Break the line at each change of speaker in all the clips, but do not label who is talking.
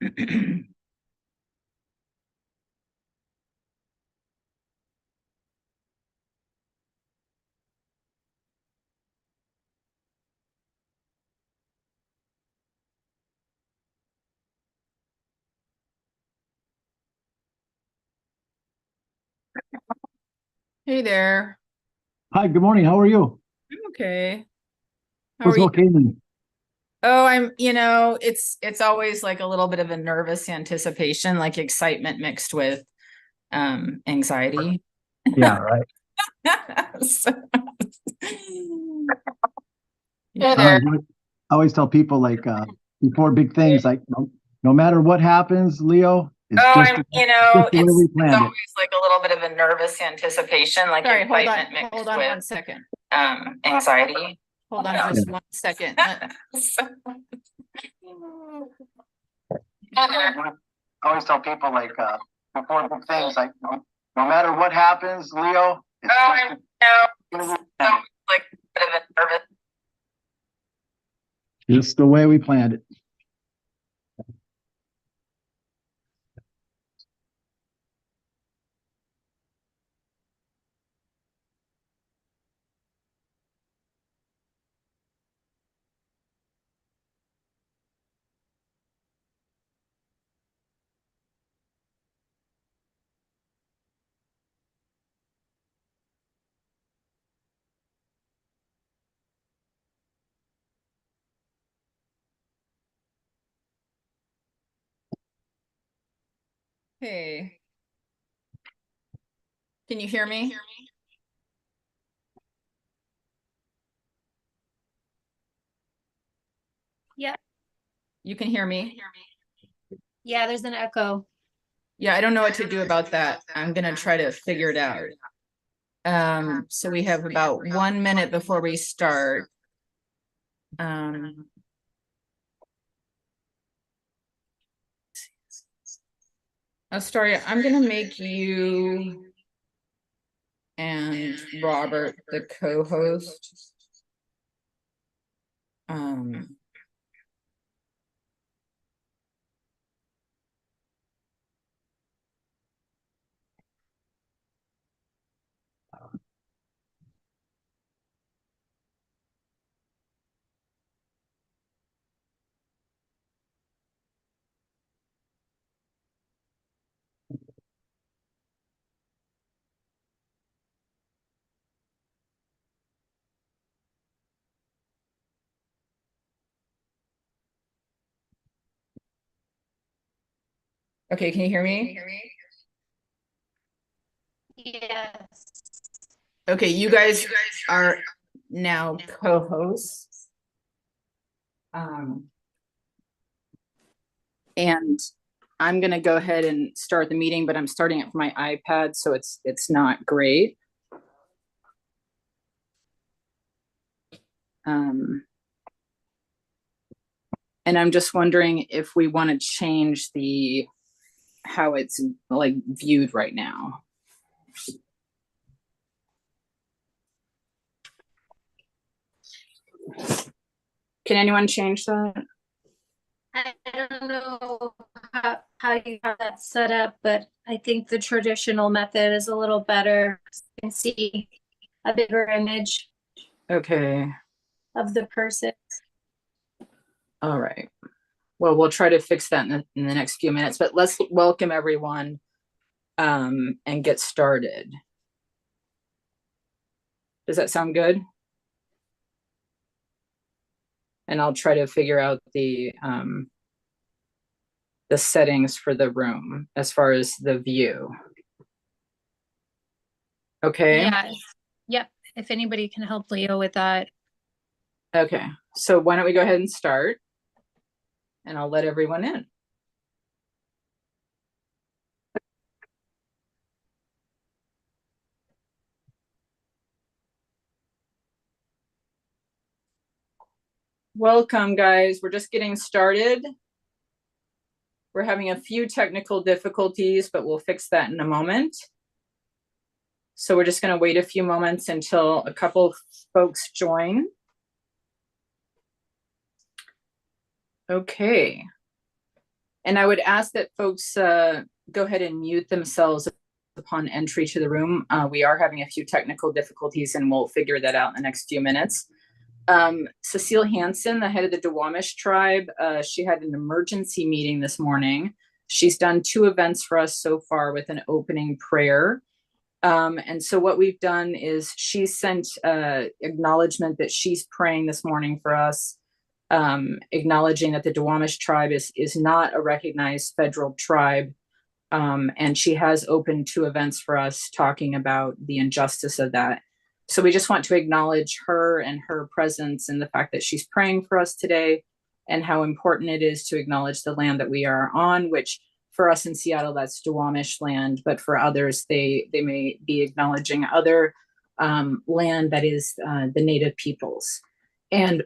Hey there.
Hi, good morning. How are you?
I'm okay. How are
What's
you?
okay then?
Oh, it's always like a little bit of a nervous anticipation, like excitement mixed with anxiety.
Yeah, right.
So, hey
Uh,
there.
I always tell people before big things, no matter what happens, Leo, it's
Oh,
just the way we
it's
planned
always
it.
like a little bit of a nervous anticipation, like
Sorry,
excitement mixed
hold on
with
1 second.
Anxiety.
Hold on
Yeah.
just 1 second.
So-
I always tell people before big things, no matter what happens, Leo,
it's like a bit of a nervous.
just the way we planned it.
Hey, can you hear me?
Yeah,
You can hear me?
yeah, there's an echo.
Yeah, I don't know what to do about that. I'm gonna try to figure it out. So we have about 1 minute before we start. Um, Astoria, I'm gonna make you and Robert the co-host. Um, okay, can you hear me?
Yes.
Okay, you guys are now co-hosts. And I'm gonna go ahead and start the meeting, but I'm starting it from my iPad, so it's not great. And I'm just wondering if we want to change the how it's like viewed right now. Can anyone change that?
I don't know how you have that set up, but I think the traditional method is a little better. You can see a bigger image
Okay.
of the person.
All right. Well, we'll try to fix that in the next few minutes, but let's welcome everyone and get started. Does that sound good? And I'll try to figure out the settings for the room as far as the view. Okay.
Yeah. Yep. If anybody can help Leo with that.
Okay. So why don't we go ahead and start? And I'll let everyone in. Welcome, guys. We're just getting started. We're having a few technical difficulties, but we'll fix that in a moment. So we're just going to wait a few moments until a couple folks join. Okay. And I would ask that folks go ahead and mute themselves upon entry to the room. We are having a few technical difficulties and we'll figure that out in the next few minutes. Cecile Hansen, the head of the Duwamish tribe, she had an emergency meeting this morning. She's done 2 events for us so far with an opening prayer. And so what we've done is she sent acknowledgement that she's praying this morning for us, acknowledging that the Duwamish tribe is not a recognized federal tribe. And she has opened 2 events for us talking about the injustice of that. So we just want to acknowledge her and her presence and the fact that she's praying for us today and how important it is to acknowledge the land that we are on, which for us in Seattle, that's Duwamish land, but for others, they may be acknowledging other land that is the Native peoples. And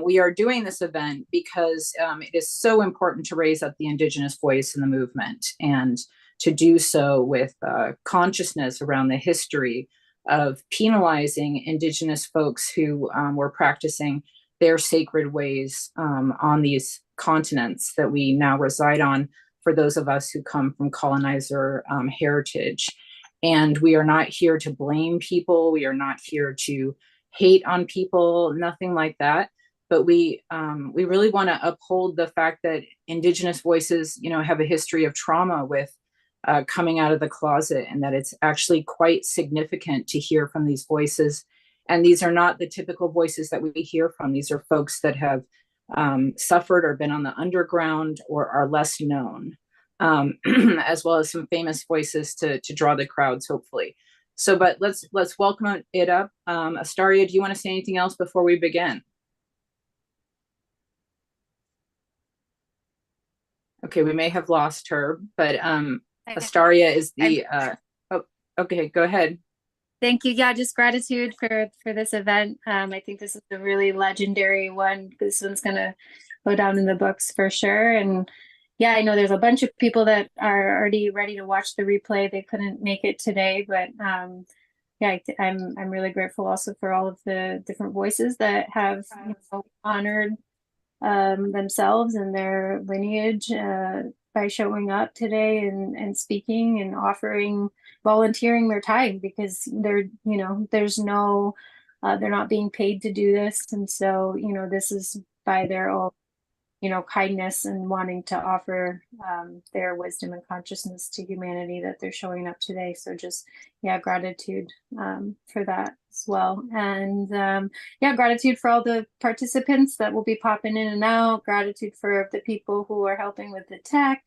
we are doing this event because it is so important to raise up the Indigenous voice in the movement and to do so with consciousness around the history of penalizing Indigenous folks who were practicing their sacred ways on these continents that we now reside on for those of us who come from colonizer heritage. And we are not here to blame people. We are not here to hate on people, nothing like that. But we really want to uphold the fact that Indigenous voices, have a history of trauma with coming out of the closet, and that it's actually quite significant to hear from these voices. And these are not the typical voices that we hear from. These are folks that have suffered or been on the underground or are less known, as well as some famous voices to draw the crowds, hopefully. So, but let's welcome it up. Astaria, do you want to say anything else before we begin? Okay, we may have lost her, but Astaria is the, okay, go ahead.
Thank you. Yeah, just gratitude for this event. I think this is a really legendary one. This one's gonna go down in the books for sure. And yeah, I know there's a bunch of people that are already ready to watch the replay. They couldn't make it today, but yeah, I'm really grateful also for all of the different voices that have honored themselves and their lineage by showing up today and speaking and offering, volunteering their time, because there's no they're not being paid to do this, and so this is by their own kindness and wanting to offer their wisdom and consciousness to humanity that they're showing up today. So just gratitude for that as well. And gratitude for all the participants that will be popping in and out. Gratitude for the people who are helping with the tech,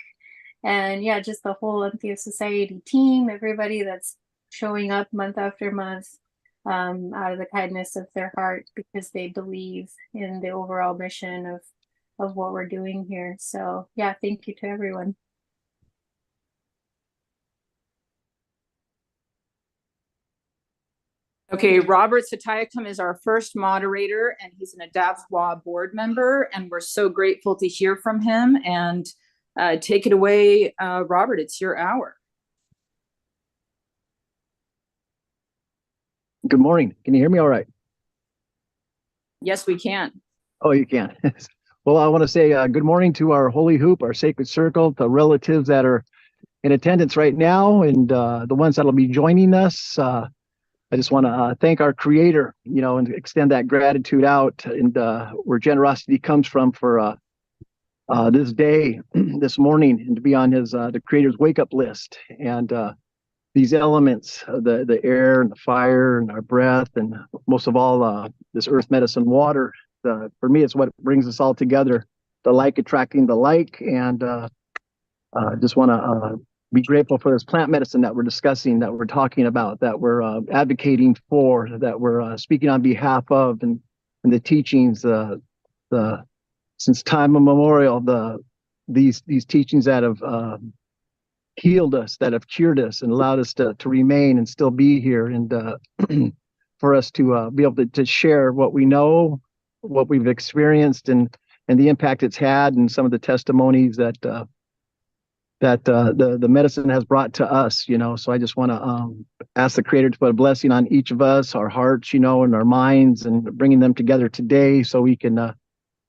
and just the whole Entheos Society team, everybody that's showing up month after month out of the kindness of their heart, because they believe in the overall mission of what we're doing here. So thank you to everyone.
Okay, Robert Satayakam is our first moderator, and he's an Adaptwa board member, and we're so grateful to hear from him. And take it away, Robert, it's your hour.
Good morning. Can you hear me all right?
Yes, we can.
Oh, you can. Well, I want to say good morning to our Holy Hoop, our Sacred Circle, the relatives that are in attendance right now, and the ones that'll be joining us. I just want to thank our Creator, and extend that gratitude out, and where generosity comes from for this day, this morning, and to be on the Creator's wake-up list. And these elements, the air and the fire and our breath, and most of all, this earth medicine water. For me, it's what brings us all together, the like attracting the like. And just want to be grateful for this plant medicine that we're discussing, that we're talking about, that we're advocating for, that we're speaking on behalf of, and the teachings, since time immemorial, these teachings that have healed us, that have cured us and allowed us to remain and still be here, and for us to be able to share what we know, what we've experienced, and the impact it's had, and some of the testimonies that the medicine has brought to us. So I just want to ask the Creator to put a blessing on each of us, our hearts, and our minds, and bringing them together today, so we can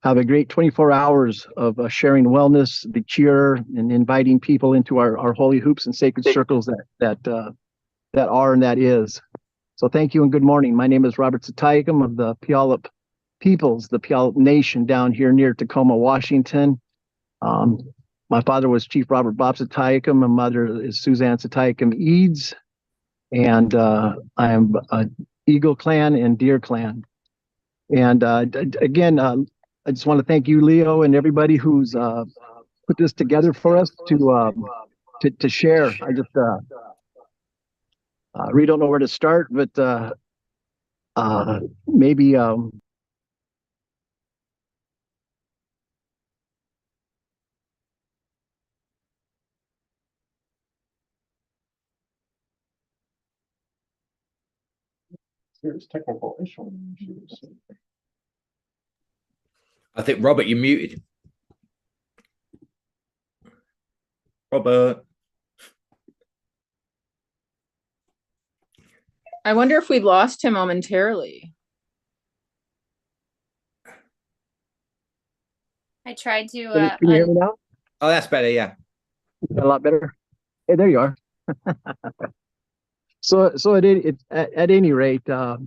have a great 24 hours of sharing wellness, the cure, and inviting people into our holy hoops and sacred circles that are and that is. So thank you and good morning. My name is Robert Satayakam of the Puyallup Peoples, the Puyallup Nation down here near Tacoma, Washington. My father was Chief Robert Bob Satayakam. My mother is Suzanne Satayakam Eads. And I am Eagle Clan and Deer Clan. And again, I just want to thank you, Leo, and everybody who's put this together for us to share. I just really don't know where to start, but maybe
Serious technical issues.
I think, Robert, you're muted. Robert.
I wonder if we lost him momentarily.
I tried to.
can you hear me now?
Oh, that's better. Yeah.
A lot better. Hey, there you are. So at any rate, it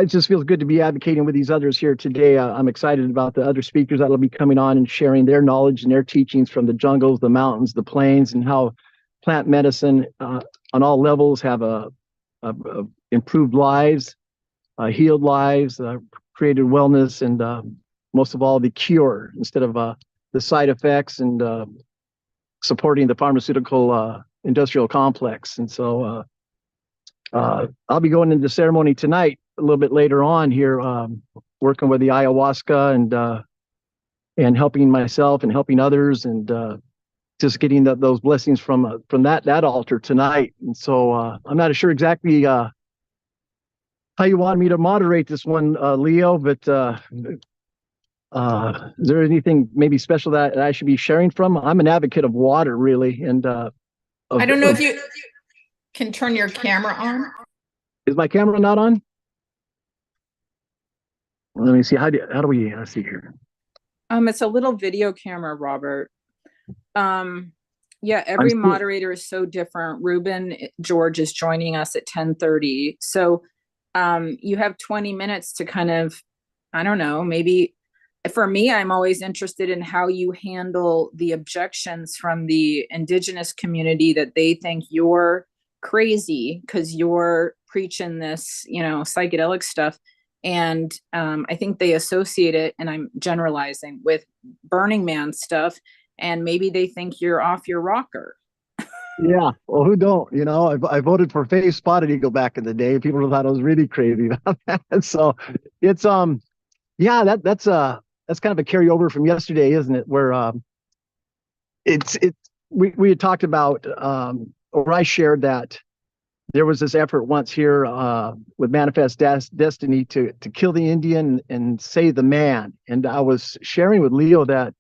just feels good to be advocating with these others here today. I'm excited about the other speakers that will be coming on and sharing their knowledge and their teachings from the jungles, the mountains, the plains, and how plant medicine on all levels have improved lives, healed lives, created wellness, and most of all, the cure instead of the side effects and supporting the pharmaceutical industrial complex. And so I'll be going into the ceremony tonight a little bit later on here, working with the ayahuasca and helping myself and helping others, and just getting those blessings from that altar tonight. And so I'm not sure exactly how you want me to moderate this one, Leo, but is there anything maybe special that I should be sharing from? I'm an advocate of water, really, and
I don't know if you can turn your camera on.
Is my camera not on? Let me see. How do we see here?
It's a little video camera, Robert. Yeah, every moderator is so different. Ruben George is joining us at 10:30. So you have 20 minutes to kind of, I don't know, maybe for me, I'm always interested in how you handle the objections from the Indigenous community that they think you're crazy because you're preaching this, psychedelic stuff. And I think they associate it, and I'm generalizing, with Burning Man stuff. And maybe they think you're off your rocker.
Yeah, well, who don't? I voted for Faye Spotted Eagle back in the day. People thought I was really crazy about that. So it's yeah, that's kind of a carryover from yesterday, isn't it? Where we had talked about, or I shared that there was this effort once here with Manifest Destiny to kill the Indian and save the man. And I was sharing with Leo that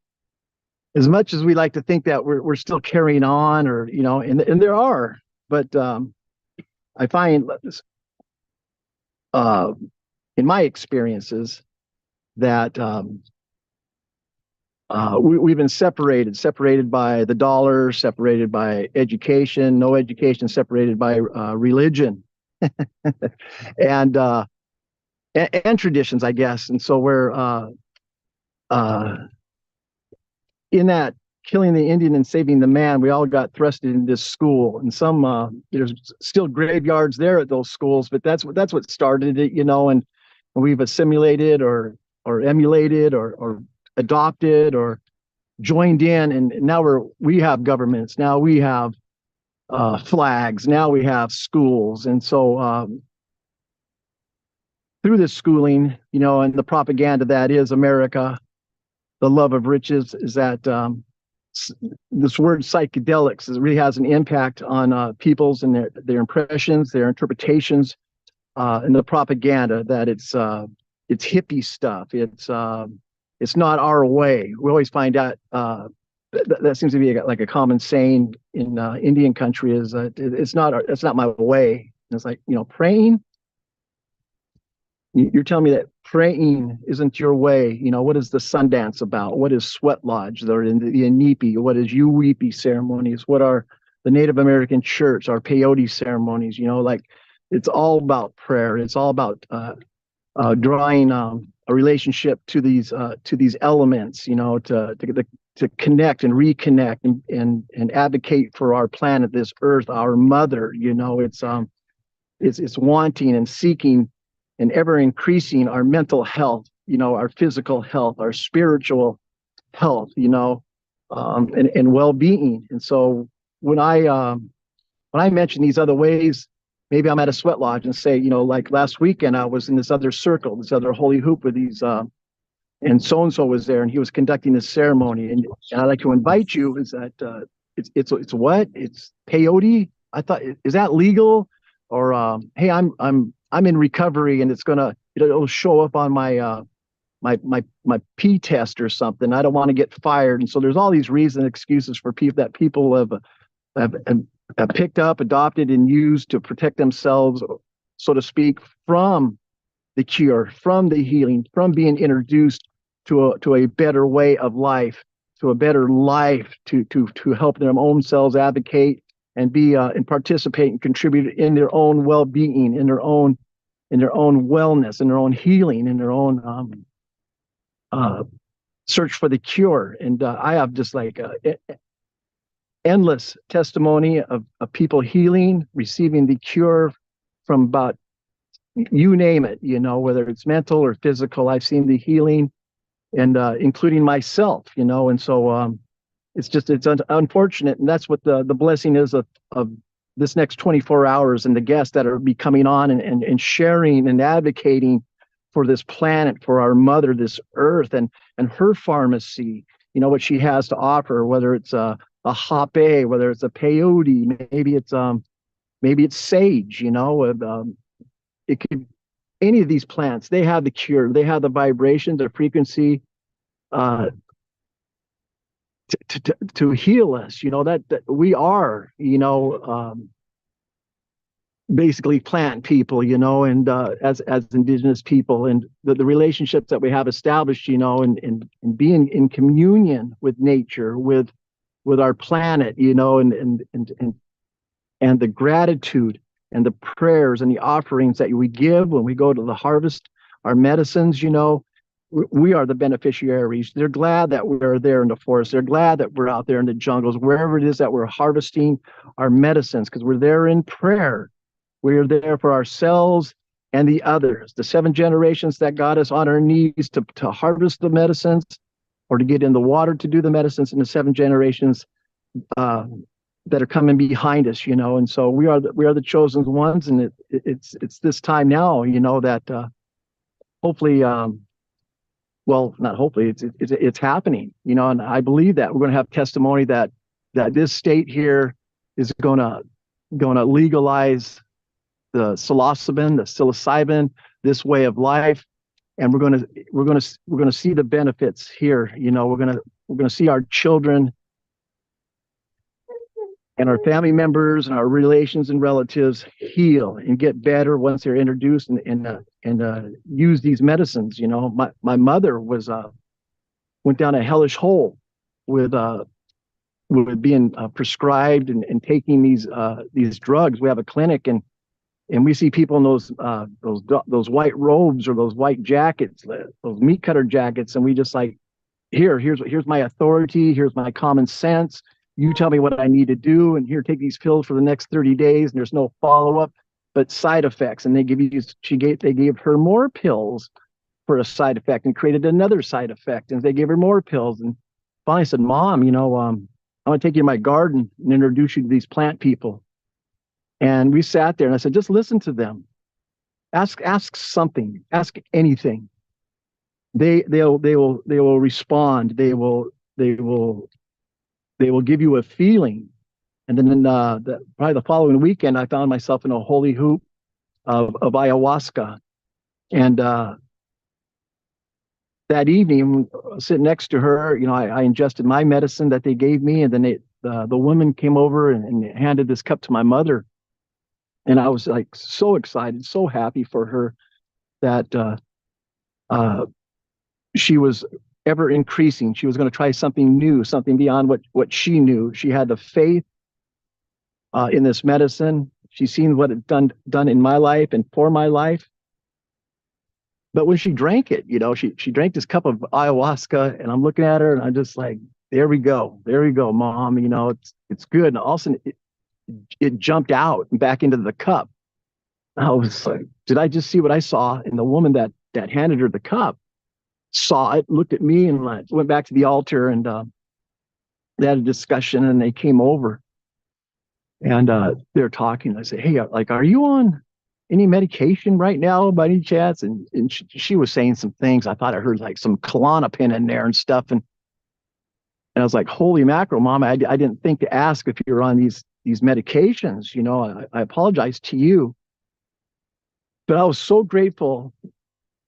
as much as we like to think that we're still carrying on, or and there are, but I find in my experiences that we've been separated by the dollar, separated by education, no education, separated by religion, and traditions, I guess. And so we're in that killing the Indian and saving the man, we all got thrusted into this school, and some there's still graveyards there at those schools, but that's what started it, and we've assimilated or emulated or adopted or joined in, and now we have governments, now we have flags, now we have schools. And so through this schooling, and the propaganda that is America, the love of riches, is that this word psychedelics really has an impact on people's and their impressions, their interpretations, and the propaganda that it's hippie stuff. It's not our way. We always find out that seems to be like a common saying in Indian country, is that it's not my way. And it's like, praying. You're telling me that praying isn't your way. What is the Sundance about? What is Sweat Lodge? They're in the Inipi. What is Uweepi ceremonies? What are the Native American church, our peyote ceremonies? Like it's all about prayer. It's all about drawing a relationship to these elements. To connect and reconnect and advocate for our planet, this Earth, our mother. It's wanting and seeking and ever increasing our mental health, our physical health, our spiritual health, and well-being. And so when I mention these other ways, maybe I'm at a sweat lodge and say, like last weekend I was in this other circle, this other holy hoop with these, and so was there, and he was conducting this ceremony. And I'd like to invite you. Is that it's what? It's peyote? I thought, is that legal? Or hey, I'm in recovery, and it'll show up on my my P test or something. I don't want to get fired. And so there's all these reasons, excuses for people have picked up, adopted, and used to protect themselves, so to speak, from the cure, from the healing, from being introduced to a better way of life, to a better life, to help their own selves advocate and be and participate and contribute in their own well-being, in their own wellness, in their own healing, in their own search for the cure. And I have just like endless testimony of people healing, receiving the cure from about, you name it, whether it's mental or physical. I've seen the healing, and including myself, and so it's unfortunate. And that's what the blessing is of this next 24 hours, and the guests that are be coming on and sharing and advocating for this planet, for our mother, this earth, and her pharmacy, what she has to offer, whether it's a hape, whether it's a peyote, maybe it's sage, it could, any of these plants, they have the cure, they have the vibration, the frequency to heal us, that we are, basically plant people, and as Indigenous people, and the relationships that we have established, and being in communion with nature, with our planet, and the gratitude and the prayers and the offerings that we give when we go to the harvest, our medicines, we are the beneficiaries. They're glad that we're there in the forest. They're glad that we're out there in the jungles, wherever it is that we're harvesting our medicines, because we're there in prayer. We are there for ourselves and the others, the 7 generations that got us on our knees to harvest the medicines, or to get in the water to do the medicines, and the 7 generations that are coming behind us, and so we are the chosen ones. And it's this time now, that hopefully, well, not hopefully, it's happening, and I believe that we're going to have testimony that this state here is going to legalize the psilocybin, this way of life, and we're going to see the benefits here. We're going to see our children and our family members and our relations and relatives heal and get better once they're introduced and use these medicines. My mother went down a hellish hole with being prescribed and taking these drugs. We have a clinic, and we see people in those white robes or those white jackets, those meat cutter jackets, and we just like, here's my authority, here's my common sense. You tell me what I need to do, and here, take these pills for the next 30 days, and there's no follow-up, but side effects. And they gave her more pills for a side effect, and created another side effect, and they gave her more pills. And finally I said, Mom, I'm going to take you to my garden and introduce you to these plant people. And we sat there, and I said, just listen to them. Ask something, ask anything. They will respond. They will give you a feeling. And then probably the following weekend, I found myself in a holy hoop of ayahuasca. And that evening, sitting next to her, I ingested my medicine that they gave me. And then the woman came over and handed this cup to my mother. And I was like so excited, so happy for her. that she was ever increasing. She was going to try something new, something beyond what she knew. She had the faith in this medicine. She's seen what it done in my life and for my life. But when she drank it, she drank this cup of ayahuasca, and I'm looking at her, and I'm just like, there we go, Mom. It's good. And all of a sudden, it jumped out and back into the cup. I was like, did I just see what I saw? And the woman that handed her the cup saw it, looked at me, and went back to the altar, and they had a discussion, and they came over, and they're talking. I said, hey, are you on any medication right now by any chance? And she was saying some things. I thought I heard like some Klonopin in there and stuff. And I was like, holy mackerel, Mom, I didn't think to ask if you're on these medications. I apologize to you. But I was so grateful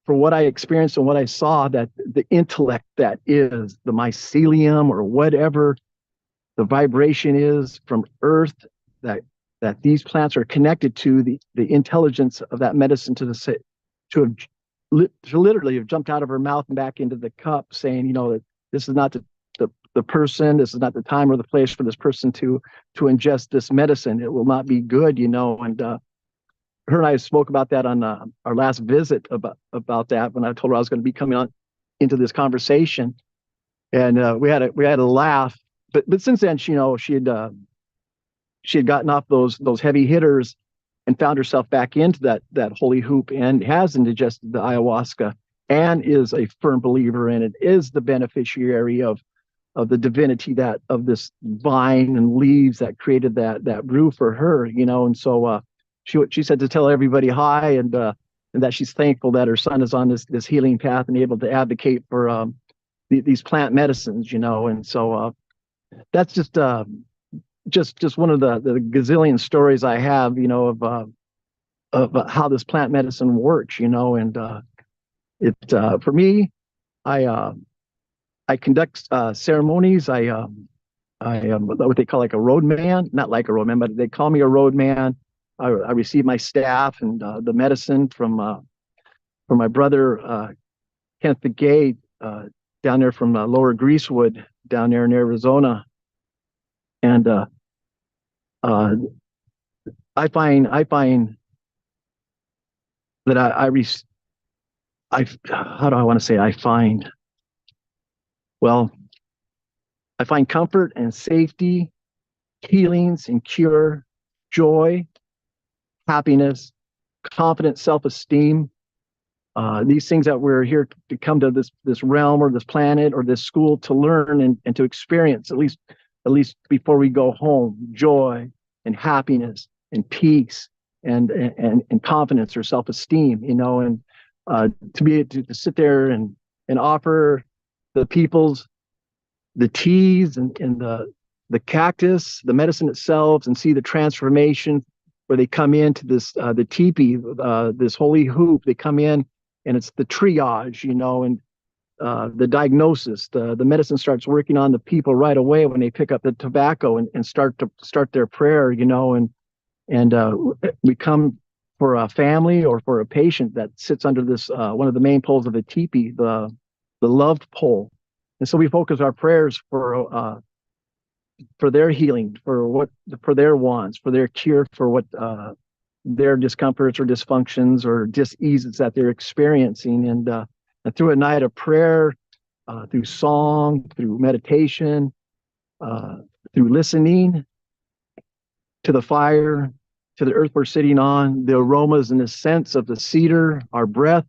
for what I experienced and what I saw, that the intellect that is the mycelium, or whatever the vibration is from earth, that these plants are connected to, the intelligence of that medicine, to literally have jumped out of her mouth and back into the cup, saying, that this is not the person, this is not the time or the place for this person to ingest this medicine. It will not be good, and her and I spoke about that on our last visit, about that, when I told her I was going to be coming on into this conversation, and we had a laugh. But since then, she had gotten off those heavy hitters and found herself back into that holy hoop, and has indigested the ayahuasca, and is a firm believer in it, is the beneficiary of the divinity of this vine and leaves that created that brew for her, and so she said to tell everybody hi, and that she's thankful that her son is on this healing path and able to advocate for these plant medicines, and so that's just one of the gazillion stories I have, of how this plant medicine works, and it for me, I conduct ceremonies. I am what they call like a roadman, not like a roadman, but they call me a roadman. I receive my staff and the medicine from my brother Kenneth the Gay, down there from Lower Greasewood, down there in Arizona, and I find that how do I want to say, I find comfort and safety, healings and cure, joy, happiness, confidence, self-esteem. These things that we're here to come to this realm, or this planet, or this school, to learn and to experience, at least before we go home, joy and happiness and peace and confidence or self-esteem, and to be able to sit there and offer the peoples the teas and the cactus, the medicine itself, and see the transformation where they come into this the teepee, this holy hoop. They come in, and it's the triage, and the diagnosis. The medicine starts working on the people right away when they pick up the tobacco and start their prayer, and we come for a family or for a patient that sits under this one of the main poles of a teepee, the loved pole. And so we focus our prayers for their healing, for their wants, for their cure, for what their discomforts or dysfunctions or diseases that they're experiencing. And through a night of prayer, through song, through meditation, through listening to the fire, to the earth we're sitting on, the aromas and the scents of the cedar, our breath,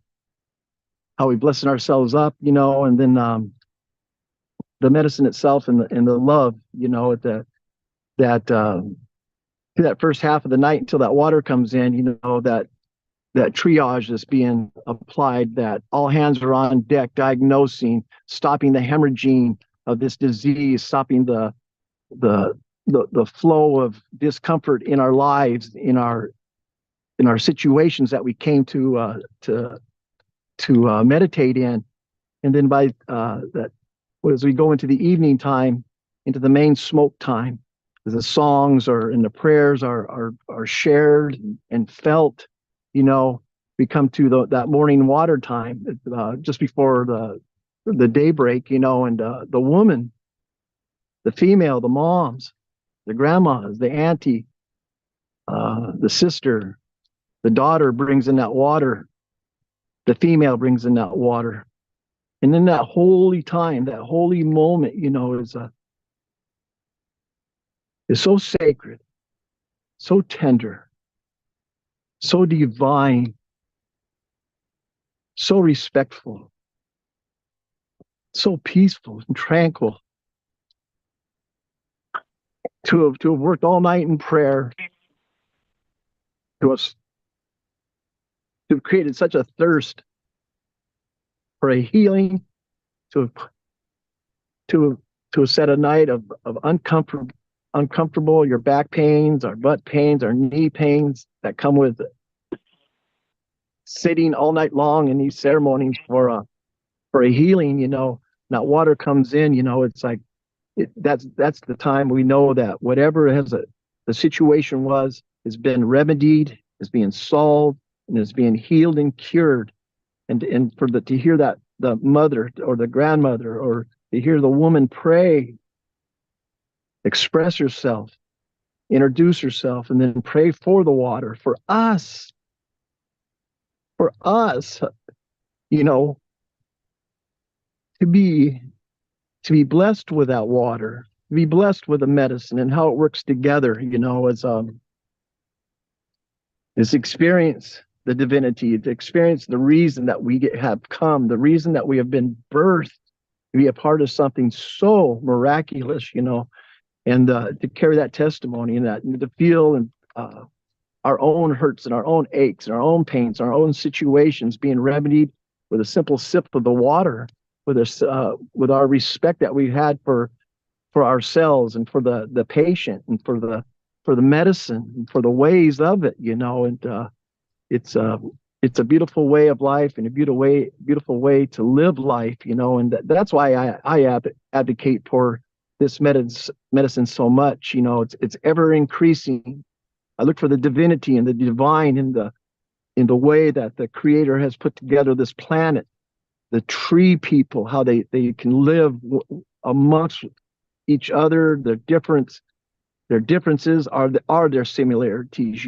how we blessing ourselves up, and then the medicine itself and the love, at that first half of the night until that water comes in, that triage is being applied, that all hands are on deck, diagnosing, stopping the hemorrhaging of this disease, stopping the flow of discomfort in our lives, in our situations that we came to meditate in. And then by that, as we go into the evening time, into the main smoke time, the songs and the prayers are shared and felt, we come to that morning water time, just before the daybreak, and the woman, the female, the moms, the grandmas, the auntie, the sister, the daughter brings in that water. The female brings in that water. And then that holy time, that holy moment, is so sacred, so tender, so divine, so respectful, so peaceful and tranquil. To have worked all night in prayer, to have created such a thirst for a healing, to have set a night of uncomfortable, your back pains, our butt pains, our knee pains that come with sitting all night long in these ceremonies for a healing. That water comes in. It's like that's the time we know that whatever the situation has been remedied, is being solved, and is being healed and cured. And to hear that the mother or the grandmother, or to hear the woman pray, express herself, introduce herself, and then pray for the water for us, to be blessed with that water, to be blessed with the medicine and how it works together, is experience the divinity, to experience the reason that we have come, the reason that we have been birthed to be a part of something so miraculous, and to carry that testimony and to feel and our own hurts and our own aches and our own pains, our own situations being remedied with a simple sip of the water, with our respect that we had for ourselves and for the patient and for the medicine and for the ways of it, and it's a beautiful way of life and a beautiful way to live life, and that's why I advocate for this medicine so much. It's ever increasing. I look for the divinity and the divine in the way that the Creator has put together this planet, the tree people, how they can live amongst each other. Their differences are their similarities.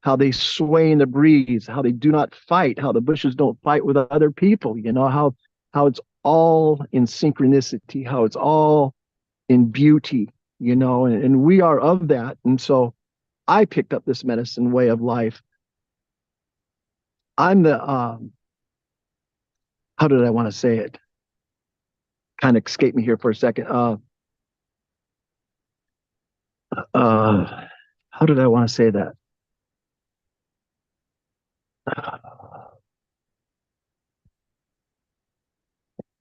How they sway in the breeze, how they do not fight, how the bushes don't fight with other people. How it's all in synchronicity, how it's all in beauty. And we are of that. And so I picked up this medicine way of life. I'm the how did I want to say it? Kind of escaped me here for a second. How did I want to say that?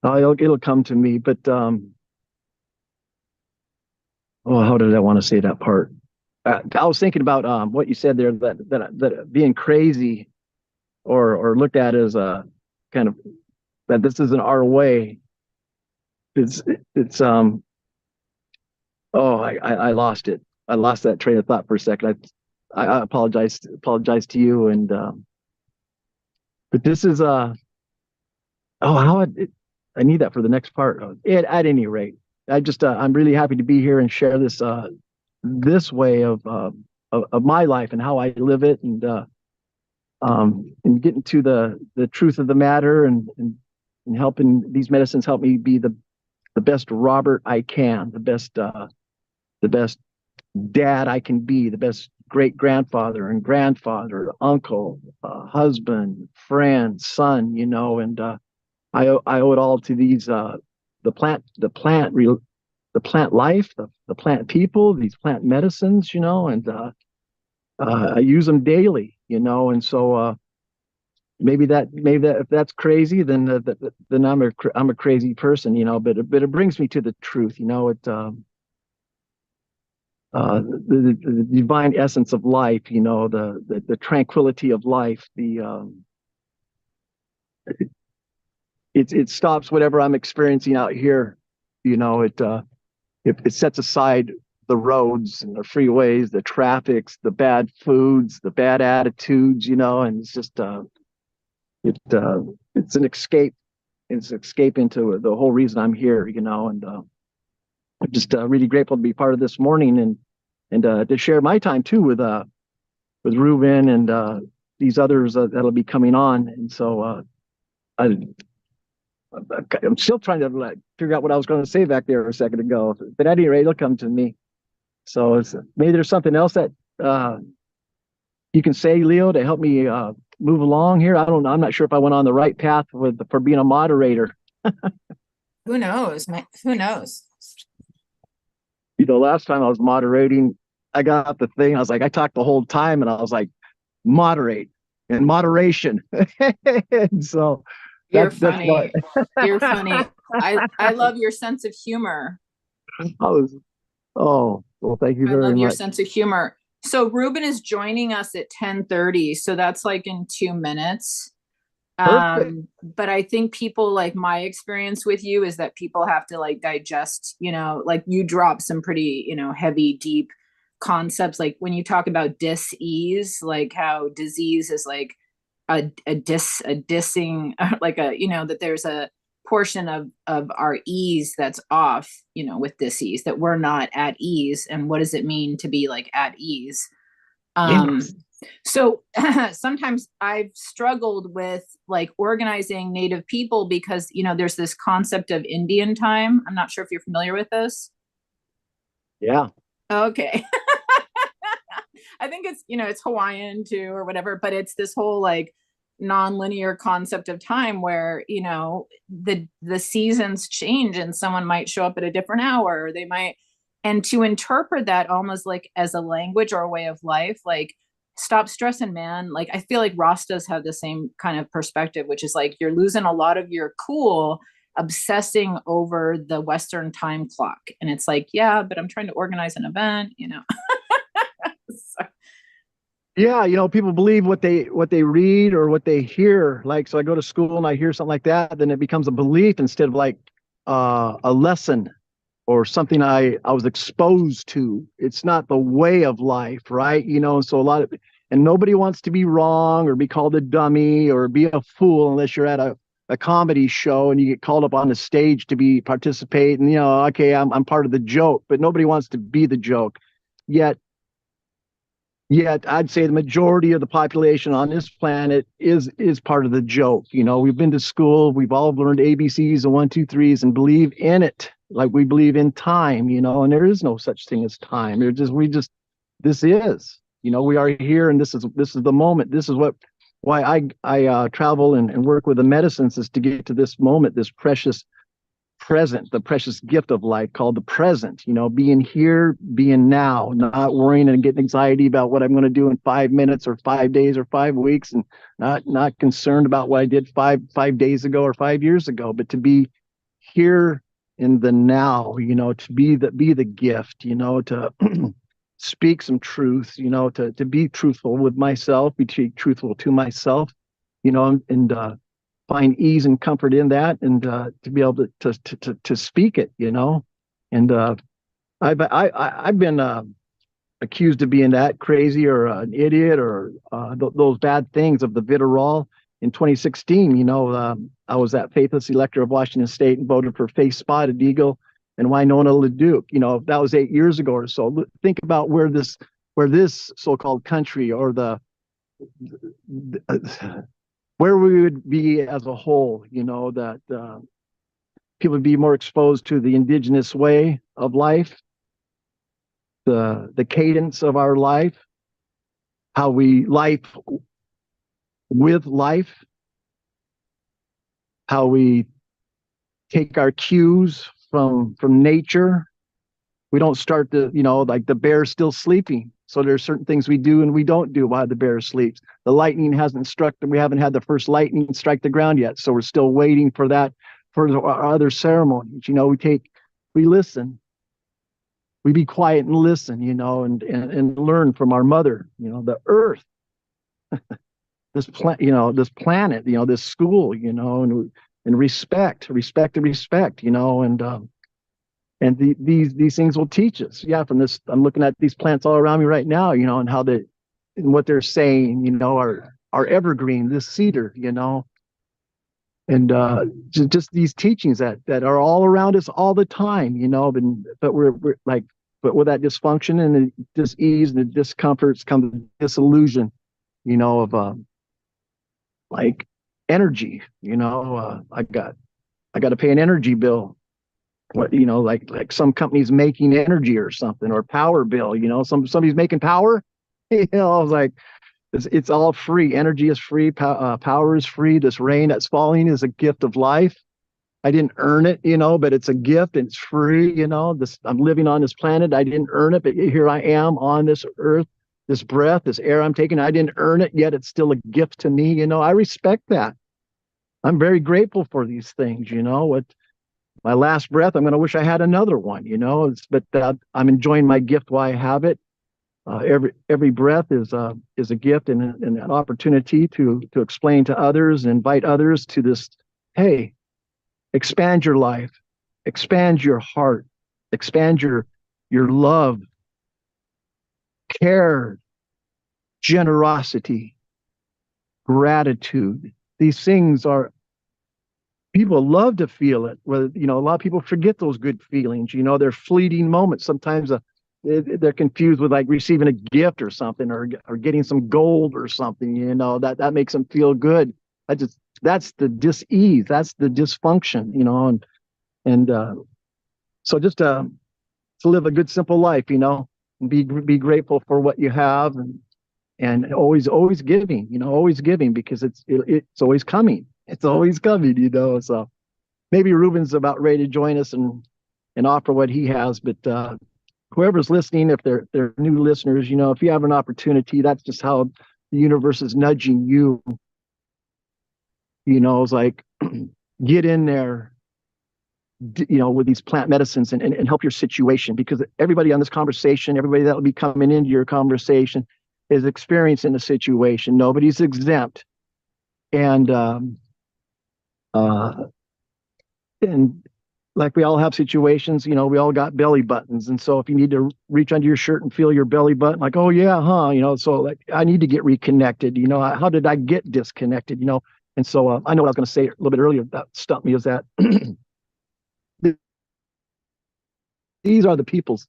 It'll come to me, but how did I want to say that part? I was thinking about what you said there, that being crazy or looked at as a kind of, that this isn't our way. I lost it. I lost that train of thought for a second. I apologize to you, and but this is I need that for the next part. At any rate, I'm really happy to be here and share this way of my life and how I live it, and getting to the truth of the matter, and helping these medicines help me be the best Robert I can, the best dad I can be, the best great grandfather and grandfather, uncle, husband, friend, son, and I owe it all to these the plant life, the plant people, these plant medicines, and I use them daily, and so maybe that if that's crazy, then I'm a crazy person, but it brings me to the truth, the divine essence of life, the tranquility of life, it stops whatever I'm experiencing out here. It sets aside the roads and the freeways, the traffics, the bad foods, the bad attitudes, and it's just it's an escape. It's an escape into the whole reason I'm here, and I'm just really grateful to be part of this morning and to share my time too with Ruben and these others that'll be coming on. And so I'm still trying to figure out what I was going to say back there a second ago, but at any rate, it'll come to me. So maybe there's something else that you can say, Leo, to help me move along here. I don't know. I'm not sure if I went on the right path for being a moderator.
Who knows? Who knows?
Last time I was moderating, I got the thing. I was like, I talked the whole time, and I was like, moderate and moderation. And so
You're
that's
funny.
what
You're funny. I love your sense of humor.
I was. Oh, well, thank you
I
very
love your
much.
sense of humor. So Ruben is joining us at 10:30. So that's like in 2 minutes.
Perfect.
But I think people, like, my experience with you is that people have to like digest, like you drop some pretty, heavy, deep concepts. Like when you talk about dis-ease, like how disease is like a dissing, like that there's a portion of our ease that's off, with dis-ease, that we're not at ease. And what does it mean to be like at ease?
Yes.
So sometimes I've struggled with like organizing Native people because, there's this concept of Indian time. I'm not sure if you're familiar with this.
Yeah.
Okay. I think it's Hawaiian too, or whatever, but it's this whole like non-linear concept of time where, the seasons change and someone might show up at a different hour, or they might, and to interpret that almost like as a language or a way of life, like, stop stressing, man. Like, I feel like Rastas have the same kind of perspective, which is like, you're losing a lot of your cool obsessing over the Western time clock. And it's like, yeah, but I'm trying to organize an event, So,
Yeah, people believe what they read or what they hear. Like, so I go to school and I hear something like that, then it becomes a belief instead of like a lesson or something I was exposed to. It's not the way of life, right? So and nobody wants to be wrong or be called a dummy or be a fool unless you're at a comedy show and you get called up on the stage to participate and okay, I'm part of the joke, but nobody wants to be the joke. Yet I'd say the majority of the population on this planet is part of the joke. We've been to school, we've all learned ABCs and 1, 2, 3s and believe in it like we believe in time, and there is no such thing as time. This is, we are here, and this is the moment. This is why I travel and work with the medicines, is to get to this moment, this precious present, the precious gift of life called the present, being here, being now, not worrying and getting anxiety about what I'm going to do in 5 minutes or 5 days or 5 weeks, and not concerned about what I did five days ago or 5 years ago, but to be here in the now, to be the gift, to speak some truth, to be truthful with myself, be truthful to myself, and find ease and comfort in that, and to be able to speak it, and I've been accused of being that crazy or an idiot or those bad things of the vitriol. In 2016, I was that faithless elector of Washington State and voted for Faith Spotted Eagle and Winona LaDuke. That was 8 years ago or so. Think about where this so-called country or where we would be as a whole, that people would be more exposed to the indigenous way of life, the cadence of our life, how we life with life, how we take our cues from nature. We don't start like the bear's still sleeping. So there's certain things we do and we don't do while the bear sleeps. The lightning hasn't struck, we haven't had the first lightning strike the ground yet. So we're still waiting for that, for our other ceremonies. We listen. We be quiet and listen, and learn from our mother, the earth, this planet, this school, and respect, and these things will teach us. Yeah, from this, I'm looking at these plants all around me right now, and how and what they're saying, are evergreen, this cedar, and just these teachings that are all around us all the time, but we're like, but with that dysfunction and the dis-ease and the discomforts comes the disillusion, of like energy. I got to pay an energy bill. What, like some companies making energy or something, or power bill. Somebody's making power. I was like, it's all free. Energy is free. Power is free. This rain that's falling is a gift of life. I didn't earn it, but it's a gift and it's free. I'm living on this planet. I didn't earn it, but here I am on this earth, this breath, this air I'm taking. I didn't earn it, yet it's still a gift to me. I respect that. I'm very grateful for these things. With my last breath, I'm going to wish I had another one. But I'm enjoying my gift while I have it. Every breath is a gift and an opportunity to explain to others, and invite others to this. Hey, expand your life, expand your heart, expand your love, care, generosity, gratitude. These things are, people love to feel it. Whether, a lot of people forget those good feelings. They're fleeting moments. Sometimes they're confused with like receiving a gift or something, or getting some gold or something. That makes them feel good. That's the dis-ease. That's the dysfunction. And so just to live a good, simple life. And be grateful for what you have, and always giving. Always giving, because it's always coming. It's always coming. So maybe Ruben's about ready to join us and offer what he has. But whoever's listening, if they're new listeners, if you have an opportunity, that's just how the universe is nudging you. It's like, get in there, with these plant medicines and help your situation, because everybody on this conversation, everybody that will be coming into your conversation is experiencing a situation. Nobody's exempt. And like we all have situations, we all got belly buttons. And so if you need to reach under your shirt and feel your belly button, like, oh yeah, so like, I need to get reconnected. How did I get disconnected? And so I know what I was going to say a little bit earlier that stumped me, is that these are the peoples,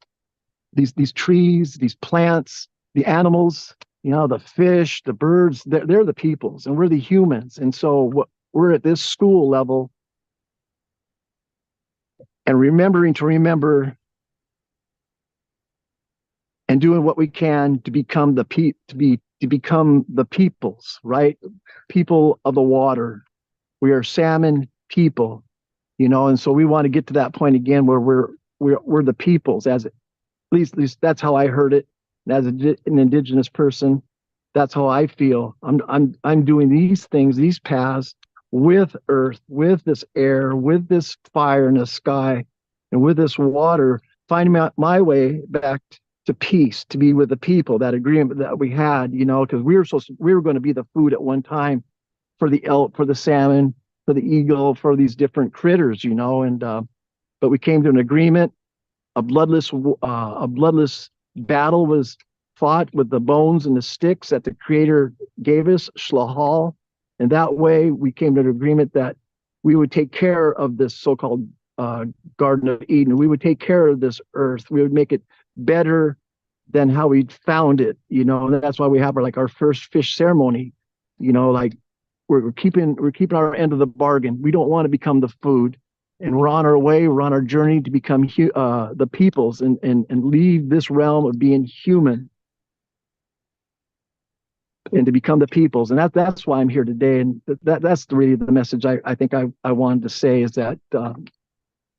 these trees, these plants, the animals, the fish, the birds, they're the peoples, and we're the humans. And so we're at this school level, and remembering to remember, and doing what we can to become to become the peoples, right? People of the water. We are salmon people, and so we want to get to that point again where we're the peoples, at least that's how I heard it. And as an Indigenous person, that's how I feel. I'm doing these things, these paths, with earth, with this air, with this fire in the sky, and with this water, finding my way back to peace, to be with the people, that agreement that we had, because we were going to be the food at one time for the elk, for the salmon, for the eagle, for these different critters, and but we came to an agreement. A bloodless battle was fought with the bones and the sticks that the Creator gave us, Shlahal. And that way we came to an agreement that we would take care of this so-called Garden of Eden. We would take care of this earth. We would make it better than how we found it, and that's why we have our first fish ceremony, like we're keeping our end of the bargain. We don't want to become the food, and we're on our way. We're on our journey to become the peoples and leave this realm of being human and to become the peoples. And that's why I'm here today. And that's really the message I think I wanted to say, is that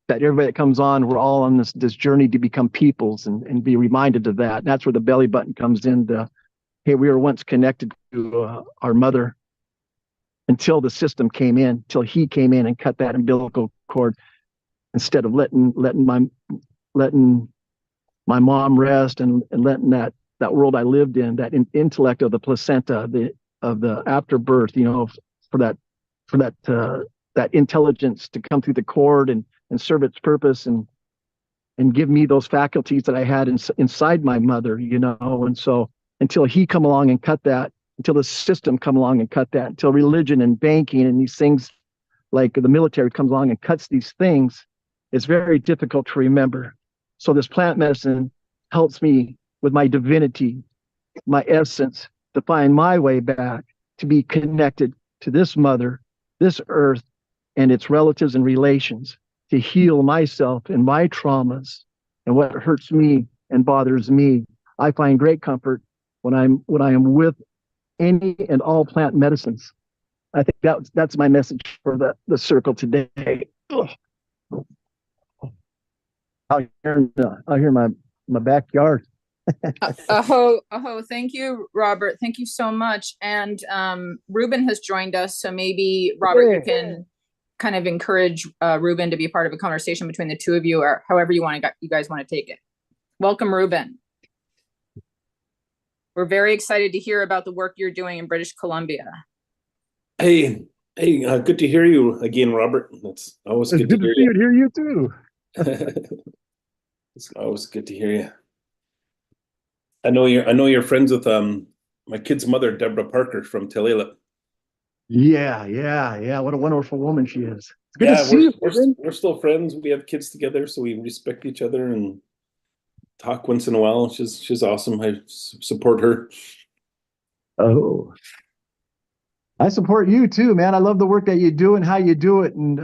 that everybody that comes on, we're all on this journey to become peoples, and be reminded of that. And that's where the belly button comes in. Hey, we were once connected to our mother until the system came in, till he came in and cut that umbilical cord, instead of letting my mom rest, and letting that world I lived in, that intellect of the placenta, of the afterbirth, for that intelligence to come through the cord and serve its purpose, and give me those faculties that I had inside my mother, and so until he come along and cut that, until the system come along and cut that, until religion and banking and these things like the military comes along and cuts these things, it's very difficult to remember. So this plant medicine helps me with my divinity, my essence, to find my way back, to be connected to this mother, this earth, and its relatives and relations, to heal myself and my traumas and what hurts me and bothers me. I find great comfort when I am with any and all plant medicines. I think that's my message for the circle today. Ugh. Out here in my backyard.
Aho, thank you, Robert. Thank you so much. And Ruben has joined us, so maybe Robert, you can kind of encourage Ruben to be part of a conversation between the two of you, or however you guys want to take it. Welcome, Ruben. We're very excited to hear about the work you're doing in British Columbia.
Hey, good to hear you again, Robert. It's always good to hear
hear you too.
It's always good to hear you. I know you're friends with my kid's mother, Deborah Parker from Tulalip.
Yeah. What a wonderful woman she is. It's good to see you.
We're still friends. We have kids together, so we respect each other and talk once in a while. She's awesome. I support her.
Oh, I support you too, man. I love the work that you do and how you do it, and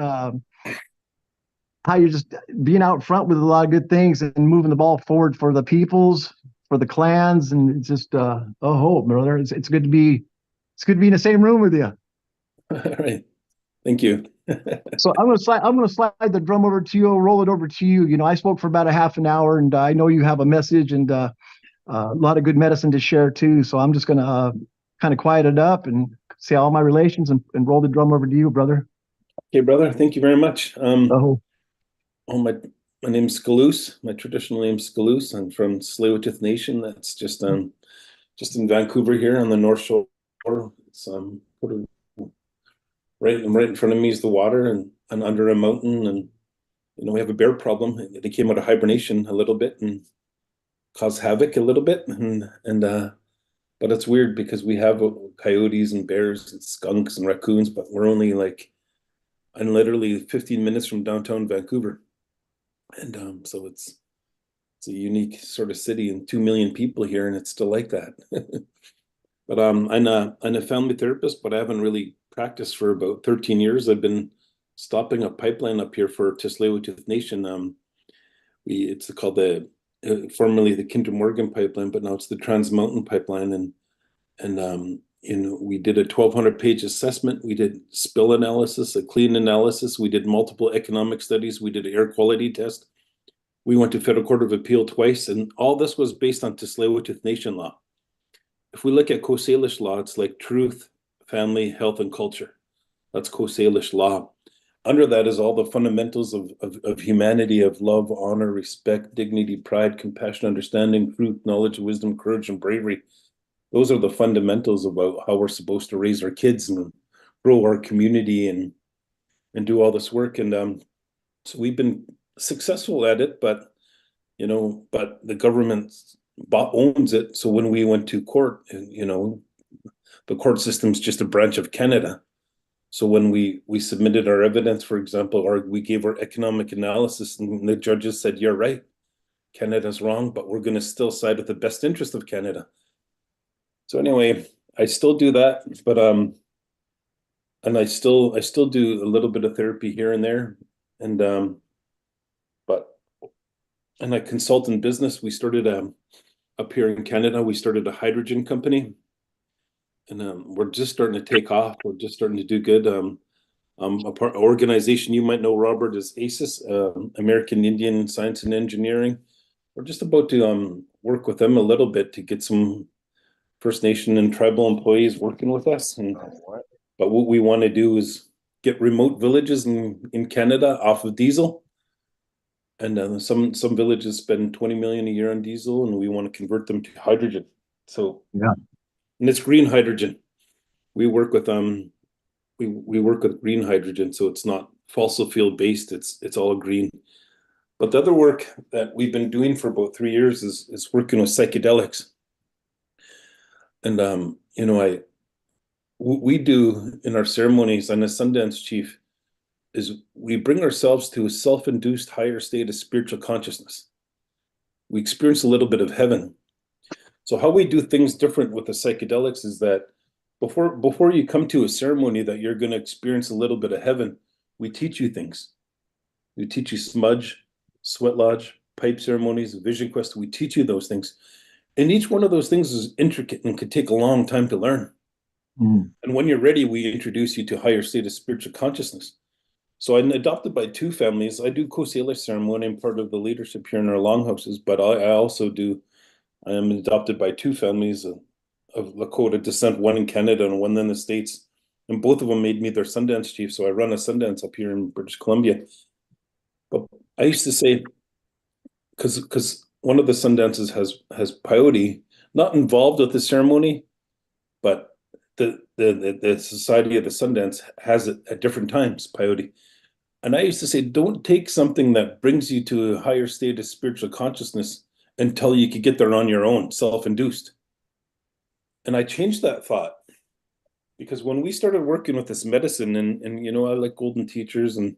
how you're just being out front with a lot of good things and moving the ball forward for the peoples, for the clans, and it's just brother. It's good to be in the same room with you.
All right, thank you.
So I'm gonna slide the drum over to you, roll it over to you. You know, I spoke for about a half an hour, and I know you have a message and a lot of good medicine to share too. So I'm just gonna kind of quiet it up and say all my relations and roll the drum over to you, brother.
Okay, brother. Thank you very much.
Oh,
my name's Scaloose. My traditional name's Scaloose. I'm from Tsleil-Waututh Nation. That's just in Vancouver here on the North Shore. It's right in front of me is the water and under a mountain, and we have a bear problem. They came out of hibernation a little bit and caused havoc a little bit, but it's weird because we have coyotes and bears and skunks and raccoons, but we're only I'm literally 15 minutes from downtown Vancouver. And so it's a unique sort of city and 2 million people here, and it's still like that. But I'm a family therapist, but I haven't really practiced for about 13 years. I've been stopping a pipeline up here for Tsleil-Waututh Nation. It's called formerly the Kinder Morgan pipeline, but now it's the Trans Mountain pipeline, and we did a 1,200-page assessment. We did spill analysis, a clean analysis. We did multiple economic studies. We did an air quality test. We went to Federal Court of Appeal twice, and all this was based on Tsleil-Waututh Nation law. If we look at Coast Salish law, it's like truth, family, health, and culture. That's Coast Salish law. Under that is all the fundamentals of humanity, of love, honor, respect, dignity, pride, compassion, understanding, truth, knowledge, wisdom, courage, and bravery. Those are the fundamentals about how we're supposed to raise our kids and grow our community and do all this work. And so we've been successful at it, but the government owns it. So when we went to court, the court system's just a branch of Canada. So when we submitted our evidence, for example, or we gave our economic analysis, and the judges said, "You're right, Canada's wrong, but we're going to still side with the best interest of Canada." So anyway, I still do that, but and I still do a little bit of therapy here and there, and I consult in business. We started up here in Canada. We started a hydrogen company, and we're just starting to take off. We're just starting to do good. Organization you might know, Robert, is ACES, American Indian Science and Engineering. We're just about to work with them a little bit to get some First Nation and tribal employees working with us. But what we want to do is get remote villages in Canada off of diesel. And some villages spend 20 million a year on diesel, and we want to convert them to hydrogen. So
yeah,
and it's green hydrogen. We work with we work with green hydrogen, so it's not fossil fuel based. It's all green. But the other work that we've been doing for about 3 years is working with psychedelics. And we do in our ceremonies. I'm a Sundance chief. is we bring ourselves to a self-induced higher state of spiritual consciousness. We experience a little bit of heaven. So how we do things different with the psychedelics is that before you come to a ceremony that you're going to experience a little bit of heaven, we teach you things. We teach you smudge, sweat lodge, pipe ceremonies, vision quest. We teach you those things. And each one of those things is intricate and could take a long time to learn.
Mm.
And when you're ready, we introduce you to higher state of spiritual consciousness. So I'm adopted by two families. I do Coast Salish ceremony. I'm part of the leadership here in our longhouses, but I am adopted by two families of Lakota descent, one in Canada and one in the States. And both of them made me their Sundance chief. So I run a Sundance up here in British Columbia. But I used to say, because one of the Sundances has peyote, not involved with the ceremony, but the Society of the Sundance has it at different times, peyote. And I used to say, don't take something that brings you to a higher state of spiritual consciousness until you could get there on your own, self-induced. And I changed that thought because when we started working with this medicine, and I like golden teachers, and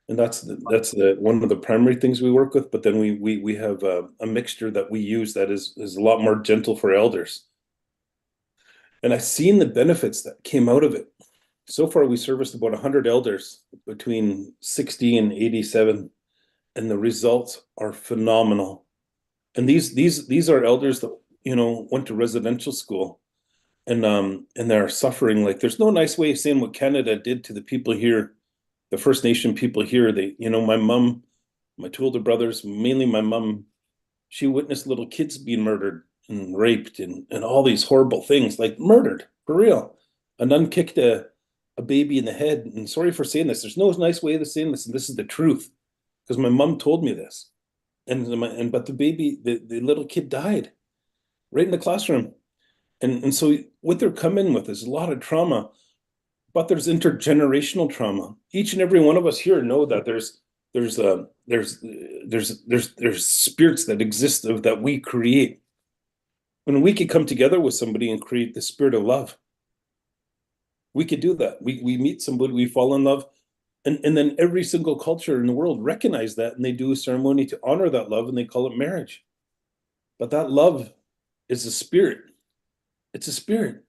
that's one of the primary things we work with. But then we have a mixture that we use that is a lot more gentle for elders. And I've seen the benefits that came out of it. So far, we serviced about 100 elders between 60 and 87, and the results are phenomenal. And these are elders that went to residential school, and they're suffering. Like, there's no nice way of saying what Canada did to the people here, the First Nation people here. My mom, my two older brothers, mainly my mom, she witnessed little kids being murdered and raped and all these horrible things, like murdered for real. A nun kicked a baby in the head. And sorry for saying this, there's no nice way of saying this, and this is the truth, because my mom told me this. But the baby, the little kid died right in the classroom. And so what they're coming with is a lot of trauma, but there's intergenerational trauma. Each and every one of us here know that there's spirits that exist that we create. When we could come together with somebody and create the spirit of love, we could do that. We meet somebody, we fall in love, and then every single culture in the world recognize that, and they do a ceremony to honor that love, and they call it marriage. But that love is a spirit. It's a spirit.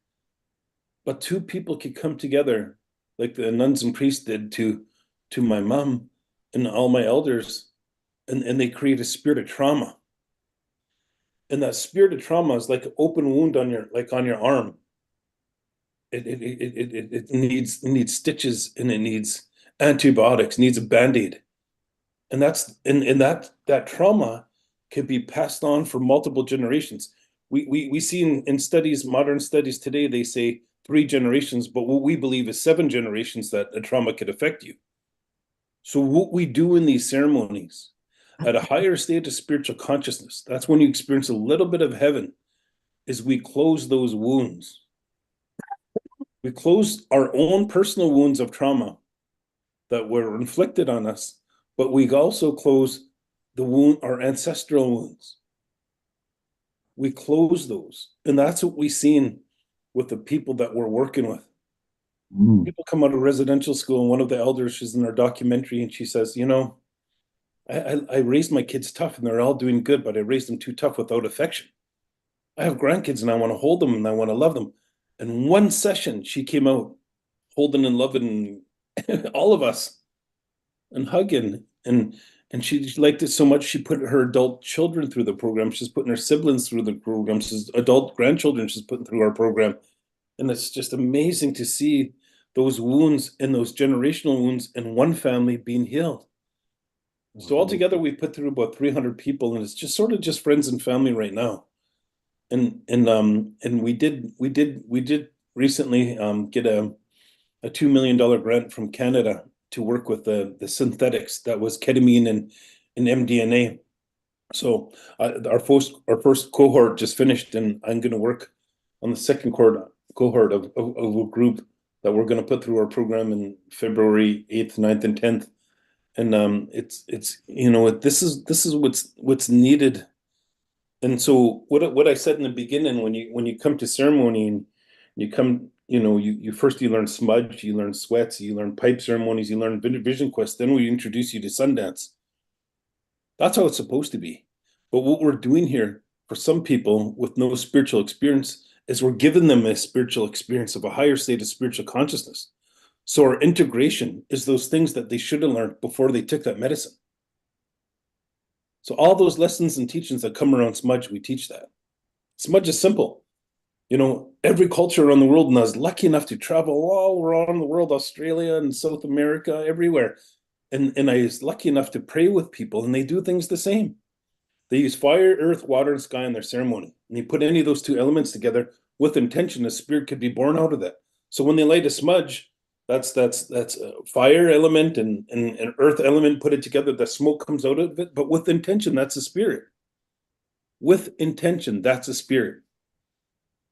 But two people could come together, like the nuns and priests did to my mom and all my elders, and they create a spirit of trauma. And that spirit of trauma is like an open wound on your arm. It needs stitches, and it needs antibiotics, needs a Band-Aid. And that trauma can be passed on for multiple generations. We see in studies, modern studies today, they say 3 generations, but what we believe is 7 generations that a trauma could affect you. So what we do in these ceremonies at a higher state of spiritual consciousness, that's when you experience a little bit of heaven, is we close those wounds. We close our own personal wounds of trauma that were inflicted on us, but we also close our ancestral wounds. We close those. And that's what we've seen with the people that we're working with.
Mm.
People come out of residential school, and one of the elders, she's in our documentary, and she says, I raised my kids tough and they're all doing good, but I raised them too tough without affection. I have grandkids and I want to hold them and I want to love them. And one session, she came out holding and loving all of us and hugging. And she liked it so much, she put her adult children through the program. She's putting her siblings through the program. She's adult grandchildren she's putting through our program. And it's just amazing to see those wounds and those generational wounds in one family being healed. So altogether, we put through about 300 people, and it's just sort of just friends and family right now. And we did recently get a $2 million grant from Canada to work with the synthetics that was ketamine and MDMA. So our first cohort just finished, and I'm going to work on the second cohort of a group that we're going to put through our program in February 8th, 9th, and 10th. And it's this is what's needed. And so what I said in the beginning, when you come to ceremony and You come, you first you learn smudge, you learn sweats, you learn pipe ceremonies, you learn vision quest. Then we introduce you to Sundance. That's how it's supposed to be. But what we're doing here for some people with no spiritual experience is we're giving them a spiritual experience of a higher state of spiritual consciousness. So our integration is those things that they should have learned before they took that medicine. So all those lessons and teachings that come around smudge, we teach that. Smudge is simple. Every culture around the world, and I was lucky enough to travel all around the world, Australia and South America, everywhere. And I was lucky enough to pray with people, and they do things the same. They use fire, earth, water, and sky in their ceremony. And they put any of those two elements together with intention, a spirit could be born out of that. So when they light a smudge, that's a fire element and an earth element, put it together, the smoke comes out of it, but with intention, that's a spirit. With intention, that's a spirit.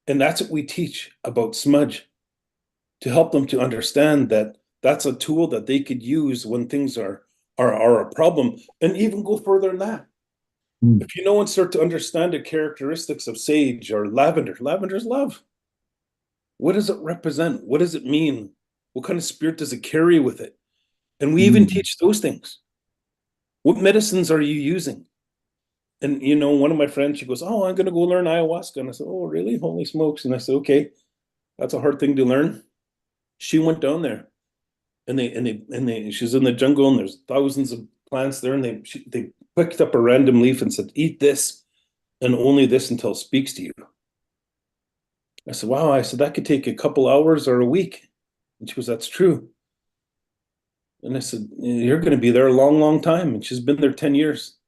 And that's what we teach about smudge, to help them to understand that that's a tool that they could use when things are a problem, and even go further than that. If you know and start to understand the characteristics of sage or lavender, lavender's love. What does it represent? What does it mean? What kind of spirit does it carry with it? And we even teach those things. What medicines are you using? And one of my friends, she goes, "Oh, I'm going to go learn ayahuasca." And I said, "Oh, really? Holy smokes!" And I said, "Okay, that's a hard thing to learn." She went down there, and she's in the jungle, and there's thousands of plants there, and they picked up a random leaf and said, "Eat this, and only this until it speaks to you." I said, "Wow." I said, "That could take a couple hours or a week." And she goes, "That's true." And I said, "You're going to be there a long, long time." And she's been there 10 years.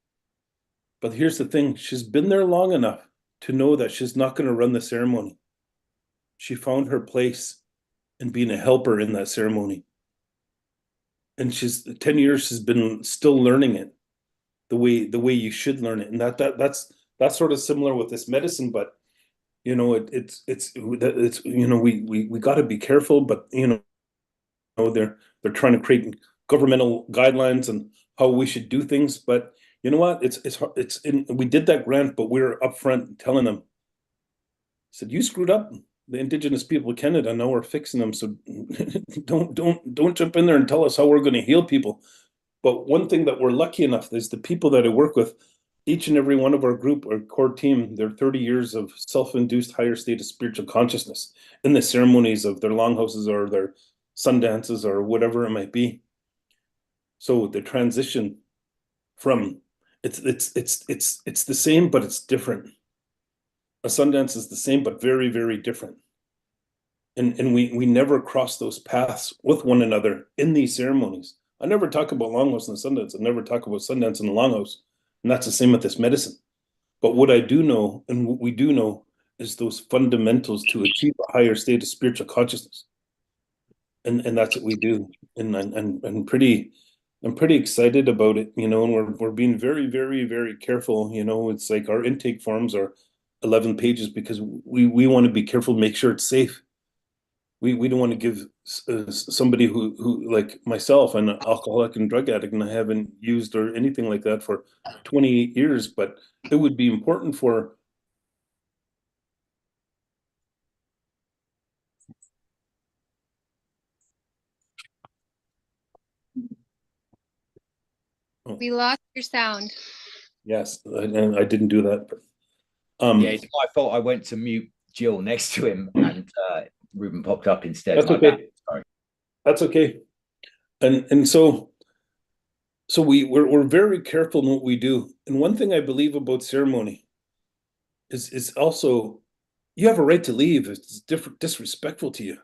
But here's the thing, she's been there long enough to know that she's not going to run the ceremony. She found her place in being a helper in that ceremony. And she's 10 years, she's been still learning it the way you should learn it. And that's sort of similar with this medicine, but we got to be careful, but they're trying to create governmental guidelines and how we should do things. But you know what? We did that grant, but we're upfront telling them, said, "You screwed up the Indigenous people of Canada. Now we're fixing them. So don't jump in there and tell us how we're going to heal people." But one thing that we're lucky enough is the people that I work with, each and every one of our group, our core team, they're 30 years of self-induced higher state of spiritual consciousness in the ceremonies of their longhouses or their sundances or whatever it might be. So the transition from it's the same, but it's different. A Sundance is the same, but very, very different. And we never cross those paths with one another in these ceremonies. I never talk about Longhouse and Sundance. I never talk about Sundance and the Longhouse. And that's the same with this medicine. But what I do know, and what we do know, is those fundamentals to achieve a higher state of spiritual consciousness. And that's what we do. And I'm pretty excited about it, and we're being very, very, very careful. It's like our intake forms are 11 pages because we want to be careful, make sure it's safe. We don't want to give somebody who like myself, an alcoholic and drug addict, and I haven't used or anything like that for 28 years, but it would be important for
We lost your sound.
yes, and I didn't do that.
Yeah, it's my fault. I went to mute Jill next to him, and Ruben popped up instead.
That's
My
okay.
bad. Sorry.
That's okay. And so we're very careful in what we do. And one thing I believe about ceremony is also you have a right to leave if it's disrespectful to you.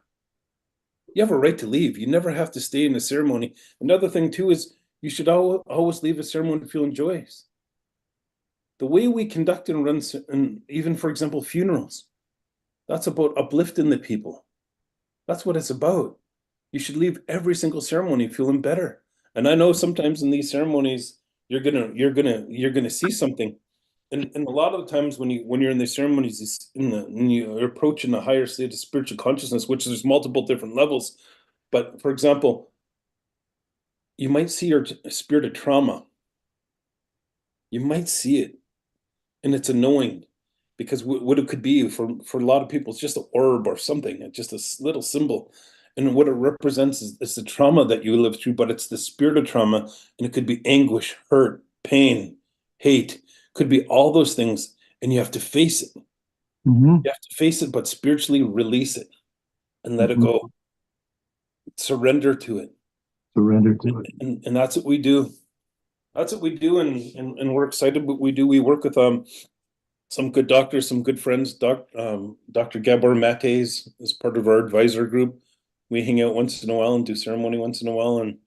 You have a right to leave. You never have to stay in the ceremony. Another thing too is you should always leave a ceremony feeling joyous. The way we conduct and run, and even for example, funerals, that's about uplifting the people. That's what it's about. You should leave every single ceremony feeling better. And I know sometimes in these ceremonies, you're gonna see something. And a lot of the times when you're in the ceremonies, when you're approaching a higher state of spiritual consciousness, which there's multiple different levels. But for example, you might see your spirit of trauma. You might see it, and it's annoying because what it could be for a lot of people, it's just an orb or something, it's just a little symbol. And what it represents is the trauma that you lived through, but it's the spirit of trauma, and it could be anguish, hurt, pain, hate, could be all those things, and you have to face it.
Mhm.
You have to face it, but spiritually release it and let it
Mhm.
go. Surrender to it.
Surrender to it.
And that's what we do. That's what we do, and we're excited what we do. We work with some good doctors, some good friends. Dr. Gabor Mates is part of our advisor group. We hang out once in a while and do ceremony once in a while, and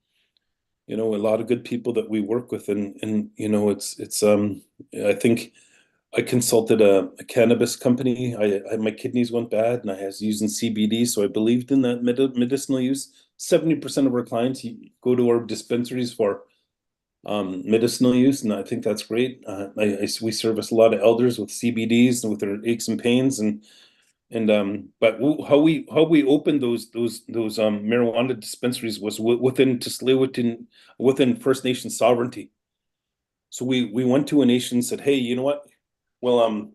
a lot of good people that we work with, and it's I think I consulted a cannabis company. My kidneys went bad, and I was using CBD, so I believed in that medicinal use. 70% of our clients go to our dispensaries for medicinal use, and I think that's great. We service a lot of elders with CBDs and with their aches and pains, but how we opened those marijuana dispensaries was within First Nation sovereignty. So we went to a nation and said, hey, you know what? Well,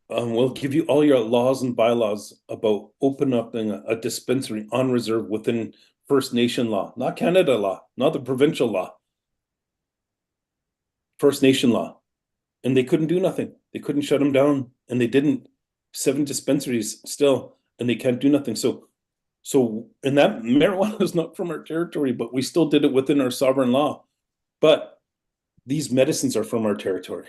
we'll give you all your laws and bylaws about opening up a dispensary on reserve within First Nation law, not Canada law, not the provincial law, First Nation law. And they couldn't do nothing. They couldn't shut them down, and they didn't. 7 dispensaries still, and they can't do nothing. So, and that marijuana is not from our territory, but we still did it within our sovereign law. But these medicines are from our territory,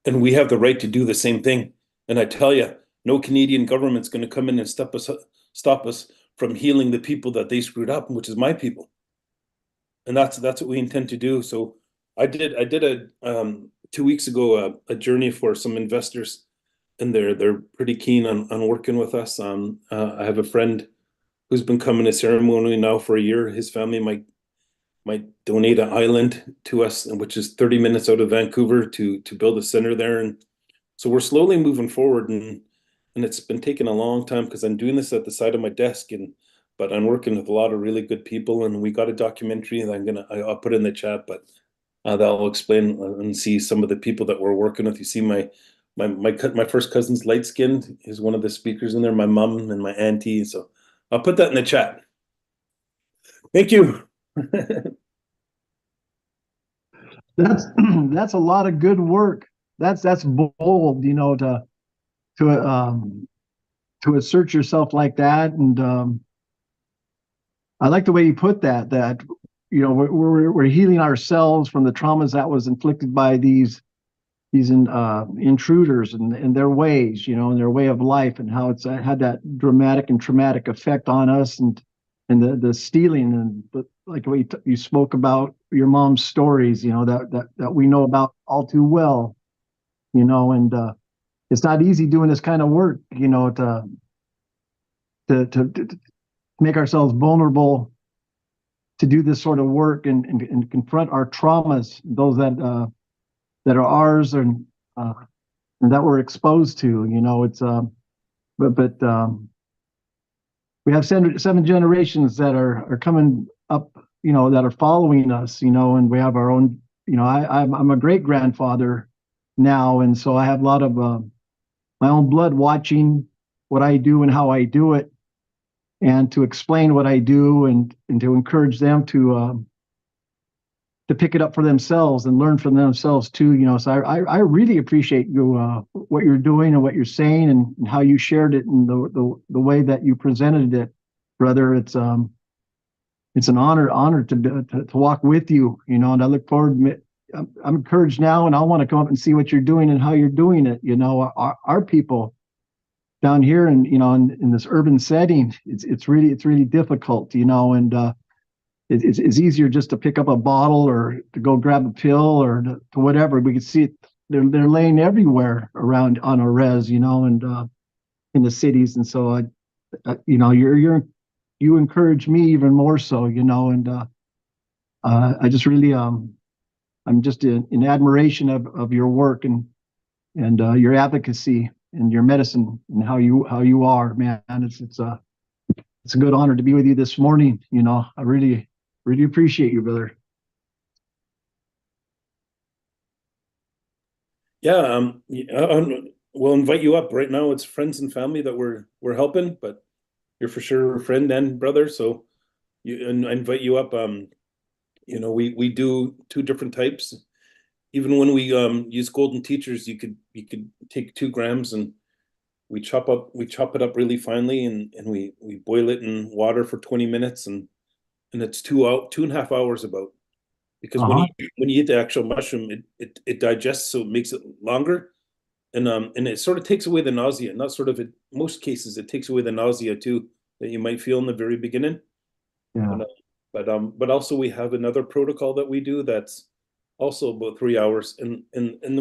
and we have the right to do the same thing. And I tell you, no Canadian government's going to come in and stop us from healing the people that they screwed up, which is my people. And that's what we intend to do. So I did a 2 weeks ago a journey for some investors, and they're pretty keen on working with us. I have a friend who's been coming to ceremony now for a year. His family might donate an island to us, which is 30 minutes out of Vancouver, to build a center there. And so we're slowly moving forward, and it's been taking a long time because I'm doing this at the side of my desk, but I'm working with a lot of really good people, and we got a documentary that I'll put in the chat, but that'll explain and see some of the people that we're working with. You see my first cousin's light skinned is one of the speakers in there, my mom and my auntie. So I'll put that in the chat. Thank you.
That's a lot of good work. That's bold, to assert yourself like that. And I like the way you put that we're healing ourselves from the traumas that was inflicted by these intruders and their ways, and their way of life, and how it's had that dramatic and traumatic effect on us, and the stealing, and like what you spoke about your mom's stories, that we know about all too well, and it's not easy doing this kind of work, to make ourselves vulnerable to do this sort of work, and confront our traumas, those that are ours, and that we're exposed to. It's but we have seven generations that are coming up, that are following us, and we have our own. I'm a great grandfather now, and so I have a lot of my own blood watching what I do and how I do it, and to explain what I do, and to encourage them to pick it up for themselves and learn from themselves too. So I really appreciate you, what you're doing and what you're saying, and how you shared it, and the way that you presented it, brother. It's an honor to walk with you, and I look forward. I'm encouraged now, and I want to come up and see what you're doing and how you're doing it. Our people down here, and in this urban setting, it's really difficult, and it's easier just to pick up a bottle, or to go grab a pill, or to whatever. We can see it; they're laying everywhere around on our res, and in the cities. And so you encourage me even more so, and I just really I'm just in admiration of your work, and your advocacy, and your medicine, and how you are, man. It's a good honor to be with you this morning. I really appreciate you, brother.
Yeah, we'll invite you up. Right now, it's friends and family that we're helping, but you're for sure a friend and brother. So and I invite you up. We do two different types. Even when we use golden teachers, you could take 2 grams and we chop it up really finely and we boil it in water for 20 minutes and it's 2.5 hours about because
Uh-huh.
when you eat the actual mushroom, it digests, so it makes it longer. And it sort of takes away the nausea. Not sort of, in most cases, it takes away the nausea too that you might feel in the very beginning.
Yeah.
But also we have another protocol that we do that's also about 3 hours, and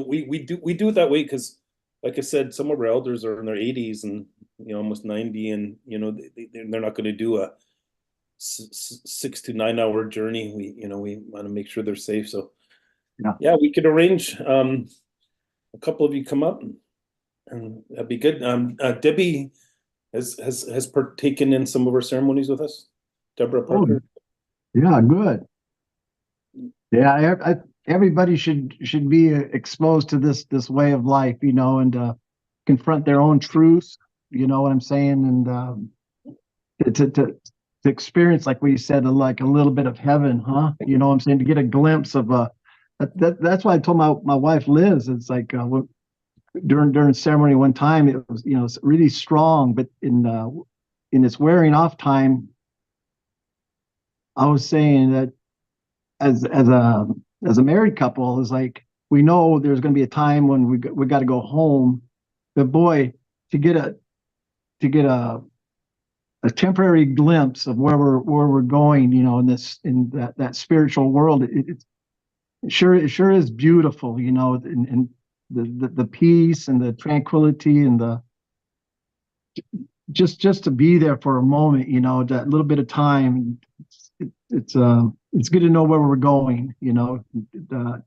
we do it that way because, like I said, some of our elders are in their 80s and almost 90, and they're not going to do a 6 to 9 hour journey. We want to make sure they're safe. So
Yeah.
yeah, we could arrange a couple of you come up and that'd be good. Debbie has partaken in some of our ceremonies with us. Deborah
Oh,
Parker.
yeah, good. Yeah, everybody should be exposed to this way of life, and confront their own truths. You know what I'm saying? And to experience, like what you said, like a little bit of heaven, huh? You know what I'm saying? To get a glimpse of that's why I told my wife Liz. It's like during ceremony one time, it was it's really strong, but in its wearing off time, I was saying that as a married couple is like we know there's going to be a time when we got to go home, but boy, to get a temporary glimpse of where we're going, in that spiritual world, it sure is beautiful, and the peace and the tranquility and the just to be there for a moment, that little bit of time. It's good to know where we're going, and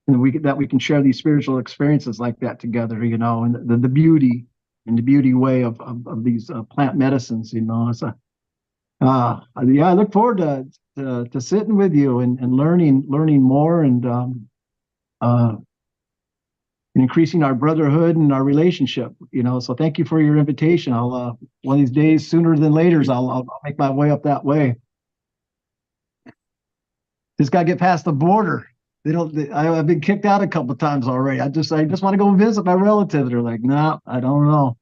we can share these spiritual experiences like that together, and the beauty and the beauty way of these plant medicines, So, yeah, I look forward to sitting with you and learning more uh, and increasing our brotherhood and our relationship, So thank you for your invitation. I'll one of these days, sooner than later, I'll make my way up that way. Just got to get past the border. I've been kicked out a couple of times already. I just want to go visit my relatives. They're like, no, I don't know.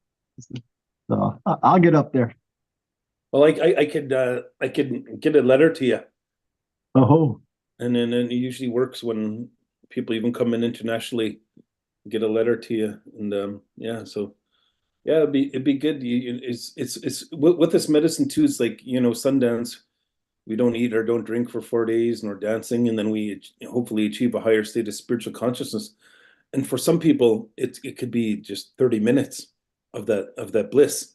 So I'll get up there.
Well, I could get a letter to you,
Oh,
and then it usually works when people even come in internationally, get a letter to you, and yeah, so yeah, it'd be good. It's with this medicine too. It's like Sundance. We don't eat or don't drink for 4 days, nor dancing, and then we hopefully achieve a higher state of spiritual consciousness. And for some people, it could be just 30 minutes of that bliss.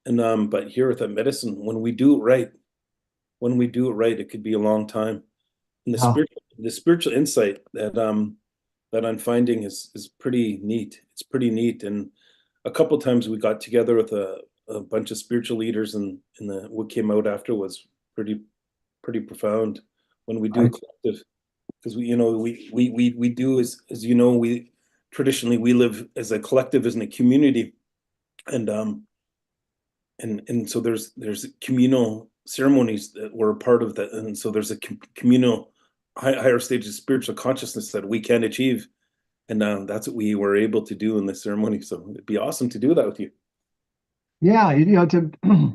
And but here with that medicine, when we do it right, it could be a long time. And
yeah.
The spiritual insight that I'm finding is pretty neat. It's pretty neat. And a couple of times we got together with a bunch of spiritual leaders, and what came out after was pretty profound when we do a collective, because we do, as we traditionally we live as a collective, as in a community, and so there's communal ceremonies that were a part of that, and so there's a communal higher stage of spiritual consciousness that we can achieve, and that's what we were able to do in this ceremony. So it'd be awesome to do that with you.
Yeah, to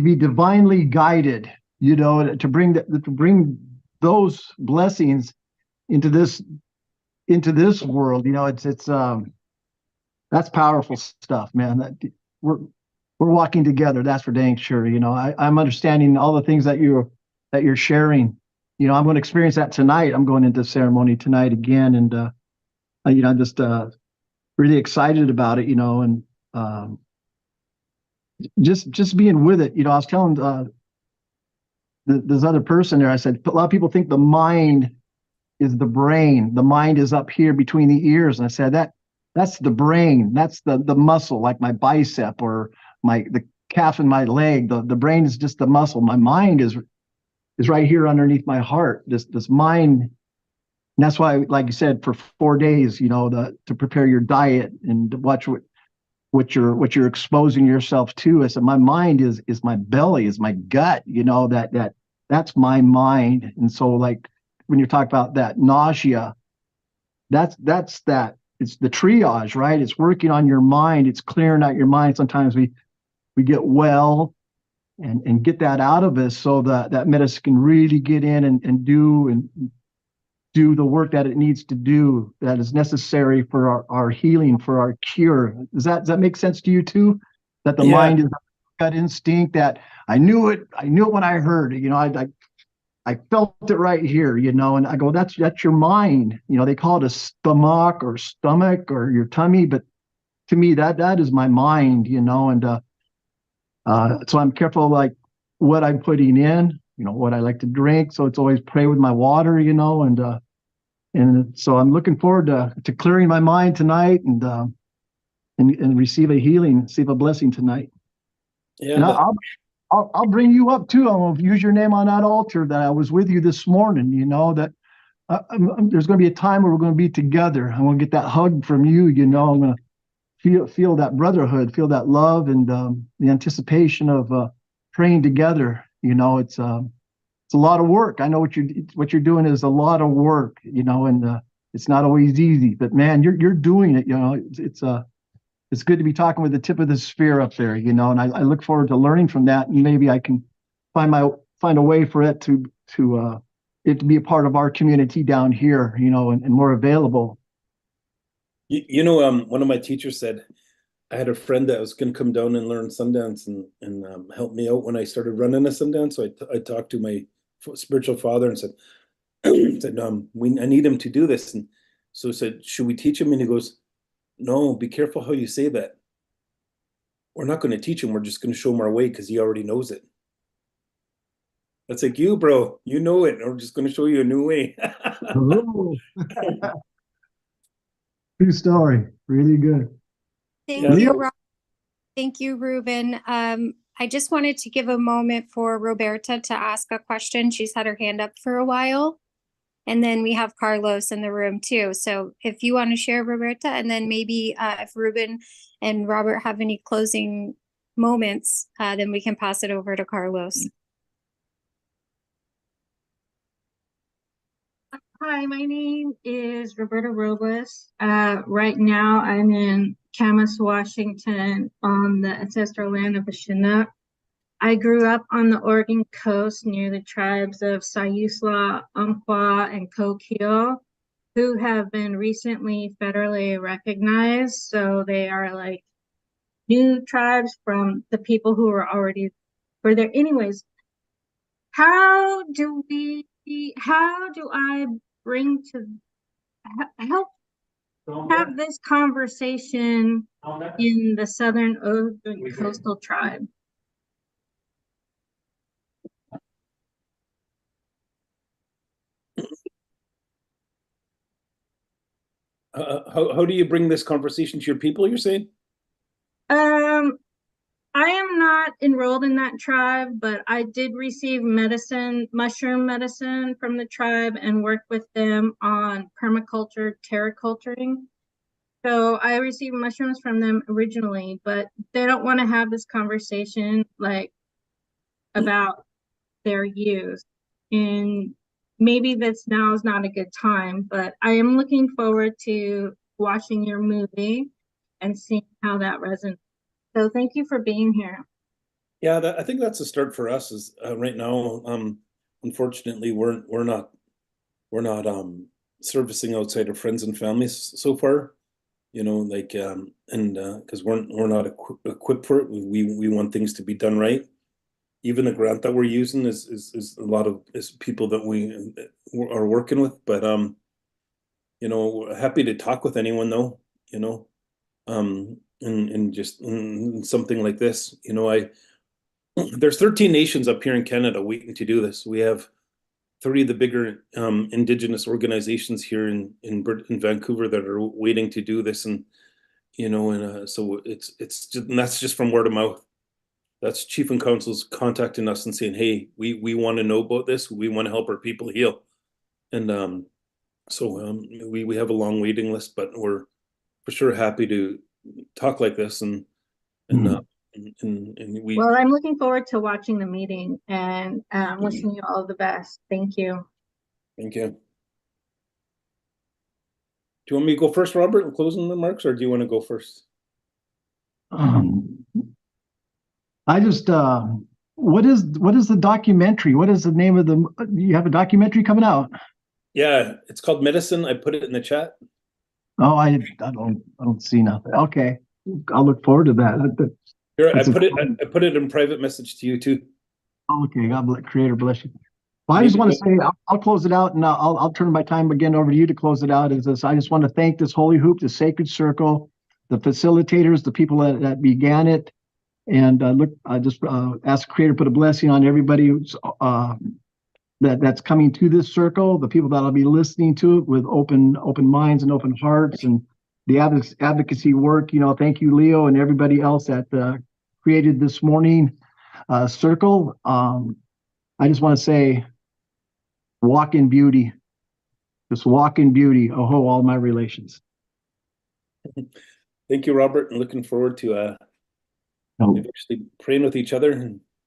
be divinely guided, to bring those blessings into this world. It's that's powerful stuff, man. That we're walking together. That's for dang sure. I'm understanding all the things that you're sharing. I'm going to experience that tonight. I'm going into ceremony tonight again, and I'm just really excited about it. And just being with it. I was telling this other person there. I said a lot of people think the mind is the brain. The mind is up here between the ears, and I said that's the brain. That's the muscle, like my bicep or the calf in my leg. The brain is just the muscle. My mind is right here underneath my heart. This mind And that's why, like you said, for 4 days, to prepare your diet and to watch what you're exposing yourself to. I said, my mind is my belly, is my gut, that's my mind. And so, like, when you talk about that nausea, that's that it's the triage, right? It's working on your mind, it's clearing out your mind. Sometimes we get well and get that out of us so that medicine can really get in and do the work that it needs to do, that is necessary for our healing, for our cure. Does that make sense to you too? That the mind is a gut instinct, that I knew it when I heard it. I felt it right here, and I go, that's your mind. They call it a stomach or your tummy, but to me, that is my mind, and so I'm careful, like, what I'm putting in, what I like to drink. So it's always pray with my water, and so I'm looking forward to clearing my mind tonight and receive a healing, receive a blessing tonight.
Yeah,
And I'll bring you up too. I'm gonna use your name on that altar that I was with you this morning. That there's going to be a time where we're going to be together. I'm going to get that hug from you. I'm going to feel that brotherhood, feel that love, and the anticipation of praying together. It's a lot of work. I know what you're doing is a lot of work, and it's not always easy, but man, you're doing it. It's good to be talking with the tip of the spear up there, and I look forward to learning from that, and maybe I can find a way for it to be a part of our community down here, and more available.
One of my teachers said, I had a friend that was going to come down and learn Sundance and help me out when I started running a Sundance. So I talked to my spiritual father and said, I need him to do this. And so I said, should we teach him? And he goes, no, be careful how you say that. We're not going to teach him. We're just going to show him our way because he already knows it. That's like, you, bro, you know it. We're just going to show you a new way.
True story. Really good.
Thank you, Rob. Thank you, Ruben. I just wanted to give a moment for Roberta to ask a question. She's had her hand up for a while. And then we have Carlos in the room too. So if you want to share, Roberta, and then maybe if Ruben and Robert have any closing moments, then we can pass it over to Carlos.
Hi, my name is Roberta Robles. Right now I'm in Camas, Washington, on the ancestral land of the Chinook. I grew up on the Oregon coast near the tribes of Sayusla, Umpqua, and Coquille, who have been recently federally recognized. So they are like new tribes from the people who were already were there. Anyways, how do I bring to help have this conversation in the Southern Oregon Coastal Tribe?
How do you bring this conversation to your people, you're saying?
I am not enrolled in that tribe, but I did receive mushroom medicine from the tribe and work with them on permaculture, terraculturing. So I received mushrooms from them originally, but they don't want to have this conversation like about their use. And maybe now is not a good time, but I am looking forward to watching your movie and seeing how that resonates. So thank you for being here.
Yeah, I think that's a start for us. Is right now, unfortunately, we're not servicing outside of friends and families so far. And because we're not equipped for it. We want things to be done right. Even the grant that we're using is a lot of people that we are working with. But happy to talk with anyone though. And just in something like this, there's 13 nations up here in Canada waiting to do this. We have 3 of the bigger Indigenous organizations here in Vancouver that are waiting to do this, and so it's just, and that's just from word of mouth. That's chief and councils contacting us and saying, hey, we want to know about this. We want to help our people heal. And So we have a long waiting list, but we're for sure happy to talk like this and uh, and we
Well, I'm looking forward to watching the meeting and wishing you all the best. Thank you.
thank you. Do you want me to go first, Robert, in closing remarks, or do you want to go first?
I just what is the documentary? What is the name of the? You have a documentary coming out?
Yeah, it's called Medicine. I put it in the chat.
Oh, I don't see nothing. Okay, I'll look forward to that.
Here,
That's
I put it in private message to you too.
Okay, God bless, Creator bless you. Well, I just want to say I'll close it out, and I'll turn my time again over to you to close it out. I just want to thank this Holy Hoop, the Sacred Circle, the facilitators, the people that began it, and I just ask Creator to put a blessing on everybody who's that's coming to this circle, the people that'll be listening to it with open minds and open hearts, and the advocacy work. Thank you, Leo, and everybody else that created this morning circle. I just want to say, walk in beauty. Just walk in beauty. Oh, all my relations.
Thank you, Robert, and looking forward to actually praying with each other.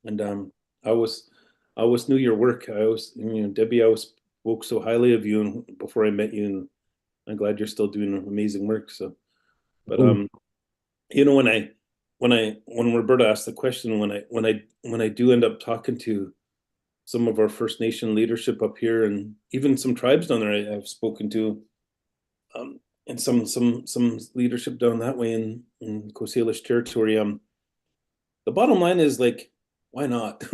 And I always knew your work. Debbie, I always spoke so highly of you before I met you, and I'm glad you're still doing amazing work. So, but when Roberta asked the question, when I do end up talking to some of our First Nation leadership up here, and even some tribes down there I've spoken to, and some leadership down that way in Coast Salish territory. The bottom line is, like, why not?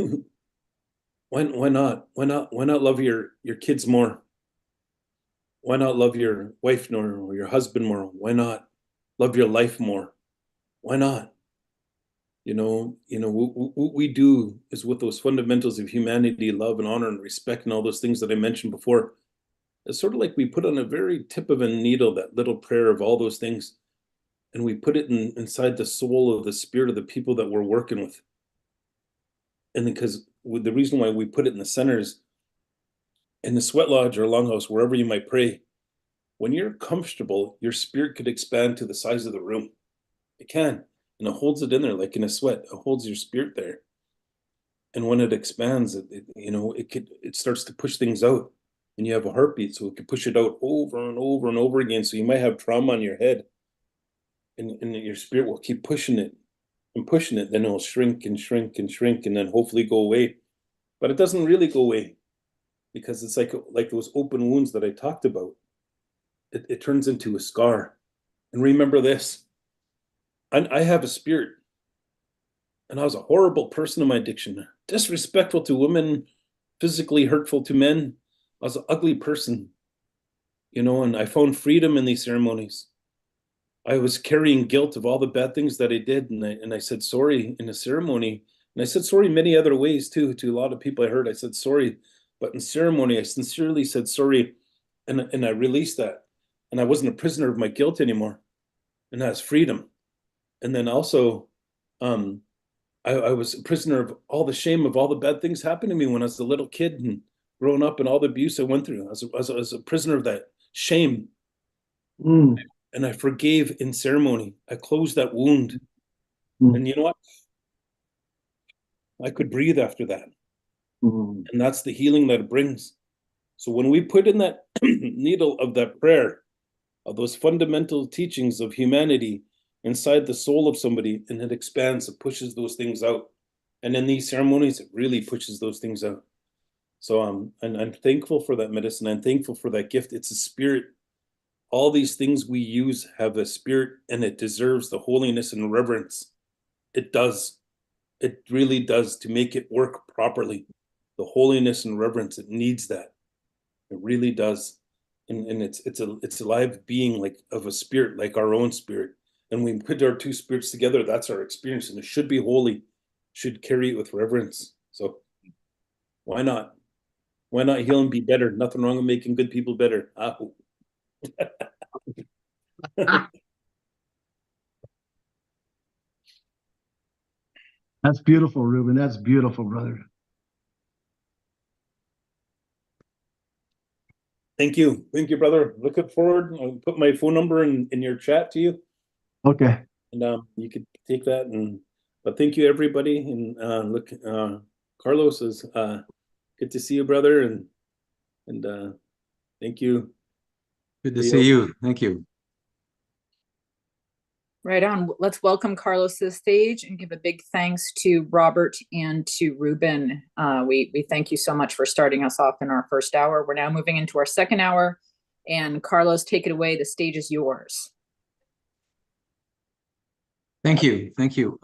Why not love your kids more? Why not love your wife more or your husband more? Why not love your life more? Why not? What we do is with those fundamentals of humanity, love and honor and respect and all those things that I mentioned before. It's sort of like we put on a very tip of a needle that little prayer of all those things, and we put it inside the soul of the spirit of the people that we're working with. And because the reason why we put it in the centers, in the sweat lodge or longhouse, wherever you might pray, when you're comfortable, your spirit could expand to the size of the room. It can, and it holds it in there like in a sweat. It holds your spirit there. And when it expands, it starts to push things out, and you have a heartbeat, so it can push it out over and over and over again. So you might have trauma on your head, and your spirit will keep pushing it and pushing it. Then it'll shrink and shrink and shrink, and then hopefully go away. But it doesn't really go away, because it's like those open wounds that I talked about. It turns into a scar. And remember this: I have a spirit, and I was a horrible person in my addiction, disrespectful to women, physically hurtful to men. I was an ugly person, and I found freedom in these ceremonies. I was carrying guilt of all the bad things that I did, and I said sorry in a ceremony. And I said sorry many other ways too, to a lot of people I heard. I said sorry, but in ceremony, I sincerely said sorry, and I released that. And I wasn't a prisoner of my guilt anymore. And that's freedom. And then also, I was a prisoner of all the shame of all the bad things happened to me when I was a little kid and growing up, and all the abuse I went through. I was a prisoner of that shame. And I forgave in ceremony. I closed that wound. And you know what? I could breathe after that. And that's the healing that it brings. So when we put in that needle of that prayer, of those fundamental teachings of humanity inside the soul of somebody, and it expands, it pushes those things out. And in these ceremonies, it really pushes those things out. So and I'm thankful for that medicine. I'm thankful for that gift. It's a spirit. All these things we use have a spirit, and it deserves the holiness and reverence. It does. It really does, to make it work properly. The holiness and reverence, it needs that. It really does. And it's a live being, like of a spirit, like our own spirit. And when we put our two spirits together, that's our experience, and it should be holy, should carry it with reverence. So why not? Why not heal and be better? Nothing wrong with making good people better.
That's beautiful, Ruben. That's beautiful, brother.
Thank you, brother. Looking forward. I'll put my phone number in your chat to you,
Okay.
and you could take that. And but thank you, everybody. And look, Carlos is good to see you, brother, and thank you.
Good to
Leo.
see you. Thank you.
Right on. Let's welcome Carlos to the stage and give a big thanks to Robert and to Ruben. We thank you so much for starting us off in our first hour. We're now moving into our second hour. And Carlos, take it away. The stage is yours.
Thank you. Thank you.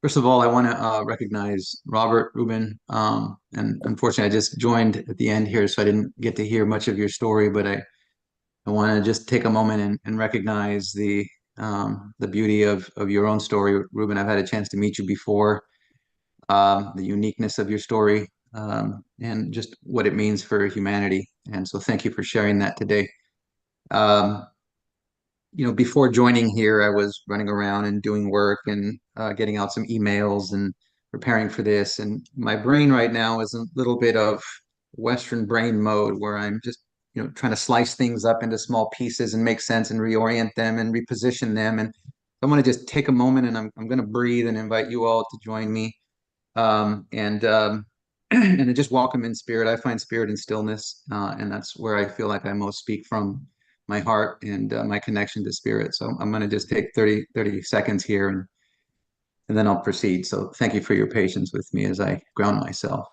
First of all, I want to recognize Robert, Ruben, and unfortunately, I just joined at the end here, so I didn't get to hear much of your story. But I want to just take a moment and recognize the beauty of your own story, Ruben. I've had a chance to meet you before. The uniqueness of your story, and just what it means for humanity. And so, thank you for sharing that today. You know, before joining here, I was running around and doing work and getting out some emails and preparing for this. And my brain right now is a little bit of Western brain mode where I'm just, you know, trying to slice things up into small pieces and make sense and reorient them and reposition them. And I want to just take a moment and I'm going to breathe and invite you all to join me. And and just welcome in spirit. I find spirit in stillness, and that's where I feel like I most speak from my heart and my connection to spirit. So I'm going to just take 30 seconds here and then I'll proceed. So thank you for your patience with me as I ground myself.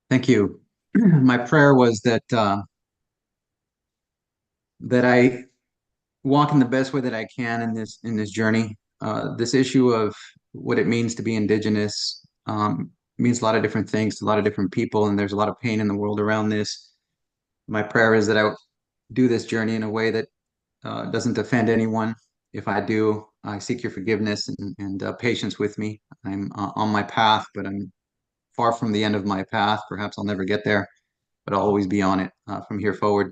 Thank you. My prayer was that that I walk in the best way that I can in this journey. This issue of what it means to be Indigenous means a lot of different things to a lot of different people, and there's a lot of pain in the world around this. My prayer is that I do this journey in a way that doesn't offend anyone. If I do, I seek your forgiveness and patience with me. I'm on my path, but I'm far from the end of my path. Perhaps I'll never get there, but I'll always be on it from here forward.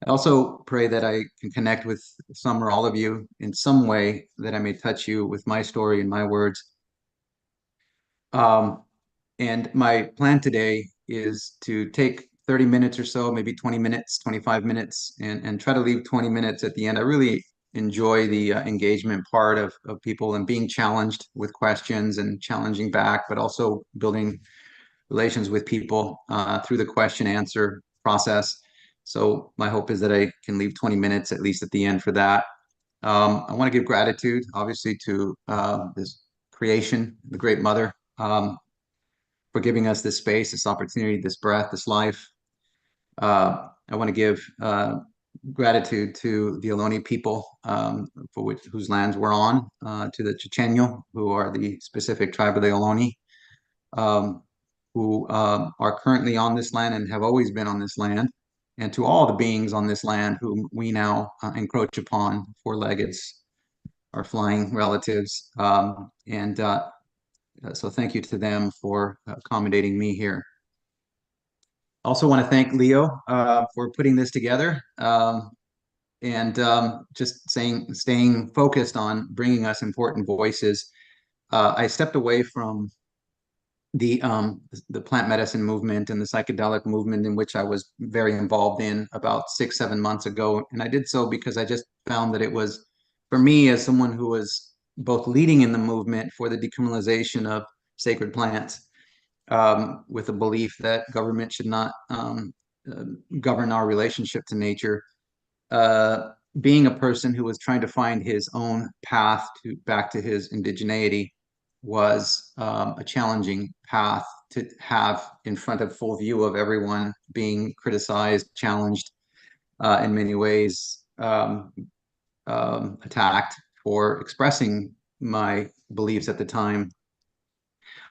I also pray that I can connect with some or all of you in some way, that I may touch you with my story and my words. And my plan today is to take 30 minutes or so, maybe 20 minutes, 25 minutes, and try to leave 20 minutes at the end. I really enjoy the engagement part of people and being challenged with questions and challenging back, but also building relations with people through the question answer process. So my hope is that I can leave 20 minutes at least at the end for that. I want to give gratitude, obviously, to this creation, the Great Mother, for giving us this space, this opportunity, this breath, this life. I want to give gratitude to the Ohlone people, whose lands we're on, to the Chochenyo, who are the specific tribe of the Ohlone, who are currently on this land and have always been on this land, and to all the beings on this land whom we now encroach upon, four-leggeds, our flying relatives. So thank you to them for accommodating me here. Also want to thank Leo for putting this together, and just staying focused on bringing us important voices. I stepped away from the plant medicine movement and the psychedelic movement, in which I was very involved in about 6-7 months ago. And I did so because I just found that it was, for me, as someone who was both leading in the movement for the decriminalization of sacred plants, with a belief that government should not govern our relationship to nature. Being a person who was trying to find his own path back to his indigeneity was a challenging path to have in front of full view of everyone, being criticized, challenged, in many ways, attacked for expressing my beliefs at the time.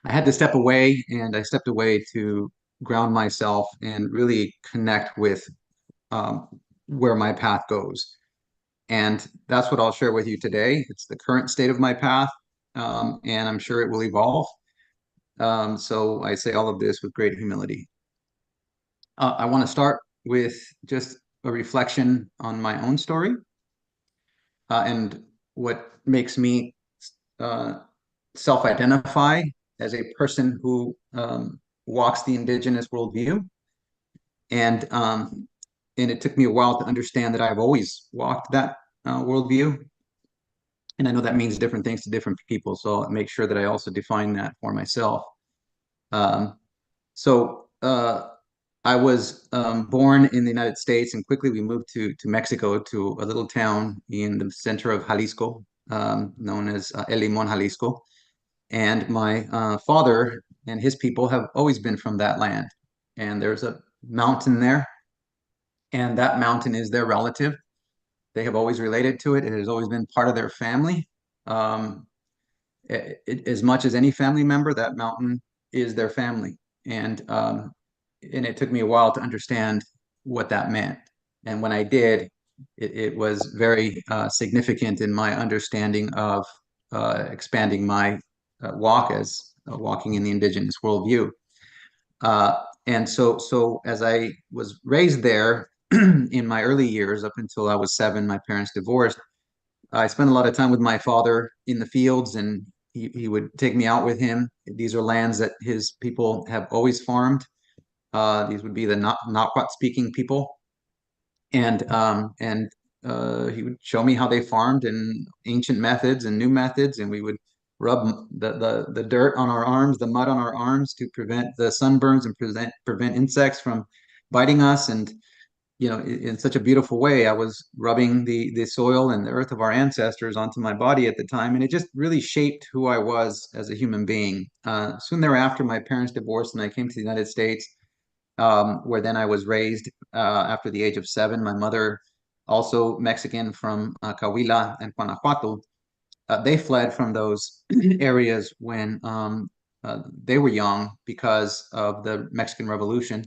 I had to step away, and I stepped away to ground myself and really connect with where my path goes. And that's what I'll share with you today. It's the current state of my path, and I'm sure it will evolve. So I say all of this with great humility. I want to start with just a reflection on my own story and what makes me self-identify as a person who walks the Indigenous worldview. And it took me a while to understand that I've always walked that worldview. And I know that means different things to different people, so I'll make sure that I also define that for myself. So I was born in the United States, and quickly we moved to Mexico, to a little town in the center of Jalisco, known as El Limon, Jalisco. And my father and his people have always been from that land. And there's a mountain there, and that mountain is their relative. They have always related to it. It has always been part of their family. Um, as much as any family member, that mountain is their family. And it took me a while to understand what that meant. And when I did, it was very significant in my understanding of expanding my walking in the Indigenous worldview. And so as I was raised there in my early years, up until I was 7, my parents divorced. I spent a lot of time with my father in the fields, and he would take me out with him. These are lands that his people have always farmed. These would be the Nahuatl speaking people. And he would show me how they farmed, and ancient methods and new methods, and we would rub the dirt on our arms, the mud on our arms, to prevent the sunburns and prevent insects from biting us. And in such a beautiful way, I was rubbing the soil and the earth of our ancestors onto my body at the time, and it just really shaped who I was as a human being. Soon thereafter, my parents divorced, and I came to the United States, where then I was raised after the age of 7. My mother, also Mexican from Coahuila and Guanajuato, they fled from those areas when they were young because of the Mexican Revolution.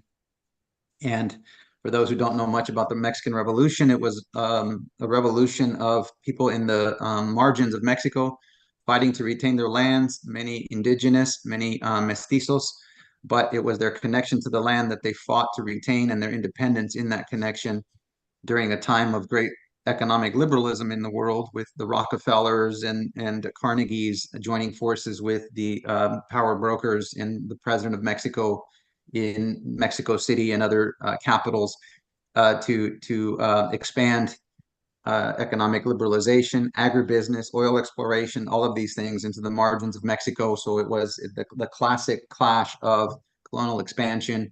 And for those who don't know much about the Mexican Revolution, it was a revolution of people in the margins of Mexico fighting to retain their lands, many indigenous, many mestizos, but it was their connection to the land that they fought to retain, and their independence in that connection during a time of great economic liberalism in the world, with the Rockefellers and Carnegies joining forces with the power brokers and the president of Mexico in Mexico City and other capitals to expand economic liberalization, agribusiness, oil exploration, all of these things into the margins of Mexico. So it was the classic clash of colonial expansion,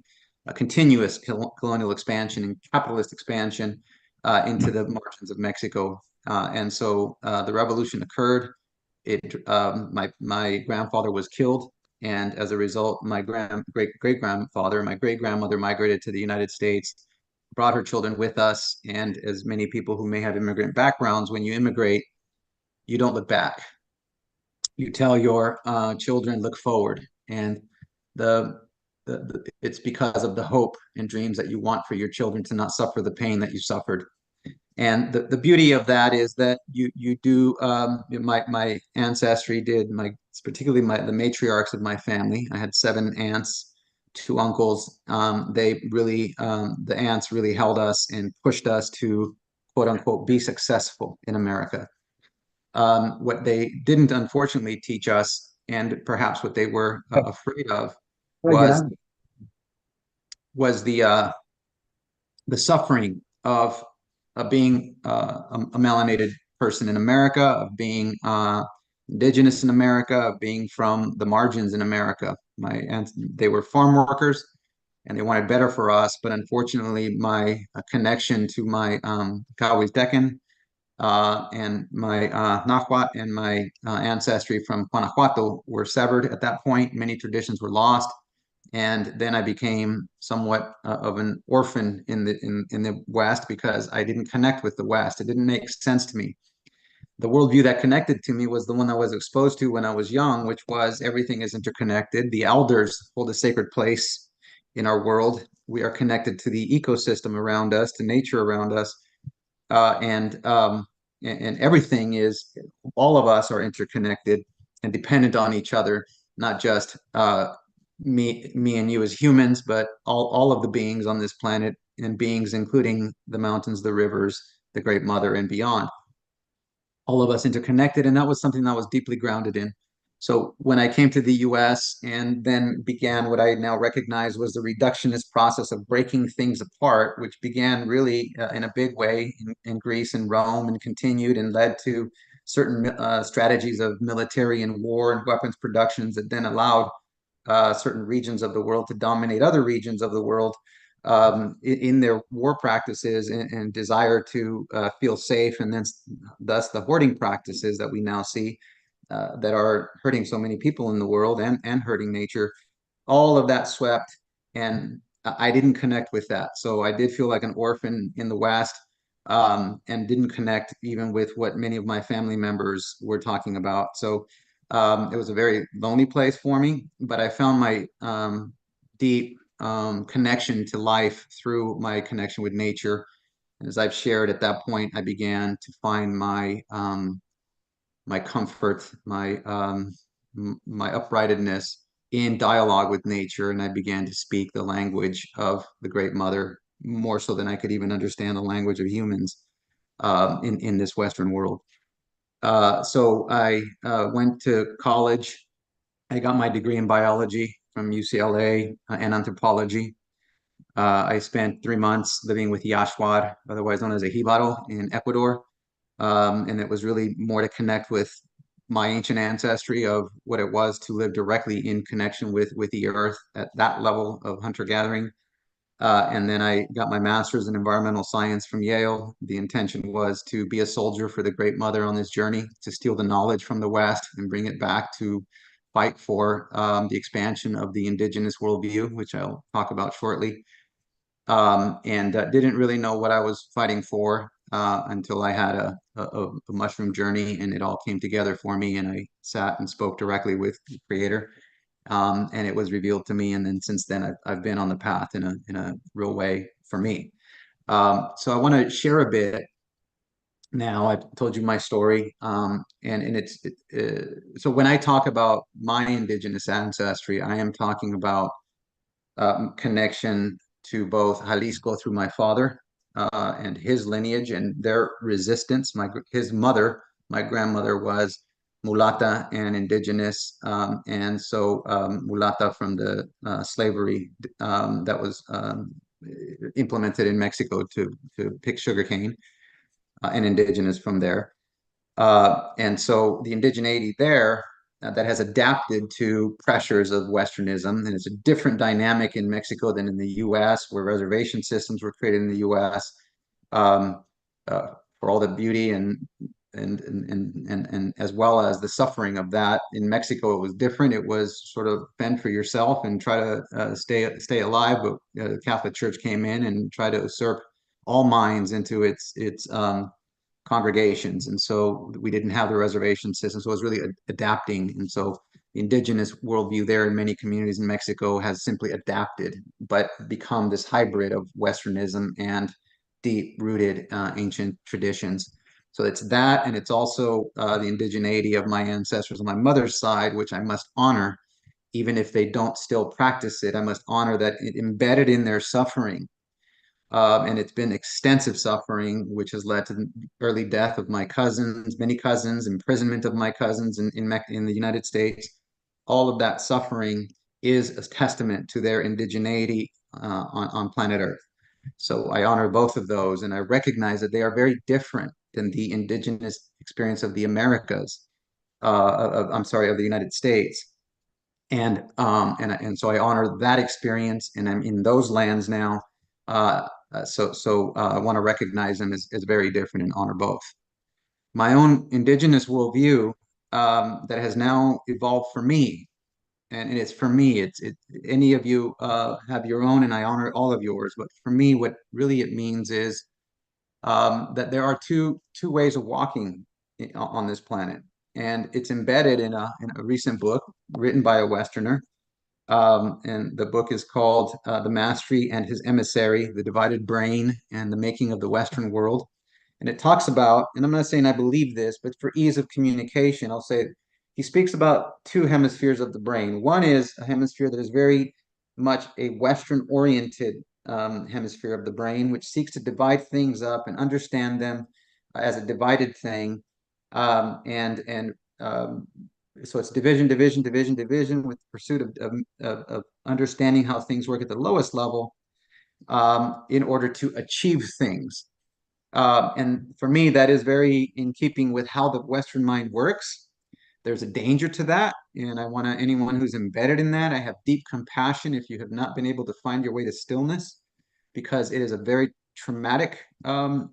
continuous colonial expansion and capitalist expansion into the margins of Mexico. And so the revolution occurred. My grandfather was killed, and as a result, my great-grandfather, my great-grandmother migrated to the United States, brought her children with us. And as many people who may have immigrant backgrounds, when you immigrate, you don't look back. You tell your children, look forward. And it's because of the hope and dreams that you want for your children to not suffer the pain that you suffered. And the beauty of that is that you do my ancestry did, particularly the matriarchs of my family. I had 7 aunts, 2 uncles. They really the aunts really held us and pushed us to, quote unquote, be successful in America. What they didn't unfortunately teach us, and perhaps what they were afraid of, was the suffering of being a melanated person in America, of being indigenous in America, of being from the margins in America. They were farm workers, and they wanted better for us. But unfortunately, my connection to my Cahuiltecan and my Nahuatl and my ancestry from Guanajuato were severed at that point. Many traditions were lost. And then I became somewhat of an orphan in the West, because I didn't connect with the West. It didn't make sense to me. the worldview that connected to me was the one I was exposed to when I was young, which was everything is interconnected. The elders hold a sacred place in our world. We are connected to the ecosystem around us, to nature around us, and everything is. All of us are interconnected and dependent on each other, not just me and you as humans, but all of the beings on this planet, and beings including the mountains, the rivers, the Great Mother, and beyond. All of us interconnected, and that was something that I was deeply grounded in. So when I came to the US and then began what I now recognize was the reductionist process of breaking things apart, which began really in a big way in Greece and Rome, and continued and led to certain strategies of military and war and weapons productions that then allowed certain regions of the world to dominate other regions of the world in their war practices and desire to feel safe, and then thus the hoarding practices that we now see that are hurting so many people in the world and hurting nature. All of that swept, and I didn't connect with that. So I did feel like an orphan in the West, and didn't connect even with what many of my family members were talking about. So it was a very lonely place for me, but I found my deep connection to life through my connection with nature. And as I've shared, at that point, I began to find my comfort, my uprightedness in dialogue with nature, and I began to speak the language of the Great Mother more so than I could even understand the language of humans in this Western world. So I went to college. I got my degree in biology from UCLA and anthropology. I spent 3 months living with Yashwad, otherwise known as a Jibaro, in Ecuador. And it was really more to connect with my ancient ancestry of what it was to live directly in connection with the earth at that level of hunter-gathering. And then I got my master's in environmental science from Yale. The intention was to be a soldier for the Great Mother on this journey, to steal the knowledge from the West and bring it back to fight for the expansion of the indigenous worldview, which I'll talk about shortly. And didn't really know what I was fighting for until I had a mushroom journey, and it all came together for me, and I sat and spoke directly with the Creator, and it was revealed to me. And then since then, I've been on the path in a real way for me. So I want to share a bit now. I've told you my story, and so when I talk about my indigenous ancestry, I am talking about connection to both Jalisco through my father and his lineage and their resistance. His mother, my grandmother, was mulata and indigenous, and so mulata from the slavery that was implemented in Mexico to pick sugarcane, and indigenous from there. And so the indigeneity there that has adapted to pressures of Westernism, and it's a different dynamic in Mexico than in the U.S., where reservation systems were created in the U.S. For all the beauty and as well as the suffering of that. In Mexico, it was different. It was sort of fend for yourself and try to stay alive. But the Catholic Church came in and tried to usurp all minds into its congregations, and so we didn't have the reservation system, so it was really adapting. And so the indigenous worldview there in many communities in Mexico has simply adapted, but become this hybrid of Westernism and deep-rooted ancient traditions. So it's that, and it's also the indigeneity of my ancestors on my mother's side, which I must honor, even if they don't still practice it. I must honor that it embedded in their suffering. And it's been extensive suffering, which has led to the early death of my cousins, many cousins, imprisonment of my cousins in the United States. All of that suffering is a testament to their indigeneity on planet Earth. So I honor both of those, and I recognize that they are very different than the indigenous experience of the Americas, I'm sorry, of the United States. And so I honor that experience, and I'm in those lands now. So I want to recognize them as very different and honor both. My own indigenous worldview that has now evolved for me, and it's for me. Any of you have your own, and I honor all of yours. But for me, what really it means is that there are two ways of walking on this planet. And it's embedded in a recent book written by a Westerner. And the book is called The Mastery and His Emissary, The Divided Brain and the Making of the Western World. And it talks about, and I'm not saying I believe this, but for ease of communication, I'll say he speaks about two hemispheres of the brain. One is a hemisphere that is very much a Western-oriented hemisphere of the brain, which seeks to divide things up and understand them as a divided thing. So it's division, division, division, division, with the pursuit of understanding how things work at the lowest level in order to achieve things. And for me, that is very in keeping with how the Western mind works. There's a danger to that. And I want anyone who's embedded in that, I have deep compassion if you have not been able to find your way to stillness, because it is a very traumatic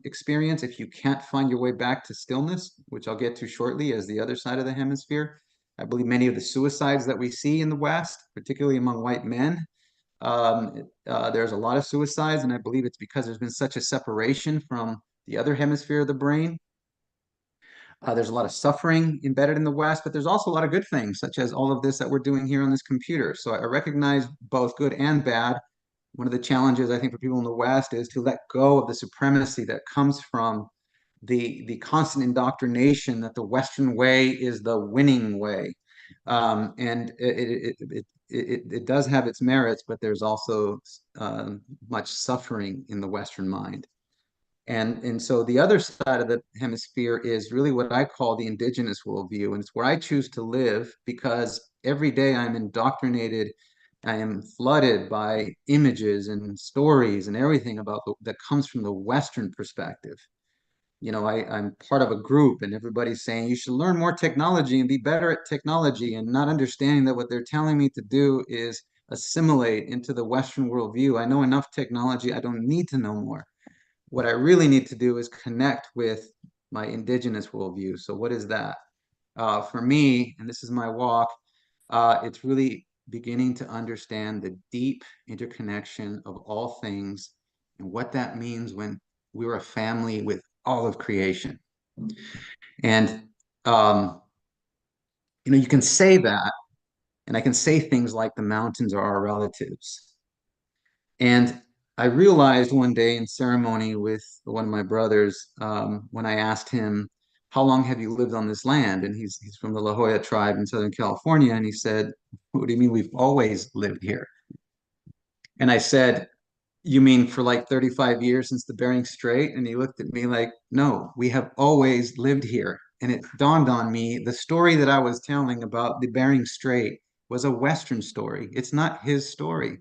experience if you can't find your way back to stillness, which I'll get to shortly as the other side of the hemisphere. I believe many of the suicides that we see in the West, particularly among white men, there's a lot of suicides, and I believe it's because there's been such a separation from the other hemisphere of the brain. There's a lot of suffering embedded in the West, but there's also a lot of good things, such as all of this that we're doing here on this computer. So I recognize both good and bad. One of the challenges, I think, for people in the West is to let go of the supremacy that comes from the constant indoctrination that the Western way is the winning way. And it does have its merits, but there's also much suffering in the Western mind. And so the other side of the hemisphere is really what I call the indigenous worldview. And it's where I choose to live, because every day I'm indoctrinated. I am flooded by images and stories and everything about that comes from the Western perspective. You know, I'm part of a group and everybody's saying you should learn more technology and be better at technology, and not understanding that what they're telling me to do is assimilate into the Western worldview. I know enough technology. I don't need to know more. What I really need to do is connect with my indigenous worldview. So what is that? For me, and this is my walk, it's really beginning to understand the deep interconnection of all things and what that means when we're a family with all of creation. And, you can say that, and I can say things like the mountains are our relatives. And I realized one day in ceremony with one of my brothers, when I asked him, how long have you lived on this land? And he's from the La Jolla tribe in Southern California. And he said, what do you mean we've always lived here? And I said, you mean for like 35 years since the Bering Strait? And he looked at me like, no, we have always lived here. And it dawned on me, the story that I was telling about the Bering Strait was a Western story. It's not his story.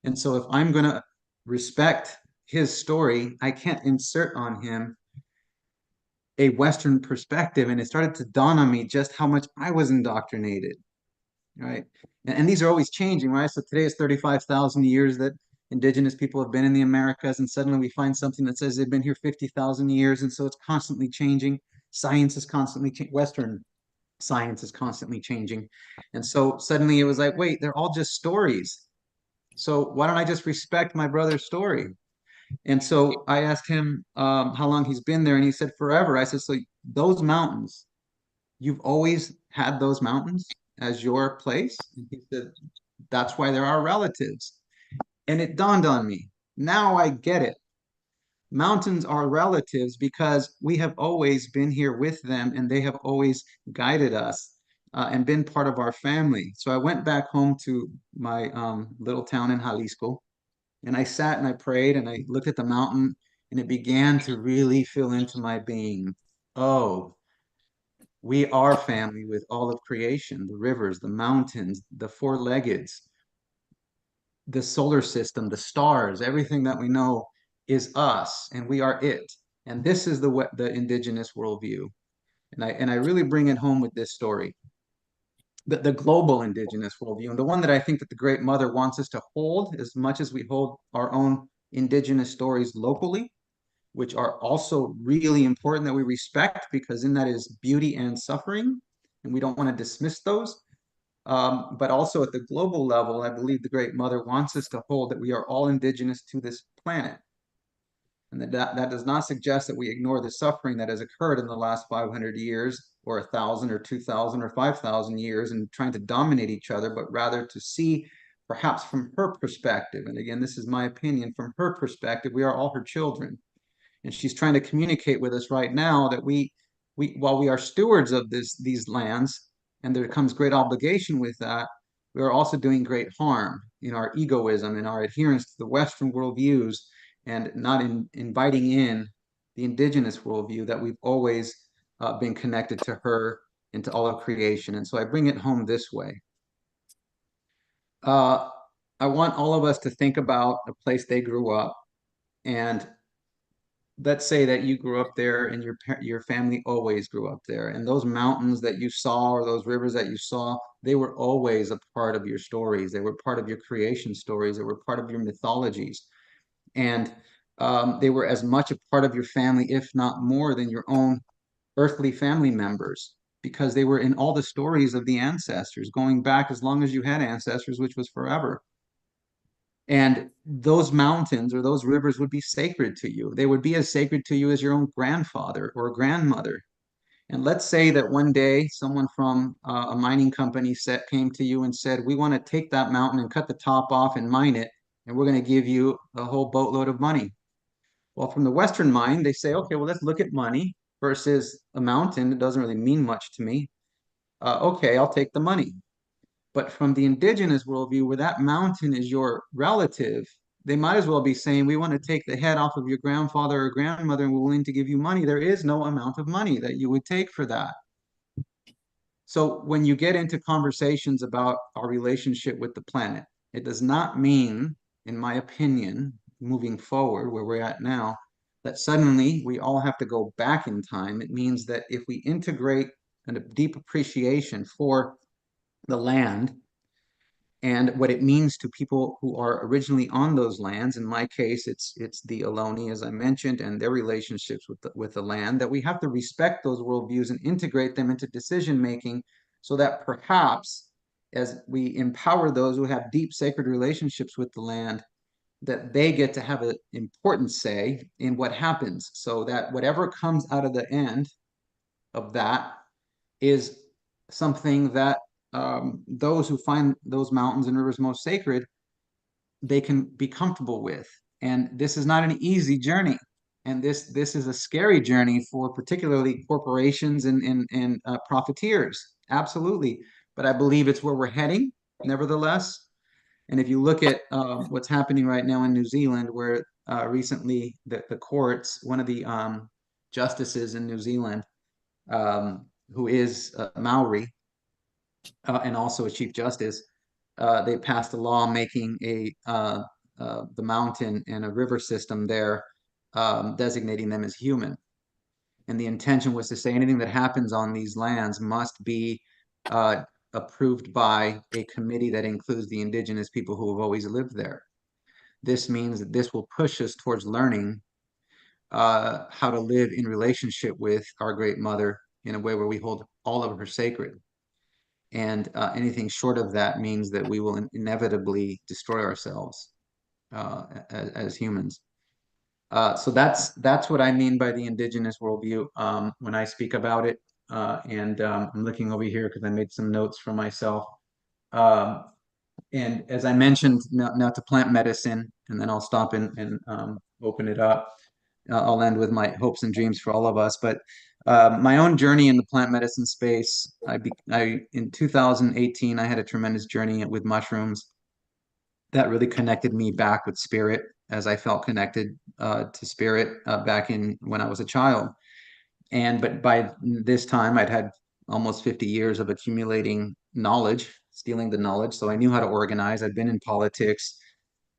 And so if I'm going to respect his story, I can't insert on him a Western perspective. And it started to dawn on me just how much I was indoctrinated, right? And these are always changing, right? So today is 35,000 years that indigenous people have been in the Americas, and suddenly we find something that says they've been here 50,000 years. And so it's constantly changing. Science is constantly Western science is constantly changing. And so suddenly it was like, wait, they're all just stories. So why don't I just respect my brother's story? And so I asked him how long he's been there, and he said forever. I said, so those mountains, you've always had those mountains as your place? And he said, that's why they're our relatives. And it dawned on me. Now I get it. Mountains are relatives because we have always been here with them, and they have always guided us and been part of our family. So I went back home to my little town in Jalisco, and I sat and I prayed and I looked at the mountain, and it began to really fill into my being. Oh, we are family with all of creation, the rivers, the mountains, the four-leggeds, the solar system, the stars, everything that we know is us, and we are it. And this is the indigenous worldview. And I really bring it home with this story. The global indigenous worldview, and the one that I think that the Great Mother wants us to hold as much as we hold our own indigenous stories locally, which are also really important that we respect, because in that is beauty and suffering, and we don't want to dismiss those. But also at the global level, I believe the Great Mother wants us to hold that we are all indigenous to this planet. And that does not suggest that we ignore the suffering that has occurred in the last 500 years or 1,000 or 2,000 or 5,000 years and trying to dominate each other, but rather to see perhaps from her perspective. And again, this is my opinion, from her perspective, we are all her children. And she's trying to communicate with us right now that while we are stewards of these lands, and there comes great obligation with that, we are also doing great harm in our egoism, in our adherence to the Western worldviews, and not inviting in the indigenous worldview that we've always been connected to her and to all of creation. And so I bring it home this way. I want all of us to think about the place they grew up, and let's say that you grew up there and your family always grew up there, and those mountains that you saw or those rivers that you saw, they were always a part of your stories. They were part of your creation stories. They were part of your mythologies, and they were as much a part of your family, if not more, than your own earthly family members, because they were in all the stories of the ancestors going back as long as you had ancestors, which was forever. And those mountains or those rivers would be sacred to you. They would be as sacred to you as your own grandfather or grandmother. And let's say that one day someone from a mining company came to you and said, we want to take that mountain and cut the top off and mine it, and we're going to give you a whole boatload of money. Well, from the Western mind, they say, okay, well, let's look at money versus a mountain. It doesn't really mean much to me. Okay, I'll take the money. But from the indigenous worldview, where that mountain is your relative, they might as well be saying, we want to take the head off of your grandfather or grandmother and we're willing to give you money. There is no amount of money that you would take for that. So when you get into conversations about our relationship with the planet, it does not mean, in my opinion, moving forward where we're at now, that suddenly we all have to go back in time. It means that if we integrate a deep appreciation for the land and what it means to people who are originally on those lands. In my case, it's the Ohlone, as I mentioned, and their relationships with the land, that we have to respect those worldviews and integrate them into decision making, so that perhaps as we empower those who have deep sacred relationships with the land, that they get to have an important say in what happens, so that whatever comes out of the end of that is something that those who find those mountains and rivers most sacred, they can be comfortable with. And this is not an easy journey. And this is a scary journey for particularly corporations and profiteers. Absolutely. But I believe it's where we're heading, nevertheless. And if you look at what's happening right now in New Zealand, where recently the courts, one of the justices in New Zealand, who is Maori, and also a chief justice, they passed a law making the mountain and a river system there, designating them as human. And the intention was to say anything that happens on these lands must be approved by a committee that includes the indigenous people who have always lived there. This means that this will push us towards learning how to live in relationship with our great mother in a way where we hold all of her sacred. And anything short of that means that we will inevitably destroy ourselves as humans. So that's what I mean by the indigenous worldview when I speak about it. And I'm looking over here because I made some notes for myself. And as I mentioned, now to plant medicine, and then I'll stop and open it up. I'll end with my hopes and dreams for all of us. But my own journey in the plant medicine space, in 2018, I had a tremendous journey with mushrooms that really connected me back with spirit, as I felt connected to spirit back in when I was a child. But by this time, I'd had almost 50 years of accumulating knowledge, stealing the knowledge. So I knew how to organize. I'd been in politics,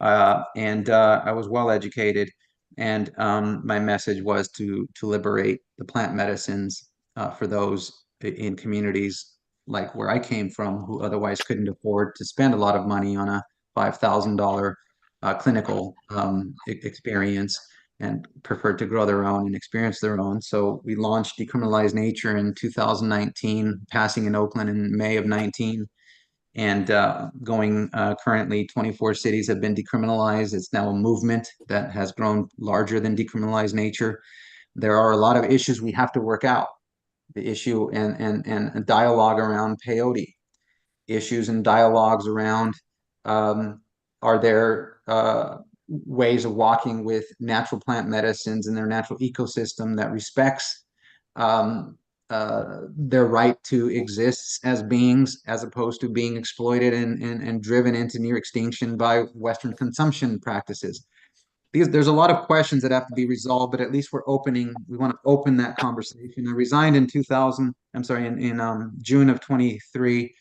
and I was well educated. And my message was to liberate the plant medicines for those in communities like where I came from, who otherwise couldn't afford to spend a lot of money on a $5,000 clinical experience, and preferred to grow their own and experience their own. So we launched Decriminalize Nature in 2019, passing in Oakland in May of 19. and going currently 24 cities have been decriminalized. It's now a movement that has grown larger than decriminalized nature. There are a lot of issues we have to work out. The issue and a dialogue around peyote, issues and dialogues around are there ways of walking with natural plant medicines and their natural ecosystem that respects their right to exist as beings, as opposed to being exploited and driven into near extinction by Western consumption practices. Because there's a lot of questions that have to be resolved, but at least we want to open that conversation. I resigned in 2000, I'm sorry, in June of 23,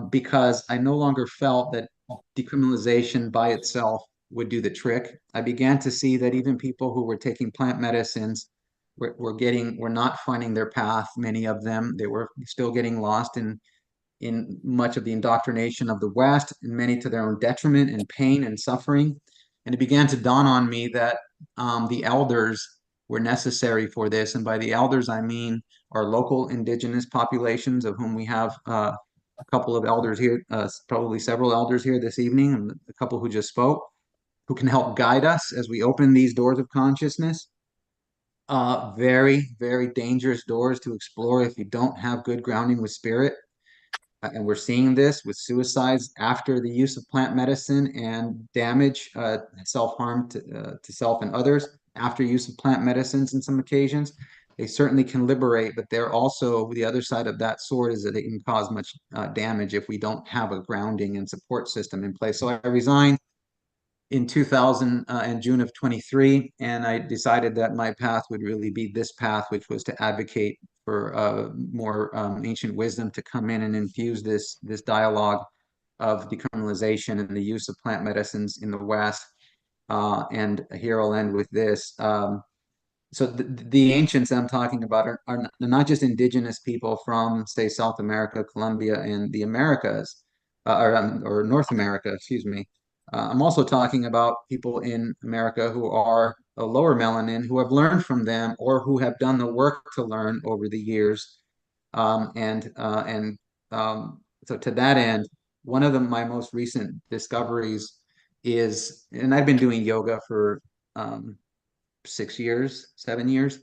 because I no longer felt that decriminalization by itself would do the trick. I began to see that even people who were taking plant medicines were not finding their path. Many of them, they were still getting lost in much of the indoctrination of the West, and many to their own detriment and pain and suffering. And it began to dawn on me that the elders were necessary for this. And by the elders, I mean our local indigenous populations, of whom we have a couple of elders here, probably several elders here this evening, and a couple who just spoke, who can help guide us as we open these doors of consciousness. Very, very dangerous doors to explore if you don't have good grounding with spirit. And we're seeing this with suicides after the use of plant medicine, and damage, self-harm to self and others after use of plant medicines in some occasions. They certainly can liberate, but they're also, the other side of that sword is that they can cause much damage if we don't have a grounding and support system in place. So I resigned in 2000 in June of 23, and I decided that my path would really be this path, which was to advocate for more ancient wisdom to come in and infuse this dialogue of decriminalization and the use of plant medicines in the West. And here I'll end with this. So the ancients I'm talking about are not just indigenous people from, say, South America, Colombia, and the Americas, or North America, excuse me. I'm also talking about people in America who are a lower melanin, who have learned from them or who have done the work to learn over the years. So to that end, one of my most recent discoveries is, and I've been doing yoga for 6 years, 7 years,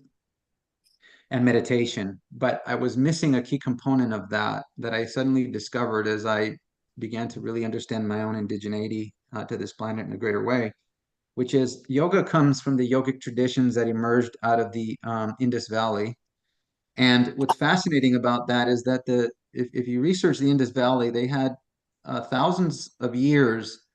and meditation. But I was missing a key component of that I suddenly discovered as I began to really understand my own indigeneity to this planet in a greater way, which is yoga comes from the yogic traditions that emerged out of the Indus Valley. And what's fascinating about that is that if you research the Indus Valley, they had thousands of years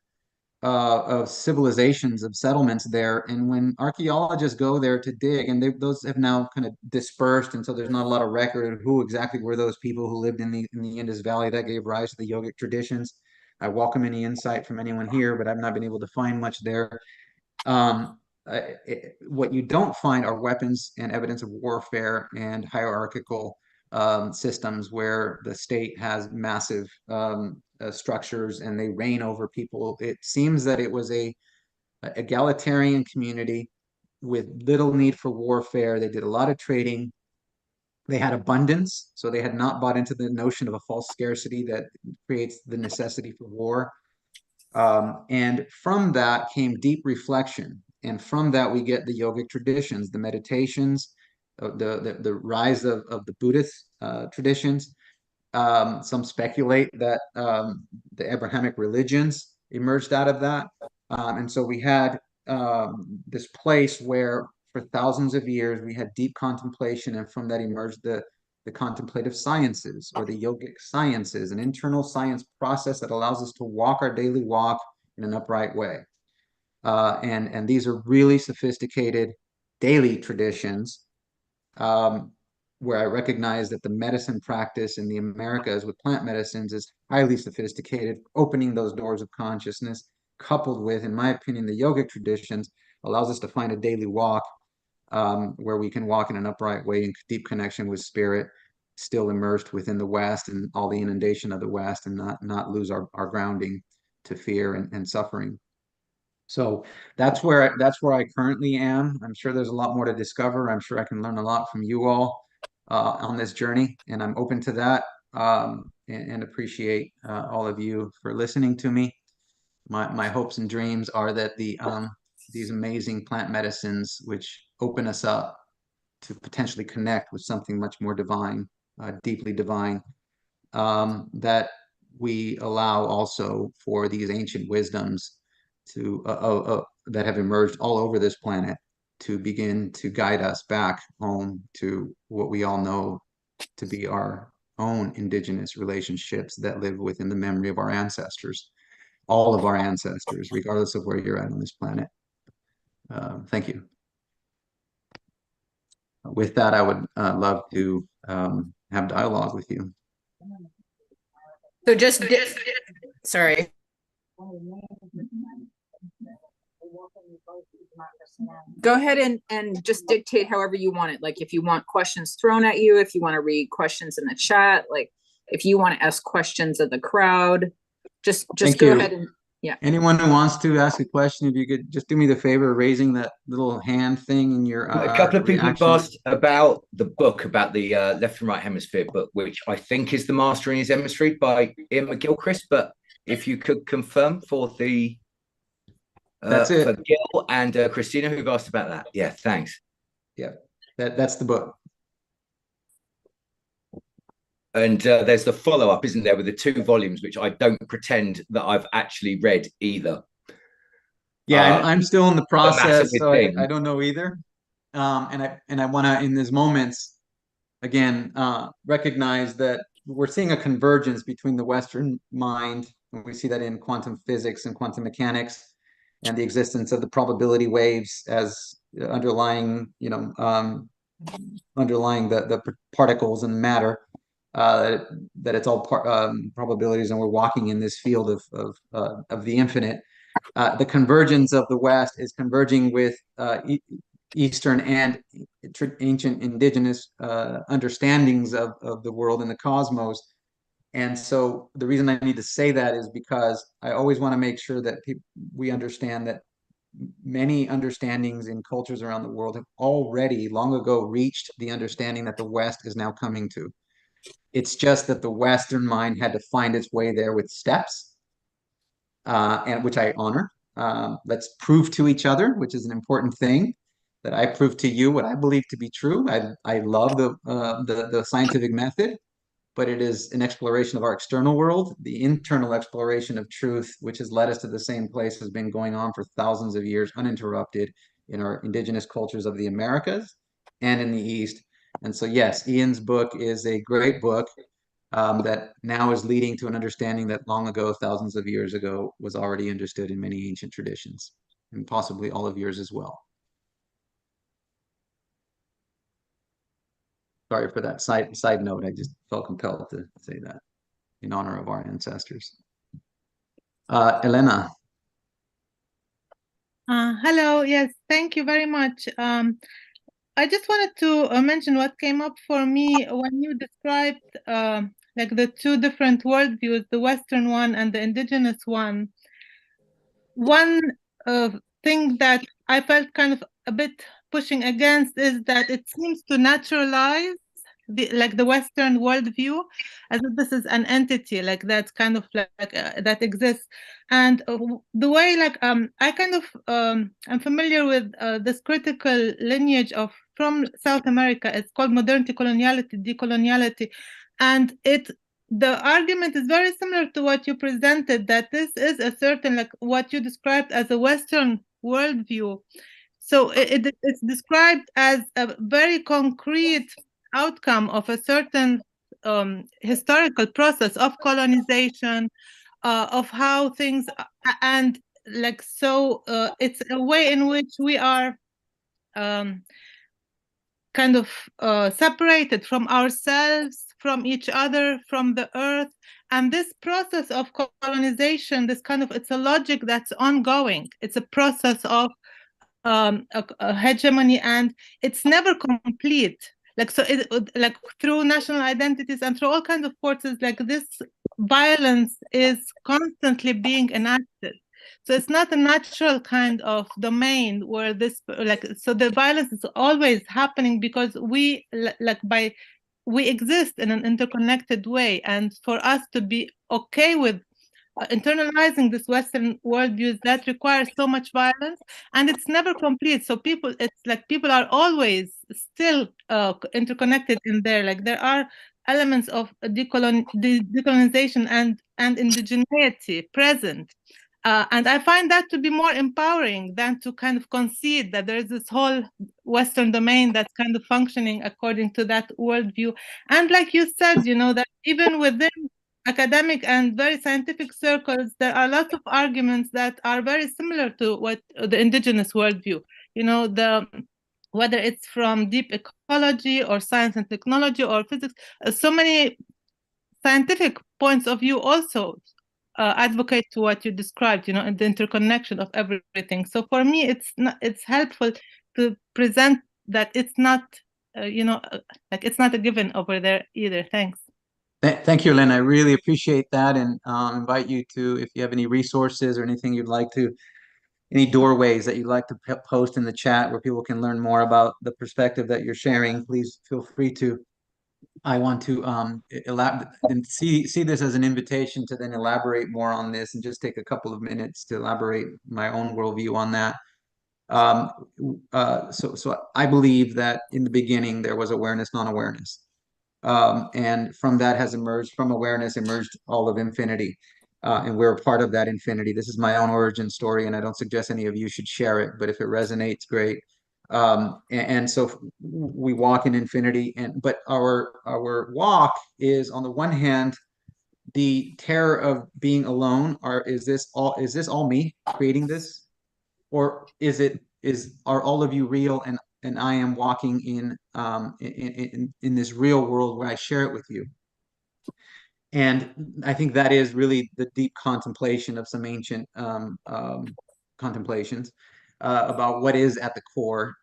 of civilizations, of settlements there. And when archaeologists go there to dig, and those have now kind of dispersed, and so there's not a lot of record of who exactly were those people who lived in the Indus Valley that gave rise to the yogic traditions. I welcome any insight from anyone here, but I've not been able to find much there. What you don't find are weapons and evidence of warfare and hierarchical systems where the state has massive structures and they reign over people. It seems that it was a egalitarian community with little need for warfare. They did a lot of trading. They had abundance, so they had not bought into the notion of a false scarcity that creates the necessity for war. And from that came deep reflection. And from that, we get the yogic traditions, the meditations, the rise of the Buddhist traditions. Some speculate that the Abrahamic religions emerged out of that. And so we had this place where for thousands of years we had deep contemplation, and from that emerged the contemplative sciences, or the yogic sciences, an internal science process that allows us to walk our daily walk in an upright way. And these are really sophisticated daily traditions, where I recognize that the medicine practice in the Americas with plant medicines is highly sophisticated, opening those doors of consciousness, coupled with, in my opinion, the yogic traditions, allows us to find a daily walk where we can walk in an upright way in deep connection with spirit, still immersed within the West and all the inundation of the West, and not lose our grounding to fear and suffering. So that's where I currently am. I'm sure there's a lot more to discover. I'm sure I can learn a lot from you all on this journey, and I'm open to that. and appreciate all of you for listening to me. My hopes and dreams are that these amazing plant medicines, which open us up to potentially connect with something much more divine, deeply divine, that we allow also for these ancient wisdoms to that have emerged all over this planet to begin to guide us back home to what we all know to be our own indigenous relationships that live within the memory of our ancestors, all of our ancestors, regardless of where you're at on this planet. Thank you. With that, I would love to have dialogue with you.
So sorry. Go ahead and just dictate however you want it. Like if you want questions thrown at you, if you want to read questions in the chat, like if you want to ask questions of the crowd, just go ahead and yeah.
Anyone who wants to ask a question, if you could just do me the favor of raising that little hand thing in your
a couple of people
reaction.
have asked about the book, about the Left and Right Hemisphere book, which I think is The Master in His Hemisphere by Ian McGilchrist. But if you could confirm for the
that's it.
For Gil and Christina, who've asked about that. Yeah, thanks.
Yeah, that's the book.
And there's the follow-up, isn't there, with the 2 volumes, which I don't pretend that I've actually read either.
Yeah, I'm still in the process, so
I
don't know either. And I want to, in these moments, again, recognize that we're seeing a convergence between the Western mind, and we see that in quantum physics and quantum mechanics, and the existence of the probability waves as underlying, underlying the particles and matter. That it's all probabilities, and we're walking in this field of the infinite. The convergence of the West is converging with Eastern and ancient indigenous understandings of the world and the cosmos. And so the reason I need to say that is because I always want to make sure that we understand that many understandings in cultures around the world have already long ago reached the understanding that the West is now coming to. It's just that the Western mind had to find its way there with steps, and which I honor. Let's prove to each other, which is an important thing, that I prove to you what I believe to be true. I love the scientific method, but it is an exploration of our external world. The internal exploration of truth, which has led us to the same place, has been going on for thousands of years, uninterrupted, in our indigenous cultures of the Americas and in the East. And so, yes, Ian's book is a great book that now is leading to an understanding that long ago, thousands of years ago, was already understood in many ancient traditions, and possibly all of yours as well. Sorry for that side note. I just felt compelled to say that in honor of our ancestors. Elena.
Hello. Yes, thank you very much. I just wanted to mention what came up for me when you described like the 2 different worldviews, the Western one and the indigenous one. One thing that I felt kind of a bit pushing against is that it seems to naturalize the Western worldview as if this is an entity, like that's kind of like that exists. And the way I kind of I'm familiar with this critical lineage from South America. It's called modernity, coloniality, decoloniality, and the argument is very similar to what you presented, that this is a certain, like what you described as a Western worldview. So it's described as a very concrete outcome of a certain historical process of colonization, of how things, and like, so it's a way in which we are kind of separated from ourselves, from each other, from the earth. And this process of colonization, it's a logic that's ongoing. It's a process of a hegemony, and it's never complete. Like, so like through national identities and through all kinds of forces, like this violence is constantly being enacted. So it's not a natural kind of domain where this, like, so the violence is always happening because we, like, by we exist in an interconnected way, and for us to be okay with internalizing this Western worldview that requires so much violence, and it's never complete. So it's like people are always still interconnected in there. Like there are elements of decolonization and indigeneity present. And I find that to be more empowering than to kind of concede that there is this whole Western domain that's kind of functioning according to that worldview. And like you said, that even within academic and very scientific circles, there are lots of arguments that are very similar to what the indigenous worldview, whether it's from deep ecology or science and technology or physics, so many scientific points of view also advocate to what you described, and the interconnection of everything. So for me, it's helpful to present that it's not, like it's not a given over there either. Thanks.
Thank you, Lynn. I really appreciate that, and invite you to, if you have any resources or anything you'd like to, any doorways that you'd like to post in the chat where people can learn more about the perspective that you're sharing, please feel free to. I want to elaborate and see this as an invitation to then elaborate more on this and just take a couple of minutes to elaborate my own worldview on that. So I believe that in the beginning there was awareness, non-awareness. And from that has emerged, from awareness emerged all of infinity. And we're a part of that infinity. This is my own origin story, and I don't suggest any of you should share it, but if it resonates, great. And so we walk in infinity, but our walk is, on the one hand, the terror of being alone. Is this all me creating this? Or are all of you real, and I am walking in this real world where I share it with you? And I think that is really the deep contemplation of some ancient contemplations about what is at the core.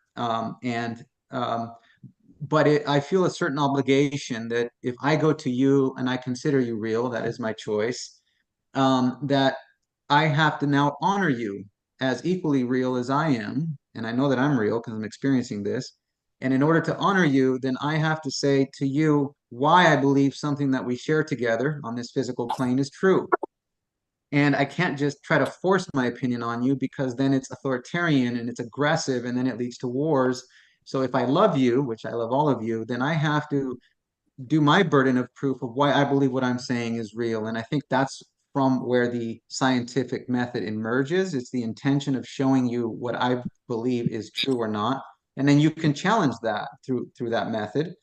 But I feel a certain obligation that if I go to you and I consider you real, that is my choice, that I have to now honor you as equally real as I am. And I know that I'm real because I'm experiencing this. And in order to honor you, then I have to say to you why I believe something that we share together on this physical plane is true. And I can't just try to force my opinion on you, because then it's authoritarian and it's aggressive, and then it leads to wars. So if I love you, which I love all of you, then I have to do my burden of proof of why I believe what I'm saying is real. And I think that's from where the scientific method emerges. It's the intention of showing you what I believe is true or not. And then you can challenge that through that method.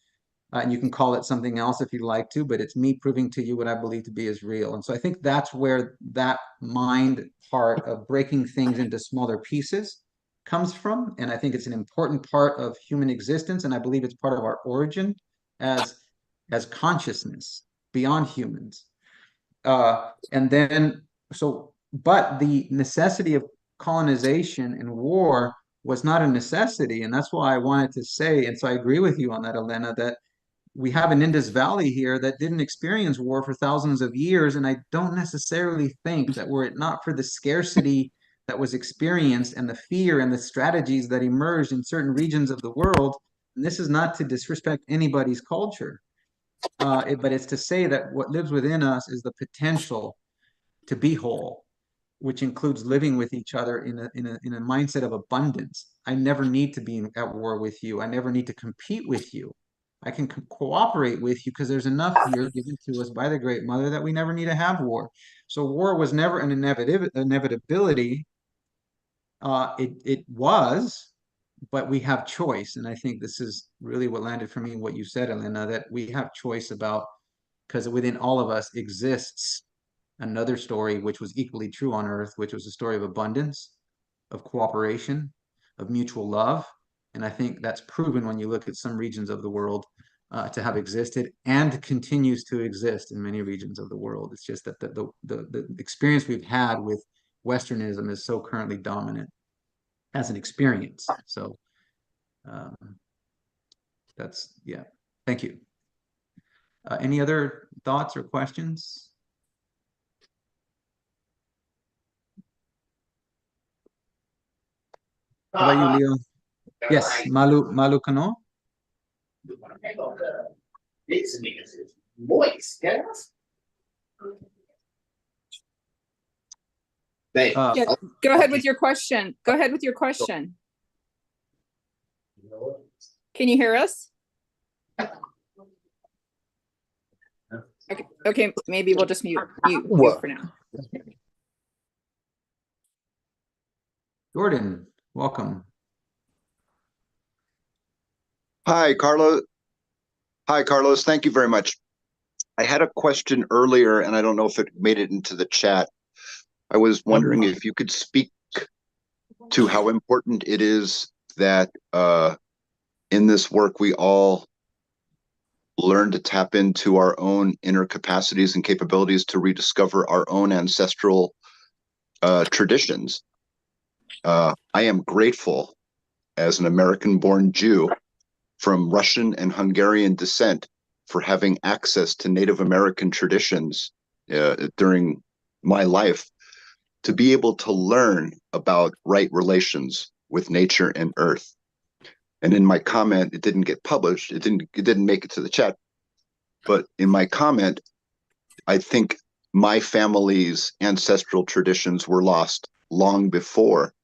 And you can call it something else if you like to, but it's me proving to you what I believe to be is real. And so I think that's where that mind part of breaking things into smaller pieces comes from. And I think it's an important part of human existence. And I believe it's part of our origin as consciousness beyond humans. And then, but the necessity of colonization and war was not a necessity. And that's why I wanted to say, and so I agree with you on that, Elena, that we have an Indus Valley here that didn't experience war for thousands of years. And I don't necessarily think that were it not for the scarcity that was experienced and the fear and the strategies that emerged in certain regions of the world, and this is not to disrespect anybody's culture, but it's to say that what lives within us is the potential to be whole, which includes living with each other in a mindset of abundance. I never need to be at war with you. I never need to compete with you. I can cooperate with you because there's enough here given to us by the Great Mother that we never need to have war. So war was never an inevitability. It was, but we have choice. And I think this is really what landed for me, what you said, Elena, that we have choice about, because within all of us exists another story which was equally true on Earth, which was a story of abundance, of cooperation, of mutual love. And I think that's proven when you look at some regions of the world to have existed and continues to exist in many regions of the world. It's just that the experience we've had with Westernism is so currently dominant as an experience. So yeah. Thank you. Any other thoughts or questions? How about you, Leo? Yes, Malu Kano.
These niggas is moist, yes. They,
Yeah, go ahead with your question. Go ahead with your question. Can you hear us? Okay, maybe we'll just mute for now.
Jordan, welcome.
Hi, Carlos. Hi, Carlos. Thank you very much. I had a question earlier, and I don't know if it made it into the chat. I was wondering if you could speak to how important it is that in this work we all learn to tap into our own inner capacities and capabilities to rediscover our own ancestral traditions. I am grateful as an American-born Jew from Russian and Hungarian descent for having access to Native American traditions during my life, to be able to learn about right relations with nature and earth. And in my comment, it didn't get published. It didn't make it to the chat. But in my comment, I think my family's ancestral traditions were lost long before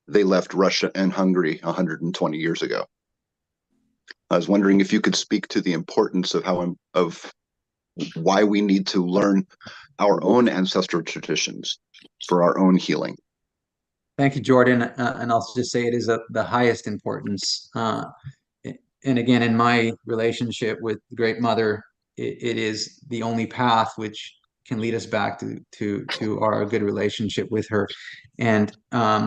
they left Russia and Hungary 120 years ago. I was wondering if you could speak to the importance of why we need to learn our own ancestral traditions for our own healing.
Thank you, Jordan. And I'll just say it is the highest importance. And again, in my relationship with the Great Mother, it is the only path which can lead us back to our good relationship with her. And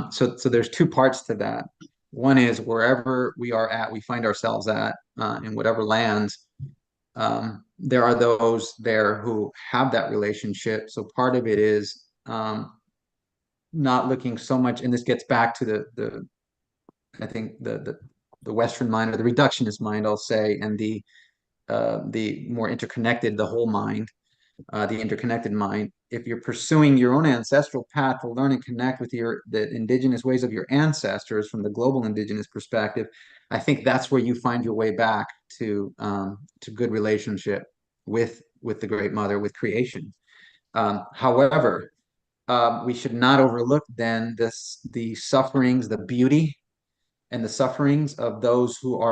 so there's two parts to that. One is wherever we are at, we find ourselves at, in whatever lands, there are those there who have that relationship. So part of it is not looking so much, and this gets back to I think the Western mind, or the reductionist mind, I'll say, and the more interconnected, the whole mind, the interconnected mind. If you're pursuing your own ancestral path to learn and connect with the indigenous ways of your ancestors from the global indigenous perspective, I think that's where you find your way back to good relationship with the Great Mother, with creation. However, we should not overlook then the sufferings, the beauty, and the sufferings of those who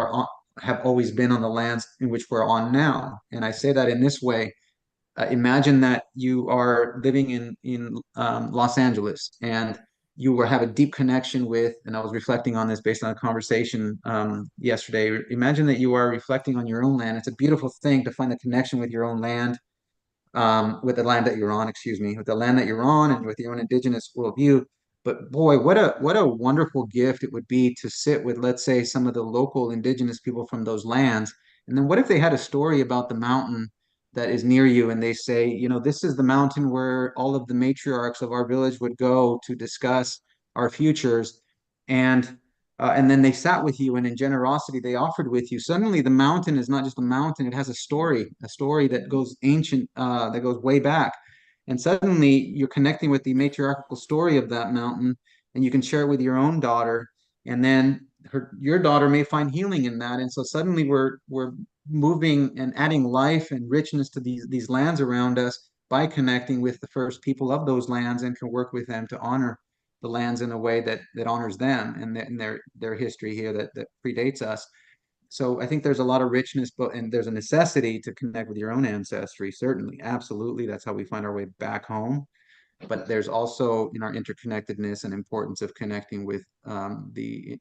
have always been on the lands in which we're on now. And I say that in this way. Imagine that you are living in Los Angeles, and you have a deep connection with, and I was reflecting on this based on a conversation yesterday. Imagine that you are reflecting on your own land. It's a beautiful thing to find a connection with your own land, with the land that you're on, with the land that you're on, and with your own indigenous worldview. But boy, what a wonderful gift it would be to sit with, let's say, some of the local indigenous people from those lands. And then what if they had a story about the mountain that is near you, and they say, this is the mountain where all of the matriarchs of our village would go to discuss our futures. And then they sat with you, and in generosity they offered with you. Suddenly the mountain is not just a mountain, it has a story that goes ancient, that goes way back. And suddenly you're connecting with the matriarchal story of that mountain, and you can share it with your own daughter. And then your daughter may find healing in that. And so suddenly we're moving and adding life and richness to these lands around us by connecting with the first people of those lands, and can work with them to honor the lands in a way that honors them and their history here that predates us. So I think there's a lot of richness, and there's a necessity to connect with your own ancestry. Certainly, absolutely, that's how we find our way back home. But there's also in our interconnectedness and importance of connecting with the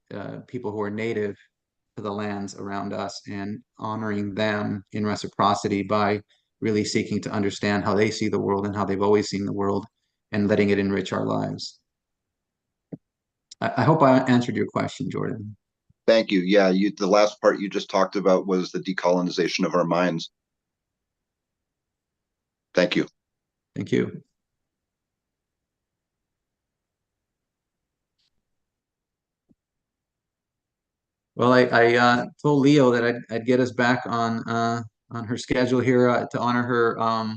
people who are native to the lands around us, and honoring them in reciprocity by really seeking to understand how they see the world and how they've always seen the world, and letting it enrich our lives. I hope I answered your question, Jordan.
Thank you. Yeah, the last part you just talked about was the decolonization of our minds. Thank you.
Thank you. Well, I told Leo that I'd get us back on her schedule here to honor her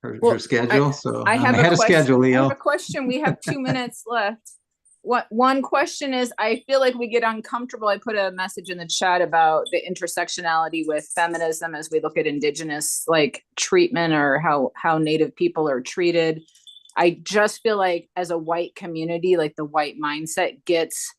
her schedule. So
I
I'm
have
ahead
a
of schedule,
question. I
Leo.
have a question. We have 2 minutes left. what one question is, I feel like we get uncomfortable. I put a message in the chat about the intersectionality with feminism as we look at Indigenous like treatment or how Native people are treated. I just feel like as a white community, like the white mindset gets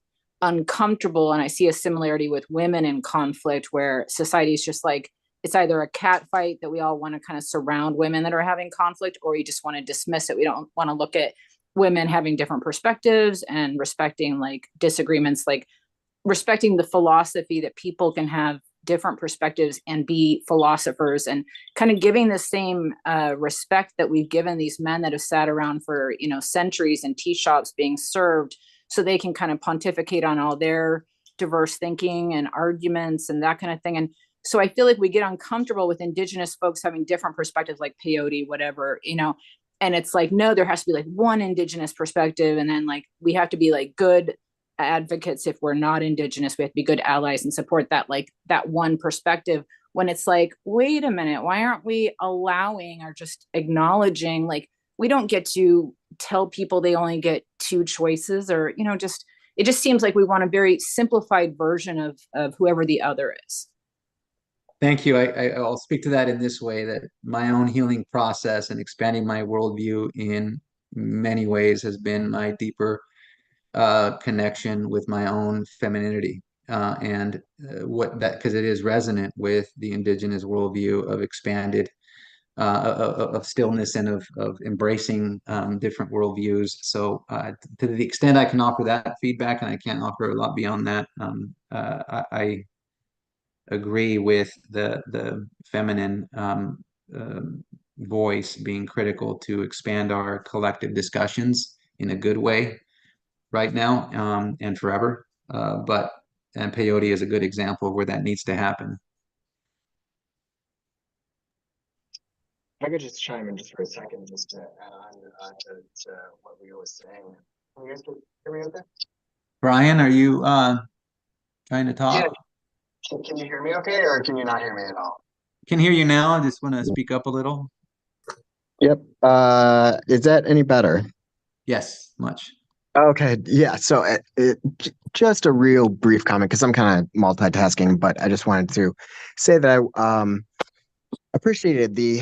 uncomfortable, and I see a similarity with women in conflict where society is just like, it's either a cat fight that we all want to kind of surround women that are having conflict, or you just want to dismiss it. We don't want to look at women having different perspectives and respecting like disagreements, like respecting the philosophy that people can have different perspectives and be philosophers, and kind of giving the same respect that we've given these men that have sat around for, you know, centuries in tea shops being served, so they can kind of pontificate on all their diverse thinking and arguments and that kind of thing. And so I feel like we get uncomfortable with Indigenous folks having different perspectives, like peyote, whatever, you know, and it's like, no, there has to be like one Indigenous perspective. And then like, we have to be like good advocates. If we're not Indigenous, we have to be good allies and support that, like that one perspective, when it's like, wait a minute, why aren't we allowing or just acknowledging, like, we don't get to tell people they only get two choices, or, you know, just, it just seems like we want a very simplified version of whoever the other is.
Thank you. I'll speak to that in this way, that my own healing process and expanding my worldview in many ways has been my deeper connection with my own femininity. And what that, because it is resonant with the Indigenous worldview of expanded, of stillness and of embracing different worldviews. So to the extent I can offer that feedback, and I can't offer a lot beyond that, I agree with the feminine voice being critical to expand our collective discussions in a good way right now, and forever. And peyote is a good example of where that needs to happen.
If I could just chime in just for a second, just to add on to what Leo was saying. Can you guys hear me okay?
Brian, are you trying to talk?
Yeah. Can you hear me okay, or can you not hear me at all?
Can hear you now. I just want to speak up a little.
Yep. Is that any better?
Yes, much.
Okay. Yeah. So just a real brief comment, because I'm kind of multitasking, but I just wanted to say that I appreciated the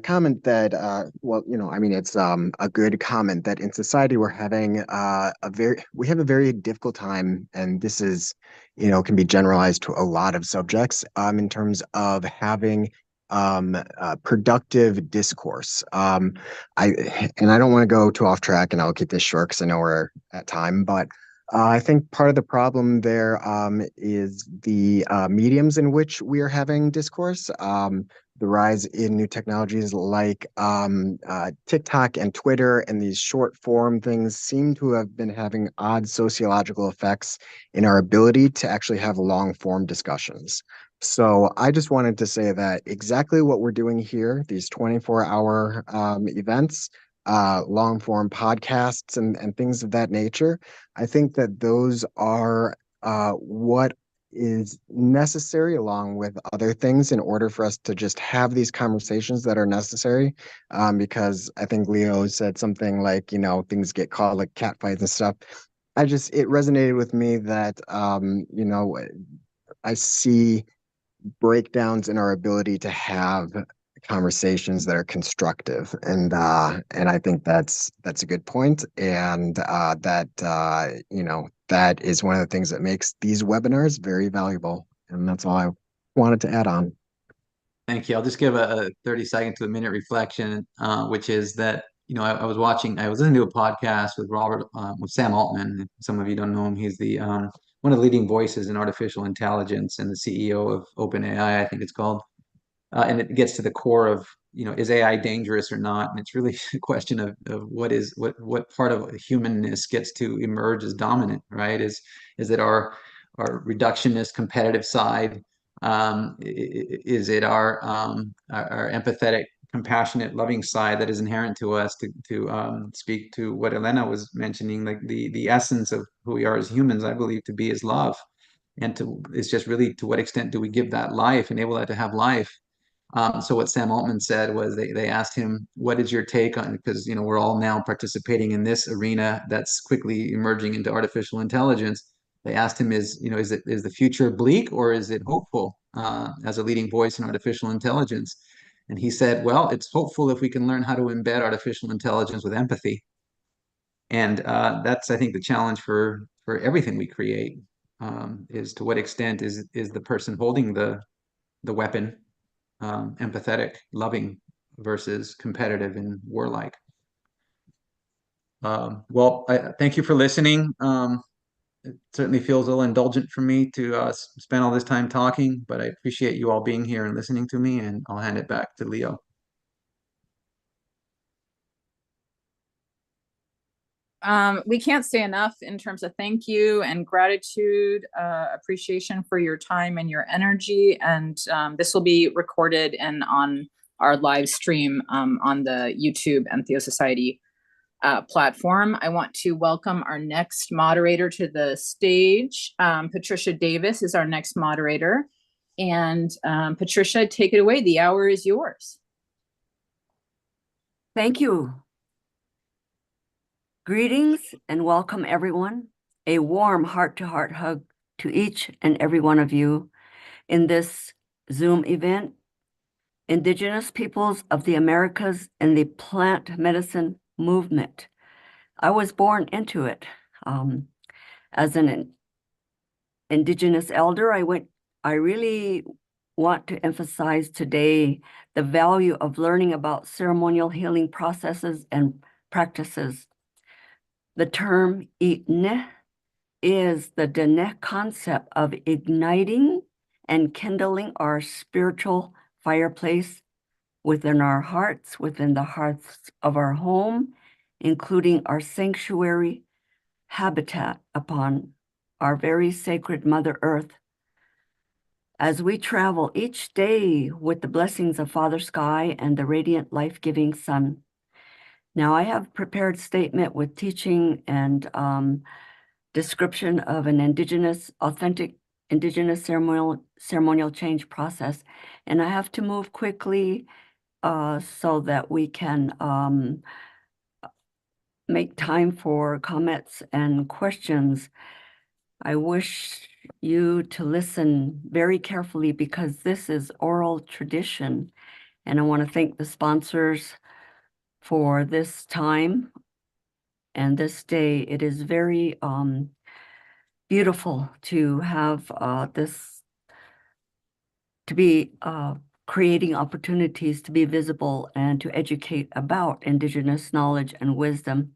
comment that well, you know, I mean, it's a good comment that in society we're having we have a very difficult time, and this is, you know, can be generalized to a lot of subjects in terms of having productive discourse. I don't want to go too off track, and I'll keep this short because I know we're at time, but I think part of the problem there is the mediums in which we are having discourse. The rise in new technologies like TikTok and Twitter and these short form things seem to have been having odd sociological effects in our ability to actually have long form discussions. So I just wanted to say that exactly what we're doing here, these 24-hour events, long form podcasts and things of that nature, I think that those are what is necessary along with other things in order for us to just have these conversations that are necessary. Because I think Leo said something like, you know, things get called like cat fights and stuff. It resonated with me that, you know, I see breakdowns in our ability to have conversations that are constructive, and I think that's a good point, and that you know, that is one of the things that makes these webinars very valuable, and that's all I wanted to add on.
Thank you. I'll just give a 30-second to a minute reflection, which is that, you know, I was listening to a podcast with Sam Altman. Some of you don't know him. He's the one of the leading voices in artificial intelligence and the CEO of OpenAI, I think it's called. And it gets to the core of, you know, is AI dangerous or not? And it's really a question of what part of humanness gets to emerge as dominant, right? Is it our reductionist competitive side? Is it our empathetic, compassionate, loving side that is inherent to us? To speak to what Elena was mentioning, like the essence of who we are as humans, I believe to be is love, and it's just really to what extent do we give that life, enable that to have life, So what Sam Altman said was they asked him, what is your take on, because, we're all now participating in this arena that's quickly emerging into artificial intelligence. They asked him, is the future bleak or is it hopeful as a leading voice in artificial intelligence? And he said, well, it's hopeful if we can learn how to embed artificial intelligence with empathy. And that's, I think, the challenge for everything we create, is to what extent is the person holding the weapon empathetic, loving versus competitive and warlike. Well, thank you for listening. It certainly feels a little indulgent for me to spend all this time talking, but I appreciate you all being here and listening to me, and I'll hand it back to Leo.
We can't say enough in terms of thank you and gratitude, appreciation for your time and your energy. And this will be recorded and on our live stream on the YouTube Entheo Society platform. I want to welcome our next moderator to the stage. Patricia Davis is our next moderator. And Patricia, take it away. The hour is yours.
Thank you. Greetings and welcome, everyone. A warm heart-to-heart hug to each and every one of you in this Zoom event, Indigenous Peoples of the Americas and the Plant Medicine Movement. I was born into it. As an Indigenous elder, I really want to emphasize today the value of learning about ceremonial healing processes and practices. The term Itne is the Dene concept of igniting and kindling our spiritual fireplace within our hearts, within the hearts of our home, including our sanctuary habitat upon our very sacred Mother Earth. As we travel each day with the blessings of Father Sky and the radiant life-giving sun. Now, I have prepared a statement with teaching and description of an authentic Indigenous ceremonial change process. And I have to move quickly so that we can make time for comments and questions. I wish you to listen very carefully because this is oral tradition. And I want to thank the sponsors for this time and this day. It is very beautiful to have this, to be creating opportunities to be visible and to educate about Indigenous knowledge and wisdom.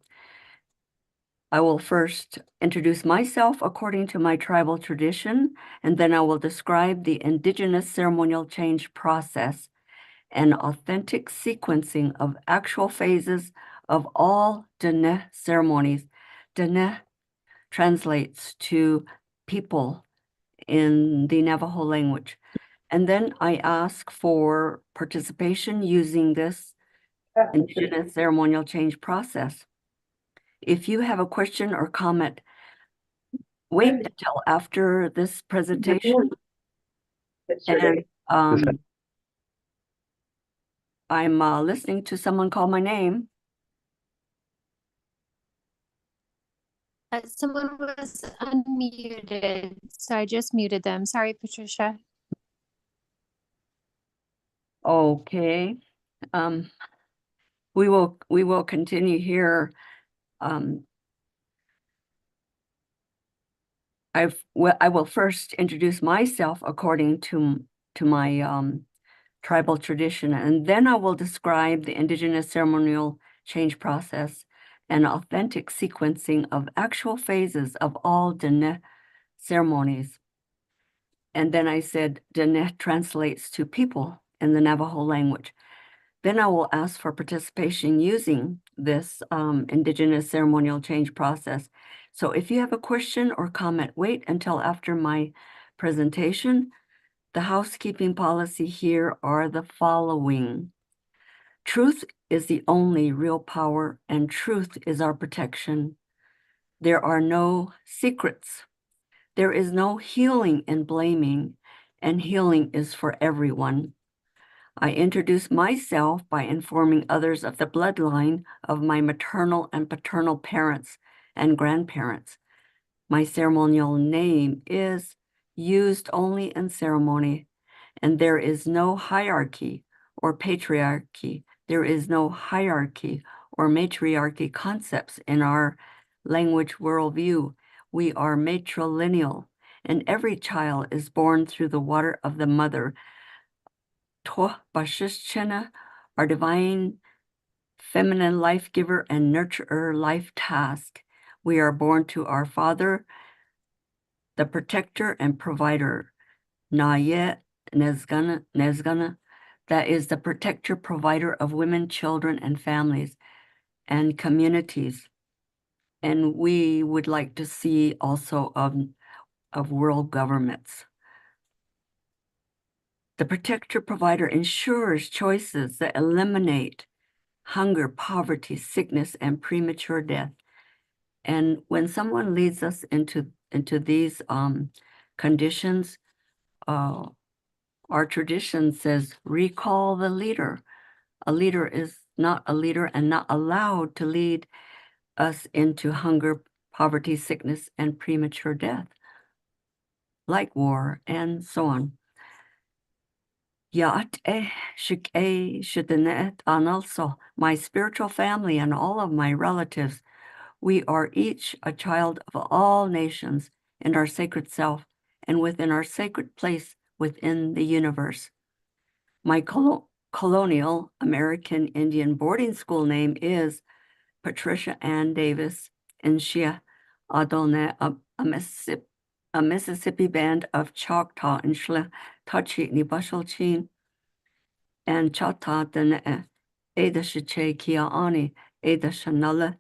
I will first introduce myself according to my tribal tradition, and then I will describe the Indigenous ceremonial change process, an authentic sequencing of actual phases of all Dene ceremonies. Dene translates to people in the Navajo language. And then I ask for participation using this Indigenous ceremonial change process. If you have a question or comment, wait until after this presentation. And I'm listening to someone call my name.
Someone was unmuted, so I just muted them. Sorry, Patricia.
Okay. We will continue here. I will first introduce myself according to my tribal tradition, and then I will describe the Indigenous ceremonial change process and authentic sequencing of actual phases of all Dene ceremonies. And then I said Dene translates to people in the Navajo language. Then I will ask for participation using this Indigenous ceremonial change process. So if you have a question or comment, wait until after my presentation. The housekeeping policy here are the following. Truth is the only real power, and truth is our protection. There are no secrets. There is no healing in blaming, and healing is for everyone. I introduce myself by informing others of the bloodline of my maternal and paternal parents and grandparents. My ceremonial name is used only in ceremony, and there is no hierarchy or patriarchy. There is no hierarchy or matriarchy concepts in our language worldview. We are matrilineal, and every child is born through the water of the mother. Toh Bashishchena, our divine feminine life giver and nurturer life task. We are born to our Father, the protector and provider. Nayet Nezgana, that is the protector, provider of women, children, and families and communities. And we would like to see also of world governments. The protector, provider ensures choices that eliminate hunger, poverty, sickness, and premature death. And when someone leads us into these conditions, our tradition says, recall the leader. A leader is not a leader and not allowed to lead us into hunger, poverty, sickness, and premature death, like war and so on. And also my spiritual family and all of my relatives, we are each a child of all nations in our sacred self and within our sacred place within the universe. My colonial American Indian boarding school name is Patricia Ann Davis, and Shia Adone, a Mississippi band of Choctaw and Shle Tachi ni Bashalchin and Chata Dene Ada Shiche Kia Ani Ada Shanala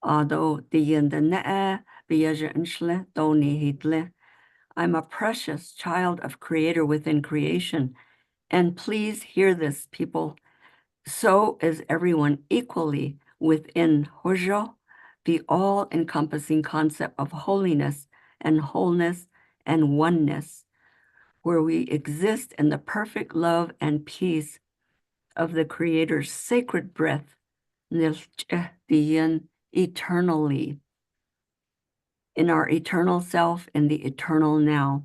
Ado Diendene Biaja and Shle Doni Hidle. I'm a precious child of Creator within creation. And please hear this, people. So is everyone equally within Hojo, the all-encompassing concept of holiness and wholeness and oneness, where we exist in the perfect love and peace of the Creator's sacred breath, eternally, in our eternal self, in the eternal now.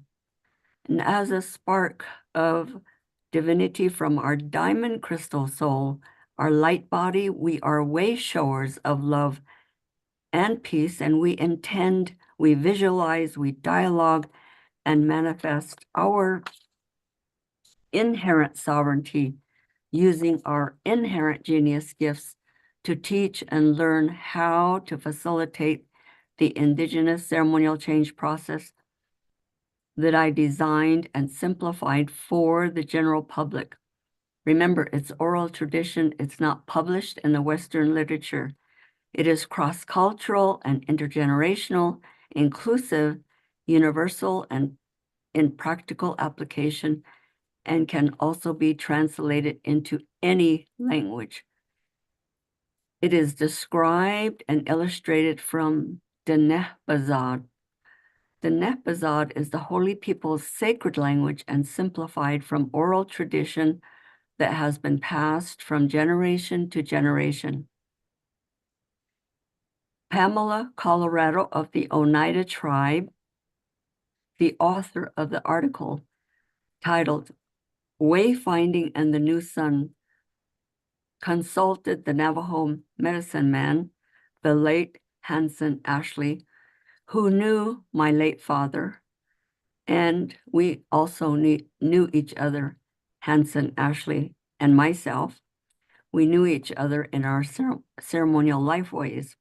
And as a spark of divinity from our diamond crystal soul, our light body, we are way showers of love and peace, and we intend, we visualize, we dialogue, and manifest our inherent sovereignty using our inherent genius gifts to teach and learn how to facilitate the Indigenous ceremonial change process that I designed and simplified for the general public. Remember, it's oral tradition. It's not published in the Western literature. It is cross-cultural and intergenerational, inclusive, universal, and in practical application, and can also be translated into any language. It is described and illustrated from Deneh Bazad. The Nehbazad is the holy people's sacred language and simplified from oral tradition that has been passed from generation to generation. Pamela Colorado of the Oneida tribe, the author of the article titled Wayfinding and the New Sun, consulted the Navajo medicine man, the late Hanson Ashley, who knew my late father, and we also knew each other, Hanson Ashley and myself. We knew each other in our ceremonial lifeways.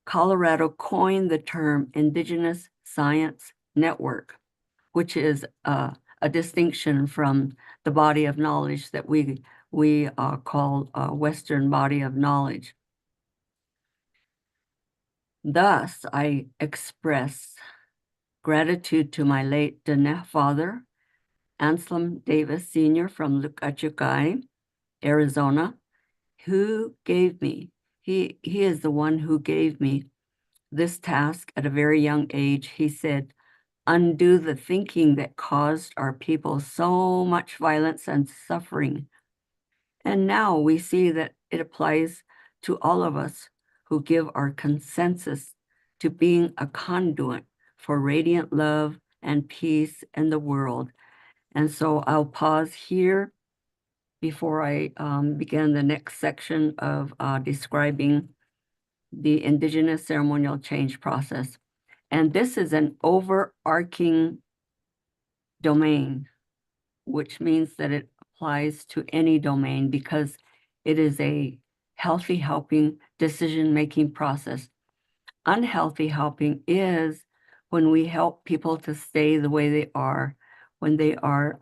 Colorado coined the term Indigenous Science Network, which is a distinction from the body of knowledge that we call a Western body of knowledge. Thus, I express gratitude to my late Deneh father, Anselm Davis Sr. from Lukachukai, Arizona, who gave me, he is the one who gave me this task at a very young age. He said, undo the thinking that caused our people so much violence and suffering. And now we see that it applies to all of us who give our consensus to being a conduit for radiant love and peace in the world. And so I'll pause here before I begin the next section of describing the Indigenous ceremonial change process. And this is an overarching domain, which means that it applies to any domain because it is a healthy helping decision-making process. Unhealthy helping is when we help people to stay the way they are, when they are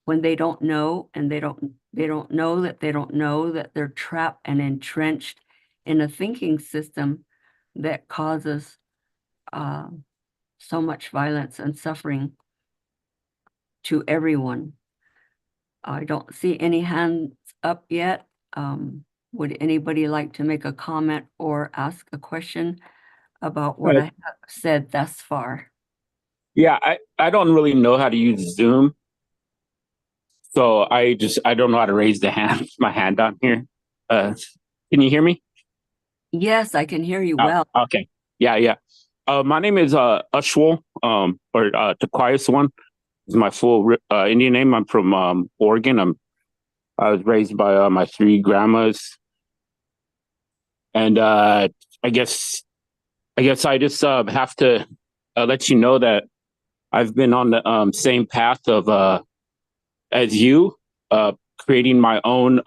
when they don't know and they don't know that they don't know that they're trapped and entrenched in a thinking system that causes so much violence and suffering to everyone. I don't see any hands up yet. Would anybody like to make a comment or ask a question about what I have said thus far?
Yeah, I don't really know how to use Zoom. So I don't know how to raise my hand on here. Can you hear me?
Yes, I can hear you
Oh,
well.
okay. Yeah. My name is Ushwal, or Taquias one is my full Indian name. I'm from Oregon. I was raised by my three grandmas, and I guess I just have to let you know that I've been on the same path of as you, creating my own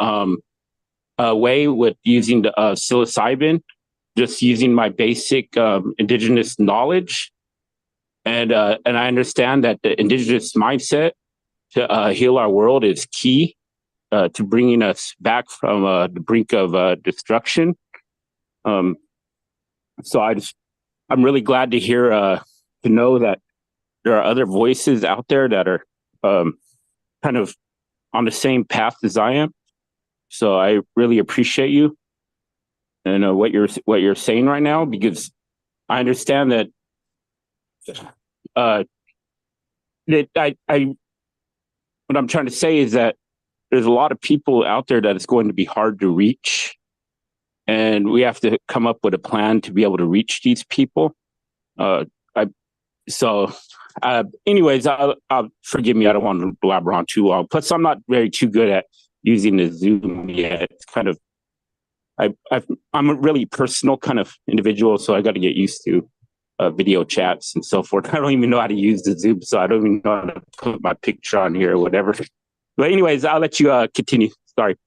way with using the psilocybin, just using my basic indigenous knowledge, and I understand that the indigenous mindset to heal our world is key to bringing us back from the brink of destruction. So I'm really glad to hear to know that there are other voices out there that are kind of on the same path as I am. So I really appreciate you and what you're saying right now, because I understand that that I what I'm trying to say is that there's a lot of people out there that it's going to be hard to reach, and we have to come up with a plan to be able to reach these people. I so anyways, I'll forgive me, I don't want to blabber on too long. Plus I'm not too good at using the Zoom yet. It's kind of I'm a really personal kind of individual, so I got to get used to video chats and so forth. I don't even know how to use the Zoom, so I don't even know how to put my picture on here or whatever. But anyways, I'll let you continue. Sorry.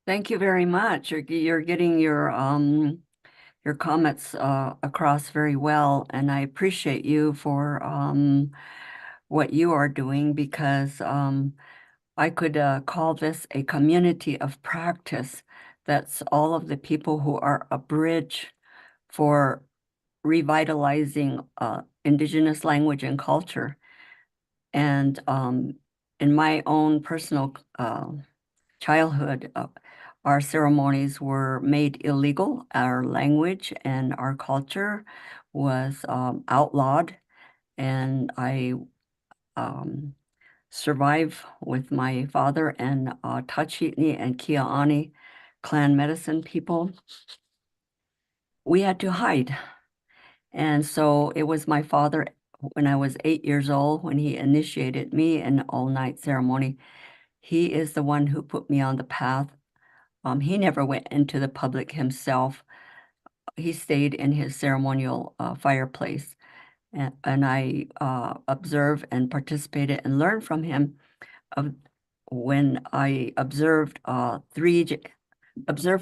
Thank you very much. You're getting your comments across very well, and I appreciate you for what you are doing, because I could call this a community of practice. That's all of the people who are a bridge for revitalizing Indigenous language and culture. And in my own personal childhood, our ceremonies were made illegal. Our language and our culture was outlawed, and I survive with my father and Tachitni and Kia'ani clan medicine people. We had to hide. And so it was my father, when I was 8 years old, when he initiated me in all-night ceremony. He is the one who put me on the path. He never went into the public himself. He stayed in his ceremonial fireplace. And I observed and participated and learned from him of when I observed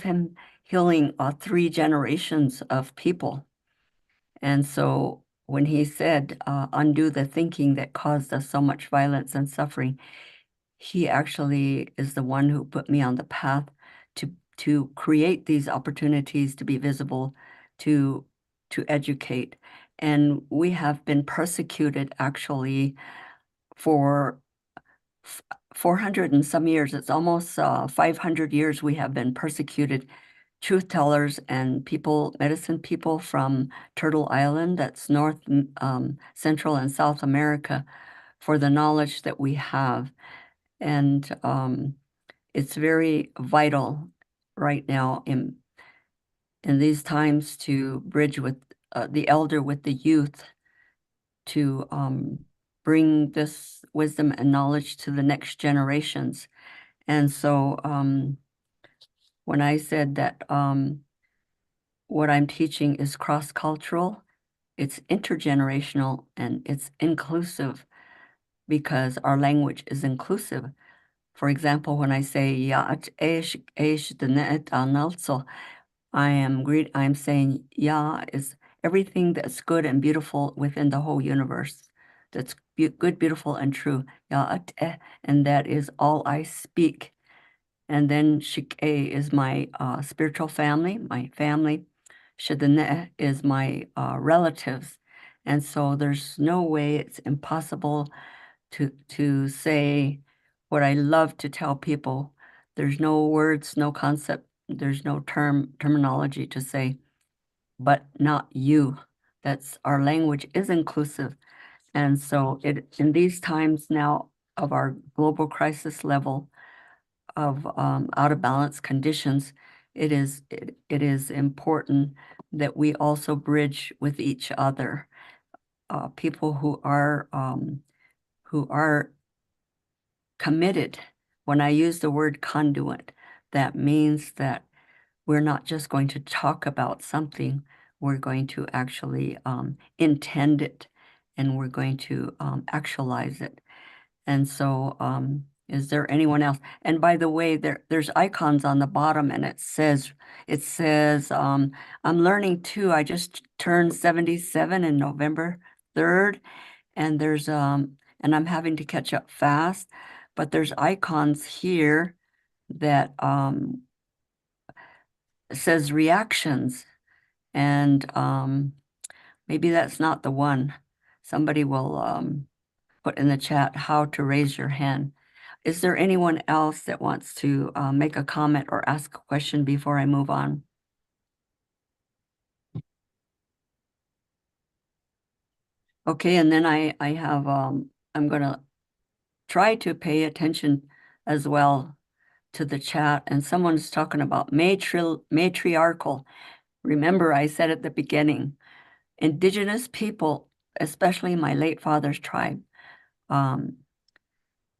him healing 3 generations of people. And so when he said, undo the thinking that caused us so much violence and suffering, he actually is the one who put me on the path to create these opportunities to be visible, to educate. And we have been persecuted actually for 400 and some years. It's almost 500 years we have been persecuted truth tellers and people, medicine people from Turtle Island, that's North, Central and South America, for the knowledge that we have. And it's very vital right now in these times to bridge with the elder with the youth, to bring this wisdom and knowledge to the next generations. And so when I said that what I'm teaching is cross-cultural, it's intergenerational, and it's inclusive because our language is inclusive. For example, when I say Ya'at Eish Eish Dnet Analso, I'm saying Ya is everything that's good and beautiful within the whole universe. That's good, beautiful, and true. Ya'at and that is all I speak. And then Shik'e is my spiritual family, my family. Shadane is my relatives. And so there's no way, it's impossible to say what I love to tell people. There's no words, no concept, there's no terminology to say, but not you. That's our language is inclusive. And so in these times now of our global crisis level of out of balance conditions, it is important that we also bridge with each other. People who are committed. When I use the word conduit, that means that we're not just going to talk about something, we're going to actually intend it, and we're going to actualize it. And so is there anyone else? And by the way, there's icons on the bottom, and it says I'm learning too. I just turned 77 in November 3rd, and there's and I'm having to catch up fast, but there's icons here that says reactions, and maybe that's not the one. Somebody will put in the chat how to raise your hand. Is there anyone else that wants to make a comment or ask a question before I move on? Okay, and then I have I'm gonna try to pay attention as well to the chat, and someone's talking about matriarchal. Remember, I said at the beginning, Indigenous people, especially my late father's tribe,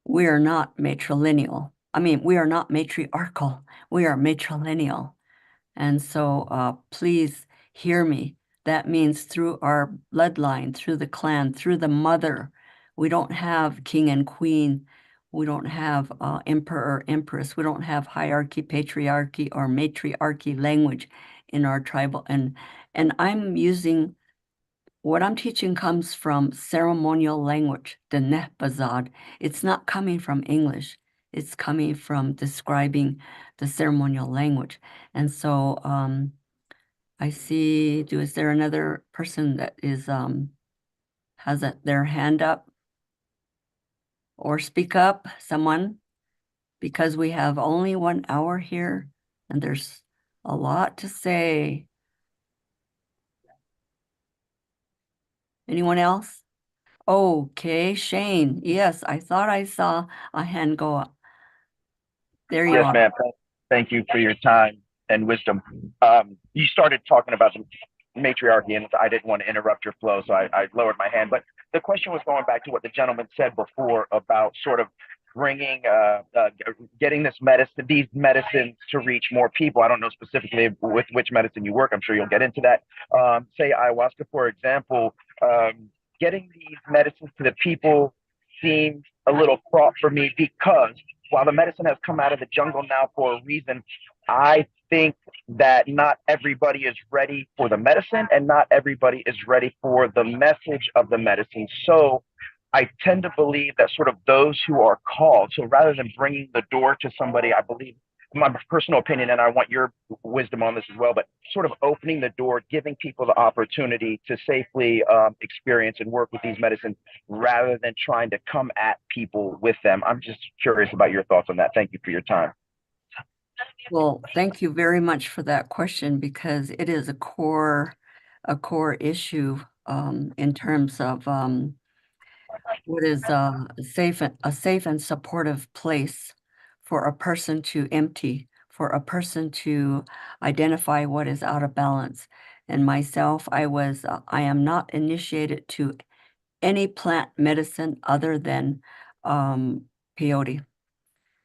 we are not matrilineal. I mean, we are not matriarchal. We are matrilineal. And so please hear me. That means through our bloodline, through the clan, through the mother. We don't have king and queen. We don't have emperor, empress. We don't have hierarchy, patriarchy, or matriarchy language in our tribal. And I'm using, what I'm teaching comes from ceremonial language, the Nehbazad. It's not coming from English. It's coming from describing the ceremonial language. And so I see, is there another person that is has their hand up? Or speak up, someone, because we have only 1 hour here and there's a lot to say. Anyone else? Okay, Shane. Yes, I thought I saw a hand go up. There you
Yes,
are.
ma'am. Thank you for your time and wisdom. You started talking about the matriarchy, and I didn't want to interrupt your flow, so I lowered my hand. But the question was going back to what the gentleman said before about sort of bringing, getting these medicines to reach more people. I don't know specifically with which medicine you work. I'm sure you'll get into that. Say ayahuasca, for example, getting these medicines to the people seems a little fraught for me because while the medicine has come out of the jungle now for a reason, I think that not everybody is ready for the medicine and not everybody is ready for the message of the medicine. So I tend to believe that sort of those who are called, so rather than bringing the door to somebody, I believe, my personal opinion, and I want your wisdom on this as well, but sort of opening the door, giving people the opportunity to safely experience and work with these medicines rather than trying to come at people with them. I'm just curious about your thoughts on that. Thank you for your time.
Well, thank you very much for that question because it is a core issue in terms of what is a safe and supportive place for a person to empty, for a person to identify what is out of balance. And myself, I am not initiated to any plant medicine other than peyote.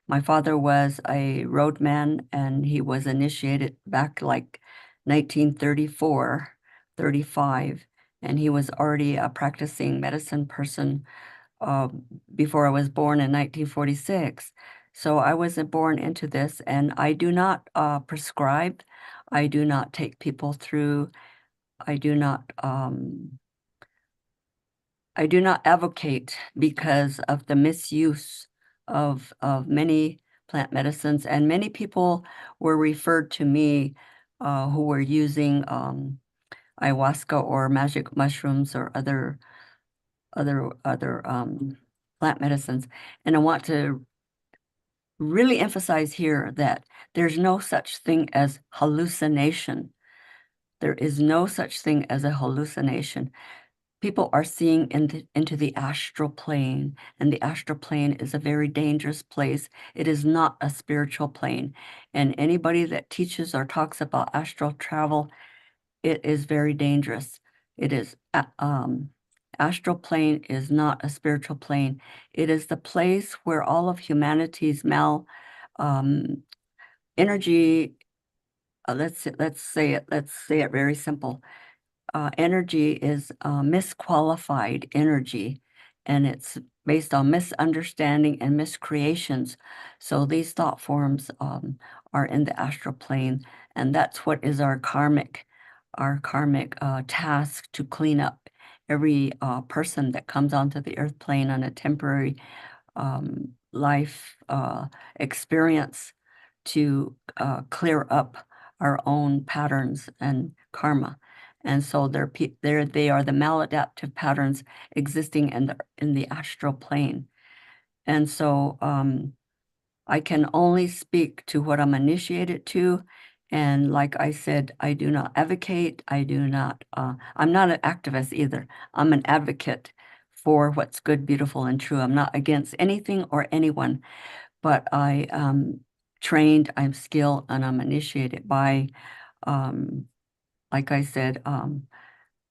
My father was a roadman and he was initiated back like 1934, 35, and he was already a practicing medicine person uh, before I was born in 1946. So I wasn't born into this, and I do not prescribe. I do not take people through. I do not. I do not advocate because of the misuse of many plant medicines, and many people were referred to me who were using ayahuasca or magic mushrooms or other plant medicines. And I want to really emphasize here that there's no such thing as hallucination. There is no such thing as a hallucination. People are seeing into the astral plane, and the astral plane is a very dangerous place. It is not a spiritual plane. And anybody that teaches or talks about astral travel, it is very dangerous. It is astral plane is not a spiritual plane. It is the place where all of humanity's um, energy. Let's say it very simple. Energy is misqualified energy, and it's based on misunderstanding and miscreations. So these thought forms are in the astral plane, and that's what is our karmic task to clean up every person that comes onto the earth plane on a temporary life experience to clear up our own patterns and karma. And so they are the maladaptive patterns existing in the astral plane. And so I can only speak to what I'm initiated to. And like I said, I do not advocate. I'm not an activist either. I'm an advocate for what's good, beautiful, and true. I'm not against anything or anyone, but I am trained, I'm skilled, and I'm initiated by, like I said,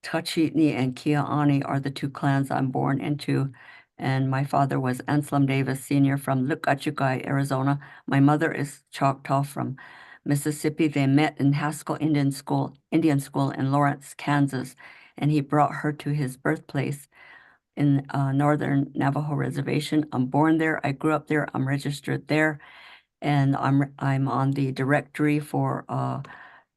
Tachitni and Kia'ani are the two clans I'm born into. And my father was Anselm Davis Sr. from Lukachukai, Arizona. My mother is Choctaw from Mississippi. They met in Haskell Indian School in Lawrence, Kansas, and he brought her to his birthplace in Northern Navajo Reservation. I'm born there. I grew up there. I'm registered there, and I'm on the directory for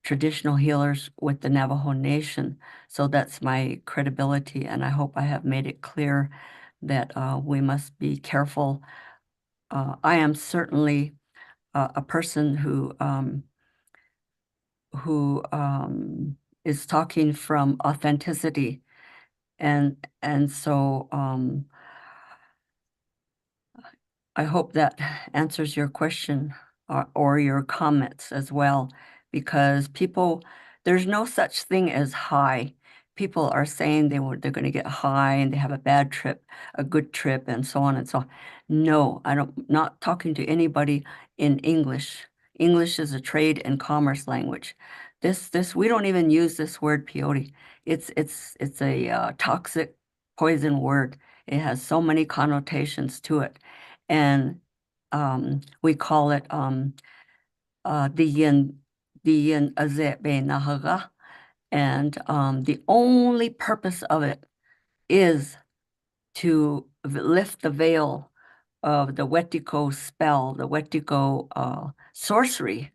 traditional healers with the Navajo Nation. So that's my credibility, and I hope I have made it clear that we must be careful. I am certainly a person who is talking from authenticity, and so I hope that answers your question or your comments as well, because there's no such thing as high. People are saying they're going to get high and they have a bad trip, a good trip, and so on and so on. No, not talking to anybody in English. English is a trade and commerce language. We don't even use this word peyote. It's a toxic poison word. It has so many connotations to it. And we call it Diyin Azebe Nahaga. And the only purpose of it is to lift the veil of the Wetiko spell, the Wetiko sorcery,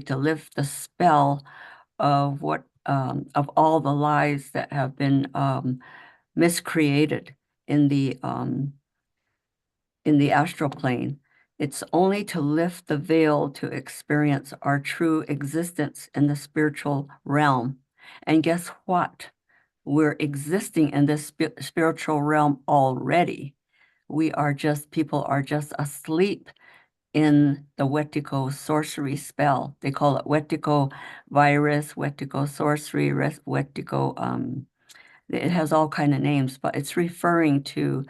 to lift the spell of of all the lies that have been miscreated in the astral plane. It's only to lift the veil to experience our true existence in the spiritual realm. And guess what? We're existing in this spiritual realm already. People are just asleep in the Wetiko sorcery spell. They call it Wetiko virus, Wetiko sorcery, Wetiko, it has all kind of names, but it's referring to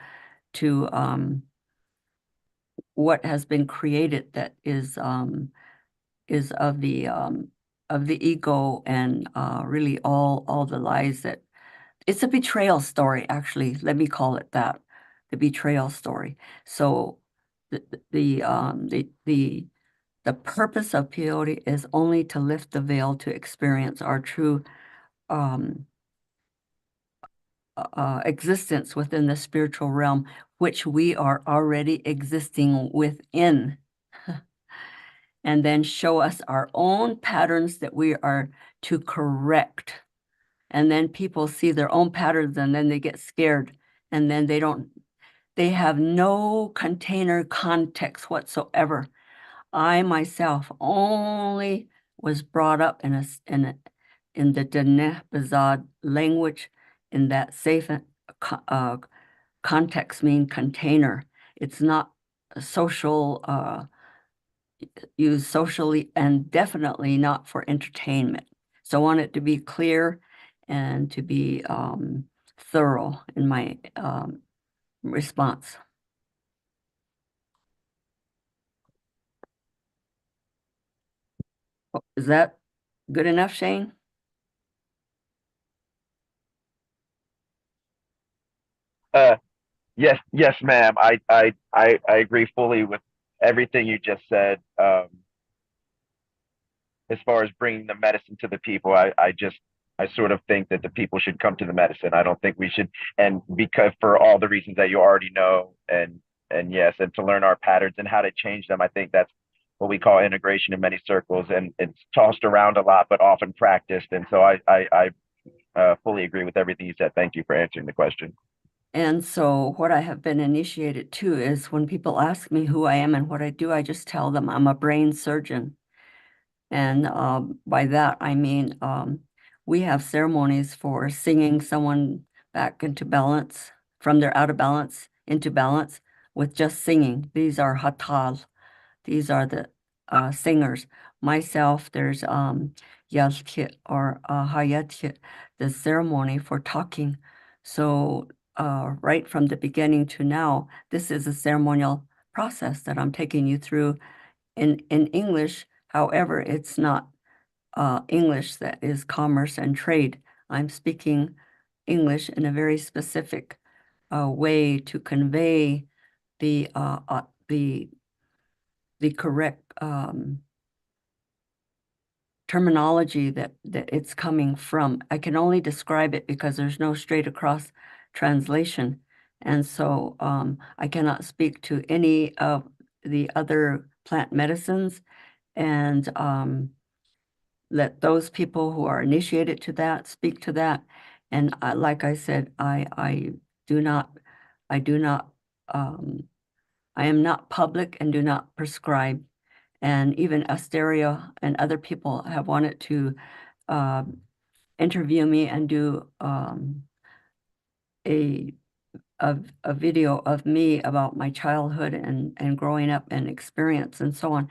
what has been created that is of the ego and really all the lies that it's a betrayal story, actually. Let me call it that, the betrayal story. So the purpose of peyote is only to lift the veil to experience our true existence within the spiritual realm, which we are already existing within. And then show us our own patterns that we are to correct. And then people see their own patterns and then they get scared. And then they have no container context whatsoever. I myself only was brought up in the Diné Bazad language, in that safe context mean container. It's not a social used socially, and definitely not for entertainment. So I want it to be clear and to be thorough in my response. Is that good enough, Shane?
Yes, ma'am. I agree fully with everything you just said. As far as bringing the medicine to the people, I sort of think that the people should come to the medicine. I don't think we should, and because for all the reasons that you already know, and yes, and to learn our patterns and how to change them. I think that's what we call integration in many circles, and it's tossed around a lot, but often practiced. And so I fully agree with everything you said. Thank you for answering the question.
And so what I have been initiated to is when people ask me who I am and what I do, I just tell them I'm a brain surgeon. And by that, I mean, we have ceremonies for singing someone back into balance, from their out of balance into balance with just singing. These are hatal. These are the singers. Myself, there's yalkit or hayatkit, the ceremony for talking. So right from the beginning to now, this is a ceremonial process that I'm taking you through in English. However, it's not English that is commerce and trade. I'm speaking English in a very specific way to convey the correct terminology that it's coming from. I can only describe it because there's no straight across translation. And so I cannot speak to any of the other plant medicines, and let those people who are initiated to that speak to that. And like I said, I am not public and do not prescribe. And even Asteria and other people have wanted to interview me and do a video of me about my childhood and growing up and experience and so on.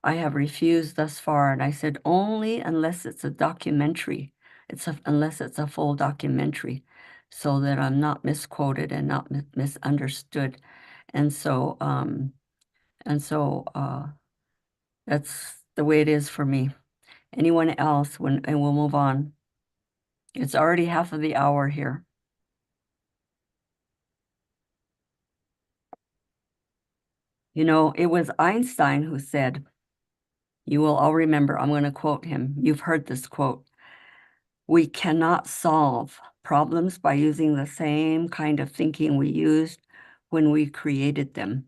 I have refused thus far, and I said only unless it's a documentary. Unless it's a full documentary, so that I'm not misquoted and not misunderstood. And so that's the way it is for me. Anyone else? And we'll move on. It's already half of the hour here. You know, it was Einstein who said, you will all remember, I'm going to quote him. You've heard this quote. We cannot solve problems by using the same kind of thinking we used when we created them.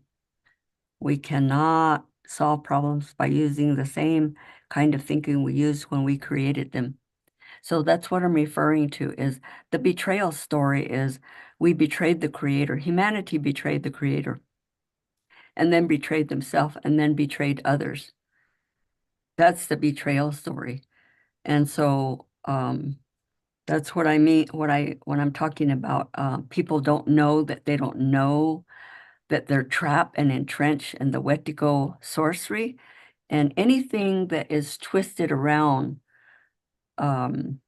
We cannot solve problems by using the same kind of thinking we used when we created them. So that's what I'm referring to, is the betrayal story is we betrayed the creator. Humanity betrayed the creator, and then betrayed themselves, and then betrayed others. That's the betrayal story. And so that's what I mean when I'm talking about people don't know that they don't know that they're trapped and entrenched in the Wetiko sorcery, and anything that is twisted around from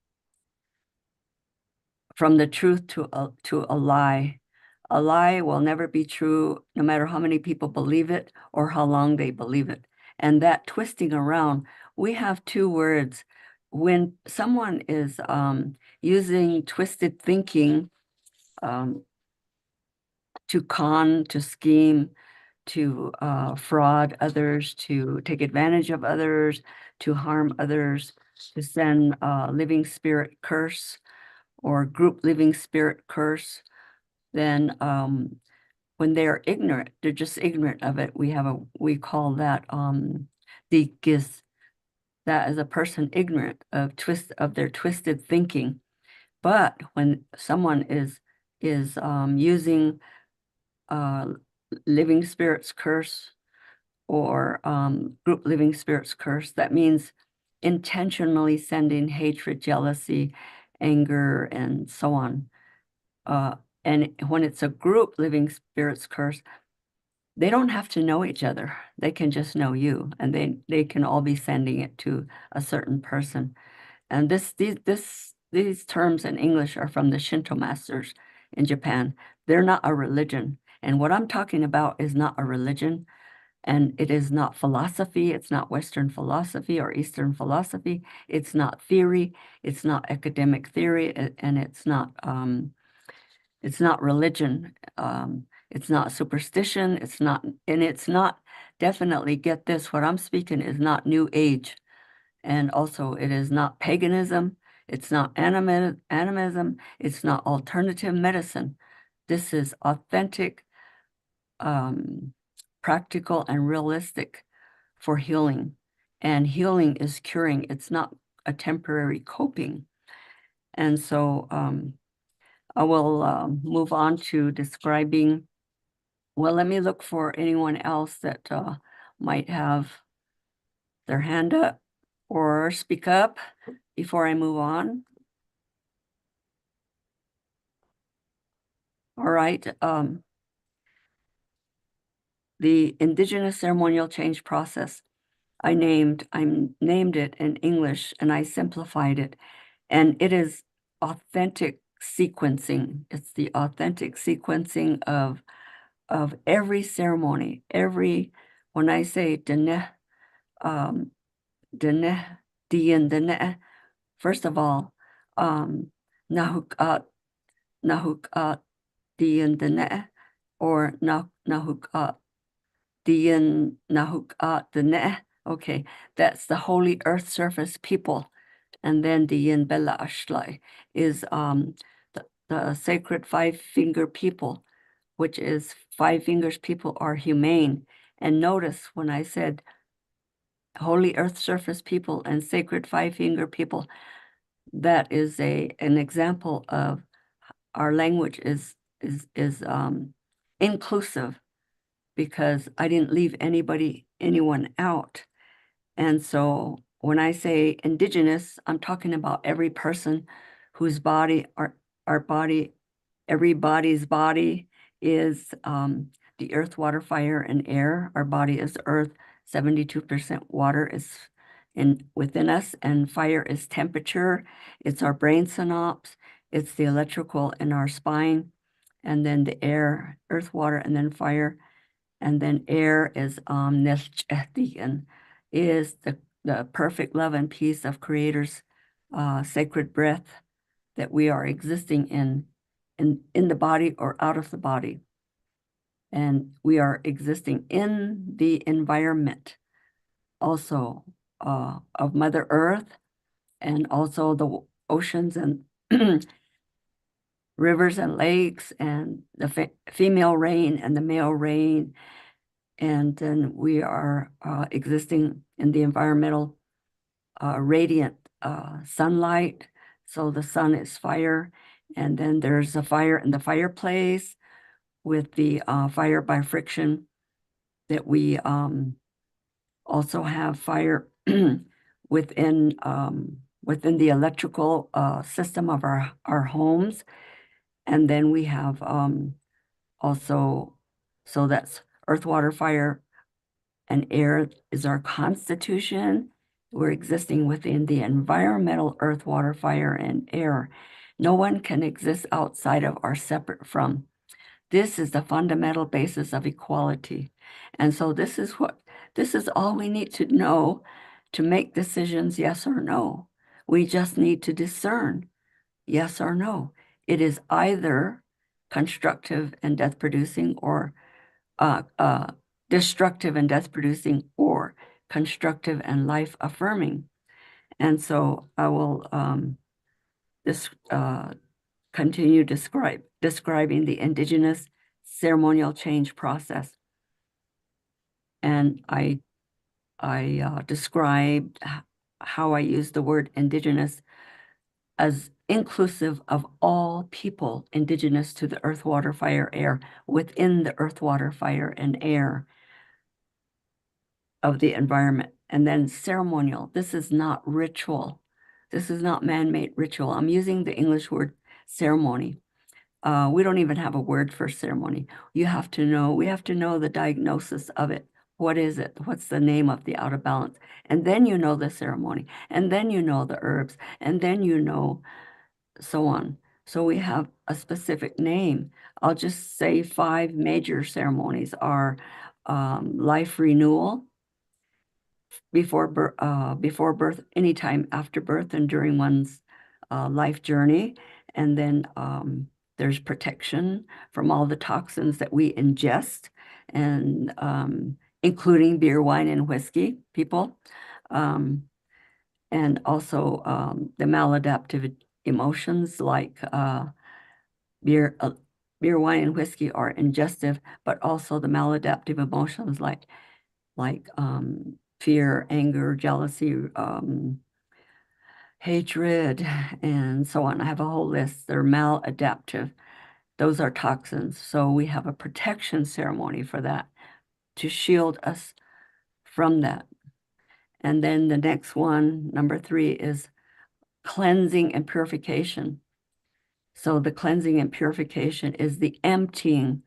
the truth to a lie. A lie will never be true, no matter how many people believe it or how long they believe it. And that twisting around, we have two words. When someone is using twisted thinking to con, to scheme, to fraud others, to take advantage of others, to harm others, to send living spirit curse or group living spirit curse, then when they're ignorant, they're just ignorant of it. We call that dikis. That is a person ignorant of their twisted thinking. But when someone is using living spirits curse or group living spirits curse, that means intentionally sending hatred, jealousy, anger, and so on. And when it's a group living spirits curse, they don't have to know each other. They can just know you, and they can all be sending it to a certain person. And these terms in English are from the Shinto masters in Japan. They're not a religion. And what I'm talking about is not a religion, and it is not philosophy. It's not Western philosophy or Eastern philosophy. It's not theory. It's not academic theory, and it's not religion. It's not superstition. It's not definitely, get this, what I'm speaking is not New Age. And also it is not paganism. It's not animism. It's not alternative medicine. This is authentic, practical, and realistic for healing. And healing is curing. It's not a temporary coping. And so I will move on to describing. Well, let me look for anyone else that might have their hand up or speak up before I move on. All right. The Indigenous ceremonial change process. I named it in English, and I simplified it. And it is authentic sequencing. It's the authentic sequencing of every ceremony. When I say dene, dene, first of all, nahuk diyan dene, or nahuk diyan nahuk dene. Okay, that's the holy earth surface people. And then diyan bella ashlai is the sacred five-finger people, which is five fingers people are humane. And notice when I said holy earth surface people and sacred five-finger people, that is an example of our language is inclusive, because I didn't leave anyone out. And so when I say indigenous, I'm talking about every person whose body, our body, everybody's body is the earth, water, fire, and air. Our body is earth, 72% water is within us, and fire is temperature. It's our brain synapse. It's the electrical in our spine, and then the air, earth, water, and then fire. And then air is is the perfect love and peace of Creator's sacred breath that we are existing in the body or out of the body. And we are existing in the environment also of Mother Earth, and also the oceans and rivers and lakes, and the female rain and the male rain. And then we are existing in the environmental radiant sunlight. So the sun is fire, and then there's a fire in the fireplace with the fire by friction, that we also have fire within the electrical system of our homes. And then we have also So that's earth, water, fire, and air is our constitution. We're existing within the environmental earth, water, fire, and air. No one can exist outside of or separate from. This is the fundamental basis of equality. And so this is all we need to know to make decisions, yes or no. We just need to discern, yes or no. It is either constructive and death producing or destructive and death producing or constructive and life affirming. And so I will continue describing the Indigenous ceremonial change process. And I described how I use the word Indigenous as inclusive of all people indigenous to the earth, water, fire, air, within the earth, water, fire, and air of the environment. And then ceremonial. This is not ritual. This is not man-made ritual. I'm using the English word ceremony. We don't even have a word for ceremony. We have to know the diagnosis of it. What is it? What's the name of the out of balance? And then you know the ceremony. And then you know the herbs. And then you know so on. So we have a specific name. I'll just say 5 major ceremonies are life renewal, before birth, anytime after birth and during one's life journey. And then there's protection from all the toxins that we ingest, and including beer, wine, and whiskey, people. And also the maladaptive emotions like beer, wine, and whiskey are ingestive, but also the maladaptive emotions like fear, anger, jealousy, hatred, and so on. I have a whole list. They're maladaptive. Those are toxins. So we have a protection ceremony for that to shield us from that. And then the next one, number 3, is cleansing and purification. So the cleansing and purification is the emptying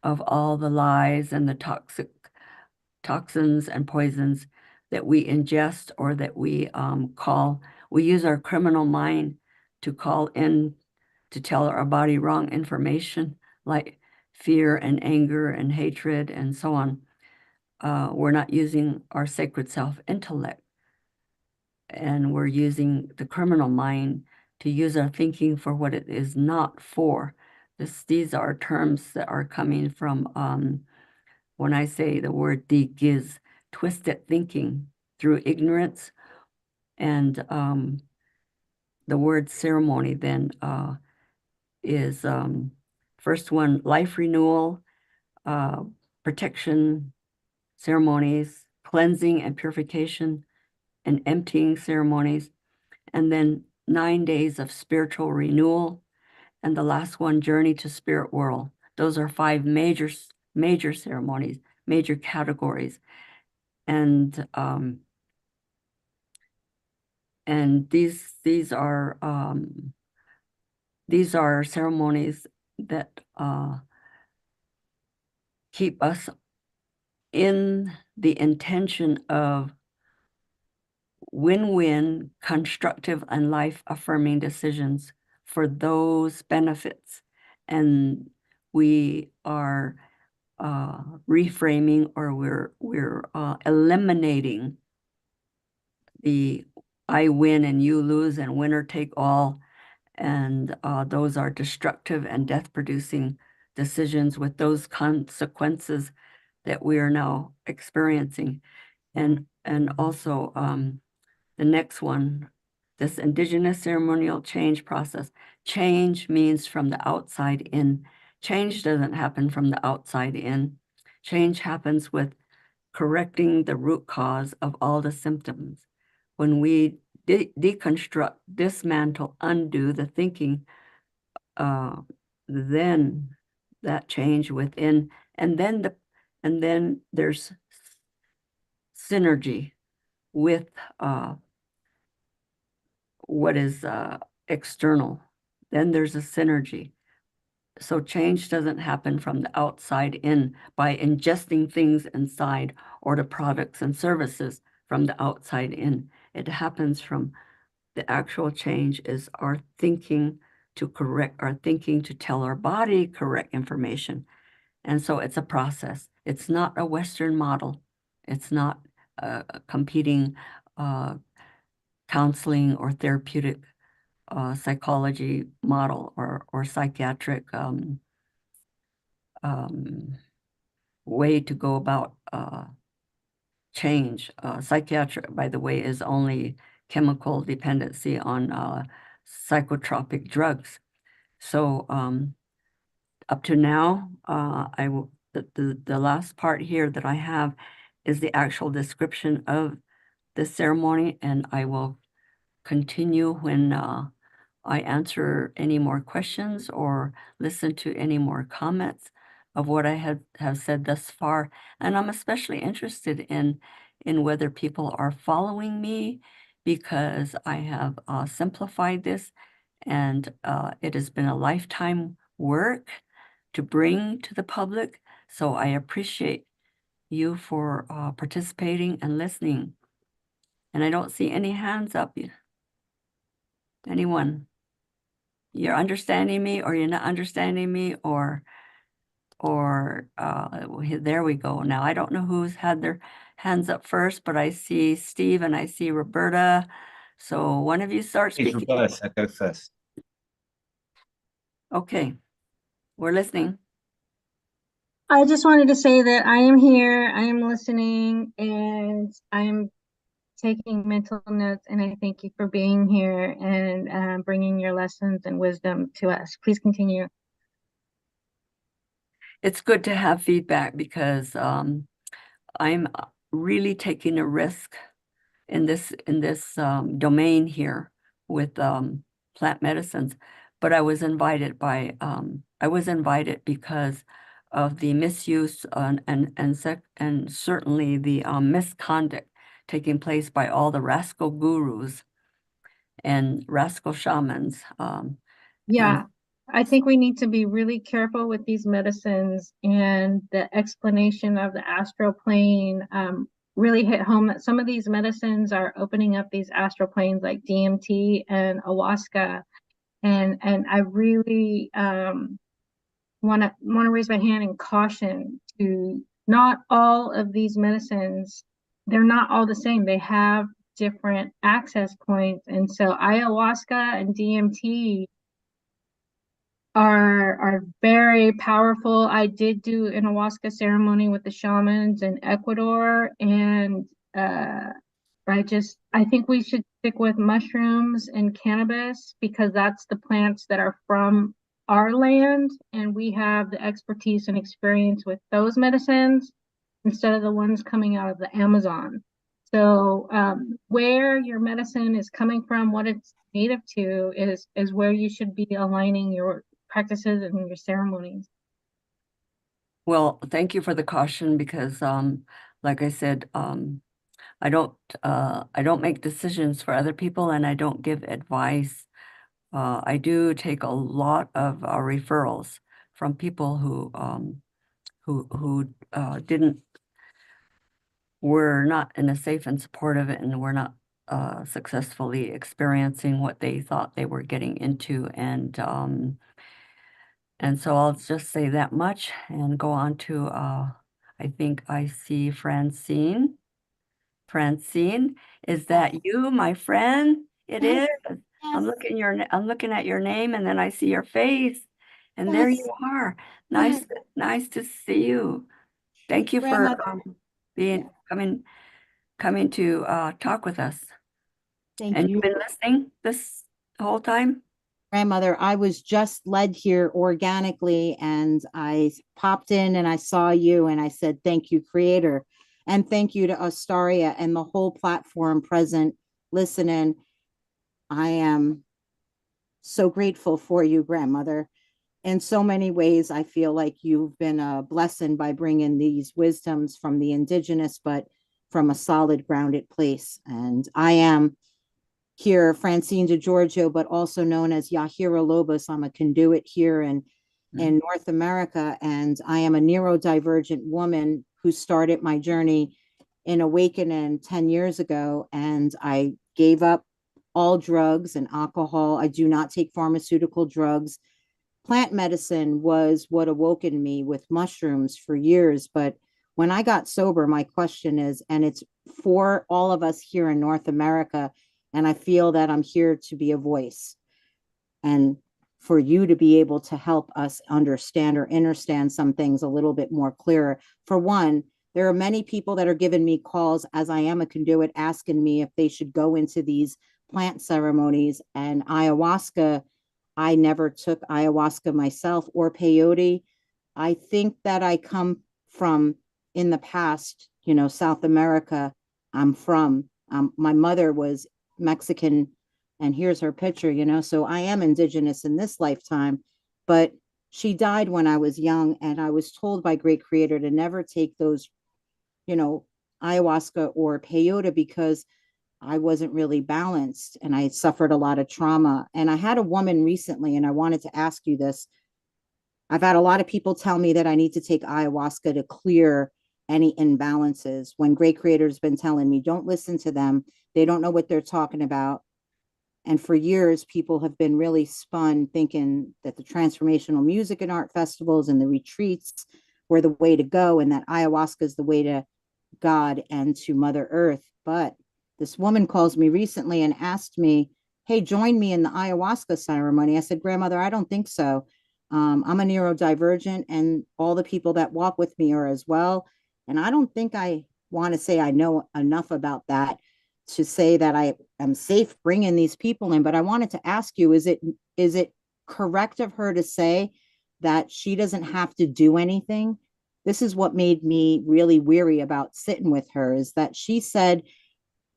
of all the lies and the toxins and poisons that we ingest, or that we use our criminal mind to call in to tell our body wrong information, like fear and anger and hatred and so on. We're not using our sacred self intellect, and we're using the criminal mind to use our thinking for what it is not for. These are terms that are coming from when I say the word giz, twisted thinking through ignorance. And the word ceremony then is first one, life renewal, protection ceremonies, cleansing and purification, and emptying ceremonies, and then 9 days of spiritual renewal, and the last one, journey to spirit world. Those are 5 major ceremonies, major categories. And these are ceremonies that keep us in the intention of win-win, constructive, and life-affirming decisions for those benefits. And we are reframing, or we're eliminating the I win and you lose and winner take all. And those are destructive and death-producing decisions with those consequences that we are now experiencing. And also the next one, this Indigenous ceremonial change process. Change means from the outside in. Change doesn't happen from the outside in. Change happens with correcting the root cause of all the symptoms. When we deconstruct, dismantle, undo the thinking, then that change within, and then there's synergy with what is external. Then there's a synergy. So change doesn't happen from the outside in by ingesting things inside or the products and services from the outside in. It happens from the actual change is our thinking to correct our thinking to tell our body correct information. And so it's a process. It's not a Western model. It's not a competing counseling or therapeutic psychology model or psychiatric way to go about change. Psychiatric, by the way, is only chemical dependency on psychotropic drugs. So up to now, the last part here that I have is the actual description of the ceremony, and I will continue when I answer any more questions or listen to any more comments of what I have said thus far. And I'm especially interested in whether people are following me, because I have simplified this, and it has been a lifetime work to bring to the public. So I appreciate you for participating and listening. And I don't see any hands up. Anyone? You're understanding me, or you're not understanding me, or there we go. Now I don't know who's had their hands up first, but I see Steve and I see Roberta. So one of you start speaking.
Roberta, go first.
Okay, we're listening.
I just wanted to say that I am here, I am listening, and I am taking mental notes, and I thank you for being here and bringing your lessons and wisdom to us. Please continue.
It's good to have feedback, because I'm really taking a risk in this domain here with plant medicines. But I was invited because of the misuse and certainly the misconduct taking place by all the rascal gurus and rascal shamans.
Yeah, I think we need to be really careful with these medicines, and the explanation of the astral plane really hit home that some of these medicines are opening up these astral planes like DMT and ayahuasca. And I really want to raise my hand and caution to not all of these medicines, they're not all the same. They have different access points. And so ayahuasca and DMT are very powerful. I did do an ayahuasca ceremony with the shamans in Ecuador, and I think we should stick with mushrooms and cannabis, because that's the plants that are from our land, and we have the expertise and experience with those medicines instead of the ones coming out of the Amazon. So where your medicine is coming from, what it's native to, is where you should be aligning your practices and your ceremonies.
Well, thank you for the caution, because like I said, I don't make decisions for other people, and I don't give advice. I do take a lot of referrals from people who were not in a safe and supportive, and were not successfully experiencing what they thought they were getting into, and so I'll just say that much and go on to I think I see Francine. Francine, is that you, my friend? It is. I'm looking at your name, and then I see your face, and there you are. Nice to see you. Thank you for coming to talk with us.
Thank
And
you.
you've been listening this whole time?
Grandmother, I was just led here organically, and I popped in and I saw you, and I said, thank you, Creator. And thank you to Astaria and the whole platform present listening. I am so grateful for you, Grandmother. In so many ways, I feel like you've been a blessing by bringing these wisdoms from the Indigenous, but from a solid, grounded place. And I am here, Francine DeGiorgio, but also known as Yahira Lobos. I'm a conduit here, and in North America. And I am a neurodivergent woman who started my journey in awakening 10 years ago. And I gave up all drugs and alcohol. I do not take pharmaceutical drugs. Plant medicine was what awoken me with mushrooms for years. But when I got sober, my question is, and it's for all of us here in North America, and I feel that I'm here to be a voice and for you to be able to help us understand or understand some things a little bit more clearer. For one, there are many people that are giving me calls as I am a conduit, asking me if they should go into these plant ceremonies. And ayahuasca, I never took ayahuasca myself or peyote. I think that I come from in the past, South America. I'm from. My mother was Mexican, and here's her picture. So I am indigenous in this lifetime, but she died when I was young, and I was told by Great Creator to never take those, ayahuasca or peyote because I wasn't really balanced and I suffered a lot of trauma. And I had a woman recently, and I wanted to ask you this. I've had a lot of people tell me that I need to take ayahuasca to clear any imbalances when Great Creator's been telling me, don't listen to them. They don't know what they're talking about. And for years, people have been really spun thinking that the transformational music and art festivals and the retreats were the way to go, and that ayahuasca is the way to God and to Mother Earth. But this woman calls me recently and asked me, hey, join me in the ayahuasca ceremony. I said, grandmother, I don't think so. I'm a neurodivergent, and all the people that walk with me are as well. And I don't think I want to say I know enough about that to say that I am safe bringing these people in. But I wanted to ask you, is it correct of her to say that she doesn't have to do anything? This is what made me really weary about sitting with her, is that she said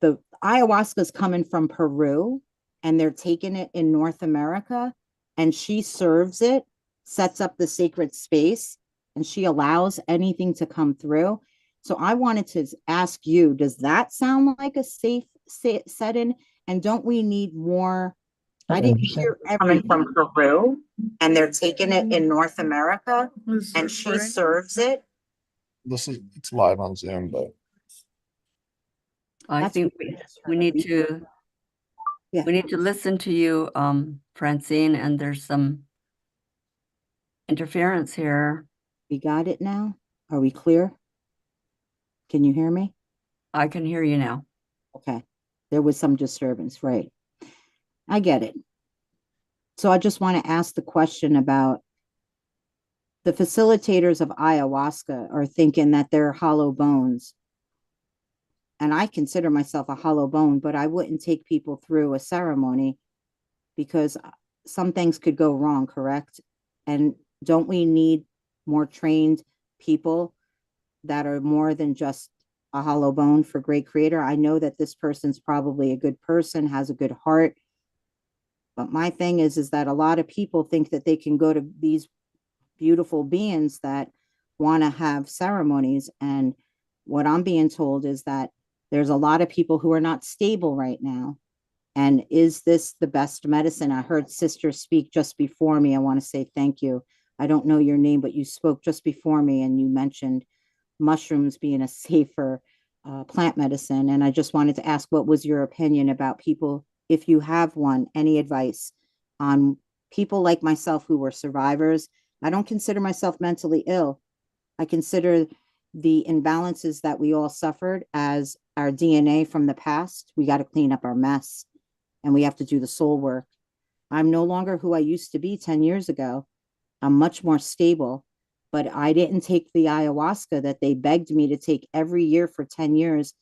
the ayahuasca is coming from Peru and they're taking it in North America, and she serves it, sets up the sacred space, and she allows anything to come through. So I wanted to ask you, does that sound like a safe setting? And don't we need more? I didn't hear coming from Peru, and they're taking it in North America, and she serves it.
It's live on Zoom, but
I think we need to listen to you, Francine, and there's some interference here.
We got it now? Are we clear? Can you hear me?
I can hear you now.
Okay. There was some disturbance, right? I get it. So I just want to ask the question about the facilitators of ayahuasca are thinking that they're hollow bones. And I consider myself a hollow bone, but I wouldn't take people through a ceremony because some things could go wrong, correct? And don't we need more trained people that are more than just a hollow bone for Great Creator? I know that this person's probably a good person, has a good heart. But my thing is that a lot of people think that they can go to these beautiful beings that want to have ceremonies. And what I'm being told is that there's a lot of people who are not stable right now. And is this the best medicine? I heard Sister speak just before me. I want to say thank you. I don't know your name, but you spoke just before me and you mentioned mushrooms being a safer plant medicine. And I just wanted to ask, what was your opinion about people, if you have one, any advice on people like myself who were survivors? I don't consider myself mentally ill. I consider the imbalances that we all suffered as our DNA from the past. We got to clean up our mess, and we have to do the soul work. I'm no longer who I used to be 10 years ago. I'm much more stable, but I didn't take the ayahuasca that they begged me to take every year for 10 years.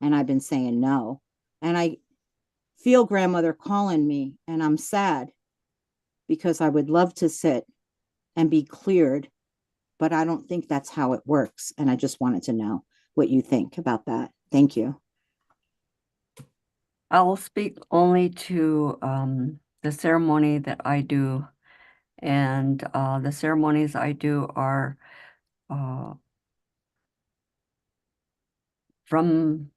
And I've been saying no. And I feel grandmother calling me, and I'm sad because I would love to sit and be cleared, but I don't think that's how it works. And I just wanted to know what you think about that. Thank you.
I will speak only to the ceremony that I do. And the ceremonies I do are from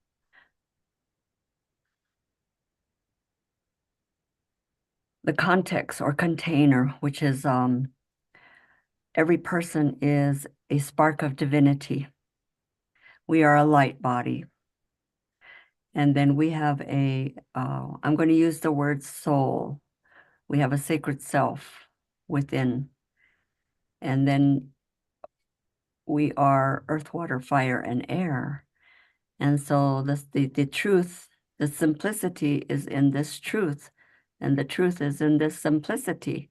the context or container, which is every person is a spark of divinity. We are a light body. And then we have I'm going to use the word soul. We have a sacred self within. And then we are earth, water, fire, and air. And so the truth, the simplicity is in this truth, and the truth is in this simplicity.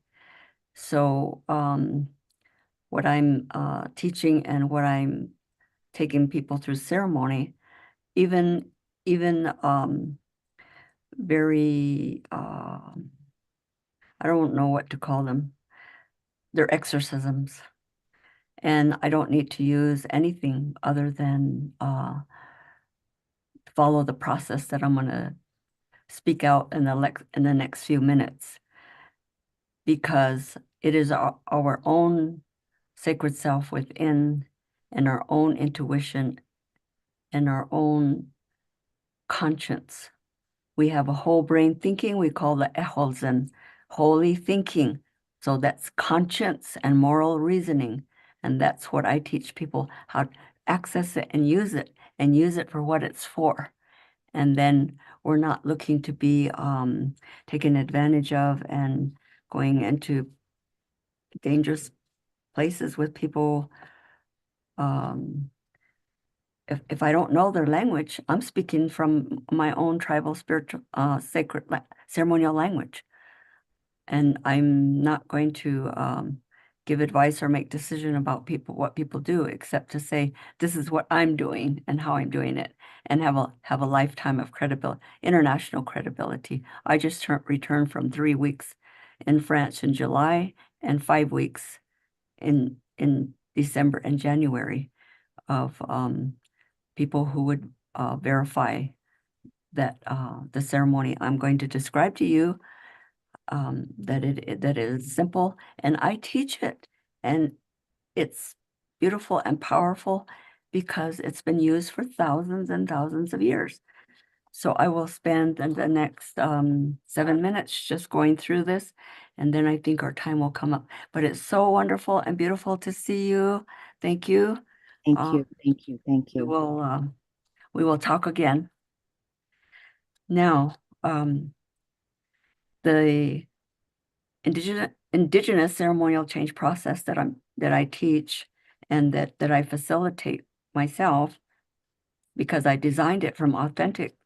So what I'm teaching and what I'm taking people through ceremony, even very, I don't know what to call them. They're exorcisms. And I don't need to use anything other than follow the process that I'm going to speak out in the next few minutes, because it is our own sacred self within, and our own intuition and our own conscience. We have a whole brain thinking we call the Eholzen, holy thinking. So that's conscience and moral reasoning. And that's what I teach people, how to access it and use it for what it's for. And then we're not looking to be taken advantage of and going into dangerous places with people. If I don't know their language, I'm speaking from my own tribal, spiritual, sacred, ceremonial language. And I'm not going to give advice or make decision about what people do, except to say, this is what I'm doing and how I'm doing it, and have a lifetime of credibility, international credibility. I just returned from 3 weeks in France in July and 5 weeks in December and January of people who would verify that the ceremony I'm going to describe to you, that it is simple, and I teach it, and it's beautiful and powerful because it's been used for thousands and thousands of years. So I will spend the next 7 minutes just going through this, and then I think our time will come up. But it's so wonderful and beautiful to see you. Thank you.
Thank you. Thank you. Thank you.
We will talk again. Now, the indigenous ceremonial change process that I teach and that I facilitate myself, because I designed it from authentic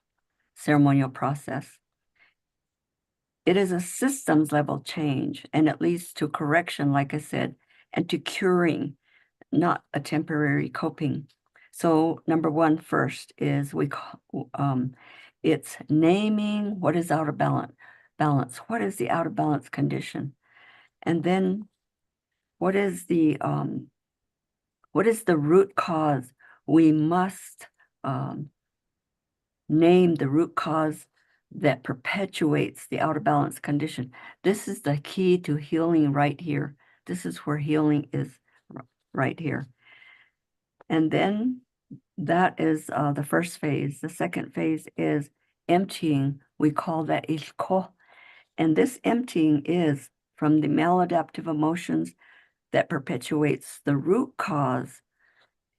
ceremonial process. It is a systems level change, and it leads to correction, like I said, and to curing, not a temporary coping. So number one first is it's naming what is out of balance. What is the out of balance condition? And then what is the root cause? We must name the root cause that perpetuates the out of balance condition. This is the key to healing right here. This is where healing is right here. And then that is the first phase. The second phase is emptying. We call that ilko. And this emptying is from the maladaptive emotions that perpetuates the root cause.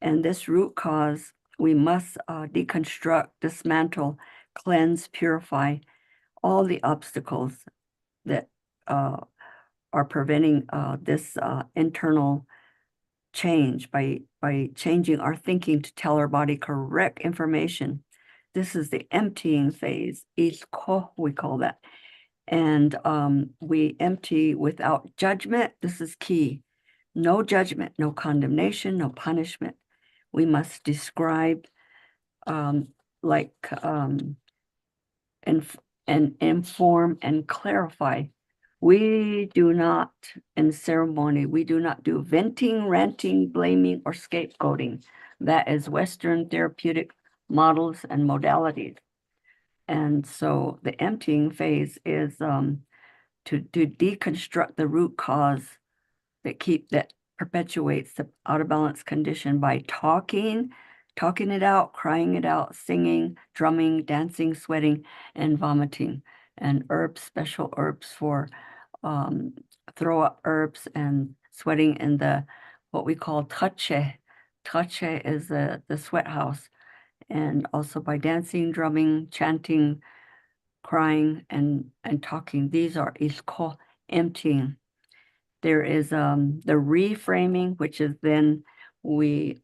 And this root cause, we must deconstruct, dismantle, cleanse, purify all the obstacles that are preventing this internal change by changing our thinking to tell our body correct information. This is the emptying phase, ilko, we call that. And we empty without judgment. This is key. No judgment, no condemnation, no punishment. We must describe and inform and clarify. We do not, in ceremony, we do not do venting, ranting, blaming, or scapegoating. That is Western therapeutic models and modalities. And so the emptying phase is to deconstruct the root cause that perpetuates the out of balance condition by talking it out, crying it out, singing, drumming, dancing, sweating, and vomiting. And herbs, special herbs for throw up herbs and sweating in the what we call tache. Tache is the sweat house, and also by dancing, drumming, chanting, crying, and talking. These are isko, emptying. There is the reframing, which is then we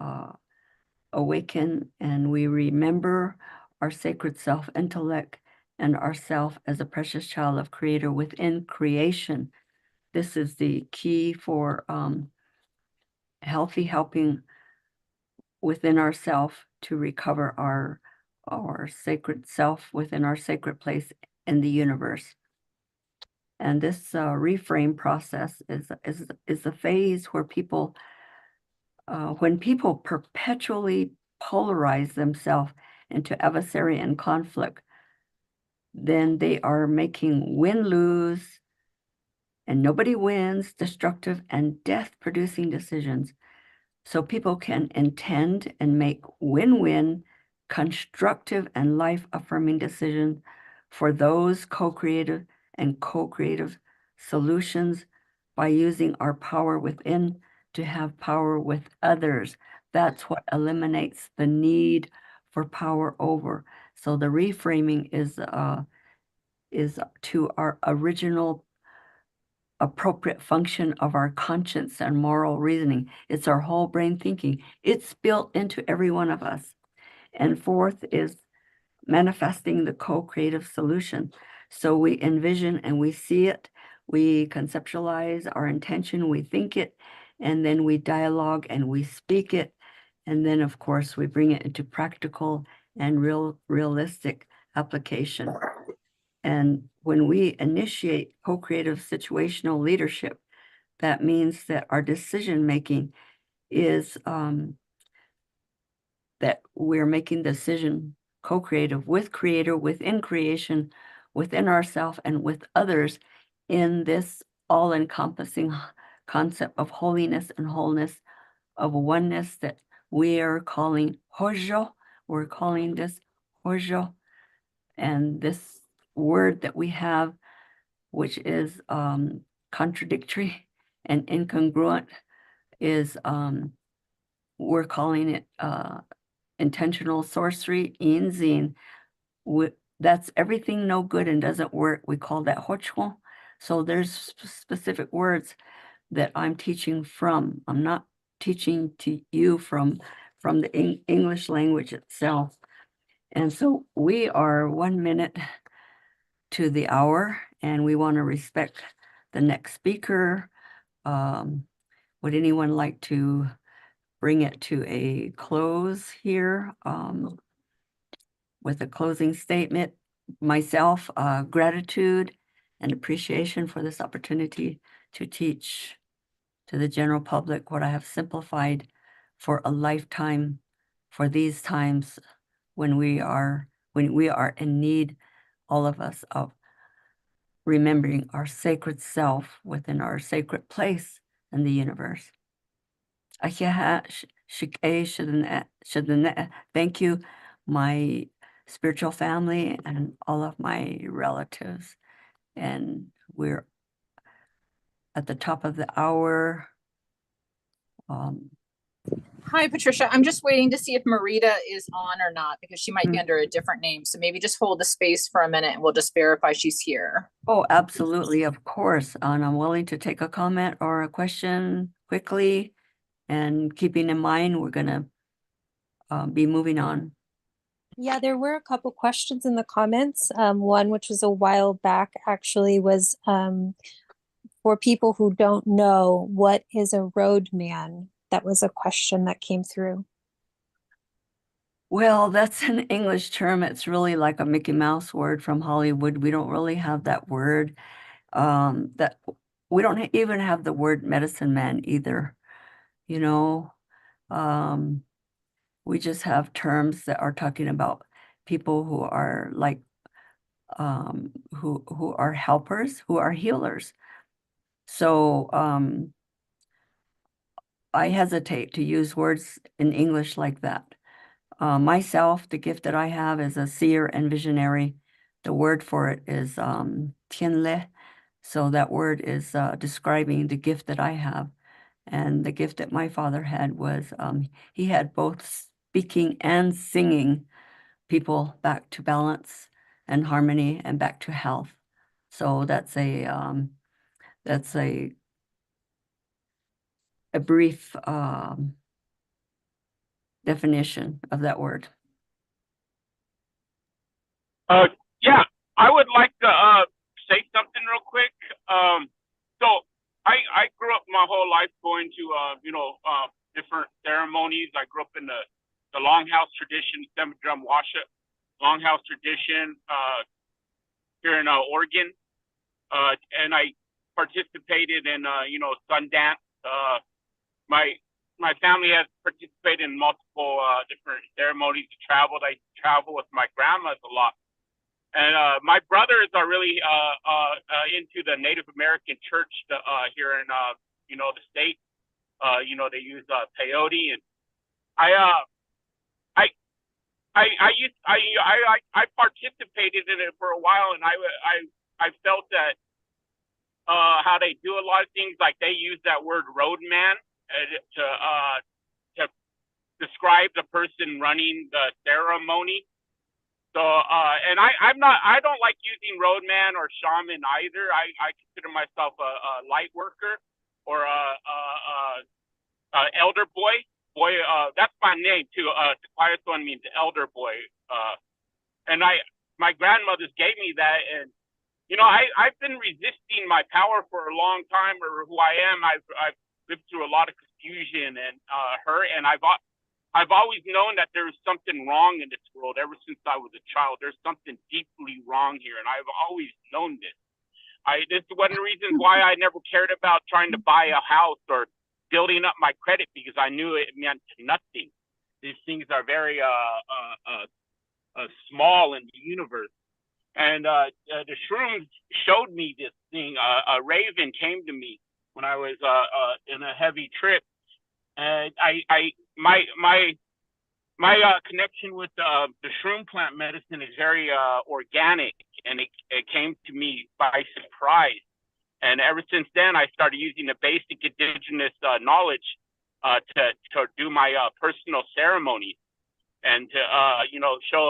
awaken and we remember our sacred self intellect and ourself as a precious child of creator within creation. This is the key for healthy helping within ourself to recover our sacred self within our sacred place in the universe. And this reframe process is the phase where people, when people perpetually polarize themselves into adversary and conflict, then they are making win-lose and nobody wins, destructive and death-producing decisions. So people can intend and make win-win, constructive and life-affirming decisions for those co-creative and co-creative solutions by using our power within to have power with others. That's what eliminates the need for power over. So the reframing is to our original appropriate function of our conscience and moral reasoning. It's our whole brain thinking. It's built into every one of us. And fourth is manifesting the co-creative solution. So we envision and we see it, we conceptualize our intention, we think it, and then we dialogue and we speak it. And then, of course, we bring it into practical and realistic application. And when we initiate co-creative situational leadership, that means that our decision-making is that we're making decision co-creative with creator, within creation, within ourselves, and with others in this all-encompassing concept of holiness and wholeness, of oneness that we are calling Hojo. We're calling this Hojo. And this word that we have, which is contradictory and incongruent, is we're calling it intentional sorcery, inzin. That's everything no good and doesn't work. We call that hochon. So there's specific words that I'm teaching from. I'm not teaching to you from the English language itself. And so we are 1 minute to the hour, and we want to respect the next speaker. Would anyone like to bring it to a close here with a closing statement? Myself, gratitude and appreciation for this opportunity to teach to the general public what I have simplified for a lifetime, for these times when we are in need, all of us, of remembering our sacred self within our sacred place in the universe. Thank you, my spiritual family and all of my relatives. And we're at the top of the hour.
Hi, Patricia. I'm just waiting to see if Marita is on or not, because she might be under a different name. So maybe just hold the space for a minute and we'll just verify she's here.
Oh, absolutely, of course. And I'm willing to take a comment or a question quickly. And keeping in mind, we're going to be moving on.
Yeah, there were a couple questions in the comments. One, which was a while back, actually, was for people who don't know, what is a roadman? That was a question that came through.
Well, that's an English term. It's really like a Mickey Mouse word from Hollywood. We don't really have that word. That we don't even have the word medicine man either. You know, we just have terms that are talking about people who are like who are helpers, who are healers. So I hesitate to use words in English like that. Myself, the gift that I have is a seer and visionary. The word for it is tianle. So that word is describing the gift that I have. And the gift that my father had was he had both speaking and singing people back to balance and harmony and back to health. So that's a brief definition of that word.
Yeah, I would like to say something real quick. So I grew up my whole life going to different ceremonies. I grew up in the longhouse tradition, semi drum washup longhouse tradition here in Oregon, and I participated in Sundance. My family has participated in multiple different ceremonies. I travel with my grandmas a lot. And my brothers are really into the Native American church here in the state. They use peyote, and I participated in it for a while, and I felt that how they do a lot of things, like they use that word roadman to describe the person running the ceremony. So, and I don't like using roadman or shaman either. I consider myself a light worker or a elder boy. That's my name too. Taquayaswan means elder boy. And my grandmothers gave me that, and I've been resisting my power for a long time, or who I am. I've lived through a lot of confusion and hurt, and I've always known that there is something wrong in this world. Ever since I was a child, there's something deeply wrong here, and I've always known this. This is one of the reasons why I never cared about trying to buy a house or building up my credit, because I knew it meant nothing. These things are very small in the universe. And the shrooms showed me this thing. A raven came to me when I was in a heavy trip, and my connection with the shroom plant medicine is very organic, and it came to me by surprise. And ever since then, I started using the basic indigenous knowledge to do my personal ceremonies, and to show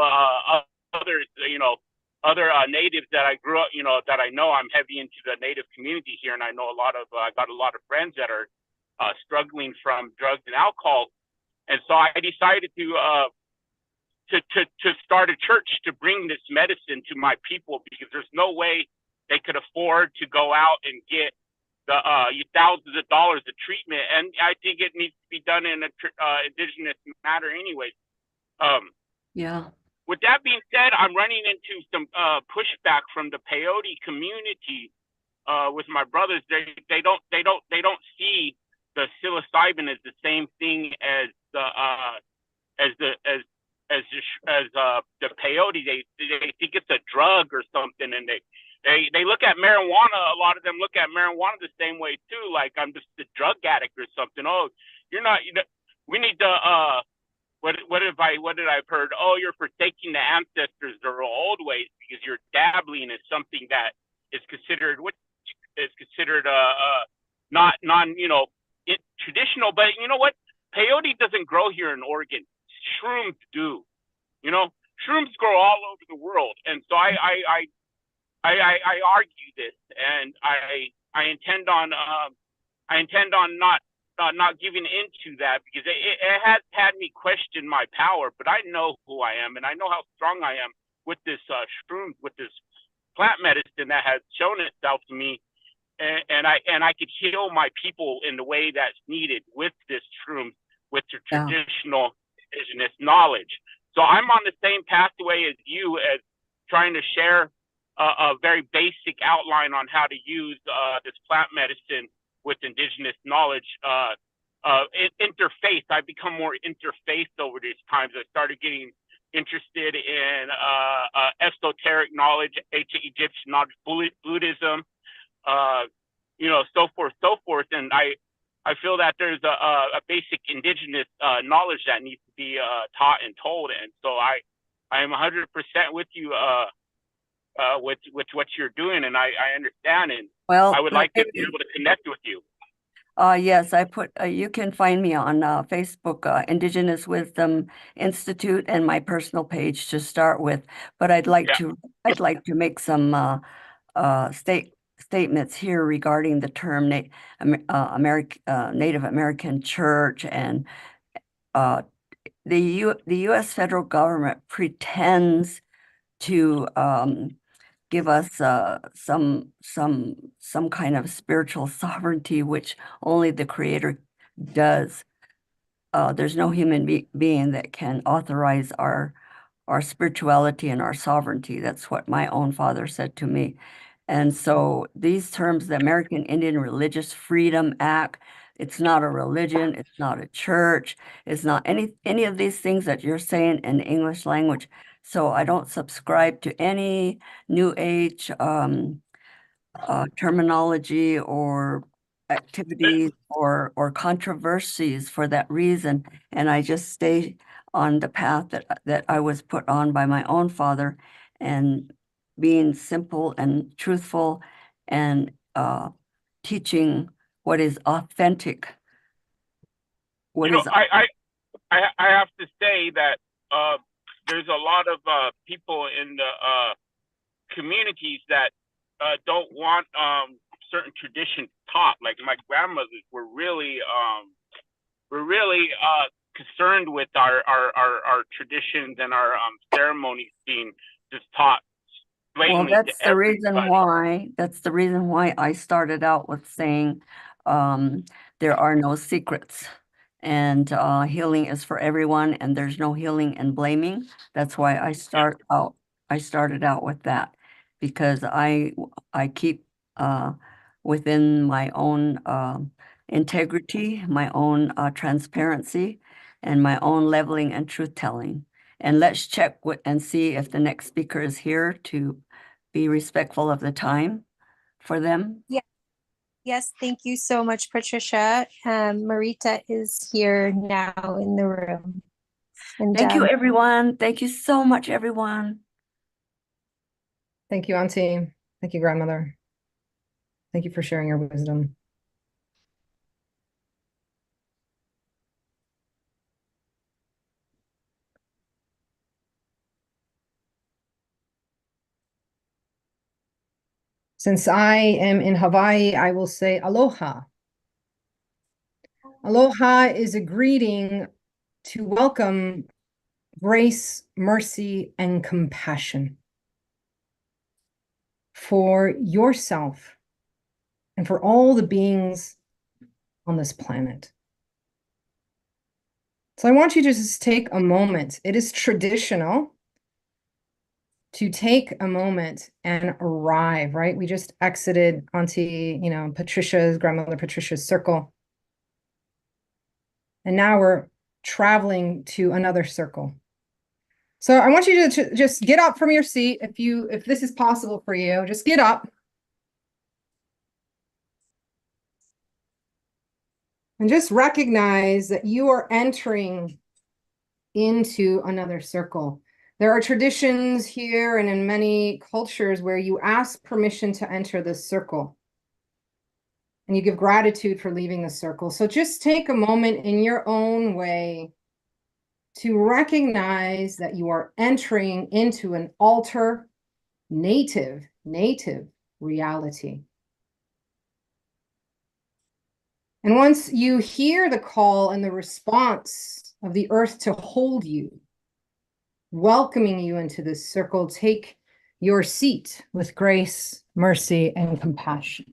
other natives that I grew up, that I know. I'm heavy into the native community here, and I know I got a lot of friends that are struggling from drugs and alcohol. And so I decided to start a church to bring this medicine to my people, because there's no way they could afford to go out and get the thousands of dollars of treatment. And I think it needs to be done in a indigenous manner anyways.
Yeah.
With that being said, I'm running into some pushback from the peyote community with my brothers. They don't see the psilocybin as the same thing as the peyote. They think it's a drug or something, and they look at marijuana. A lot of them look at marijuana the same way too, like I'm just a drug addict or something. Oh, you're not. We need to. What did I heard? Oh, you're forsaking the ancestors, the old ways, because you're dabbling in something that is considered not traditional. But you know what? Peyote doesn't grow here in Oregon. Shrooms do. Shrooms grow all over the world, and so I argue this, and I intend on not giving into that, because it has had me question my power. But I know who I am, and I know how strong I am with this shrooms, with this plant medicine that has shown itself to me, and I could heal my people in the way that's needed with this shroom, with the traditional indigenous knowledge. So I'm on the same pathway as you, as trying to share a very basic outline on how to use this plant medicine with indigenous knowledge. Interface. I've become more interfaced over these times. I started getting interested in esoteric knowledge, ancient Egyptian knowledge, Buddhism, so forth. And I feel that there's a basic indigenous knowledge that needs to be taught and told. And so I am 100% with you with what you're doing, and I understand, and I would like to be able to connect with you.
Yes, you can find me on Facebook, Indigenous Wisdom Institute, and my personal page to start with. But I'd like to make some statements here regarding the term Native American Church, and the U.S. federal government pretends to give us some kind of spiritual sovereignty, which only the Creator does. There's no human being that can authorize our spirituality and our sovereignty. That's what my own father said to me. And so these terms, the American Indian Religious Freedom Act, it's not a religion, it's not a church, it's not any of these things that you're saying in the English language. So I don't subscribe to any New Age terminology or activities or controversies for that reason. And I just stay on the path that I was put on by my own father, and being simple and truthful, and teaching what is authentic. What
You know,
is
I have to say that there's a lot of people in the communities that don't want certain traditions taught. Like my grandmothers were really concerned with our traditions and our ceremonies being just taught
Well,
blatantly to
that's the reason
everybody.
why I started out with saying there are no secrets, and healing is for everyone, and there's no healing and blaming. That's why I started out with that, because I keep within my own integrity, my own transparency, and my own leveling and truth telling. And let's check and see if the next speaker is here to be respectful of the time for them.
Yeah. Yes, thank you so much, Patricia. Marita is here now in the room. And
Thank you, everyone. Thank you so much, everyone.
Thank you, Auntie. Thank you, Grandmother. Thank you for sharing your wisdom. Since I am in Hawaii, I will say aloha. Aloha is a greeting to welcome grace, mercy, and compassion for yourself and for all the beings on this planet. So I want you to just take a moment. It is traditional to take a moment and arrive, right? We just exited Auntie, Grandmother Patricia's circle. And now we're traveling to another circle. So I want you to just get up from your seat. If this is possible for you, just get up. And just recognize that you are entering into another circle. There are traditions here and in many cultures where you ask permission to enter this circle. And you give gratitude for leaving the circle. So just take a moment in your own way to recognize that you are entering into an altar native reality. And once you hear the call and the response of the earth to hold you, welcoming you into this circle, take your seat with grace, mercy, and compassion.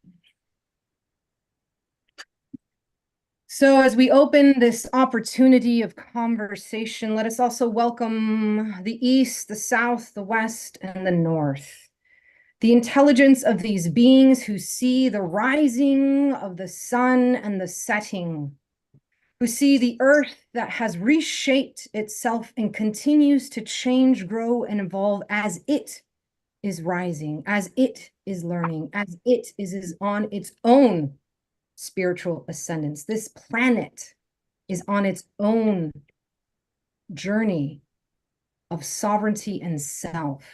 So as we open this opportunity of conversation, let us also welcome the East, the South, the West, and the North. The intelligence of these beings who see the rising of the sun and the setting, who see the earth that has reshaped itself and continues to change, grow, and evolve as it is rising, as it is learning, as it is on its own spiritual ascendance. This planet is on its own journey of sovereignty and self.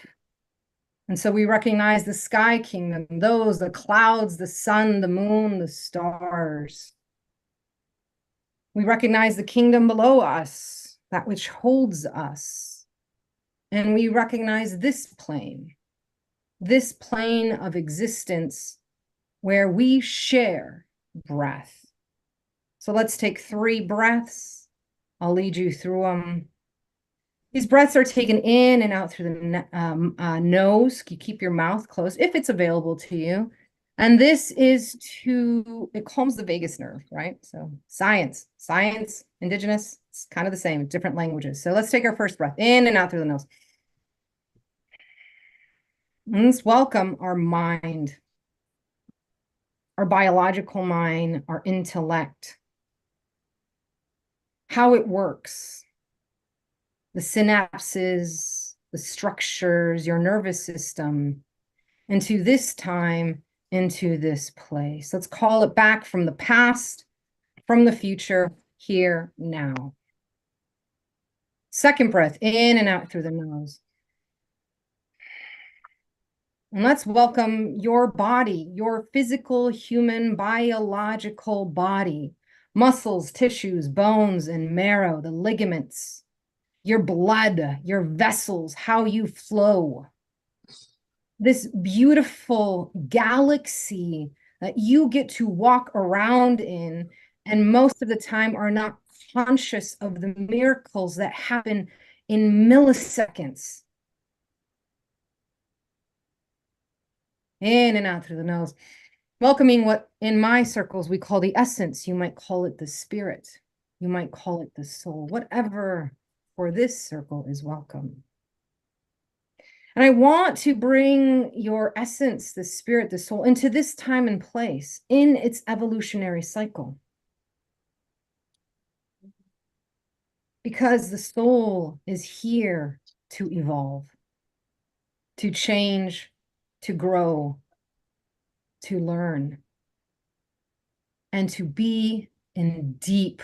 And so we recognize the sky kingdom, the clouds, the sun, the moon, the stars. We recognize the kingdom below us, that which holds us. And we recognize this plane of existence where we share breath. So let's take 3 breaths. I'll lead you through them. These breaths are taken in and out through the nose. You keep your mouth closed if it's available to you. And this is it calms the vagus nerve, right? So science, indigenous, it's kind of the same, different languages. So let's take our first breath in and out through the nose. And let's welcome our mind, our biological mind, our intellect, how it works, the synapses, the structures, your nervous system, into this time, into this place. Let's call it back from the past, from the future, here, now. Second breath, in and out through the nose. And let's welcome your body, your physical, human, biological body, muscles, tissues, bones, and marrow, the ligaments, your blood, your vessels, how you flow. This beautiful galaxy that you get to walk around in, and most of the time are not conscious of the miracles that happen in milliseconds. In and out through the nose. Welcoming what in my circles we call the essence. You might call it the spirit. You might call it the soul. Whatever for this circle is welcome. And I want to bring your essence, the spirit, the soul, into this time and place in its evolutionary cycle. Because the soul is here to evolve, to change, to grow, to learn, and to be in deep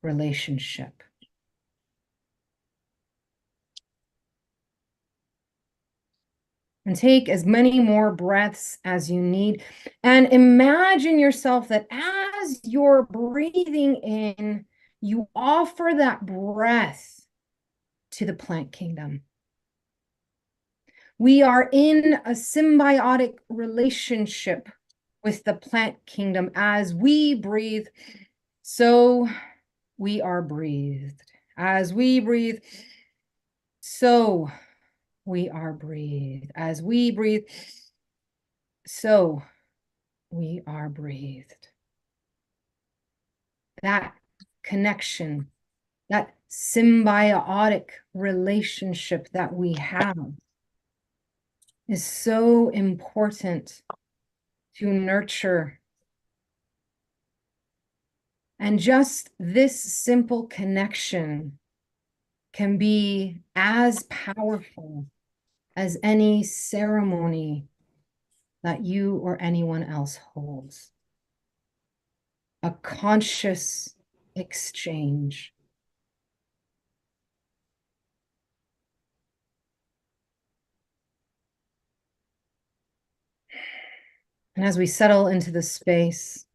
relationship. And take as many more breaths as you need. And imagine yourself that as you're breathing in, you offer that breath to the plant kingdom. We are in a symbiotic relationship with the plant kingdom. As we breathe, so we are breathed. As we breathe, so we are breathed. As we breathe, so we are breathed. That connection, that symbiotic relationship that we have is so important to nurture. And just this simple connection can be as powerful as any ceremony that you or anyone else holds. A conscious exchange. And as we settle into the space,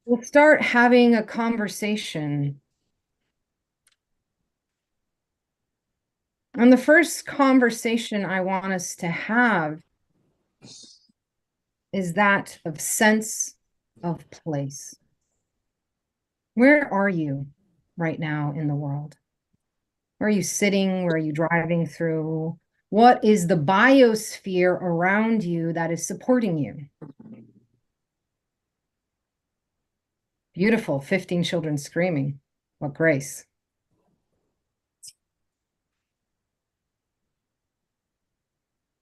we'll start having a conversation. And the first conversation I want us to have is that of sense of place. Where are you right now in the world? Where are you sitting? Where are you driving through? What is the biosphere around you that is supporting you? Beautiful, 15 children screaming. What grace.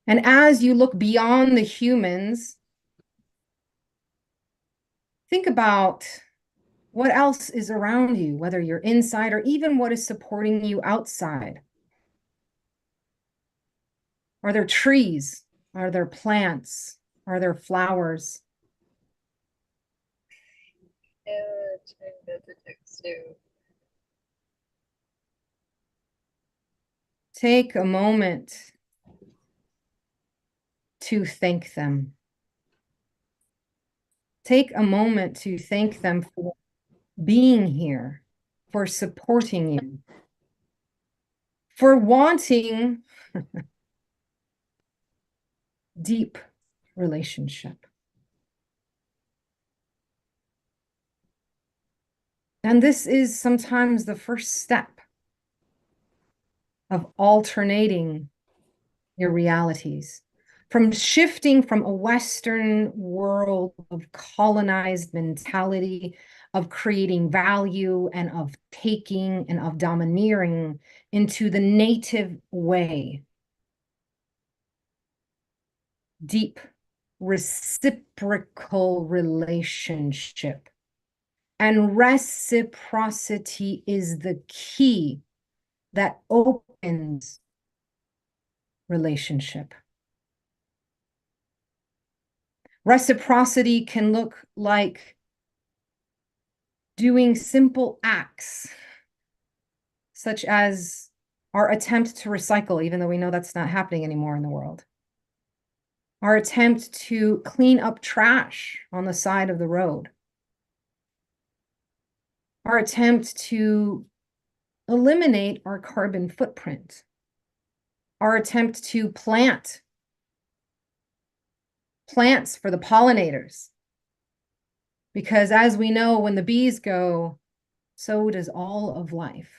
And as you look beyond the humans, think about what else is around you, whether you're inside or even what is supporting you outside. Are there trees? Are there plants? Are there flowers? Take a moment to thank them. Take a moment to thank them for being here, for supporting you, for wanting deep relationship. And this is sometimes the first step of alternating your realities, from shifting from a Western world of colonized mentality, of creating value and of taking and of domineering, into the native way. Deep reciprocal relationship. And reciprocity is the key that opens relationship. Reciprocity can look like doing simple acts, such as our attempt to recycle, even though we know that's not happening anymore in the world. Our attempt to clean up trash on the side of the road. Our attempt to eliminate our carbon footprint. Our attempt to plant plants for the pollinators. Because as we know, when the bees go, so does all of life.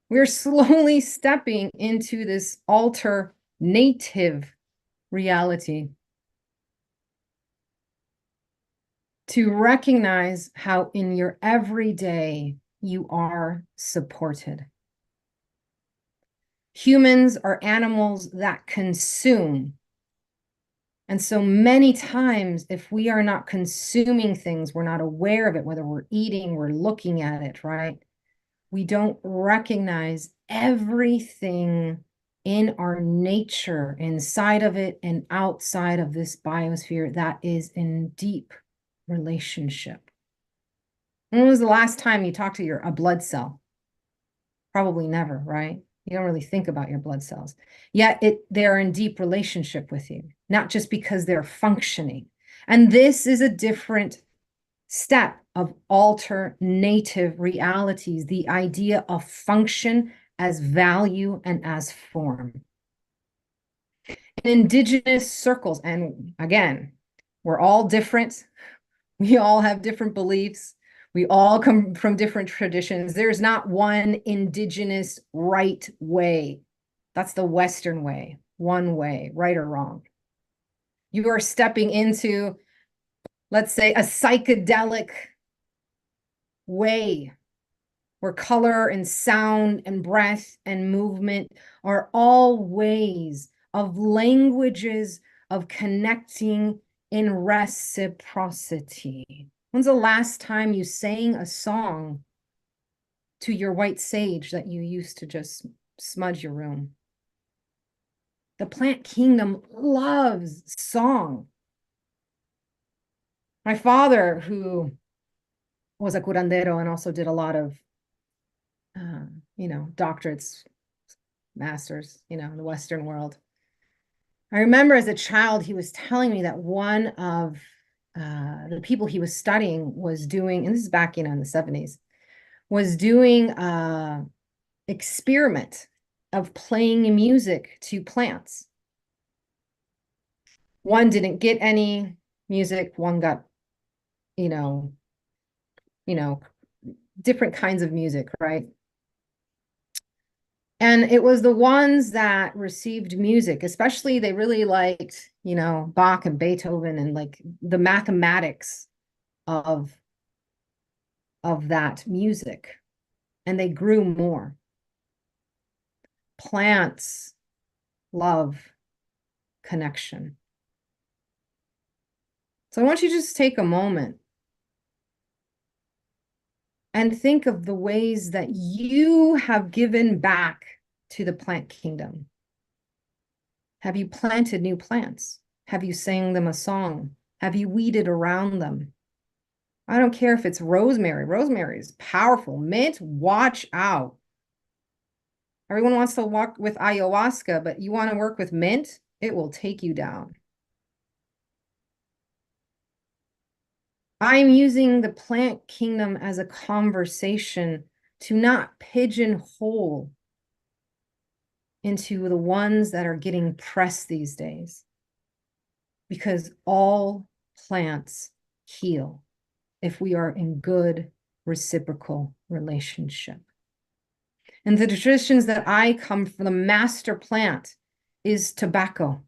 We're slowly stepping into this alternative reality to recognize how in your everyday you are supported. Humans are animals that consume. And so many times, if we are not consuming things, we're not aware of it, whether we're eating, we're looking at it, right? We don't recognize everything in our nature, inside of it and outside of this biosphere, that is in deep relationship. When was the last time you talked to a blood cell? Probably never, right? You don't really think about your blood cells. Yet they're in deep relationship with you, not just because they're functioning. And this is a different step of alternative realities, the idea of function as value and as form. In indigenous circles, and again, we're all different. We all have different beliefs. We all come from different traditions. There's not one indigenous right way. That's the Western way, one way, right or wrong. You are stepping into, let's say, a psychedelic way where color and sound and breath and movement are all ways of languages of connecting in reciprocity. When's the last time you sang a song to your white sage that you used to just smudge your room? The plant kingdom loves song. My father, who was a curandero and also did a lot of, doctorates, masters, in the Western world. I remember as a child, he was telling me that one of the people he was studying was doing, and this is back, in the 70s, was doing experiment of playing music to plants. One didn't get any music, one got, different kinds of music, right? And it was the ones that received music, especially they really liked, Bach and Beethoven and like the mathematics of that music. And they grew more. Plants love connection. So I want you to just take a moment and think of the ways that you have given back to the plant kingdom. Have you planted new plants? Have you sang them a song? Have you weeded around them? I don't care if it's rosemary. Rosemary is powerful. Mint, watch out. Everyone wants to walk with ayahuasca, but you want to work with mint? it will take you down. I'm using the plant kingdom as a conversation to not pigeonhole into the ones that are getting pressed these days, because all plants heal if we are in good reciprocal relationship. And the traditions that I come from, the master plant is tobacco.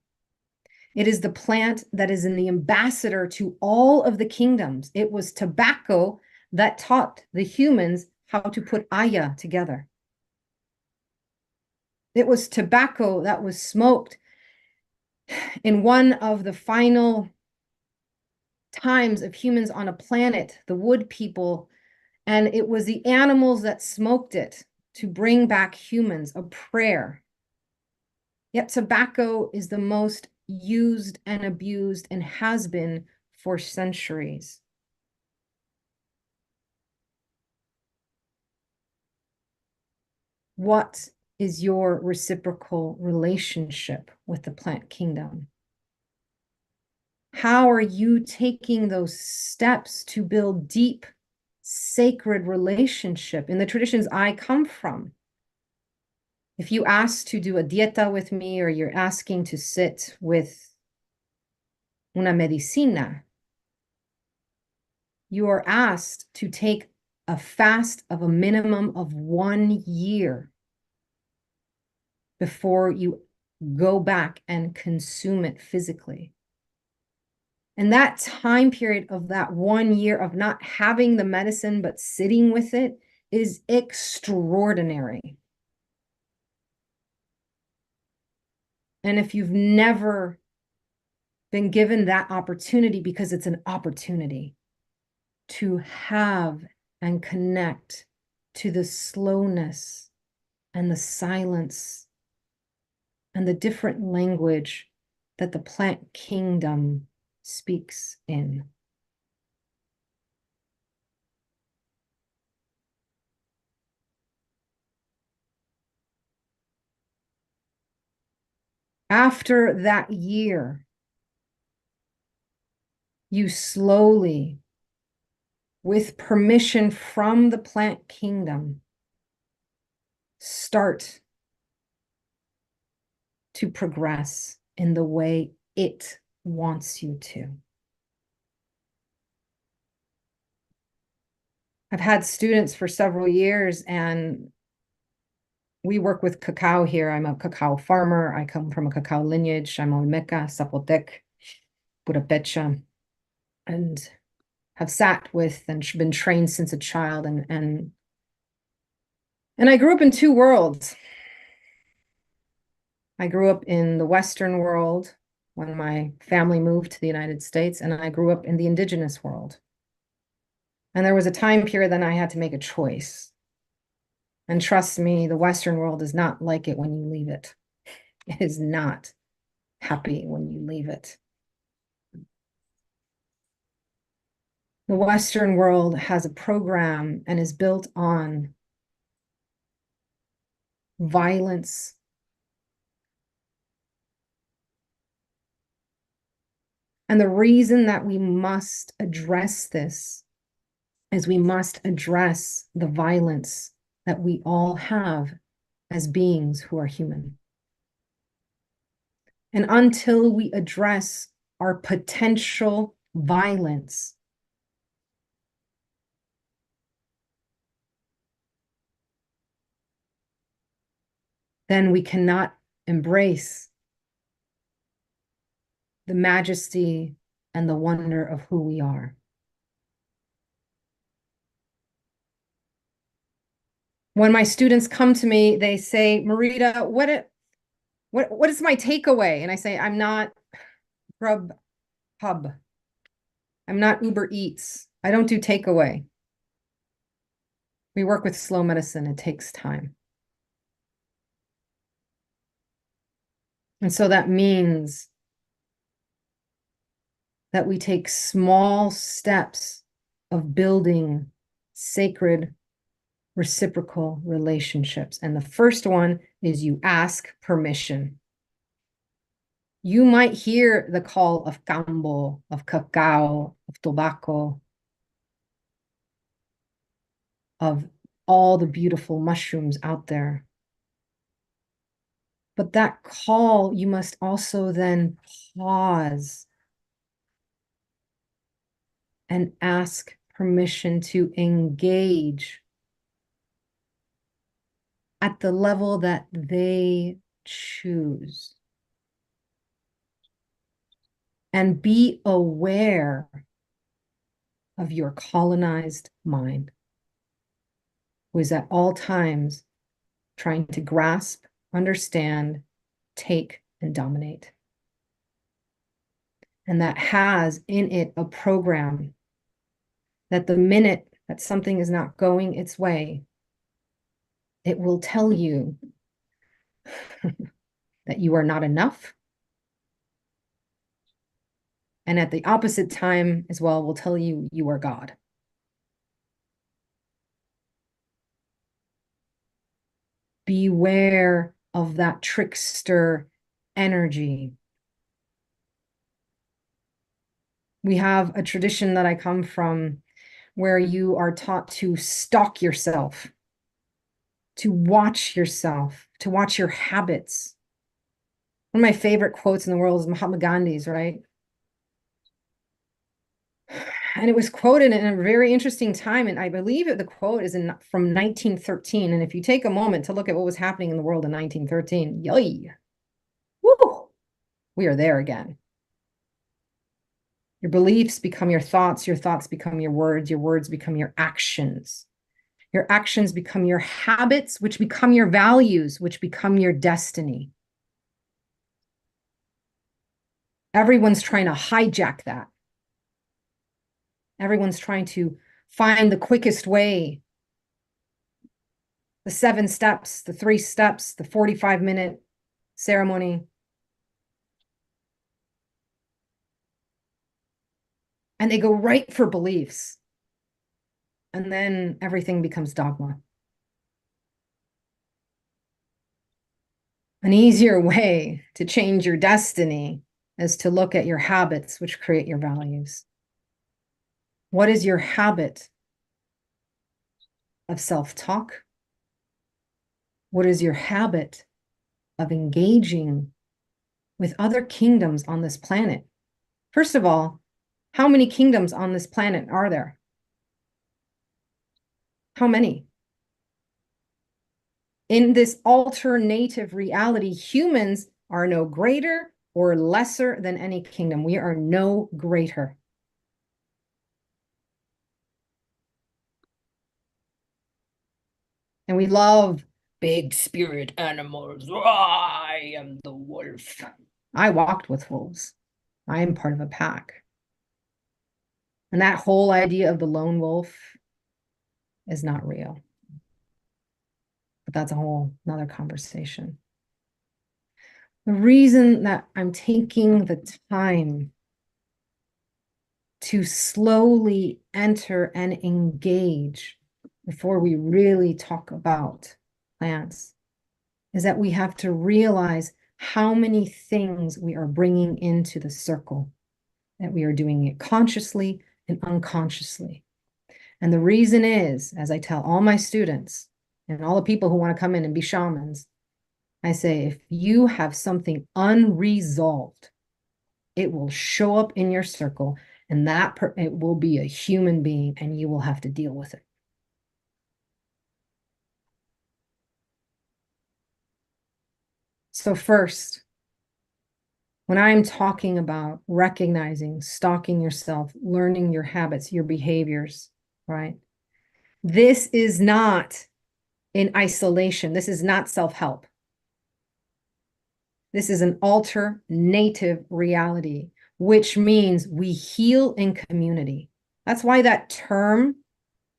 It is the plant that is in the ambassador to all of the kingdoms. It was tobacco that taught the humans how to put aya together. It was tobacco that was smoked in one of the final times of humans on a planet, the wood people, and it was the animals that smoked it to bring back humans, a prayer. Yet tobacco is the most used and abused and has been for centuries. What is your reciprocal relationship with the plant kingdom? How are you taking those steps to build deep, sacred relationship in the traditions I come from? If you ask to do a dieta with me, or you're asking to sit with una medicina, you are asked to take a fast of a minimum of 1 year before you go back and consume it physically. And that time period of that 1 year of not having the medicine but sitting with it is extraordinary. And if you've never been given that opportunity, because it's an opportunity to have and connect to the slowness and the silence and the different language that the plant kingdom speaks in. After that year, you slowly, with permission from the plant kingdom, start to progress in the way it wants you to. I've had students for several years, and we work with cacao here. I'm a cacao farmer. I come from a cacao lineage. I'm Olmeca, Zapotec, Purepecha, and have sat with and been trained since a child. And I grew up in two worlds. I grew up in the Western world when my family moved to the United States, and I grew up in the Indigenous world. And there was a time period then I had to make a choice. And trust me, the Western world does not like it when you leave it. It is not happy when you leave it. The Western world has a program and is built on violence, and the reason that we must address this is we must address the violence that we all have as beings who are human. And until we address our potential violence, then we cannot embrace the majesty and the wonder of who we are. When my students come to me, they say, Marita, what is my takeaway? And I say, I'm not Grubhub. I'm not Uber Eats. I don't do takeaway. We work with slow medicine. It takes time. And so that means that we take small steps of building sacred reciprocal relationships. And the first one is you ask permission. You might hear the call of cambo, of cacao, of tobacco, of all the beautiful mushrooms out there. But that call, you must also then pause and ask permission to engage at the level that they choose. And be aware of your colonized mind, who is at all times trying to grasp, understand, take, and dominate. And that has in it a program that the minute that something is not going its way, it will tell you that you are not enough. And at the opposite time as well, will tell you you are God. Beware of that trickster energy. We have a tradition that I come from where you are taught to stalk yourself, to watch yourself, to watch your habits. One of my favorite quotes in the world is Mahatma Gandhi's, right? And it was quoted in a very interesting time. And I believe the quote is from 1913. And if you take a moment to look at what was happening in the world in 1913, yoy, woo, we are there again. Your beliefs become your thoughts become your words become your actions. Your actions become your habits, which become your values, which become your destiny. Everyone's trying to hijack that. Everyone's trying to find the quickest way, the 7 steps, the 3 steps, the 45-minute ceremony. And they go right for beliefs. And then everything becomes dogma. An easier way to change your destiny is to look at your habits, which create your values. What is your habit of self-talk? What is your habit of engaging with other kingdoms on this planet? First of all, how many kingdoms on this planet are there? How many? In this alternative reality, humans are no greater or lesser than any kingdom. We are no greater. And we love big spirit animals. I am the wolf. I walked with wolves. I am part of a pack. And that whole idea of the lone wolf is not real. But that's a whole nother conversation. The reason that I'm taking the time to slowly enter and engage before we really talk about plants is that we have to realize how many things we are bringing into the circle, that we are doing it consciously and unconsciously. And the reason is, as I tell all my students and all the people who want to come in and be shamans, I say, if you have something unresolved, it will show up in your circle, and it will be a human being, and you will have to deal with it. So first, when I'm talking about recognizing, stalking yourself, learning your habits, your behaviors, right? This is not in isolation. This is not self-help. This is an alternative reality, which means we heal in community. That's why that term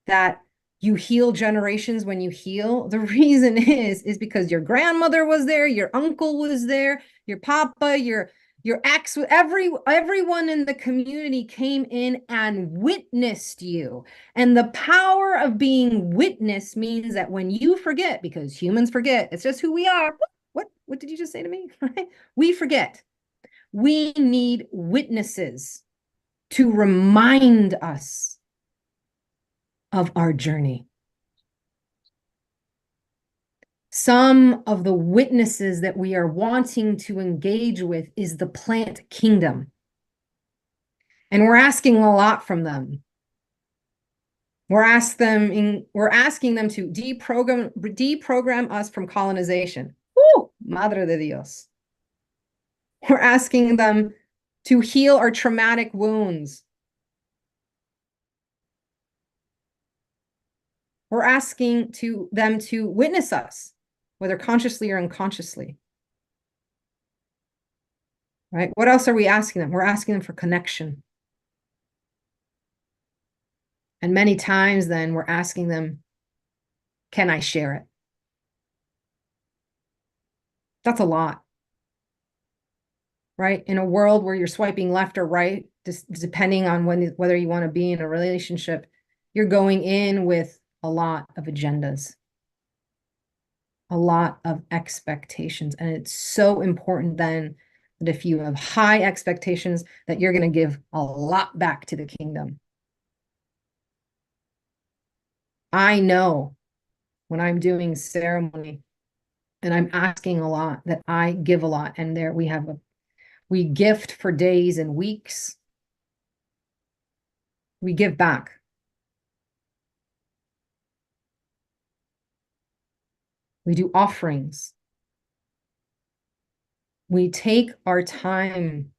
that you heal generations when you heal, the reason is because your grandmother was there, your uncle was there, your papa, your ex, everyone in the community came in and witnessed you. And the power of being witnessed means that when you forget, because humans forget, it's just who we are. What did you just say to me? We forget. We need witnesses to remind us of our journey. Some of the witnesses that we are wanting to engage with is the plant kingdom. And we're asking a lot from them. We're asking them to deprogram us from colonization. Woo, Madre de Dios. We're asking them to heal our traumatic wounds. We're asking them to witness us, whether consciously or unconsciously. Right? What else are we asking them? We're asking them for connection. And many times then we're asking them, can I share it? That's a lot. Right? In a world where you're swiping left or right, depending on whether you want to be in a relationship, you're going in with a lot of agendas, a lot of expectations. And it's so important then that if you have high expectations, that you're going to give a lot back to the kingdom. I know when I'm doing ceremony and I'm asking a lot, that I give a lot. And there we gift for days and weeks. We give back. We do offerings. We take our time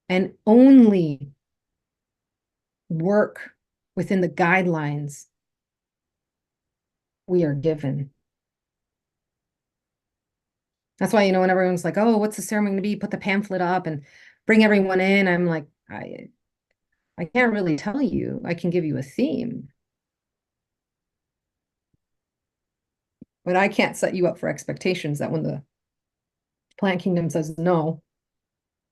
and only work within the guidelines we are given. That's why, when everyone's like, oh, what's the ceremony going to be? Put the pamphlet up and bring everyone in. I'm like, I can't really tell you. I can give you a theme. But I can't set you up for expectations that when the plant kingdom says no,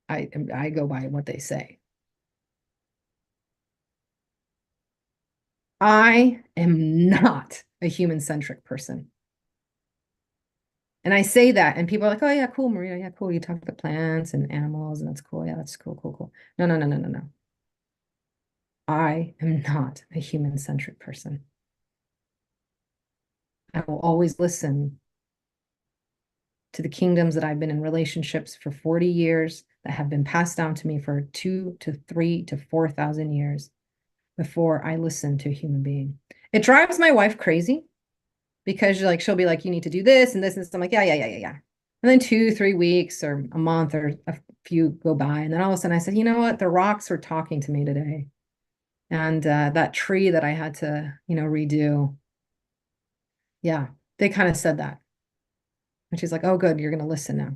I go by what they say. I am not a human-centric person. And I say that, and people are like, oh, yeah, cool, Maria. Yeah, cool. You talk to plants and animals, and that's cool. Yeah, that's cool, cool, cool. No, no, no, no, no, no. I am not a human-centric person. I will always listen to the kingdoms that I've been in relationships for 40 years that have been passed down to me for 2,000 to 3,000 to 4,000 years before I listen to a human being. It drives my wife crazy because she'll be like, you need to do this and this and this. I'm like, yeah. And then 2-3 weeks or a month or a few go by. And then all of a sudden I said, you know what? The rocks are talking to me today. And that tree that I had to, redo. Yeah, they kind of said that. And she's like, oh, good, you're going to listen now.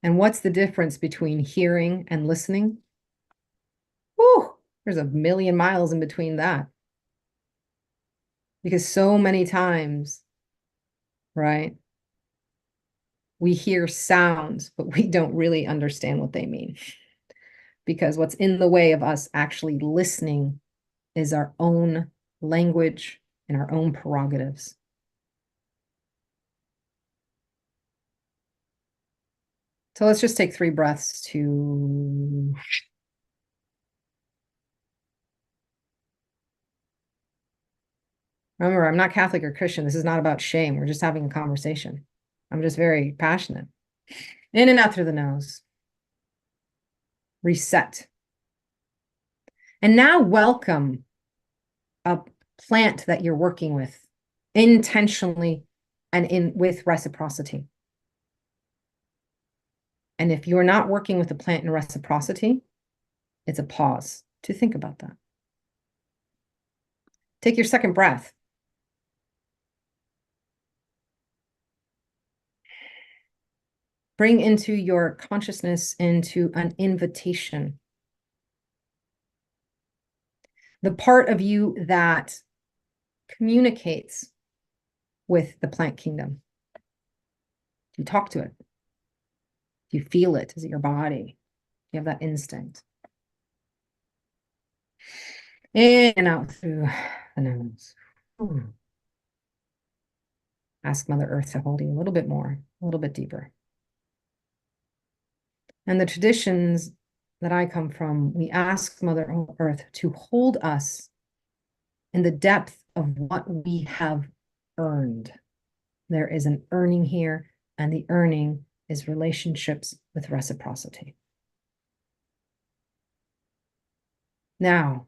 And what's the difference between hearing and listening? Whew, there's a million miles in between that. Because so many times, right, we hear sounds, but we don't really understand what they mean. Because what's in the way of us actually listening is our own language and our own prerogatives. So let's just take 3 breaths to remember, I'm not Catholic or Christian. This is not about shame. We're just having a conversation. I'm just very passionate. In and out through the nose. Reset. And now welcome a plant that you're working with intentionally and with reciprocity. And if you're not working with a plant in reciprocity, it's a pause to think about that. Take your second breath. Bring into your consciousness into an invitation. The part of you that communicates with the plant kingdom. Do you talk to it? Do you feel it? Is it your body? Do you have that instinct? In and out through the nose. Ask Mother Earth to hold you a little bit more, a little bit deeper. And the traditions that I come from, we ask Mother Earth to hold us in the depth of what we have earned. There is an earning here, and the earning is relationships with reciprocity. Now,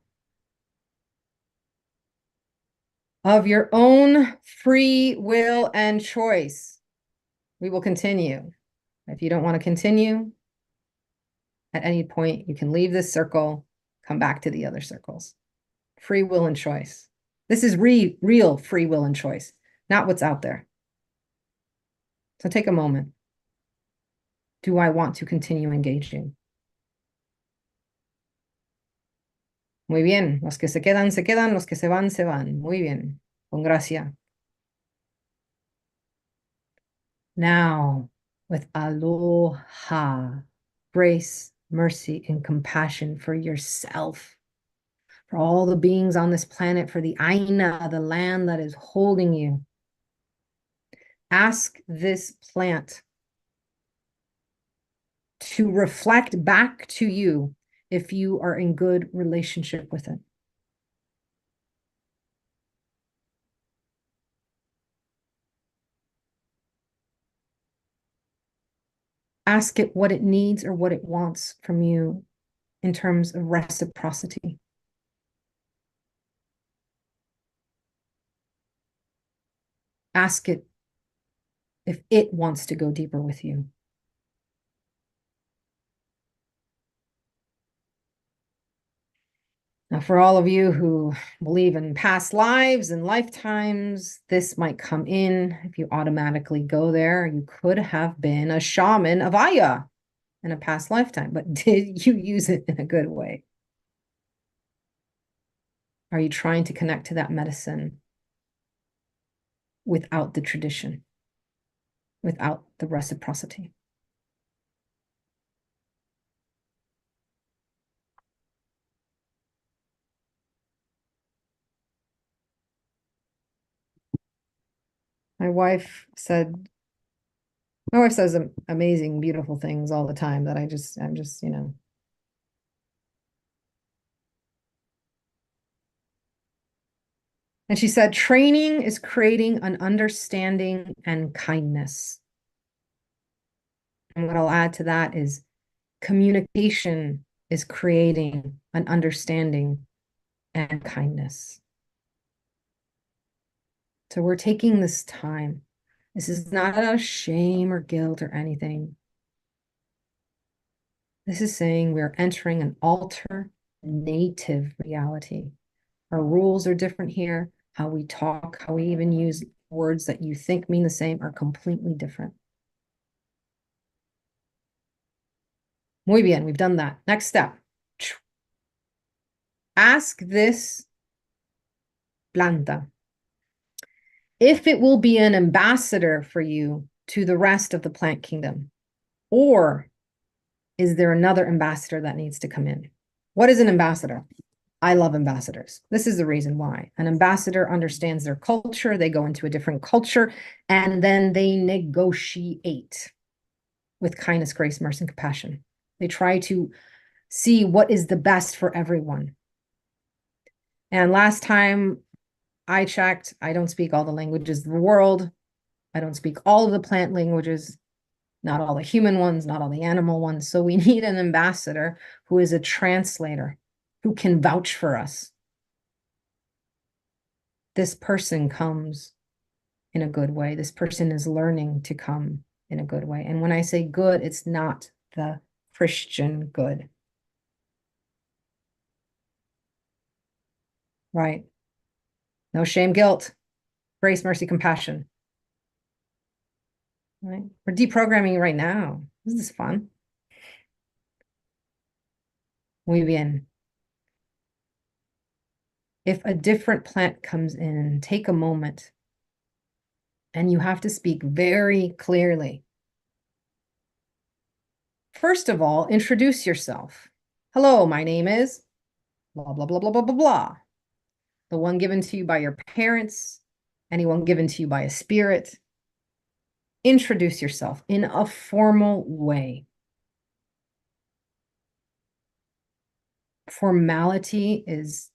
of your own free will and choice, we will continue. If you don't want to continue, at any point, you can leave this circle, come back to the other circles. Free will and choice. This is real free will and choice, not what's out there. So take a moment. Do I want to continue engaging? Muy bien. Los que se quedan, se quedan. Los que se van, se van. Muy bien. Con gracia. Now, with aloha, grace, mercy, and compassion for yourself, for all the beings on this planet, for the Aina, the land that is holding you. Ask this plant to reflect back to you if you are in good relationship with it. Ask it what it needs or what it wants from you in terms of reciprocity. Ask it if it wants to go deeper with you. Now, for all of you who believe in past lives and lifetimes, this might come in. If you automatically go there, you could have been a shaman of Aya in a past lifetime, but did you use it in a good way? Are you trying to connect to that medicine without the tradition, without the reciprocity? My wife says amazing, beautiful things all the time that I'm just, And she said, training is creating an understanding and kindness. And what I'll add to that is communication is creating an understanding and kindness. So we're taking this time. This is not out of shame or guilt or anything. This is saying we're entering an alternative reality. Our rules are different here. How we talk, how we even use words that you think mean the same are completely different. Muy bien, we've done that. Next step. Ask this planta if it will be an ambassador for you to the rest of the plant kingdom, or is there another ambassador that needs to come in? What is an ambassador? I love ambassadors. This is the reason why. An ambassador understands their culture. They go into a different culture, and then they negotiate with kindness, grace, mercy, and compassion. They try to see what is the best for everyone. And last time I checked, I don't speak all the languages of the world. I don't speak all of the plant languages, not all the human ones, not all the animal ones. So we need an ambassador who is a translator, who can vouch for us. This person comes in a good way. This person is learning to come in a good way. And when I say good, it's not the Christian good. Right? No shame, guilt, grace, mercy, compassion. Right? We're deprogramming right now. This is fun. Muy bien. If a different plant comes in, take a moment, and you have to speak very clearly. First of all, introduce yourself. Hello, my name is blah, blah, blah, blah, blah, blah, blah. the one given to you by your parents, anyone given to you by a spirit. Introduce yourself in a formal way. Formality is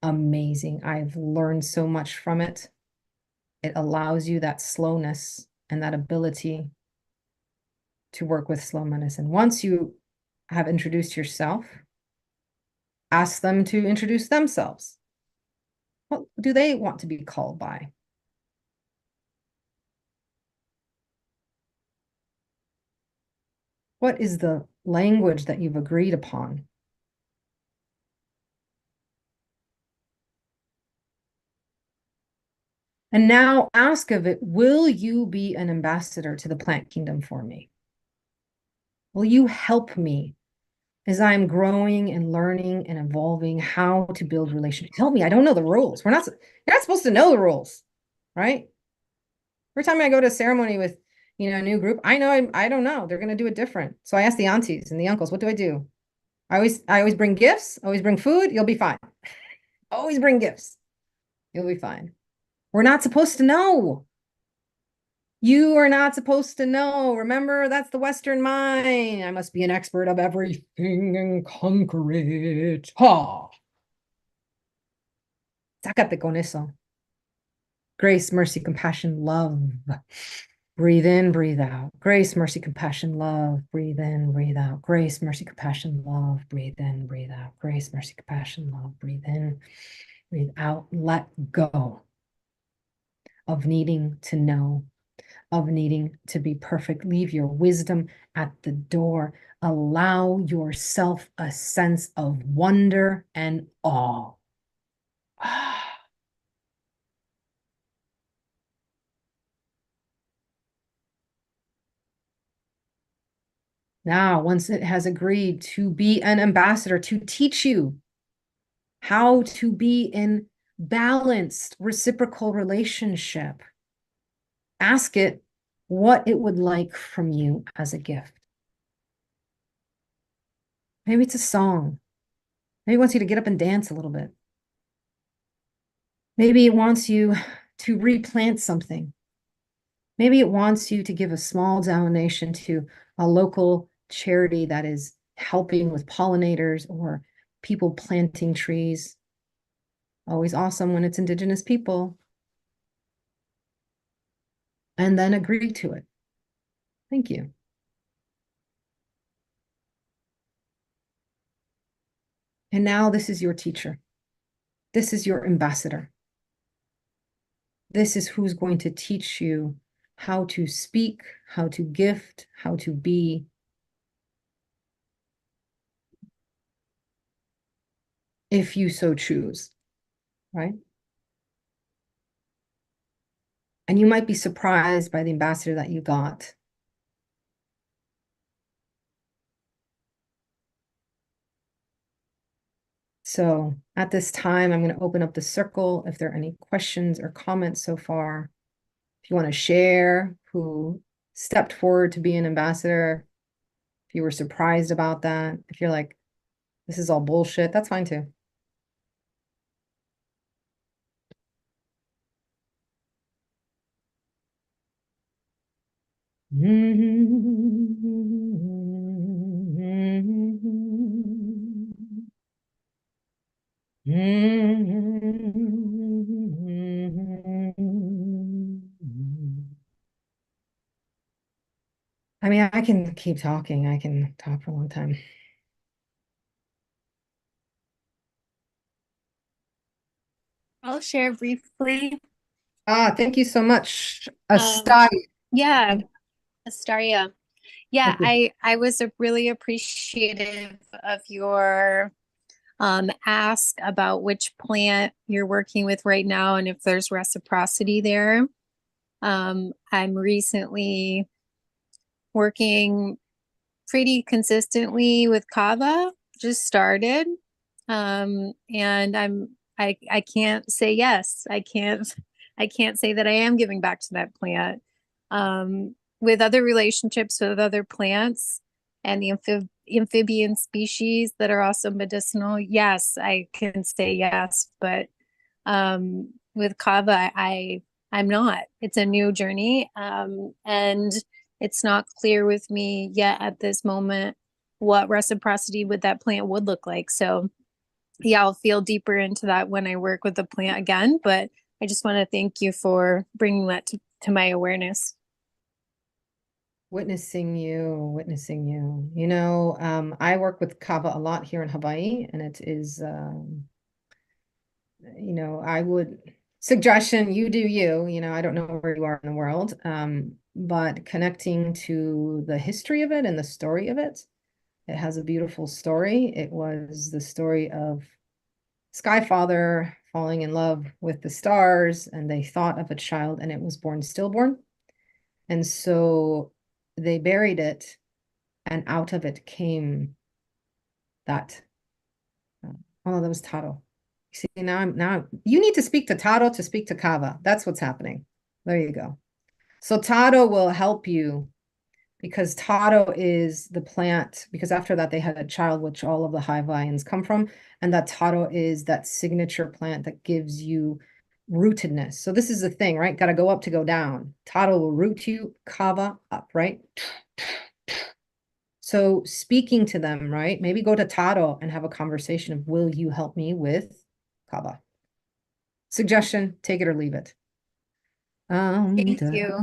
amazing. I've learned so much from it. It allows you that slowness and that ability to work with slow medicine. Once you have introduced yourself, ask them to introduce themselves. What do they want to be called by? What is the language that you've agreed upon? And now ask of it, will you be an ambassador to the plant kingdom for me? Will you help me as I'm growing and learning and evolving how to build relationships? Help me. I don't know the rules. You're not supposed to know the rules, right? Every time I go to a ceremony with, a new group, I know I don't know. They're going to do it different. So I ask the aunties and the uncles, what do I do? I always bring gifts, always bring food. You'll be fine. Always bring gifts. You'll be fine. We're not supposed to know. You are not supposed to know. Remember, that's the Western mind. I must be an expert of everything and conquer it. Ha! Sácate con eso. Grace, mercy, compassion, love. Breathe in, breathe out. Grace, mercy, compassion, love. Breathe in, breathe out. Grace, mercy, compassion, love. Breathe in, breathe out. Grace, mercy, compassion, love. Breathe in, breathe out. Let go of needing to know, of needing to be perfect. Leave your wisdom at the door. Allow yourself a sense of wonder and awe. Now, once it has agreed to be an ambassador, to teach you how to be in balanced reciprocal relationship, ask it what it would like from you as a gift. Maybe it's a song. Maybe it wants you to get up and dance a little bit. Maybe it wants you to replant something. Maybe it wants you to give a small donation to a local charity that is helping with pollinators or people planting trees. Always awesome when it's Indigenous people. And then agree to it. Thank you. And now this is your teacher. This is your ambassador. This is who's going to teach you how to speak, how to gift, how to be. If you so choose, right? And you might be surprised by the ambassador that you got. So at this time, I'm going to open up the circle. If there are any questions or comments so far, if you want to share who stepped forward to be an ambassador, if you were surprised about that, if you're like, this is all bullshit, that's fine too. I mean, I can keep talking. I can talk for a long time.
I'll share briefly.
Thank you so much, Astaria.
Yeah, Astaria. Yeah,
Thank you.
I was really appreciative of your ask about which plant you're working with right now and if there's reciprocity there. I'm recently working pretty consistently with kava, just started. And I can't say yes. I can't say that I am giving back to that plant. With other relationships with other plants and the amphibian species that are also medicinal, yes, I can say yes, but with kava, I'm not. It's a new journey, and it's not clear with me yet at this moment what reciprocity with that plant would look like. So yeah, I'll feel deeper into that when I work with the plant again, but I just want to thank you for bringing that to my awareness.
Witnessing you, witnessing you. You know, I work with kava a lot here in Hawaii, and it is, you know, I would suggestion you do you, you know, I don't know where you are in the world, but connecting to the history of it and the story of it, it has a beautiful story. It was the story of Sky Father falling in love with the stars, and they thought of a child, and it was born stillborn. And so they buried it, and out of it came that. Oh, that was Taro. See, now you need to speak to Taro to speak to Kava. That's what's happening. There you go. So Taro will help you because Taro is the plant, because after that they had a child, which all of the Hawaiians come from, and that Taro is that signature plant that gives you rootedness. So this is the thing, right? Got to go up to go down. Taro will root you, Kava up, right? So speaking to them, right? Maybe go to Taro and have a conversation of, will you help me with Kava? Suggestion, take it or leave it.
Thank you.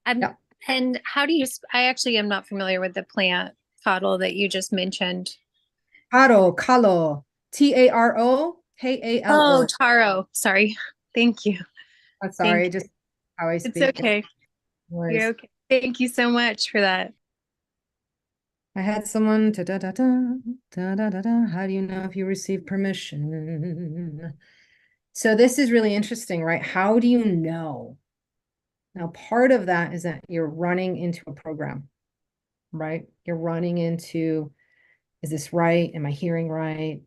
Yeah.
And how do you, I actually am not familiar with the plant coddle that you just mentioned.
Taro, Kalo, Taro, K-A-L-O.
Oh, taro. Sorry. Thank you.
I'm sorry,
Thank you.
just how I
It's
speak.
okay.
No worries.
You're okay. Thank you so much for that.
I had someone da da da da da da da da. How do you know if you receive permission? So this is really interesting, right? How do you know? Now, part of that is that you're running into a program, right? You're running into, is this right? Am I hearing right?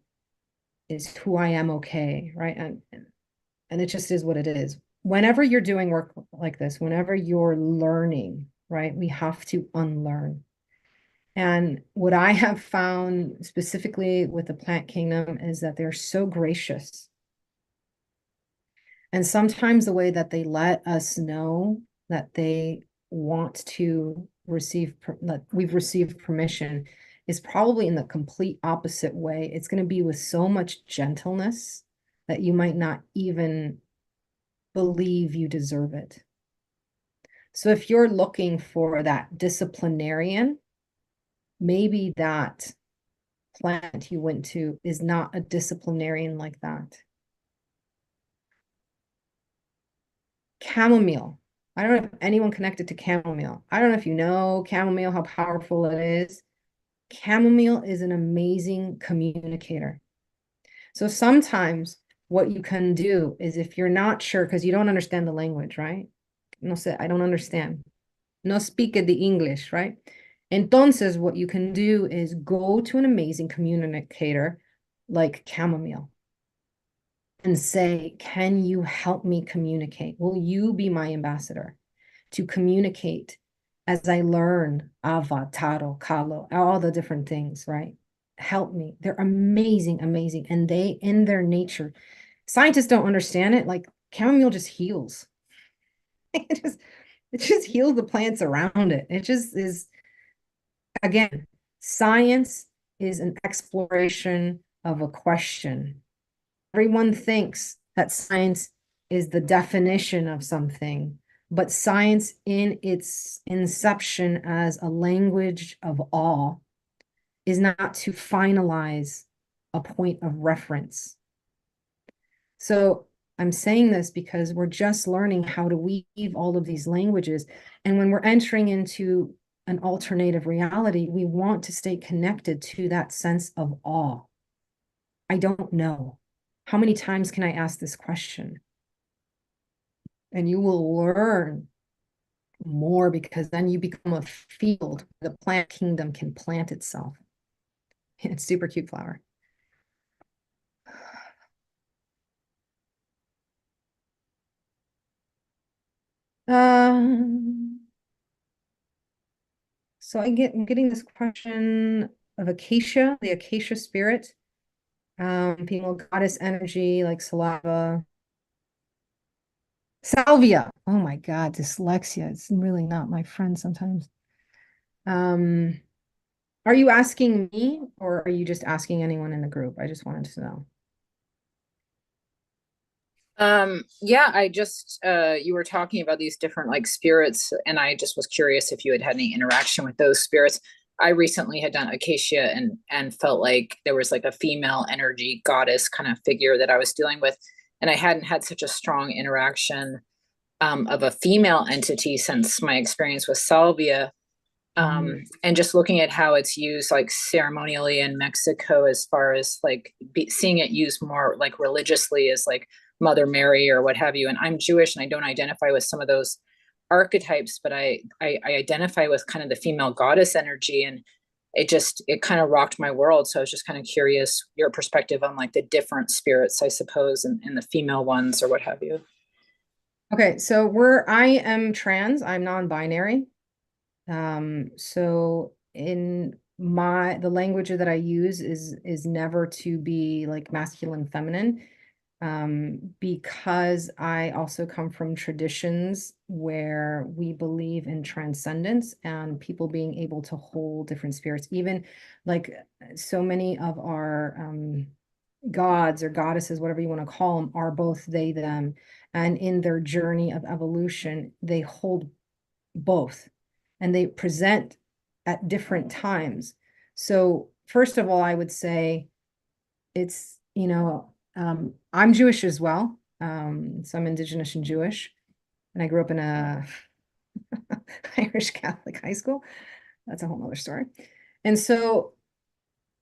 Is who I am okay, right? And it just is what it is. Whenever you're doing work like this, whenever you're learning, right, we have to unlearn. And what I have found specifically with the plant kingdom is that they're so gracious. And sometimes the way that they let us know that they want to receive, that we've received permission is probably in the complete opposite way. It's going to be with so much gentleness that you might not even believe you deserve it. So if you're looking for that disciplinarian, maybe that plant you went to is not a disciplinarian like that. Chamomile. I don't know if anyone connected to chamomile. I don't know if you know chamomile, how powerful it is. Chamomile is an amazing communicator. So sometimes what you can do is if you're not sure, because you don't understand the language, right? No sé, I don't understand. No speak the English, right? Entonces, what you can do is go to an amazing communicator like chamomile and say, can you help me communicate? Will you be my ambassador to communicate as I learn Ava, Taro, Kalo, all the different things, right? Help me. They're amazing, amazing. And they, in their nature, scientists don't understand it. Like chamomile just heals. It just heals the plants around it. It just is, again, science is an exploration of a question. Everyone thinks that science is the definition of something, but science in its inception as a language of awe is not to finalize a point of reference. So I'm saying this because we're just learning how to weave all of these languages. And when we're entering into an alternative reality, we want to stay connected to that sense of awe. I don't know. How many times can I ask this question? And you will learn more because then you become a field. The plant kingdom can plant itself. It's super cute flower. So I'm getting this question of acacia, the acacia spirit, female goddess energy like saliva. Salvia. Oh my God, dyslexia. It's really not my friend sometimes. Are you asking me or are you just asking anyone in the group? I just wanted to know.
Yeah, I just you were talking about these different like spirits, and I just was curious if you had had any interaction with those spirits. I recently had done acacia and felt like there was like a female energy goddess kind of figure that I was dealing with, and I hadn't had such a strong interaction of a female entity since my experience with salvia. And just looking at how it's used like ceremonially in Mexico, as far as like seeing it used more like religiously as like Mother Mary or what have you. And I'm Jewish and I don't identify with some of those archetypes, but I identify with kind of the female goddess energy, and it kind of rocked my world. So I was just kind of curious your perspective on like the different spirits, I suppose, and the female ones or what have you.
Okay, so I am trans, I'm non-binary. So in the language that I use is never to be like masculine, feminine, because I also come from traditions where we believe in transcendence and people being able to hold different spirits, even like so many of our gods or goddesses, whatever you want to call them, are both they, them, and in their journey of evolution, they hold both and they present at different times. So first of all, I would say it's, I'm Jewish as well. So I'm Indigenous and Jewish, and I grew up in a Irish Catholic high school. That's a whole nother story. And so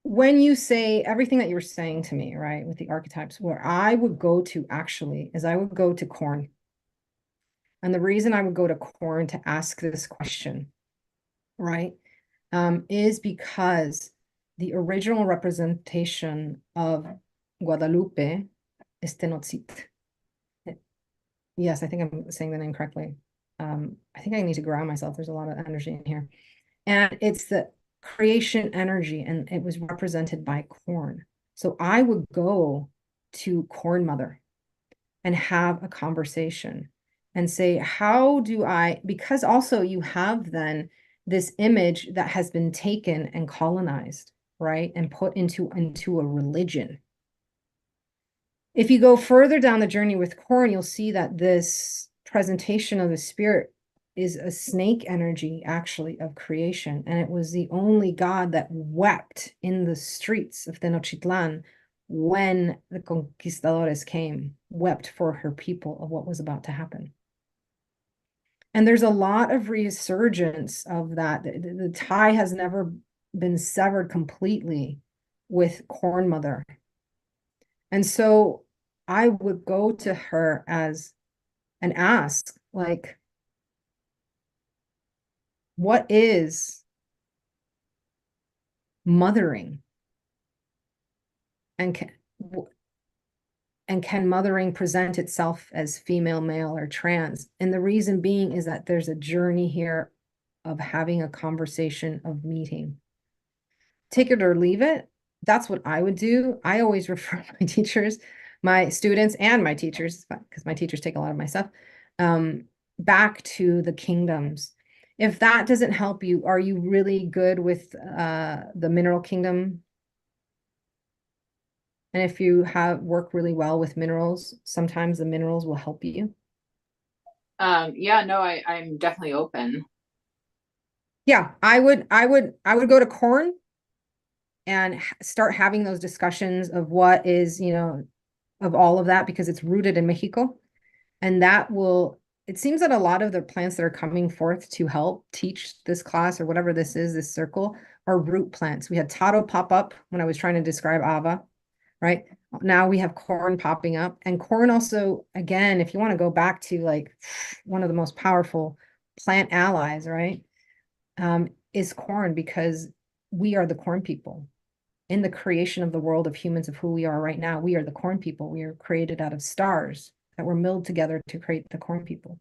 when you say everything that you were saying to me, right, with the archetypes, where I would go to actually is I would go to corn. And the reason I would go to corn to ask this question, right, is because the original representation of Guadalupe is Tenochtitl. Yes, I think I'm saying the name correctly. I think I need to ground myself. There's a lot of energy in here. And it's the creation energy, and it was represented by corn. So I would go to Corn Mother and have a conversation and say, how do I, because also you have then this image that has been taken and colonized, right? And put into a religion. If you go further down the journey with corn, you'll see that this presentation of the spirit is a snake energy actually of creation. And it was the only god that wept in the streets of Tenochtitlan when the conquistadores came, wept for her people of what was about to happen. And there's a lot of resurgence of that. The tie has never been severed completely with Corn Mother. And so I would go to her and ask, like, what is mothering? And can mothering present itself as female, male, or trans? And the reason being is that there's a journey here of having a conversation, of meeting. Take it or leave it. That's what I would do. I always refer my teachers, my students, and my teachers, because my teachers take a lot of my stuff, back to the kingdoms. If that doesn't help you, are you really good with the mineral kingdom? And if you work really well with minerals, sometimes the minerals will help you.
Yeah, no, I'm definitely open.
Yeah, I would go to corn and start having those discussions of what is, of all of that, because it's rooted in Mexico. And it seems that a lot of the plants that are coming forth to help teach this class or whatever this is, this circle, are root plants. We had taro pop up when I was trying to describe Ava, right? Now we have corn popping up. And corn also, again, if you want to go back to like one of the most powerful plant allies, right, is corn, because we are the corn people. In the creation of the world of humans, of who we are right now, we are the corn people. We are created out of stars that were milled together to create the corn people.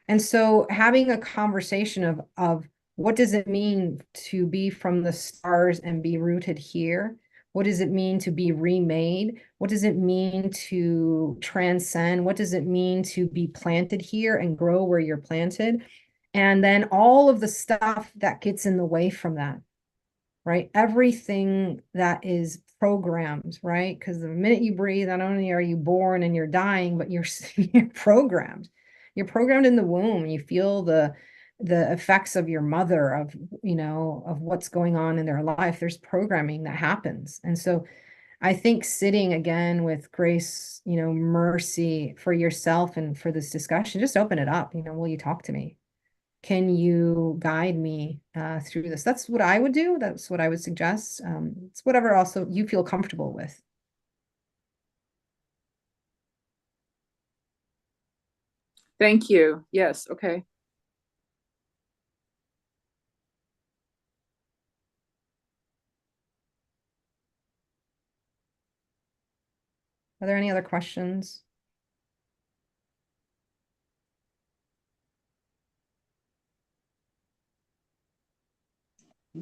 And so having a conversation of What does it mean to be from the stars and be rooted here? What does it mean to be remade? What does it mean to transcend? What does it mean to be planted here and grow where you're planted? And then all of the stuff that gets in the way from that, right? Everything that is programmed, right? Because the minute you breathe, not only are you born and you're dying, but you're, you're programmed. You're programmed in the womb. You feel the effects of your mother, of, you know, of what's going on in their life. There's programming that happens. And so I think sitting again with grace, you know, mercy for yourself and for this discussion, just open it up. You know, will you talk to me? Can you guide me through this? That's what I would do. That's what I would suggest. It's whatever also you feel comfortable with.
Thank you. Yes, okay.
Are there any other questions?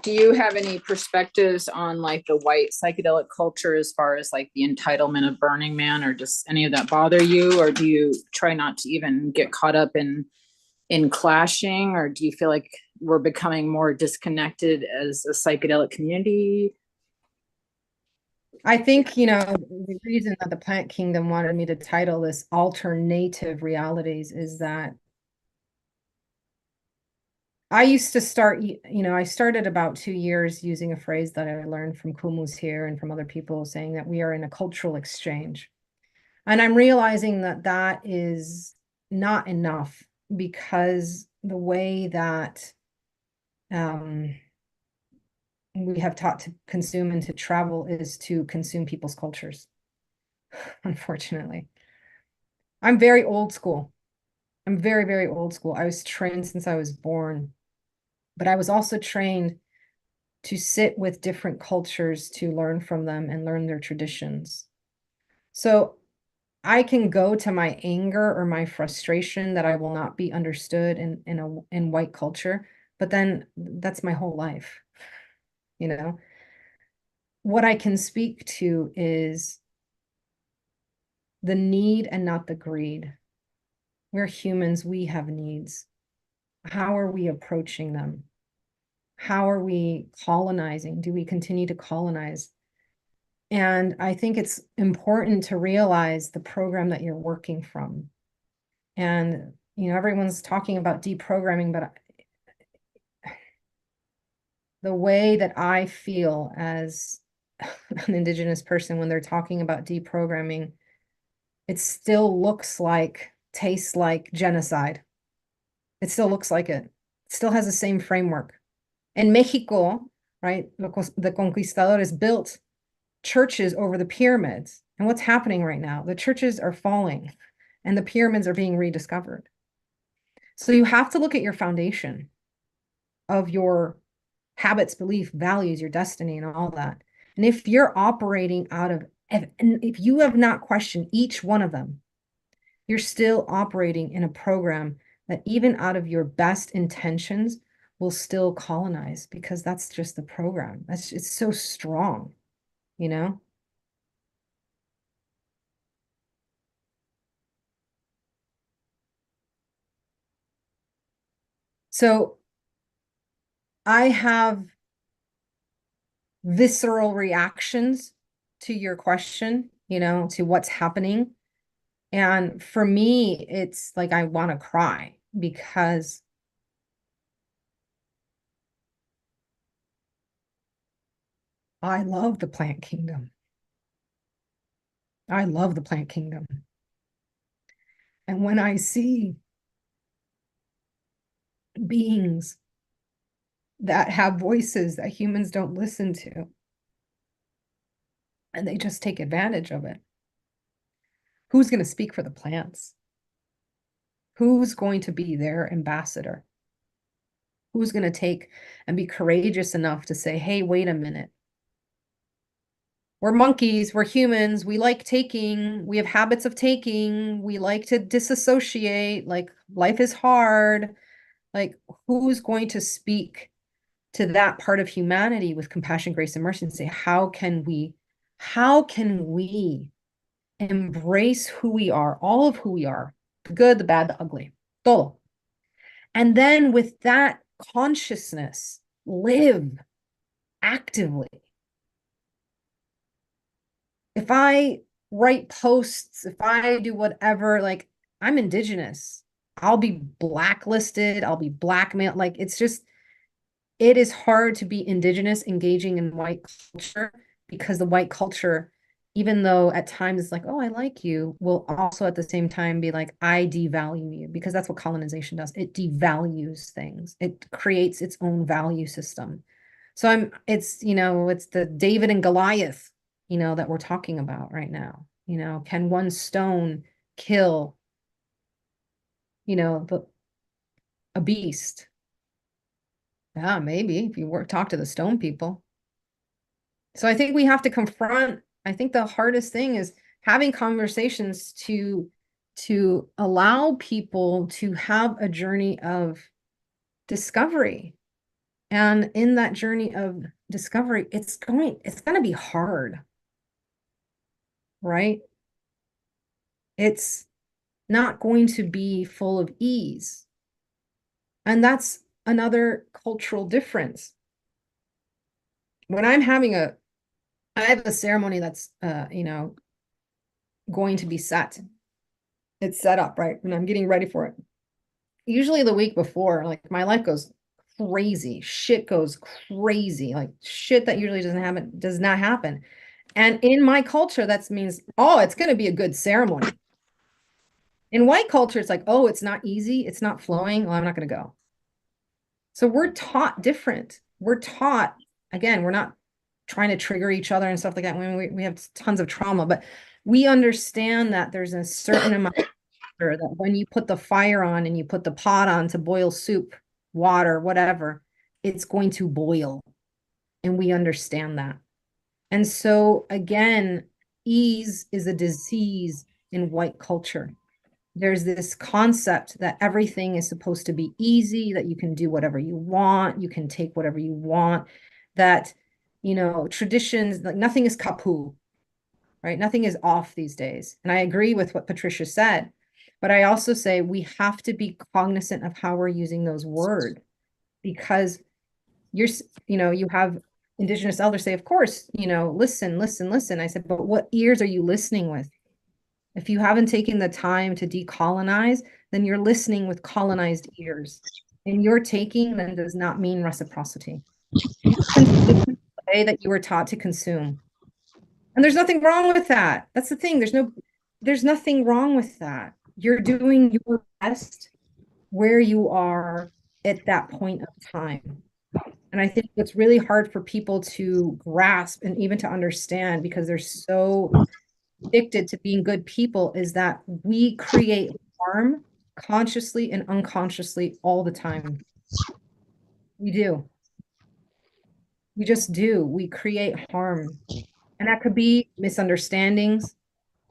Do you have any perspectives on like the white psychedelic culture as far as like the entitlement of Burning Man, or does any of that bother you? Or do you try not to even get caught up in clashing? Or do you feel like we're becoming more disconnected as a psychedelic community?
I think, you know, the reason that the Plant Kingdom wanted me to title this Alternative Realities is that I used to start, you know, I started about 2 years using a phrase that I learned from Kumus here and from other people, saying that we are in a cultural exchange. And I'm realizing that that is not enough, because the way that we have taught to consume and to travel is to consume people's cultures, unfortunately. I'm very old school. I'm very, very old school. I was trained since I was born, but I was also trained to sit with different cultures, to learn from them and learn their traditions. So I can go to my anger or my frustration that I will not be understood in white culture, but then that's my whole life, you know? What I can speak to is the need and not the greed. We're humans, we have needs. How are we approaching them? How are we colonizing? Do we continue to colonize? And I think it's important to realize the program that you're working from. And, you know, everyone's talking about deprogramming, but the way that I feel as an Indigenous person when they're talking about deprogramming, it still looks like, tastes like genocide. It still looks like it. It still has the same framework. In Mexico, right, the conquistadores built churches over the pyramids. And what's happening right now? The churches are falling and the pyramids are being rediscovered. So you have to look at your foundation of your habits, belief, values, your destiny, and all that. And if you're operating out of, and if you have not questioned each one of them, you're still operating in a program that even out of your best intentions will still colonize, because that's just the program. It's so strong, you know? So I have visceral reactions to your question, you know, to what's happening. And for me, it's like I want to cry, because I love the plant kingdom. I love the plant kingdom. And when I see beings that have voices that humans don't listen to, and they just take advantage of it, who's going to speak for the plants? Who's going to be their ambassador? Who's going to take and be courageous enough to say, hey, wait a minute. We're monkeys, we're humans, we like taking, we have habits of taking, we like to disassociate, like life is hard. Like, who's going to speak to that part of humanity with compassion, grace, and mercy and say, how can we embrace who we are, all of who we are, the good, the bad, the ugly, todo. And then with that consciousness, live actively. If I write posts, if I do whatever, like, I'm Indigenous, I'll be blacklisted, I'll be blackmailed. Like, it's just, it is hard to be Indigenous engaging in white culture, because the white culture, even though at times it's like, oh, I like you, will also at the same time be like, I devalue you, because that's what colonization does. It devalues things. It creates its own value system. So it's, it's the David and Goliath, that we're talking about right now. Can one stone kill, a beast? Yeah, maybe if you talk to the stone people. So I think we have to confront, I think the hardest thing is having conversations to allow people to have a journey of discovery. And in that journey of discovery, it's going to be hard, right? It's not going to be full of ease. And that's another cultural difference. When I have a ceremony that's, going to be set. It's set up, right? And I'm getting ready for it. Usually the week before, like, my life goes crazy. Shit goes crazy. Like, shit that usually does not happen. And in my culture, that means, oh, it's going to be a good ceremony. In white culture, it's like, oh, it's not easy. It's not flowing. Well, I'm not going to go. So we're taught different. We're taught, again, we're not trying to trigger each other and stuff like that. We have tons of trauma, but we understand that there's a certain amount of water, that when you put the fire on and you put the pot on to boil soup, water, whatever, it's going to boil. And we understand that. And so again, ease is a disease in white culture. There's this concept that everything is supposed to be easy, that you can do whatever you want, you can take whatever you want, that, traditions, like, nothing is kapu, right? Nothing is off these days. And I agree with what Patricia said, but I also say we have to be cognizant of how we're using those words, because you have Indigenous elders say, of course, listen, listen, listen. I said, but what ears are you listening with? If you haven't taken the time to decolonize, then you're listening with colonized ears. And your taking then does not mean reciprocity. You consume the way that you were taught to consume. And there's nothing wrong with that. That's the thing. There's nothing wrong with that. You're doing your best where you are at that point of time. And I think it's really hard for people to grasp and even to understand, because they're so addicted to being good people, is that we create harm consciously and unconsciously all the time. We do. We just do. We create harm. And that could be misunderstandings,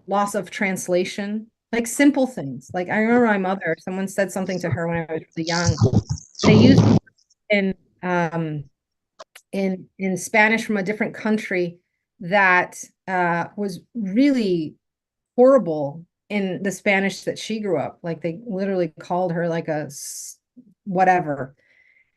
loss of translation, like simple things. Like, I remember my mother, someone said something to her when I was really young. They used in Spanish from a different country that was really horrible in the Spanish that she grew up. Like, they literally called her like a whatever.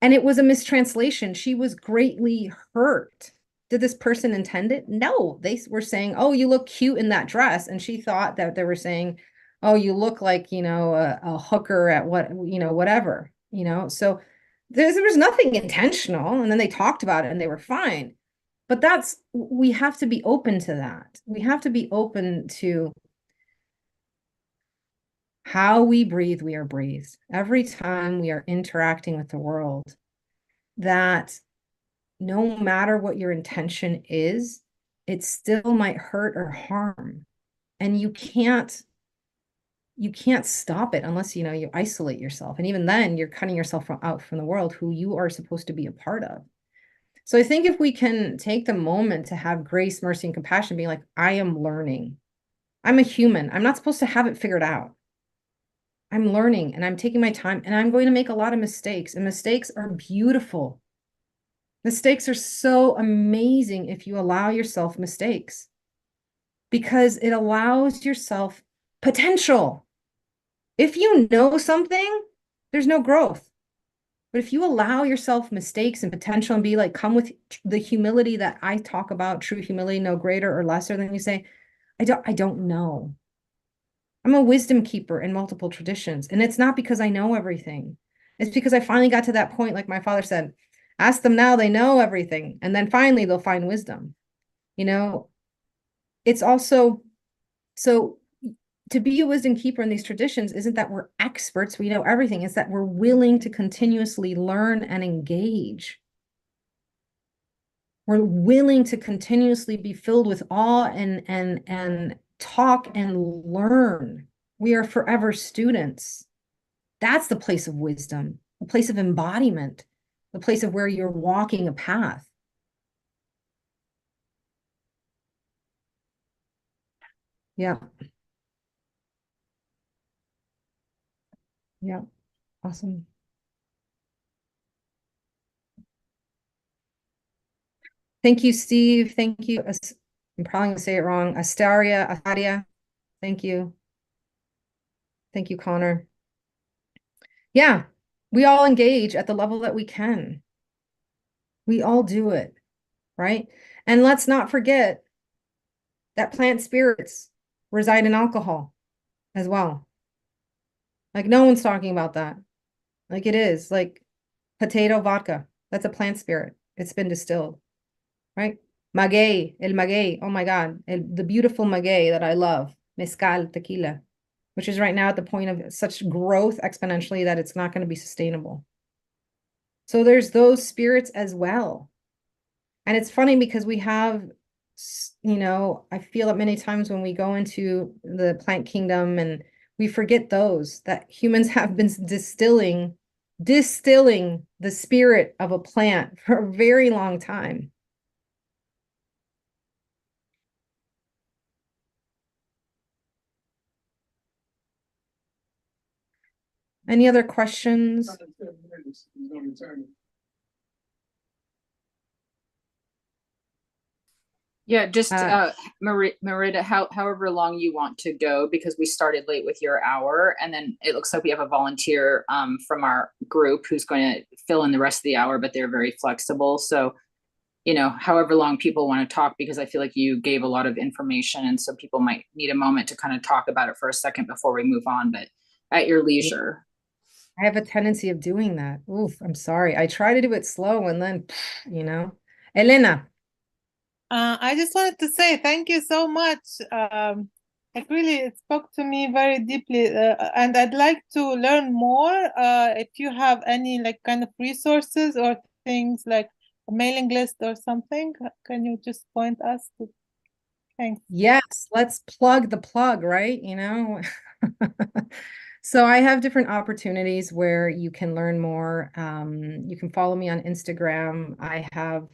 And it was a mistranslation. She was greatly hurt. Did this person intend it? No, they were saying, oh, you look cute in that dress. And she thought that they were saying, oh, you look like, a hooker at whatever, So there was nothing intentional. And then they talked about it and they were fine. But we have to be open to that. We have to be open to how we breathe, we are breathed. Every time we are interacting with the world, that no matter what your intention is, it still might hurt or harm. And you can't stop it unless, you isolate yourself. And even then, you're cutting yourself out from the world who you are supposed to be a part of. So I think if we can take the moment to have grace, mercy, and compassion, being like, I am learning. I'm a human. I'm not supposed to have it figured out. I'm learning and I'm taking my time and I'm going to make a lot of mistakes, and mistakes are beautiful. Mistakes are so amazing if you allow yourself mistakes, because it allows yourself potential. If you know something, there's no growth. But if you allow yourself mistakes and potential and be like, come with the humility that I talk about, true humility, no greater or lesser than you say, I don't know. I'm a wisdom keeper in multiple traditions. And it's not because I know everything. It's because I finally got to that point, like my father said, ask them now, they know everything. And then finally they'll find wisdom. You know, it's also so to be a wisdom keeper in these traditions isn't that we're experts, we know everything. It's that we're willing to continuously learn and engage. We're willing to continuously be filled with awe and talk and learn. We are forever students. That's the place of wisdom, the place of embodiment, the place of where you're walking a path. Yeah. Yeah. Awesome. Thank you, Steve. Thank you. I'm probably gonna say it wrong. Astaria. Thank you. Thank you, Connor. Yeah, we all engage at the level that we can. We all do it, right? And let's not forget that plant spirits reside in alcohol as well. Like no one's talking about that. Like it is, like potato vodka. That's a plant spirit. It's been distilled, right? El maguey. Oh my God. The beautiful maguey that I love. Mezcal, tequila, which is right now at the point of such growth exponentially that it's not going to be sustainable. So there's those spirits as well. And it's funny because we have, you know, I feel that many times when we go into the plant kingdom and we forget those, that humans have been distilling the spirit of a plant for a very long time. Any other questions?
Yeah, just Marita, however long you want to go, because we started late with your hour, and then it looks like we have a volunteer from our group who's going to fill in the rest of the hour, but they're very flexible. So, you know, however long people want to talk, because I feel like you gave a lot of information, and so people might need a moment to kind of talk about it for a second before we move on, but at your leisure.
I have a tendency of doing that. Oof, I'm sorry. I try to do it slow and then, you know. Elena.
I just wanted to say thank you so much. It spoke to me very deeply, and I'd like to learn more. If you have any like kind of resources or things like a mailing list or something, can you just point us to? Thanks.
Yes, let's plug the plug, right? You know. So I have different opportunities where you can learn more. You can follow me on Instagram. I have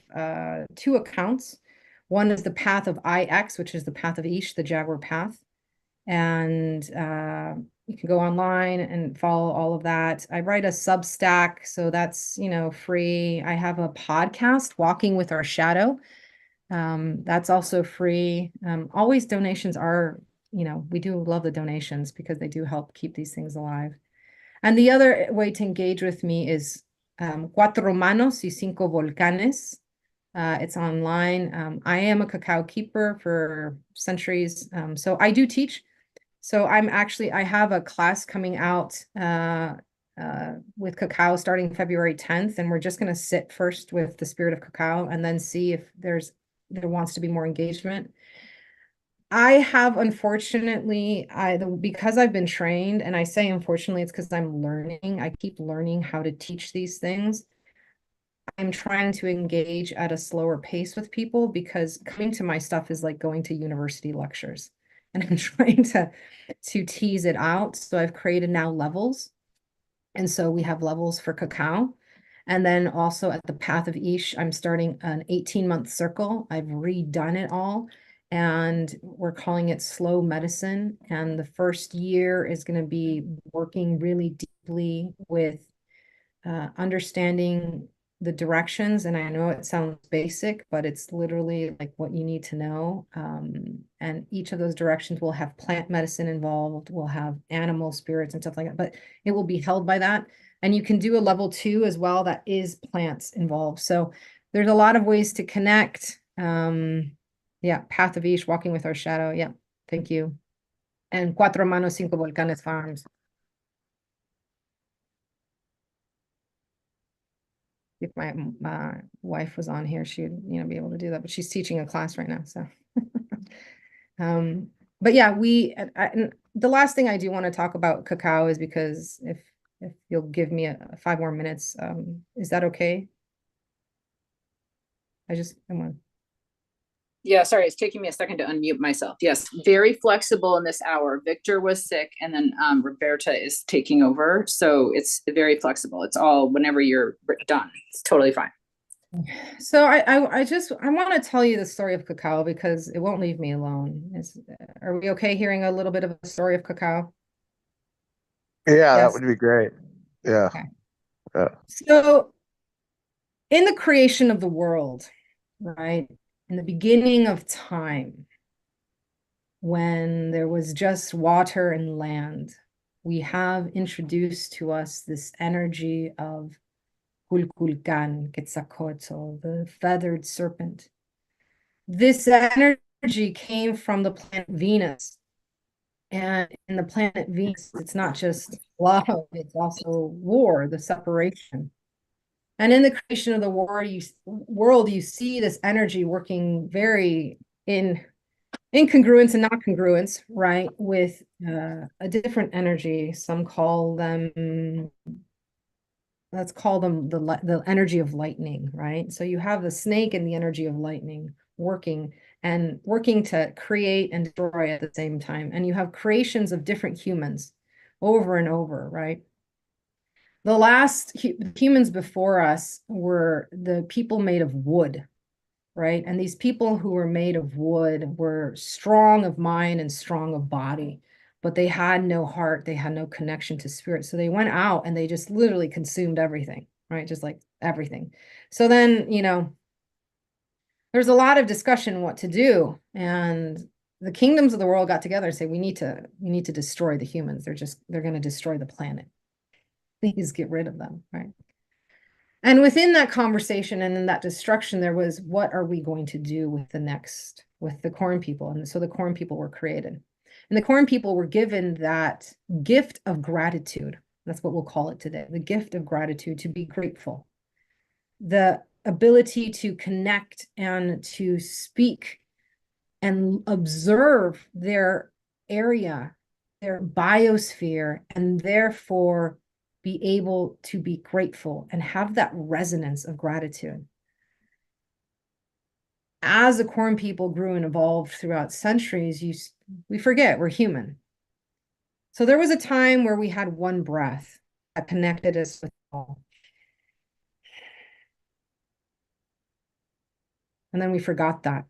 2 accounts. One is the Path of IX, which is the Path of Ish, the Jaguar Path. And you can go online and follow all of that. I write a Substack, so that's, you know, free. I have a podcast, Walking with Our Shadow. That's also free. Always donations are, you know, we do love the donations because they do help keep these things alive. And the other way to engage with me is Cuatro Manos y Cinco Volcanes. It's online. I am a cacao keeper for centuries. So I do teach. So I have a class coming out with cacao starting February 10th, and we're just going to sit first with the spirit of cacao and then see if there wants to be more engagement. I have, unfortunately, because I've been trained, and I say unfortunately, it's because I'm learning. I keep learning how to teach these things. I'm trying to engage at a slower pace with people because coming to my stuff is like going to university lectures, and I'm trying to tease it out. So I've created now levels. And so we have levels for cacao. And then also at the Path of Ish, I'm starting an 18-month circle. I've redone it all. and we're calling it slow medicine. And the first year is going to be working really deeply with understanding the directions. And I know it sounds basic, but it's literally like what you need to know. And each of those directions will have plant medicine involved, will have animal spirits and stuff like that, but it will be held by that. And you can do a level 2 as well that is plants involved. So there's a lot of ways to connect. Yeah, Path of Ish, walking with our shadow. Yeah, thank you. And Cuatro Manos, Cinco Volcanes Farms. If my wife was on here, she'd, be able to do that, but she's teaching a class right now. So, but yeah, and the last thing I do want to talk about cacao is because if you'll give me 5 more minutes, is that okay? I want.
Yeah, sorry, it's taking me a second to unmute myself. Yes, very flexible in this hour. Victor was sick, and then Roberta is taking over. So it's very flexible. It's all whenever you're done. It's totally fine.
So I want to tell you the story of cacao because it won't leave me alone. Are we okay hearing a little bit of a story of cacao?
Yeah, that
Yes.
would be great. Yeah.
Okay.
Yeah.
So in the creation of the world, right? In the beginning of time, when there was just water and land, we have introduced to us this energy of Kulkulkan, Quetzalcoatl, the feathered serpent. This energy came from the planet Venus. And in the planet Venus, it's not just love, it's also war, the separation. And in the creation of the world, you see this energy working very in incongruence and not congruence, right? With a different energy. Some call them, let's call them the energy of lightning, right? So you have the snake and the energy of lightning working to create and destroy at the same time. And you have creations of different humans over and over, right? The last humans before us were the people made of wood, right? And these people who were made of wood were strong of mind and strong of body, but they had no heart, they had no connection to spirit. So they went out and they just literally consumed everything, right? Just like everything. So then, there's a lot of discussion what to do. And the kingdoms of the world got together and say, we need to destroy the humans. They're going to destroy the planet. Please get rid of them, right? And within that conversation and in that destruction, there was, what are we going to do with the corn people? And so the corn people were created. And the corn people were given that gift of gratitude. That's what we'll call it today, the gift of gratitude, to be grateful. The ability to connect and to speak and observe their area, their biosphere, and therefore be able to be grateful and have that resonance of gratitude. As the corn people grew and evolved throughout centuries, we forget we're human. So there was a time where we had one breath that connected us with all. And then we forgot that.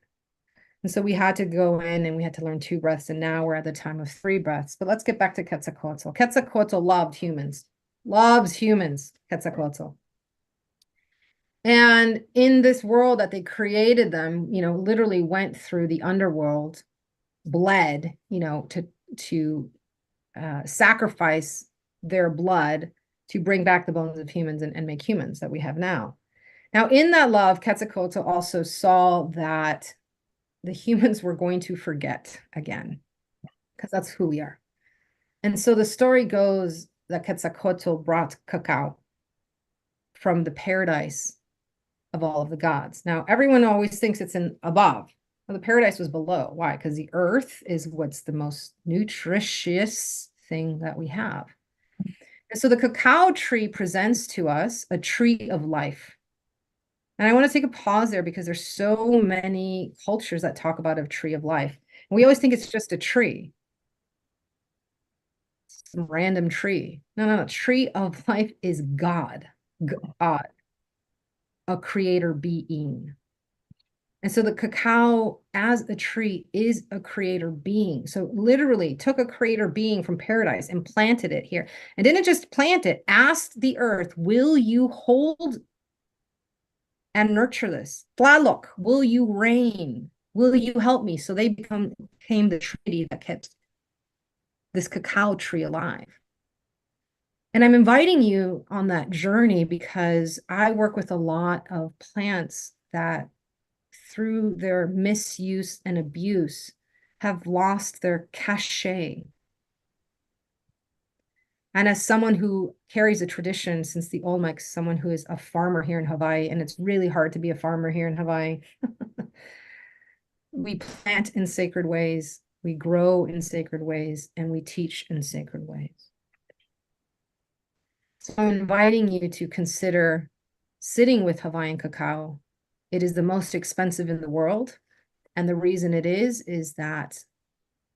And so we had to go in and we had to learn 2 breaths. And now we're at the time of 3 breaths. But let's get back to Quetzalcoatl. Quetzalcoatl loved humans, loves humans, Quetzalcoatl. And in this world that they created them, literally went through the underworld, bled, to sacrifice their blood to bring back the bones of humans and make humans that we have now. Now, in that love, Quetzalcoatl also saw that the humans were going to forget again, because that's who we are. And so the story goes that Quetzalcoatl brought cacao from the paradise of all of the gods. Now, everyone always thinks it's above. Well, the paradise was below. Why? Because the earth is what's the most nutritious thing that we have. And so the cacao tree presents to us a tree of life. And I want to take a pause there because there's so many cultures that talk about a tree of life. And we always think it's just a tree. Some random tree. No. Tree of life is God, a creator being. And so the cacao as a tree is a creator being. So literally took a creator being from paradise and planted it here. And didn't just plant it, asked the earth, will you hold and nurture this? Tlaloc, will you reign? Will you help me? So they became the treaty that kept this cacao tree alive. And I'm inviting you on that journey because I work with a lot of plants that through their misuse and abuse have lost their cachet. And as someone who carries a tradition since the Olmecs, someone who is a farmer here in Hawaii, and it's really hard to be a farmer here in Hawaii, we plant in sacred ways, we grow in sacred ways, and we teach in sacred ways. So I'm inviting you to consider sitting with Hawaiian cacao. It is the most expensive in the world. And the reason it is that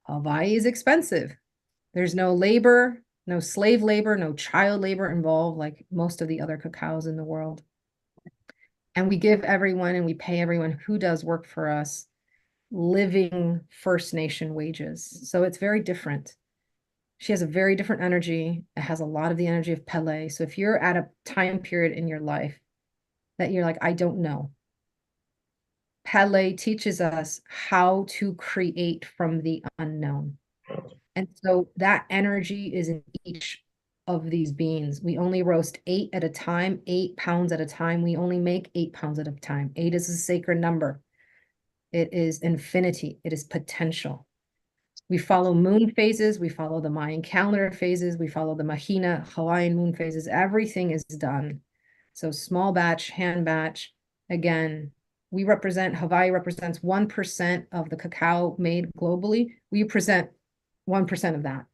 Hawaii is expensive. There's no labor, no slave labor, no child labor involved like most of the other cacaos in the world. And we give everyone and we pay everyone who does work for us living First Nation wages. So it's very different. She has a very different energy. It has a lot of the energy of Pele. So if you're at a time period in your life that you're like, I don't know, Pele teaches us how to create from the unknown. And so that energy is in each of these beans. We only roast 8 at a time, 8 pounds at a time. We only make 8 pounds at a time. 8 is a sacred number. It is infinity. It is potential. We follow moon phases. We follow the Mayan calendar phases. We follow the Mahina Hawaiian moon phases. Everything is done. So small batch, hand batch. Again, Hawaii represents 1% of the cacao made globally. We present 1% of that.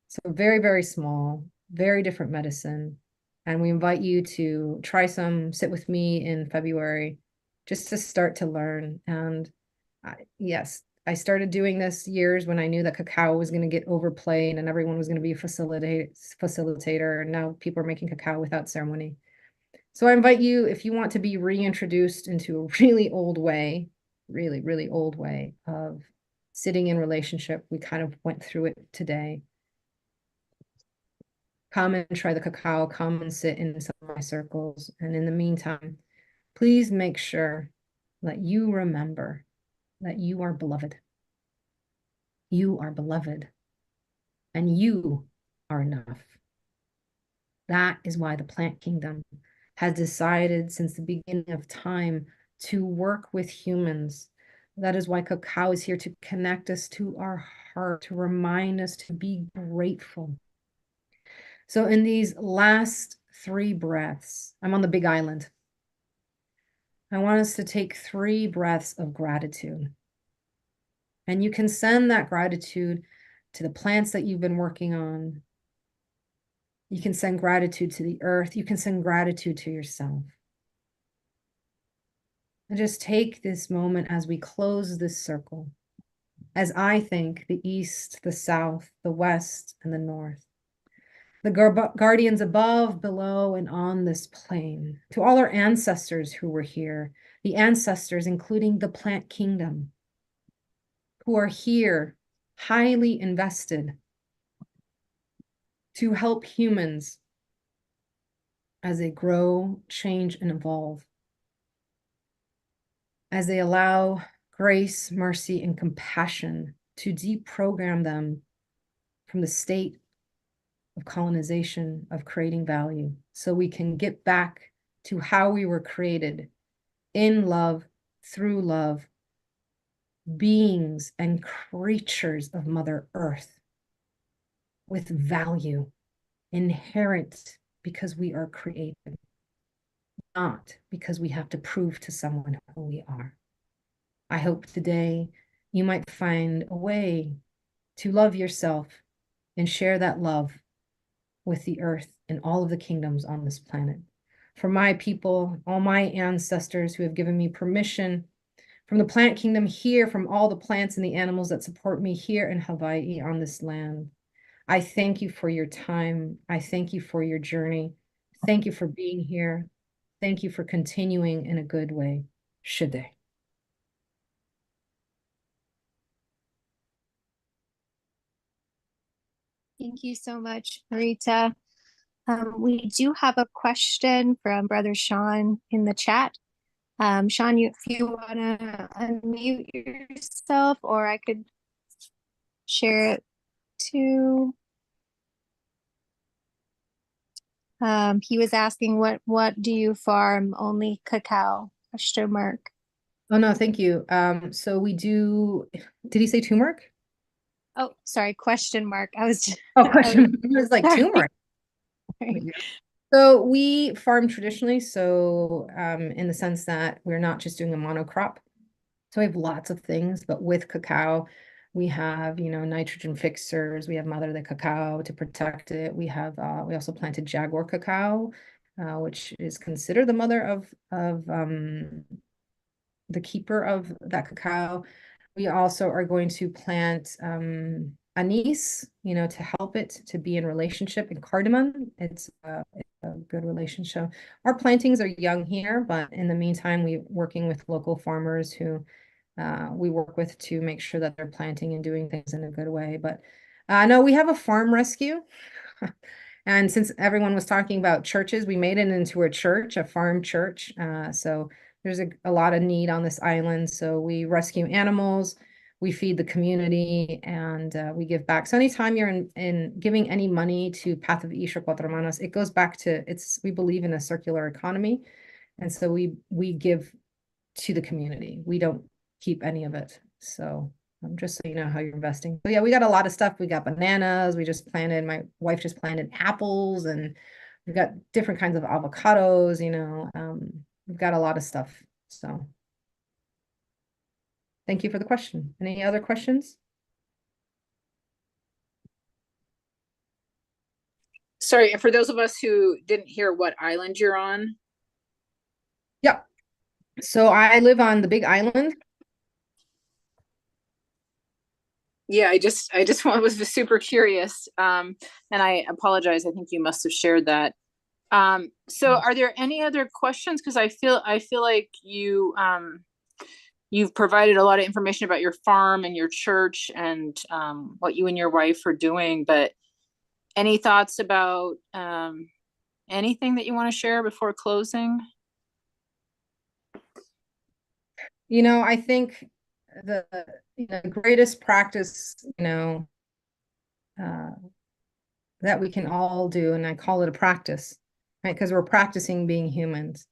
So very, very small, very different medicine. And we invite you to try some, sit with me in February, just to start to learn. And yes, I started doing this years when I knew that cacao was going to get overplayed and everyone was going to be a facilitator. And now people are making cacao without ceremony. So I invite you, if you want to be reintroduced into a really old way, really, really old way of sitting in relationship, we kind of went through it today. Come and try the cacao, come and sit in some of my circles. And in the meantime, please make sure that you remember that you are beloved. You are beloved. And you are enough. That is why the plant kingdom has decided since the beginning of time to work with humans. That is why cacao is here to connect us to our heart, to remind us to be grateful. So in these last 3 breaths, I'm on the Big Island. I want us to take 3 breaths of gratitude. And you can send that gratitude to the plants that you've been working on. You can send gratitude to the earth. You can send gratitude to yourself. And just take this moment as we close this circle, as I think the east, the south, the west, and the north, the guardians above, below, and on this plane, to all our ancestors who were here, the ancestors, including the plant kingdom, who are here, highly invested to help humans as they grow, change, and evolve, as they allow grace, mercy, and compassion to deprogram them from the state of colonization, of creating value, so we can get back to how we were created in love, through love, beings and creatures of Mother Earth with value inherent because we are created, not because we have to prove to someone who we are. I hope today you might find a way to love yourself and share that love with the earth and all of the kingdoms on this planet. For my people, all my ancestors who have given me permission from the plant kingdom here, from all the plants and the animals that support me here in Hawaii on this land, I thank you for your time. I thank you for your journey. Thank you for being here. Thank you for continuing in a good way. Shide.
Thank you so much, Marita. We do have a question from Brother Sean in the chat. Sean, if you want to unmute yourself, or I could share it too. He was asking, what do you farm? Only cacao? Question mark.
Oh, no, thank you. So we do, did he say turmeric?
Oh, sorry, question mark. I was just,
Oh, question. It was like
sorry.
turmeric. So we farm traditionally, so in the sense that we're not just doing a monocrop. So we have lots of things, but with cacao, we have, nitrogen fixers. We have mother the cacao to protect it. We have, we also planted jaguar cacao, which is considered the mother of the keeper of that cacao. We also are going to plant anise, to help it to be in relationship, and cardamom. It's a good relationship. Our plantings are young here, but in the meantime, we're working with local farmers who we work with to make sure that they're planting and doing things in a good way. But no, we have a farm rescue. And since everyone was talking about churches, we made it into a church, a farm church. So there's a lot of need on this island. So we rescue animals, we feed the community, and we give back. So anytime you're in giving any money to Path of Isha Cuatro Manos, it goes back to, we believe in a circular economy. And so we give to the community. We don't keep any of it. So just so you know how you're investing. But yeah, we got a lot of stuff. We got bananas. My wife just planted apples, and we've got different kinds of avocados, we've got a lot of stuff. So thank you for the question. Any other questions?
Sorry, for those of us who didn't hear what island you're on.
Yeah. So I live on the Big Island.
Yeah, I just was just super curious. And I apologize. I think you must have shared that. So are there any other questions? Because I feel like you've provided a lot of information about your farm and your church and what you and your wife are doing, but any thoughts about anything that you want to share before closing?
I think the greatest practice, that we can all do, and I call it a practice, right? Because we're practicing being humans,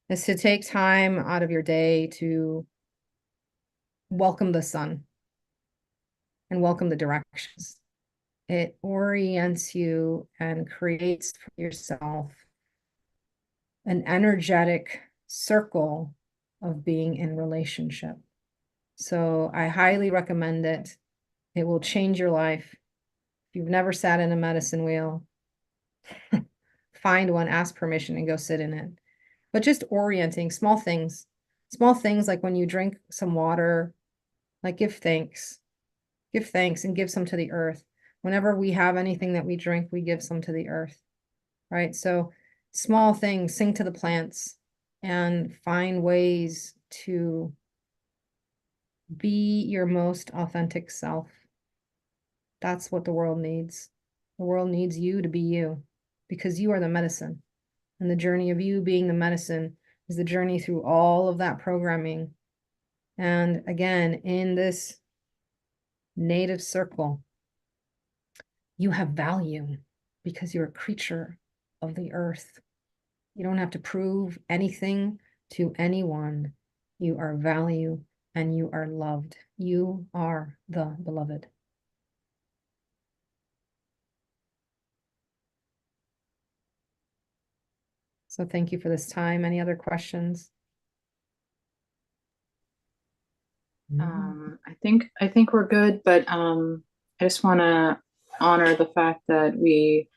is to take time out of your day to welcome the sun and welcome the directions. It orients you and creates for yourself an energetic circle of being in relationship. So I highly recommend it. It will change your life. If you've never sat in a medicine wheel, find one, ask permission, and go sit in it. But just orienting small things like when you drink some water, like give thanks and give some to the earth. Whenever we have anything that we drink, we give some to the earth, right? So small things, sing to the plants, and find ways to be your most authentic self. That's what the world needs. The world needs you to be you, because you are the medicine. And the journey of you being the medicine is the journey through all of that programming. And again, in this native circle, you have value because you're a creature of the earth. You don't have to prove anything to anyone. You are value and you are loved. You are the beloved. So thank you for this time. Any other questions?
I think we're good, but I just want to honor the fact that we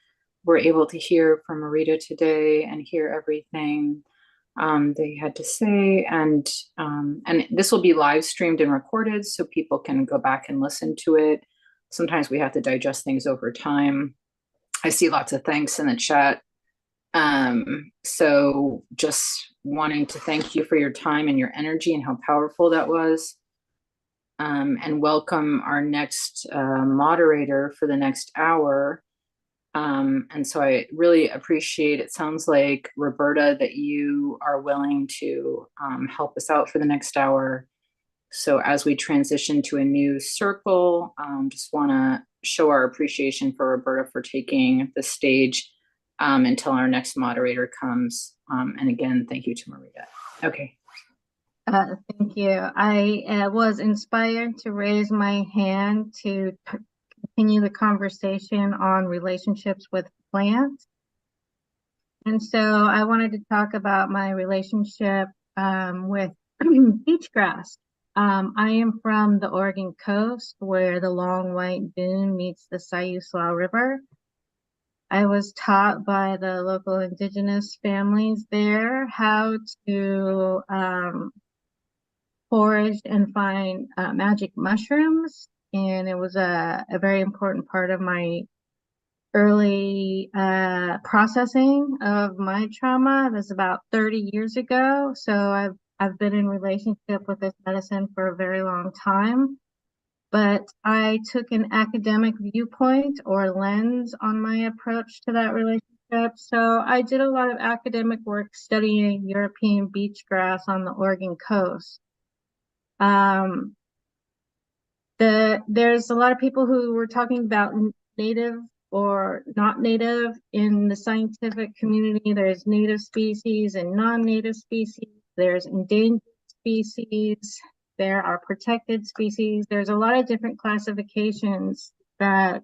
were able to hear from Marita today and hear everything they had to say, and this will be live streamed and recorded so people can go back and listen to it. Sometimes we have to digest things over time. I see lots of thanks in the chat. So just wanting to thank you for your time and your energy and how powerful that was. and welcome our next moderator for the next hour. And so I really appreciate, it sounds like, Roberta, that you are willing to help us out for the next hour. So as we transition to a new circle, just want to show our appreciation for Roberta for taking the stage until our next moderator comes. And again, thank you to Maria. Okay.
Thank you. I was inspired to raise my hand to continue the conversation on relationships with plants. And so I wanted to talk about my relationship with beach grass. I am from the Oregon coast where the Long White Dune meets the Siuslaw River. I was taught by the local indigenous families there how to forage and find magic mushrooms. And it was a very important part of my early processing of my trauma. That's about 30 years ago. So I've been in relationship with this medicine for a very long time. But I took an academic viewpoint or lens on my approach to that relationship. So I did a lot of academic work studying European beach grass on the Oregon coast. There's a lot of people who were talking about native or not native in the scientific community. There's native species and non-native species. There's endangered species. There are protected species. There's a lot of different classifications that,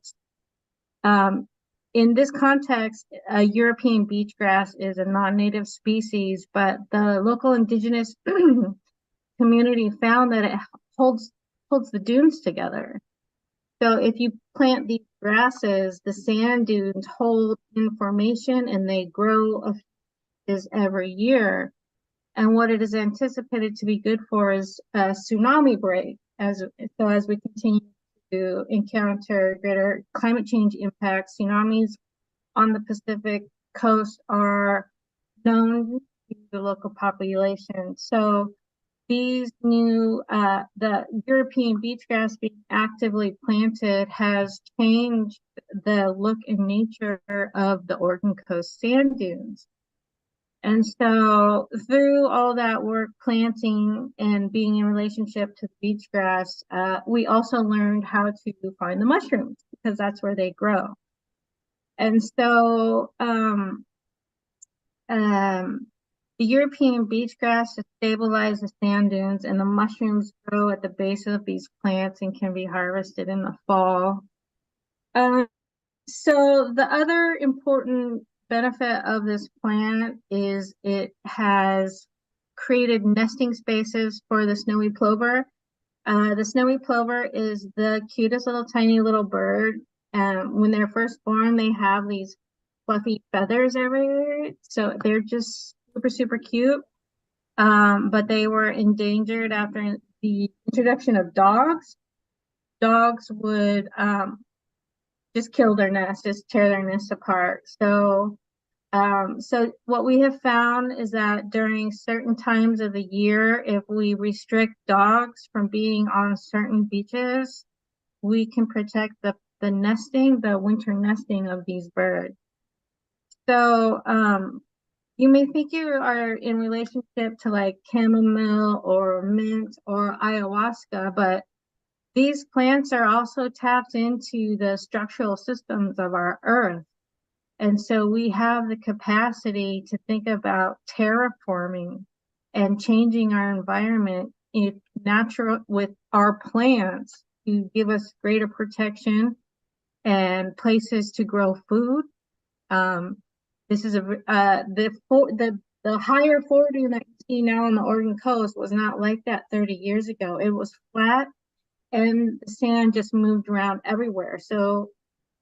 in this context, a European beach grass is a non-native species, but the local indigenous community found that it holds the dunes together. So if you plant these grasses, the sand dunes hold in formation and they grow every year. And what it is anticipated to be good for is a tsunami break. As we continue to encounter greater climate change impacts, tsunamis on the Pacific coast are known to the local population. So these new, the European beach grass being actively planted has changed the look and nature of the Oregon coast sand dunes. And so through all that work planting and being in relationship to the beach grass, we also learned how to find the mushrooms because that's where they grow. And so the European beach grass to stabilize the sand dunes, and the mushrooms grow at the base of these plants and can be harvested in the fall. So the other important benefit of this plant is it has created nesting spaces for the snowy plover. The snowy plover is the cutest little tiny little bird. When they're first born, they have these fluffy feathers everywhere. So they're just super cute. But they were endangered after the introduction of dogs. Dogs would just kill their nest, just tear their nest apart. So what we have found is that during certain times of the year, if we restrict dogs from being on certain beaches, we can protect the nesting, the winter nesting of these birds. So you may think you are in relationship to like chamomile or mint or ayahuasca, but these plants are also tapped into the structural systems of our earth. And so we have the capacity to think about terraforming and changing our environment in natural with our plants to give us greater protection and places to grow food. This is the higher forwarding that you see now on the Oregon coast was not like that 30 years ago. It was flat and the sand just moved around everywhere. So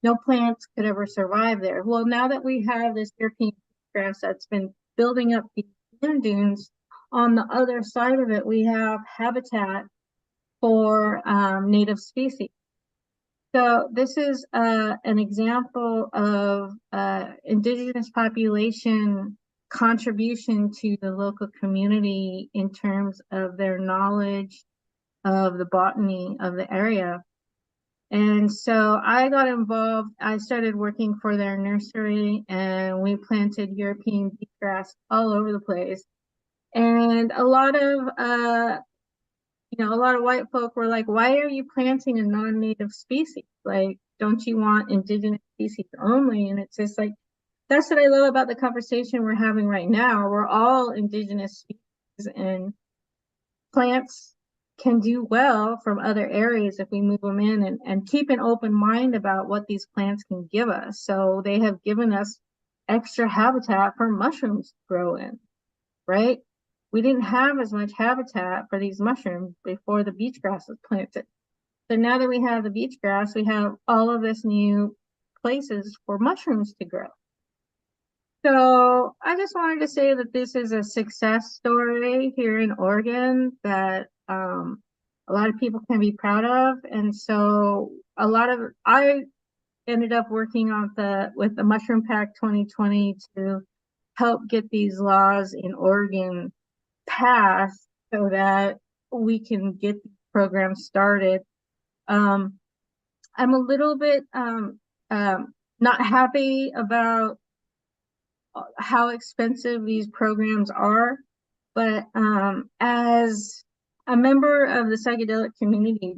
no plants could ever survive there. Well, now that we have this European grass that's been building up the sand dunes, on the other side of it, we have habitat for native species. So this is an example of indigenous population contribution to the local community in terms of their knowledge of the botany of the area. And so I got involved. I started working for their nursery, and we planted European beachgrass all over the place. And a lot of a lot of white folk were like, why are you planting a non-native species? Like, don't you want indigenous species only? And it's just like, that's what I love about the conversation we're having right now. We're all indigenous species, and plants can do well from other areas if we move them in, and keep an open mind about what these plants can give us. So they have given us extra habitat for mushrooms to grow in, right? We didn't have as much habitat for these mushrooms before the beach grass was planted. So now that we have the beach grass, we have all of this new places for mushrooms to grow. So I just wanted to say that this is a success story here in Oregon that a lot of people can be proud of. And so I ended up working with the Mushroom Pact 2020 to help get these laws in Oregon passed so that we can get the program started. I'm a little bit not happy about how expensive these programs are, but as a member of the psychedelic community,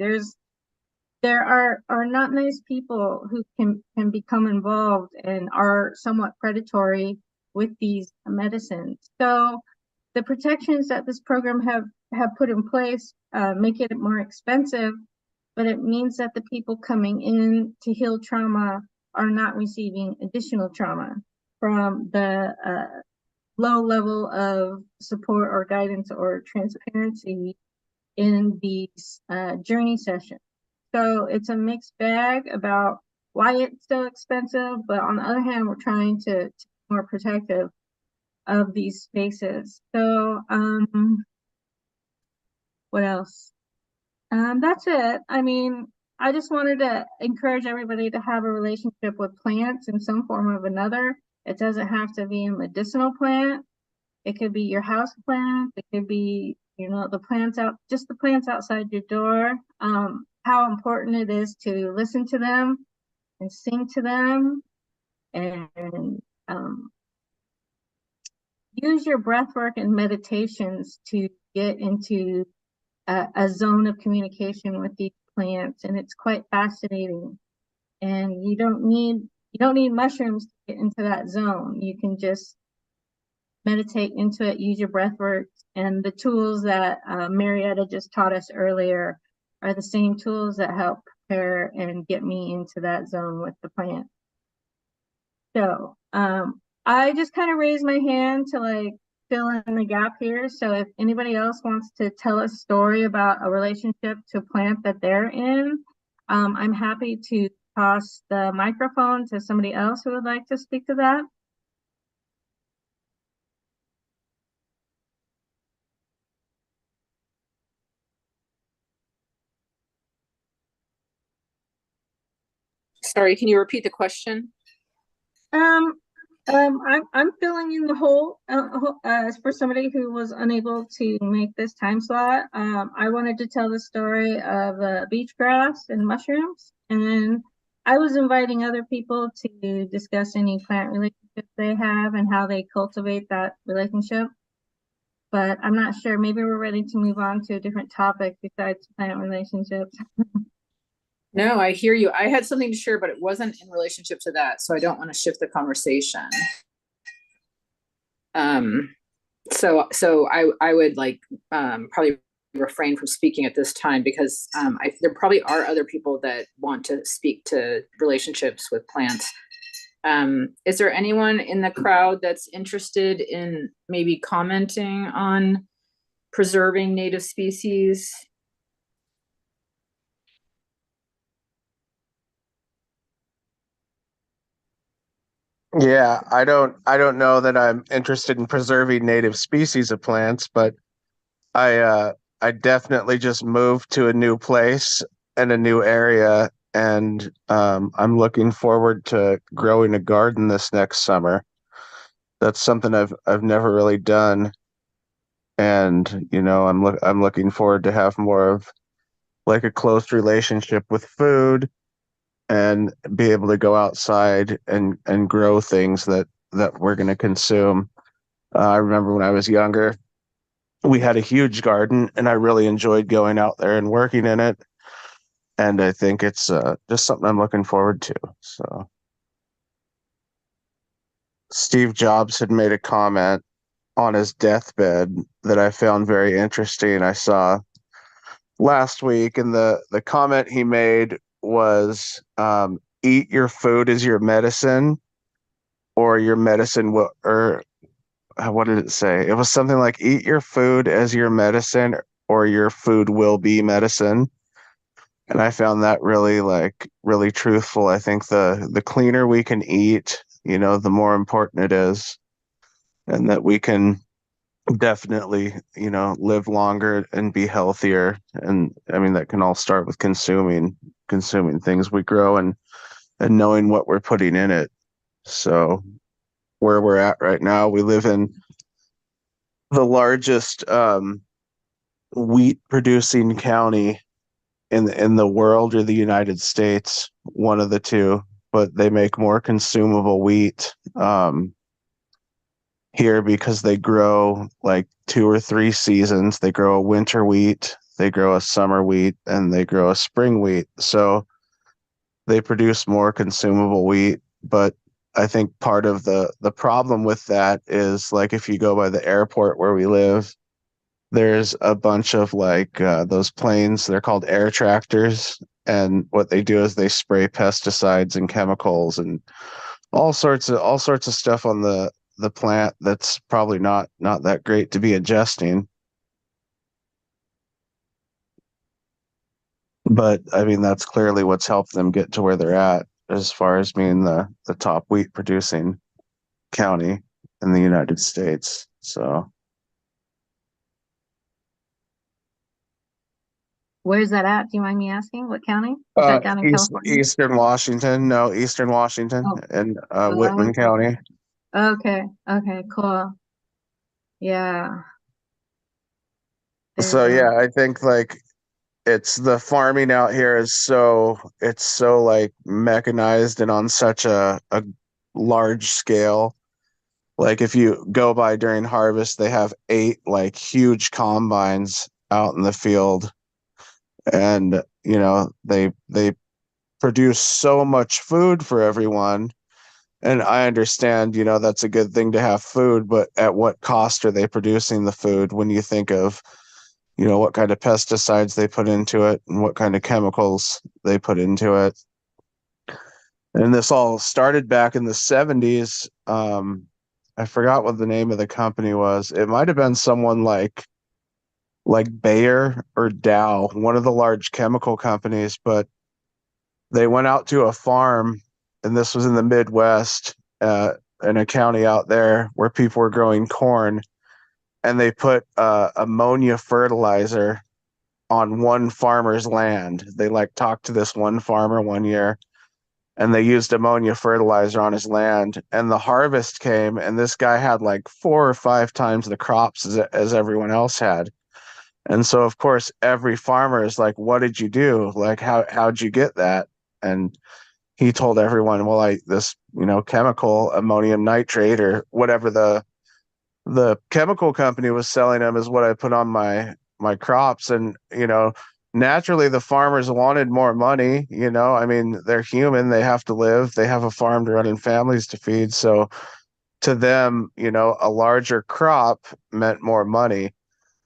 there are not nice people who can become involved and are somewhat predatory with these medicines. So the protections that this program have put in place make it more expensive, but it means that the people coming in to heal trauma are not receiving additional trauma from the low level of support or guidance or transparency in these journey sessions. So it's a mixed bag about why it's so expensive, but on the other hand, we're trying to be more protective of these spaces. So what else? That's it. I mean, I just wanted to encourage everybody to have a relationship with plants in some form or another. It doesn't have to be a medicinal plant. It could be your house plant. It could be, the plants outside your door. How important it is to listen to them and sing to them, and use your breath work and meditations to get into a zone of communication with these plants. And it's quite fascinating. And you don't need mushrooms to get into that zone. You can just meditate into it, use your breath work, and the tools that Marietta just taught us earlier are the same tools that help prepare and get me into that zone with the plant. So I just kind of raised my hand to fill in the gap here. So if anybody else wants to tell a story about a relationship to a plant that they're in, I'm happy to toss the microphone to somebody else who would like to speak to that.
Sorry, can you repeat the question?
I'm filling in the hole for somebody who was unable to make this time slot. I wanted to tell the story of beach grass and mushrooms, and I was inviting other people to discuss any plant relationships they have and how they cultivate that relationship. But I'm not sure. Maybe we're ready to move on to a different topic besides plant relationships.
No, I hear you. I had something to share, but it wasn't in relationship to that, so I don't want to shift the conversation. So I would probably refrain from speaking at this time because there probably are other people that want to speak to relationships with plants. Is there anyone in the crowd that's interested in maybe commenting on preserving native species?
Yeah, I don't know that I'm interested in preserving native species of plants, but I definitely just moved to a new place and a new area, and I'm looking forward to growing a garden this next summer. That's something I've never really done, and I'm looking forward to have more of like a close relationship with food and be able to go outside and grow things that we're going to consume. I remember when I was younger, we had a huge garden, and I really enjoyed going out there and working in it. And I think it's just something I'm looking forward to. So, Steve Jobs had made a comment on his deathbed that I found very interesting. I saw last week, and the comment he made was, "Eat your food as your medicine, or your medicine will." Or what did it say? It was something like, "Eat your food as your medicine, or your food will be medicine." And I found that really truthful. I think the cleaner we can eat, the more important it is, and that we can definitely, live longer and be healthier. And I mean, that can all start with consuming things we grow, and knowing what we're putting in it. So where we're at right now, we live in the largest wheat producing county in the world, or the United States, one of the two, but they make more consumable wheat here because they grow like 2 or 3 seasons. They grow a winter wheat, they grow a summer wheat, and they grow a spring wheat. So they produce more consumable wheat. But I think part of the problem with that is, like, if you go by the airport where we live, there's a bunch of those planes. They're called air tractors, and what they do is they spray pesticides and chemicals and all sorts of stuff on the plant that's probably not that great to be ingesting. But I mean, that's clearly what's helped them get to where they're at, as far as being the top wheat producing county in the United States. So
Where's that at? Do you mind me asking? What county? Is that down in California?
Eastern Washington. No, Eastern Washington,
Oh,
and
oh,
Whitman County.
okay. Okay, cool. Yeah.
So
There's
yeah, I think it's the farming out here is so like mechanized and on such a large scale. Like, if you go by during harvest, they have 8 like huge combines out in the field, and they produce so much food for everyone. And I understand, that's a good thing to have food, but at what cost are they producing the food when you think of, what kind of pesticides they put into it and what kind of chemicals they put into it? And this all started back in the 70s. I forgot what the name of the company was. It might have been someone like Bayer or Dow, one of the large chemical companies, but they went out to a farm, and this was in the Midwest, in a county out there where people were growing corn, and they put ammonia fertilizer on one farmer's land. They talked to this one farmer one year, and they used ammonia fertilizer on his land, and the harvest came, and this guy had like 4 or 5 times the crops as everyone else had. And so of course every farmer is like, "What did you do? Like, how'd you get that?" And he told everyone, "Well, this chemical, ammonium nitrate, or whatever the chemical company was selling them, is what I put on my crops." And naturally the farmers wanted more money. I mean, they're human, they have to live, they have a farm to run and families to feed. So to them, a larger crop meant more money.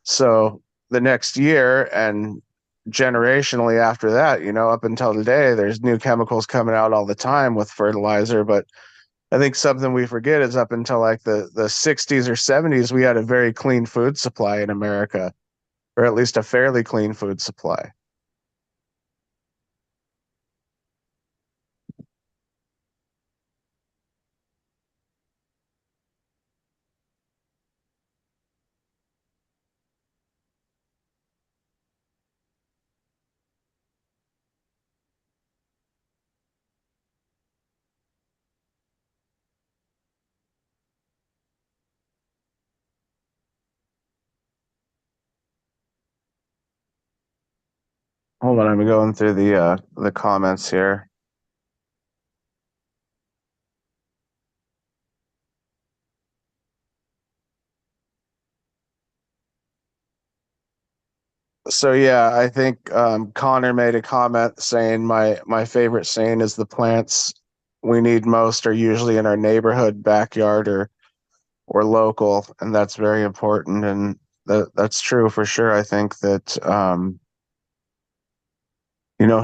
So the next year, and generationally after that, up until today, there's new chemicals coming out all the time with fertilizer. But I think something we forget is, up until like the 60s or 70s, we had a very clean food supply in America, or at least a fairly clean food supply. Hold on, I'm going through the comments here. So yeah, I think Connor made a comment saying my favorite saying is the plants we need most are usually in our neighborhood, backyard, or local, and that's very important. And that's true for sure. I think that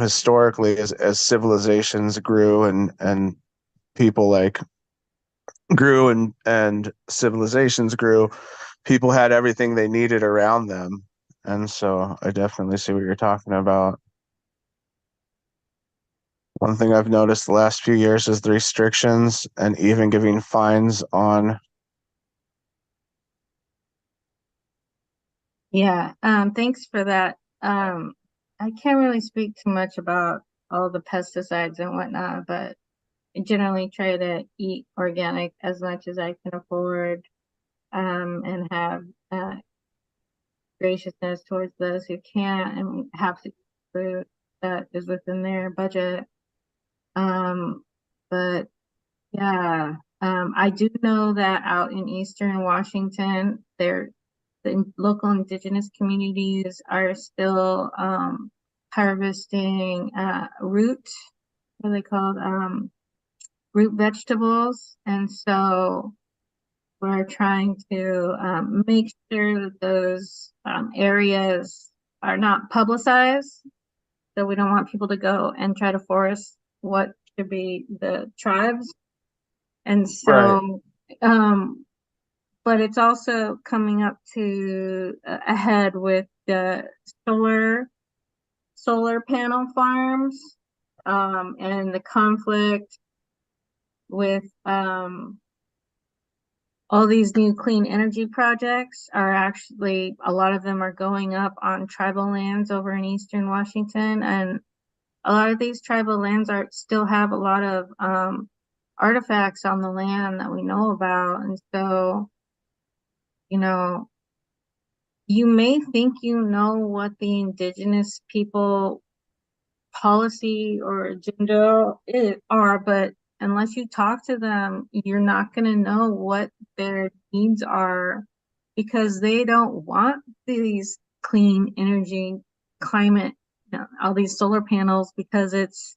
historically, as civilizations grew and people like grew and civilizations grew, people had everything they needed around them. And so I definitely see what you're talking about. One thing I've noticed the last few years is the restrictions and even giving fines on.
Yeah, thanks for that. I can't really speak too much about all the pesticides and whatnot, but I generally try to eat organic as much as I can afford, and have graciousness towards those who can't and have to food that is within their budget. But yeah, I do know that out in Eastern Washington, the local indigenous communities are still harvesting what are they called? Root vegetables. And so we're trying to make sure that those areas are not publicized. So we don't want people to go and try to force what should be the tribes. And so, but it's also coming up to ahead with the solar panel farms, and the conflict with all these new clean energy projects are actually, a lot of them are going up on tribal lands over in Eastern Washington. And a lot of these tribal lands still have a lot of artifacts on the land that we know about. And so, you may think you know what the indigenous people policy or agenda are, but unless you talk to them, you're not going to know what their needs are, because they don't want these clean energy, climate, all these solar panels, because it's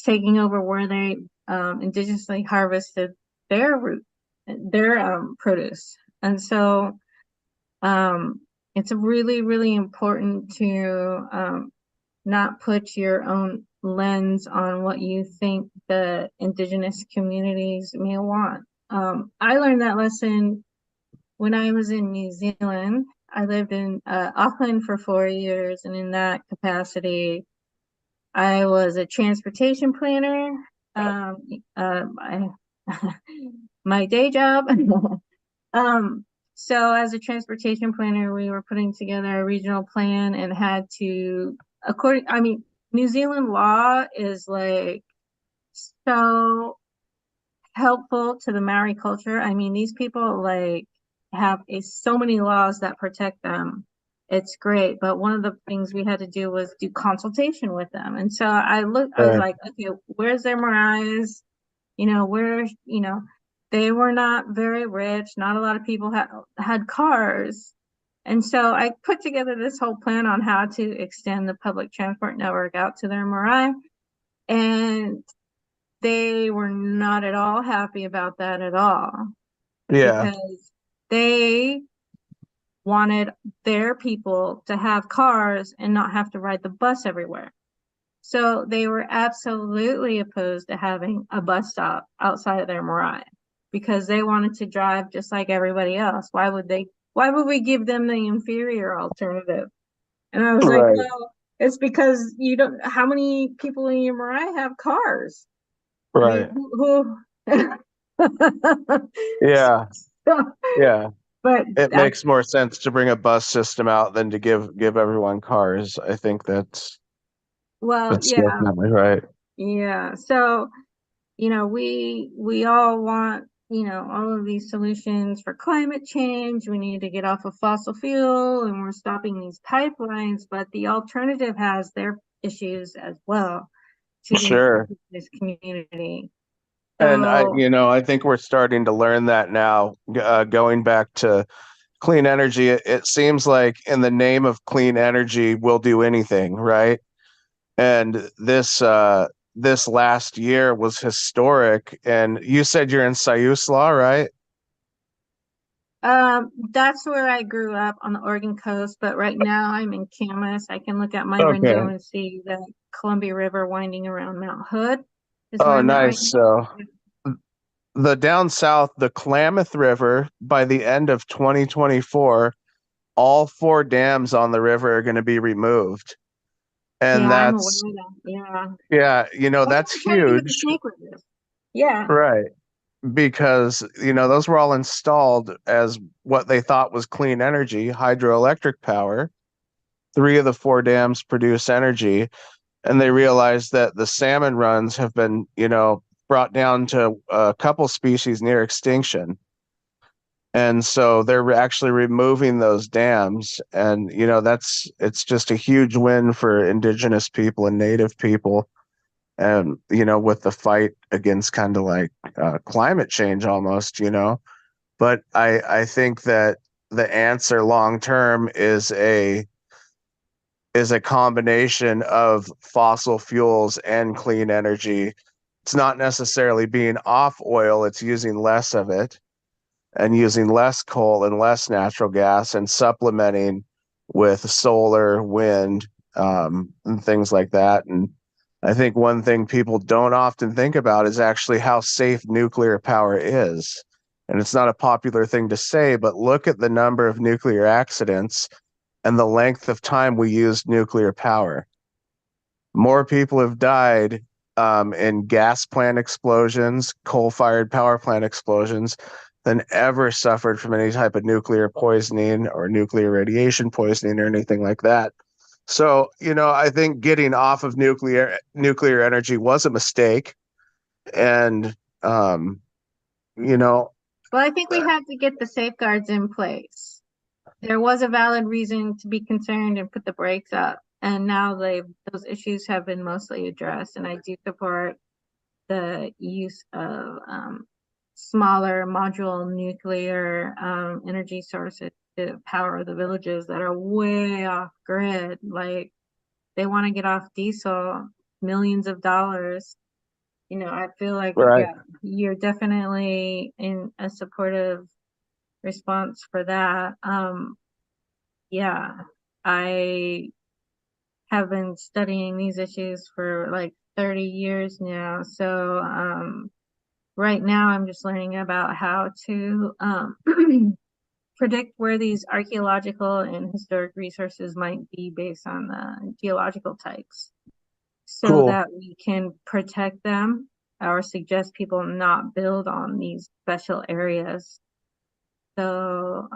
taking over where they indigenously harvested their produce. And so it's really, really important to not put your own lens on what you think the indigenous communities may want. I learned that lesson when I was in New Zealand. I lived in Auckland for 4 years, and in that capacity, I was a transportation planner. My day job. So as a transportation planner, we were putting together a regional plan and had to, New Zealand law is like so helpful to the Maori culture. These people like have so many laws that protect them. It's great. But one of the things we had to do was do consultation with them. And so I was like, okay, where's their maraes? They were not very rich. Not a lot of people had cars. And so I put together this whole plan on how to extend the public transport network out to their marae. And they were not at all happy about that at all.
Yeah.
Because they wanted their people to have cars and not have to ride the bus everywhere. So they were absolutely opposed to having a bus stop outside of their marae, because they wanted to drive just like everybody else. Why would we give them the inferior alternative? And I was like, well, it's because how many people in your marae have cars?
Right.
Who
Yeah. Yeah.
But
it makes more sense to bring a bus system out than to give everyone cars. I think that's definitely right.
Yeah. So, we all want, all of these solutions for climate change. We need to get off of fossil fuel and we're stopping these pipelines, but the alternative has their issues as well to
Sure.
this community.
And
So,
I think we're starting to learn that now. Going back to clean energy, it seems like in the name of clean energy, we'll do anything, right? And this last year was historic. And you said you're in Siuslaw, right?
that's where I grew up on the Oregon coast, but right now I'm in Camas. I can look out my
Okay.
window and see the Columbia River winding around Mount Hood is where
Oh,
I'm at right
nice.
now.
So the down south, the Klamath River, by the end of 2024, all 4 dams on the river are going to be removed. And
Yeah, I'm aware
that's,
of that. Yeah.
that's
Trying to do with the
huge,
snake rivers. Yeah.
right? Because, those were all installed as what they thought was clean energy, hydroelectric power. 3 of the 4 dams produce energy, and they realized that the salmon runs have been, brought down to a couple species near extinction. And so they're actually removing those dams. And, it's just a huge win for Indigenous people and Native people. And, with the fight against kind of like climate change almost, But I think that the answer long term is a combination of fossil fuels and clean energy. It's not necessarily being off oil, it's using less of it and using less coal and less natural gas and supplementing with solar, wind, and things like that. And I think one thing people don't often think about is actually how safe nuclear power is. And it's not a popular thing to say, but look at the number of nuclear accidents and the length of time we used nuclear power. More people have died in gas plant explosions, coal-fired power plant explosions, than ever suffered from any type of nuclear poisoning or nuclear radiation poisoning or anything like that. So, I think getting off of nuclear energy was a mistake. And,
Well, I think we have to get the safeguards in place. There was a valid reason to be concerned and put the brakes up. And now those issues have been mostly addressed. And I do support the use of smaller modular nuclear energy sources to power the villages that are way off grid. Like they want to get off diesel, millions of dollars. I feel like,
right.
yeah, you're definitely in a supportive response for that. Yeah, I have been studying these issues for like 30 years now. So right now I'm just learning about how to predict where these archaeological and historic resources might be based on the geological types so
Cool.
that we can protect them or suggest people not build on these special areas. So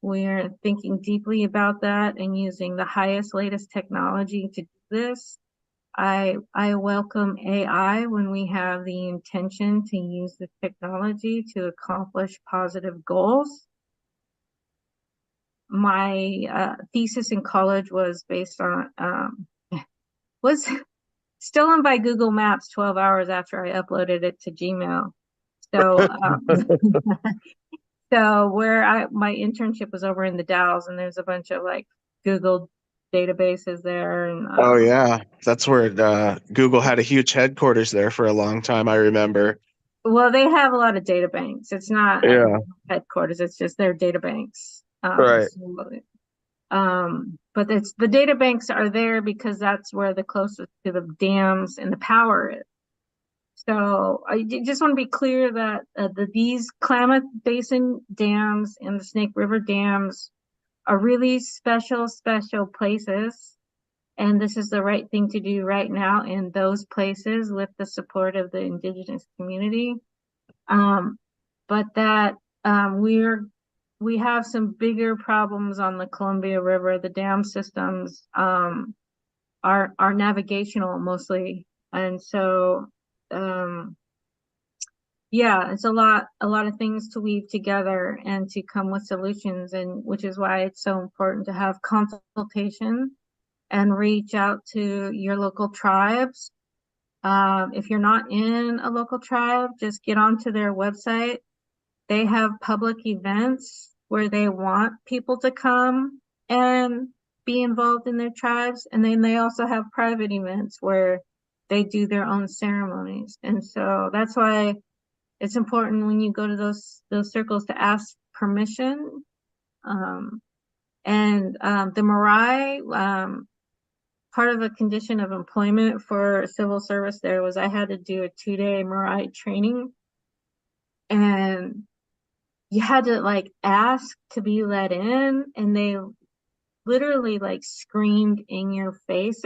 we're thinking deeply about that and using the highest, latest technology to do this. I welcome AI when we have the intention to use the technology to accomplish positive goals. My thesis in college was based on was stolen by Google Maps 12 hours after I uploaded it to Gmail. So so my internship was over in the Dalles, and there's a bunch of like Google databases there, and
Oh yeah, that's where Google had a huge headquarters there for a long time. I remember.
well, they have a lot of data banks. It's not a
Yeah.
headquarters; it's just their data banks.
Right.
But it's the data banks are there because that's where the closest to the dams and the power is. So I just want to be clear that these Klamath Basin dams and the Snake River dams are really special places. And this is the right thing to do right now in those places with the support of the Indigenous community. But that we have some bigger problems on the Columbia River. The dam systems are navigational mostly. And so yeah, it's a lot of things to weave together and to come with solutions, and which is why it's so important to have consultation and reach out to your local tribes. If you're not in a local tribe, just get onto their website. They have public events where they want people to come and be involved in their tribes. And then they also have private events where they do their own ceremonies. And so that's why it's important when you go to those circles to ask permission. The Marai, part of a condition of employment for civil service there was I had to do a 2-day Marai training, and you had to like ask to be let in, and they literally like screamed in your face.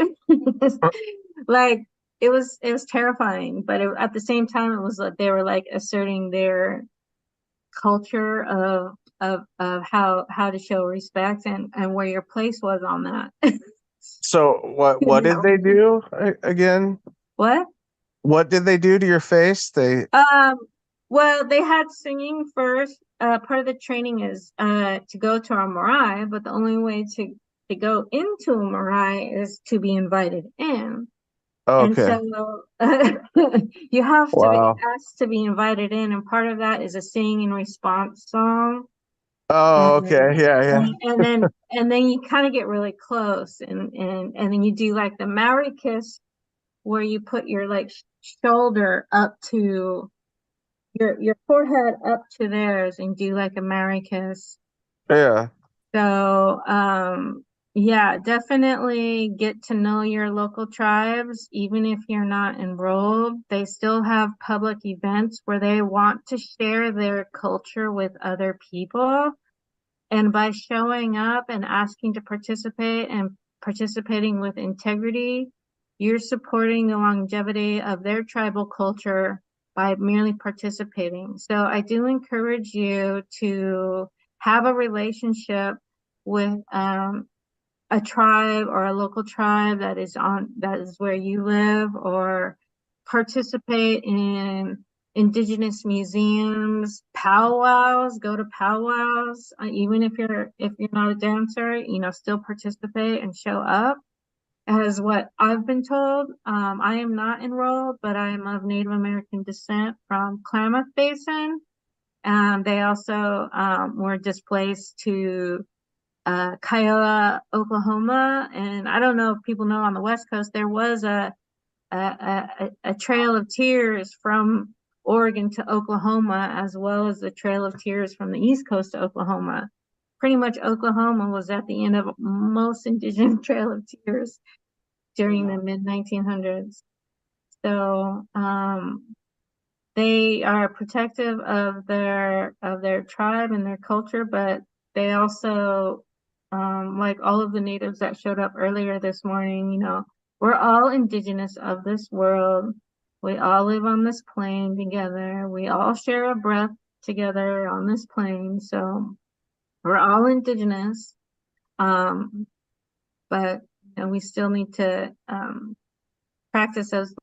Like it was terrifying, but at the same time it was like they were like asserting their culture of how to show respect and where your place was on that.
So what did they do again?
What?
What did they do to your face? They
Well, they had singing first. Part of the training is to go to a marae, but the only way to go into a marae is to be invited in. And
okay.
so you have to be
Wow.
asked to be invited in, and part of that is a sing and response song.
Oh, okay. Yeah.
And then you kind of get really close, and then you do like the Maori kiss, where you put your like shoulder up to your forehead up to theirs and do like a Maori kiss.
Yeah.
So yeah, definitely get to know your local tribes, even if you're not enrolled. They still have public events where they want to share their culture with other people. And by showing up and asking to participate and participating with integrity, you're supporting the longevity of their tribal culture by merely participating. So I do encourage you to have a relationship with a tribe or a local tribe that is where you live, or participate in Indigenous museums, powwows, go to powwows, even if you're not a dancer, still participate and show up. As what I've been told, I am not enrolled, but I am of Native American descent from Klamath Basin. They also were displaced to Kiowa, Oklahoma, and I don't know if people know on the West Coast there was a Trail of Tears from Oregon to Oklahoma, as well as the Trail of Tears from the East Coast to Oklahoma. Pretty much Oklahoma was at the end of most Indigenous Trail of Tears during the mid 1900s. So they are protective of their tribe and their culture, but they also, like all of the natives that showed up earlier this morning, we're all indigenous of this world. We all live on this plane together. We all share a breath together on this plane. So we're all indigenous. But we still need to practice those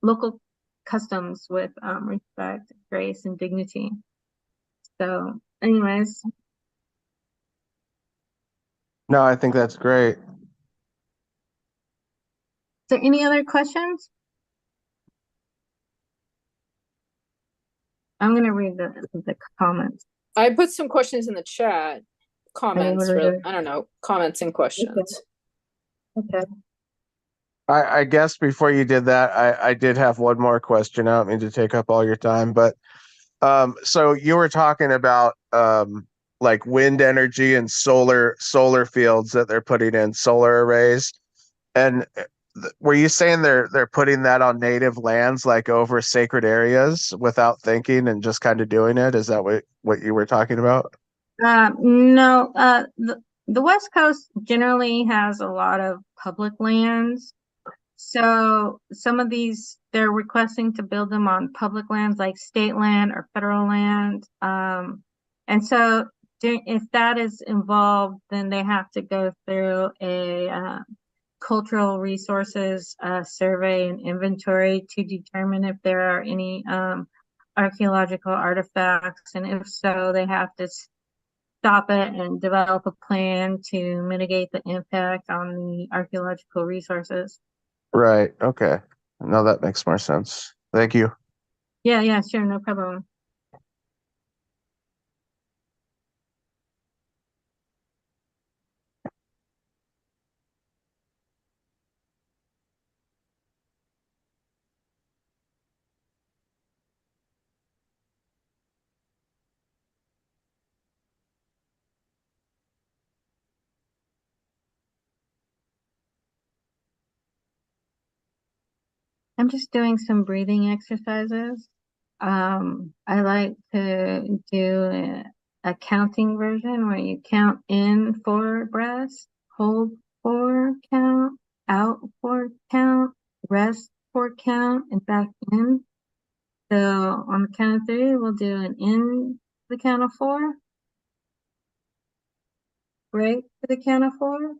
local customs with respect, grace, and dignity. So anyways.
No, I think that's great.
Is there any other questions? I'm going to read the comments.
I put some questions in the chat. Comments, really. I don't know. Comments and questions.
Okay.
I guess before you did that, I did have one more question. I don't mean to take up all your time, but so you were talking about like wind energy and solar fields that they're putting in, solar arrays. And were you saying they're putting that on native lands, like over sacred areas, without thinking and just kind of doing it? Is that what you were talking about?
No, the West Coast generally has a lot of public lands. So some of these, they're requesting to build them on public lands like state land or federal land. And so if that is involved, then they have to go through a cultural resources survey and inventory to determine if there are any archaeological artifacts, and if so, they have to stop it and develop a plan to mitigate the impact on the archaeological resources.
Right. Okay. No, that makes more sense. Thank you.
Yeah, sure, no problem. I'm just doing some breathing exercises. I like to do a counting version where you count in 4 breaths, hold 4 count, out 4 count, rest 4 count, and back in. So on the count of 3, we'll do an in to the count of 4, break to the count of 4,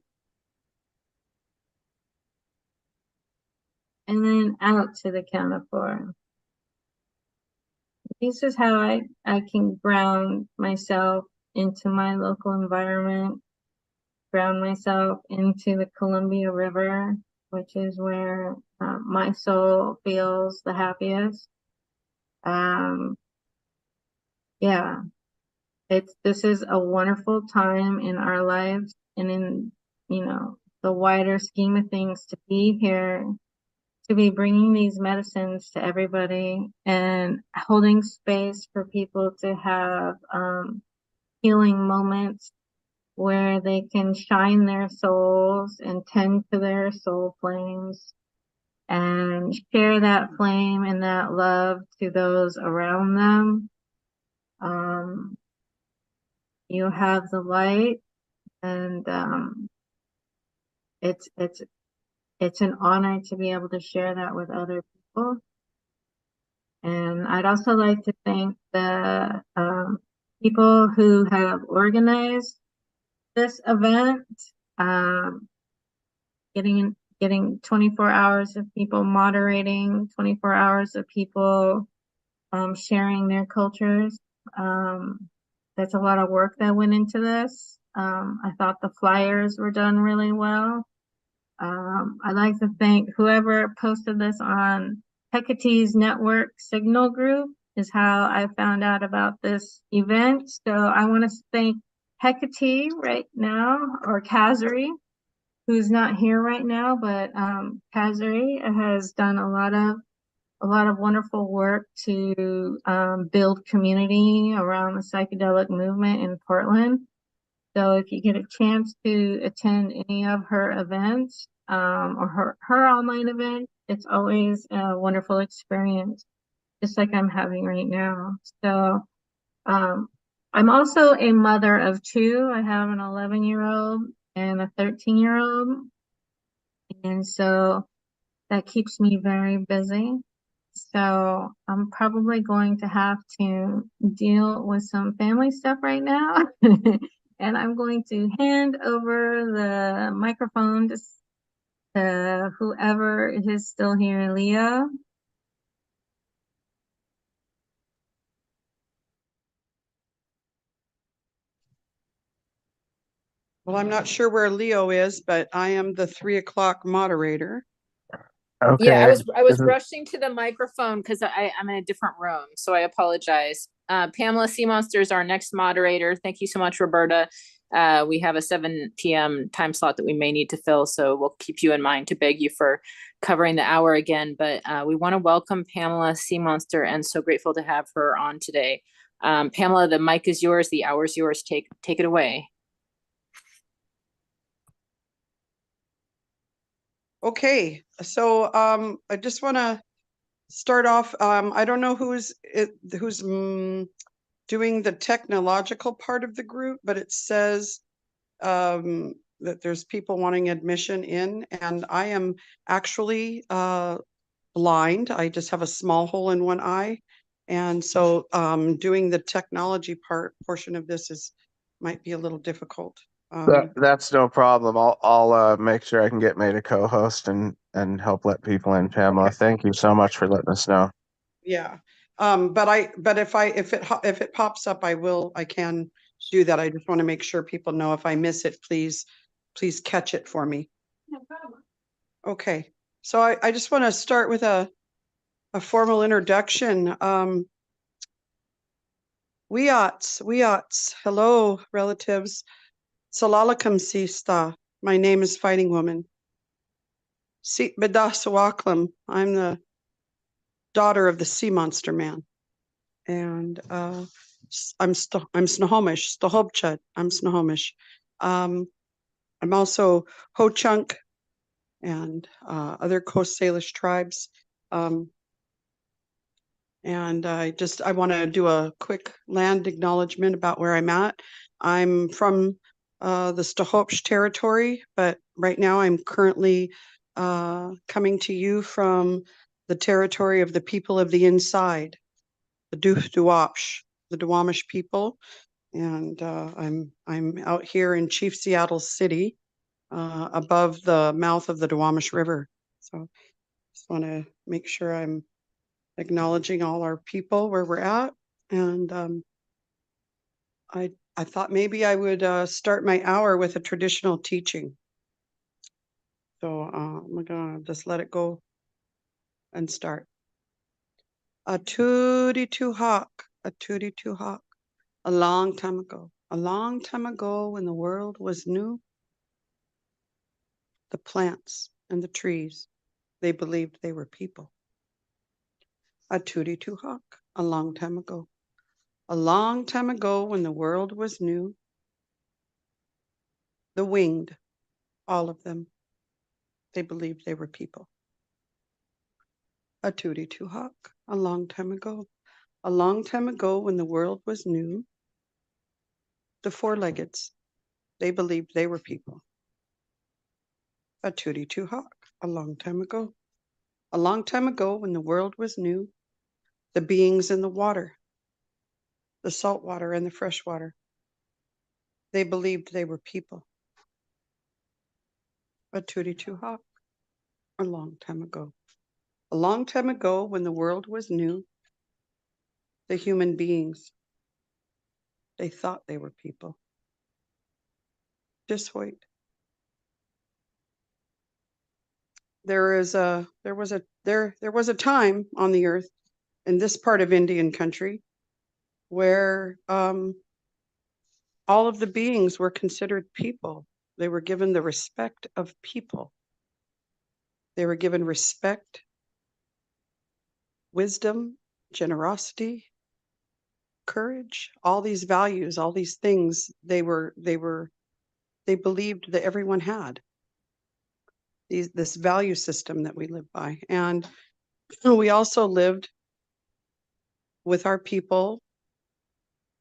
and then out to the count of 4. This is how I can ground myself into my local environment, ground myself into the Columbia River, which is where my soul feels the happiest. Yeah, this is a wonderful time in our lives and in, the wider scheme of things, to be here, to be bringing these medicines to everybody and holding space for people to have healing moments where they can shine their souls and tend to their soul flames and share that flame and that love to those around them. You have the light, and it's an honor to be able to share that with other people. And I'd also like to thank the people who have organized this event, getting 24 hours of people moderating, 24 hours of people sharing their cultures. That's a lot of work that went into this. I thought the flyers were done really well. I'd like to thank whoever posted this on Hecate's Network Signal Group, is how I found out about this event. So I want to thank Hecate right now, or Kazari, who's not here right now, but Kazari has done a lot of wonderful work to build community around the psychedelic movement in Portland. So if you get a chance to attend any of her events or her online event, it's always a wonderful experience, just like I'm having right now. So I'm also a mother of 2. I have an 11-year-old and a 13-year-old. And so that keeps me very busy. So I'm probably going to have to deal with some family stuff right now. And I'm going to hand over the microphone to whoever is still here, Leo.
Well, I'm not sure where Leo is, but I am the 3 o'clock moderator.
Okay.
Yeah, I was rushing to the microphone because I'm in a different room, so I apologize. Pamela Sea Monster is our next moderator. Thank you so much, Roberta. We have a 7 p.m. time slot that we may need to fill, so we'll keep you in mind to beg you for covering the hour again. But we want to welcome Pamela Sea Monster, and so grateful to have her on today. Pamela, the mic is yours. The hour is yours. Take it away.
Okay, so I just want to start off. I don't know who's doing the technological part of the group, but it says that there's people wanting admission in, and I am actually blind. I just have a small hole in one eye, and so doing the technology portion of this might be a little difficult.
That's no problem. I'll make sure I can get made a co-host and help let people in. Pamela, thank you so much for letting us know.
Yeah. But if it pops up, I can do that. I just want to make sure people know if I miss it, please catch it for me.
No problem.
Okay. So I just want to start with a formal introduction. Weots. Hello, relatives. Salalakam Sista. My name is Fighting Woman. Seat Bedasawaklam. I'm the daughter of the sea monster man. And I'm Snohomish, Stahobchut. I'm Snohomish. I'm also Ho-Chunk and other Coast Salish tribes. And I want to do a quick land acknowledgement about where I'm at. I'm from the Stahopsh territory, but right now I'm currently coming to you from the territory of the people of the inside, the Duwapsh, the Duwamish people. And I'm out here in Chief Seattle City, above the mouth of the Duwamish River. So just want to make sure I'm acknowledging all our people where we're at. And I thought maybe I would start my hour with a traditional teaching. So I'm gonna just let it go and start. A tootie too hawk, a tootie too hawk. A long time ago when the world was new, the plants and the trees, they believed they were people. A tootie too hawk, a long time ago. A long time ago when the world was new, the winged, all of them, they believed they were people. A tootie too hawk, a long time ago. A long time ago when the world was new, the four-leggeds, they believed they were people. A tootie too hawk, a long time ago. A long time ago when the world was new, the beings in the water, the salt water and the fresh water, they believed they were people. A tootie too hawk, a long time ago. A long time ago when the world was new, the human beings, they thought they were people. Just wait. There was a time on the earth in this part of Indian country where all of the beings were considered people. They were given the respect of people. They were given respect, wisdom, generosity, courage, all these values, all these things they believed that everyone had. This value system that we live by. And we also lived with our people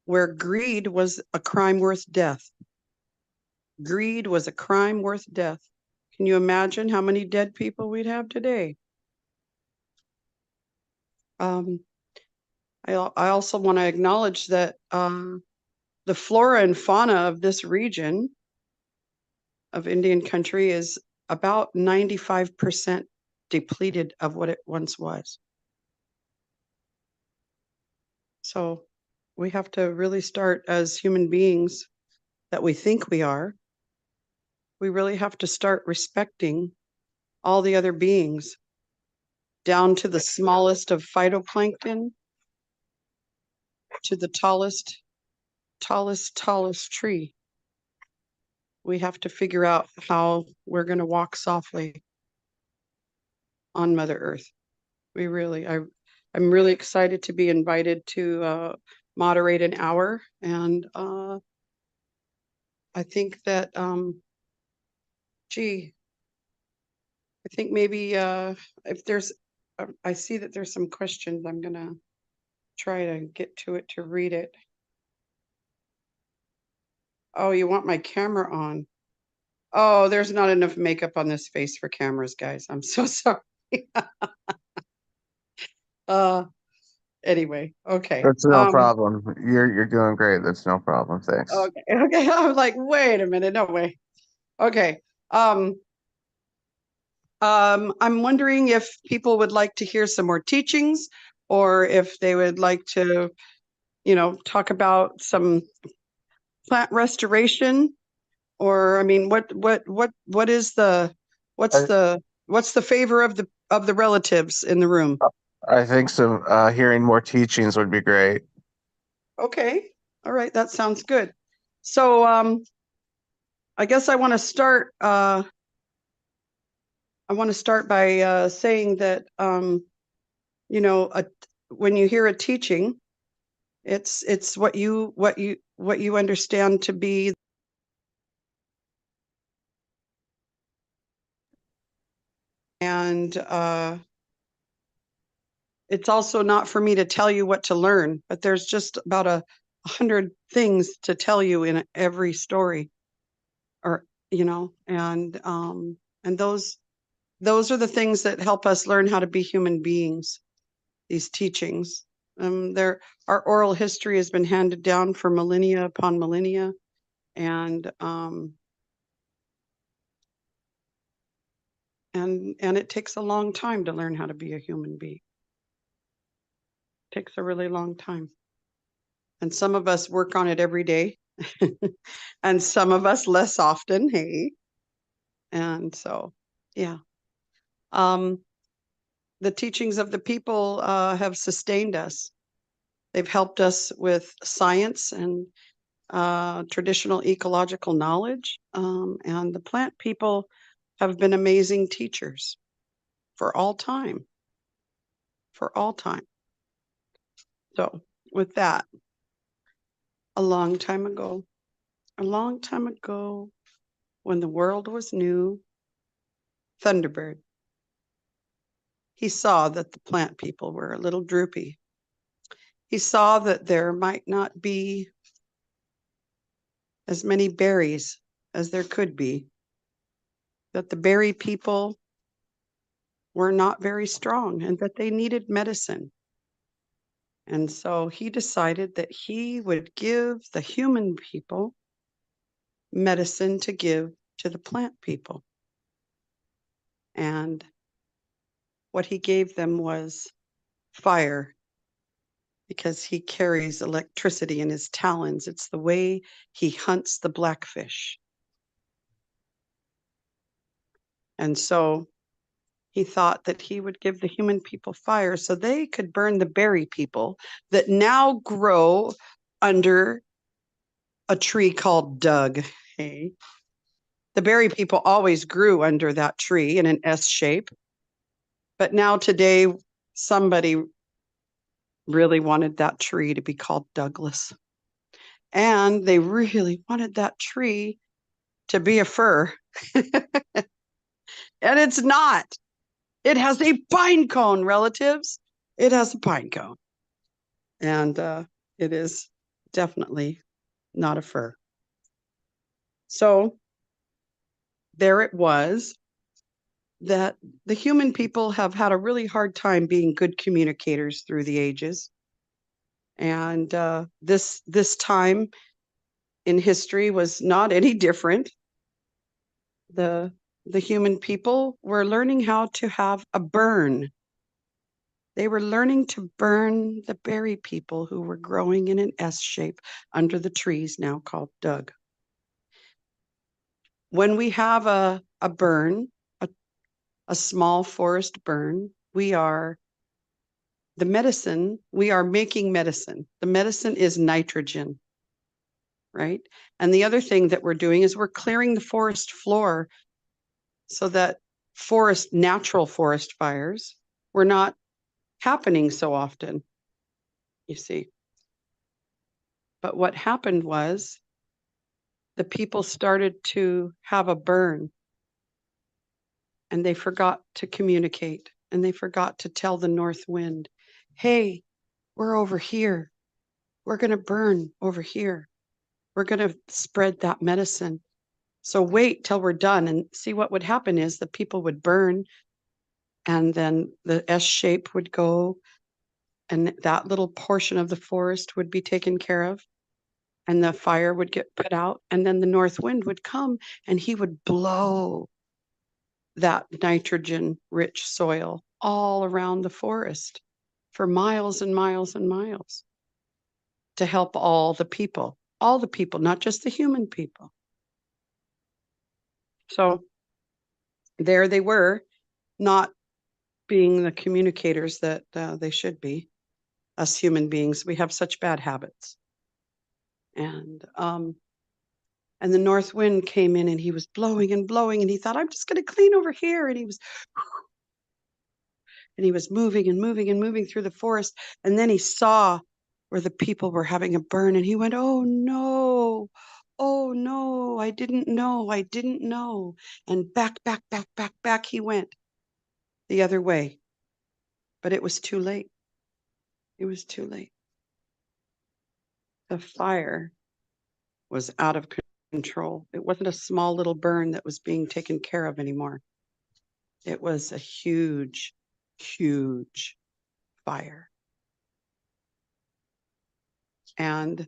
where greed was a crime worth death. Greed was a crime worth death. Can you imagine how many dead people we'd have today? I also want to acknowledge that the flora and fauna of this region of Indian country is about 95% depleted of what it once was. So we have to really start as human beings that we think we are. We really have to start respecting all the other beings, down to the smallest of phytoplankton, to the tallest tree. We have to figure out how we're going to walk softly on Mother Earth. I'm really excited to be invited to moderate an hour. And I think that, I think maybe if I see that there's some questions, I'm going to try to get to it to read it. Oh, you want my camera on? Oh, there's not enough makeup on this face for cameras, guys. I'm so sorry. Anyway, okay.
That's no problem. You're doing great. That's no problem. Thanks.
Okay. I'm like, wait a minute, no way. Okay. I'm wondering if people would like to hear some more teachings, or if they would like to, talk about some plant restoration, or I mean, what is the what's the favor of the relatives in the room?
I think some hearing more teachings would be great.
Okay, all right, that sounds good. So I guess I want to start. I want to start by saying that when you hear a teaching, it's what you understand to be. And it's also not for me to tell you what to learn, but there's just about 100 things to tell you in every story, or and those are the things that help us learn how to be human beings. These teachings, our oral history has been handed down for millennia upon millennia, and it takes a long time to learn how to be a human being. It takes a really long time. And some of us work on it every day, and some of us less often. Hey, and so, yeah. The teachings of the people have sustained us. They've helped us with science and traditional ecological knowledge, and the plant people have been amazing teachers for all time. For all time. So, with that, a long time ago, when the world was new, Thunderbird, he saw that the plant people were a little droopy. He saw that there might not be as many berries as there could be, that the berry people were not very strong and that they needed medicine. And so he decided that he would give the human people medicine to give to the plant people. And what he gave them was fire, because he carries electricity in his talons. It's the way he hunts the blackfish. And so he thought that he would give the human people fire so they could burn the berry people that now grow under a tree called Doug. Hey. The berry people always grew under that tree in an S shape. But now today, somebody really wanted that tree to be called Douglas. And they really wanted that tree to be a fir. And it's not. It has a pine cone, relatives. It has a pine cone. And it is definitely not a fir. So there it was, that the human people have had a really hard time being good communicators through the ages. And this time in history was not any different. The human people were learning how to have a burn. They were learning to burn the berry people who were growing in an S shape under the trees now called Doug. When we have a burn, a small forest burn, we are making medicine. The medicine is nitrogen, right? And the other thing that we're doing is we're clearing the forest floor so that natural forest fires were not happening so often, you see. But what happened was the people started to have a burn, and they forgot to communicate, and they forgot to tell the north wind, hey, we're over here. We're going to burn over here. We're going to spread that medicine. So wait till we're done. And see, what would happen is the people would burn, and then the S shape would go, and that little portion of the forest would be taken care of, and the fire would get put out, and then the north wind would come, and he would blow that nitrogen rich soil all around the forest. for miles and miles and miles to help all the people, not just the human people. So there they were, not being the communicators that they should be. Us human beings, we have such bad habits. And the north wind came in and he was blowing and blowing and he thought, I'm just going to clean over here. And he was moving and moving and moving through the forest. And then he saw where the people were having a burn and he went, oh no, I didn't know. And back he went the other way. But it was too late. It was too late. The fire was out of control. It wasn't a small little burn that was being taken care of anymore. It was a huge, huge fire. And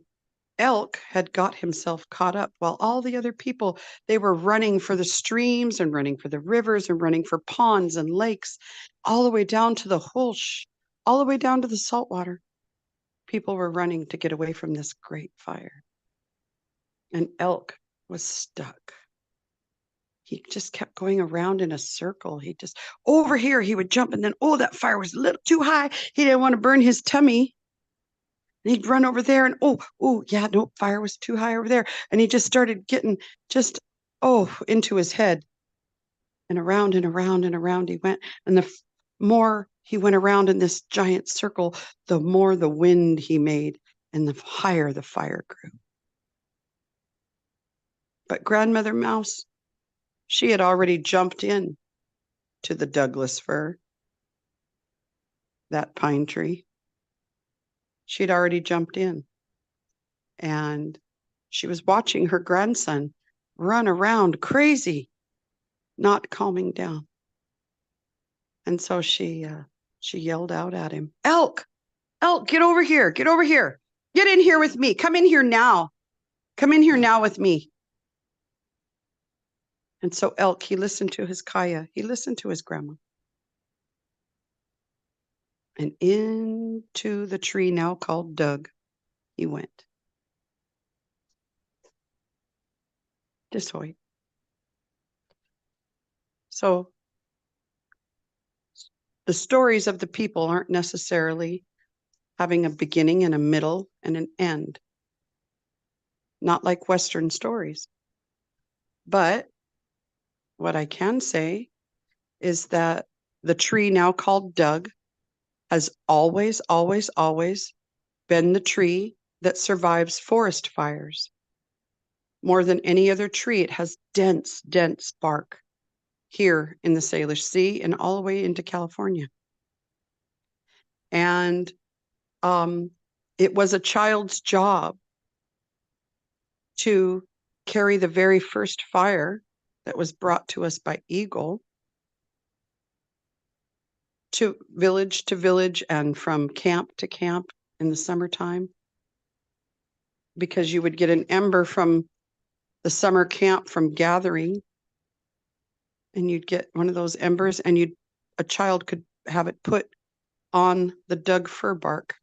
Elk had got himself caught up while all the other people, they were running for the streams and running for the rivers and running for ponds and lakes, all the way down to the Hulsh, all the way down to the saltwater. People were running to get away from this great fire. And Elk was stuck. He just kept going around in a circle. He just, over here, he would jump and then, oh, that fire was a little too high. He didn't want to burn his tummy. And he'd run over there and, yeah, no, fire was too high over there. And he just started getting into his head. And around and around and around he went. And the more he went around in this giant circle, the more the wind he made and the higher the fire grew. But Grandmother Mouse, she had already jumped in to the Douglas fir, that pine tree. She'd already jumped in. And she was watching her grandson run around crazy, not calming down. And so she yelled out at him, Elk, get over here, get over here. Get in here with me. Come in here now. Come in here now with me. And so Elk, he listened to his Kaya. He listened to his grandma. And into the tree now called Doug, he went. Just wait. So the stories of the people aren't necessarily having a beginning and a middle and an end. Not like Western stories. But what I can say is that the tree now called Doug has always, always, always been the tree that survives forest fires. More than any other tree, it has dense, dense bark here in the Salish Sea and all the way into California. And it was a child's job to carry the very first fire that was brought to us by Eagle to village and from camp to camp in the summertime, because you would get an ember from the summer camp from gathering, and you'd get one of those embers and a child could have it put on the Doug fir bark.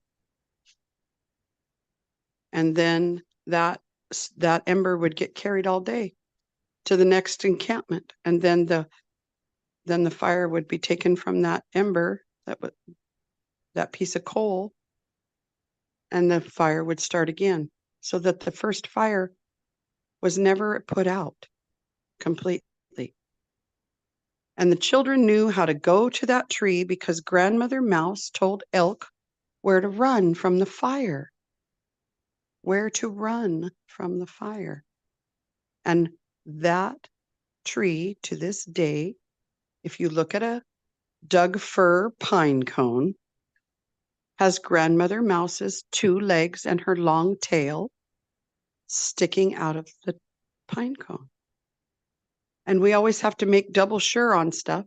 And then that ember would get carried all day to the next encampment. And then the fire would be taken from that ember, that piece of coal, and the fire would start again, so that the first fire was never put out completely. And the children knew how to go to that tree because Grandmother Mouse told Elk where to run from the fire. Where to run from the fire. And that tree, to this day, if you look at a Doug fir pine cone, has Grandmother Mouse's 2 legs and her long tail sticking out of the pine cone. And we always have to make double sure on stuff.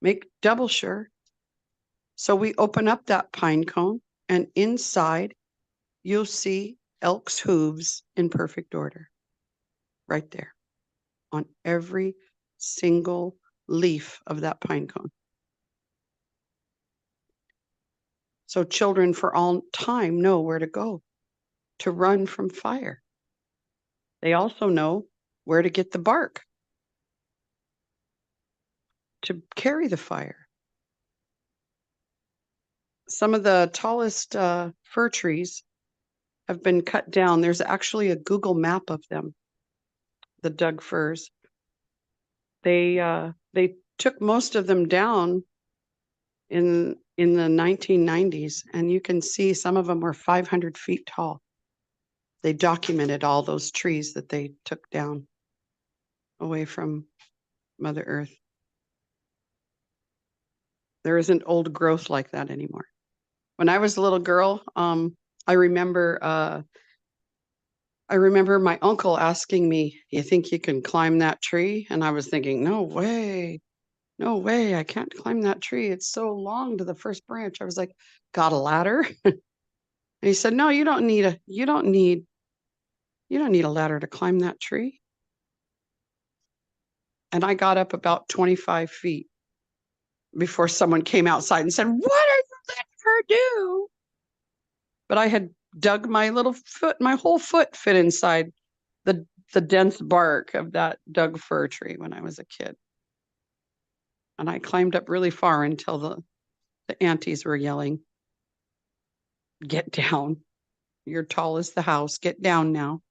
Make double sure. So we open up that pine cone, and inside you'll see Elk's hooves in perfect order. Right there. On every single leaf of that pine cone. So children for all time know where to go to run from fire. They also know where to get the bark to carry the fire. Some of the tallest fir trees have been cut down. There's actually a Google map of them, the Doug firs. They took most of them down in the 1990s, and you can see some of them were 500 feet tall. They documented all those trees that they took down away from Mother Earth. There isn't old growth like that anymore. When I was a little girl, I remember my uncle asking me, "You think you can climb that tree?" And I was thinking, no way, I can't climb that tree. It's so long to the first branch. I was like, got a ladder? And he said, no, you don't need a ladder to climb that tree. And I got up about 25 feet before someone came outside and said, "What are you letting her do?" But I had dug my little foot, my whole foot fit inside the dense bark of that Doug fir tree when I was a kid. And I climbed up really far until the aunties were yelling, "Get down. You're tall as the house. Get down now."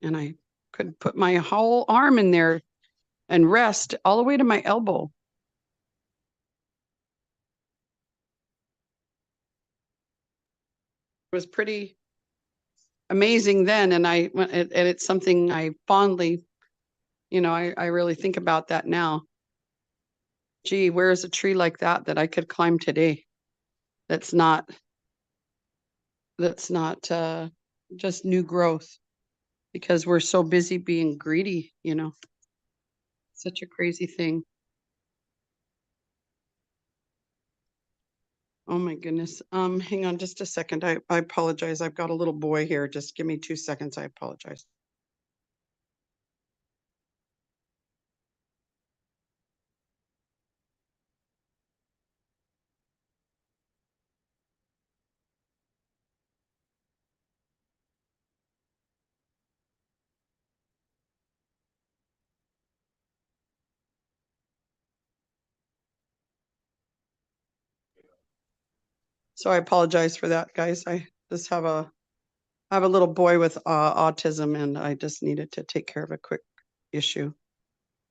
And I could put my whole arm in there and rest all the way to my elbow. It was pretty amazing then, and it's something I fondly, I really think about that now. Gee, where is a tree like that I could climb today? That's not just new growth, because we're so busy being greedy, Such a crazy thing. Oh my goodness. Hang on just a second. I apologize. I've got a little boy here. Just give me 2 seconds. I apologize. So I apologize for that, guys. I just have a little boy with autism, and I just needed to take care of a quick issue.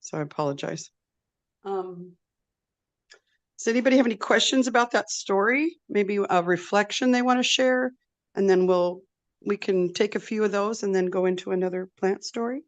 So I apologize. Does anybody have any questions about that story? Maybe a reflection they want to share, and then we can take a few of those and then go into another plant story.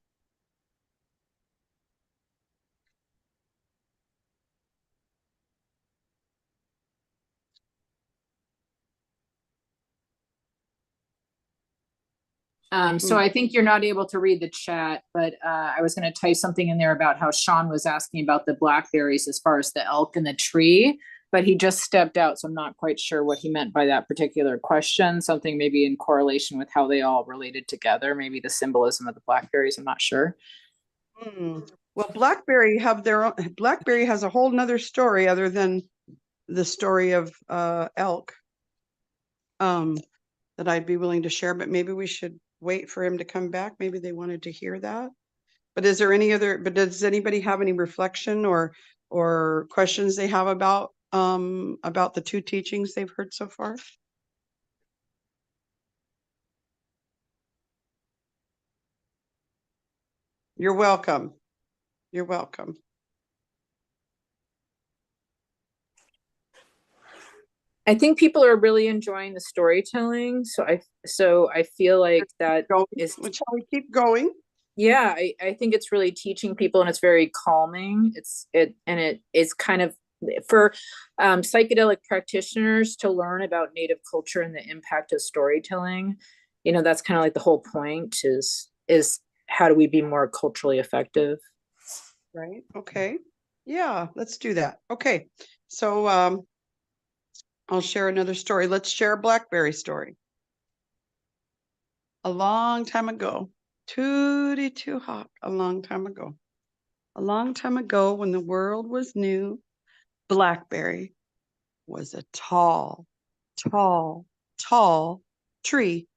So I think you're not able to read the chat, but I was going to type something in there about how Sean was asking about the blackberries as far as the elk and the tree, but he just stepped out, so I'm not quite sure what he meant by that particular question. Something maybe in correlation with how they all related together, maybe the symbolism of the blackberries, I'm not sure.
Well, blackberry has a whole nother story other than the story of elk that I'd be willing to share, but maybe we should wait for him to come back. Maybe they wanted to hear that. But does anybody have any reflection or questions they have about the 2 teachings they've heard so far? You're welcome. You're welcome.
I think people are really enjoying the storytelling. So I feel like that is.
Shall we keep going?
Yeah, I think it's really teaching people, and it's very calming. It's kind of for psychedelic practitioners to learn about Native culture and the impact of storytelling. That's kind of like the whole point is how do we be more culturally effective?
Right. Okay. Yeah, let's do that. Okay. So I'll share another story. Let's share a blackberry story. A long time ago, Tootie Too Hot, a long time ago. A long time ago, when the world was new, blackberry was a tall, tall, tall tree.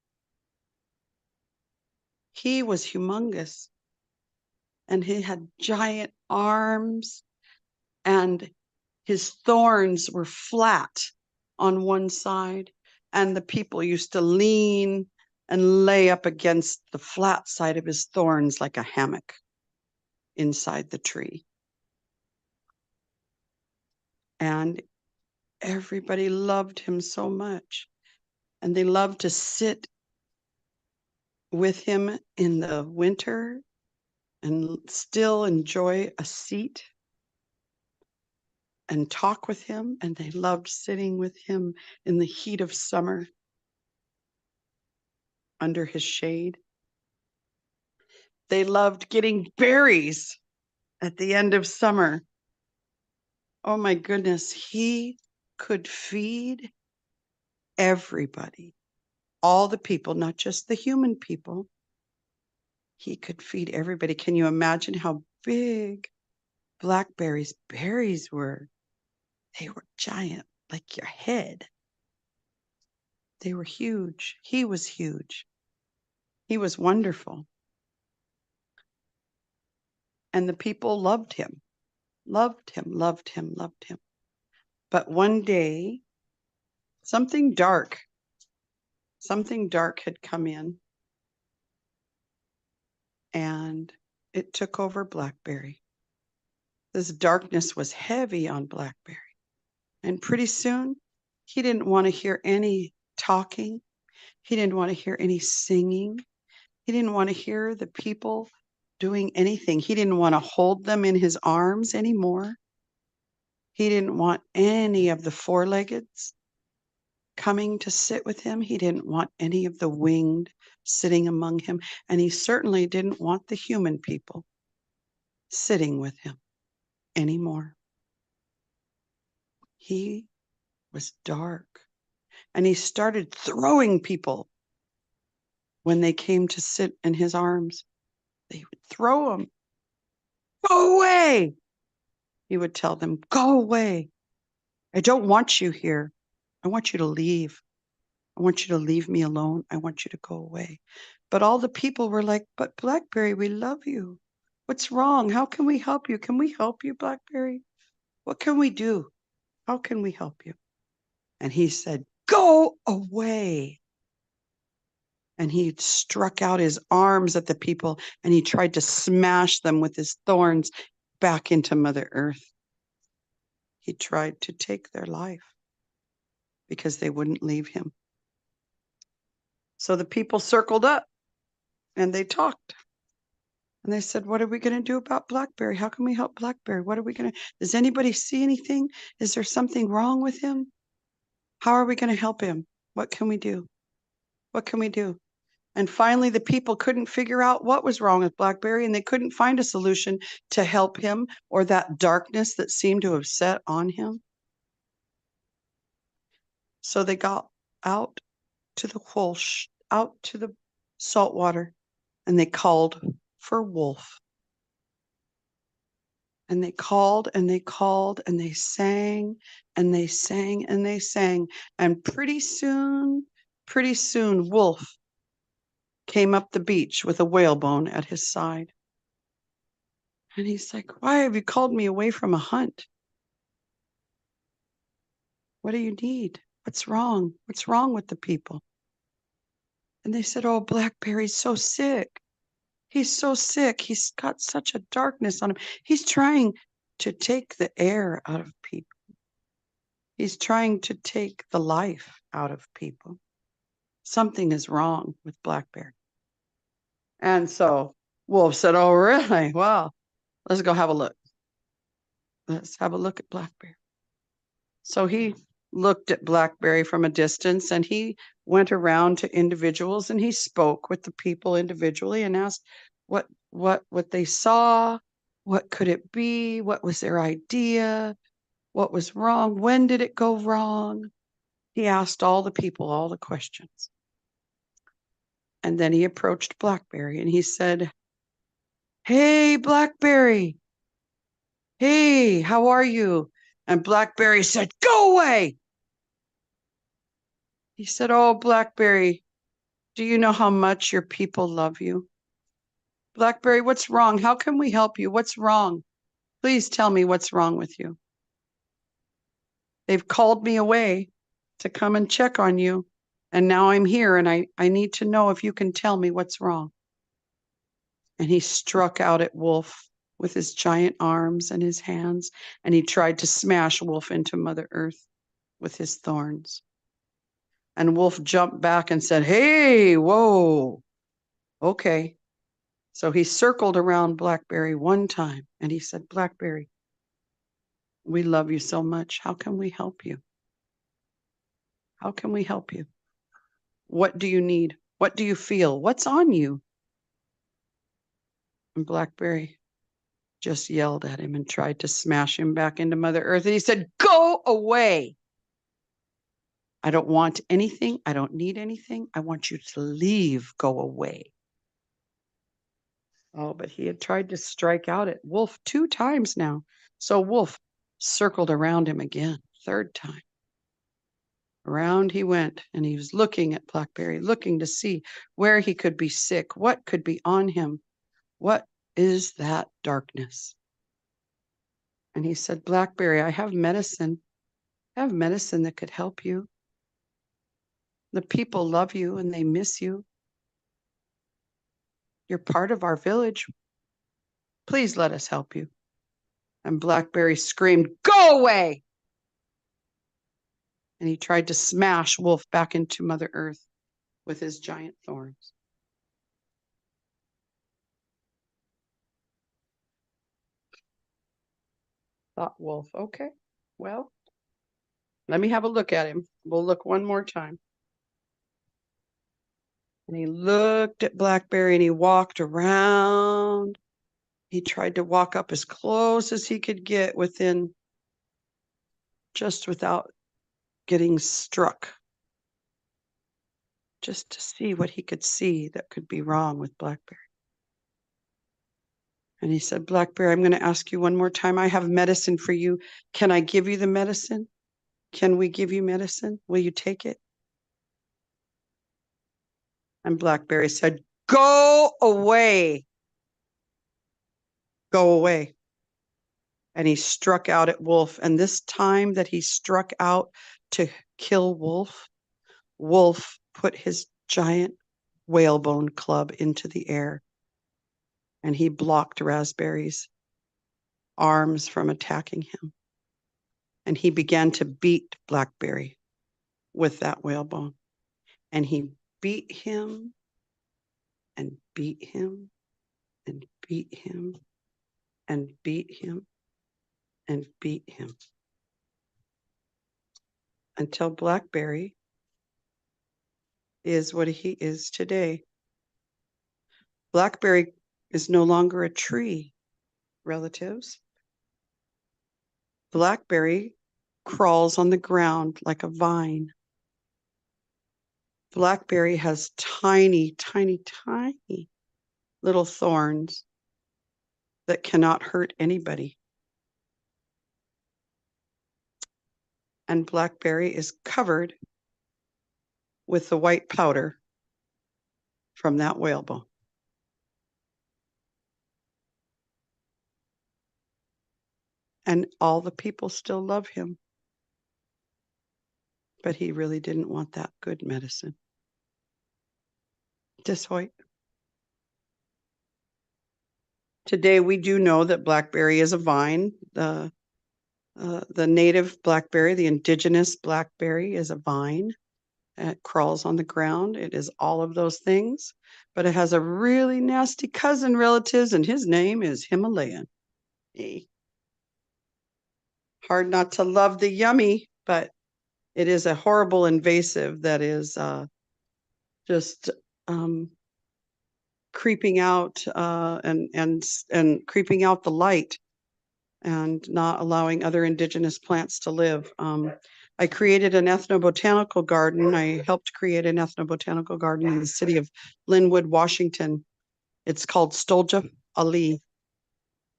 He was humongous, and he had giant arms, and his thorns were flat on one side, and the people used to lean and lay up against the flat side of his thorns like a hammock inside the tree. And everybody loved him so much, and they loved to sit with him in the winter and still enjoy a seat and talk with him, and they loved sitting with him in the heat of summer under his shade. They loved getting berries at the end of summer. Oh my goodness, he could feed everybody, all the people, not just the human people. He could feed everybody. Can you imagine how big blackberries' berries were? They were giant, like your head. They were huge. He was huge. He was wonderful. And the people loved him, loved him, loved him, loved him. But one day, something dark had come in, and it took over Blackberry. This darkness was heavy on Blackberry. And pretty soon, he didn't want to hear any talking. He didn't want to hear any singing. He didn't want to hear the people doing anything. He didn't want to hold them in his arms anymore. He didn't want any of the four-leggeds coming to sit with him. He didn't want any of the winged sitting among him. And he certainly didn't want the human people sitting with him anymore. He was dark. And he started throwing people when they came to sit in his arms. They would throw them. Go away! He would tell them, go away. I don't want you here. I want you to leave. I want you to leave me alone. I want you to go away. But all the people were like, but Blackberry, we love you. What's wrong? How can we help you? Can we help you, Blackberry? What can we do? How can we help you? And he said, go away. And he struck out his arms at the people, and he tried to smash them with his thorns back into Mother Earth. He tried to take their life because they wouldn't leave him. So the people circled up and they talked. And they said, what are we going to do about Blackberry? How can we help Blackberry? What are we going to, does anybody see anything? Is there something wrong with him? How are we going to help him? What can we do? What can we do? And finally, the people couldn't figure out what was wrong with Blackberry, and they couldn't find a solution to help him or that darkness that seemed to have set on him. So they got out to the Whoosh, out to the salt water, and they called for Wolf. And they called and they called and they sang and they sang and they sang. And pretty soon, Wolf came up the beach with a whalebone at his side. And he's like, why have you called me away from a hunt? What do you need? What's wrong? What's wrong with the people? And they said, oh, Blackberry's so sick. He's so sick. He's got such a darkness on him. He's trying to take the air out of people. He's trying to take the life out of people. Something is wrong with Blackberry. And so Wolf said, oh, really? Well, let's go have a look. Let's have a look at Blackberry. So he looked at Blackberry from a distance, and he went around to individuals and he spoke with the people individually and asked what they saw, what could it be, what was their idea, what was wrong, when did it go wrong? He asked all the people all the questions. And then he approached Blackberry and he said, hey, Blackberry. Hey, how are you? And Blackberry said, go away. He said, "Oh, Blackberry, do you know how much your people love you? Blackberry, what's wrong? How can we help you? What's wrong? Please tell me what's wrong with you. They've called me away to come and check on you. And now I'm here and I need to know if you can tell me what's wrong." And he struck out at Wolf with his giant arms and his hands, and he tried to smash Wolf into Mother Earth with his thorns. And Wolf jumped back and said, "Hey, whoa, okay." So he circled around Blackberry one time and he said, "Blackberry, we love you so much. How can we help you? How can we help you? What do you need? What do you feel? What's on you?" And Blackberry just yelled at him and tried to smash him back into Mother Earth. And he said, "Go away. I don't want anything. I don't need anything. I want you to leave. Go away." Oh, but he had tried to strike out at Wolf 2 times now. So Wolf circled around him again, 3rd time. Around he went, and he was looking at Blackberry, looking to see where he could be sick, what could be on him. What is that darkness? And he said, "Blackberry, I have medicine. I have medicine that could help you. The people love you and they miss you. You're part of our village. Please let us help you." And Blackberry screamed, "Go away!" And he tried to smash Wolf back into Mother Earth with his giant thorns. Thought Wolf, okay, well, let me have a look at him. We'll look one more time. And he looked at Blackberry and he walked around. He tried to walk up as close as he could get within, just without getting struck, just to see what he could see that could be wrong with Blackberry. And he said, "Blackberry, I'm going to ask you one more time. I have medicine for you. Can I give you the medicine? Can we give you medicine? Will you take it?" And Blackberry said, "Go away. Go away." And he struck out at Wolf. And this time that he struck out to kill Wolf, Wolf put his giant whalebone club into the air. And he blocked Raspberry's arms from attacking him. And he began to beat Blackberry with that whalebone. And he beat him and beat him and beat him and beat him and beat him until Blackberry is what he is today. Blackberry is no longer a tree, relatives. Blackberry crawls on the ground like a vine. Blackberry has tiny, tiny, tiny little thorns that cannot hurt anybody. And Blackberry is covered with the white powder from that whalebone. And all the people still love him. But he really didn't want that good medicine. Dishoit. Today we do know that blackberry is a vine. The native blackberry, the indigenous blackberry, is a vine. It crawls on the ground. It is all of those things, but it has a really nasty cousin, relatives, and his name is Himalayan. Hard not to love the yummy, but it is a horrible invasive that is just creeping out and creeping out the light and not allowing other indigenous plants to live. I created an ethnobotanical garden. I helped create an ethnobotanical garden in the city of Linwood, Washington. It's called Stolja Ali,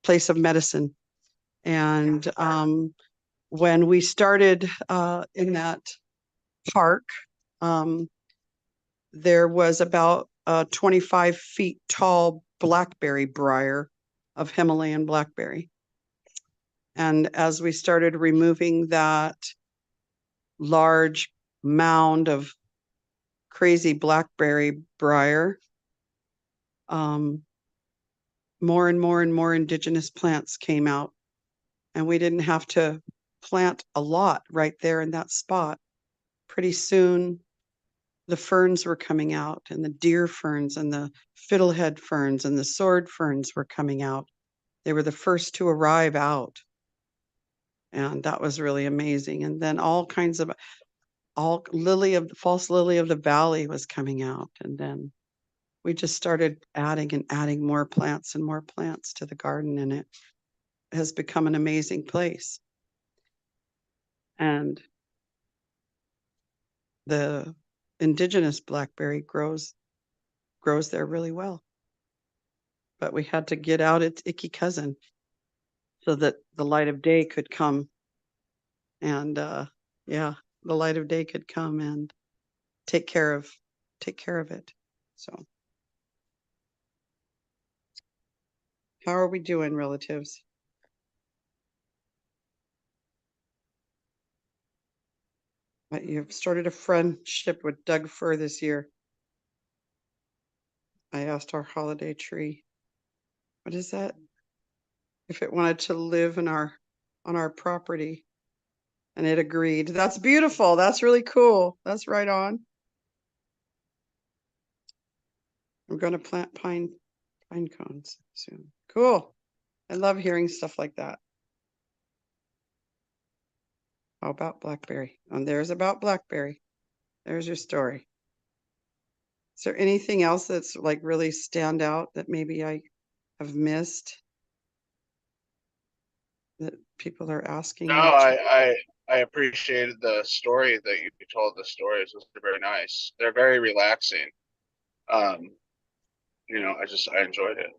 Place of Medicine. And when we started in that park, There was about a 25 feet tall blackberry briar of Himalayan blackberry. And as we started removing that large mound of crazy blackberry briar, more and more and more indigenous plants came out, and we didn't have to plant a lot right there in that spot. Pretty soon, the ferns were coming out, and the deer ferns and the fiddlehead ferns and the sword ferns were coming out. They were the first to arrive out. And that was really amazing. And then all kinds of false lily of the valley was coming out. And then we just started adding and adding more plants and more plants to the garden, and it has become an amazing place. And the indigenous blackberry grows there really well. But we had to get out its icky cousin so that the light of day could come. And the light of day could come and take care of it. So how are we doing, relatives? You've started a friendship with Doug Fir this year. I asked our holiday tree, what is that? If it wanted to live on our property, and it agreed. That's beautiful. That's really cool. That's right on. I'm going to plant pine cones soon. Cool. I love hearing stuff like that. How about blackberry? And there's about blackberry. There's your story. Is there anything else that's like really stand out that maybe I have missed that people are asking?
No, I appreciated the story that you told. The stories was very nice. They're very relaxing. I enjoyed it.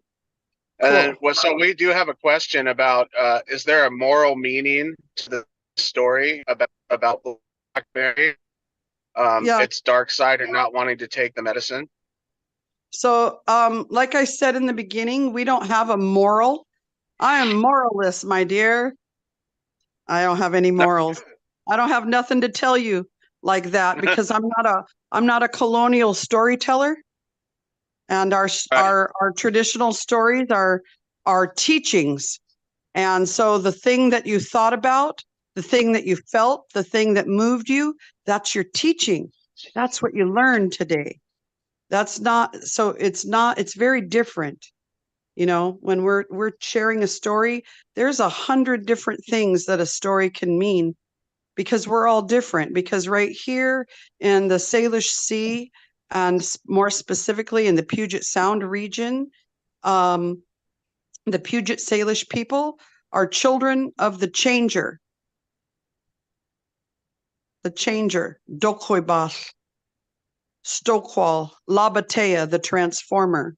And then, so we do have a question about is there a moral meaning to the story about blackberry? Its dark side and not wanting to take the medicine.
So, like I said in the beginning, we don't have a moral. I am moralless, my dear. I don't have any morals. I don't have nothing to tell you like that because I'm not a colonial storyteller. And our traditional stories are teachings. And so the thing that you thought about, the thing that you felt, the thing that moved you, that's your teaching. That's what you learned today. It's very different. You know, when we're sharing a story, there's 100 different things that a story can mean because we're all different. Because right here in the Salish Sea, and more specifically in the Puget Sound region, the Puget Salish people are children of the changer. The changer, Dokhoibas, Stokwal, Labatea, the transformer.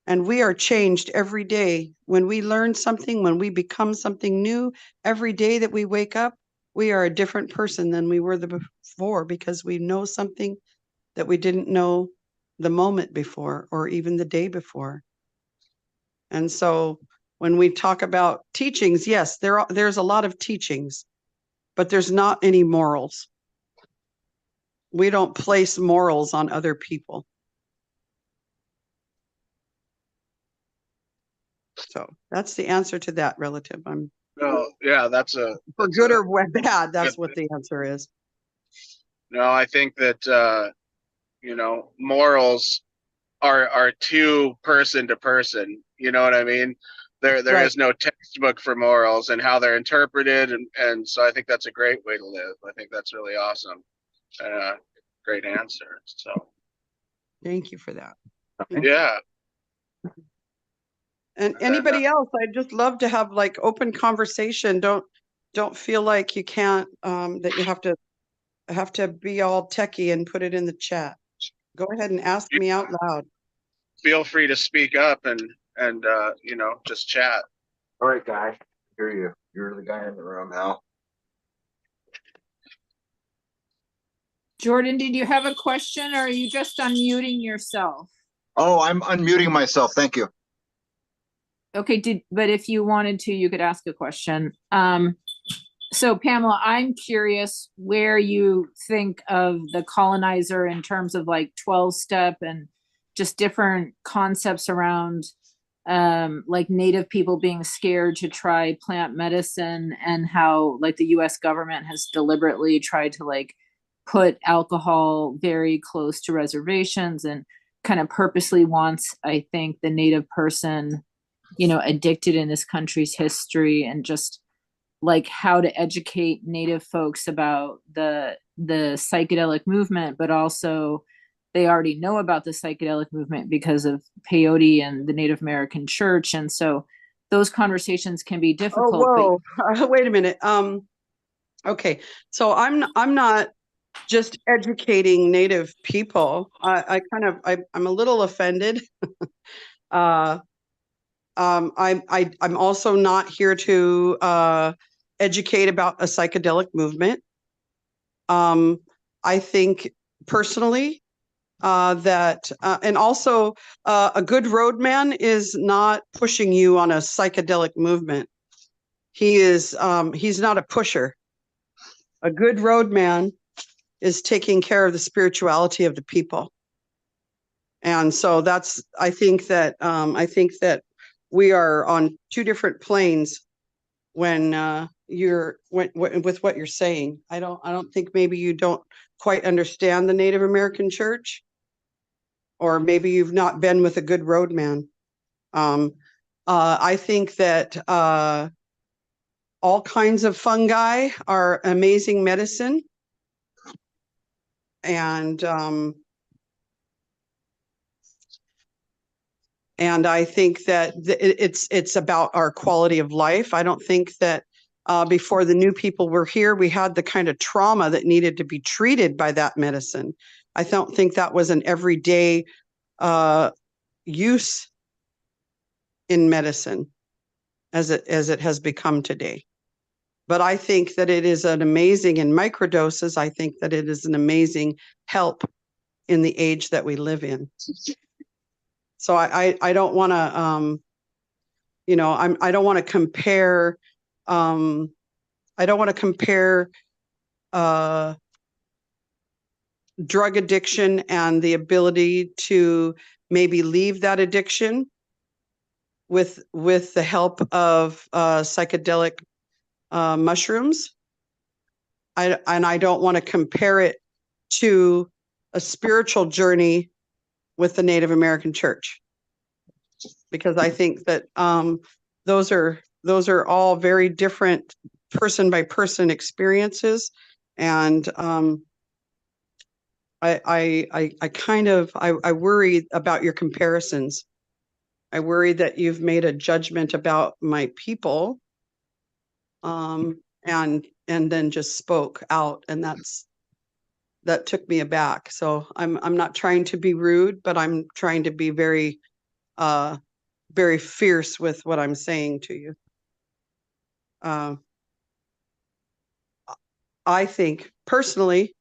And we are changed every day. When we learn something, when we become something new, every day that we wake up, we are a different person than we were before because we know something that we didn't know the moment before or even the day before. And so when we talk about teachings, yes, there's a lot of teachings, but there's not any morals. We don't place morals on other people. So that's the answer to that, relative.
That's
for good or bad. That's what the answer is.
No, I think that morals are too person to person. You know what I mean? There is no textbook for morals and how they're interpreted, and so I think that's a great way to live. I think that's really awesome and a great answer. So
thank you for that.
Yeah.
And anybody else, I'd just love to have like open conversation. Don't feel like you can't that you have to be all techie and put it in the chat. Go ahead and ask me out loud.
Feel free to speak up and just chat.
All right, guy. I hear you. You're the guy in the room, Hal.
Jordan, did you have a question or are you just unmuting yourself?
Oh, I'm unmuting myself. Thank you.
Okay, but if you wanted to, you could ask a question. So Pamela, I'm curious where you think of the colonizer in terms of like 12-step and just different concepts around like Native people being scared to try plant medicine, and how like the US government has deliberately tried to like put alcohol very close to reservations and kind of purposely wants, I think, the Native person, addicted in this country's history, and just like how to educate Native folks about the psychedelic movement, but also they already know about the psychedelic movement because of peyote and the Native American church. And so those conversations can be difficult.
Oh, whoa. Wait a minute. Okay. So I'm not just educating Native people. I'm a little offended. I'm also not here to educate about a psychedelic movement. I think personally that, and also a good roadman is not pushing you on a psychedelic movement. He's not a pusher. A good roadman is taking care of the spirituality of the people. And so I think that we are on two different planes when with what you're saying. I don't think maybe you don't quite understand the Native American church, or maybe you've not been with a good roadman. I think that all kinds of fungi are amazing medicine. And I think that it's about our quality of life. I don't think that before the new people were here, we had the kind of trauma that needed to be treated by that medicine. I don't think that was an everyday use in medicine as it has become today. But I think that it is an amazing, in microdoses, I think that it is an amazing help in the age that we live in. So I don't want to, I don't want to compare, drug addiction and the ability to maybe leave that addiction with the help of psychedelic mushrooms. I don't want to compare it to a spiritual journey with the Native American church, because I think that those are all very different person by person experiences. And I worry about your comparisons. I worry that you've made a judgment about my people, and then just spoke out, and that took me aback. So I'm not trying to be rude, but I'm trying to be very very fierce with what I'm saying to you. I think personally,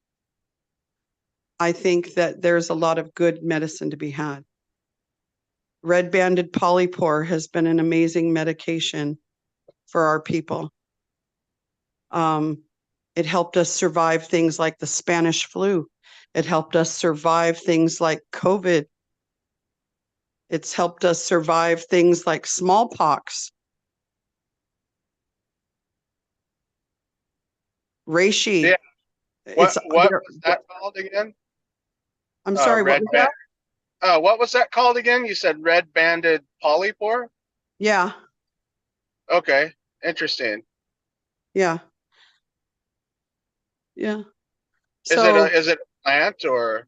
I think that there's a lot of good medicine to be had. Red-banded polypore has been an amazing medication for our people. It helped us survive things like the Spanish flu. It helped us survive things like COVID. It's helped us survive things like smallpox. Reishi.
Yeah. What was that called again?
I'm sorry, what was that?
What was that called again? You said red-banded polypore?
Yeah.
Okay, interesting.
Yeah. Yeah.
Is it a plant or?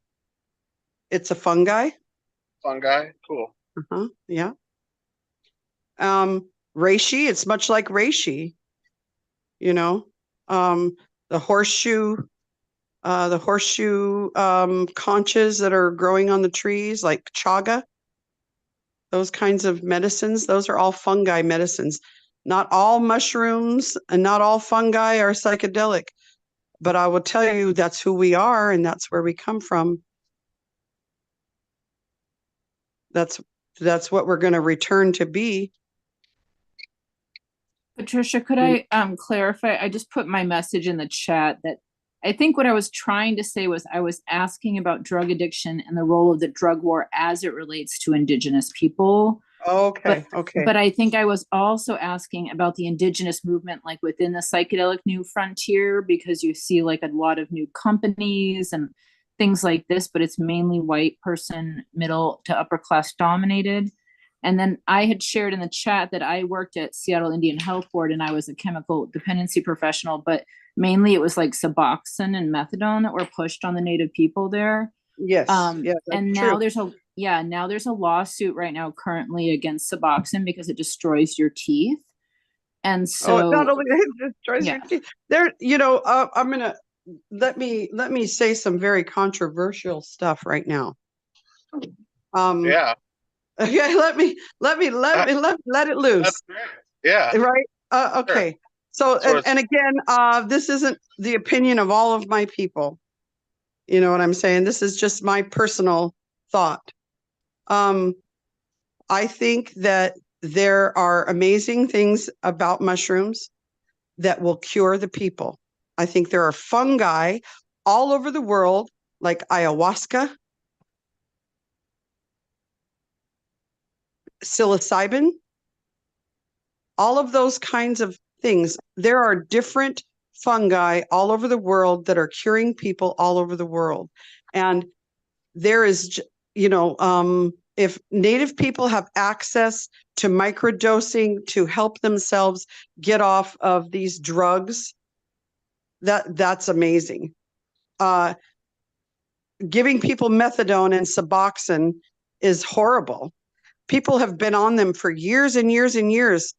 It's a fungi.
Fungi, cool.
Yeah. Reishi, it's much like reishi. The horseshoe conches that are growing on the trees, like chaga. Those kinds of medicines, those are all fungi medicines. Not all mushrooms and not all fungi are psychedelic. But I will tell you that's who we are and that's where we come from. That's what we're going to return to be.
Patricia, could I clarify? I just put my message in the chat that I think what I was trying to say was I was asking about drug addiction and the role of the drug war as it relates to Indigenous people.
Okay,
But I think I was also asking about the Indigenous movement, like within the psychedelic new frontier, because you see like a lot of new companies and things like this, but it's mainly white person, middle to upper class dominated. And then I had shared in the chat that I worked at Seattle Indian Health Board and I was a chemical dependency professional, but mainly it was like Suboxone and methadone that were pushed on the Native people there.
Yes, yeah, that's
and now there's a lawsuit right now currently against Suboxone because it destroys your teeth. And so
not only it destroys your teeth. There, I'm gonna let me say some very controversial stuff right now.
Yeah.
Okay, let it loose.
Yeah.
Right. Okay. So and again, this isn't the opinion of all of my people. You know what I'm saying? This is just my personal thought. I think that there are amazing things about mushrooms that will cure the people. I think there are fungi all over the world, like ayahuasca, psilocybin, all of those kinds of things. There are different fungi all over the world that are curing people all over the world. And there is, if Native people have access to microdosing to help themselves get off of these drugs, that's amazing. Giving people methadone and Suboxone is horrible. People have been on them for years and years and years.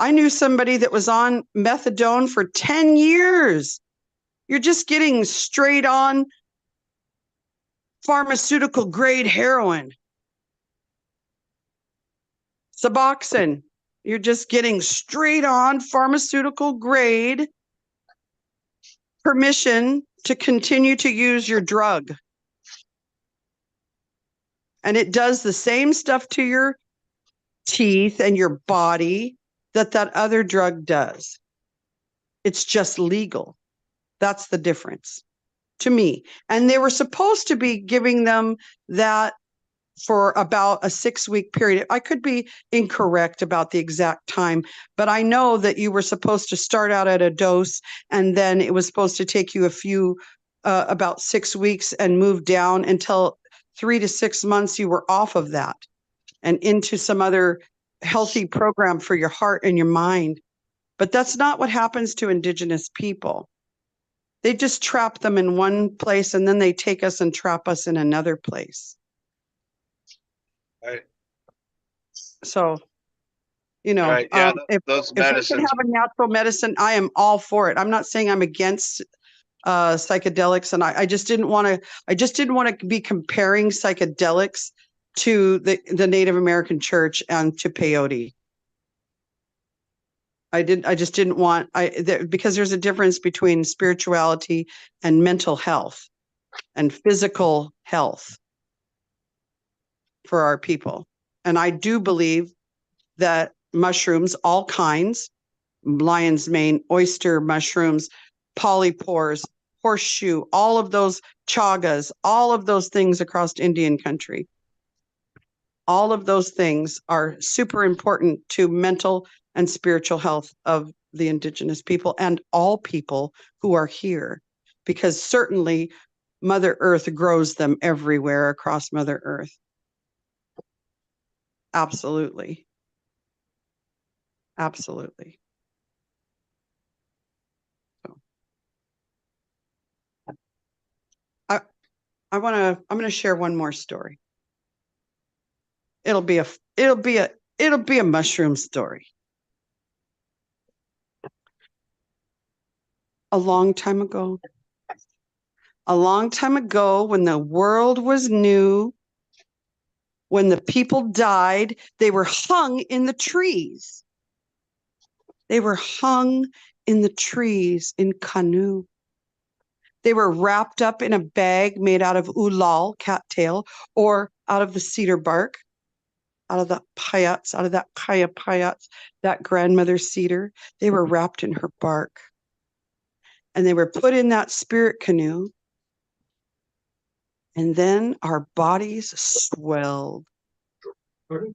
I knew somebody that was on methadone for 10 years. You're just getting straight on pharmaceutical grade heroin. Suboxone, you're just getting straight on pharmaceutical grade permission to continue to use your drug. And it does the same stuff to your teeth and your body that other drug does. It's just legal. That's the difference to me. And they were supposed to be giving them that for about a 6-week period. I could be incorrect about the exact time, but I know that you were supposed to start out at a dose and then it was supposed to take you about 6 weeks and move down until 3 to 6 months you were off of that and into some other healthy program for your heart and your mind. But that's not what happens to Indigenous people. They just trap them in one place and then they take us and trap us in another place.
Right.
So,
Right, yeah,
if we can have a natural medicine, I am all for it. I'm not saying I'm against psychedelics, and I just didn't want to be comparing psychedelics to the Native American church and to peyote. I just didn't want because there's a difference between spirituality and mental health and physical health for our people. And I do believe that mushrooms, all kinds, lion's mane, oyster mushrooms, polypores, horseshoe, all of those chagas, all of those things across Indian country. All of those things are super important to mental and spiritual health of the Indigenous people and all people who are here, because certainly Mother Earth grows them everywhere across Mother Earth. Absolutely. Absolutely. So I'm going to share one more story. It'll be a mushroom story. A long time ago, when the world was new, when the people died, they were hung in the trees. They were hung in the trees in canoe. They were wrapped up in a bag made out of ulal, cattail, or out of the cedar bark, out of the payats, out of that kaya payats, that grandmother cedar. They were wrapped in her bark. And they were put in that spirit canoe. And then our bodies swelled.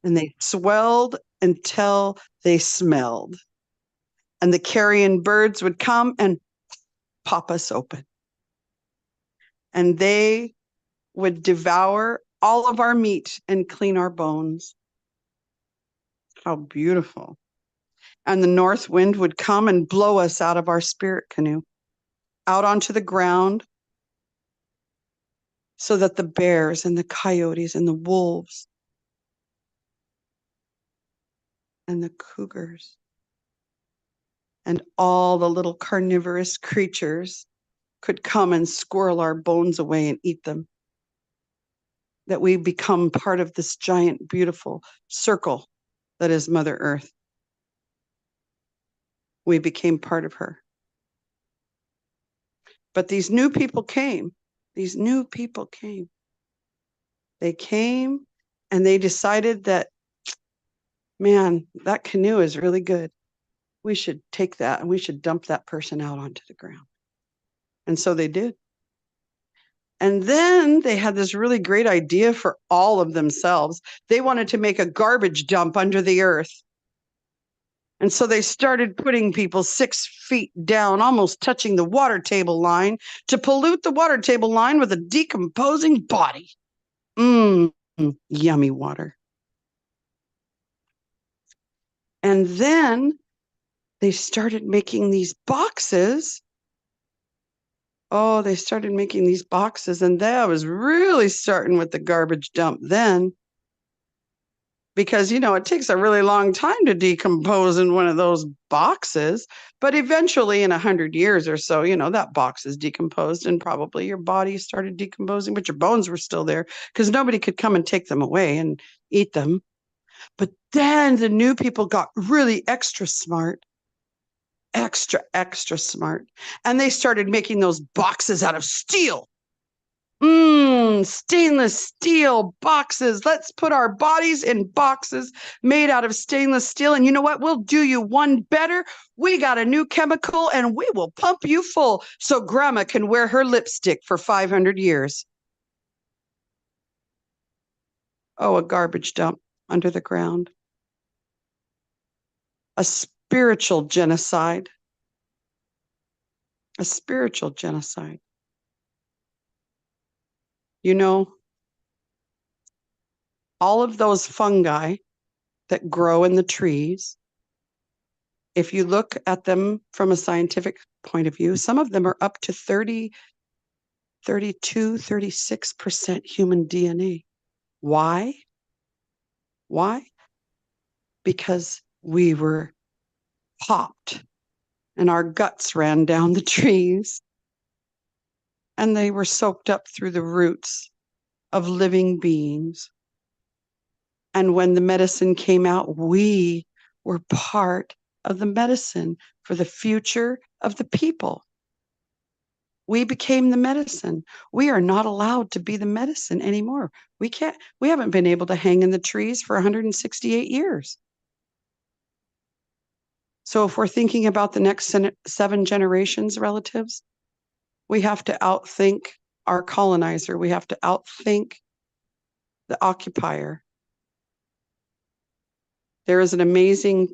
And they swelled until they smelled. And the carrion birds would come and pop us open. And they would devour all of our meat and clean our bones. How beautiful. And the north wind would come and blow us out of our spirit canoe, out onto the ground, so that the bears and the coyotes and the wolves and the cougars and all the little carnivorous creatures could come and squirrel our bones away and eat them. That we become part of this giant, beautiful circle that is Mother Earth. We became part of her. But these new people came. These new people came. They came and they decided that, man, that canoe is really good. We should take that and we should dump that person out onto the ground. And so they did. And then they had this really great idea for all of themselves. They wanted to make a garbage dump under the earth. And so they started putting people 6 feet down, almost touching the water table line, to pollute the water table line with a decomposing body. Yummy water. And then they started making these boxes. Oh, they started making these boxes, and that was really starting with the garbage dump then. Because, you know, it takes a really long time to decompose in one of those boxes. But eventually, in 100 years or so, you know, that box is decomposed and probably your body started decomposing, but your bones were still there because nobody could come and take them away and eat them. But then the new people got really extra smart. Extra smart. And they started making those boxes out of steel. Stainless steel boxes. Let's put our bodies in boxes made out of stainless steel. And you know what? We'll do you one better. We got a new chemical and we will pump you full so grandma can wear her lipstick for 500 years. Oh, a garbage dump under the ground. A spiritual genocide. A spiritual genocide. You know, all of those fungi that grow in the trees, if you look at them from a scientific point of view, some of them are up to 30, 32, 36% human DNA. Why? Why? Because we were popped and our guts ran down the trees and they were soaked up through the roots of living beings. And when the medicine came out, we were part of the medicine for the future of the people. We became the medicine. We are not allowed to be the medicine anymore. We haven't been able to hang in the trees for 168 years. So if we're thinking about the next 7 generations, relatives, we have to outthink our colonizer. We have to outthink the occupier. There is an amazing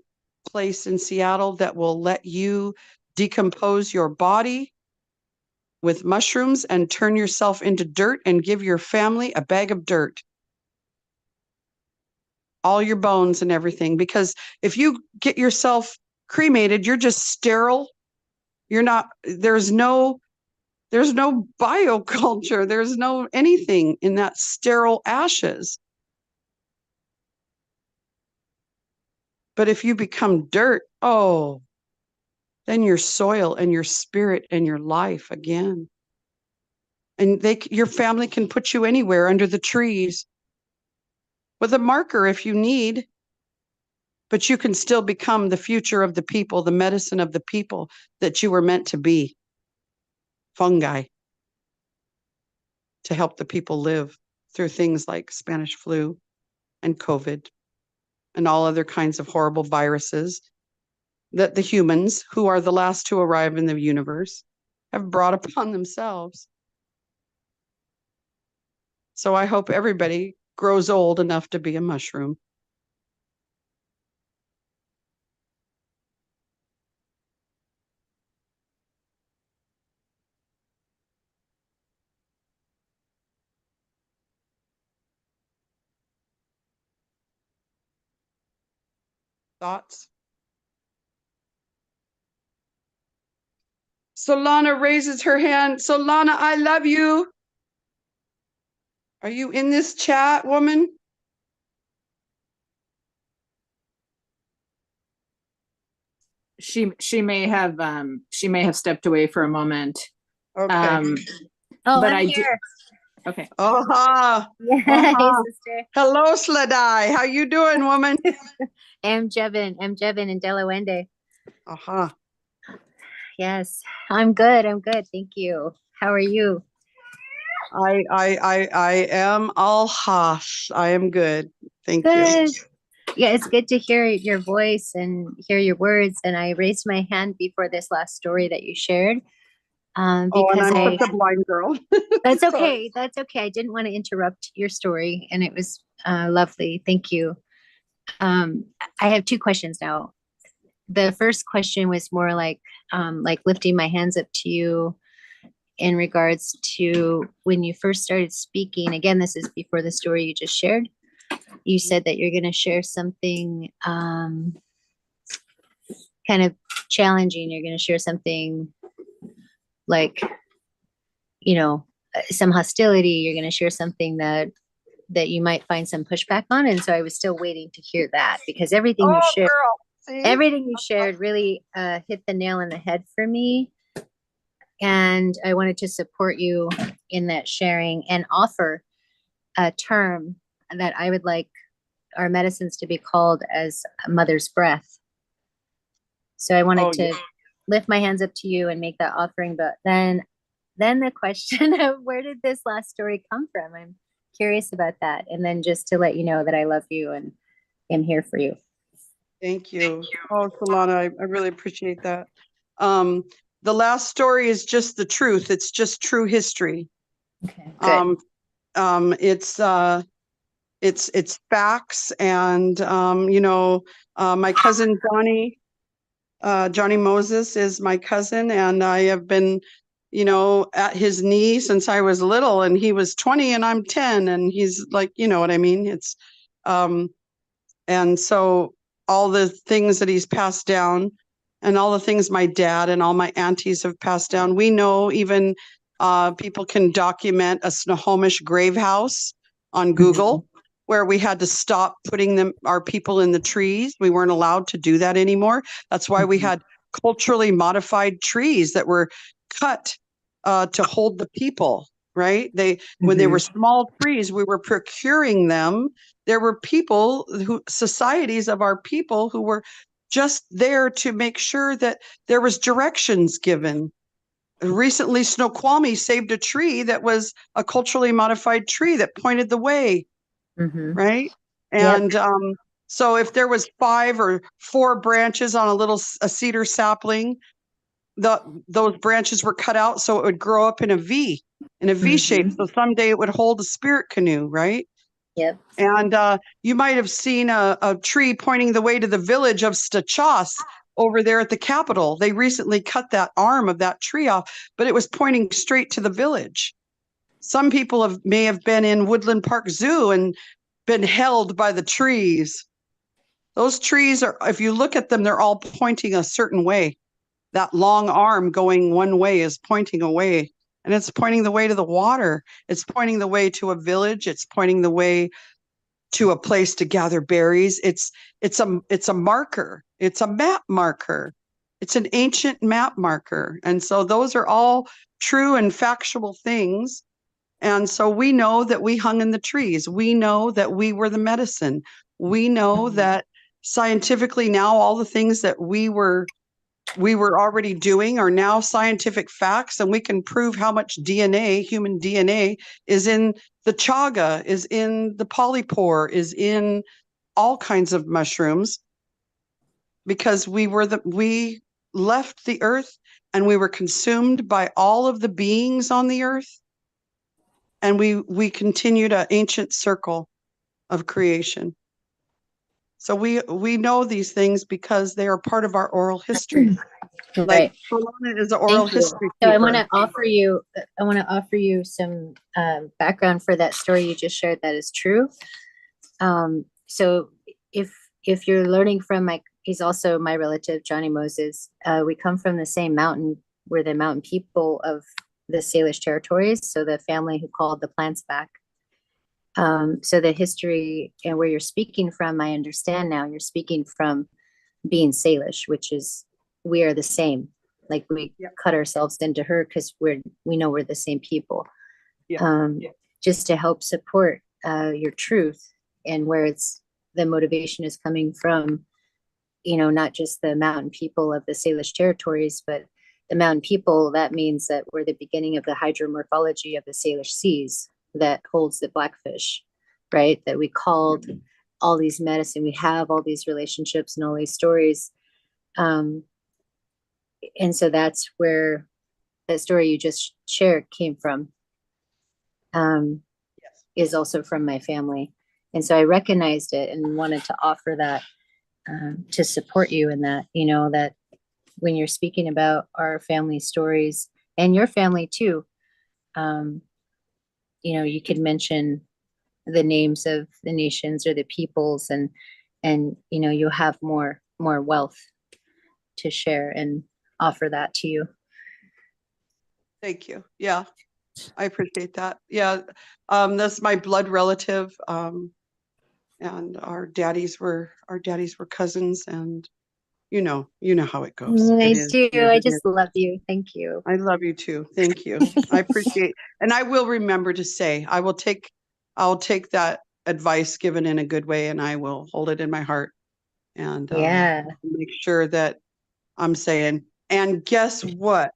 place in Seattle that will let you decompose your body with mushrooms and turn yourself into dirt and give your family a bag of dirt. All your bones and everything. Because if you get yourself cremated, you're just sterile. You're not, there's no bioculture. There's no anything in that sterile ashes. But if you become dirt, oh, then your soil and your spirit and your life again. And your family can put you anywhere under the trees with a marker if you need, but you can still become the future of the people, the medicine of the people that you were meant to be. Fungi. to help the people live through things like Spanish flu and COVID and all other kinds of horrible viruses that the humans, who are the last to arrive in the universe, have brought upon themselves. So I hope everybody grows old enough to be a mushroom. Thoughts? Solana raises her hand. Solana, I love you. Are you in this chat, woman?
She may have stepped away for a moment.
Okay.
Oh,
but
I'm
I do.
here.
Okay.
Hey, sister.
Hello, Sladai. How you doing, woman?
I'm Jevin in Delawende. Yes, I'm good. Thank you. How are you?
I am Alhas. I am good. Thank you.
Good. Yeah, it's good to hear your voice and hear your words. And I raised my hand before this last story that you shared.
And
Because
I'm such a blind girl.
That's okay. That's okay. I didn't want to interrupt your story, and it was lovely. Thank you. I have two questions now. The first question was more like lifting my hands up to you in regards to when you first started speaking. Again, this is before the story you just shared. You said that you're going to share something kind of challenging. You're going to share something like, some hostility. You're going to share something that you might find some pushback on. And so I was still waiting to hear that, because everything you shared really hit the nail on the head for me. And I wanted to support you in that sharing and offer a term that I would like our medicines to be called as a mother's breath. So I wanted to lift my hands up to you and make that offering. But then the question of where did this last story come from? I'm curious about that. And then just to let you know that I love you and am here for you.
Thank you. Oh, Solana, I really appreciate that. The last story is just the truth. It's just true history.
Okay, good.
It's facts. And, my cousin Johnny Moses is my cousin, and I have been, at his knee since I was little, and he was 20 and I'm 10, and he's like, you know what I mean? It's, and so all the things that he's passed down and all the things my dad and all my aunties have passed down, we know. Even people can document a Snohomish grave house on Google, where we had to stop putting our people in the trees. We weren't allowed to do that anymore. That's why we had culturally modified trees that were cut to hold the people, right? When they were small trees, we were procuring them. There were societies of our people who were just there to make sure that there was directions given. Recently, Snoqualmie saved a tree that was a culturally modified tree that pointed the way, right? And so if there was 5 or 4 branches on a cedar sapling, those branches were cut out so it would grow up in a V shape. So someday it would hold a spirit canoe, right?
Yep.
And you might have seen a tree pointing the way to the village of Stachos over there at the Capitol. They recently cut that arm of that tree off, but it was pointing straight to the village. Some people may have been in Woodland Park Zoo and been held by the trees. Those trees if you look at them, they're all pointing a certain way. That long arm going one way is pointing away, and it's pointing the way to the water. It's pointing the way to a village. It's pointing the way to a place to gather berries. It's a marker. It's a map marker. It's an ancient map marker. And so those are all true and factual things. And so we know that we hung in the trees. We know that we were the medicine. We know that scientifically now all the things that we were we were already doing are now scientific facts, and we can prove how much DNA, human DNA, is in the chaga, is in the polypore, is in all kinds of mushrooms, because we left the earth and we were consumed by all of the beings on the earth, and we continued an ancient circle of creation. So we know these things because they are part of our oral history.
Right.
Like Solana is an oral
Thank you.
history
So I
keeper.
want to offer you some background for that story you just shared that is true. So if you're learning from he's also my relative, Johnny Moses. We come from the same mountain. We're the mountain people of the Salish territories. So the family who called the plants back. So the history and where you're speaking from, I understand now. You're speaking from being Salish, which is we are the same. Like we cut ourselves into her because we know we're the same people. Just to help support your truth and where the motivation is coming from, not just the mountain people of the Salish territories, but the mountain people. That means that we're the beginning of the hydromorphology of the Salish seas that holds the blackfish, right? That we called all these medicine. We have all these relationships and all these stories. And so that's where that story you just shared came from, is also from my family. And so I recognized it and wanted to offer that to support you in that, that when you're speaking about our family stories and your family too, you could mention the names of the nations or the peoples, and you'll have more wealth to share and offer that to you.
Thank you. Yeah, I appreciate that. Yeah, that's my blood relative, and our daddies were cousins, and you know how it goes.
I
It
do.
is.
I just love you. Thank you.
I love you too. Thank you. I appreciate, and I will remember to say, I'll take that advice given in a good way, and I will hold it in my heart, and make sure that I'm saying, and guess what?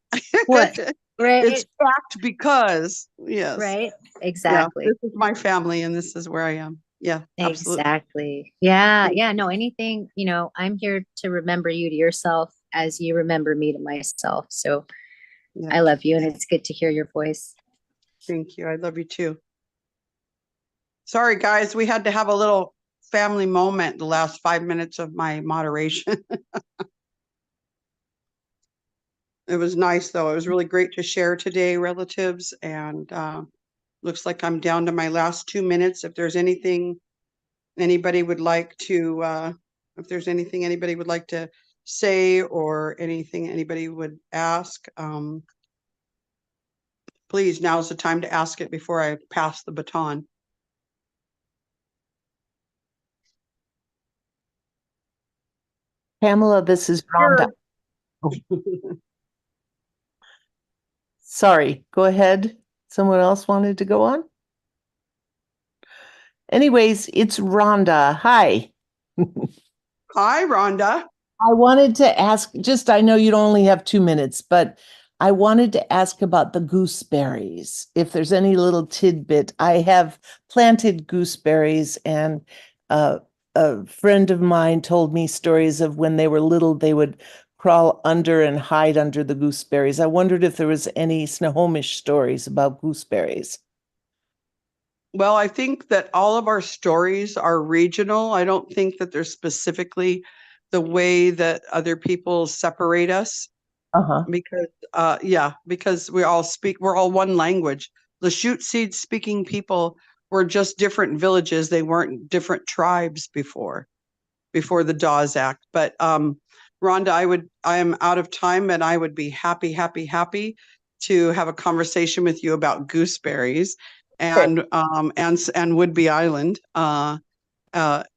What? Right.
It's fact because, yes.
Right. Exactly.
Yeah, this is my family and this is where I am. Yeah, absolutely.
Exactly. Yeah. Yeah. No, anything, I'm here to remember you to yourself as you remember me to myself. So I love you and it's good to hear your voice.
Thank you. I love you too. Sorry, guys, we had to have a little family moment the last 5 minutes of my moderation. It was nice, though. It was really great to share today, relatives, and looks like I'm down to my last 2 minutes. If there's anything anybody would like to, say or anything anybody would ask, please, now's the time to ask it before I pass the baton.
Pamela, this is Rhonda. Sorry, go ahead. Someone else wanted to go on? Anyways, it's Rhonda. Hi.
Hi, Rhonda.
I wanted to ask, I know you only have 2 minutes, but I wanted to ask about the gooseberries. If there's any little tidbit, I have planted gooseberries, and a friend of mine told me stories of when they were little, they would crawl under and hide under the gooseberries. I wondered if there was any Snohomish stories about gooseberries.
Well, I think that all of our stories are regional. I don't think that they're specifically the way that other people separate us. Because we're all one language. The Chute-Seed speaking people were just different villages. They weren't different tribes before the Dawes Act. But Rhonda, I am out of time, and I would be happy to have a conversation with you about gooseberries and Woodby Island a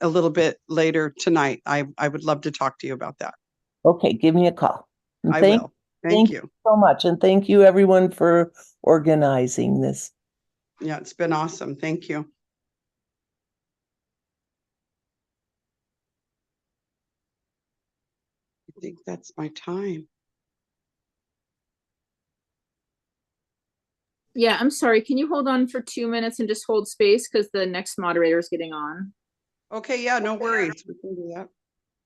little bit later tonight. I would love to talk to you about that.
Okay, give me a call. And
I will. Thank you
so much. And thank you everyone for organizing this.
Yeah, it's been awesome. Thank you. think that's my time.
Yeah, I'm sorry. Can you hold on for 2 minutes and just hold space because the next moderator is getting on?
Okay, yeah, no worries. We can do that.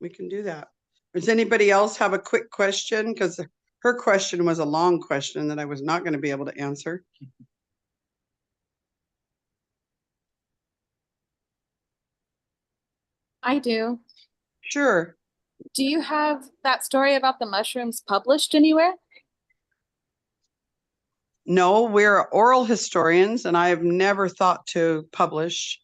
We can do that. Does anybody else have a quick question? Because her question was a long question that I was not going to be able to answer.
I do.
Sure.
Do you have that story about the mushrooms published anywhere?
No, we're oral historians, and I have never thought to publish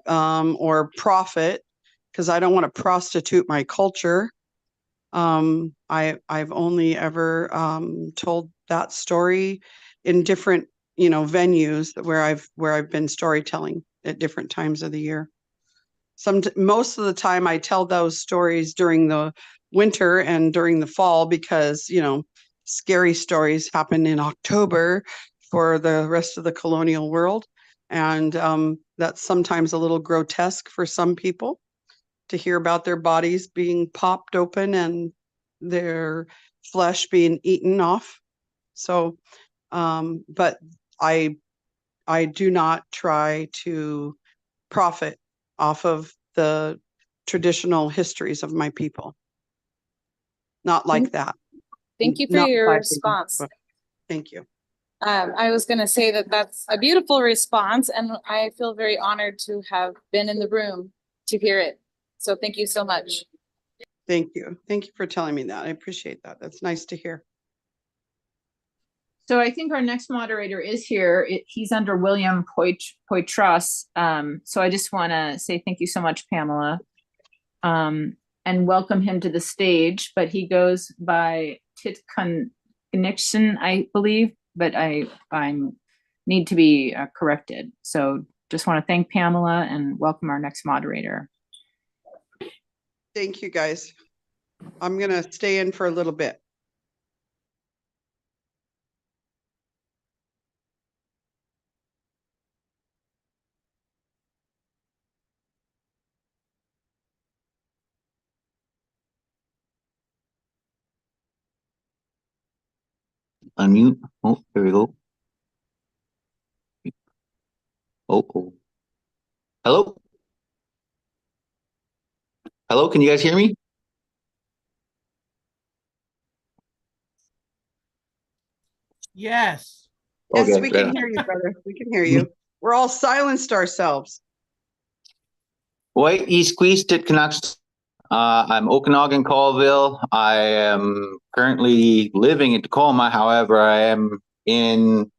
or profit, because I don't want to prostitute my culture. I've only ever told that story in different, venues where I've been storytelling at different times of the year. Most of the time I tell those stories during the winter and during the fall because, scary stories happen in October for the rest of the colonial world. And that's sometimes a little grotesque for some people to hear about their bodies being popped open and their flesh being eaten off. So, but I do not try to profit off of the traditional histories of my people. Not like that.
Thank you for
Not
your
by-
response.
Thank you.
I was going to say that that's a beautiful response, and I feel very honored to have been in the room to hear it. So thank you so much.
Thank you. Thank you for telling me that. I appreciate that. That's nice to hear.
So I think our next moderator is here. He's under William Poitras. So I just want to say thank you so much, Pamela, and welcome him to the stage. But he goes by Tit Connection, I believe, but I need to be corrected. So just want to thank Pamela and welcome our next moderator.
Thank you, guys. I'm going to stay in for a little bit.
Unmute. Oh, there we go. Oh. Hello? Hello, can you guys hear me?
Yes.
Yes,
Okay,
we
right
can
on.
hear you, brother. We can hear you. We're all silenced ourselves.
White East Queest at Canucks. I'm Okanagan, Colville. I am currently living in Tacoma. However, I am in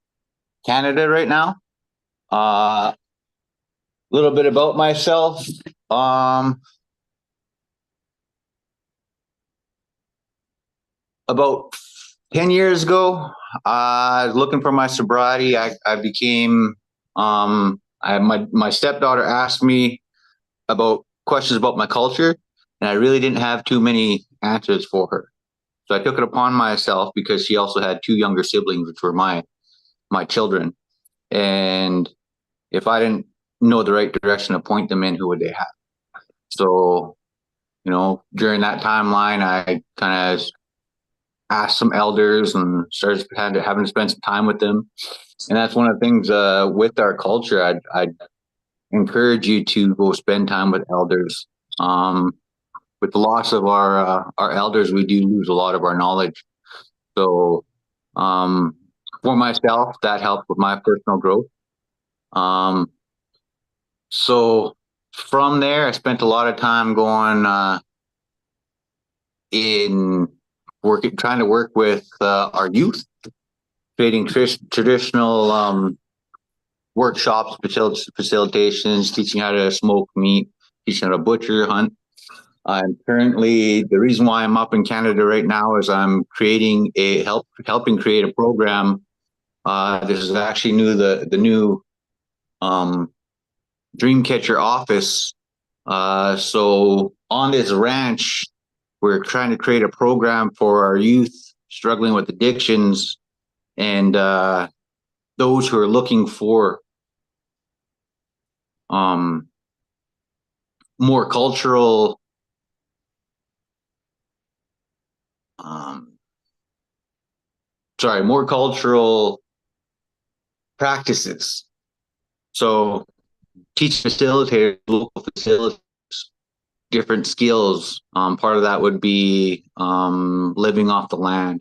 Canada right now. A little bit about myself. About 10 years ago, looking for my sobriety, I became, my stepdaughter asked me about questions about my culture, and I really didn't have too many answers for her. So I took it upon myself because she also had two younger siblings, which were my children. And if I didn't know the right direction to point them in, who would they have? So, during that timeline, I kind of asked some elders and started having to spend some time with them. And that's one of the things with our culture. I'd encourage you to go spend time with elders. With the loss of our elders, we do lose a lot of our knowledge. So for myself, that helped with my personal growth. So from there, I spent a lot of time going trying to work with our youth, creating traditional workshops, facilitations, teaching how to smoke meat, teaching how to butcher, hunt. I'm currently, the reason why I'm up in Canada right now is I'm creating helping create a program. This is actually the new Dreamcatcher office. So on this ranch, we're trying to create a program for our youth struggling with addictions and those who are looking for more cultural more cultural practices. So teach facilitators, local facilitators, different skills. Part of that would be living off the land,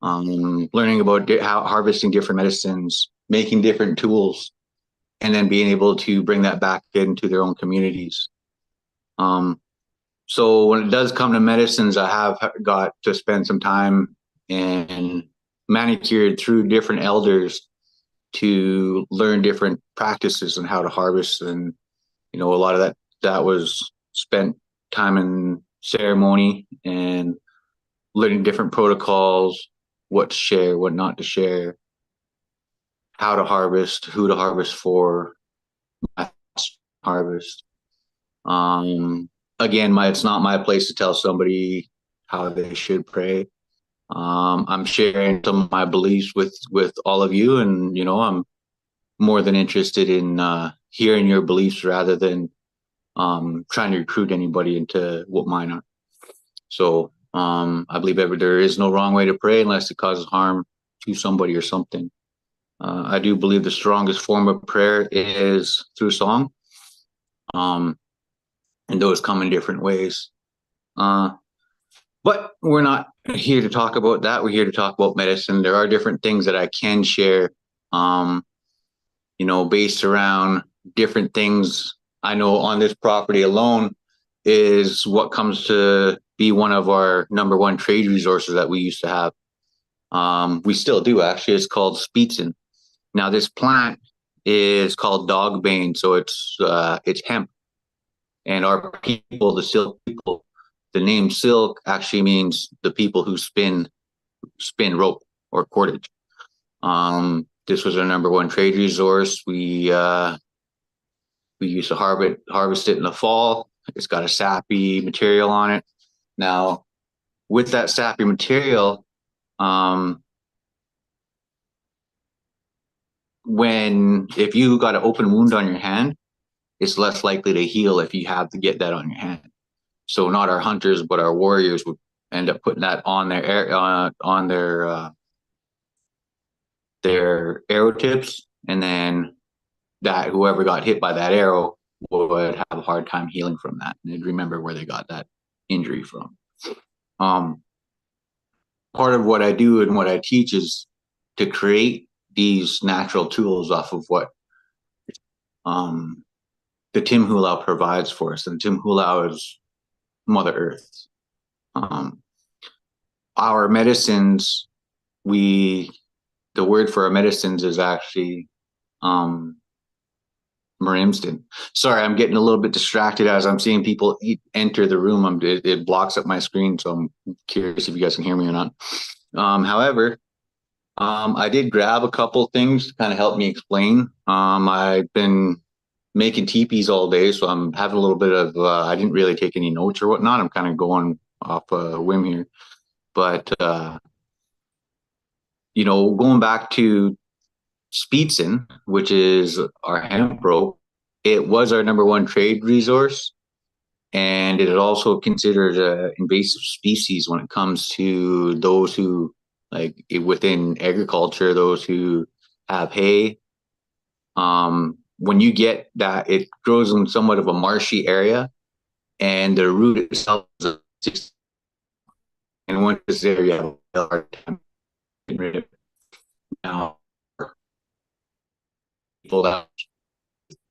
learning about how harvesting different medicines, making different tools, and then being able to bring that back into their own communities. So when it does come to medicines, I have got to spend some time and manicured through different elders to learn different practices and how to harvest. And, a lot of that was spent time in ceremony and learning different protocols, what to share, what not to share, how to harvest, who to harvest for, harvest. Again, it's not my place to tell somebody how they should pray. I'm sharing some of my beliefs with all of you, and I'm more than interested in hearing your beliefs rather than trying to recruit anybody into what mine are. So I believe there is no wrong way to pray unless it causes harm to somebody or something. I do believe the strongest form of prayer is through song. And those come in different ways. But we're not here to talk about that. We're here to talk about medicine. There are different things that I can share, based around different things I know on this property alone is what comes to be one of our number one trade resources that we used to have. We still do, actually. It's called Speetson. Now, this plant is called dogbane, so it's hemp. And our people, the silk people, the name silk actually means the people who spin rope or cordage. This was our number one trade resource. We used to harvest it in the fall. It's got a sappy material on it. Now, with that sappy material, if you got an open wound on your hand, it's less likely to heal if you have to get that on your hand. So not our hunters, but our warriors would end up putting that on their arrow tips, and then that whoever got hit by that arrow would have a hard time healing from that, and they'd remember where they got that injury from. Part of what I do and what I teach is to create these natural tools off of what the Tim Hulau provides for us, and Tim Hulau is Mother Earth. Our medicines, the word for our medicines is actually Marimston. Sorry, I'm getting a little bit distracted as I'm seeing people enter the room. It blocks up my screen, so I'm curious if you guys can hear me or not. However, I did grab a couple things to kind of help me explain. I've been making teepees all day, so I'm having a little bit of, I didn't really take any notes or whatnot. I'm kind of going off a whim here. But, going back to Speetson, which is our hemp rope, it was our number one trade resource. And it is also considered an invasive species when it comes to those who, like within agriculture, those who have hay. When you get that, it grows in somewhat of a marshy area, and the root itself is and once it's there, you have a hard time getting rid of it. Now, people that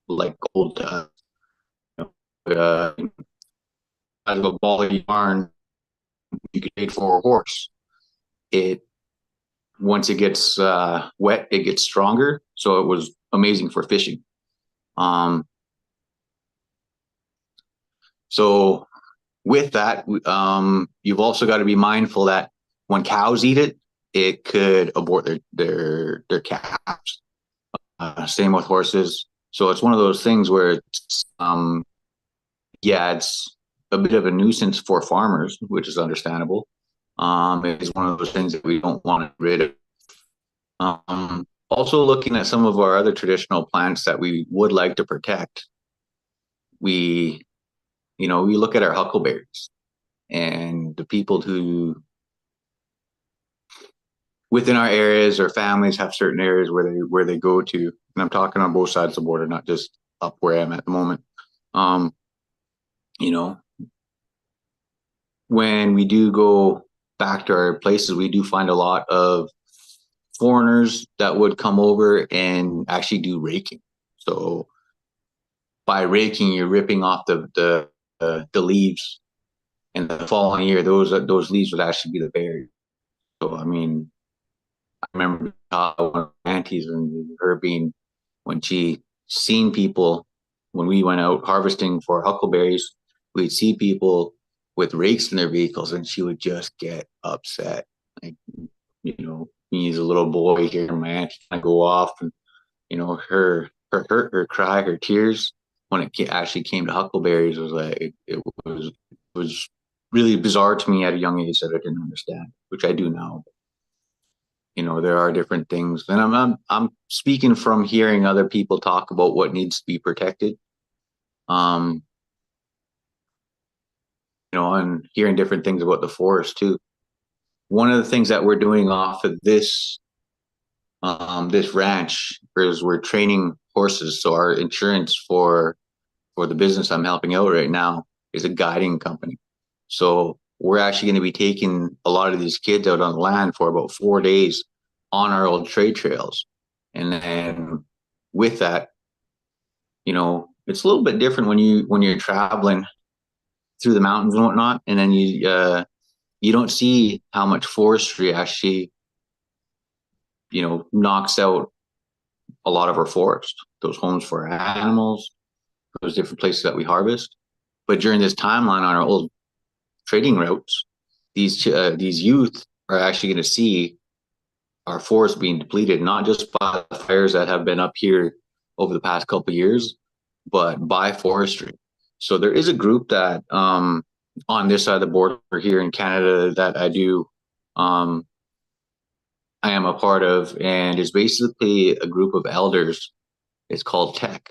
like gold, out of a ball of yarn, you could trade for a horse. Once it gets wet, it gets stronger. So it was amazing for fishing. So with that, you've also got to be mindful that when cows eat it, it could abort their calves. Same with horses. So it's one of those things where it's a bit of a nuisance for farmers, which is understandable. It's one of those things that we don't want to get rid of. Also looking at some of our other traditional plants that we would like to protect, we look at our huckleberries and the people who within our areas, or families have certain areas where they go to, and I'm talking on both sides of the border, not just up where I'm at the moment. You know, when we do go back to our places, we do find a lot of foreigners that would come over and actually do raking. So by raking, you're ripping off the leaves, and the following year, those leaves would actually be the berries. So I mean, I remember one of my aunties and her being, when she seen people, when we went out harvesting for huckleberries, we'd see people with rakes in their vehicles, and she would just get upset. Like, you know, me as a little boy here, my aunt kind of go off, and you know, her hurt, her cry, her tears when it actually came to huckleberries was like it was really bizarre to me at a young age that I didn't understand, which I do now. You know, there are different things, and I'm speaking from hearing other people talk about what needs to be protected. You know, and hearing different things about the forest too. One of the things that we're doing off of this ranch is we're training horses. So our insurance for the business I'm helping out right now is a guiding company. So we're actually going to be taking a lot of these kids out on the land for about 4 days on our old trade trails. And then with that, you know, it's a little bit different when you're traveling through the mountains and whatnot, and then you don't see how much forestry actually, you know, knocks out a lot of our forest, those homes for our animals, those different places that we harvest. But during this timeline on our old trading routes, these youth are actually going to see our forest being depleted, not just by the fires that have been up here over the past couple of years, but by forestry. So there is a group that on this side of the border here in Canada that I am a part of, and it's basically a group of elders. It's called Tech,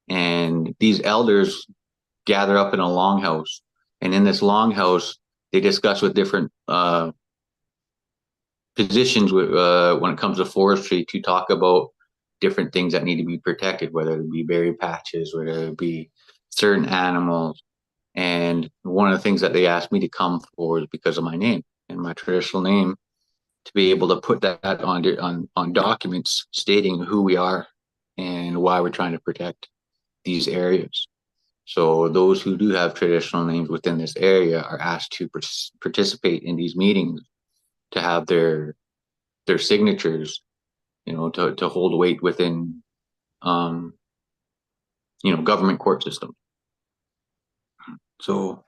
and these elders gather up in a longhouse, and in this longhouse they discuss with different positions when it comes to forestry, to talk about different things that need to be protected, whether it be berry patches, whether it be certain animals. And one of the things that they asked me to come for is because of my name and my traditional name, to be able to put that on documents stating who we are and why we're trying to protect these areas. So those who do have traditional names within this area are asked to participate in these meetings, to have their signatures, you know, to hold weight within, you know, government court system. So,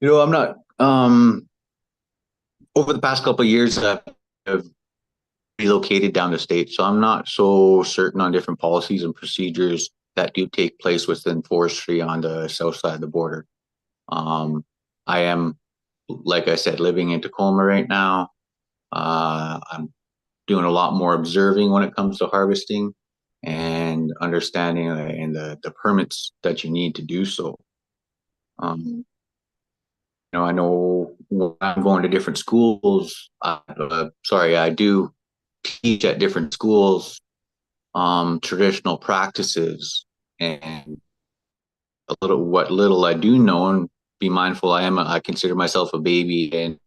you know, I'm not, over the past couple of years, I've relocated down the state, so I'm not so certain on different policies and procedures that do take place within forestry on the south side of the border. I am, like I said, living in Tacoma right now. I'm doing a lot more observing when it comes to harvesting and understanding and the permits that you need to do so. You know, I know when I'm going to different schools. I do teach at different schools traditional practices, and what little I do know, and be mindful, I consider myself a baby, and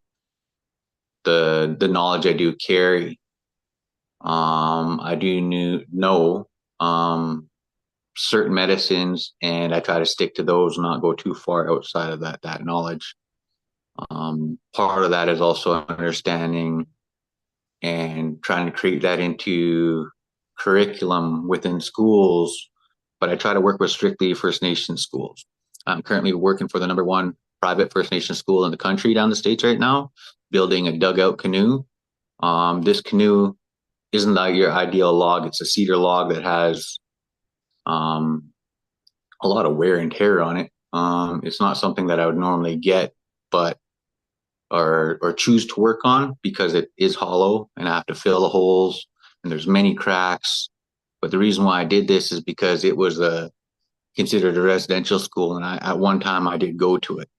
the knowledge I do carry. I do know certain medicines, and I try to stick to those, not go too far outside of that knowledge. Part of that is also understanding and trying to create that into curriculum within schools, but I try to work with strictly First Nation schools. I'm currently working for the #1 private First Nation school in the country down the States right now, building a dugout canoe. This canoe isn't like your ideal log. It's a cedar log that has a lot of wear and tear on it. It's not something that I would normally get, but or choose to work on, because it is hollow and I have to fill the holes, and there's many cracks. But the reason why I did this is because it was considered a residential school, and at one time I did go to it.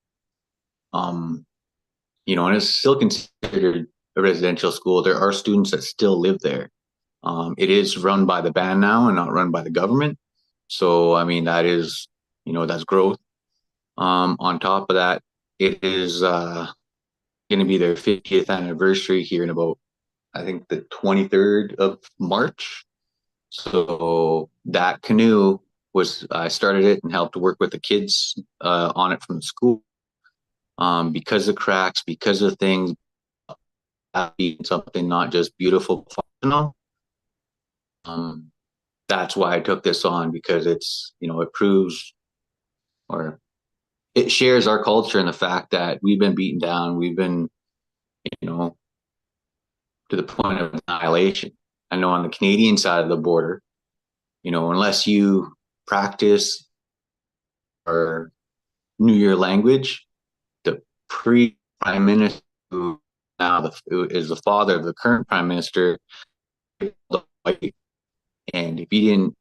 You know, and it's still considered a residential school. There are students that still live there. It is run by the band now and not run by the government. So, I mean, that is, that's growth. On top of that, it is going to be their 50th anniversary here in about, I think, the 23rd of March. So that canoe I started it and helped work with the kids on it from the school. Because of cracks, because of things, being something not just beautiful, functional. That's why I took this on, because it's, it proves, or it shares our culture and the fact that we've been beaten down. We've been, to the point of annihilation. I know on the Canadian side of the border, unless you practice or knew your language, the pre-prime minister, who now is the father of the current prime minister, and if you didn't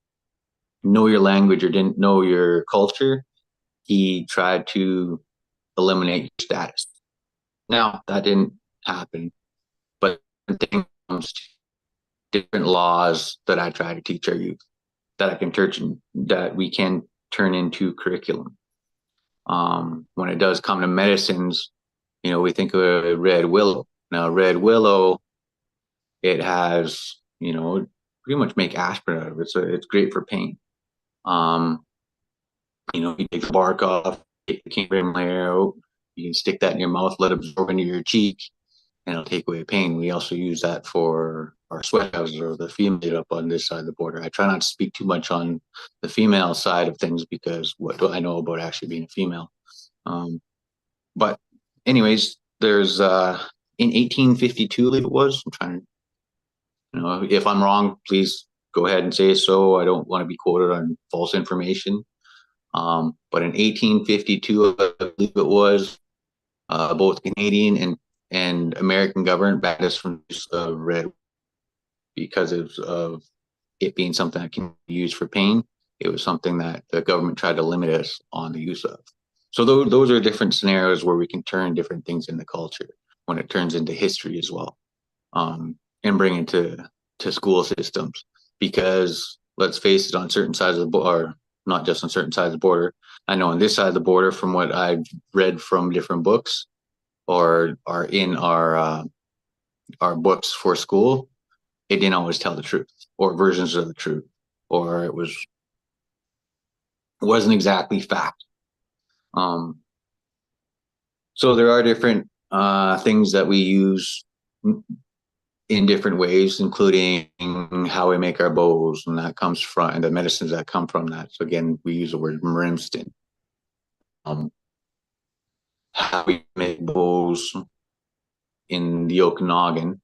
know your language or didn't know your culture, he tried to eliminate your status. Now, that didn't happen, but different laws that I try to teach our youth, that we can turn into curriculum. When it does come to medicines, we think of red willow. Now, red willow, it has, pretty much make aspirin out of it, so it's great for pain. You take the bark off, take the cambrium layer out, you can stick that in your mouth, let it absorb into your cheek, and it'll take away pain. We also use that for our sweat houses, or the female up on this side of the border. I try not to speak too much on the female side of things, because what do I know about actually being a female? But anyways, there's in 1852, I believe it was. I'm trying to, if I'm wrong, please go ahead and say so. I don't want to be quoted on false information. But in 1852, I believe it was, both Canadian and American government banned us from use of red, because of it being something that can be used for pain. It was something that the government tried to limit us on the use of. So those are different scenarios where we can turn different things into culture, when it turns into history as well, and bring it to school systems. Because let's face it, on certain sides of the border, not just on certain sides of the border, I know on this side of the border, from what I've read from different books, or are in our books for school, it didn't always tell the truth, or versions of the truth, or it wasn't exactly fact. So there are different things that we use in different ways, including how we make our bows, and that comes from, and the medicines that come from that. So again, we use the word Marimston. How we make bows in the Okanagan,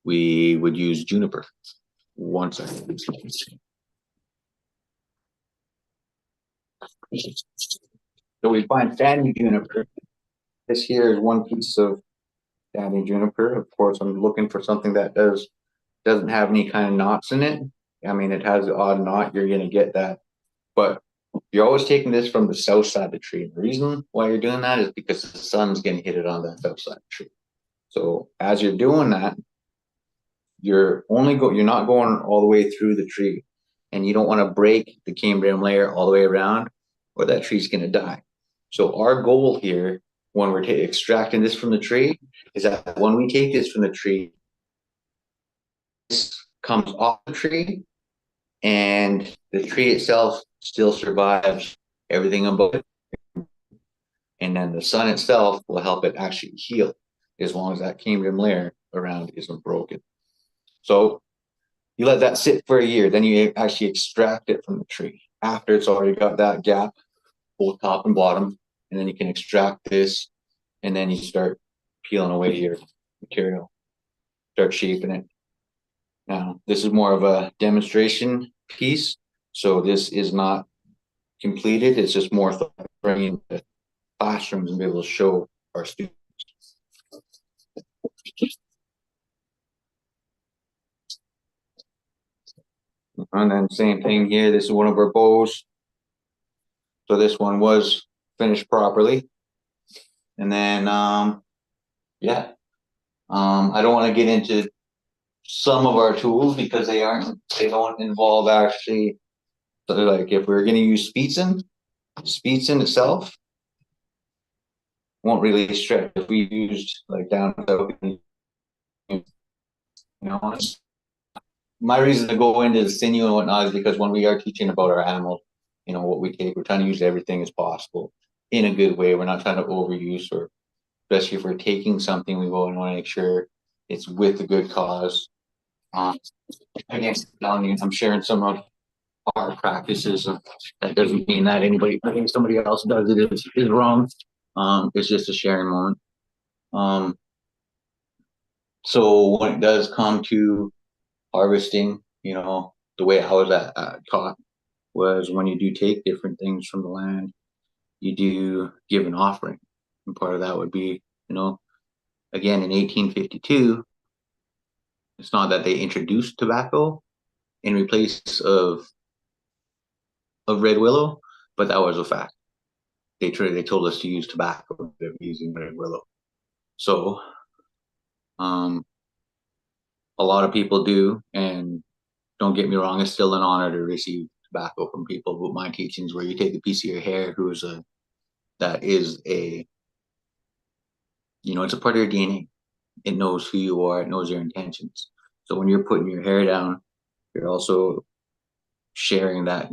we would use juniper. One second. So we find Fanny juniper. This here is one piece of Fanny juniper. Of course, I'm looking for something that doesn't have any kind of knots in it. I mean, it has an odd knot, you're gonna get that. But you're always taking this from the south side of the tree. The reason why you're doing that is because the sun's gonna hit it on the south side of the tree. So as you're doing that, you're not going all the way through the tree, and you don't want to break the cambrium layer all the way around, or that tree's going to die. So our goal here, when we're extracting this from the tree, is that when we take this from the tree, this comes off the tree, and the tree itself still survives everything above it, and then the sun itself will help it actually heal, as long as that cambrium layer around isn't broken. So you let that sit for a year, then you actually extract it from the tree after it's already got that gap, both top and bottom, and then you can extract this, and then you start peeling away your material, start shaping it. Now, this is more of a demonstration piece, so this is not completed. It's just more for bringing the classrooms and be able to show our students. And then same thing here. This is one of our bows. So this one was finished properly. And then, I don't want to get into some of our tools because they don't involve actually, so like if we're going to use Speedson itself won't really stretch if we used like down to, you know, my reason to go into the sinew and whatnot is because when we are teaching about our animals, you know, what we take, we're trying to use everything as possible in a good way. We're not trying to overuse, or especially if we're taking something, we want to make sure it's with a good cause. Again, I'm sharing some of our practices. That doesn't mean that I think somebody else does it is wrong. It's just a sharing moment. So when it does come to harvesting, you know, the way I was taught was when you do take different things from the land, you do give an offering. And part of that would be, you know, again, in 1852, it's not that they introduced tobacco in replace of red willow, but that was a fact. They told us to use tobacco instead of using red willow. So a lot of people do, and don't get me wrong, it's still an honor to receive tobacco from people. But my teachings where you take a piece of your hair that is a, you know, it's a part of your DNA. It knows who you are, it knows your intentions. So when you're putting your hair down, you're also sharing that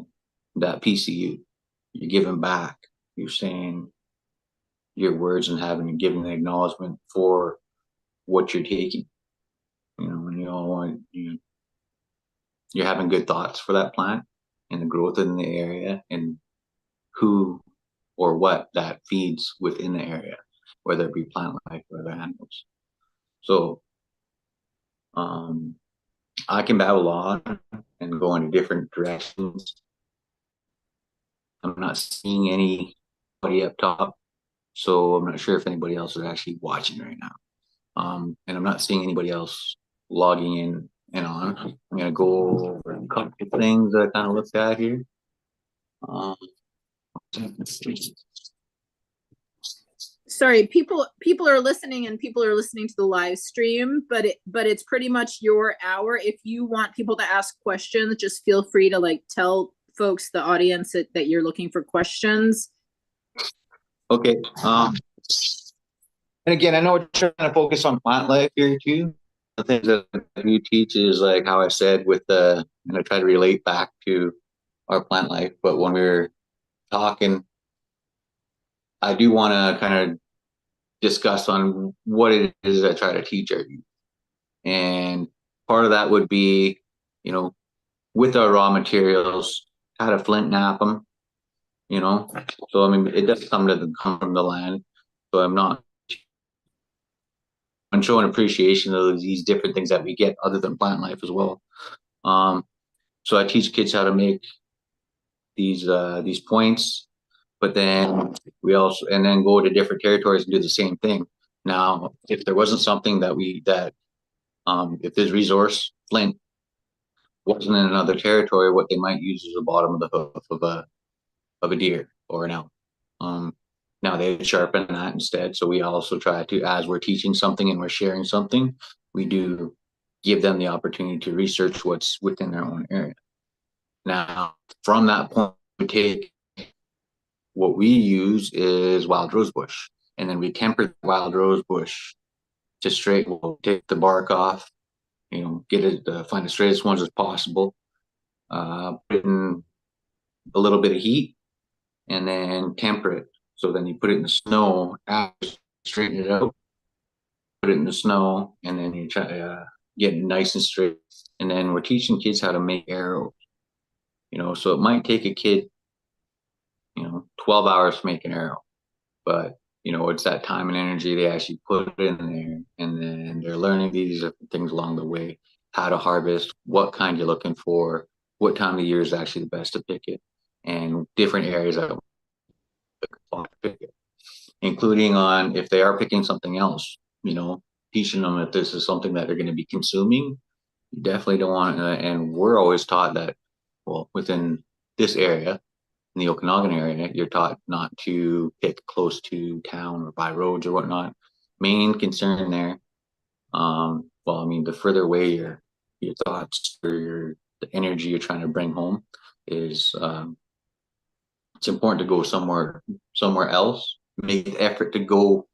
piece of you. You're giving back. You're saying your words and giving an acknowledgement for what you're taking. You know, and you're having good thoughts for that plant and the growth in the area and who or what that feeds within the area, whether it be plant life or other animals. So I can babble on and go in different directions. I'm not seeing anybody up top, so I'm not sure if anybody else is actually watching right now. And I'm not seeing anybody else logging in and on. I'm gonna go over a couple of things that I kind of looked at here.
Sorry, people are listening and people are listening to the live stream, but it's pretty much your hour. If you want people to ask questions, just feel free to like tell folks, the audience, that you're looking for questions.
Okay. And again, I know we're trying to focus on plant life here too. The things that you teach is like how I said and I try to relate back to our plant life. But when we were talking, I do want to kind of discuss on what it is I try to teach our youth. And part of that would be, you know, with our raw materials, how to flint knap them, you know. So I mean, it does come from the land. So I'm showing appreciation of these different things that we get other than plant life as well. So I teach kids how to make these points, but then and then go to different territories and do the same thing. Now, if there wasn't something if this resource flint wasn't in another territory, what they might use is the bottom of the hoof of a deer or an elk. Now they sharpen that instead. So we also try to, as we're teaching something and we're sharing something, we do give them the opportunity to research what's within their own area. Now, from that point, what we use is wild rosebush, and then we temper the wild rosebush to straight. We'll take the bark off, you know, get it, find the straightest ones as possible, put it in a little bit of heat, and then temper it. So then you put it in the snow, straighten it out, put it in the snow, and then you try to get it nice and straight. And then we're teaching kids how to make arrows. You know, so it might take a kid, you know, 12 hours to make an arrow, but you know, it's that time and energy they actually put in there, and then they're learning these things along the way, how to harvest, what kind you're looking for, what time of the year is actually the best to pick it, and different areas that pick it, including on if they are picking something else, you know, teaching them that this is something that they're going to be consuming. You definitely don't want to, and we're always taught that, well, within this area, in the Okanagan area, you're taught not to pick close to town or by roads or whatnot. Main concern there Well, I mean, the further away your thoughts or the energy you're trying to bring home is, it's important to go somewhere else. Make the effort to go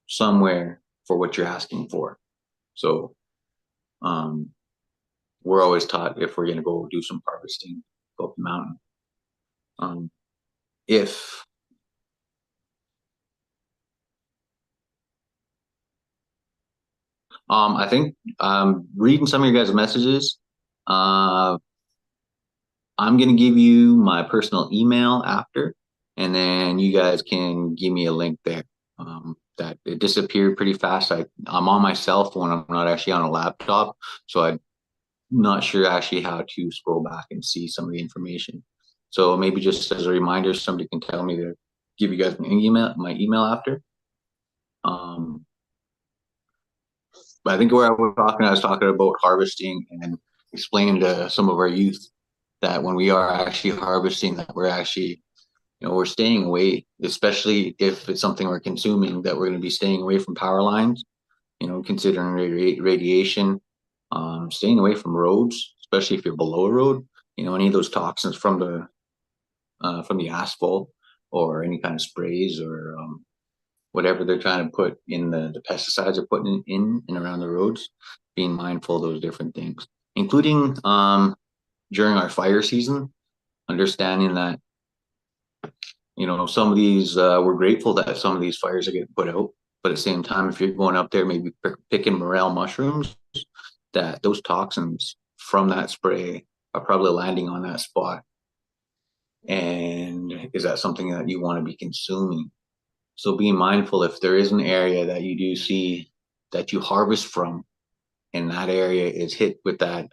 somewhere for what you're asking for. So, we're always taught if we're going to go do some harvesting, go up the mountain. If I think reading some of your guys' messages, I'm going to give you my personal email after, and then you guys can give me a link there. That it disappeared pretty fast. I'm on my cell phone. I'm not actually on a laptop, so I'm not sure actually how to scroll back and see some of the information. So maybe just as a reminder, somebody can tell me to give you guys my email after. But I think where I was talking about harvesting and explaining to some of our youth that when we are actually harvesting, that we're actually, we're staying away, especially if it's something we're consuming, that we're going to be staying away from power lines, considering radiation, staying away from roads, especially if you're below a road, any of those toxins from the asphalt or any kind of sprays or whatever they're trying to put in the pesticides they're putting in and around the roads, being mindful of those different things, including during our fire season, understanding that, some of these, we're grateful that some of these fires are getting put out, but at the same time, if you're going up there, maybe picking morel mushrooms, that those toxins from that spray are probably landing on that spot. And is that something that you want to be consuming? So being mindful, if there is an area that you do see that you harvest from, and that area is hit with that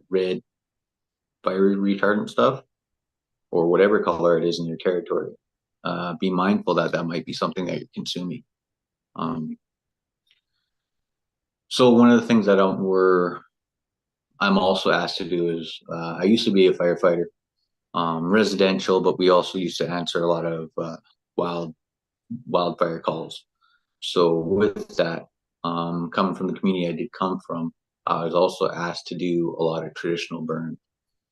red fire retardant stuff, or whatever color it is in your territory, be mindful that might be something that you're consuming. So one of the things that I'm also asked to do is, I used to be a firefighter, residential, but we also used to answer a lot of wildfire calls. So with that, coming from the community I did come from, I was also asked to do a lot of traditional burns.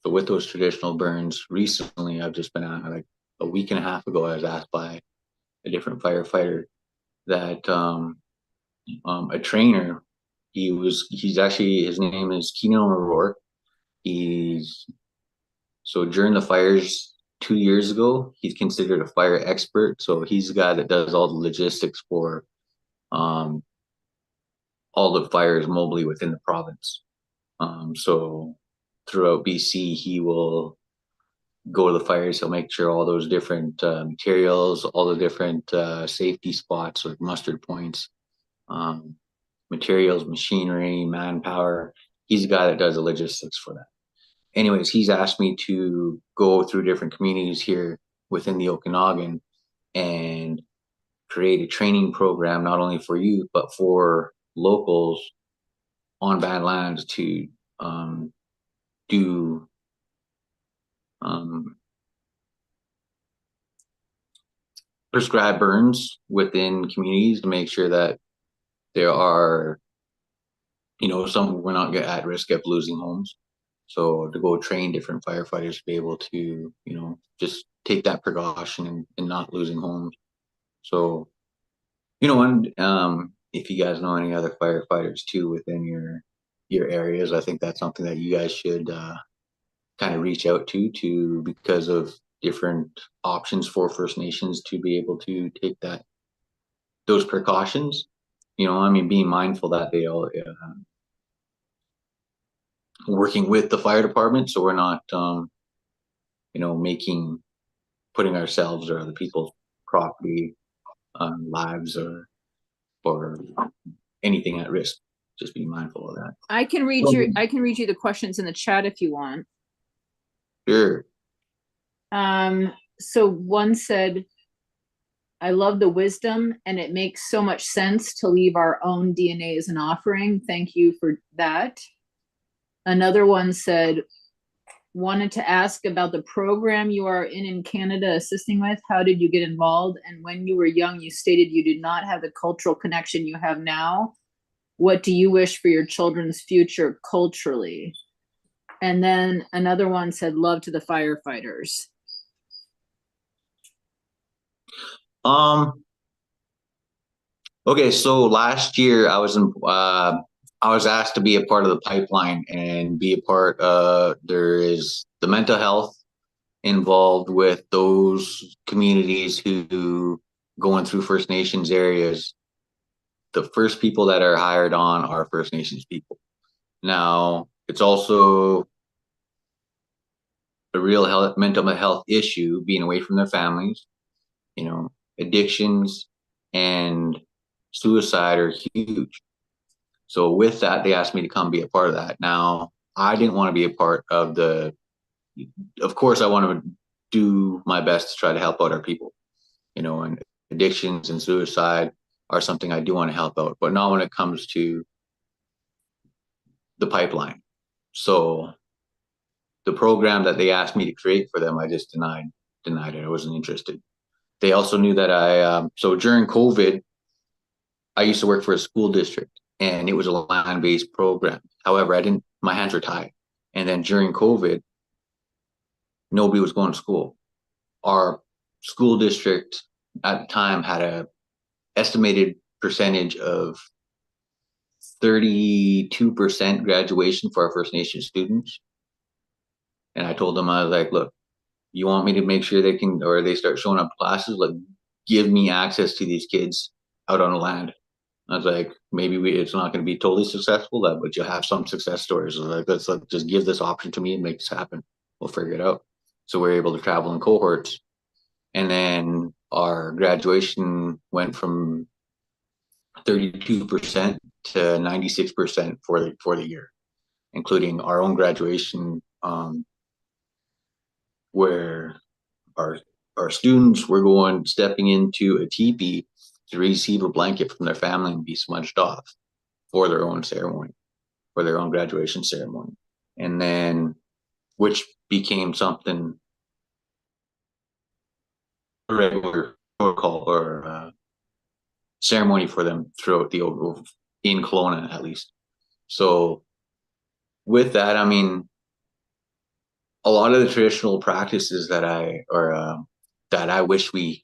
So with those traditional burns, recently I've just been like a week and a half ago, I was asked by a different firefighter that a trainer, he's actually, his name is Keenan O'Rourke. So during the fires 2 years ago, he's considered a fire expert. So he's the guy that does all the logistics for all the fires mobily within the province. So throughout BC, he will go to the fires. He'll make sure all those different materials, all the different safety spots or mustard points, materials, machinery, manpower. He's the guy that does the logistics for that. Anyways, he's asked me to go through different communities here within the Okanagan and create a training program, not only for youth, but for locals on bad lands to do prescribed burns within communities to make sure that there are, we're not at risk of losing homes. So to go train different firefighters to be able to, just take that precaution and not losing homes. So, and if you guys know any other firefighters too within your areas, I think that's something that you guys should kind of reach out to because of different options for First Nations to be able to take those precautions. Being mindful that they all working with the fire department, so we're not putting ourselves or other people's property, lives or anything at risk. Just be mindful of that.
I can read you the questions in the chat if you want.
Sure.
So one said, I love the wisdom and it makes so much sense to leave our own DNA as an offering. Thank you for that. Another one said, wanted to ask about the program you are in Canada assisting with. How did you get involved? And when you were young, you stated you did not have the cultural connection you have now. what do you wish for your children's future culturally? And then another one said, love to the firefighters.
Okay, so last year I was asked to be a part of the pipeline and be a part. There is the mental health involved with those communities who going through First Nations areas. The first people that are hired on are First Nations people. Now, it's also a real mental health issue being away from their families. You know, addictions and suicide are huge. So with that, they asked me to come be a part of that. Now, I didn't want to be a part of of course, I want to do my best to try to help out our people, you know, and addictions and suicide are something I do want to help out, but not when it comes to the pipeline. So the program that they asked me to create for them, I just denied it. I wasn't interested. They also knew that so during COVID, I used to work for a school district and it was a land-based program. However, my hands were tied. And then during COVID, nobody was going to school. Our school district at the time had a estimated percentage of 32% graduation for our First Nation students. And I told them, I was like, look, you want me to make sure they can, or they start showing up classes, like give me access to these kids out on the land. I was like, maybe it's not going to be totally successful, but you'll have some success stories. Like, let's just give this option to me and make this happen. We'll figure it out. So we're able to travel in cohorts. And then our graduation went from 32% to 96% for the year, including our own graduation, where our students were stepping into a teepee to receive a blanket from their family and be smudged off for their own ceremony, for their own graduation ceremony. And then, which became something a regular protocol or ceremony for them throughout in Kelowna, at least. So with that, I mean, a lot of the traditional practices that I wish we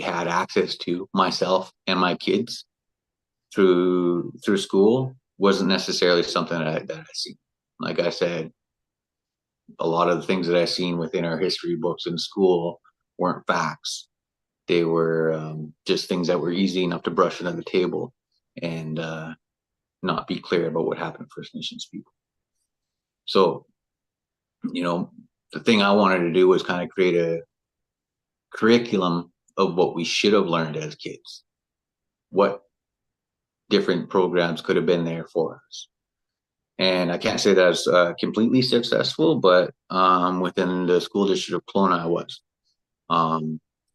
had access to, myself and my kids, through school, wasn't necessarily something that I see. Like I said, a lot of the things that I seen within our history books in school weren't facts. They were just things that were easy enough to brush under the table and not be clear about what happened to First Nations people. So, you know, the thing I wanted to do was kind of create a curriculum of what we should have learned as kids. What different programs could have been there for us. And I can't say that's completely successful, but within the school district of Kelowna, I was.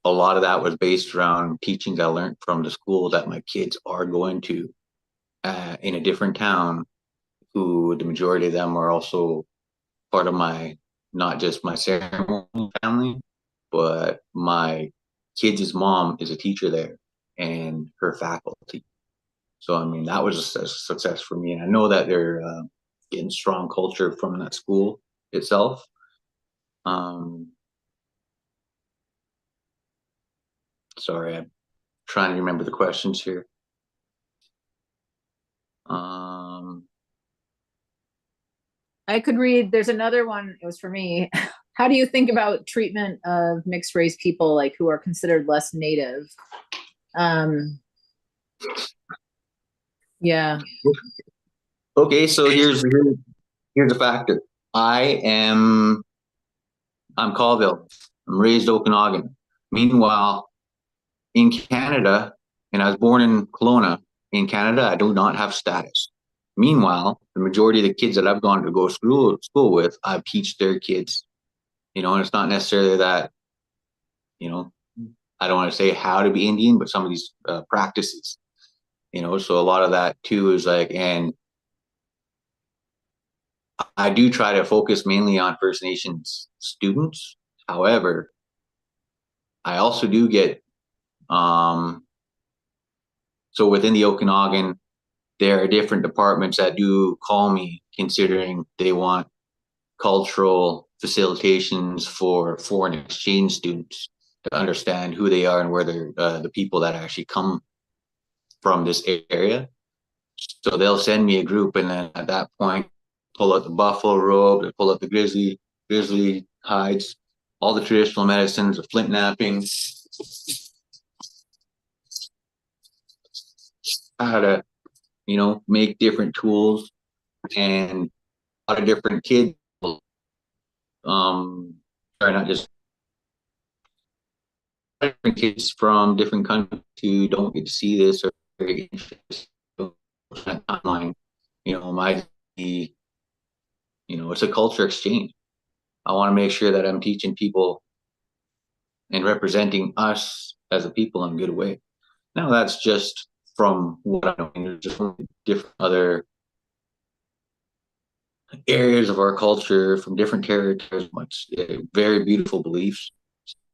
A lot of that was based around teachings I learned from the school that my kids are going to in a different town, who the majority of them are also part of not just my ceremony family, but my kids' mom is a teacher there and her faculty. So, I mean, that was a success for me. And I know that they're getting strong culture from that school itself. Sorry, I'm trying to remember the questions here.
I could read, there's another one, it was for me. How do you think about treatment of mixed race people, like who are considered less native? Yeah.
Okay, so here's a factor. I'm Colville. I'm raised Okanagan. Meanwhile, in Canada, and I was born in Kelowna, in Canada, I do not have status. Meanwhile, the majority of the kids that I've gone to go school with, I teach their kids. You know, and it's not necessarily that, you know, I don't want to say how to be Indian, but some of these practices, you know, so a lot of that too is like, and I do try to focus mainly on First Nations students. However, I also do get, so within the Okanagan, there are different departments that do call me, considering they want cultural facilitations for foreign exchange students to understand who they are and where they're the people that actually come from this area. So they'll send me a group, and then at that point, pull out the buffalo robe, pull out the grizzly hides, all the traditional medicines, the flint knapping, how to, make different tools, and a lot of different kids, sorry, not just different kids from different countries who don't get to see this or very interested in that timeline, might be, it's a culture exchange. I want to make sure that I'm teaching people and representing us as a people in a good way. Now that's just from what I know. There's just different other areas of our culture from different territories, much very beautiful beliefs.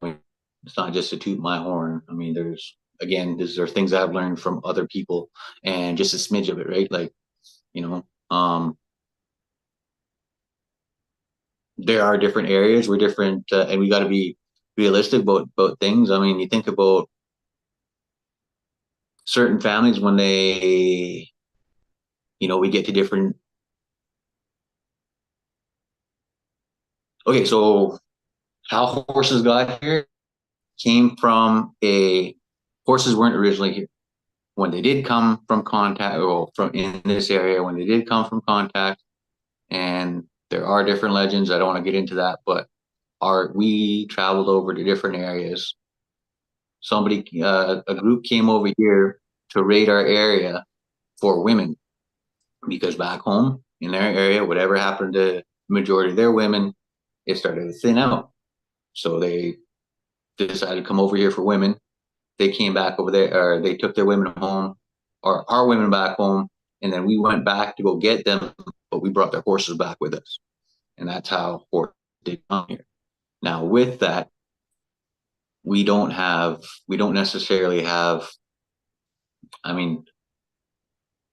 It's not just to toot my horn. I mean, these are things I've learned from other people, and just a smidge of it, right? Like, there are different areas. We're different, and we got to be realistic about things. I mean, you think about certain families when they, we get to different. Okay, so how horses got here came from horses weren't originally here. When they did come from contact, or from in this area, when they did come from contact, and there are different legends. I don't want to get into that, but we traveled over to different areas. A group came over here to raid our area for women, because back home in their area, whatever happened to the majority of their women, it started to thin out. So they decided to come over here for women. They came back over there, or they took their women home, or our women back home, and then we went back to go get them, but we brought their horses back with us. And that's how horses did come here. Now with that, we don't necessarily have, I mean,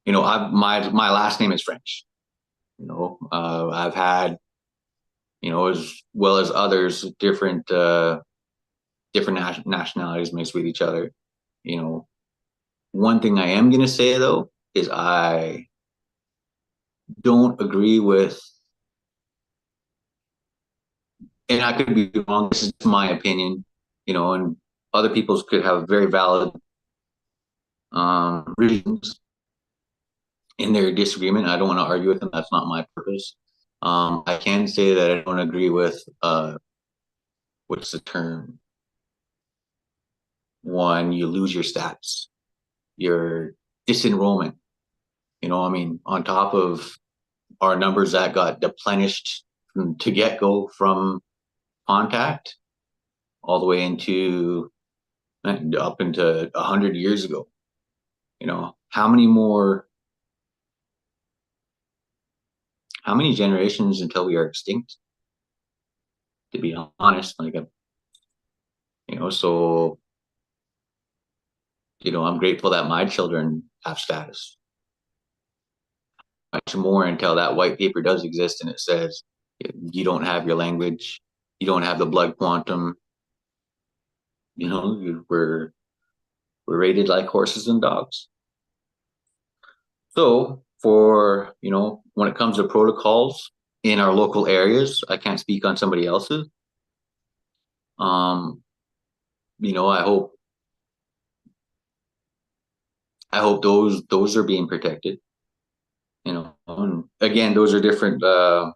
my last name is French. I've had, as well as others, different nationalities mixed with each other. One thing I am going to say though is I don't agree with, and I could be wrong, this is my opinion, and other people's could have very valid reasons in their disagreement. I don't want to argue with them. That's not my purpose. I can say that I don't agree with what's the term? When you lose your status, your disenrollment. I mean, on top of our numbers that got deplenished to get go from contact, all the way up into 100 years ago. How many generations until we are extinct? To be honest, so I'm grateful that my children have status. Much more until that white paper does exist and it says you don't have your language, you don't have the blood quantum. We're rated like horses and dogs. So for when it comes to protocols in our local areas, I can't speak on somebody else's. I hope those are being protected. And again, those are different. I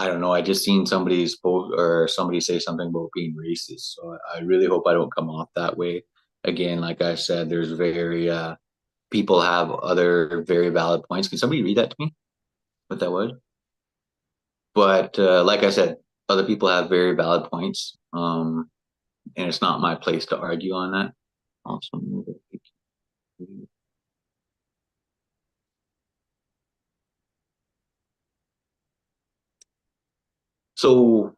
don't know. I just seen somebody say something about being racist. So I really hope I don't come off that way. Again, like I said, there's people have other very valid points. Can somebody read that to me? What that was? But like I said, other people have very valid points. And it's not my place to argue on that. Awesome. So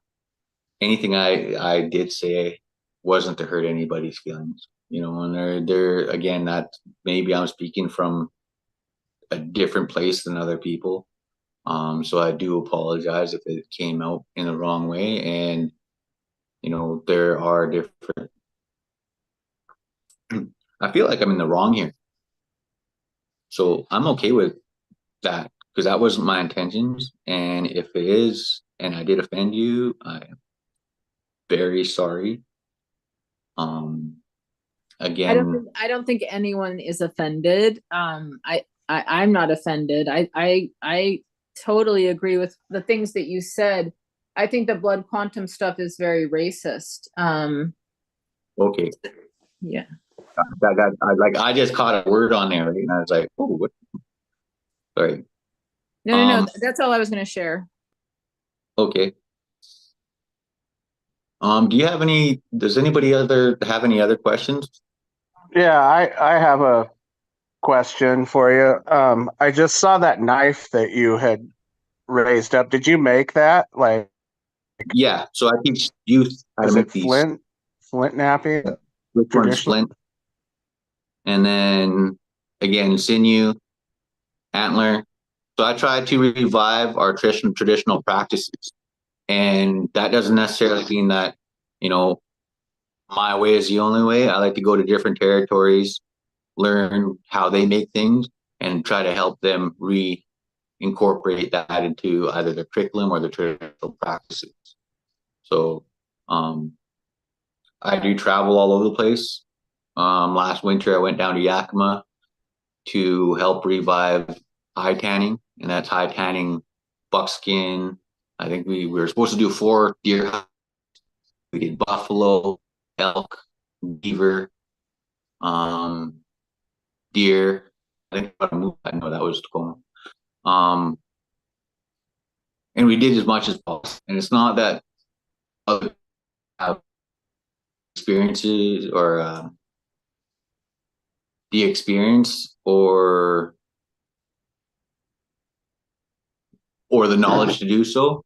anything I did say wasn't to hurt anybody's feelings. you know, and they're again, that maybe I'm speaking from a different place than other people. So I do apologize if it came out in the wrong way. And, you know, there are different, I feel like I'm in the wrong here. So I'm okay with that because that wasn't my intentions. And if it is, and I did offend you, I'm very sorry. Again,
I don't think anyone is offended. I'm not offended. I totally agree with the things that you said. I think the blood quantum stuff is very racist.
okay.
Yeah.
I just caught a word on there, right? And I was like, oh, what? Sorry.
No. That's all I was going to share.
Okay. Does anybody have any other questions?
Yeah, I have a question for you. I just saw that knife that you had raised up. Did you make that? Like,
yeah, so I teach youth how to
is
make
it
these.
flint napping?
Which one's
Traditional?
flint? And then again, sinew, antler. So I try to revive our traditional practices. And that doesn't necessarily mean that, you know, my way is the only way. I like to go to different territories, learn how they make things, and try to help them reincorporate that into either the curriculum or the traditional practices. So I do travel all over the place. Last winter, I went down to Yakima to help revive high tanning, and that's high tanning buckskin. I think we were supposed to do 4 deer. We did buffalo, elk, beaver, deer. I think I know that was Tacoma. And we did as much as possible. And it's not that other have experiences or the experience or the knowledge to do so.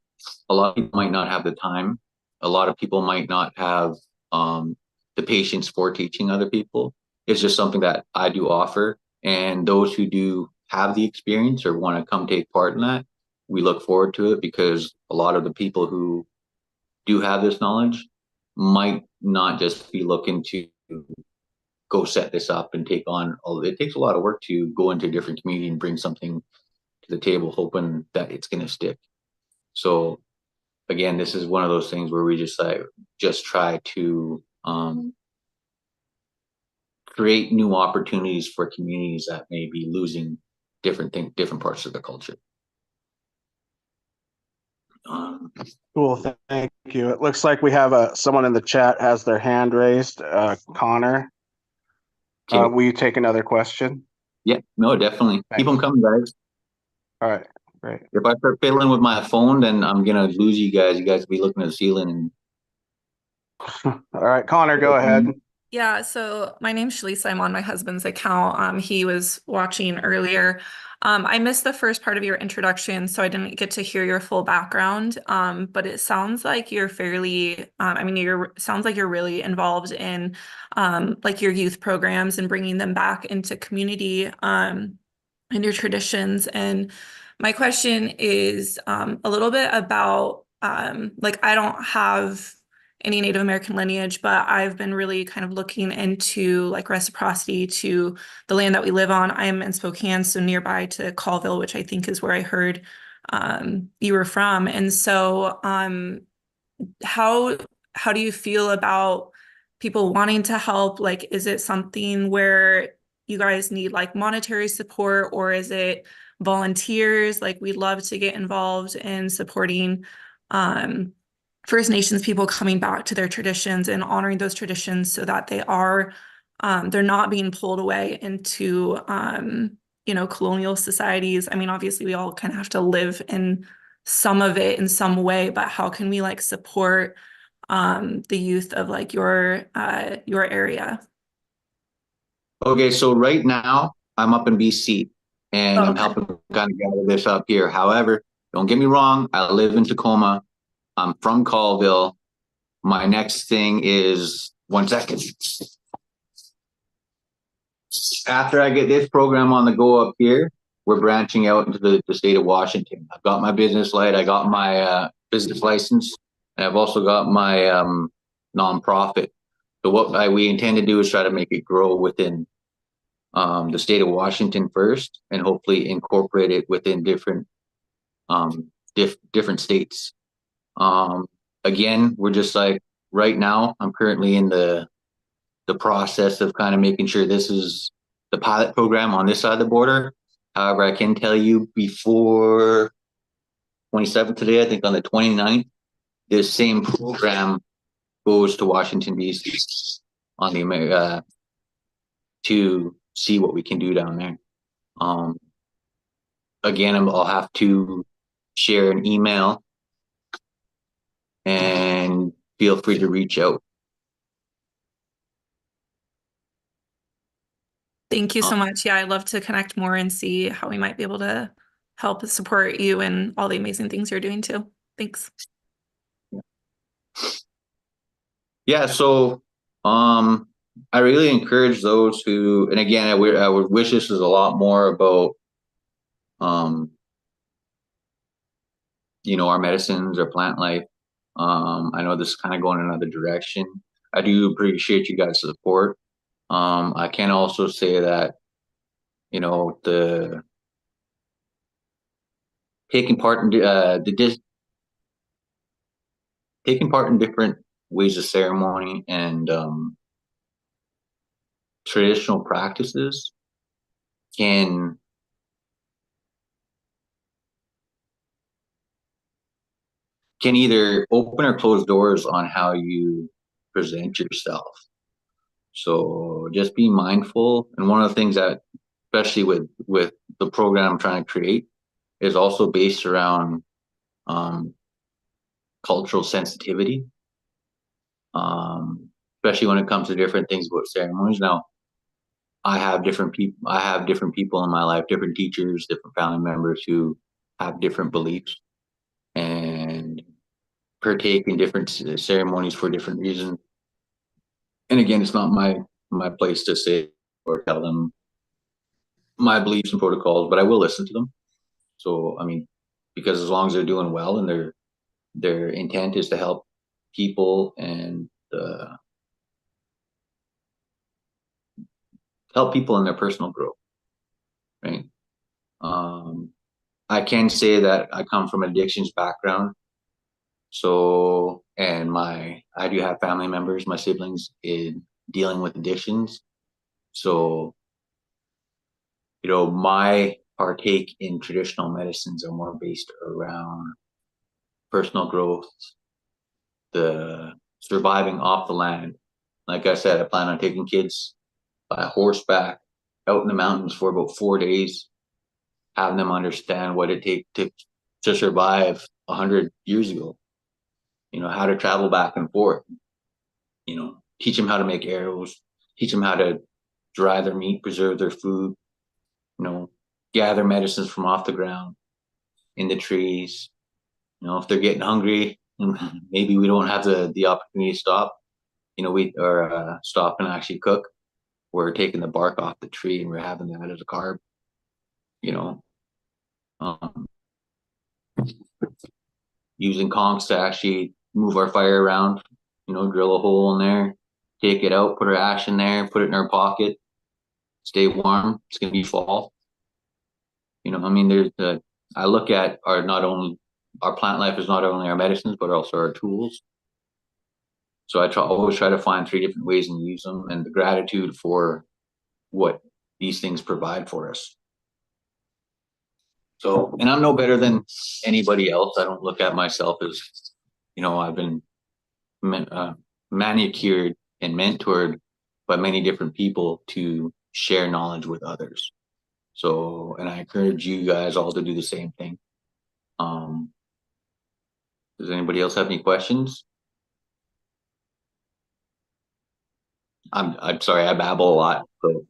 A lot of people might not have the time. A lot of people might not have the patience for teaching other people. It's just something that I do offer. And those who do have the experience or want to come take part in that, we look forward to it because a lot of the people who do have this knowledge might not just be looking to go set this up and take on all. It takes a lot of work to go into a different community and bring something to the table, hoping that it's going to stick. So again, this is one of those things where we just try to create new opportunities for communities that may be losing different parts of the culture.
Cool, thank you. It looks like we have someone in the chat has their hand raised. Connor, will you take another question?
Yeah, no, definitely. Keep them coming, guys.
All right, great.
If I start fiddling with my phone, then I'm gonna lose you guys. You guys will be looking at the ceiling. And
all right, Connor, go ahead.
Yeah, so my name's Shalisa. I'm on my husband's account. He was watching earlier. I missed the first part of your introduction, so I didn't get to hear your full background. But it sounds like you're fairly, sounds like you're really involved in like your youth programs and bringing them back into community and your traditions. And my question is a little bit about like I don't have any Native American lineage, but I've been really kind of looking into like reciprocity to the land that we live on. I am in Spokane, so nearby to Colville, which I think is where I heard you were from. And so how do you feel about people wanting to help? Like, is it something where you guys need like monetary support, or is it volunteers? Like, we'd love to get involved in supporting First Nations people coming back to their traditions and honoring those traditions so that they're not being pulled away into, colonial societies. I mean, obviously we all kind of have to live in some of it in some way, but how can we like support the youth of like your area?
okay, so right now I'm up in BC and I'm
Okay.
helping kind of gather this up here. However, don't get me wrong, I live in Tacoma. I'm from Colville. My next thing is 1 second. after I get this program on the go up here, we're branching out into the state of Washington. I've got my business license, I got my business license, and I've also got my nonprofit. So what we intend to do is try to make it grow within the state of Washington first, and hopefully incorporate it within different different states. Again, we're just like right now, I'm currently in the process of kind of making sure this is the pilot program on this side of the border. However, I can tell you before 27th today, I think on the 29th, this same program goes to Washington, D.C. on the to see what we can do down there. Again, I'll have to share an email, and feel free to reach out.
Thank you so much. Yeah, I'd love to connect more and see how we might be able to help support you and all the amazing things you're doing too. Thanks.
Yeah, so I really encourage those who, and again, I would wish this was a lot more about our medicines or plant life. I know this is kind of going in another direction. I do appreciate you guys' support. I can also say that the taking part in taking part in different ways of ceremony and traditional practices can either open or close doors on how you present yourself. So just be mindful. And one of the things that, especially with the program I'm trying to create, is also based around cultural sensitivity, especially when it comes to different things about ceremonies. Now, I have different people in my life, different teachers, different family members who have different beliefs and partake in different ceremonies for different reasons. And again, it's not my place to say or tell them my beliefs and protocols, but I will listen to them. So, I mean, because as long as they're doing well and their intent is to help people and help people in their personal growth, right? I can say that I come from addictions background. So, and I do have family members, my siblings, in dealing with addictions. So, my partake in traditional medicines are more based around personal growth, the surviving off the land. Like I said, I plan on taking kids by horseback out in the mountains for about 4 days, having them understand what it takes to survive 100 years ago. How to travel back and forth. Teach them how to make arrows, teach them how to dry their meat, preserve their food, gather medicines from off the ground, in the trees. If they're getting hungry, maybe we don't have the opportunity to stop, stop and actually cook. We're taking the bark off the tree and we're having that as a carb, using conchs to actually move our fire around, drill a hole in there, take it out, put our ash in there, put it in our pocket, stay warm. It's going to be fall. I look at our plant life is not only our medicines, but also our tools. So I always try to find 3 different ways and use them, and the gratitude for what these things provide for us. So, and I'm no better than anybody else. I don't look at myself as, I've been manicured and mentored by many different people to share knowledge with others. So, and I encourage you guys all to do the same thing. Does anybody else have any questions? I'm sorry, I babble a lot. So.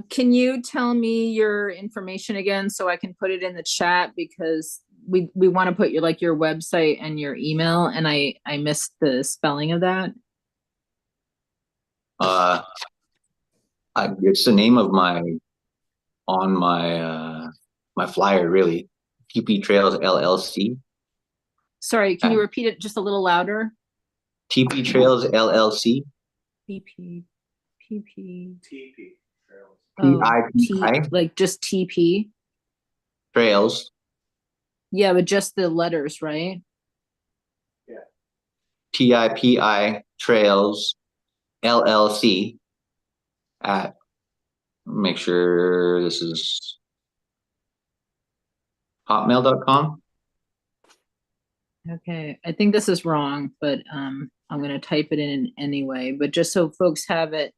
Can you tell me your information again so I can put it in the chat, because we want to put your website and your email, and I missed the spelling of that.
It's the name of on my flyer, really. TP Trails LLC.
Sorry, can you repeat it just a little louder?
TP Trails LLC.
PP, PP.
TIPI
Like just TP.
Trails.
Yeah, but just the letters, right?
TIPI Trails LLC at, make sure this is hotmail.com.
Okay, I think this is wrong, but I'm gonna type it in anyway, but just so folks have it.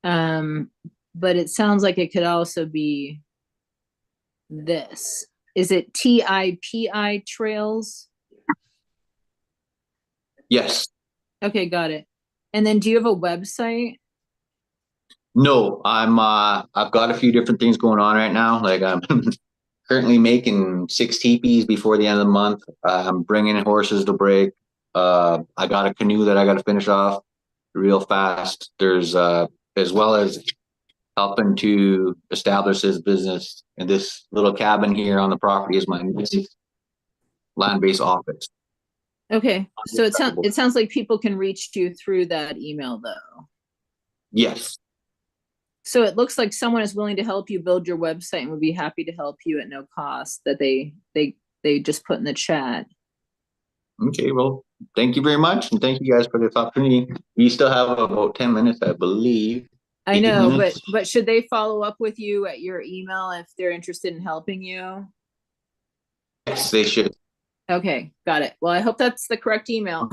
But it sounds like it could also be this. Is it TIPI Trails?
Yes.
Okay, got it. And then do you have a website?
No, I've got a few different things going on right now. Like I'm currently making 6 teepees before the end of the month. I'm bringing in horses to break. I got a canoe that I got to finish off real fast. There's as well as helping to establish this business, and this little cabin here on the property is my land-based office.
Okay, so it sounds like people can reach you through that email though.
Yes.
So it looks like someone is willing to help you build your website and would be happy to help you at no cost, that they just put in the chat.
Okay, well, thank you very much, and thank you guys for this opportunity. We still have about 10 minutes, I believe.
I know,
8 minutes.
but should they follow up with you at your email if they're interested in helping you?
Yes, they should.
Okay, got it. Well, I hope that's the correct email.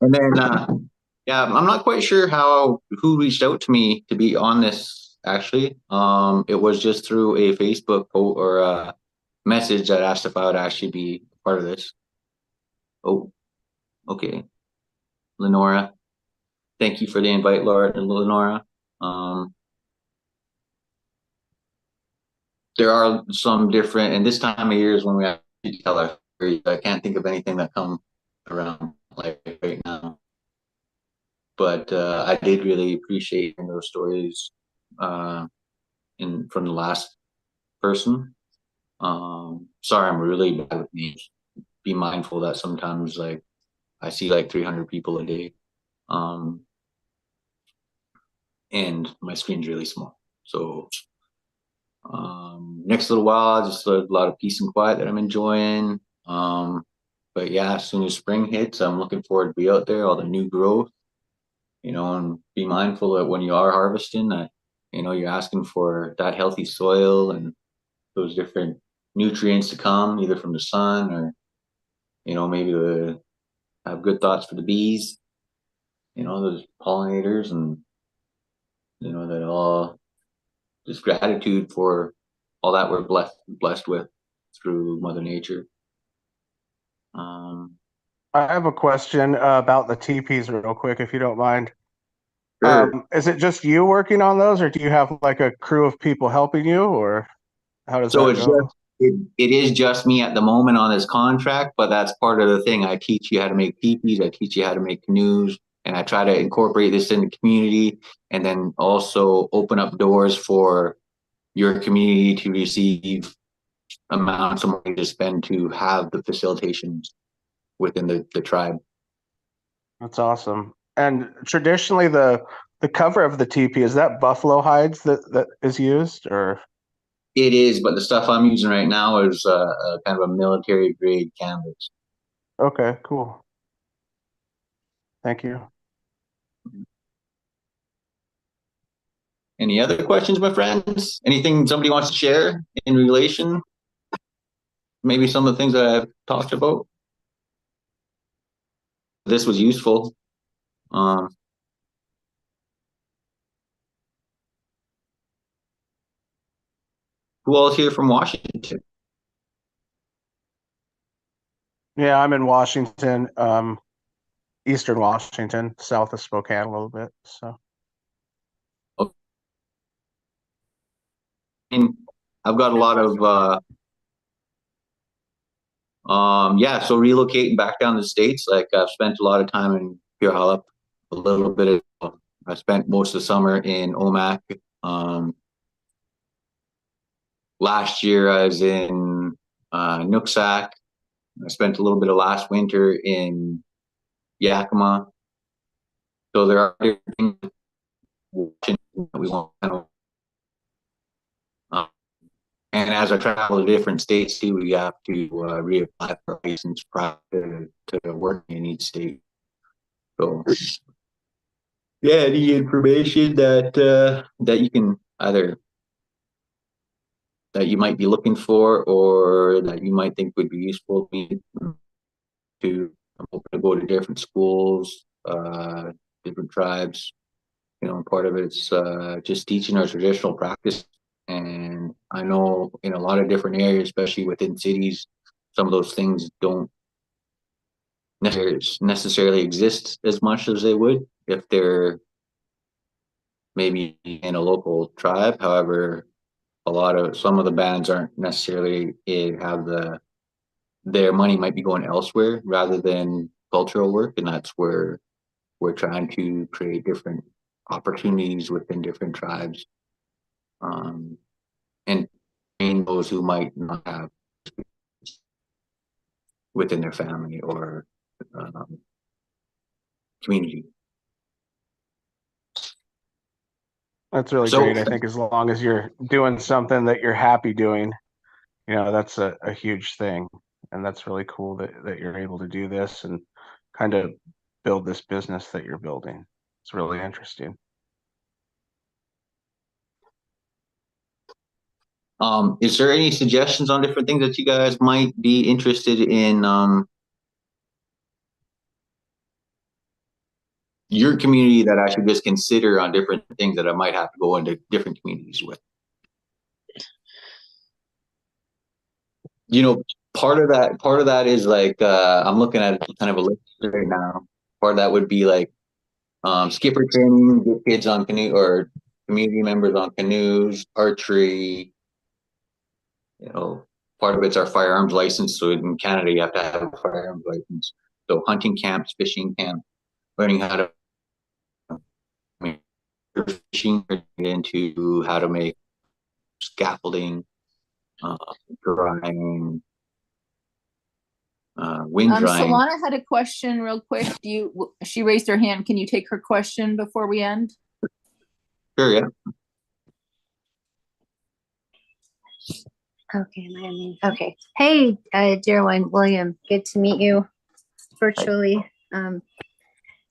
And then, yeah, I'm not quite sure who reached out to me to be on this. Actually, it was just through a Facebook or a message that asked if I would actually be part of this. Oh, okay, Lenora, thank you for the invite, Laura and Lenora. There are some different, and this time of year is when we actually tell our stories. I can't think of anything that come around like right now. But I did really appreciate those stories from the last person. Sorry, I'm really bad with names. Be mindful that sometimes like I see like 300 people a day, and my screen's really small. So next little while, just a lot of peace and quiet that I'm enjoying. But yeah, as soon as spring hits, I'm looking forward to be out there, all the new growth, and be mindful that when you are harvesting that, you're asking for that healthy soil and those different nutrients to come either from the sun or, maybe have good thoughts for the bees, those pollinators, and, that all just gratitude for all that we're blessed with through Mother Nature.
I have a question about the teepees real quick, if you don't mind.
Sure.
Is it just you working on those, or do you have like a crew of people helping you, or how does
So
that
it's
go?
just it is just me at the moment on this contract, but that's part of the thing. I teach you how to make teepees, I teach you how to make canoes, and I try to incorporate this in the community, and then also open up doors for your community to receive amounts of money to spend to have the facilitations within the tribe.
That's awesome. And traditionally, the cover of the teepee, is that buffalo hides that is used, or?
It is, but the stuff I'm using right now is kind of a military grade canvas.
Okay, cool. Thank you.
Any other questions, my friends? Anything somebody wants to share in relation? Maybe some of the things that I've talked about. This was useful. Who else here from Washington?
Yeah, I'm in Washington, Eastern Washington, south of Spokane a little bit. So.
I've got a lot of so relocating back down to the States, like I've spent a lot of time in Puyallup, a little bit of I spent most of the summer in Omak. Last year I was in Nooksack. I spent a little bit of last winter in Yakima. So there are different things that we want to know. And as I travel to different states too, we have to reapply for a license prior to working in each state. So yeah, any information that you can either that you might be looking for or that you might think would be useful to me to I'm hoping to go to different schools, different tribes. You know, part of it's just teaching our traditional practice. And I know in a lot of different areas, especially within cities, some of those things don't necessarily exist as much as they would if they're maybe in a local tribe. However, some of the bands aren't necessarily have their money might be going elsewhere rather than cultural work, and that's where we're trying to create different opportunities within different tribes, and train those who might not have within their family or community.
That's really great. I think as long as you're doing something that you're happy doing, you know, that's a huge thing. And that's really cool that you're able to do this and kind of build this business that you're building. It's really interesting.
Is there any suggestions on different things that you guys might be interested in your community that I should just consider on different things that I might have to go into different communities with? You know, part of that is like I'm looking at kind of a list right now. Part of that would be like skipper training, get kids on canoe or community members on canoes, archery. You know, part of it's our firearms license. So in Canada, you have to have a firearms license. So hunting camps, fishing camps, learning how to fishing into how to make scaffolding, drying, wind drying.
Solana had a question real quick. She raised her hand. Can you take her question before we end?
Sure, yeah.
Okay, okay. Hey, dear one, William, good to meet you virtually. My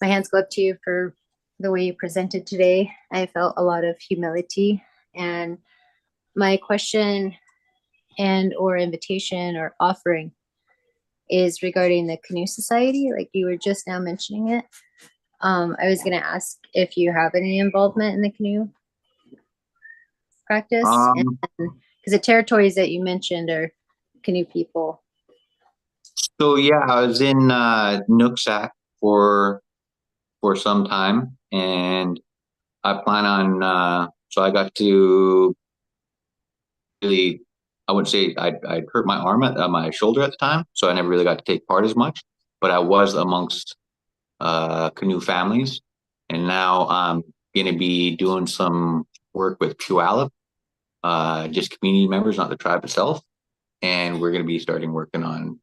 hands go up to you for the way you presented today. I felt a lot of humility, and my question and or invitation or offering is regarding the Canoe Society, like you were just now mentioning it. I was going to ask if you have any involvement in the canoe practice, because the territories that you mentioned are canoe people.
So yeah, I was in Nooksack for some time, and I plan on. So I got to really, I would say I'd hurt my arm at my shoulder at the time, so I never really got to take part as much. But I was amongst canoe families, and now I'm going to be doing some work with Puyallup, just community members, not the tribe itself, and we're going to be starting working on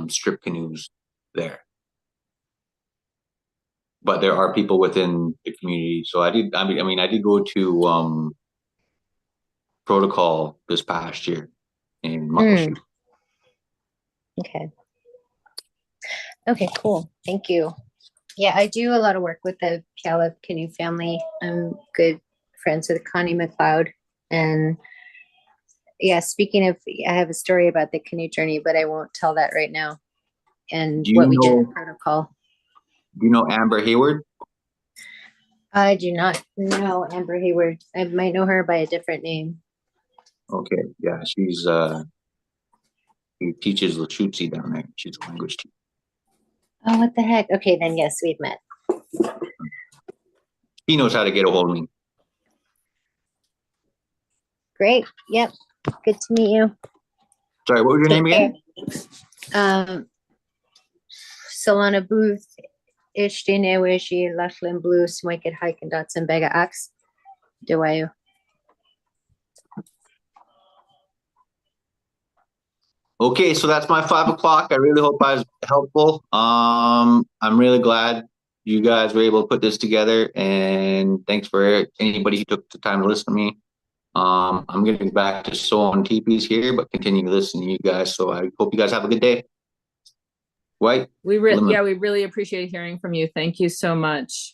strip canoes there. But there are people within the community. So I did go to Protocol this past year in Muckleshoot.
Okay. Okay, cool. Thank you. Yeah, I do a lot of work with the Puyallup canoe family. I'm good friends with Connie McLeod. And yeah, speaking of, I have a story about the canoe journey, but I won't tell that right now. And what we did in Protocol.
Do you know Amber Hayward?
I do not know Amber Hayward. I might know her by a different name.
Okay, yeah, she teaches Lachutsi down there. She's a language teacher.
Oh, what the heck? Okay, then yes, we've met.
He knows how to get a hold of me.
Great. Yep. Good to meet you.
Sorry, what was your name again?
Solana Booth Ishtine Wishi Lachlan Blue Swinked Hike and Dots and Bega Axe. Dewayu.
Okay, so that's my 5 o'clock. I really hope I was helpful. I'm really glad you guys were able to put this together, and thanks for anybody who took the time to listen to me. I'm getting back to sewing teepees here, but continue to listen to you guys. So I hope you guys have a good day. White.
We really appreciate hearing from you. Thank you so much.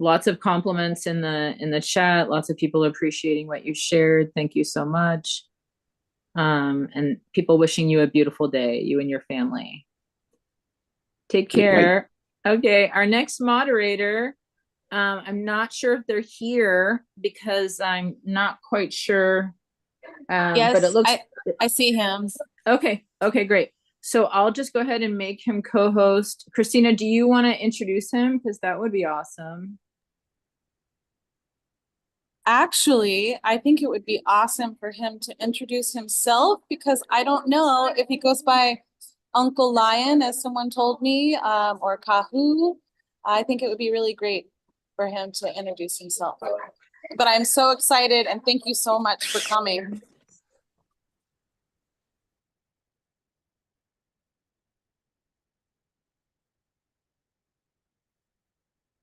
Lots of compliments in the chat. Lots of people appreciating what you shared. Thank you so much. And people wishing you a beautiful day, you and your family. Take care. Okay, our next moderator, I'm not sure if they're here because I'm not quite sure.
Yes,
but it looks
I see him.
okay, great. So I'll just go ahead and make him co-host. Christina, do you want to introduce him? Because that would be awesome.
Actually, I think it would be awesome for him to introduce himself because I don't know if he goes by Uncle Lion, as someone told me, or Kahu. I think it would be really great for him to introduce himself. But I'm so excited and thank you so much for coming.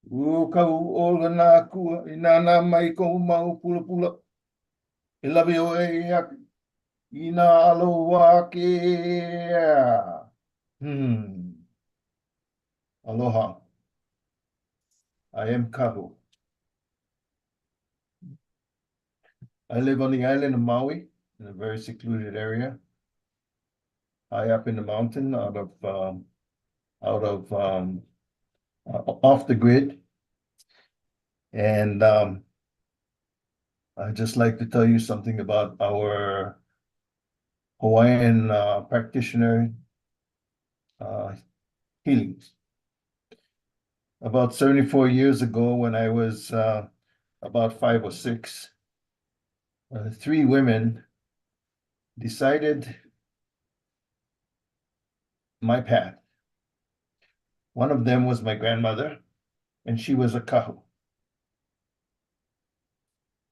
Kau ola nā kua I nāna mai kou mau pula pula. I lawe o e ak I nā aloha ke. Aloha. I am Kahu. I live on the island of Maui in a very secluded area, high up in the mountain, off the grid. And I'd just like to tell you something about our Hawaiian practitioner healings. About 74 years ago, when I was about 5 or 6, 3 women decided my path. One of them was my grandmother, and she was a kahu.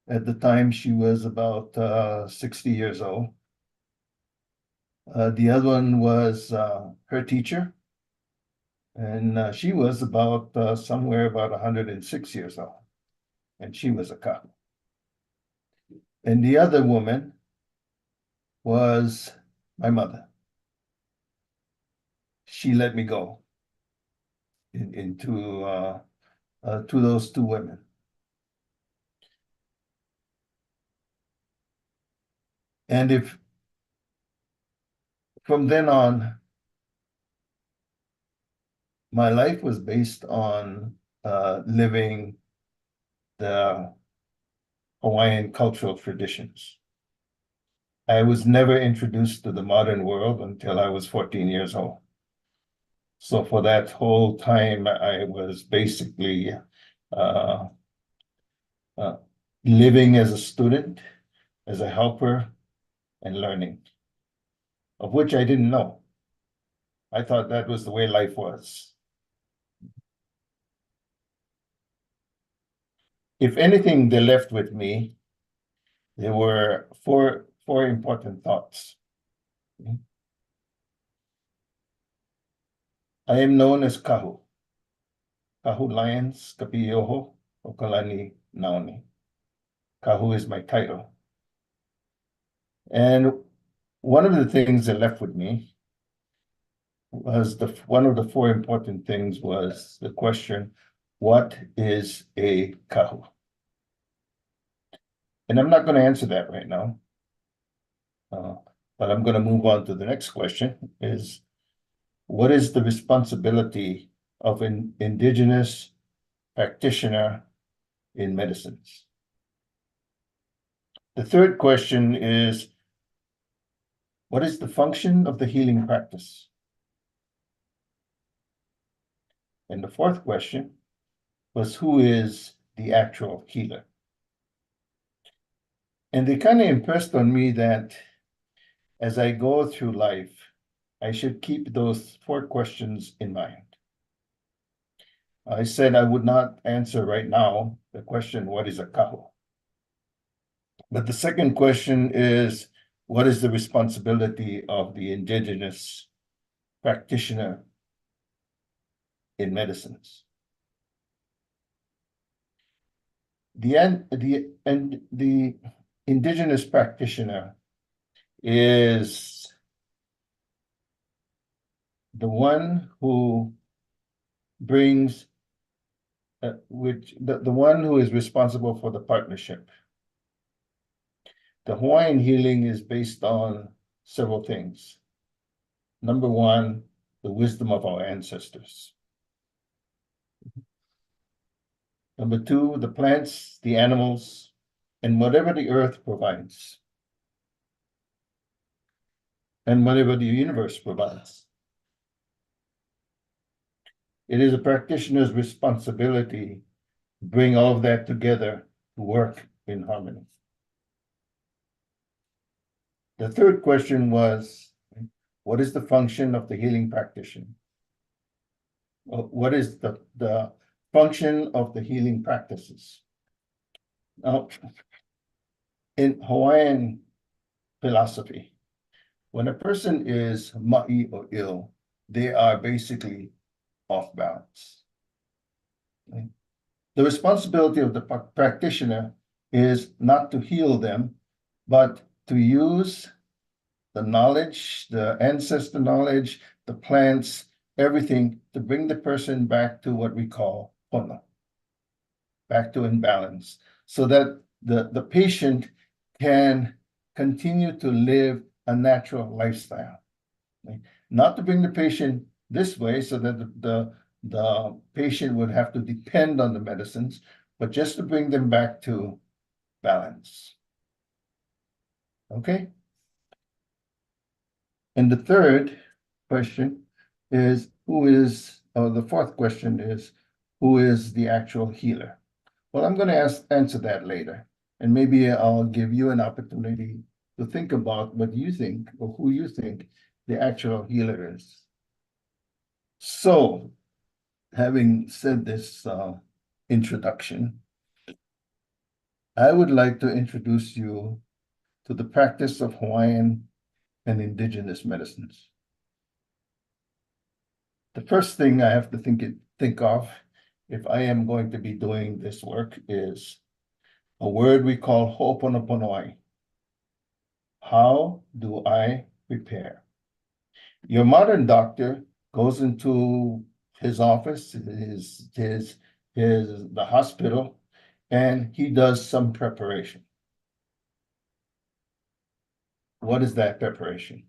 At the time, she was about 60 years old. The other one was her teacher, and she was about somewhere about 106 years old, and she was a kahu. And the other woman was my mother. She let me go into to those 2 women. And if from then on, my life was based on living the Hawaiian cultural traditions. I was never introduced to the modern world until I was 14 years old. So for that whole time, I was basically living as a student, as a helper, and learning, of which I didn't know. I thought that was the way life was. If anything they left with me, there were four important thoughts. I am known as Kahu. Kahu Lions, Kapioho, Okalani Naoni. Kahu is my title. And one of the things that left with me was one of the 4 important things was the question, what is a kahu? And I'm not going to answer that right now, but I'm going to move on to the next question is, what is the responsibility of an Indigenous practitioner in medicines? The third question is, what is the function of the healing practice? And the fourth question was, who is the actual healer? And they kind of impressed on me that as I go through life, I should keep those 4 questions in mind. I said I would not answer right now the question, what is a kaho? But the second question is, what is the responsibility of the indigenous practitioner in medicines? The indigenous practitioner is the one who brings the one who is responsible for the partnership. The Hawaiian healing is based on several things. Number one, the wisdom of our ancestors. Number two, the plants, the animals, and whatever the earth provides. And whatever the universe provides. It is a practitioner's responsibility to bring all of that together to work in harmony. The third question was, what is the function of the healing practitioner? What is the function of the healing practices? Now, in Hawaiian philosophy, when a person is ma'i or ill, they are basically off balance. Okay? The responsibility of the practitioner is not to heal them, but to use the knowledge, the ancestor knowledge, the plants, everything to bring the person back to what we call pono, back to imbalance, so that the patient can continue to live a natural lifestyle. Okay? Not to bring the patient this way so that the patient would have to depend on the medicines, but just to bring them back to balance. Okay? And the third question is, the fourth question is, who is the actual healer? Well, I'm going to answer that later. And maybe I'll give you an opportunity to think about what you think or who you think the actual healer is. So, having said this introduction, I would like to introduce you to the practice of Hawaiian and indigenous medicines. The first thing I have to think of if I am going to be doing this work is a word we call ho'oponoponoai. How do I prepare? Your modern doctor goes into his office, the hospital, and he does some preparation. What is that preparation?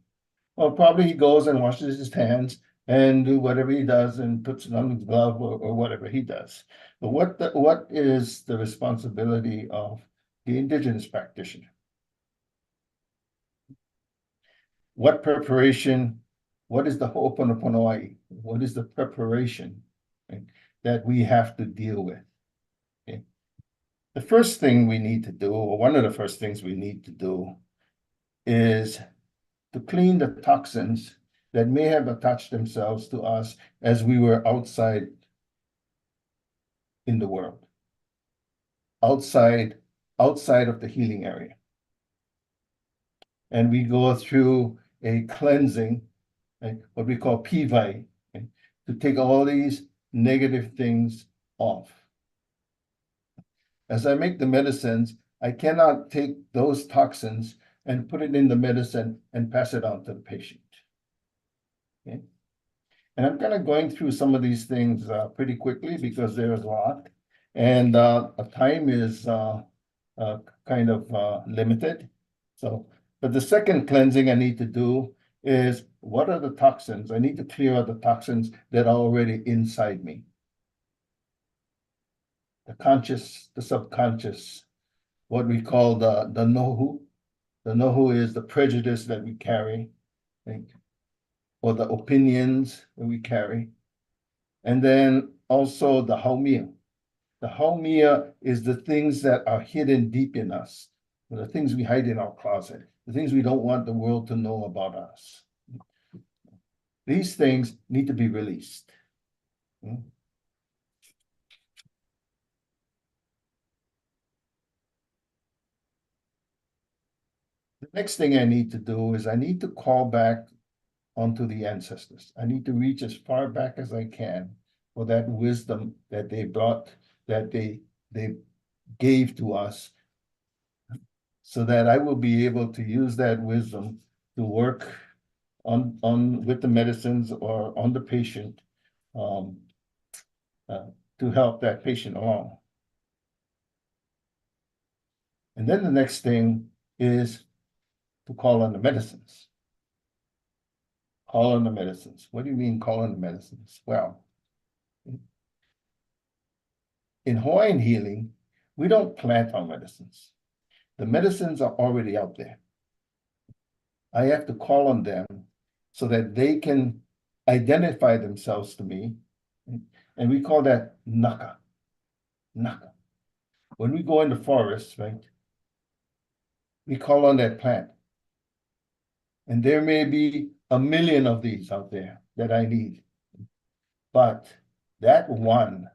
Well, probably he goes and washes his hands and do whatever he does and puts it on the glove or whatever he does. But what is the responsibility of the indigenous practitioner? What preparation, what is the ho'oponoponoai? What is the preparation, right, that we have to deal with? Okay. The first thing we need to do, or one of the first things we need to do, is to clean the toxins that may have attached themselves to us as we were outside in the world, outside of the healing area. And we go through a cleansing, right, what we call pivai, okay, to take all these negative things off. As I make the medicines, I cannot take those toxins and put it in the medicine and pass it on to the patient. Okay? And I'm kind of going through some of these things pretty quickly because there's a lot. And time is kind of limited. So, but the second cleansing I need to do is, what are the toxins? I need to clear out the toxins that are already inside me. The conscious, the subconscious, what we call the nohu. The nohu is the prejudice that we carry, right? Or the opinions that we carry. And then also the haumia. The haumia is the things that are hidden deep in us, the things we hide in our closet, the things we don't want the world to know about us. These things need to be released. Mm. The next thing I need to do is I need to call back onto the ancestors. I need to reach as far back as I can for that wisdom that they brought, that they gave to us, so that I will be able to use that wisdom to work on with the medicines or on the patient, um, to help that patient along. And then the next thing is to call on the medicines. Call on the medicines. What do you mean call on the medicines? Well, in Hawaiian healing, we don't plant our medicines. The medicines are already out there. I have to call on them so that they can identify themselves to me. And we call that naka. Naka. When we go in the forest, right, we call on that plant. And there may be 1,000,000 of these out there that I need. But that one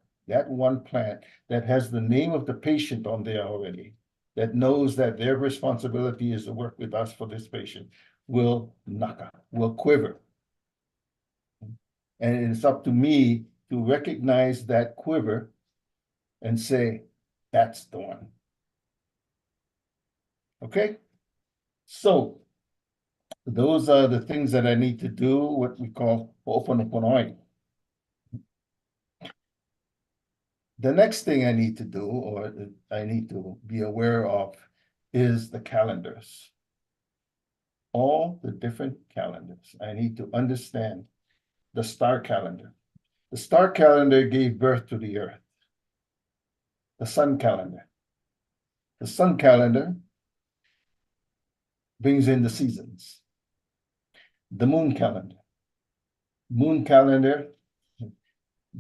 plant that has the name of the patient on there already, that knows that their responsibility is to work with us for this patient, will naka, will quiver. And it's up to me to recognize that quiver and say, that's the one. Okay? So those are the things that I need to do, what we call ho'oponoponopono. The next thing I need to do, or I need to be aware of, is the calendars. All the different calendars. I need to understand the star calendar. The star calendar gave birth to the earth. The sun calendar. The sun calendar brings in the seasons. The moon calendar. Moon calendar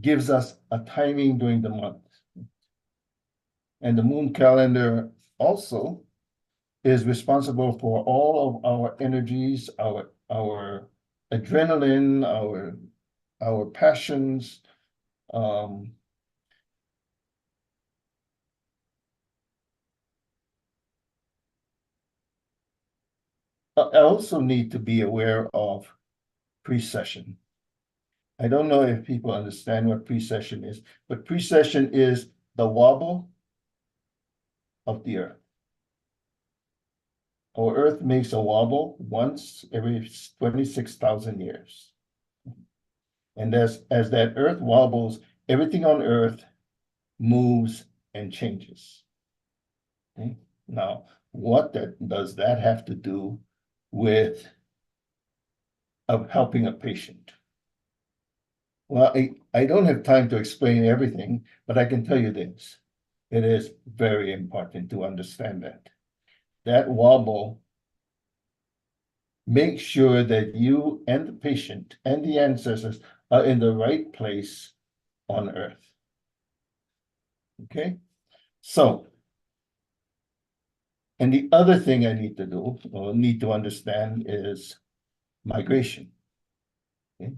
gives us a timing during the month. And the moon calendar also is responsible for all of our energies, our adrenaline, our passions, I also need to be aware of precession. I don't know if people understand what precession is, but precession is the wobble of the earth. Our earth makes a wobble once every 26,000 years. And as that earth wobbles, everything on earth moves and changes. Okay? Now, what does that have to do with helping a patient? Well, I don't have time to explain everything, but I can tell you this. It is very important to understand that. That wobble makes sure that you and the patient and the ancestors are in the right place on earth. Okay? So, and the other thing I need to do, or need to understand, is migration. Okay?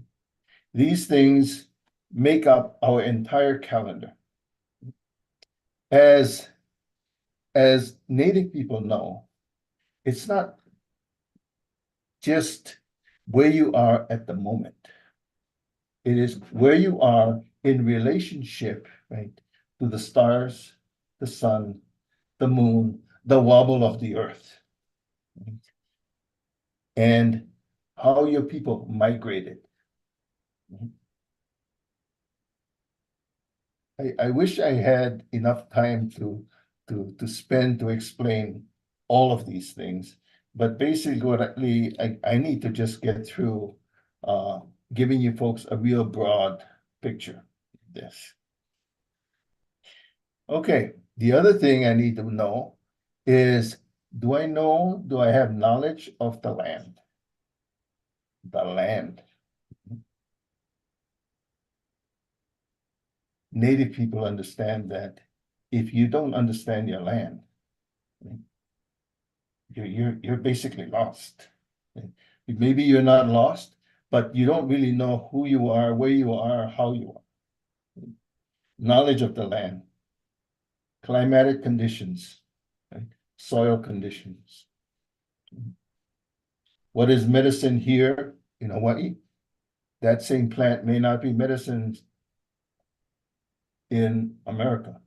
These things make up our entire calendar. As Native people know, it's not just where you are at the moment. It is where you are in relationship, right, to the stars, the sun, the moon, the wobble of the earth, right? And how your people migrated. I wish I had enough time to spend to explain all of these things, but basically I need to just get through giving you folks a real broad picture of this. Okay, the other thing I need to know is, do I have knowledge of the land? The land. Native people understand that if you don't understand your land, you're basically lost. Maybe you're not lost, but you don't really know who you are, where you are, how you are. Knowledge of the land, climatic conditions, right? Soil conditions. What is medicine here in Hawaii? That same plant may not be medicine in America.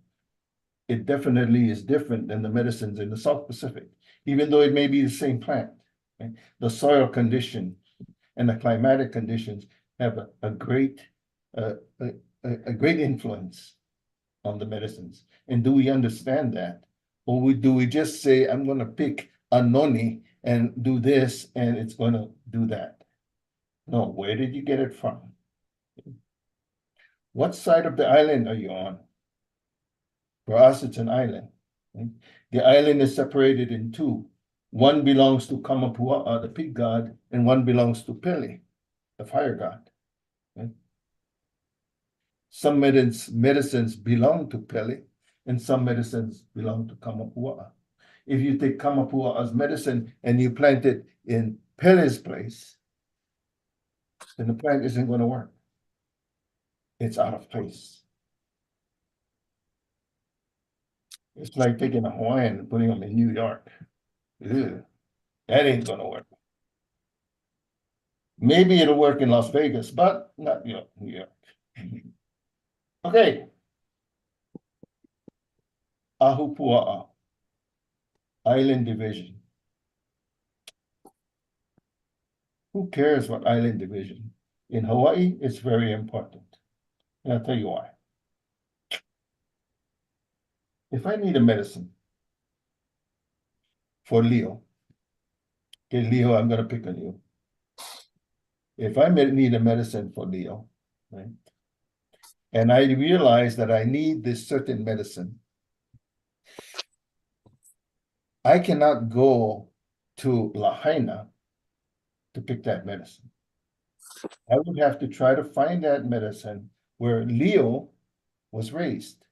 It definitely is different than the medicines in the South Pacific, even though it may be the same plant. Right? The soil condition and the climatic conditions have a great influence on the medicines. And do we understand that? Or do we just say, I'm going to pick a noni and do this and it's going to do that? No, where did you get it from? What side of the island are you on? For us, it's an island. Right? The island is separated in two. One belongs to Kamapua'a, the pig god, and one belongs to Pele, the fire god. Right? Some medicines belong to Pele, and some medicines belong to Kamapua'a. If you take Kamapua'a's medicine and you plant it in Pele's place, then the plant isn't going to work. It's out of place. It's like taking a Hawaiian and putting them in New York. Ew, that ain't gonna work. Maybe it'll work in Las Vegas, but not New York. Okay. Ahupua'a, island division. Who cares what island division? In Hawaii, it's very important. And I'll tell you why. If I need a medicine for Leo, okay, Leo, I'm going to pick on you. If I need a medicine for Leo, right, and I realize that I need this certain medicine, I cannot go to Lahaina to pick that medicine. I would have to try to find that medicine where Leo was raised,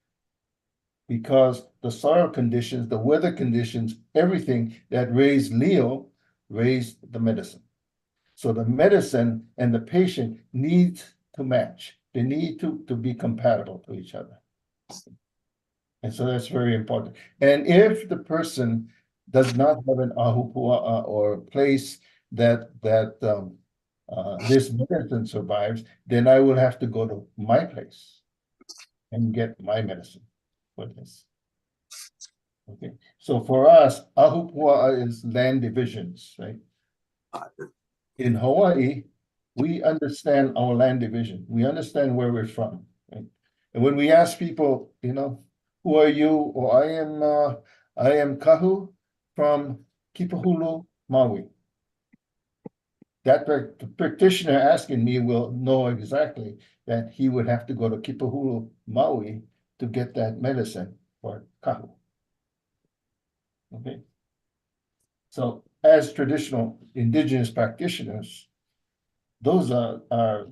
because the soil conditions, the weather conditions, everything that raised Leo raised the medicine. So the medicine and the patient need to match. They need to be compatible to each other. And so that's very important. And if the person does not have an ahupua'a or place that this medicine survives, then I will have to go to my place and get my medicine for this. Okay, so for us, ahupua'a is land divisions, right? In Hawaii, we understand our land division. We understand where we're from, right? And when we ask people, you know, who are you? Or I am Kahu from Kipahulu, Maui. That the practitioner asking me will know exactly that he would have to go to Kipahulu, Maui to get that medicine for Kahu. Okay. So as traditional indigenous practitioners, those are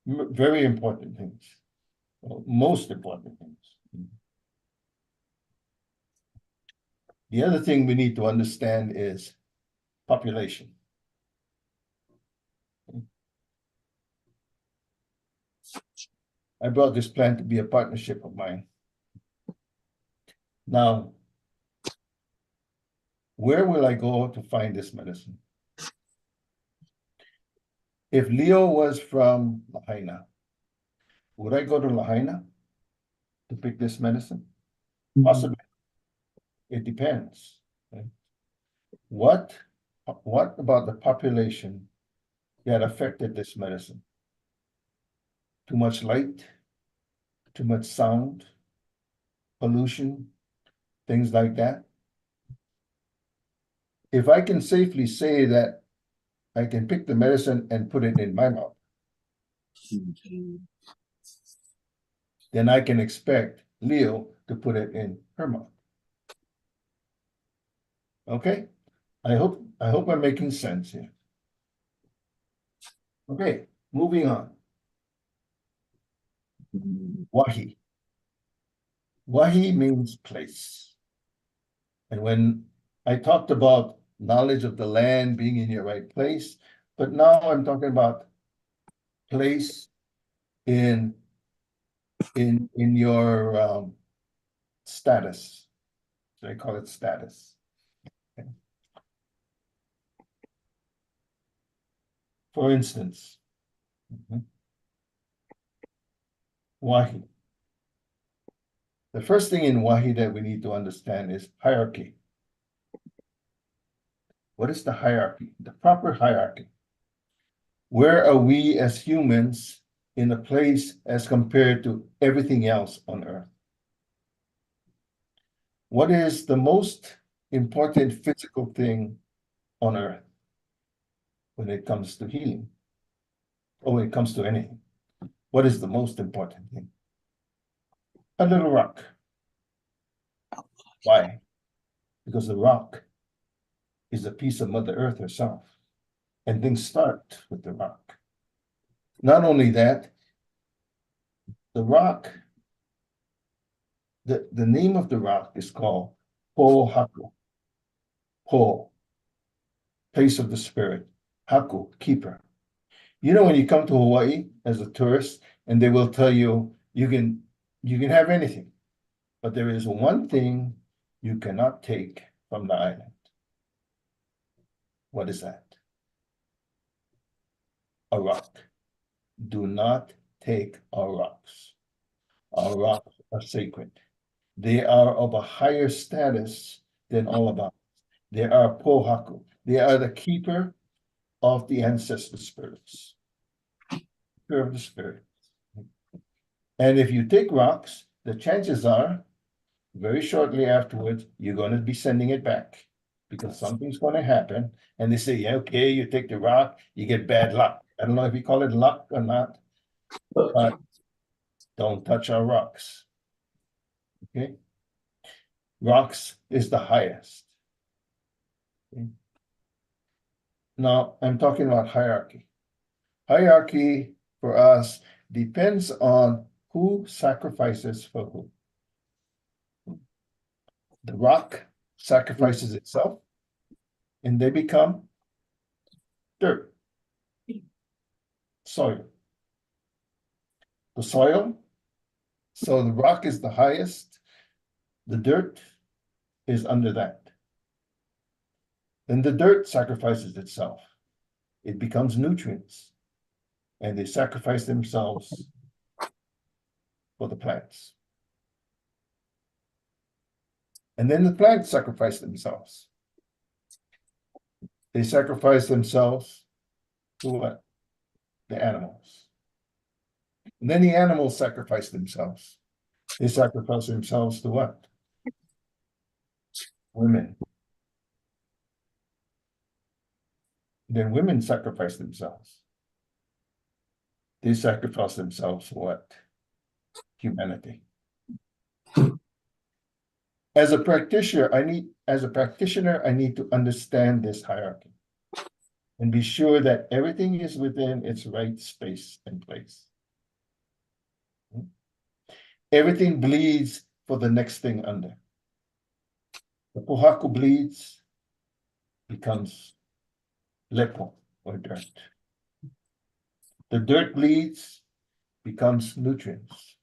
very important things, most important things. The other thing we need to understand is population. I brought this plan to be a partnership of mine. Now, where will I go to find this medicine? If Leo was from Lahaina, would I go to Lahaina to pick this medicine? Possibly. It depends. Right? What about the population that affected this medicine? Too much light, too much sound, pollution, things like that. If I can safely say that I can pick the medicine and put it in my mouth, then I can expect Leo to put it in her mouth. Okay? I hope I'm making sense here. Okay, moving on. Wahi. Wahi means place. And when I talked about knowledge of the land being in your right place, but now I'm talking about place in your status. So I call it status. Okay. For instance, Wahi. The first thing in Wahi that we need to understand is hierarchy. What is the hierarchy? The proper hierarchy. Where are we as humans in a place as compared to everything else on earth? What is the most important physical thing on earth when it comes to healing? Or when it comes to anything? What is the most important thing? A little rock. Why? Because the rock is a piece of Mother Earth herself. And things start with the rock. Not only that, the rock, the name of the rock is called Po Haku. Po, place of the spirit. Haku, keeper. You know, when you come to Hawaii as a tourist, and they will tell you, you can have anything, but there is one thing you cannot take from the island. What is that? A rock. Do not take our rocks. Our rocks are sacred. They are of a higher status than all of us. They are pohaku. They are the keeper of the ancestor spirits. Keeper of the spirit. And if you take rocks, the chances are, very shortly afterwards, you're going to be sending it back because something's going to happen. And they say, yeah, okay, you take the rock, you get bad luck. I don't know if you call it luck or not, but don't touch our rocks. Okay? Rocks is the highest. Okay? Now, I'm talking about hierarchy. Hierarchy for us depends on who sacrifices for who. The rock sacrifices itself, and they become dirt, soil. The soil, so the rock is the highest, the dirt is under that. Then the dirt sacrifices itself. It becomes nutrients, and they sacrifice themselves for the plants. And then the plants sacrifice themselves. They sacrifice themselves to what? The animals. And then the animals sacrifice themselves. They sacrifice themselves to what? Women. Then women sacrifice themselves. They sacrifice themselves for what? Humanity. As a practitioner, I need to understand this hierarchy and be sure that everything is within its right space and place. Everything bleeds for the next thing under. The pohaku bleeds, becomes lepo or dirt. The dirt bleeds, becomes nutrients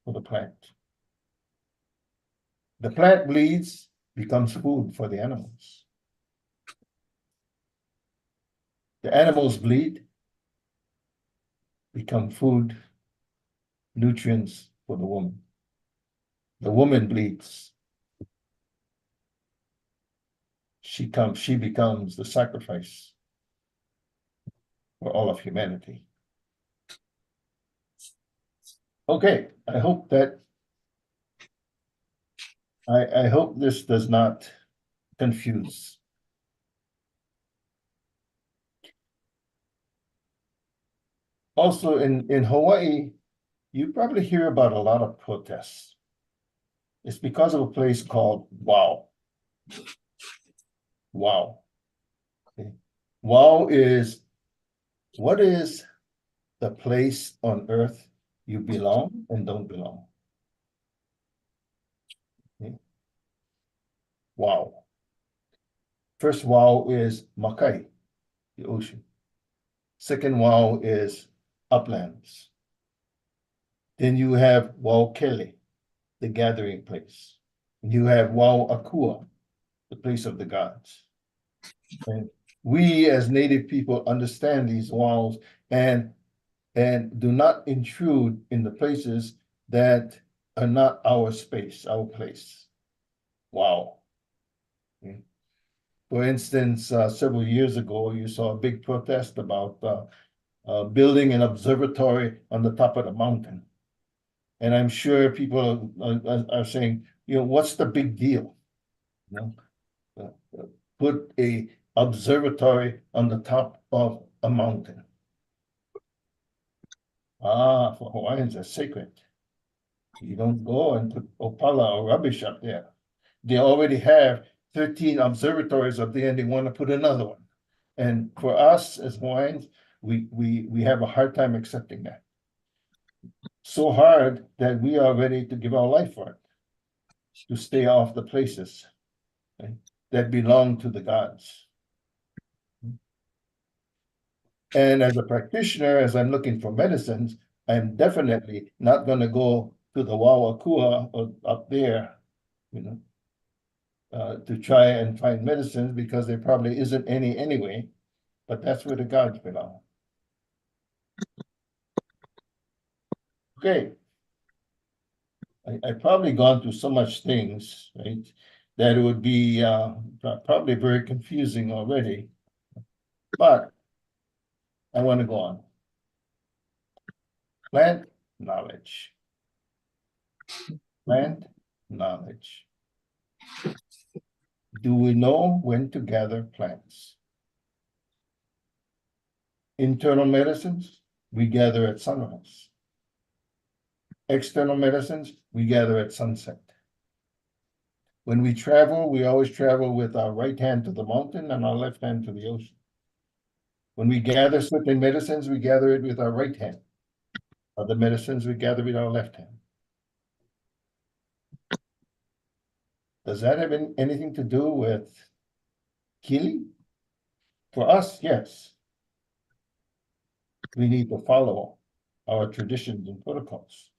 for the plant. The plant bleeds, becomes food for the animals. The animals bleed, become food, nutrients for the woman. The woman bleeds. She becomes the sacrifice for all of humanity. Okay, I hope that I hope this does not confuse. Also in Hawaii, you probably hear about a lot of protests. It's because of a place called Wow. Wow. Okay. Wow is, what is the place on earth you belong and don't belong? Okay. Wow. First wow is Makai, the ocean. Second wow is uplands. Then you have Waukele, the gathering place. You have Wauakua, the place of the gods. And we as Native people understand these wows and do not intrude in the places that are not our space, our place. Wow. For instance, several years ago, you saw a big protest about building an observatory on the top of the mountain. And I'm sure people are saying, you know, what's the big deal? You know, put a observatory on the top of a mountain. Ah, for Hawaiians, it's sacred. You don't go and put opala or rubbish up there. They already have 13 observatories up there and they want to put another one. And for us as Hawaiians, we have a hard time accepting that. So hard that we are ready to give our life for it, to stay off the places, okay, that belong to the gods. And as a practitioner, as I'm looking for medicines, I'm definitely not going to go to the Wawakua or up there, you know, to try and find medicines because there probably isn't any anyway, but that's where the gods belong. Okay. I've probably gone through so much things, right, that it would be probably very confusing already, but I want to go on. Plant knowledge. Plant knowledge. Do we know when to gather plants? Internal medicines, we gather at sunrise. External medicines, we gather at sunset. When we travel, we always travel with our right hand to the mountain and our left hand to the ocean. When we gather certain medicines, we gather it with our right hand. Other medicines, we gather with our left hand. Does that have anything to do with healing? For us, yes. We need to follow our traditions and protocols.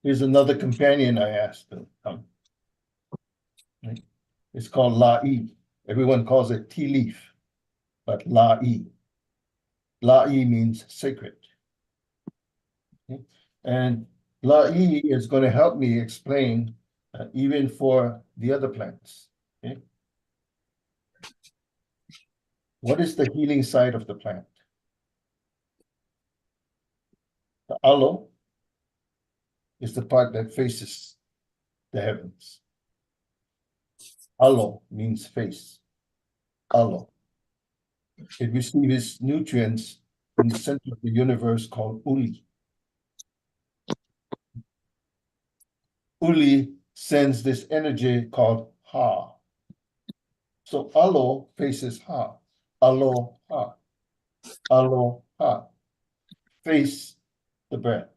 Here's another companion I asked to come. It's called La'i. Everyone calls it tea leaf, but La'i. La'i means sacred. Okay? And La'i is going to help me explain even for the other plants. Okay? What is the healing side of the plant? The alo is the part that faces the heavens. Alo means face. Alo. It receives nutrients from the center of the universe called Uli. Uli sends this energy called Ha. So Alo faces Ha. Alo Ha. Alo Ha. Face the breath.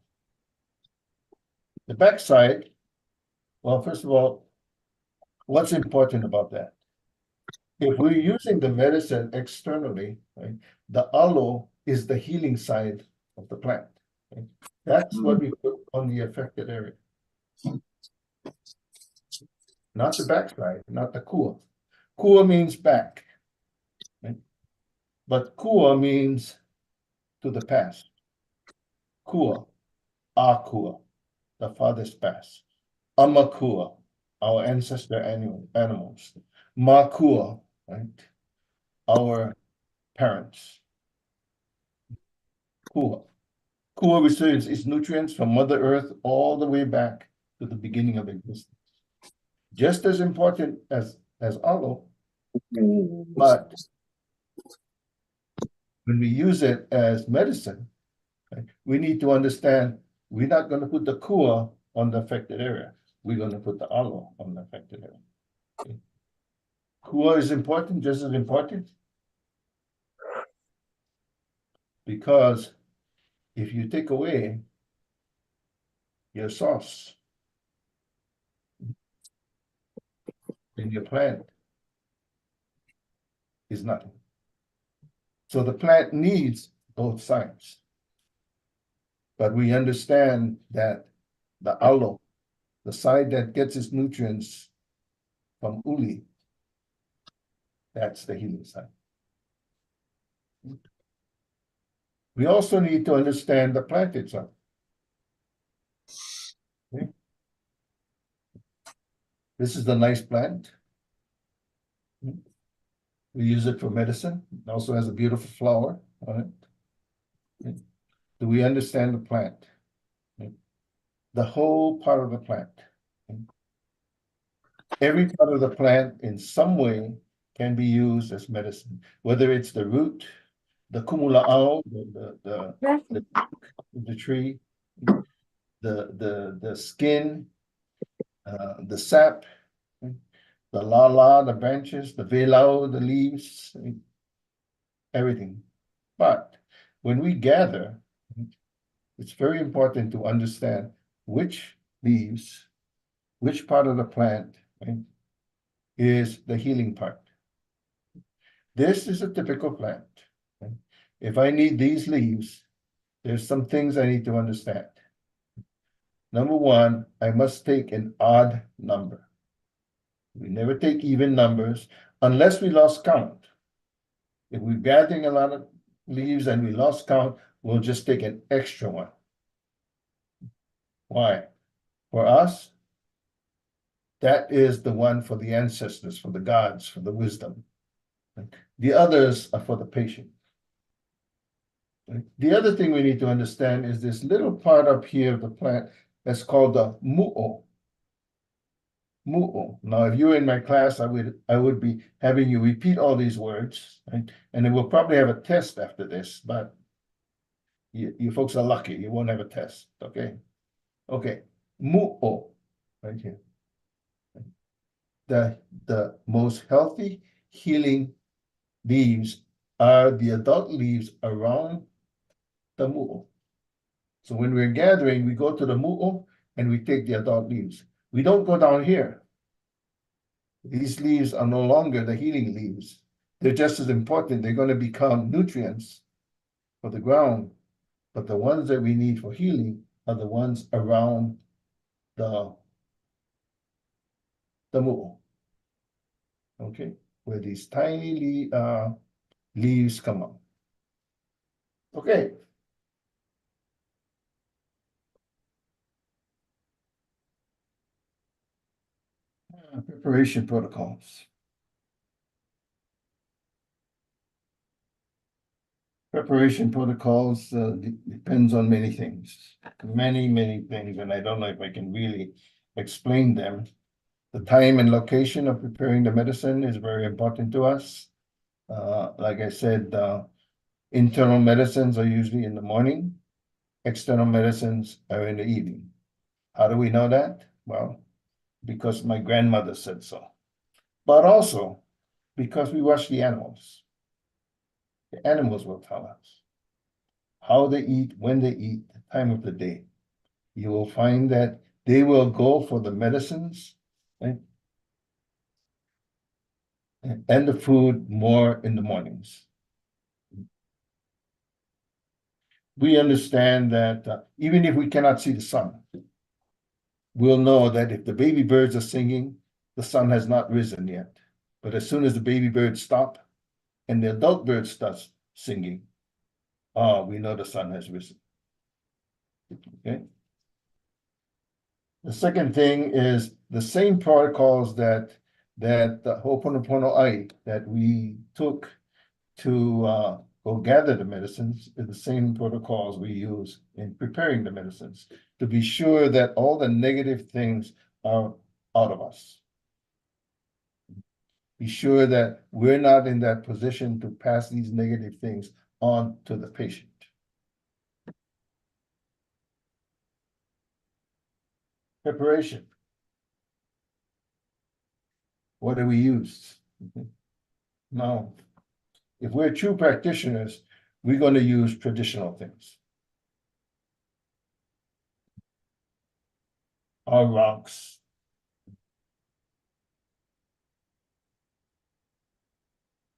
The backside, well, first of all, what's important about that? If we're using the medicine externally, right, the aloe is the healing side of the plant. Okay? That's what we put on the affected area. Not the backside, not the kua. Kua means back. Right? But kua means to the past. Kua, akua, the farthest past. Amakua, our ancestor animals. Makua, right? Our parents. Kua. Kua receives its nutrients from Mother Earth all the way back to the beginning of existence. Just as important as aloe, but when we use it as medicine, right, we need to understand we're not going to put the kua on the affected area. We're going to put the aloe on the affected area. Okay. Kua is important, just as important, because if you take away your sauce, then your plant is nothing. So the plant needs both sides. But we understand that the aloe, the side that gets its nutrients from uli, that's the healing side. We also need to understand the plant itself. Okay. This is the nice plant. We use it for medicine. It also has a beautiful flower on it. Okay. Do we understand the plant? Okay. The whole part of the plant. Okay. Every part of the plant in some way can be used as medicine, whether it's the root, the kumula'au, the tree, the skin, the sap, the lala, the branches, the velau, the leaves, everything. But when we gather, it's very important to understand which leaves, which part of the plant, right, is the healing part. This is a typical plant. Okay? If I need these leaves, there's some things I need to understand. Number one, I must take an odd number. We never take even numbers unless we lost count. If we're gathering a lot of leaves and we lost count, we'll just take an extra one. Why? For us, that is the one for the ancestors, for the gods, for the wisdom. The others are for the patient. The other thing we need to understand is this little part up here of the plant that's called the mu'o. Mu'o. Now, if you were in my class, I would be having you repeat all these words, right? And then we'll probably have a test after this, but you folks are lucky. You won't have a test, okay? Okay, mu'o, right here. The most healthy healing leaves are the adult leaves around the mu'o. So when we're gathering, we go to the mu'o and we take the adult leaves. We don't go down here. These leaves are no longer the healing leaves. They're just as important. They're going to become nutrients for the ground. But the ones that we need for healing are the ones around the mu'o. Okay, where these tiny leaves come up. Okay. Preparation protocols. Preparation protocols depends on many things, many things, and I don't know if I can really explain them. The time and location of preparing the medicine is very important to us. Like I said, internal medicines are usually in the morning. External medicines are in the evening. How do we know that? Well, because my grandmother said so. But also because we watch the animals. The animals will tell us how they eat, when they eat, the time of the day. You will find that they will go for the medicines, right, and the food more in the mornings. We understand that even if we cannot see the sun, we'll know that if the baby birds are singing, the sun has not risen yet. But as soon as the baby birds stop and the adult bird starts singing, we know the sun has risen. Okay. The second thing is the same protocols that the Ho'oponopono Ai that we took to go gather the medicines is the same protocols we use in preparing the medicines to be sure that all the negative things are out of us. Be sure that we're not in that position to pass these negative things on to the patient. Preparation. What do we use? Now, if we're true practitioners, we're going to use traditional things. Our rocks,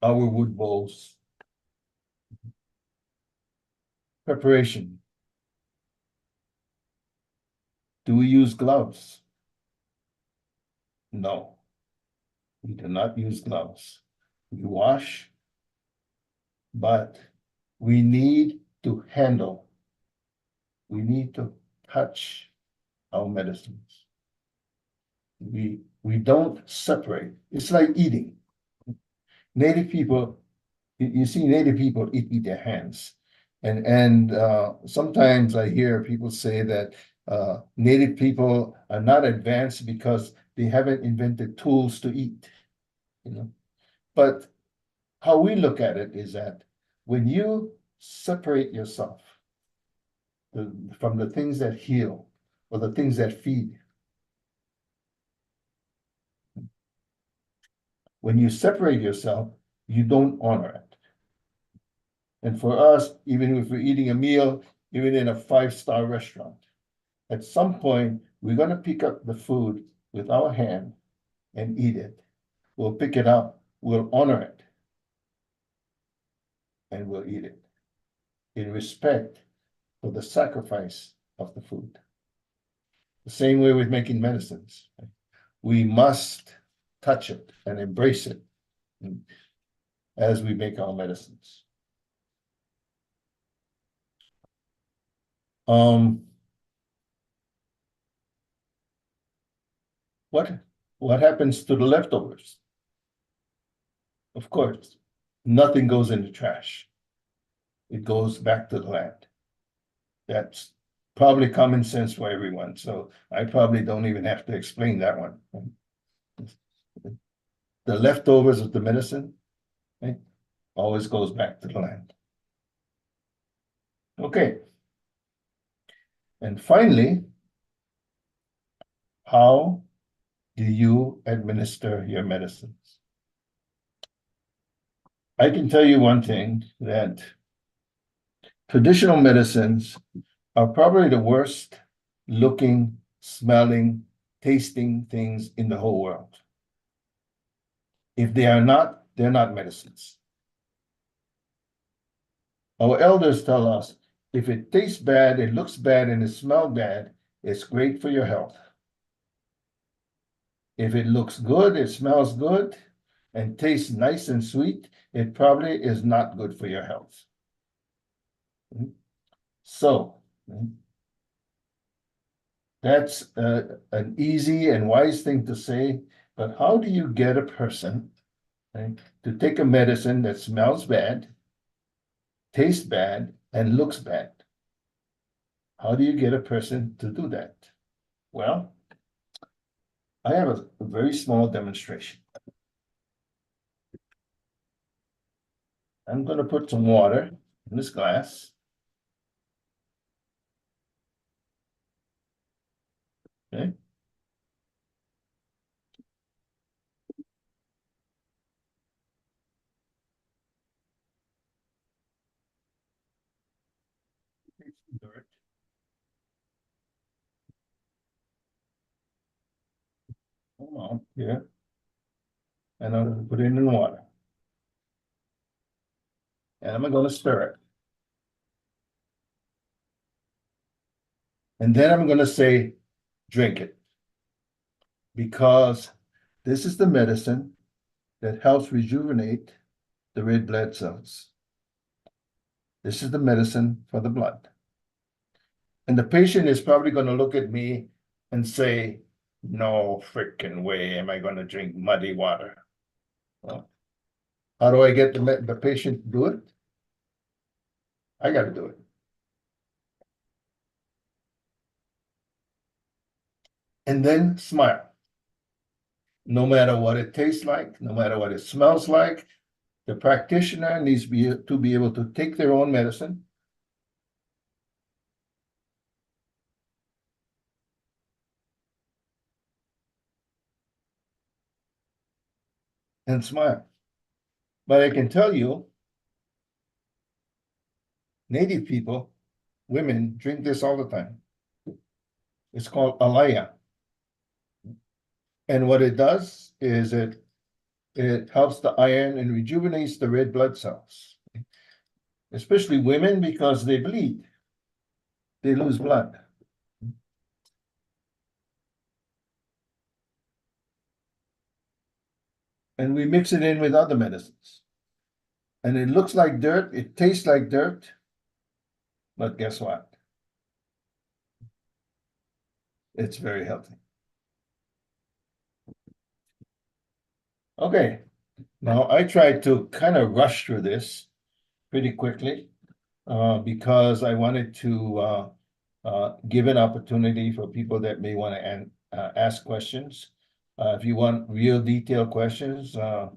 our wood bowls. Preparation. Do we use gloves? No, we do not use gloves. We wash, but we need to handle. We need to touch our medicines. We don't separate. It's like eating. Native people, you see Native people eat with their hands. And sometimes I hear people say that Native people are not advanced because they haven't invented tools to eat, you know. But how we look at it is that when you separate yourself from the things that heal or the things that feed, when you separate yourself, you don't honor it. And for us, even if we're eating a meal, even in a 5-star restaurant, at some point, we're going to pick up the food with our hand and eat it. We'll pick it up, we'll honor it, and we'll eat it in respect for the sacrifice of the food. The same way with making medicines. We must touch it and embrace it as we make our medicines. What happens to the leftovers? Of course, nothing goes in the trash. It goes back to the land. That's probably common sense for everyone, so I probably don't even have to explain that one. The leftovers of the medicine, right, always goes back to the land. Okay. And finally, how do you administer your medicines? I can tell you one thing, that traditional medicines are probably the worst looking, smelling, tasting things in the whole world. If they are not, they're not medicines. Our elders tell us, if it tastes bad, it looks bad, and it smells bad, it's great for your health. If it looks good, it smells good, and tastes nice and sweet, it probably is not good for your health. So, that's an easy and wise thing to say, but how do you get a person, right, to take a medicine that smells bad, tastes bad, and looks bad? How do you get a person to do that? Well, I have a very small demonstration. I'm going to put some water in this glass. Okay. Dirt. Hold on here. And I'm going to put it in the water. And I'm going to stir it. And then I'm going to say, drink it. Because this is the medicine that helps rejuvenate the red blood cells. This is the medicine for the blood. And the patient is probably going to look at me and say, no freaking way am I going to drink muddy water. Well, how do I get the patient to do it? I got to do it. And then smile. No matter what it tastes like, no matter what it smells like, the practitioner needs to be able to take their own medicine and smile. But I can tell you, Native people, women, drink this all the time. It's called alaya. And what it does is it It helps the iron and rejuvenates the red blood cells, especially women because they bleed. They lose blood. And we mix it in with other medicines. And it looks like dirt, it tastes like dirt, but guess what? It's very healthy. Okay, now I tried to kind of rush through this pretty quickly because I wanted to give an opportunity for people that may want to ask questions. If you want real detailed questions, I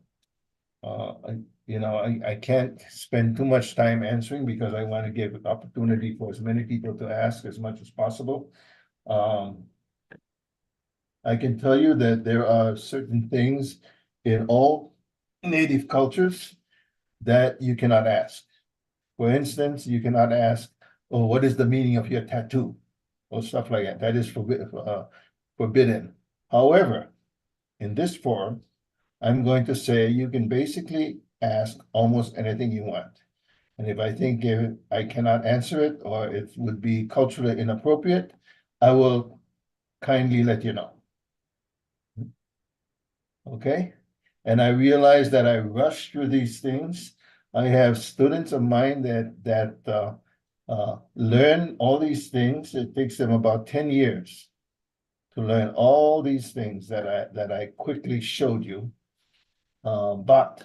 can't spend too much time answering because I want to give an opportunity for as many people to ask as much as possible. I can tell you that there are certain things in all native cultures that you cannot ask. For instance, you cannot ask, "Oh, what is the meaning of your tattoo?" or stuff like that. That is forbidden. However, in this forum, I'm going to say you can basically ask almost anything you want. And if I think I cannot answer it or it would be culturally inappropriate, I will kindly let you know. Okay? And I realize that I rush through these things. I have students of mine that learn all these things. It takes them about 10 years to learn all these things that I quickly showed you. But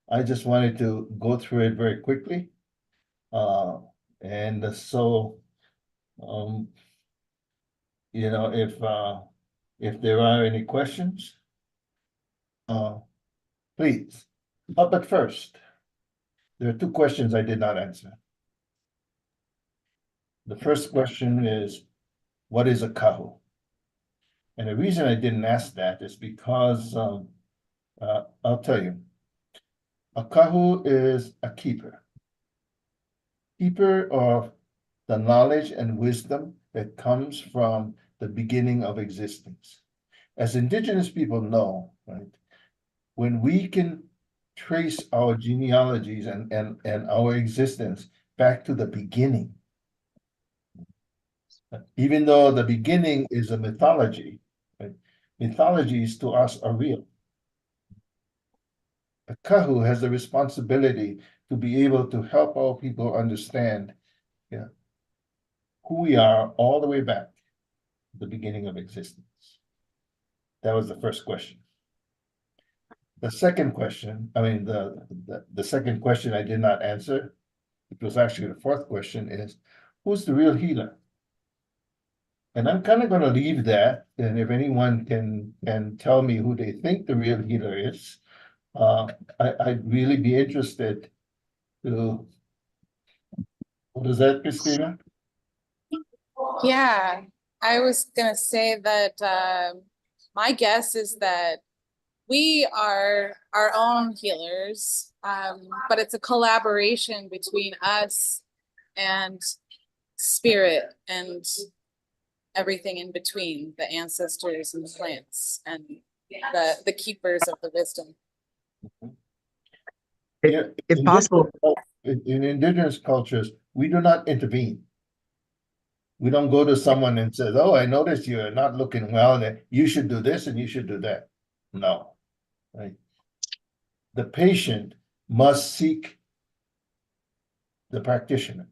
I just wanted to go through it very quickly. And so, if there are any questions, please. But first, there are two questions I did not answer. The first question is, what is a kahu? And the reason I didn't ask that is because I'll tell you. A kahu is a keeper of the knowledge and wisdom that comes from the beginning of existence. As indigenous people know, right, when we can trace our genealogies and our existence back to the beginning, even though the beginning is a mythology, right, mythologies to us are real. A kahu has the responsibility to be able to help our people understand who we are all the way back to the beginning of existence. That was the first question. The second question, the second question I did not answer, it was actually the fourth question, is who's the real healer? And I'm kind of going to leave that, and if anyone can tell me who they think the real healer is, I'd really be interested to. What is that, Christina?
Yeah, I was gonna say that my guess is that we are our own healers, but it's a collaboration between us and spirit and everything in between, the ancestors and the plants and the keepers of the wisdom.
If possible, in indigenous cultures, we do not intervene. We don't go to someone and says, "Oh, I noticed you're not looking well, and you should do this and you should do that." No, right? The patient must seek the practitioner.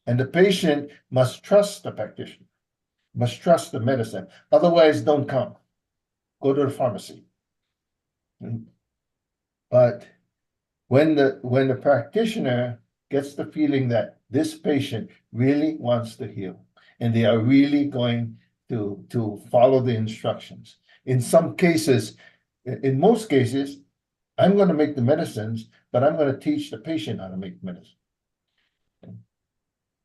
And the patient must trust the practitioner, must trust the medicine. Otherwise, don't come. Go to the pharmacy. But when the practitioner gets the feeling that this patient really wants to heal and they are really going to follow the instructions. In some cases, in most cases, I'm going to make the medicines, but I'm going to teach the patient how to make medicine.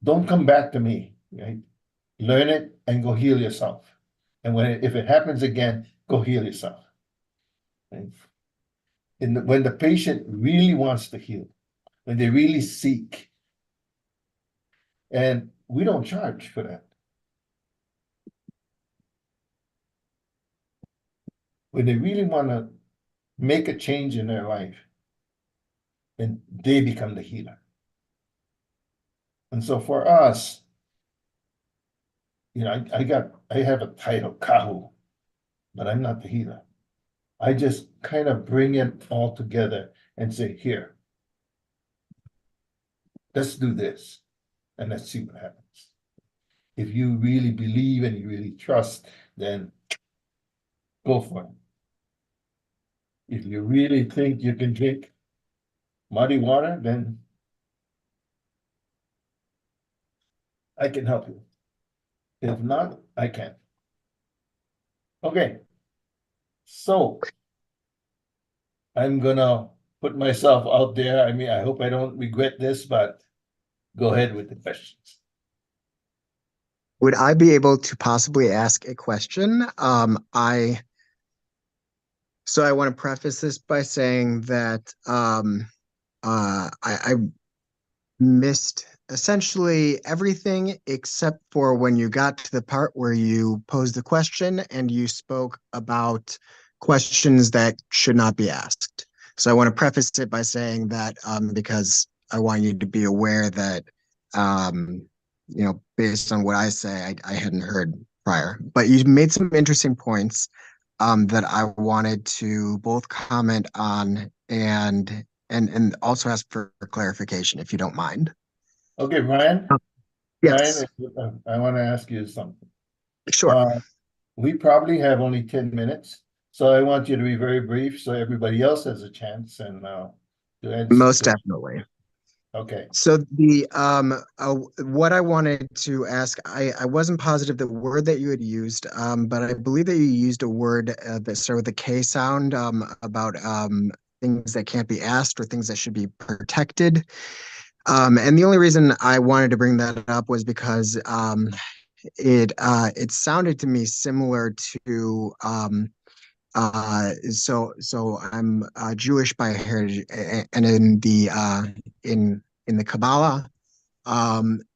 Don't come back to me, right? Learn it and go heal yourself. And if it happens again, go heal yourself. Right? When the patient really wants to heal, when they really seek, and we don't charge for that. when they really want to make a change in their life, then they become the healer. And so for us, you know, I have a title, Kahu, but I'm not the healer. I just kind of bring it all together and say, here, let's do this, and let's see what happens. If you really believe and you really trust, then go for it. If you really think you can drink muddy water, then I can help you. If not, I can't. Okay. So I'm gonna put myself out there. I mean, I hope I don't regret this, but go ahead with the questions.
Would I be able to possibly ask a question? So I want to preface this by saying that I missed essentially everything except for when you got to the part where you posed the question and you spoke about questions that should not be asked. So I want to preface it by saying that because I want you to be aware that you know, based on what I say, I hadn't heard prior. But you made some interesting points that I wanted to both comment on and also ask for clarification, if you don't mind.
Okay, Ryan.
Yes.
Ryan, I want to ask you something.
Sure.
We probably have only 10 minutes, so I want you to be very brief so everybody else has a chance and to answer.
Most definitely.
Okay.
So the what I wanted to ask, I wasn't positive the word that you had used, but I believe that you used a word that started with a K sound about things that can't be asked or things that should be protected. And the only reason I wanted to bring that up was because it sounded to me similar to so I'm Jewish by heritage, and in the Kabbalah,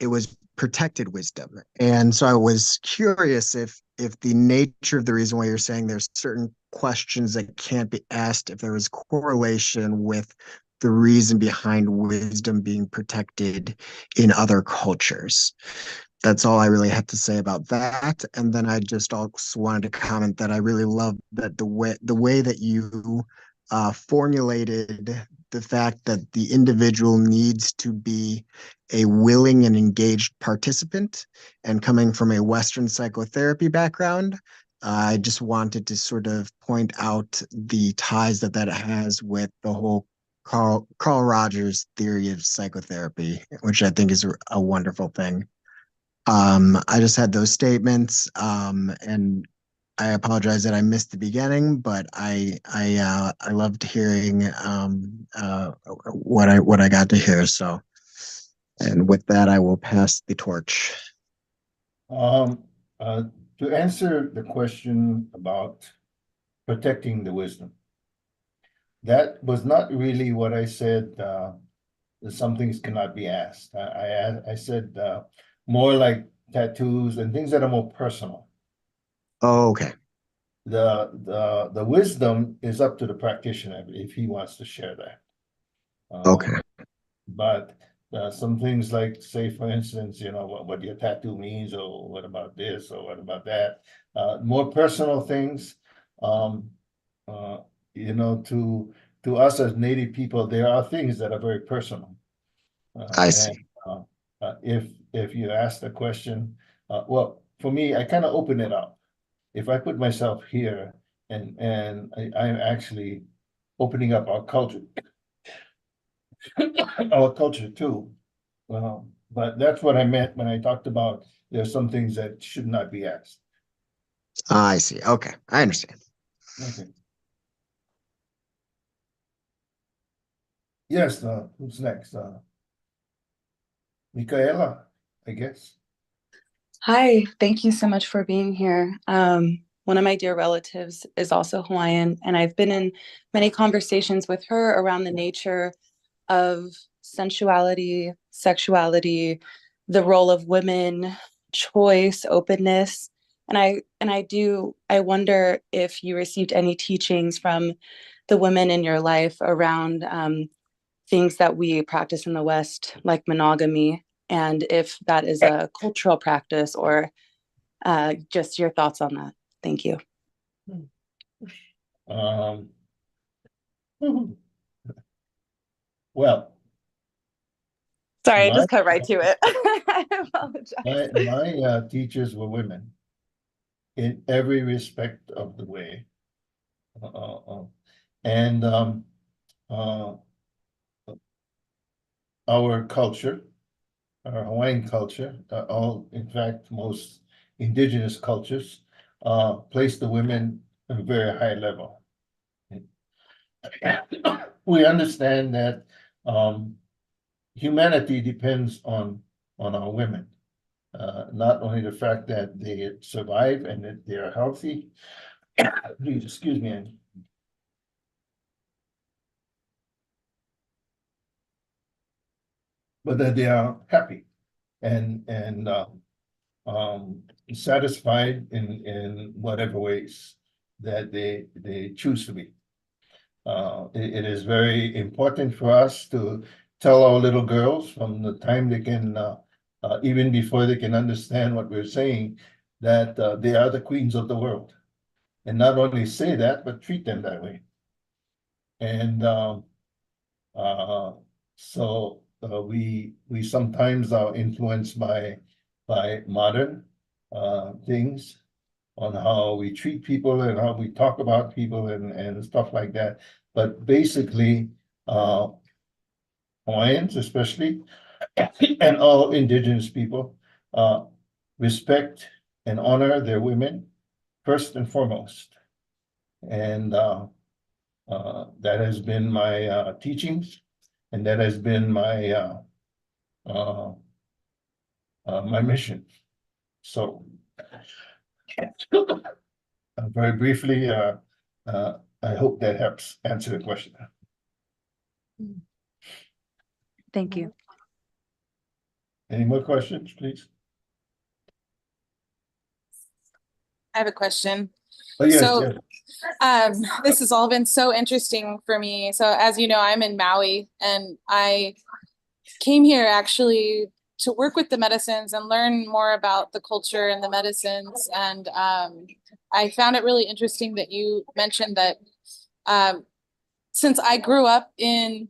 it was protected wisdom. And so I was curious if the nature of the reason why you're saying there's certain questions that can't be asked, if there was correlation with the reason behind wisdom being protected in other cultures. That's all I really had to say about that. And then I just also wanted to comment that I really love that the way that you formulated the fact that the individual needs to be a willing and engaged participant. And coming from a Western psychotherapy background, I just wanted to sort of point out the ties that has with the whole Carl Rogers theory of psychotherapy, which I think is a wonderful thing. I just had those statements, and I apologize that I missed the beginning, but I loved hearing what I got to hear. So, and with that, I will pass the torch.
To answer the question about protecting the wisdom, that was not really what I said. That some things cannot be asked. I said more like tattoos and things that are more personal.
Oh, okay.
The wisdom is up to the practitioner if he wants to share that.
Okay.
But some things like, say, for instance, you know, what your tattoo means, or what about this, or what about that, more personal things. You know, to us as Native people, there are things that are very personal.
I see.
If you ask the question, well, for me, I kind of open it up. If I put myself here and I'm actually opening up our culture, our culture too. But that's what I meant when I talked about there's some things that should not be asked.
I see. Okay, I understand.
Okay. Yes. Who's next? Michaela, I guess.
Hi, thank you so much for being here. One of my dear relatives is also Hawaiian, and I've been in many conversations with her around the nature of sensuality, sexuality, the role of women, choice, openness, I wonder if you received any teachings from the women in your life around things that we practice in the West, like monogamy, and if that is a cultural practice or just your thoughts on that. Thank you.
Well,
sorry, I
my,
just cut right to it. I apologize.
My teachers were women in every respect of the way. And our culture, our Hawaiian culture, in fact, most indigenous cultures, place the women at a very high level. We understand that humanity depends on our women. Not only the fact that they survive and that they are healthy, please excuse me, but that they are happy and satisfied in whatever ways that they choose to be. It is very important for us to tell our little girls from the time they can, even before they can understand what we're saying, that they are the queens of the world. And not only say that, but treat them that way. And so we sometimes are influenced by modern things on how we treat people and how we talk about people and stuff like that. But basically, Hawaiians especially, and all indigenous people, respect and honor their women first and foremost. And that has been my teachings, and that has been my my mission. So very briefly, I hope that helps answer the question.
Thank you.
Any more questions, please?
I have a question.
Oh, yes,
So,
yes.
this has all been so interesting for me. So, as you know, I'm in Maui, and I came here actually to work with the medicines and learn more about the culture and the medicines. And I found it really interesting that you mentioned that since I grew up in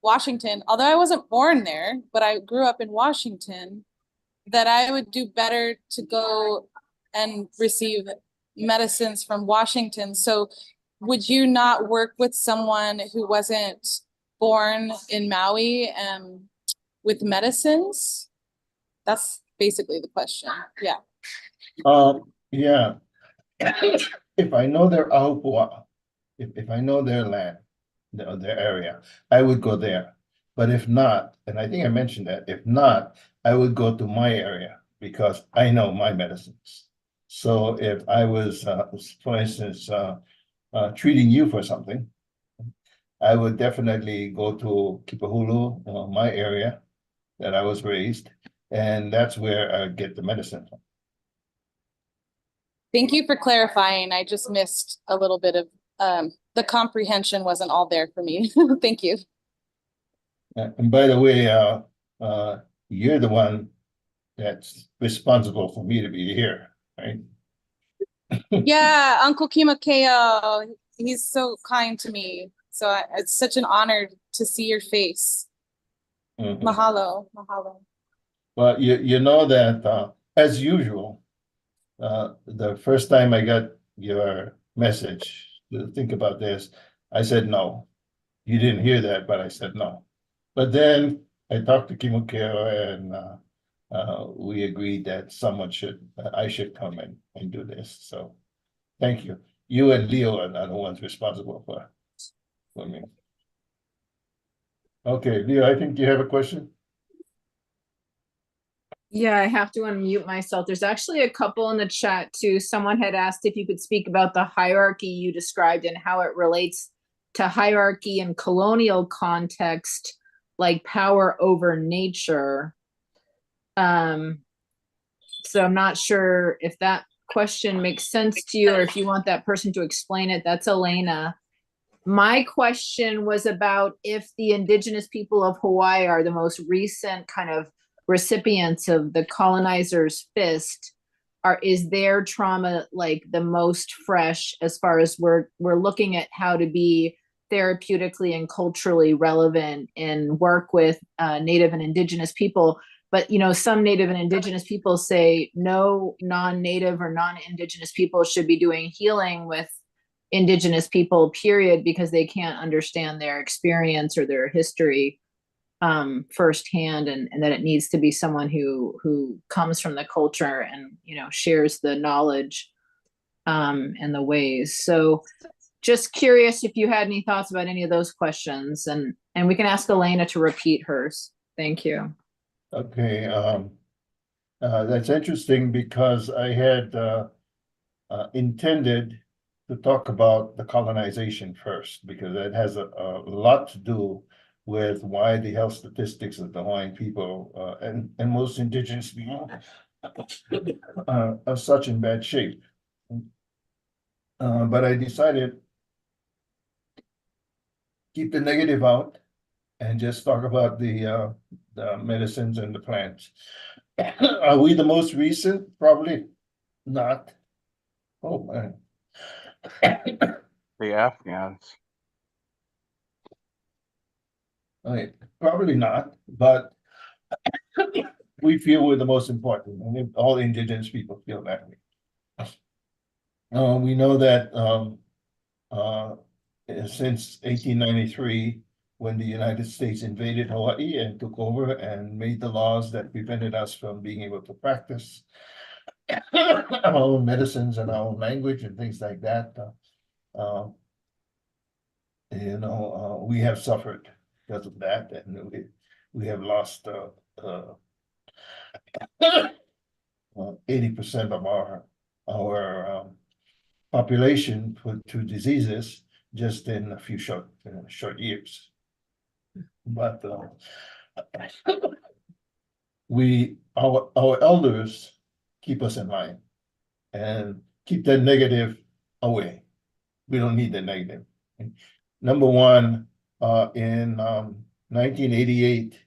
Washington, although I wasn't born there, but I grew up in Washington, that I would do better to go and receive medicines from Washington. So would you not work with someone who wasn't born in Maui with medicines? That's basically the question. Yeah.
Yeah. If I know their aupua, if I know their land, their area, I would go there. But if not, and I think I mentioned that, if not, I would go to my area because I know my medicines. So if I was, for instance, treating you for something, I would definitely go to Kipahulu, my area that I was raised, and that's where I get the medicine from.
Thank you for clarifying. I just missed a little bit of the comprehension wasn't all there for me. Thank you.
And by the way, you're the one that's responsible for me to be here, right?
Yeah, Uncle Kimakeo, he's so kind to me. So it's such an honor to see your face. Mahalo, mahalo.
Well, you know that as usual, the first time I got your message to think about this, I said no. You didn't hear that, but I said no. But then I talked to Kimukeo and we agreed that I should come and do this. So thank you. You and Leo are the ones responsible for me. Okay, Leo, I think you have a question.
Yeah, I have to unmute myself. There's actually a couple in the chat too. Someone had asked if you could speak about the hierarchy you described and how it relates to hierarchy in colonial context, like power over nature. So I'm not sure if that question makes sense to you, or if you want that person to explain it, that's Elena. My question was about if the Indigenous people of Hawaii are the most recent kind of recipients of the colonizer's fist. Is their trauma like the most fresh as far as we're looking at how to be therapeutically and culturally relevant and work with Native and Indigenous people? But some Native and Indigenous people say no non-Native or non-Indigenous people should be doing healing with Indigenous people, period, because they can't understand their experience or their history firsthand, and that it needs to be someone who comes from the culture and shares the knowledge and the ways. So just curious if you had any thoughts about any of those questions, and we can ask Elena to repeat hers. Thank you.
Okay, that's interesting because I had intended to talk about the colonization first, because that has a lot to do with why the health statistics of the Hawaiian people and most Indigenous people are such in bad shape. But I decided keep the negative out and just talk about the medicines and the plants. Are we the most recent? Probably not. Oh man.
The Afghans.
Okay, probably not, but we feel we're the most important, and all Indigenous people feel that way. We know that since 1893, when the United States invaded Hawaii and took over and made the laws that prevented us from being able to practice our own medicines and our own language and things like that, we have suffered because of that, and we have lost 80% of our population to diseases just in a few short years. But our elders keep us in line and keep that negative away. We don't need the negative. Number one, in 1988,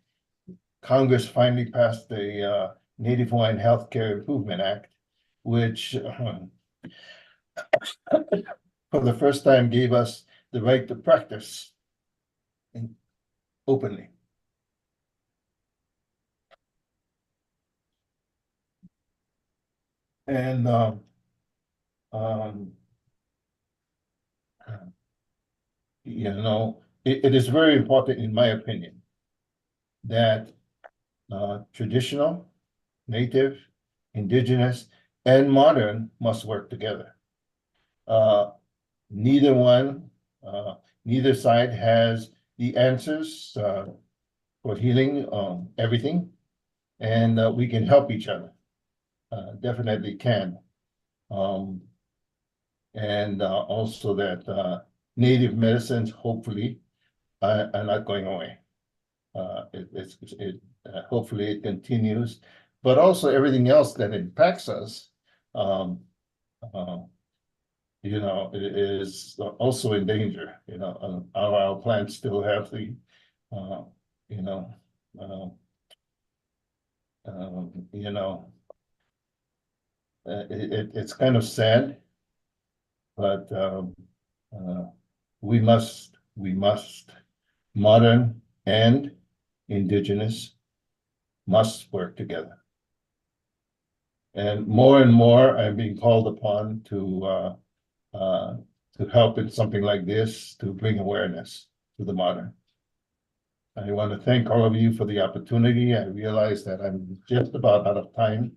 Congress finally passed the Native Hawaiian Healthcare Improvement Act, which for the first time gave us the right to practice openly. And it is very important, in my opinion, that traditional, native, indigenous, and modern must work together. Neither side has the answers for healing everything, and we can help each other. Definitely can. And also that native medicines, hopefully, are not going away. Hopefully it continues, but also everything else that impacts us, it is also in danger. Our plants still have the, it's kind of sad, but we must, modern and indigenous must work together. And more I'm being called upon to help in something like this, to bring awareness to the modern. I want to thank all of you for the opportunity. I realize that I'm just about out of time,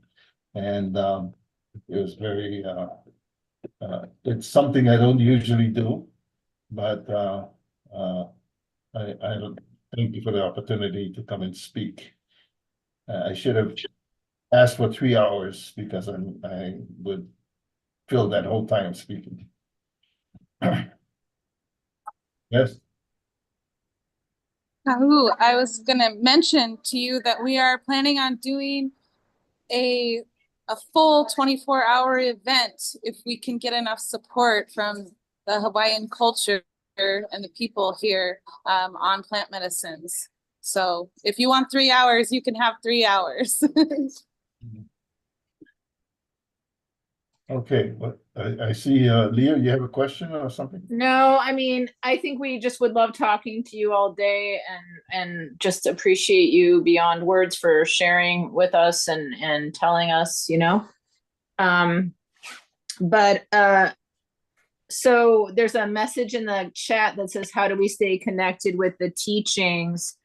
and it was very, it's something I don't usually do, but I thank you for the opportunity to come and speak. I should have asked for 3 hours because I would fill that whole time speaking. Yes.
Kahu, I was gonna mention to you that we are planning on doing a a full 24-hour event if we can get enough support from the Hawaiian culture and the people here on plant medicines. So if you want 3 hours, you can have 3 hours.
Okay, but I see, Leo, you have a question or something?
No, I mean, I think we just would love talking to you all day and just appreciate you beyond words for sharing with us and telling us, you know. So there's a message in the chat that says, how do we stay connected with the teachings?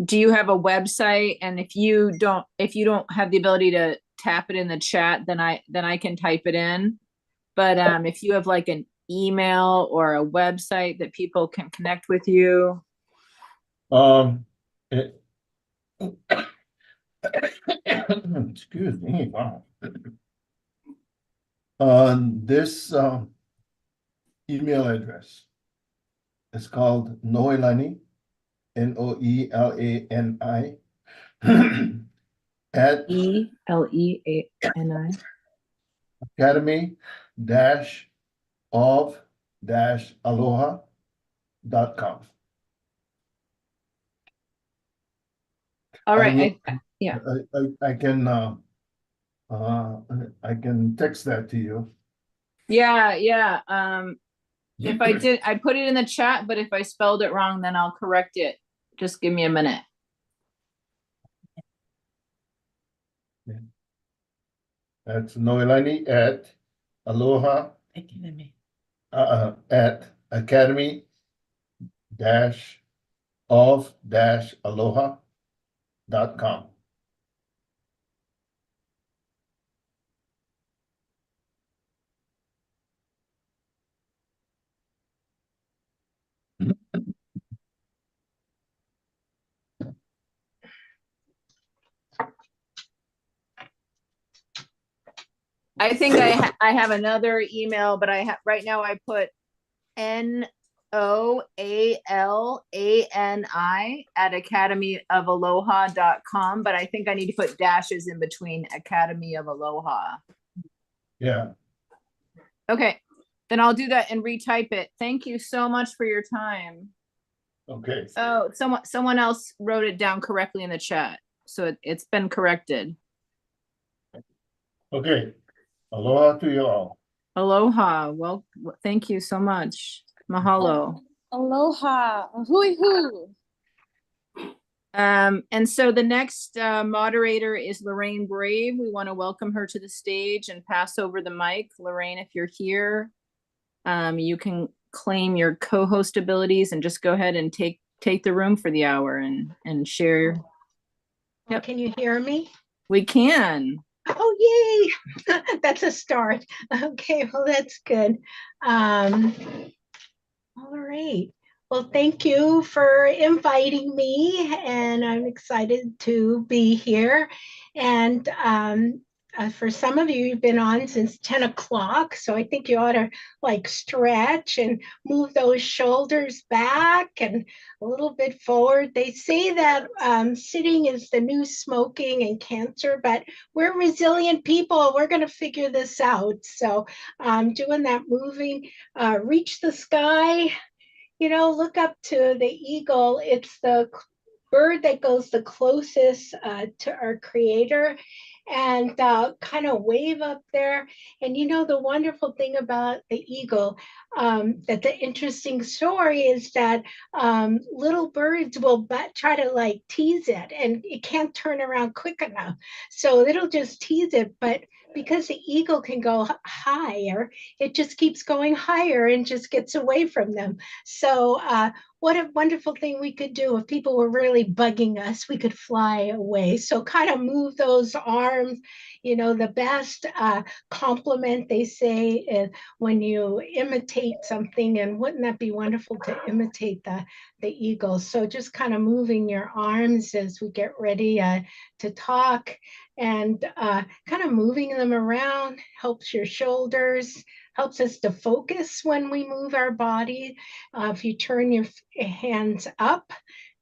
Do you have a website? And if you don't have the ability to tap it in the chat, then I can type it in. But if you have like an email or a website that people can connect with you.
Excuse me, wow. This email address is called Noelani, Noelani, at
ELEANI
academy-of-aloha.com.
All right. Yeah.
I can text that to you.
Yeah. If I put it in the chat, but if I spelled it wrong, then I'll correct it. Just give me a minute.
That's Noelani at aloha at academy-of-aloha.com.
I think I have another email, but right now I put NOALANI at academyofaloha.com, but I think I need to put dashes in between Academy of Aloha.
Yeah.
Okay, then I'll do that and retype it. Thank you so much for your time.
Okay.
Oh, someone else wrote it down correctly in the chat, so it's been corrected.
Okay. Aloha to you all.
Aloha. Well, thank you so much. Mahalo.
Aloha. Hui hu.
And so the next moderator is Lorraine Brave. We want to welcome her to the stage and pass over the mic. Lorraine, if you're here, you can claim your co-host abilities and just go ahead and take the room for the hour and share.
Yep. Can you hear me?
We can.
Oh, yay. That's a start. Okay, well, that's good. All right. Well, thank you for inviting me, and I'm excited to be here. And for some of you, you've been on since 10 o'clock, so I think you ought to like stretch and move those shoulders back and a little bit forward. They say that sitting is the new smoking and cancer, but we're resilient people. We're going to figure this out. So doing that moving, reach the sky. You know, look up to the eagle. It's the bird that goes the closest to our creator, and kind of wave up there. And you know, the wonderful thing about the eagle, that the interesting story is that little birds will try to like tease it, and it can't turn around quick enough. So it'll just tease it. But because the eagle can go higher, it just keeps going higher and just gets away from them. So what a wonderful thing we could do if people were really bugging us, we could fly away. So kind of move those arms. You know, the best compliment, they say, is when you imitate something, and wouldn't that be wonderful to imitate the eagle? So just kind of moving your arms as we get ready to talk, and kind of moving them around helps your shoulders, helps us to focus when we move our body. If you turn your hands up,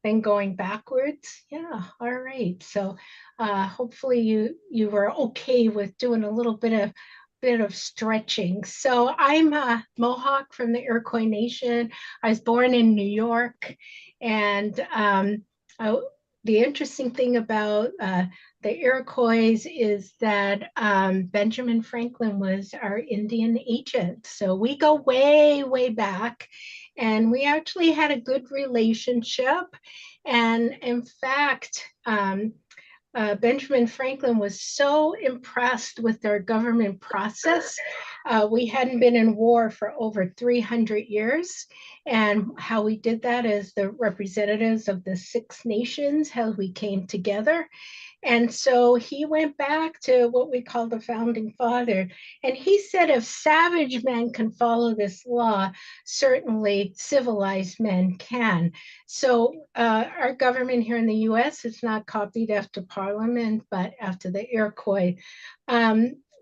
then going backwards. Yeah, all right. So hopefully you were okay with doing a little bit of stretching. So I'm a Mohawk from the Iroquois Nation. I was born in New York, and the interesting thing about the Iroquois is that Benjamin Franklin was our Indian agent. So we go way, way back, and we actually had a good relationship. And in fact, Benjamin Franklin was so impressed with their government process. We hadn't been in war for over 300 years. And how we did that as the representatives of the Six Nations, how we came together. And so he went back to what we call the founding father. And he said, if savage men can follow this law, certainly civilized men can. So our government here in the US is not copied after Parliament, but after the Iroquois.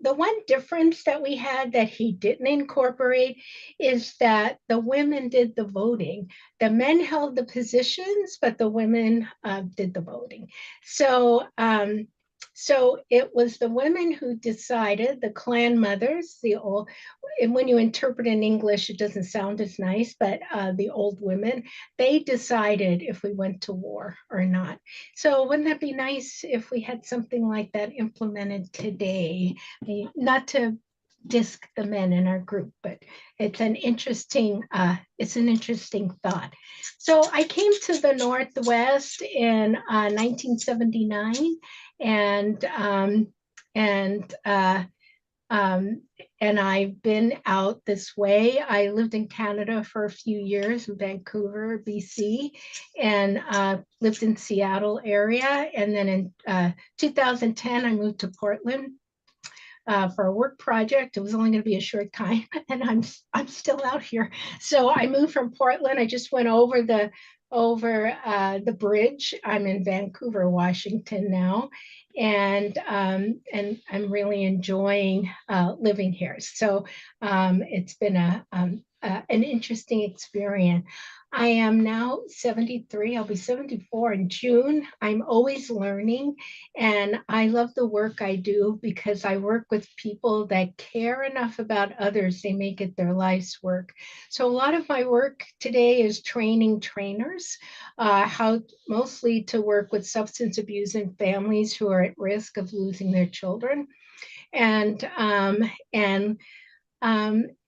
The one difference that we had that he didn't incorporate is that the women did the voting. The men held the positions, but the women did the voting. So it was the women who decided, the clan mothers, and when you interpret in English, it doesn't sound as nice, but the old women, they decided if we went to war or not. So wouldn't that be nice if we had something like that implemented today? Not to disc the men in our group, but it's an interesting thought. So I came to the Northwest in 1979, and I've been out this way. I lived in Canada for a few years, in Vancouver, BC, and lived in Seattle area. And then in 2010, I moved to Portland for a work project. It was only going to be a short time, and I'm still out here. So I moved from Portland. I just went over the bridge. I'm in Vancouver, Washington now, and I'm really enjoying living here. So it's been an interesting experience. I am now 73. I'll be 74 in June. I'm always learning, and I love the work I do because I work with people that care enough about others, they make it their life's work. So a lot of my work today is training trainers, how mostly to work with substance abuse in families who are at risk of losing their children.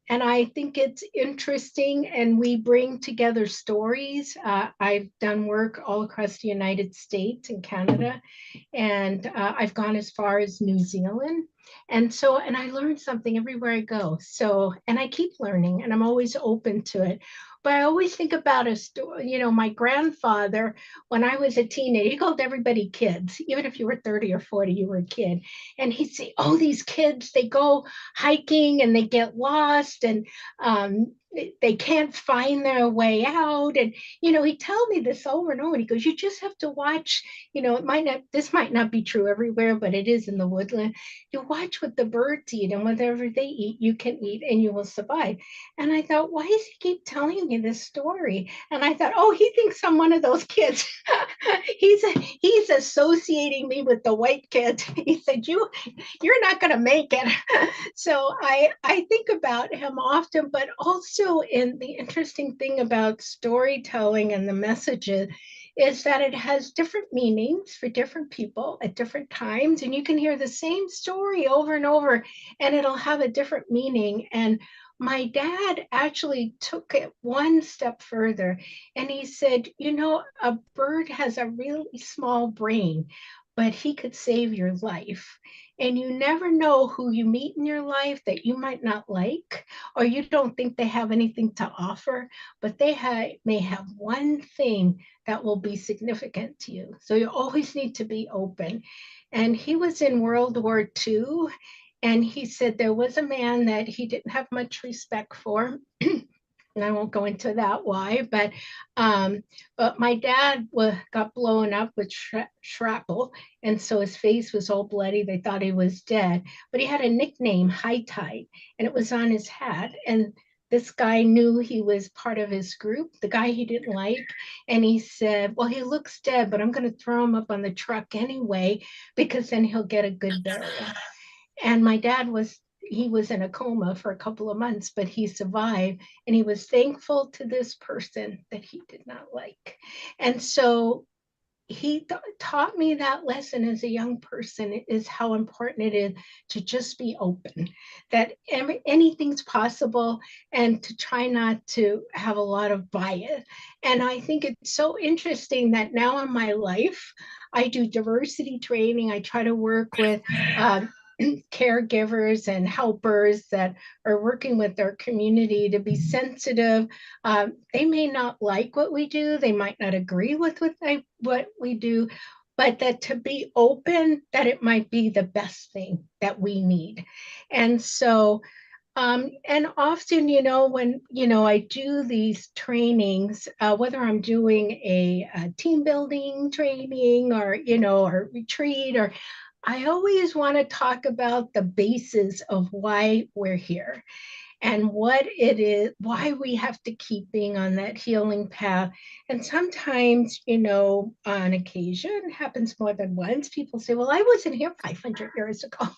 And I think it's interesting, and we bring together stories. I've done work all across the United States and Canada, and I've gone as far as New Zealand. And I learn something everywhere I go. So, and I keep learning, and I'm always open to it. But I always think about a story, my grandfather, when I was a teenager, he called everybody kids. Even if you were 30 or 40, you were a kid. And he'd say, oh, these kids, they go hiking and they get lost, and they can't find their way out. And, he'd tell me this over and over. And he goes, you just have to watch, this might not be true everywhere, but it is in the woodland. You watch what the birds eat, and whatever they eat, you can eat and you will survive. And I thought, why does he keep telling me this story? And I thought, oh, he thinks I'm one of those kids. he's associating me with the white kids. He said, you're not going to make it. So I think about him often, but also in the interesting thing about storytelling and the messages is that it has different meanings for different people at different times. And you can hear the same story over and over, and it'll have a different meaning. And my dad actually took it one step further, and he said, a bird has a really small brain, but he could save your life. And you never know who you meet in your life that you might not like, or you don't think they have anything to offer, but they may have one thing that will be significant to you. So you always need to be open. And he was in World War II, and he said there was a man that he didn't have much respect for. And I won't go into that why, but my dad got blown up with shrapnel, and so his face was all bloody. They thought he was dead, but he had a nickname, High Tide, and it was on his hat. And this guy knew he was part of his group, the guy he didn't like. And he said, well, he looks dead, but I'm going to throw him up on the truck anyway, because then he'll get a good burial. And my dad he was in a coma for a couple of months, but he survived. And he was thankful to this person that he did not like. And so he taught me that lesson as a young person, is how important it is to just be open, that anything's possible, and to try not to have a lot of bias. And I think it's so interesting that now in my life, I do diversity training. I try to work with caregivers and helpers that are working with their community to be sensitive. They may not like what we do, they might not agree with what we do, but that to be open, that it might be the best thing that we need. And so and often, when, I do these trainings, whether I'm doing a team building training or, or retreat, or I always want to talk about the basis of why we're here and what it is, why we have to keep being on that healing path. And sometimes, on occasion, it happens more than once, people say, well, I wasn't here 500 years ago.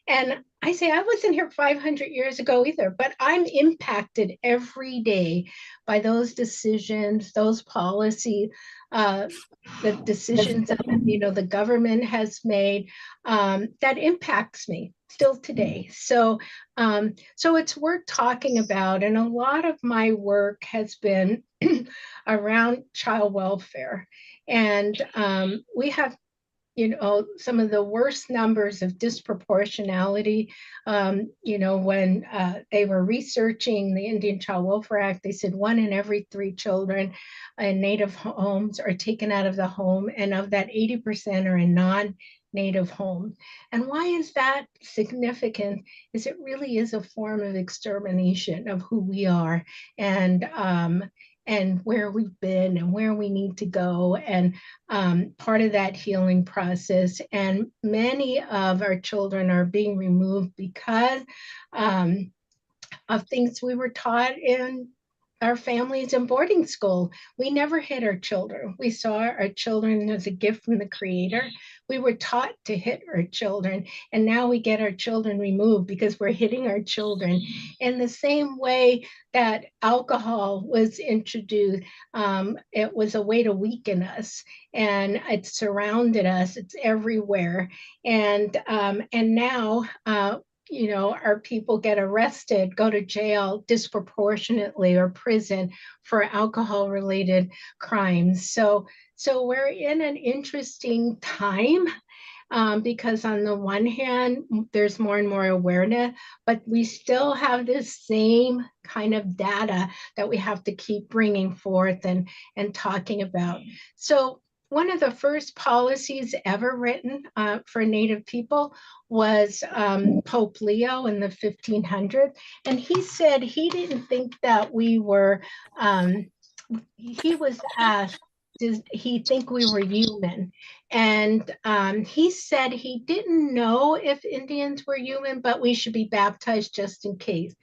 And I say, I wasn't here 500 years ago either, but I'm impacted every day by those decisions, those policies, the decisions that, the government has made, that impacts me still today. So it's worth talking about. And a lot of my work has been around child welfare. And we have, some of the worst numbers of disproportionality. When they were researching the Indian Child Welfare Act, they said 1 in every 3 children in Native homes are taken out of the home. And of that, 80% are in non-Native homes. And why is that significant? Is it really is a form of extermination of who we are, and where we've been and where we need to go, and part of that healing process. And many of our children are being removed because of things we were taught in our families in boarding school. We never hit our children. We saw our children as a gift from the Creator. We were taught to hit our children, and now we get our children removed because we're hitting our children. In the same way that alcohol was introduced, it was a way to weaken us, and it surrounded us. It's everywhere, and now. Our people get arrested, go to jail disproportionately, or prison for alcohol-related crimes. So we're in an interesting time, because on the one hand, there's more and more awareness, but we still have this same kind of data that we have to keep bringing forth and talking about. So one of the first policies ever written for Native people was Pope Leo in the 1500s. And he said he didn't think that we were, he was asked, did he think we were human? And he said he didn't know if Indians were human, but we should be baptized just in case.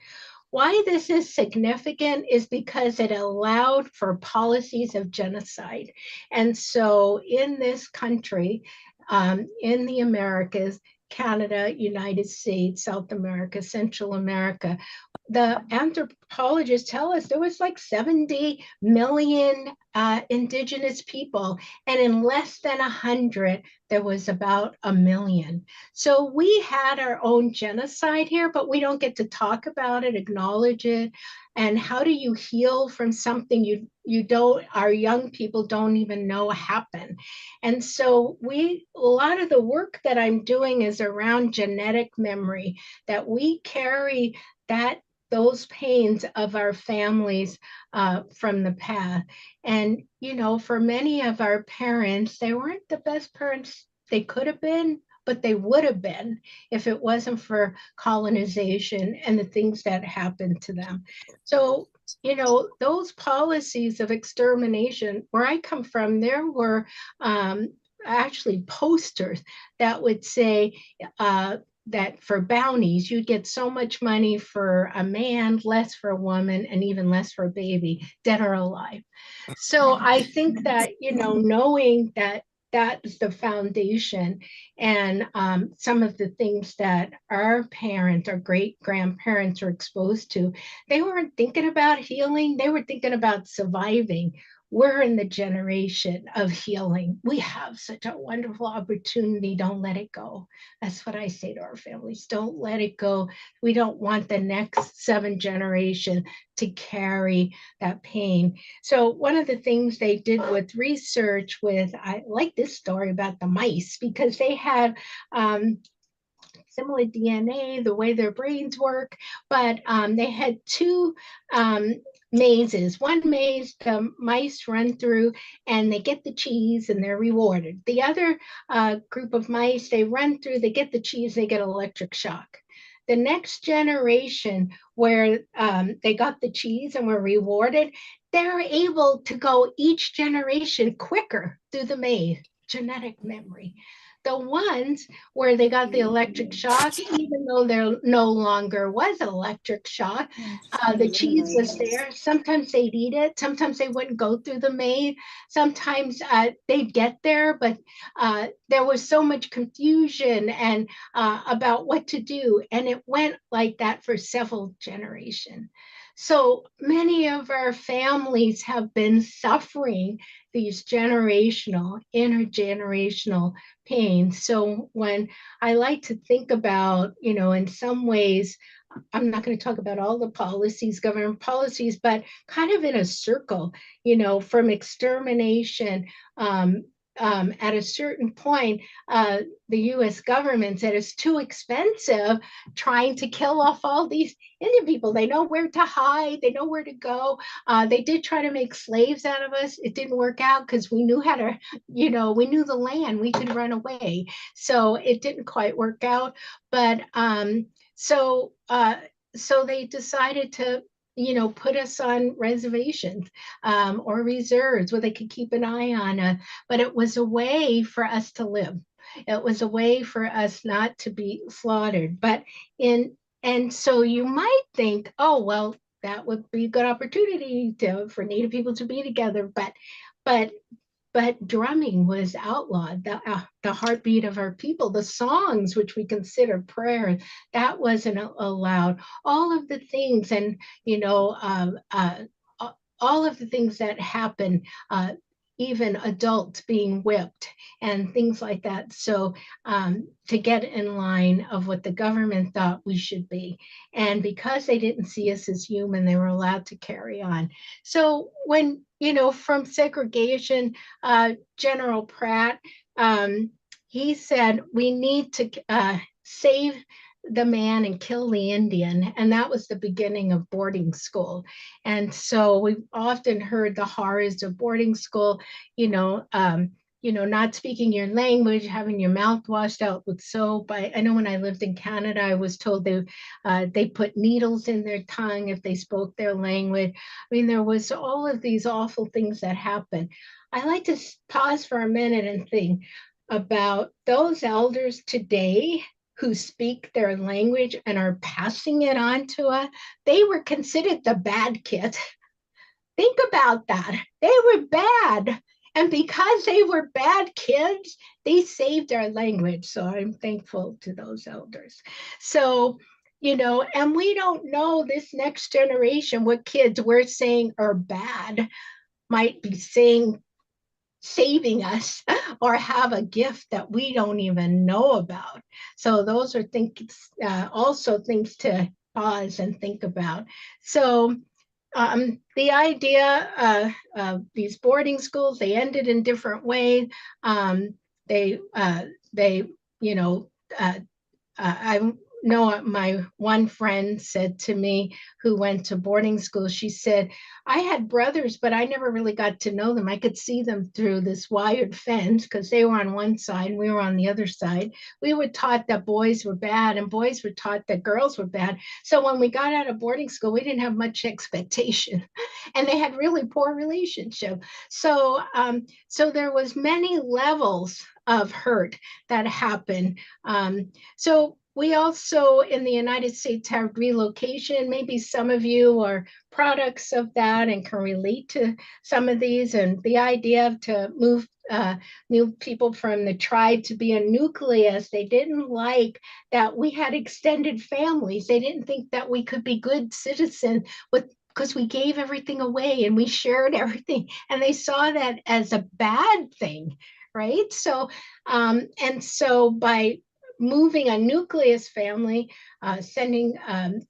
Why this is significant is because it allowed for policies of genocide. And so in this country, in the Americas, Canada, United States, South America, Central America, the anthropologists tell us there was like 70 million Indigenous people, and in less than 100, there was about 1 million. So we had our own genocide here, but we don't get to talk about it, acknowledge it. And how do you heal from something you don't, our young people don't even know happened? And so a lot of the work that I'm doing is around genetic memory, that we carry those pains of our families from the past. And, for many of our parents, they weren't the best parents they could have been, but they would have been if it wasn't for colonization and the things that happened to them. So, those policies of extermination, where I come from, there were actually posters that would say, that for bounties, you'd get so much money for a man, less for a woman, and even less for a baby, dead or alive. So I think that, knowing that that is the foundation, and some of the things that our parents, our great grandparents were exposed to, they weren't thinking about healing, they were thinking about surviving. We're in the generation of healing. We have such a wonderful opportunity. Don't let it go. That's what I say to our families. Don't let it go. We don't want the next 7 generation to carry that pain. So one of the things they did with research with, I like this story about the mice, because they had similar DNA, the way their brains work, but they had 2 mazes. One maze the mice run through and they get the cheese and they're rewarded. The other group of mice, they run through, they get the cheese, they get electric shock. The next generation where they got the cheese and were rewarded, they're able to go each generation quicker through the maze, genetic memory. The ones where they got the electric shock, even though there no longer was an electric shock, the cheese was there. Sometimes they'd eat it. Sometimes they wouldn't go through the maze. Sometimes they'd get there, but there was so much confusion and about what to do. And it went like that for several generations. So many of our families have been suffering these generational, intergenerational pain. So when I like to think about, in some ways, I'm not going to talk about all the policies, government policies, but kind of in a circle, from extermination. At a certain point, the US government said it's too expensive trying to kill off all these Indian people. They know where to hide, they know where to go. They did try to make slaves out of us. It didn't work out because we knew how to, we knew the land, we could run away. So it didn't quite work out. But so they decided to put us on reservations or reserves where they could keep an eye on us. But it was a way for us to live. It was a way for us not to be slaughtered. And so you might think, oh, well, that would be a good opportunity for Native people to be together. But drumming was outlawed, the heartbeat of our people, the songs, which we consider prayer, that wasn't allowed. All of the things, and, all of the things that happen, even adults being whipped and things like that. So to get in line of what the government thought we should be. And because they didn't see us as human, they were allowed to carry on. So when, from segregation, General Pratt, he said, we need to save the man and kill the Indian. And that was the beginning of boarding school. And so we've often heard the horrors of boarding school, not speaking your language, having your mouth washed out with soap. I know when I lived in Canada, I was told they put needles in their tongue if they spoke their language. I mean, there was all of these awful things that happened. I like to pause for a minute and think about those elders today who speak their language and are passing it on to us. They were considered the bad kids. Think about that. They were bad. And because they were bad kids, they saved our language. So I'm thankful to those elders. So, and we don't know this next generation what kids we're saying are bad might be saying saving us or have a gift that we don't even know about. So those are things, also things to pause and think about. So the idea of these boarding schools, they ended in different ways. I know my one friend said to me who went to boarding school, she said, I had brothers, but I never really got to know them. I could see them through this wired fence because they were on one side, we were on the other side. We were taught that boys were bad and boys were taught that girls were bad. So when we got out of boarding school, we didn't have much expectation and they had really poor relationship. So there was many levels of hurt that happened. So we also in the United States have relocation. Maybe some of you are products of that and can relate to some of these, and the idea of to move people from the tribe to be a nucleus. They didn't like that we had extended families. They didn't think that we could be good citizens because we gave everything away and we shared everything, and they saw that as a bad thing, right? So and so by moving a nucleus family, sending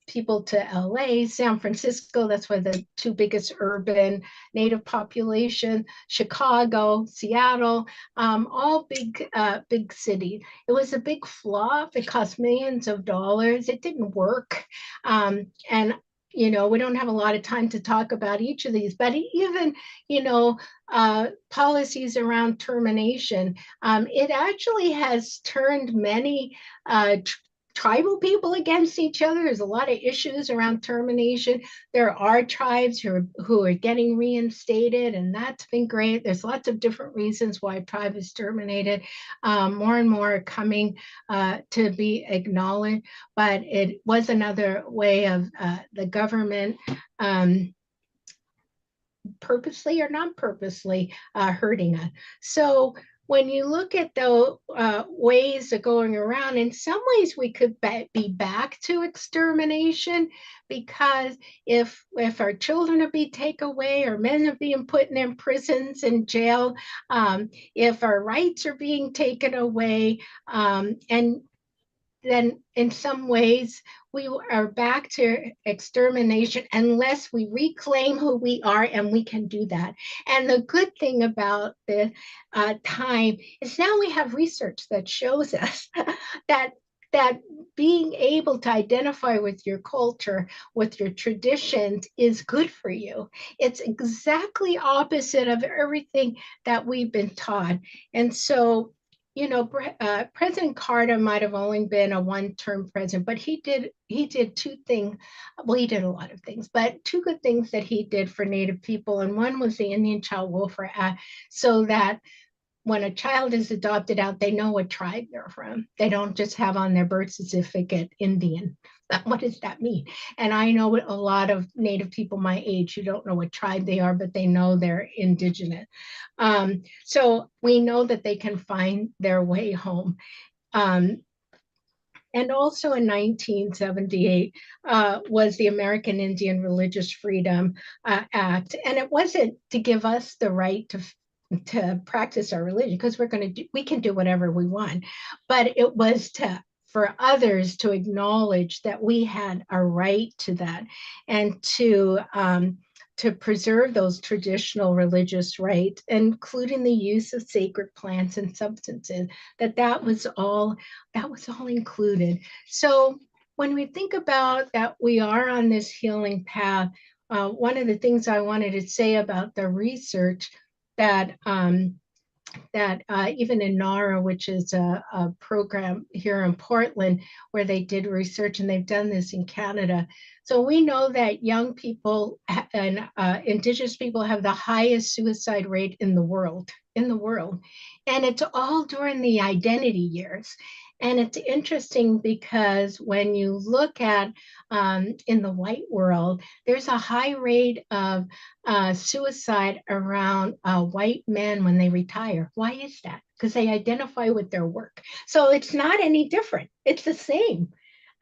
people to LA, San Francisco, that's where the two biggest urban Native population, Chicago, Seattle, all big cities. It was a big flop. It cost millions of dollars. It didn't work. And we don't have a lot of time to talk about each of these, but even, policies around termination, it actually has turned many tribal people against each other. There's a lot of issues around termination. There are tribes who are getting reinstated, and that's been great. There's lots of different reasons why tribe is terminated. More and more are coming to be acknowledged, but it was another way of the government purposely or non-purposely hurting us. So when you look at the ways of going around, in some ways we could be back to extermination, because if our children are being taken away, or men are being put in prisons and jail, if our rights are being taken away, and then in some ways we are back to extermination unless we reclaim who we are, and we can do that. And the good thing about the time is now we have research that shows us that being able to identify with your culture, with your traditions, is good for you. It's exactly opposite of everything that we've been taught. And so President Carter might have only been a one-term president, but he did two things. Well, he did a lot of things, but two good things that he did for Native people. And one was the Indian Child Welfare Act, so that when a child is adopted out, they know what tribe they're from. They don't just have on their birth certificate Indian. What does that mean? And I know a lot of Native people my age who don't know what tribe they are, but they know they're Indigenous. So we know that they can find their way home. And also in 1978 was the American Indian Religious Freedom Act. And it wasn't to give us the right to practice our religion, because we can do whatever we want, but it was for others to acknowledge that we had a right to that, and to preserve those traditional religious rights, including the use of sacred plants and substances, that was all included. So when we think about that, we are on this healing path. One of the things I wanted to say about the research that even in NARA, which is a program here in Portland, where they did research, and they've done this in Canada. So we know that young people and Indigenous people have the highest suicide rate in the world. And it's all during the identity years. And it's interesting because when you look at in the white world, there's a high rate of suicide around white men when they retire. Why is that? Because they identify with their work. So it's not any different. It's the same.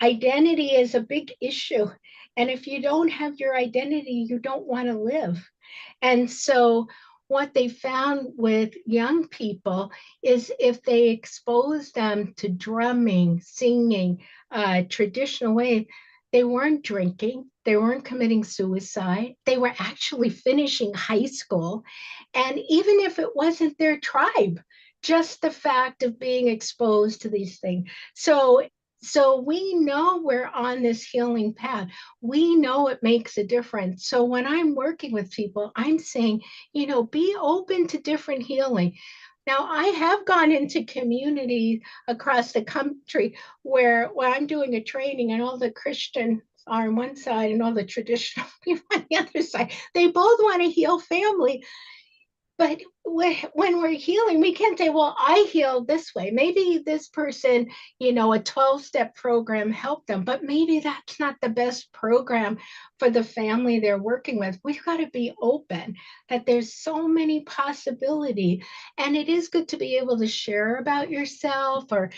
Identity is a big issue. And if you don't have your identity, you don't want to live. And so what they found with young people is if they expose them to drumming, singing, traditional ways, they weren't drinking, they weren't committing suicide, they were actually finishing high school. And even if it wasn't their tribe, just the fact of being exposed to these things. So we know we're on this healing path. We know it makes a difference. So when I'm working with people, I'm saying, be open to different healing. Now, I have gone into communities across the country where I'm doing a training, and all the Christians are on one side and all the traditional people on the other side. They both want to heal family. But when we're healing, we can't say, well, I heal this way. Maybe this person, a 12-step program helped them, but maybe that's not the best program for the family they're working with. We've got to be open that there's so many possibilities. And it is good to be able to share about yourself, or,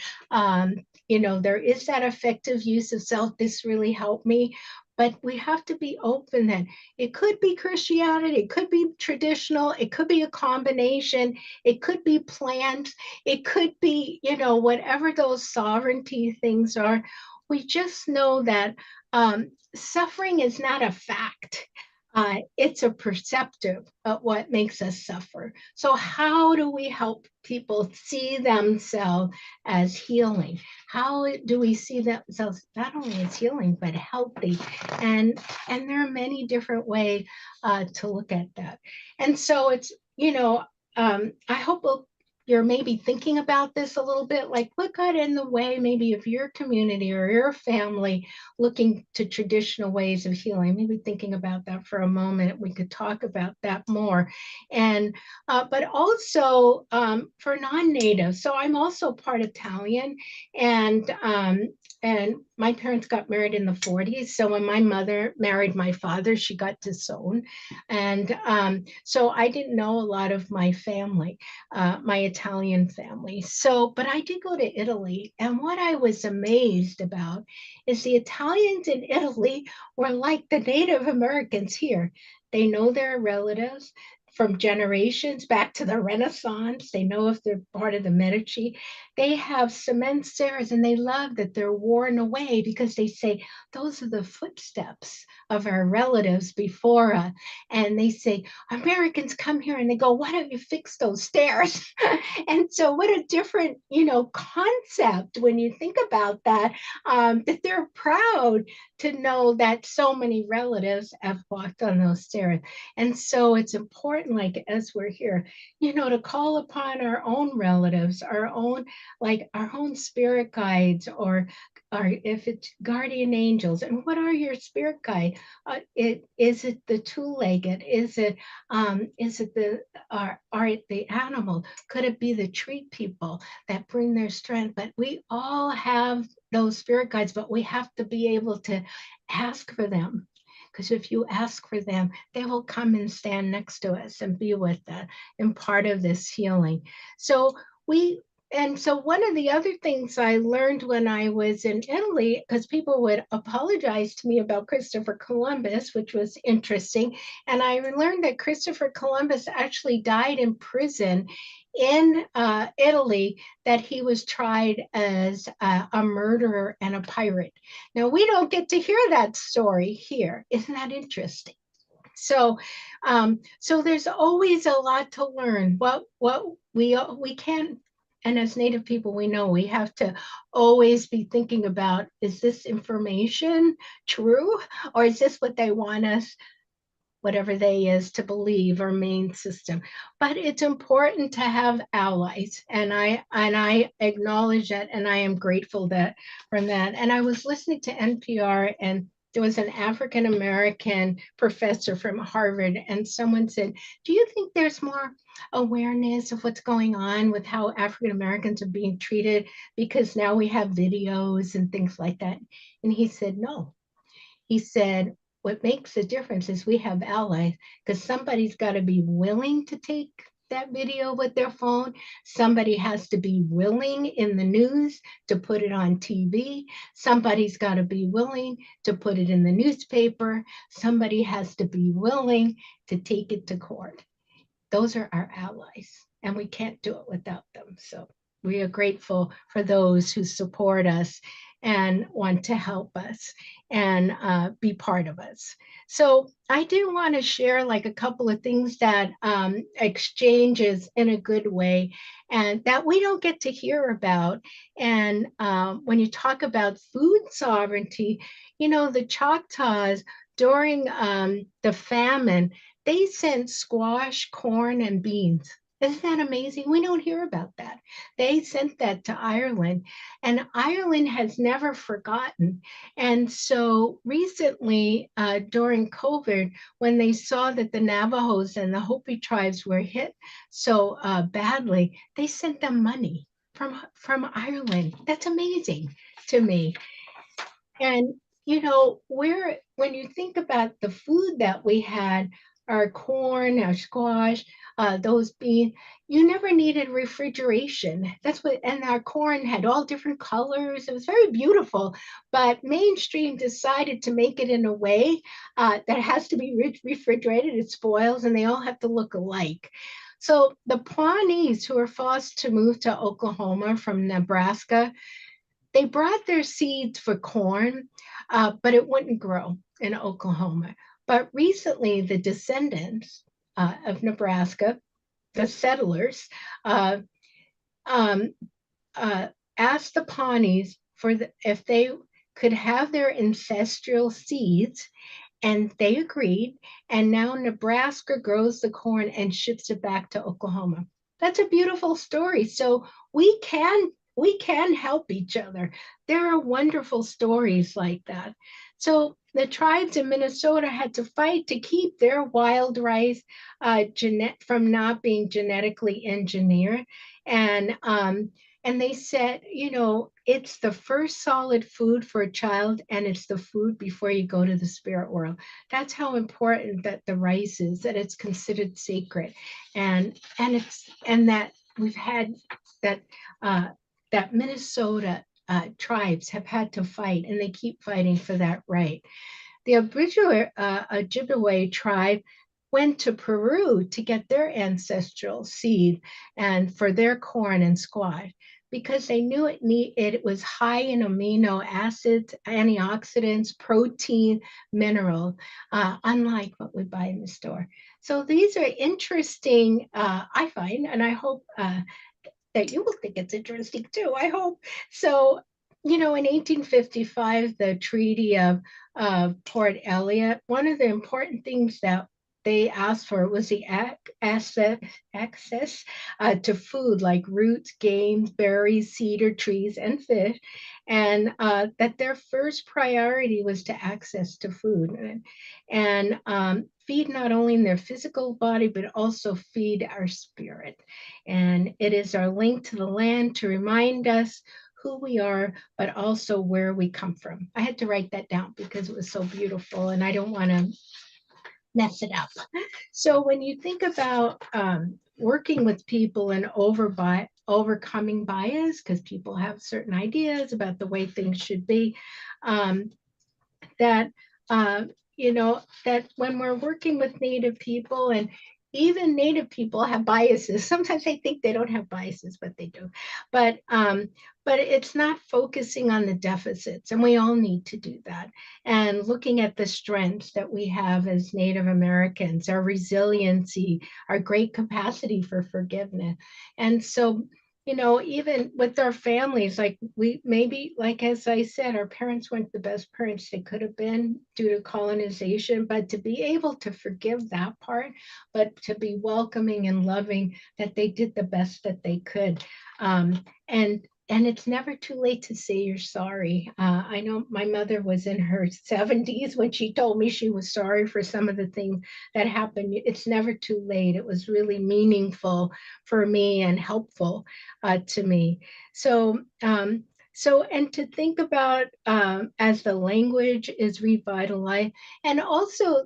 there is that effective use of self. This really helped me. But we have to be open that it could be Christianity, it could be traditional, it could be a combination, it could be planned, it could be, whatever those sovereignty things are. We just know that suffering is not a fact. It's a perceptive of what makes us suffer. So how do we help people see themselves as healing? How do we see themselves not only as healing, but healthy? And there are many different ways to look at that. And so it's, I hope you're maybe thinking about this a little bit, like what got in the way maybe of your community or your family looking to traditional ways of healing. Maybe thinking about that for a moment. We could talk about that more. And but also for non-native. So I'm also part Italian, and my parents got married in the 40s. So when my mother married my father, she got disowned. And so I didn't know a lot of my family, my Italian family. So, but I did go to Italy. And what I was amazed about is the Italians in Italy were like the Native Americans here. They know their relatives from generations back to the Renaissance. They know if they're part of the Medici. They have cement stairs, and they love that they're worn away because they say those are the footsteps of our relatives before us. And they say, Americans come here and they go, why don't you fix those stairs? And so what a different, concept when you think about that, that they're proud to know that so many relatives have walked on those stairs. And so it's important, like as we're here, to call upon our own relatives, our own spirit guides, or if it's guardian angels. And what are your spirit guide? Is it the two-legged? Is it the animal? Could it be the tree people that bring their strength? But we all have those spirit guides, but we have to be able to ask for them. Because if you ask for them, they will come and stand next to us and be with us and part of this healing. So one of the other things I learned when I was in Italy, because people would apologize to me about Christopher Columbus, which was interesting. And I learned that Christopher Columbus actually died in prison in Italy, that he was tried as a murderer and a pirate. Now, we don't get to hear that story here. Isn't that interesting? So there's always a lot to learn. What we can, and as Native people, we know we have to always be thinking about, is this information true? Or is this what they want us, whatever they is, to believe, or main system? But it's important to have allies, and I acknowledge that, and I am grateful that from that. And I was listening to NPR, and there was an African American professor from Harvard, and someone said, do you think there's more awareness of what's going on with how African Americans are being treated because now we have videos and things like that? And he said, no. He said, what makes the difference is we have allies, because somebody's got to be willing to take that video with their phone. Somebody has to be willing in the news to put it on TV. Somebody's got to be willing to put it in the newspaper. Somebody has to be willing to take it to court. Those are our allies, and we can't do it without them. So we are grateful for those who support us and want to help us and be part of us. So I do want to share like a couple of things that exchanges in a good way and that we don't get to hear about. And when you talk about food sovereignty, the Choctaws during the famine, they sent squash, corn, and beans Isn't that amazing? We don't hear about that. They sent that to Ireland, and Ireland has never forgotten. And so recently, during COVID, when they saw that the Navajos and the Hopi tribes were hit so badly, they sent them money from Ireland. That's amazing to me. And you know, when you think about the food that we had, our corn, our squash, those beans, you never needed refrigeration. That's what, and our corn had all different colors. It was very beautiful, but mainstream decided to make it in a way that has to be refrigerated. It spoils, and they all have to look alike. So the Pawnees who were forced to move to Oklahoma from Nebraska, they brought their seeds for corn, but it wouldn't grow in Oklahoma. But recently, the descendants of Nebraska, the settlers, uh, um, asked the Pawnees if they could have their ancestral seeds, and they agreed. And now Nebraska grows the corn and ships it back to Oklahoma. That's a beautiful story. So we can help each other. There are wonderful stories like that. So the tribes in Minnesota had to fight to keep their wild rice from not being genetically engineered. And and they said, you know, it's the first solid food for a child, and it's the food before you go to the spirit world. That's how important that the rice is, that it's considered sacred. And that we've had that that Minnesota tribes have had to fight, and they keep fighting for that right. The Ojibwe tribe went to Peru to get their ancestral seed and for their corn and squash, because they knew it was high in amino acids, antioxidants, protein, mineral, unlike what we buy in the store. So these are interesting, I find, and I hope that you will think it's interesting too, I hope. So, you know, in 1855, the Treaty of Port Elliot, one of the important things that they asked for was the access to food like roots, game, berries, cedar trees, and fish, and that their first priority was to access to food and feed not only in their physical body, but also feed our spirit. And it is our link to the land to remind us who we are, but also where we come from. I had to write that down because it was so beautiful, and I don't want to mess it up. So when you think about working with people and overcoming bias, because people have certain ideas about the way things should be, that you know, that when we're working with Native people, and even Native people have biases. Sometimes they think they don't have biases, but they do. But it's not focusing on the deficits, and we all need to do that. And looking at the strengths that we have as Native Americans, our resiliency, our great capacity for forgiveness. And so, you know, even with our families, like we maybe, like as I said, our parents weren't the best parents they could have been due to colonization, but to be able to forgive that part, but to be welcoming and loving that they did the best that they could. And it's never too late to say you're sorry. I know my mother was in her 70s when she told me she was sorry for some of the things that happened. It's never too late. It was really meaningful for me and helpful to me. So, and to think about as the language is revitalized, and also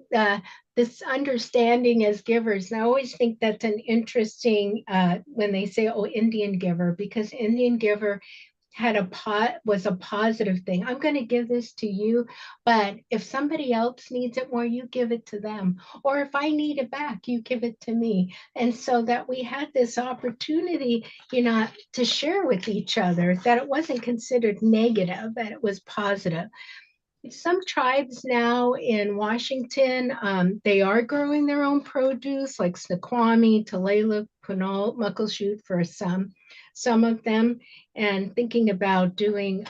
this understanding as givers. And I always think that's an interesting when they say, "Oh, Indian giver," because Indian giver was a positive thing. I'm going to give this to you, but if somebody else needs it more, you give it to them. Or if I need it back, you give it to me. And so that we had this opportunity, you know, to share with each other, that it wasn't considered negative, that it was positive. Some tribes now in Washington, they are growing their own produce, like Snoqualmie, Tulalip, Quinault, Muckleshoot for some of them, and thinking about doing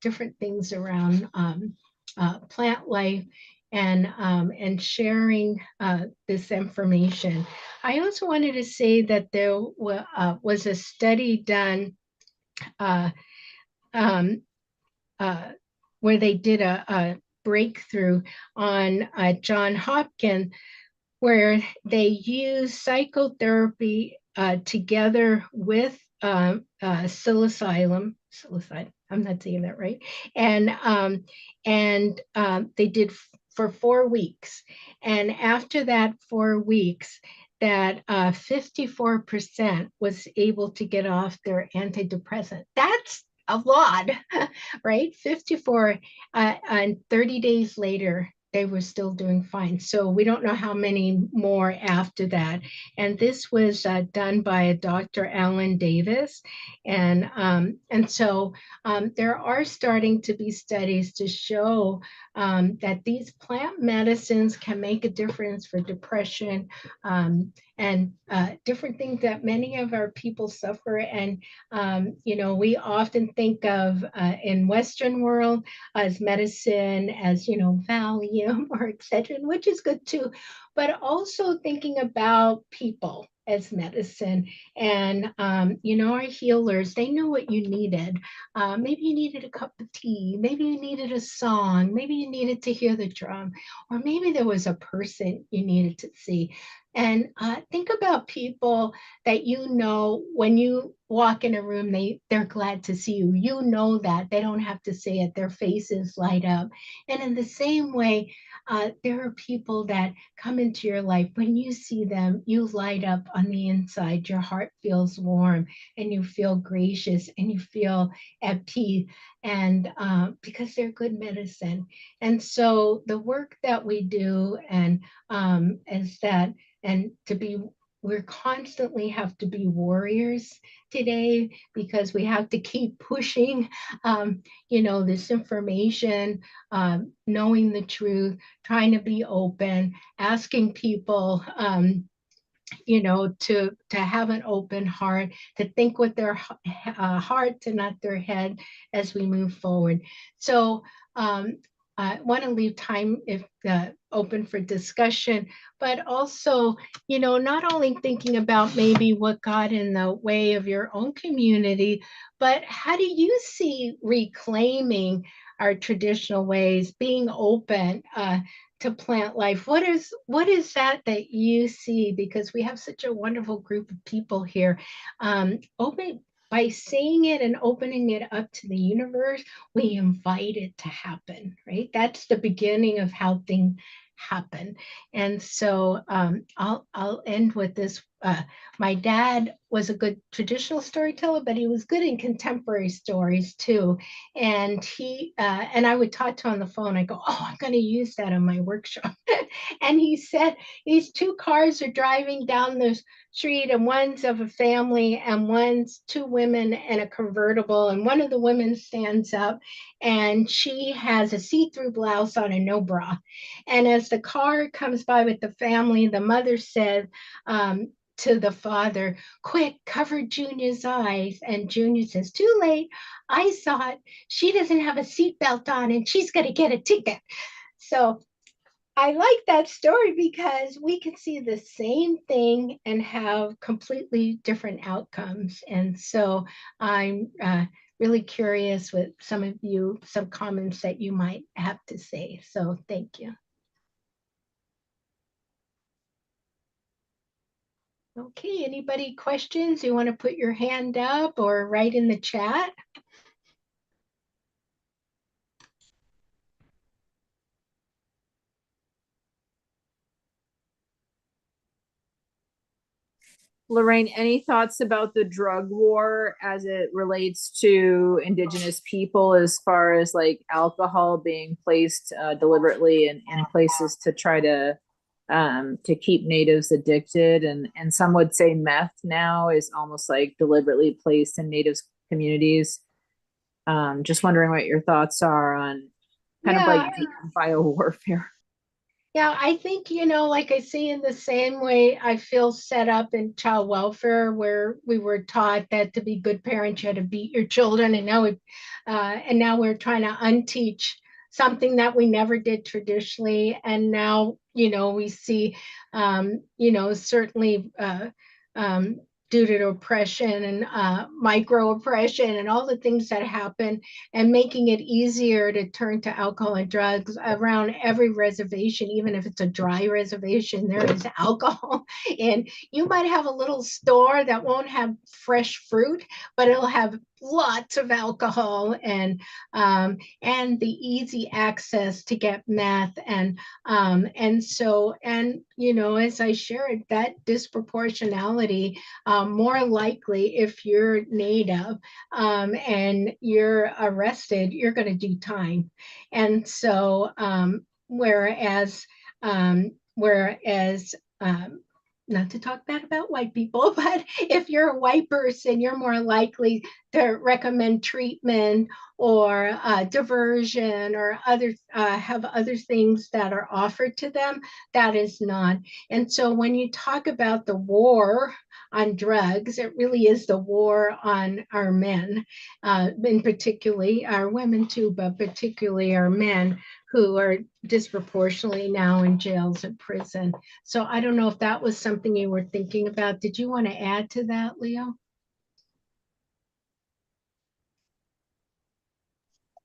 different things around plant life. and sharing this information. I also wanted to say that there was a study done uh, um, where they did a breakthrough on John Hopkins, where they use psychotherapy together with psilocybin. I'm not saying that right. And they did for 4 weeks. And after that 4 weeks, that 54% was able to get off their antidepressant. That's a lot, right? 54, and 30 days later, they were still doing fine. So we don't know how many more after that. And this was done by a Dr. Alan Davis. And so there are starting to be studies to show that these plant medicines can make a difference for depression and different things that many of our people suffer. And, we often think of in Western world as medicine, as, Valium or Excedrin, which is good too, but also thinking about people as medicine. And, our healers, they knew what you needed. Maybe you needed a cup of tea, maybe you needed a song, maybe you needed to hear the drum, or maybe there was a person you needed to see. And think about people that when you walk in a room, they're glad to see you. You know that. They don't have to say it. Their faces light up. And in the same way, there are people that come into your life. When you see them, you light up on the inside. Your heart feels warm and you feel gracious and you feel at peace. And because they're good medicine. And so the work that we do is that, and we're constantly have to be warriors today because we have to keep pushing, this information, knowing the truth, trying to be open, asking people, to have an open heart, to think with their heart and not their head as we move forward. So I want to leave time open for discussion, but also, not only thinking about maybe what got in the way of your own community, but how do you see reclaiming our traditional ways, being open to plant life? What is that you see? Because we have such a wonderful group of people here. Open by saying it and opening it up to the universe, we invite it to happen, right? That's the beginning of how things happen. And so I'll end with this. My dad was a good traditional storyteller, but he was good in contemporary stories too. And and I would talk to him on the phone. I go, oh, I'm going to use that in my workshop. And he said, these 2 cars are driving down the street, and one's of a family and one's 2 women in a convertible. And one of the women stands up and she has a see-through blouse on and no bra. And as the car comes by with the family, the mother said, to the father, quick, cover Junior's eyes. And Junior says, too late. I saw it. She doesn't have a seatbelt on and she's going to get a ticket. So I like that story because we can see the same thing and have completely different outcomes. And so I'm really curious with some comments that you might have to say. So thank you. Okay, anybody questions? You want to put your hand up or write in the chat?
Lorraine, any thoughts about the drug war as it relates to Indigenous people, as far as like alcohol being placed deliberately in places to try to keep natives addicted, and some would say meth now is almost like deliberately placed in Native communities. Just wondering what your thoughts are on kind of like biowarfare.
Yeah, I think, like I see in the same way I feel set up in child welfare, where we were taught that to be good parents, you had to beat your children. And now we're trying to unteach something that we never did traditionally. And now, we see, certainly due to oppression and micro oppression and all the things that happen, and making it easier to turn to alcohol and drugs around every reservation. Even if it's a dry reservation, there is alcohol. And you might have a little store that won't have fresh fruit, but it'll have lots of alcohol and the easy access to get meth. And as I shared, that disproportionality, more likely if you're Native and you're arrested, you're going to do time. And so whereas not to talk bad about white people, but if you're a white person, you're more likely to recommend treatment or diversion or have other things that are offered to them. That is not. And so when you talk about the war on drugs, it really is the war on our men, in particularly our women too, but particularly our men, who are disproportionately now in jails and prison. So I don't know if that was something you were thinking about. Did you want to add to that, Leo?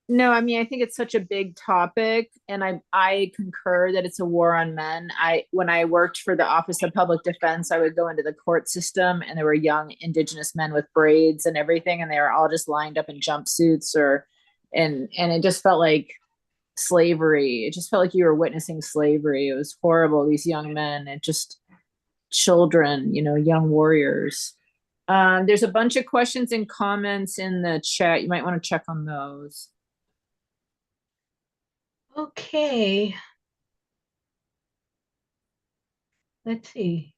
No, I mean, I think it's such a big topic, and I concur that it's a war on men. When I worked for the Office of Public Defense, I would go into the court system, and there were young Indigenous men with braids and everything, and they were all just lined up in jumpsuits, and it just felt like slavery. It just felt like you were witnessing slavery. It was horrible. These young men, and just children, young warriors. There's a bunch of questions and comments in the chat. You might want to check on those.
Okay. Let's see.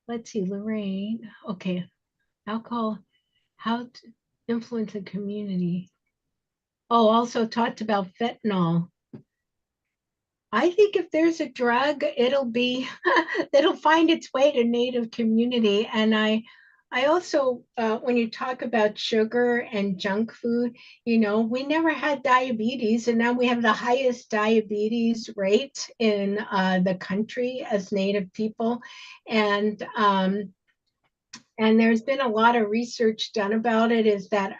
Lorraine. Okay. Alcohol, how to influence the community. Oh, also talked about fentanyl. I think if there's a drug, it'll find its way to Native community. And I also, when you talk about sugar and junk food, we never had diabetes, and now we have the highest diabetes rate in the country as Native people. And there's been a lot of research done about it, is that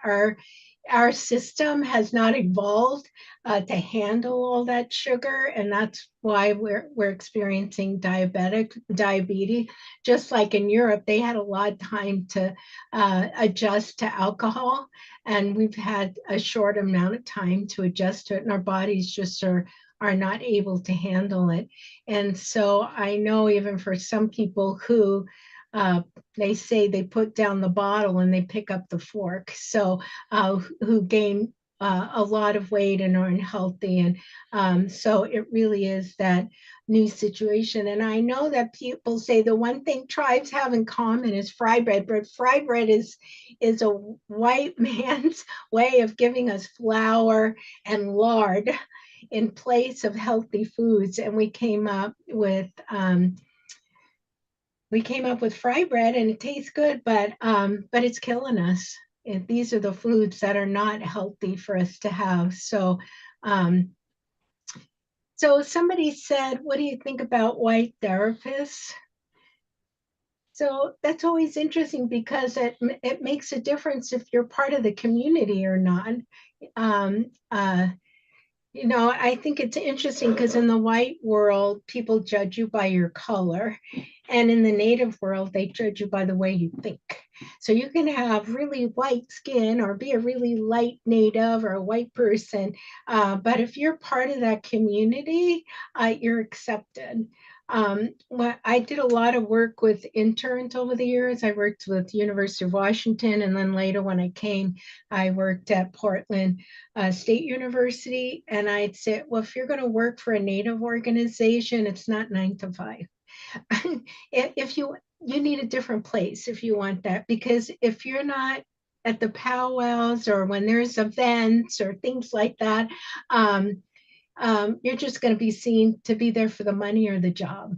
our system has not evolved to handle all that sugar, and that's why we're experiencing diabetes. Just like in Europe, they had a lot of time to adjust to alcohol, and we've had a short amount of time to adjust to it, and our bodies just are not able to handle it. And so I know even for some people who they say they put down the bottle and they pick up the fork. So who gain a lot of weight and are unhealthy. And so it really is that new situation. And I know that people say the one thing tribes have in common is fry bread, but fry bread is a white man's way of giving us flour and lard in place of healthy foods. And we came up with fry bread, and it tastes good, but it's killing us. And these are the foods that are not healthy for us to have. So somebody said, what do you think about white therapists? So that's always interesting, because it makes a difference if you're part of the community or not. I think it's interesting because in the white world, people judge you by your color. And in the Native world, they judge you by the way you think. So you can have really white skin or be a really light Native or a white person. But if you're part of that community, you're accepted. I did a lot of work with interns over the years. I worked with University of Washington, and then later when I came, I worked at Portland State University. And I'd say, well, if you're going to work for a Native organization, it's not 9 to 5. If you need a different place if you want that, because if you're not at the powwows or when there's events or things like that, you're just going to be seen to be there for the money or the job.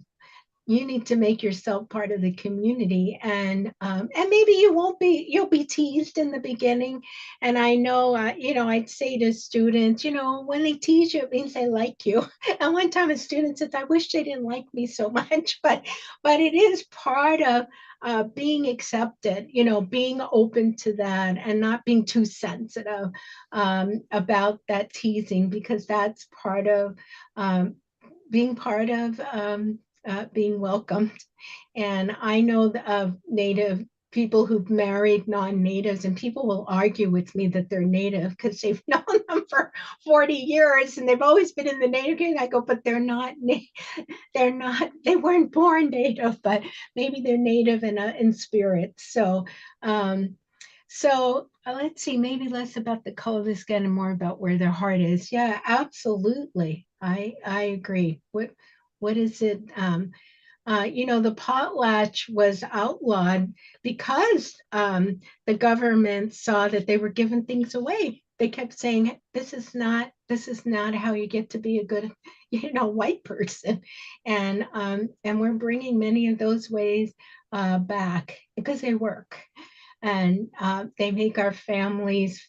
you need to make yourself part of the community, and maybe you'll be teased in the beginning. And I know, I'd say to students, when they tease you, it means they like you. And one time a student said, I wish they didn't like me so much, but it is part of being accepted, being open to that and not being too sensitive about that teasing, because that's part of being part of being welcomed. And I know of Native people who've married non-natives, and people will argue with me that they're Native because they've known them for 40 years and they've always been in the Native community. I go, but they're not, they weren't born Native, but maybe they're Native in spirit. So, let's see, maybe less about the color of the skin and more about where their heart is. Yeah, absolutely. I agree. What is it? The potlatch was outlawed because the government saw that they were giving things away. They kept saying, this is not how you get to be a good, white person. And we're bringing many of those ways back because they work, and they make our families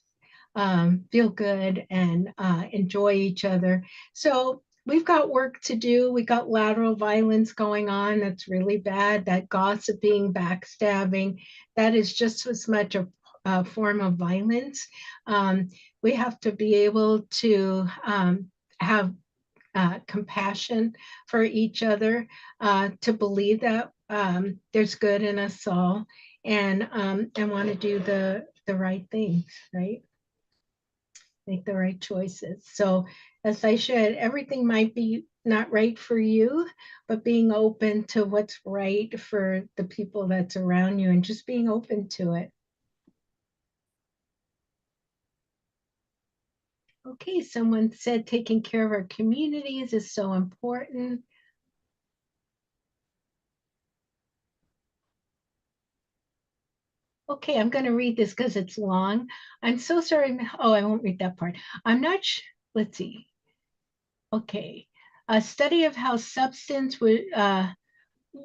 feel good and enjoy each other. So we've got work to do. We got lateral violence going on. That's really bad. That gossiping, backstabbing, that is just as much a form of violence. We have to be able to have compassion for each other, to believe that there's good in us all, and want to do the right things, right? Make the right choices. So as I said, everything might be not right for you, but being open to what's right for the people that's around you and just being open to it. Okay, someone said taking care of our communities is so important. Okay, I'm going to read this because it's long. I'm so sorry. Oh, I won't read that part. I'm not sure. Let's see. Okay. A study of how substance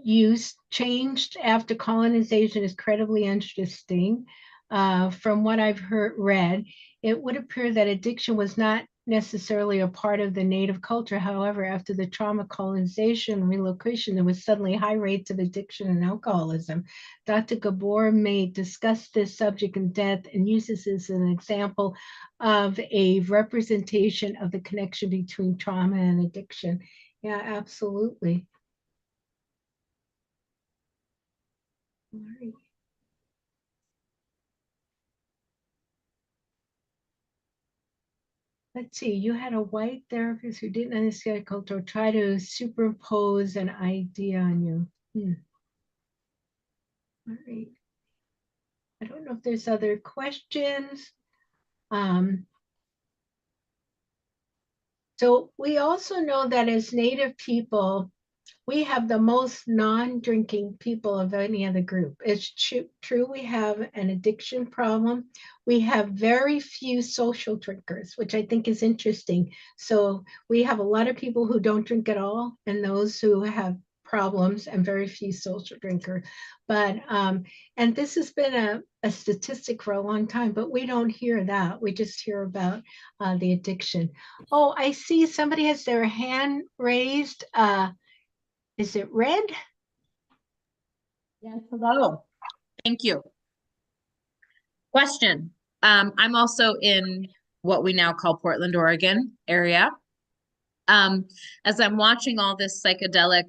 use changed after colonization is incredibly interesting. From what I've read, it would appear that addiction was not necessarily a part of the native culture. However, after the trauma, colonization, and relocation, there was suddenly high rates of addiction and alcoholism. Dr. Gabor may discuss this subject in depth and uses this as an example of a representation of the connection between trauma and addiction. Yeah, absolutely. All right. Let's see, you had a white therapist who didn't understand culture, try to superimpose an idea on you. All right. I don't know if there's other questions. So we also know that as Native people, we have the most non-drinking people of any other group. It's true we have an addiction problem. We have very few social drinkers, which I think is interesting. So we have a lot of people who don't drink at all, and those who have problems, and very few social drinkers. But and this has been a statistic for a long time, but we don't hear that. We just hear about the addiction. Oh, I see somebody has their hand raised. Is it red?
Yes, hello. Thank you. Question. I'm also in what we now call Portland, Oregon area. As I'm watching all this psychedelic,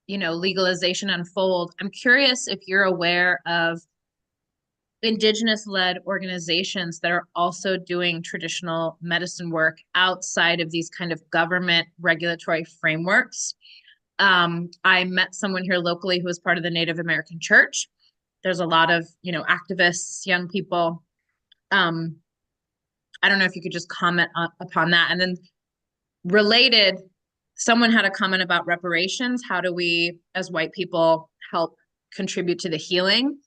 legalization unfold, I'm curious if you're aware of Indigenous-led organizations that are also doing traditional medicine work outside of these kind of government regulatory frameworks. I met someone here locally who was part of the Native American Church. There's a lot of, activists, young people. I don't know if you could just comment upon that. And then related, someone had a comment about reparations. How do we, as white people, help contribute to the healing?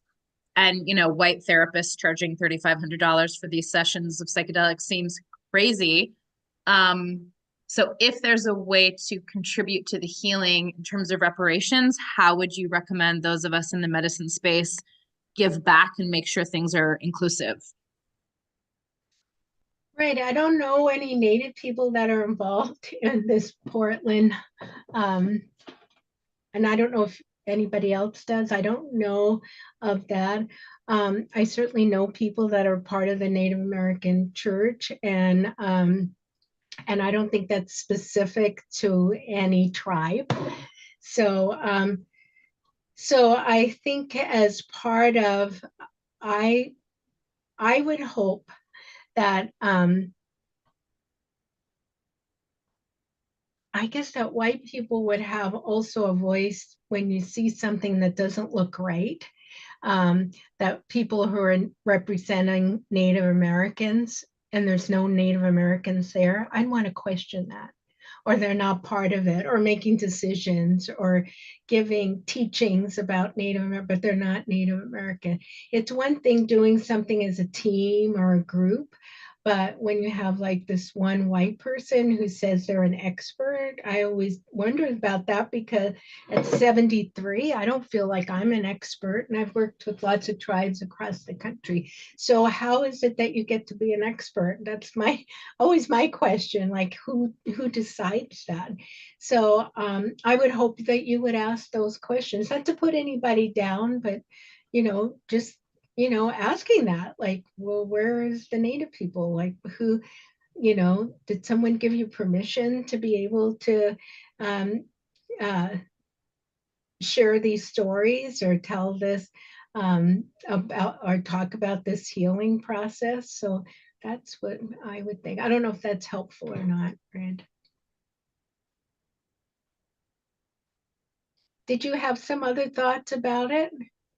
And, white therapists charging $3,500 for these sessions of psychedelics seems crazy. So if there's a way to contribute to the healing in terms of reparations, how would you recommend those of us in the medicine space give back and make sure things are inclusive?
Right. I don't know any Native people that are involved in this Portland. And I don't know if anybody else does. I don't know of that. I certainly know people that are part of the Native American church, and I don't think that's specific to any tribe. So so I think as part of, I would hope that I guess that white people would have also a voice when you see something that doesn't look right. That people who are representing Native Americans and there's no Native Americans there, I'd want to question that. Or they're not part of it, or making decisions, or giving teachings about Native American, but they're not Native American. It's one thing doing something as a team or a group, but when you have like this one white person who says they're an expert, I always wonder about that, because at 73, I don't feel like I'm an expert, and I've worked with lots of tribes across the country. So how is it that you get to be an expert? That's always my question, like who decides that? So I would hope that you would ask those questions, not to put anybody down, but just asking that, like, well, where is the Native people? Like, who, did someone give you permission to be able to uh, share these stories or tell this about, or talk about this healing process? So that's what I would think. I don't know if that's helpful or not, Red. Did you have some other thoughts about it,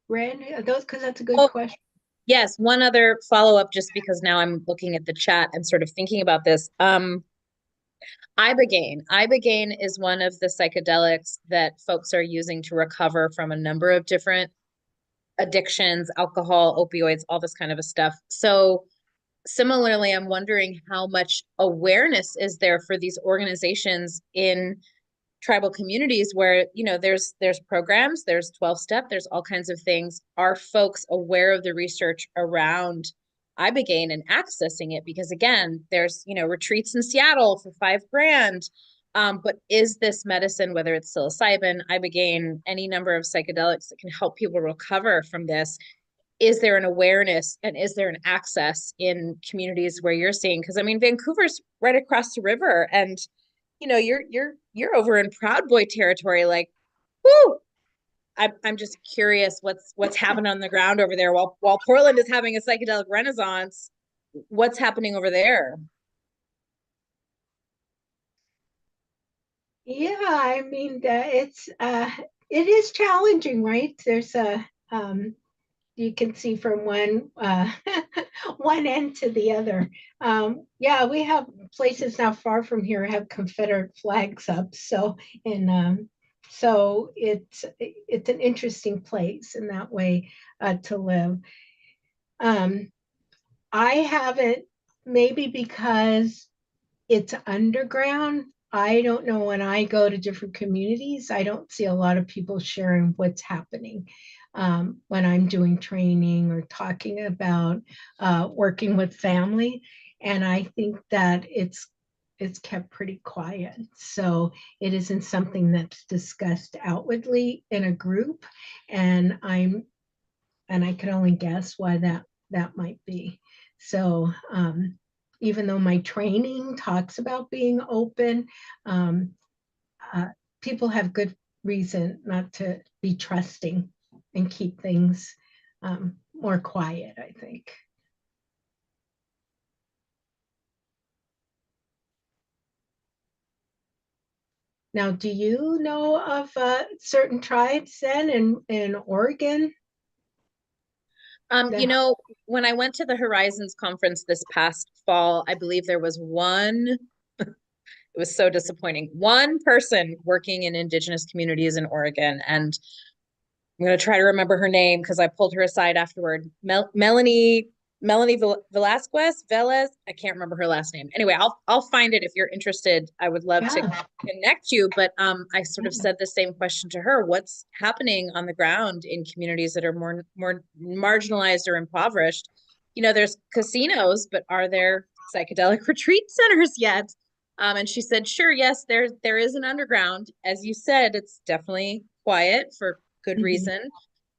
Red? Those, because that's a good question.
Yes, one other follow-up, just because now I'm looking at the chat and sort of thinking about this. Ibogaine. Ibogaine is one of the psychedelics that folks are using to recover from a number of different addictions, alcohol, opioids, all this kind of a stuff. So similarly, I'm wondering how much awareness is there for these organizations in tribal communities where, there's programs, there's 12-step, there's all kinds of things. Are folks aware of the research around ibogaine and accessing it? Because again, there's retreats in Seattle for $5,000. But is this medicine, whether it's psilocybin, ibogaine, any number of psychedelics that can help people recover from this, is there an awareness and is there an access in communities where you're seeing? Because I mean, Vancouver's right across the river, and you're over in Proud Boy territory. Like, whoo! I'm just curious what's happening on the ground over there. While Portland is having a psychedelic renaissance, what's happening over there?
Yeah, I mean, it is challenging, right? There's you can see from one one end to the other. Yeah, we have places not far from here have Confederate flags up. So so it's an interesting place in that way to live. I haven't, maybe because it's underground. I don't know, when I go to different communities, I don't see a lot of people sharing what's happening when I'm doing training or talking about working with family. And I think that it's kept pretty quiet. So it isn't something that's discussed outwardly in a group. And I can only guess why that might be. So even though my training talks about being open, people have good reason not to be trusting and keep things more quiet, I think. Now, do you know of certain tribes then in Oregon?
When I went to the Horizons conference this past fall, I believe there was one, it was so disappointing, one person working in Indigenous communities in Oregon. And I'm going to try to remember her name because I pulled her aside afterward. Melanie Melanie Velez. I can't remember her last name. Anyway, I'll find it if you're interested. I would love to connect you. But I sort of said the same question to her. What's happening on the ground in communities that are more marginalized or impoverished? You know, there's casinos, but are there psychedelic retreat centers yet? And she said, sure, yes, there is an underground. As you said, it's definitely quiet for good reason.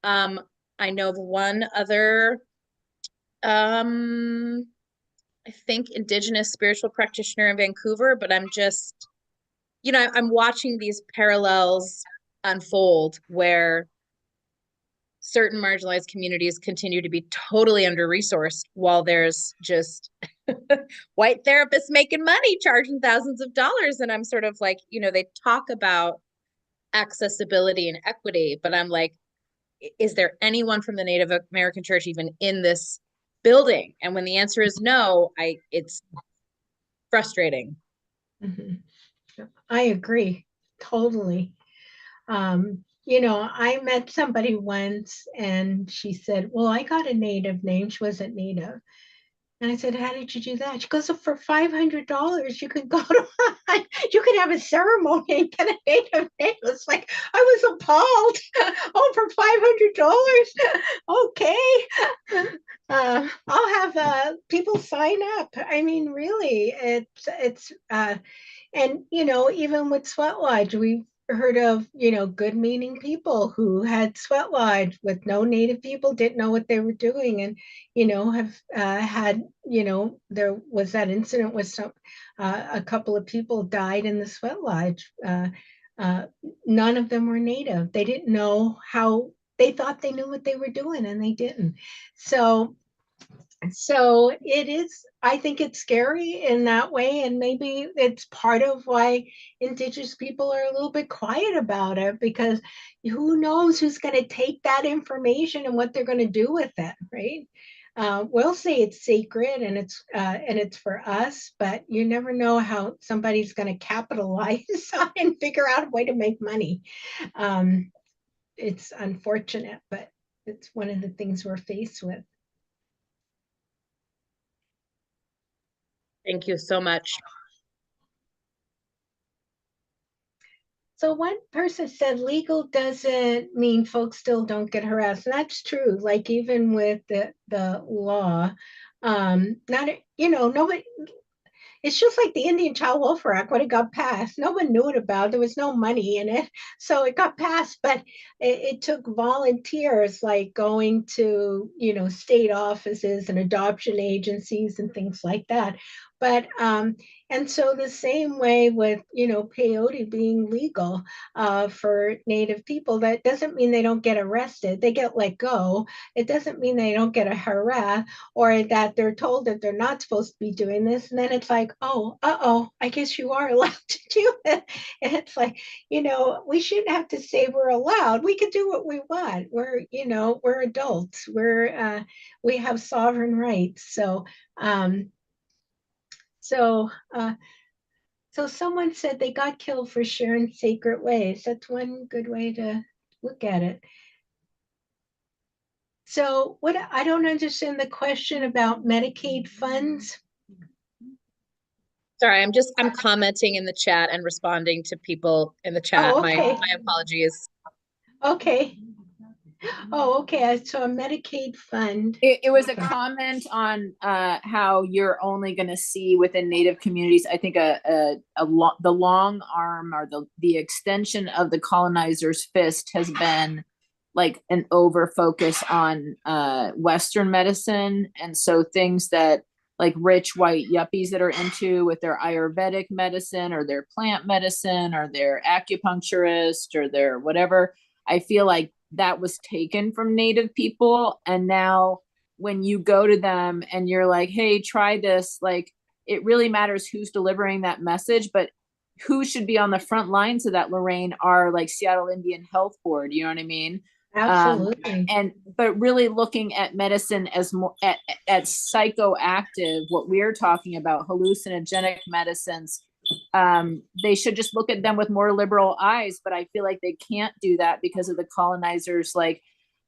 I know of one other I think Indigenous spiritual practitioner in Vancouver, but I'm just, you know, I'm watching these parallels unfold where certain marginalized communities continue to be totally under-resourced while there's just white therapists making money, charging thousands of dollars. And I'm sort of like, you know, they talk about accessibility and equity, but I'm like, is there anyone from the Native American Church even in this building? And when the answer is no, it's frustrating.
I agree totally. You know, I met somebody once and she said, well, I got a Native name. She wasn't Native. And I said, how did you do that? She goes, so for $500, you could go to, you could have a ceremony and get a Native name. It's like, I was appalled. Oh, for $500? Okay. I'll have people sign up. I mean, really, and, you know, even with Sweat Lodge, we've heard of, you know, good meaning people who had Sweat Lodge with no Native people, didn't know what they were doing, and, you know, have had, you know, there was that incident with a couple of people died in the Sweat Lodge. None of them were Native. They didn't know how, they thought they knew what they were doing and they didn't. So it is, I think it's scary in that way. And maybe it's part of why Indigenous people are a little bit quiet about it, because who knows who's going to take that information and what they're going to do with it, right? We'll say it's sacred and it's for us, but you never know how somebody's going to capitalize and figure out a way to make money. It's unfortunate, but it's one of the things we're faced with.
Thank you so much.
So one person said legal doesn't mean folks still don't get harassed. And that's true. Like even with the law, not, you know, nobody, it's just like the Indian Child Welfare Act when it got passed. No one knew it about. There was no money in it. So it got passed, but it took volunteers like going to, you know, state offices and adoption agencies and things like that. But and so the same way with, you know, peyote being legal for Native people, that doesn't mean they don't get arrested. They get let go. It doesn't mean they don't get harassed or that they're told that they're not supposed to be doing this. And then it's like, oh, I guess you are allowed to do it. And it's like, you know, we shouldn't have to say we're allowed. We can do what we want. We're, you know, we're adults. We have sovereign rights. So someone said they got killed for sharing sacred ways. That's one good way to look at it. So what I don't understand the question about Medicaid funds.
Sorry, I'm commenting in the chat and responding to people in the chat.
Oh, okay.
My apologies.
Okay. Oh, okay. So a Medicaid fund.
It was a comment on how you're only going to see within Native communities. I think the long arm or the extension of the colonizer's fist has been like an over focus on Western medicine, and so things that like rich white yuppies that are into with their Ayurvedic medicine or their plant medicine or their acupuncturist or their whatever. I feel like that was taken from Native people. And now when you go to them and you're like, hey, try this, like it really matters who's delivering that message, but who should be on the front lines of that, Lorraine, are like Seattle Indian Health Board. You know what I mean?
Absolutely.
But really looking at medicine as more at psychoactive, what we're talking about, hallucinogenic medicines, they should just look at them with more liberal eyes. But I feel like they can't do that because of the colonizers like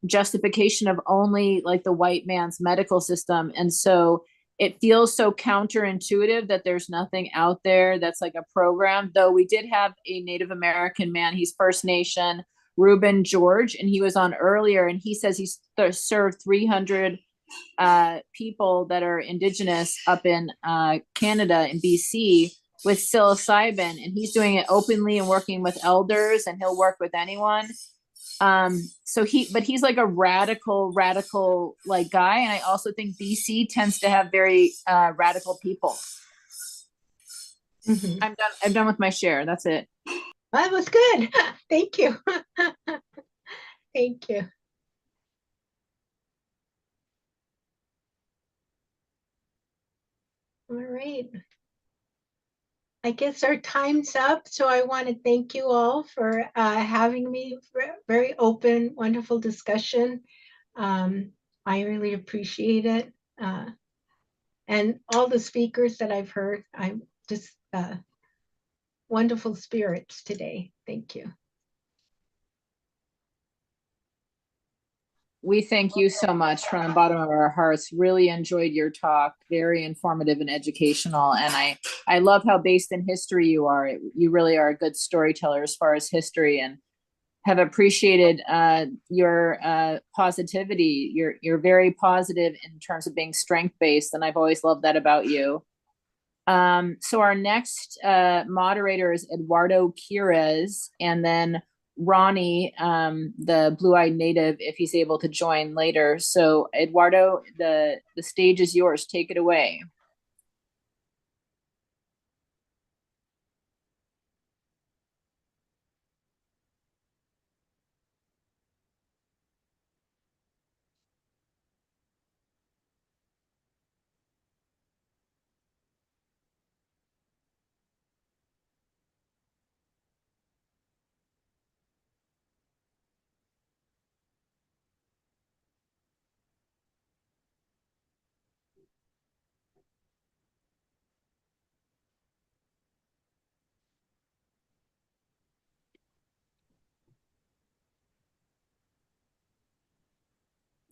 justification of only like the white man's medical system. And so it feels so counterintuitive that there's nothing out there that's like a program, though we did have a Native American man, he's First Nation, Reuben George, and he was on earlier, and he says he's served 300 people that are Indigenous up in Canada, in BC, with psilocybin, and he's doing it openly and working with elders, and he'll work with anyone. So he's like a radical like guy, and I also think BC tends to have very radical people.
Mhm.
I'm done with my share. That's it.
That was good. Thank you. Thank you. All right. I guess our time's up. So I want to thank you all for having me. Very open, wonderful discussion. I really appreciate it. And all the speakers that I've heard, I'm just wonderful spirits today. Thank you.
We thank you so much from the bottom of our hearts. Really enjoyed your talk. Very informative and educational. And I love how based in history you are. You really are a good storyteller as far as history, and have appreciated your positivity. You're very positive in terms of being strength-based, and I've always loved that about you. So our next moderator is Eduardo Quires, and then Ronnie, the blue-eyed native, if he's able to join later. So Eduardo, the stage is yours. Take it away.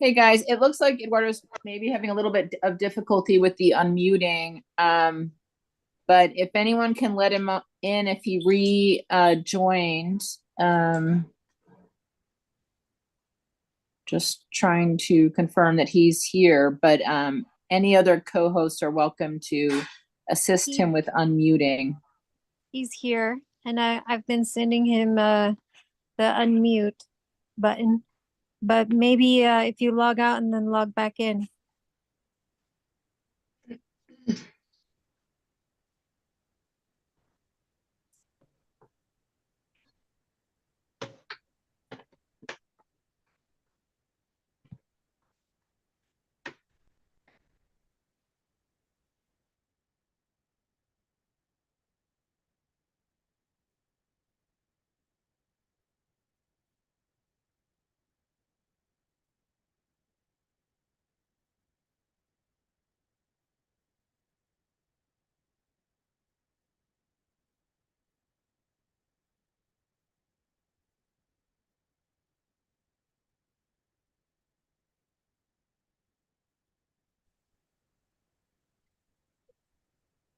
Hey guys, it looks like Eduardo's maybe having a little bit of difficulty with the unmuting. But if anyone can let him in if he rejoined, just trying to confirm that he's here, but any other co-hosts are welcome to assist him with unmuting.
He's here, and I've been sending him the unmute button, but maybe if you log out and then log back in.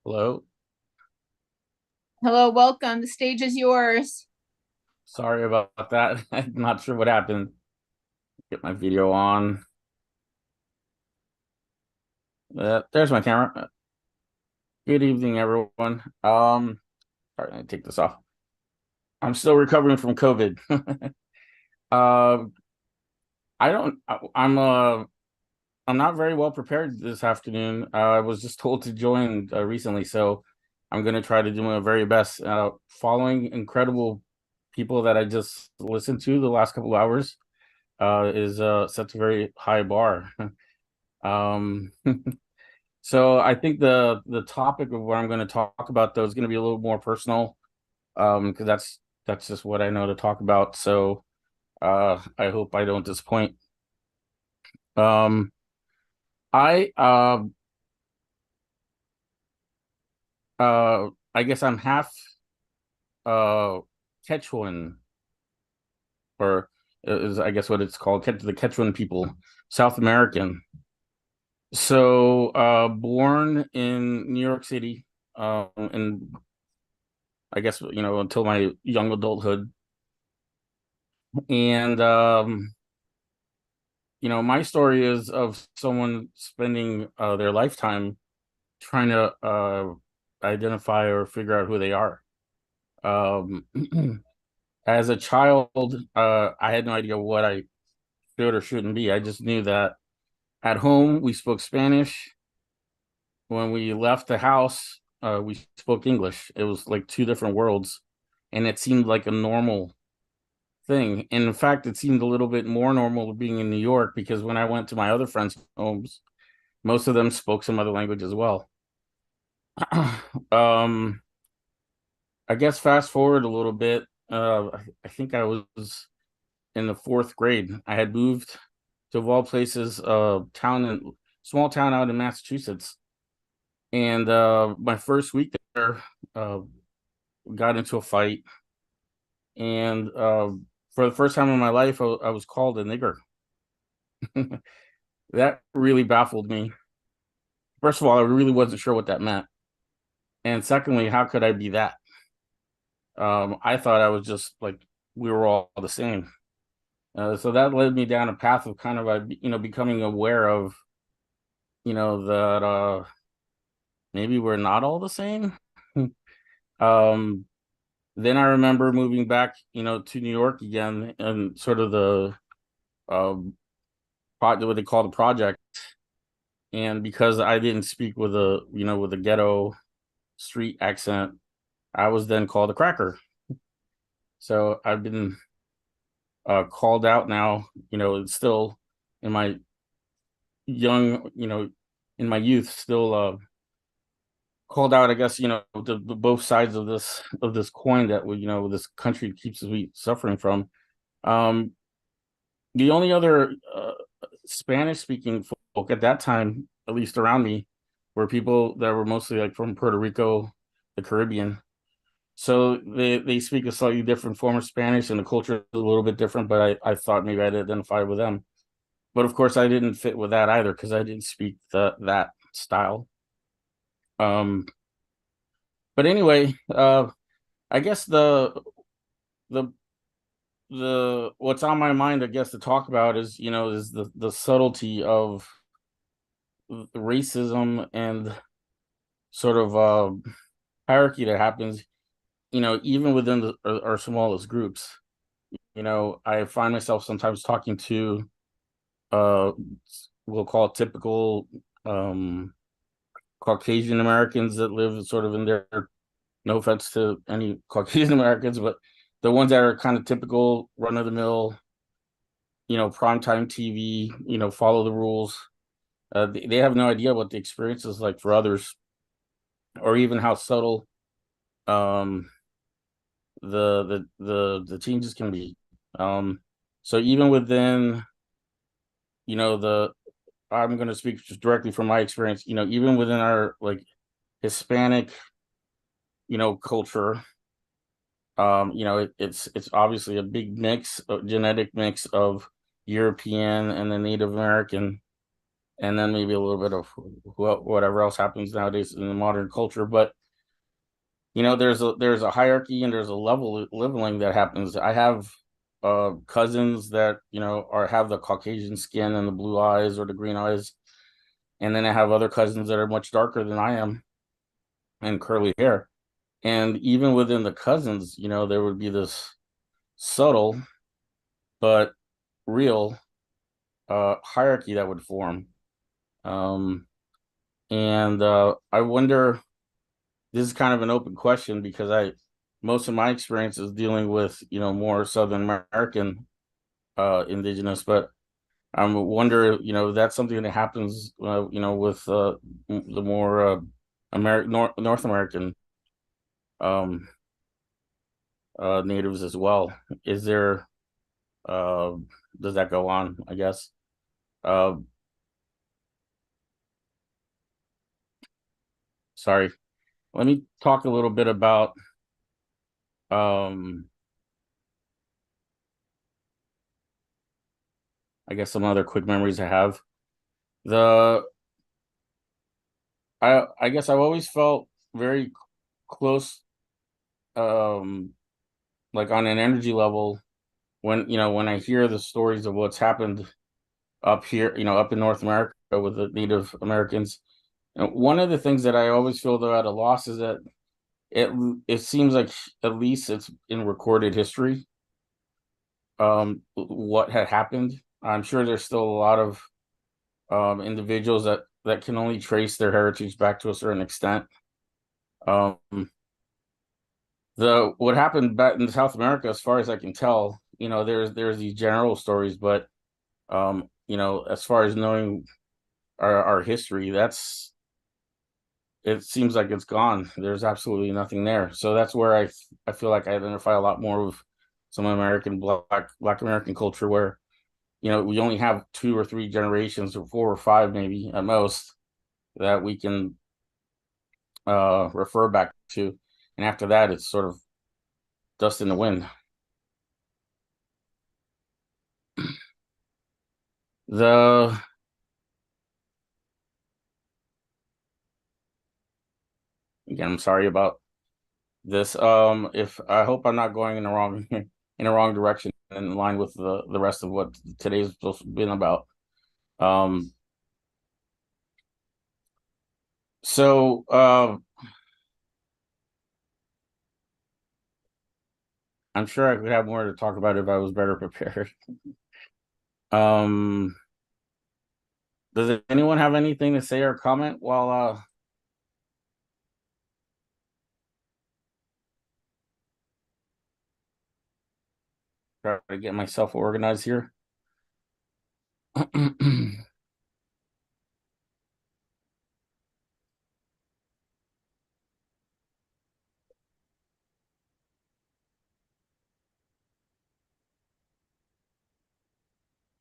Hello.
Hello, welcome. The stage is yours.
Sorry about that. I'm not sure what happened. Get my video on. There's my camera. Good evening, everyone. Sorry, let me take this off. I'm still recovering from COVID. I'm not very well prepared this afternoon. I was just told to join recently, so I'm going to try to do my very best. Following incredible people that I just listened to the last couple of hours is sets a very high bar. So I think the topic of what I'm going to talk about, though, is going to be a little more personal, because that's just what I know to talk about. So I hope I don't disappoint. I I guess I'm half Quechuan, or is I guess what it's called, the Quechuan people, South American. So born in New York City, and I guess until my young adulthood, and my story is of someone spending their lifetime trying to identify or figure out who they are. As a child, I had no idea what I should or shouldn't be. I just knew that at home we spoke Spanish. When we left the house, we spoke English. It was like two different worlds, and it seemed like a normal thing. And in fact, it seemed a little bit more normal being in New York, because when I went to my other friends' homes, most of them spoke some other language as well. I guess fast forward a little bit, I think I was in the fourth grade. I had moved to, of all places, small town out in Massachusetts. And my first week there, got into a fight. And for the first time in my life, I was called a nigger. That really baffled me. First of all, I really wasn't sure what that meant. And secondly, how could I be that? I thought I was just like, we were all the same. So that led me down a path of kind of becoming aware of, that maybe we're not all the same. Then I remember moving back, to New York again, and sort of the what they call the project. And because I didn't speak with a ghetto street accent, I was then called a cracker. So I've been called out now, it's still in my young, in my youth, still called out, I guess, the both sides of this coin that this country keeps suffering from. The only other Spanish speaking folk at that time, at least around me, were people that were mostly like from Puerto Rico, the Caribbean. So they speak a slightly different form of Spanish, and the culture is a little bit different, but I thought maybe I'd identify with them. But of course I didn't fit with that either, because I didn't speak that style. But anyway, I guess the what's on my mind, I guess, to talk about is the subtlety of the racism and sort of hierarchy that happens, even within our smallest groups. I find myself sometimes talking to we'll call it typical Caucasian Americans that live sort of in their, no offense to any Caucasian Americans, but the ones that are kind of typical run of the mill, primetime TV, follow the rules. They have no idea what the experience is like for others, or even how subtle the changes can be. So even within, I'm going to speak just directly from my experience, even within our like Hispanic, culture, it's obviously a big mix, a genetic mix of European and the Native American, and then maybe a little bit of whatever else happens nowadays in the modern culture. But there's a hierarchy, and there's a leveling that happens. I have cousins that have the Caucasian skin and the blue eyes or the green eyes, and then I have other cousins that are much darker than I am and curly hair. And even within the cousins, there would be this subtle but real hierarchy that would form. And I wonder, this is kind of an open question, because most of my experience is dealing with more Southern American indigenous, but I wonder, that's something that happens with the more North American natives as well. Is there does that go on, I guess? Sorry, let me talk a little bit about I guess some other quick memories I have. I guess I've always felt very close, like on an energy level when when I hear the stories of what's happened up here, up in North America with the Native Americans. One of the things that I always feel though at a loss is that it seems like at least it's in recorded history, what had happened. I'm sure there's still a lot of individuals that can only trace their heritage back to a certain extent. Um, the what happened back in South America, as far as I can tell, there's these general stories, but as far as knowing our history, it seems like it's gone. There's absolutely nothing there. So that's where I feel like I identify a lot more with some American Black American culture, where we only have 2 or 3 generations, or 4 or 5 maybe at most, that we can refer back to, and after that it's sort of dust in the wind. The Again, I'm sorry about this. If I hope I'm not going in the wrong direction, in line with the rest of what today's supposed to been about. So I'm sure I could have more to talk about if I was better prepared. Does anyone have anything to say or comment while try to get myself organized here?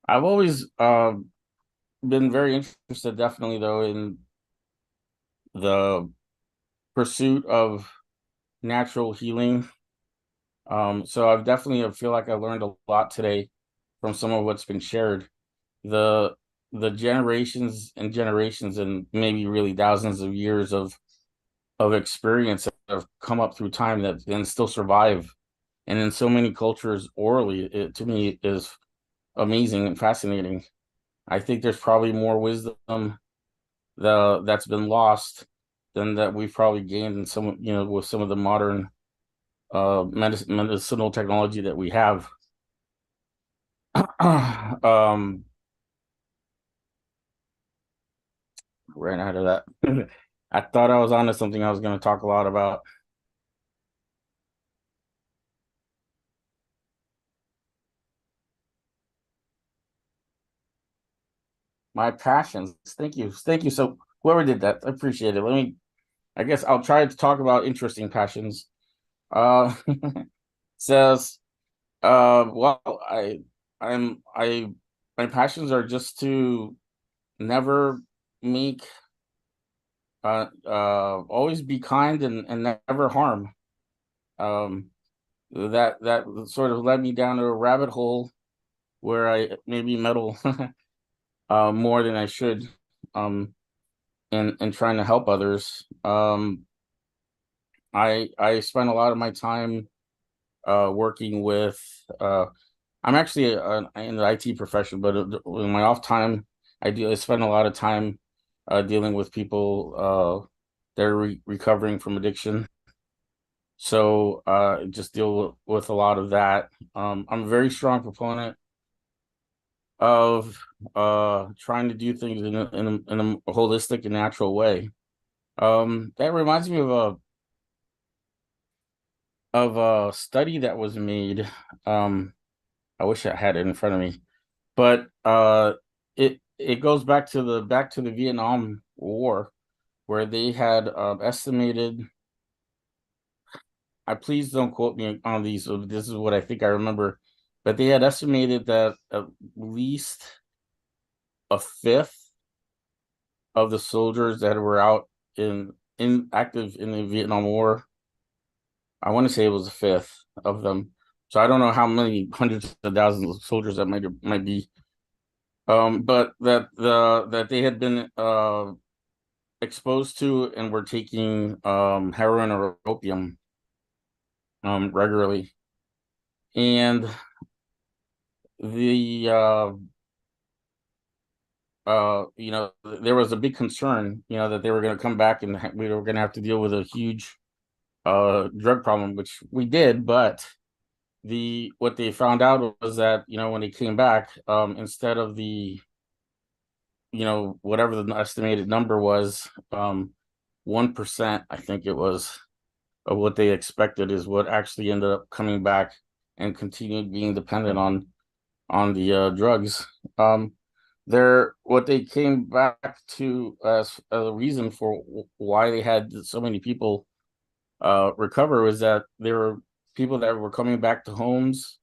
I've always been very interested, definitely though, in the pursuit of natural healing. So I've definitely feel like I learned a lot today from some of what's been shared. The generations and generations, and maybe really thousands of years of experience that have come up through time that and still survive, and in so many cultures orally, it to me is amazing and fascinating. I think there's probably more wisdom that's been lost than that we've probably gained in some, with some of the modern medicinal technology that we have. Ran out of that. I thought I was onto something I was going to talk a lot about. My passions. Thank you. Thank you. So whoever did that, I appreciate it. I guess I'll try to talk about interesting passions. Uh says, well, my passions are just to never make always be kind and never harm. That sort of led me down to a rabbit hole where I maybe meddle more than I should, in trying to help others. I spend a lot of my time working with I'm actually in the IT profession, but in my off time, I spend a lot of time dealing with people that are recovering from addiction. So just deal with a lot of that. I'm a very strong proponent of trying to do things in a holistic and natural way. That reminds me of a study that was made. I wish I had it in front of me, but it goes back to the Vietnam War, where they had estimated. Please don't quote me on these. So this is what I think I remember, but they had estimated that at least a fifth of the soldiers that were out in active in the Vietnam War. I want to say it was a fifth of them. So I don't know how many hundreds of thousands of soldiers that might be, But that they had been exposed to and were taking heroin or opium regularly. And the there was a big concern, that they were going to come back and we were going to have to deal with a huge drug problem, which we did. But what they found out was that, when they came back, instead of the, whatever the estimated number was, 1%, I think it was, of what they expected is what actually ended up coming back and continued being dependent on the drugs. What they came back to as a reason for why they had so many people recover was that there were people that were coming back to homes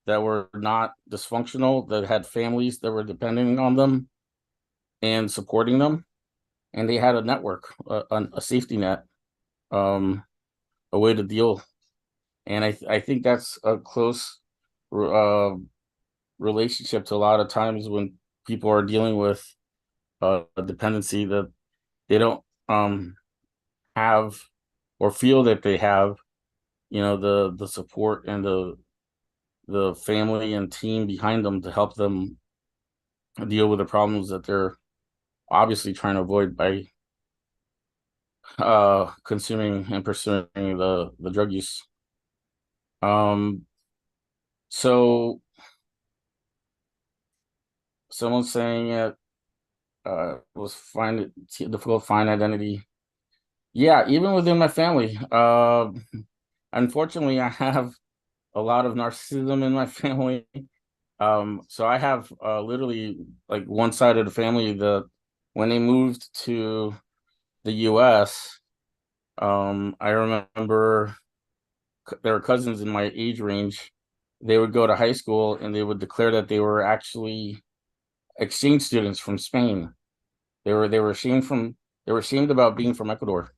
that were not dysfunctional, that had families that were depending on them and supporting them, and they had a network, a safety net, a way to deal. And I think that's a close relationship to a lot of times when people are dealing with a dependency, that they don't have or feel that they have, the support and the family and team behind them to help them deal with the problems that they're obviously trying to avoid by consuming and pursuing the drug use. So someone's saying it was difficult to find identity. Yeah, even within my family. Unfortunately, I have a lot of narcissism in my family. So I have literally like one side of the family that when they moved to the US, I remember there were cousins in my age range. They would go to high school and they would declare that they were actually exchange students from Spain. They were ashamed about being from Ecuador.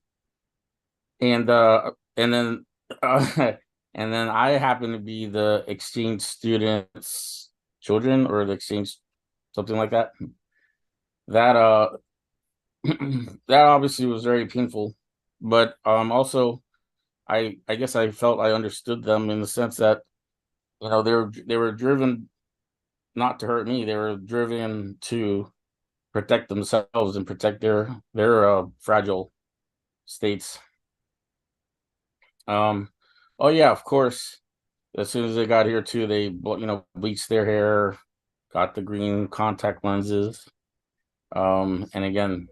And then and then I happen to be the exchange students' children, or the exchange, something like that. That that obviously was very painful, but also I guess I felt I understood them in the sense that, they were driven not to hurt me. They were driven to protect themselves and protect their fragile states. Oh yeah, of course. As soon as they got here too, they bleached their hair, got the green contact lenses, and again,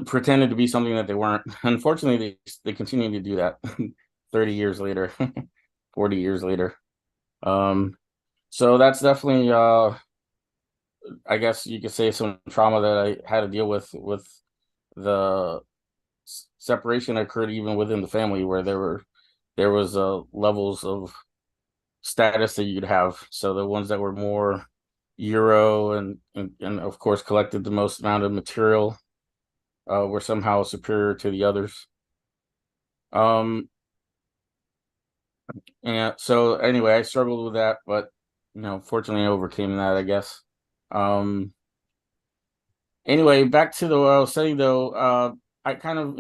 pretended to be something that they weren't. Unfortunately, they continue to do that 30 years later, 40 years later. So that's definitely, I guess you could say, some trauma that I had to deal with the separation occurred even within the family, where there was levels of status that you'd have. So the ones that were more Euro and of course collected the most amount of material were somehow superior to the others. And so anyway, I struggled with that, but fortunately I overcame that, I guess. Anyway, back to what I was saying though, I kind of,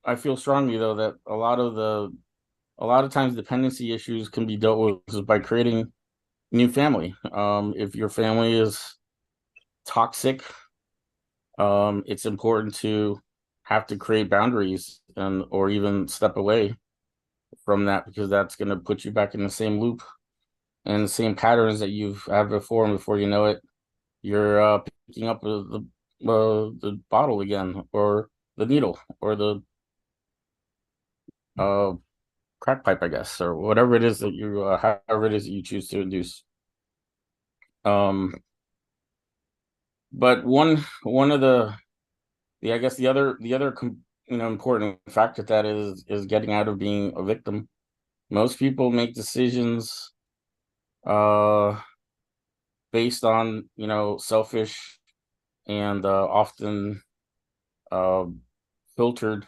I feel strongly though that a lot of times dependency issues can be dealt with by creating new family. If your family is toxic, it's important to have to create boundaries or even step away from that, because that's going to put you back in the same loop and the same patterns that you've had before, and before you know it, you're picking up the bottle again, or the needle, or the crack pipe, I guess, or whatever it is that however it is that you choose to induce. But one of I guess the other important factor that is getting out of being a victim. Most people make decisions based on selfish and often filtered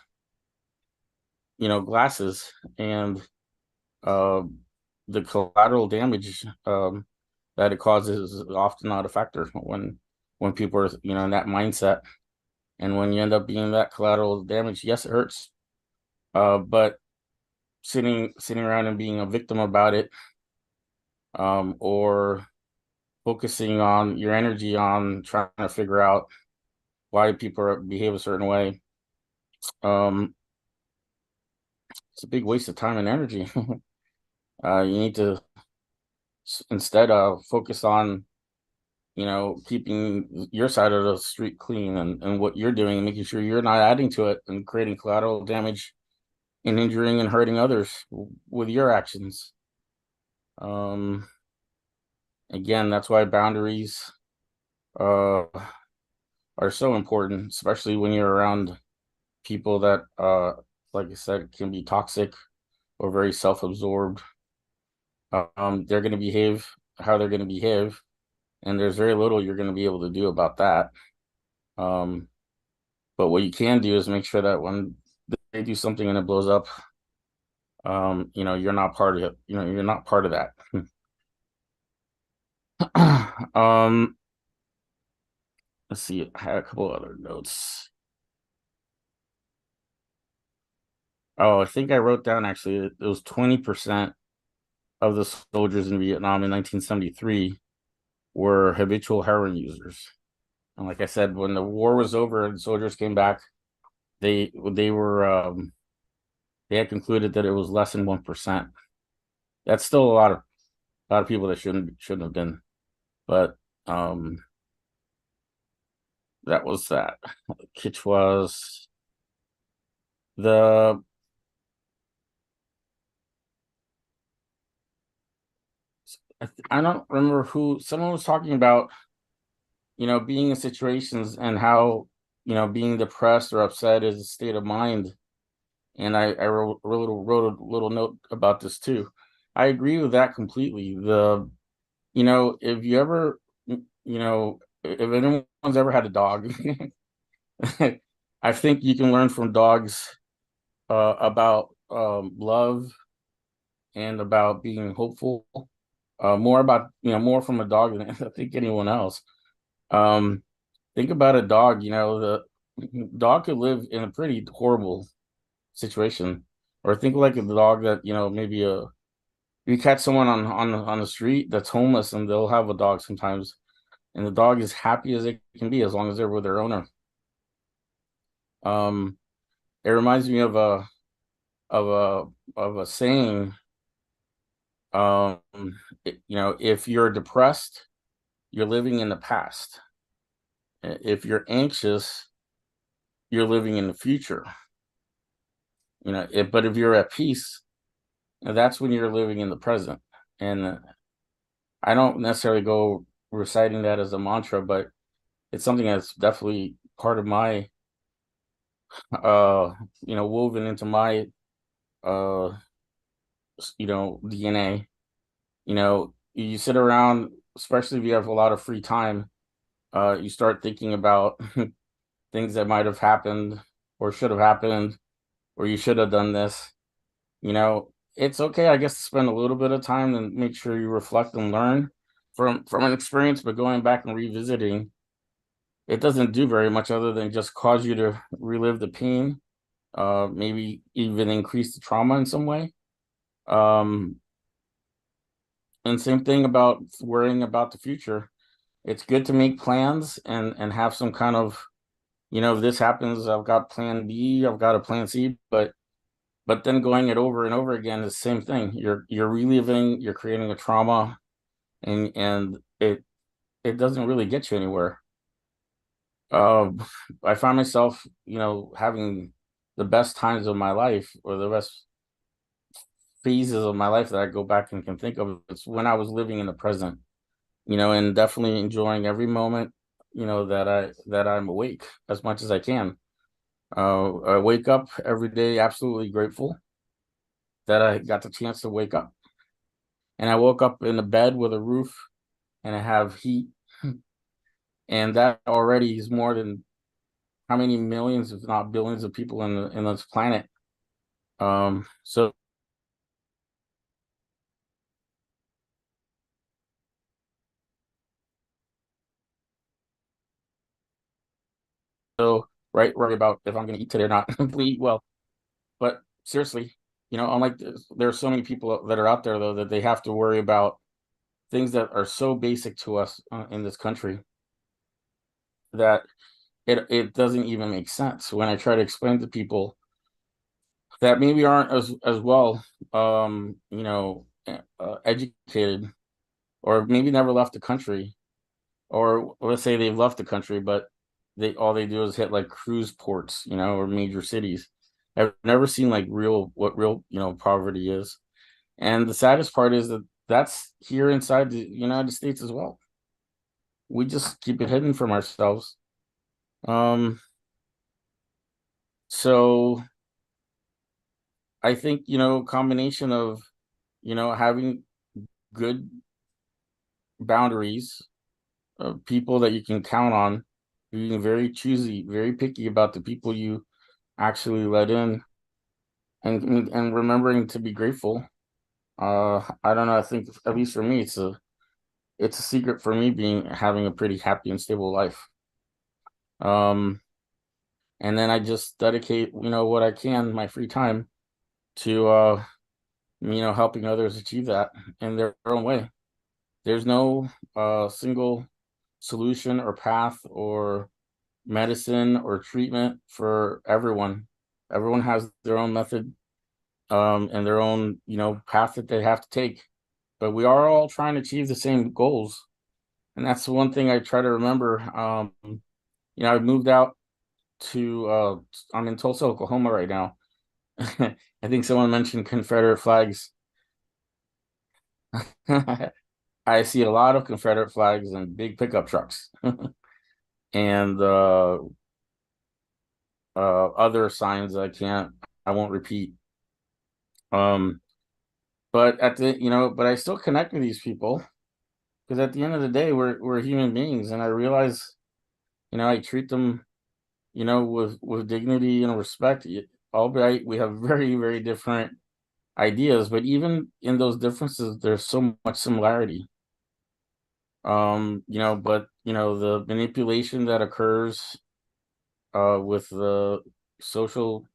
glasses, and the collateral damage that it causes is often not a factor when people are, you know, in that mindset. And when you end up being that collateral damage, yes, it hurts. But sitting around and being a victim about it, or focusing on your energy on trying to figure out why people behave a certain way, it's a big waste of time and energy. You need to instead focus on, you know, keeping your side of the street clean and what you're doing and making sure you're not adding to it and creating collateral damage and injuring and hurting others with your actions. Again, that's why boundaries are so important, especially when you're around people that, like I said, can be toxic or very self-absorbed. They're going to behave how they're going to behave, and there's very little you're going to be able to do about that. But what you can do is make sure that when they do something and it blows up, you know, you're not part of it. You know, you're not part of that. Let's see. I had a couple other notes. Oh, I think I wrote down actually it was 20% of the soldiers in Vietnam in 1973 were habitual heroin users. And like I said, when the war was over and soldiers came back, they were they had concluded that it was less than 1%. That's still a lot of people that shouldn't have been. But that was that. Which was the I don't remember who, someone was talking about, you know, being in situations and how, you know, being depressed or upset is a state of mind. And I wrote a little note about this too. I agree with that completely. You know, if you ever, you know, if anyone's ever had a dog, I think you can learn from dogs about love and about being hopeful. More about, you know, more from a dog than I think anyone else. Think about a dog, you know, the dog could live in a pretty horrible situation. Or think like a dog that, you know, maybe you catch someone on the street that's homeless and they'll have a dog sometimes, and the dog is happy as it can be as long as they're with their owner. It reminds me of a saying, you know, if you're depressed, you're living in the past. If you're anxious, you're living in the future. You know, but if you're at peace, that's when you're living in the present. And I don't necessarily go reciting that as a mantra, but it's something that's definitely part of my, you know, woven into my, you know, DNA. You know, you sit around, especially if you have a lot of free time, you start thinking about things that might have happened or should have happened, or you should have done this. You know, it's okay, I guess, to spend a little bit of time and make sure you reflect and learn from an experience, but going back and revisiting, it doesn't do very much other than just cause you to relive the pain, maybe even increase the trauma in some way. And same thing about worrying about the future. It's good to make plans and have some kind of, you know, if this happens, I've got plan B, I've got a plan C, but then going it over and over again is the same thing. You're reliving, you're creating a trauma, and it doesn't really get you anywhere. I find myself, you know, having the best times of my life or the best phases of my life that I go back and can think of. It's when I was living in the present, you know, and definitely enjoying every moment, you know, that I'm awake as much as I can. I wake up every day absolutely grateful that I got the chance to wake up. And I woke up in a bed with a roof and I have heat. And that already is more than how many millions, if not billions, of people in this planet. So worry about if I'm going to eat today or not. Please eat well. But seriously, unlike there are so many people that are out there though that they have to worry about things that are so basic to us in this country that it doesn't even make sense when I try to explain to people that maybe aren't as well educated, or maybe never left the country, or let's say they've left the country but all they do is hit like cruise ports, or major cities. I've never seen like what real poverty is. And the saddest part is that that's here inside the United States as well. We just keep it hidden from ourselves. So I think, combination of, having good boundaries of people that you can count on, being very choosy, very picky about the people you actually let in, and remembering to be grateful. I don't know, I think at least for me, it's a secret for me having a pretty happy and stable life. And then I just dedicate, what I can, my free time, to helping others achieve that in their own way. There's no single solution or path or medicine or treatment for everyone. Everyone has their own method and their own, path that they have to take. But we are all trying to achieve the same goals. And that's the one thing I try to remember. I moved out to I'm in Tulsa, Oklahoma right now. I think someone mentioned Confederate flags. I see a lot of Confederate flags and big pickup trucks and other signs I won't repeat. But but I still connect with these people because at the end of the day, we're human beings, and I realize, I treat them, with dignity and respect. Albeit we have very, very different ideas, but even in those differences, there's so much similarity. But the manipulation that occurs with the social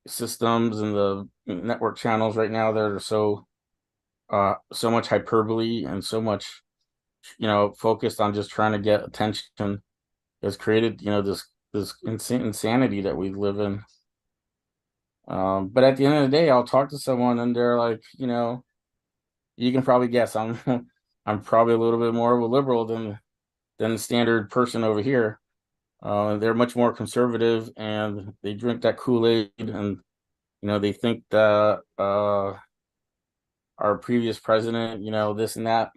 systems and the network channels right now that are so much hyperbole and so much focused on just trying to get attention has created this insanity that we live in. But at the end of the day, I'll talk to someone and they're like, you can probably guess I'm I'm probably a little bit more of a liberal than the standard person over here. They're much more conservative and they drink that Kool-Aid, and they think that our previous president, this and that.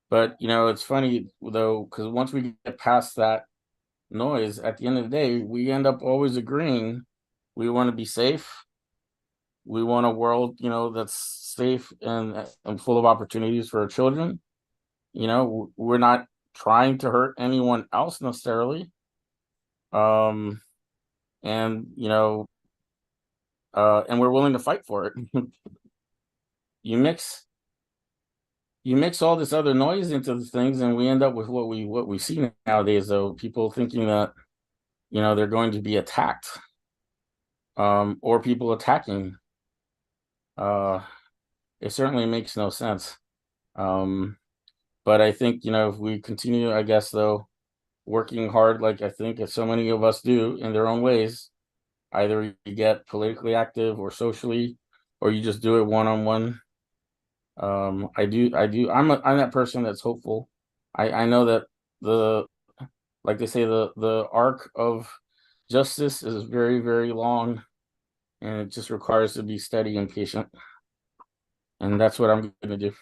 But it's funny though, because once we get past that noise, at the end of the day, we end up always agreeing we want to be safe. We want a world, that's safe and full of opportunities for our children. We're not trying to hurt anyone else necessarily. And and we're willing to fight for it. You mix all this other noise into the things, and we end up with what we see nowadays, though, people thinking that they're going to be attacked, or people attacking. It certainly makes no sense. But I think if we continue, I guess, though, working hard, like I think so many of us do in their own ways, either you get politically active or socially, or you just do it one-on-one. I'm that person that's hopeful. I know that like they say, the arc of justice is very, very long, and it just requires to be steady and patient. And that's what I'm gonna do.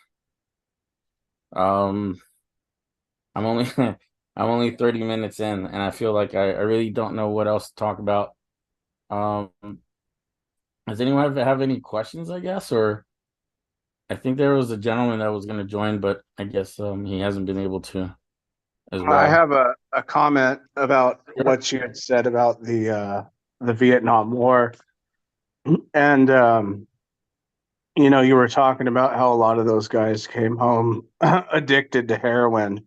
I'm only I'm only 30 minutes in, and I feel like I really don't know what else to talk about. Um, does anyone have any questions, I guess? Or I think there was a gentleman that was going to join, but I guess he hasn't been able to as well.
I have a comment about what you had said about the Vietnam War. And you were talking about how a lot of those guys came home addicted to heroin.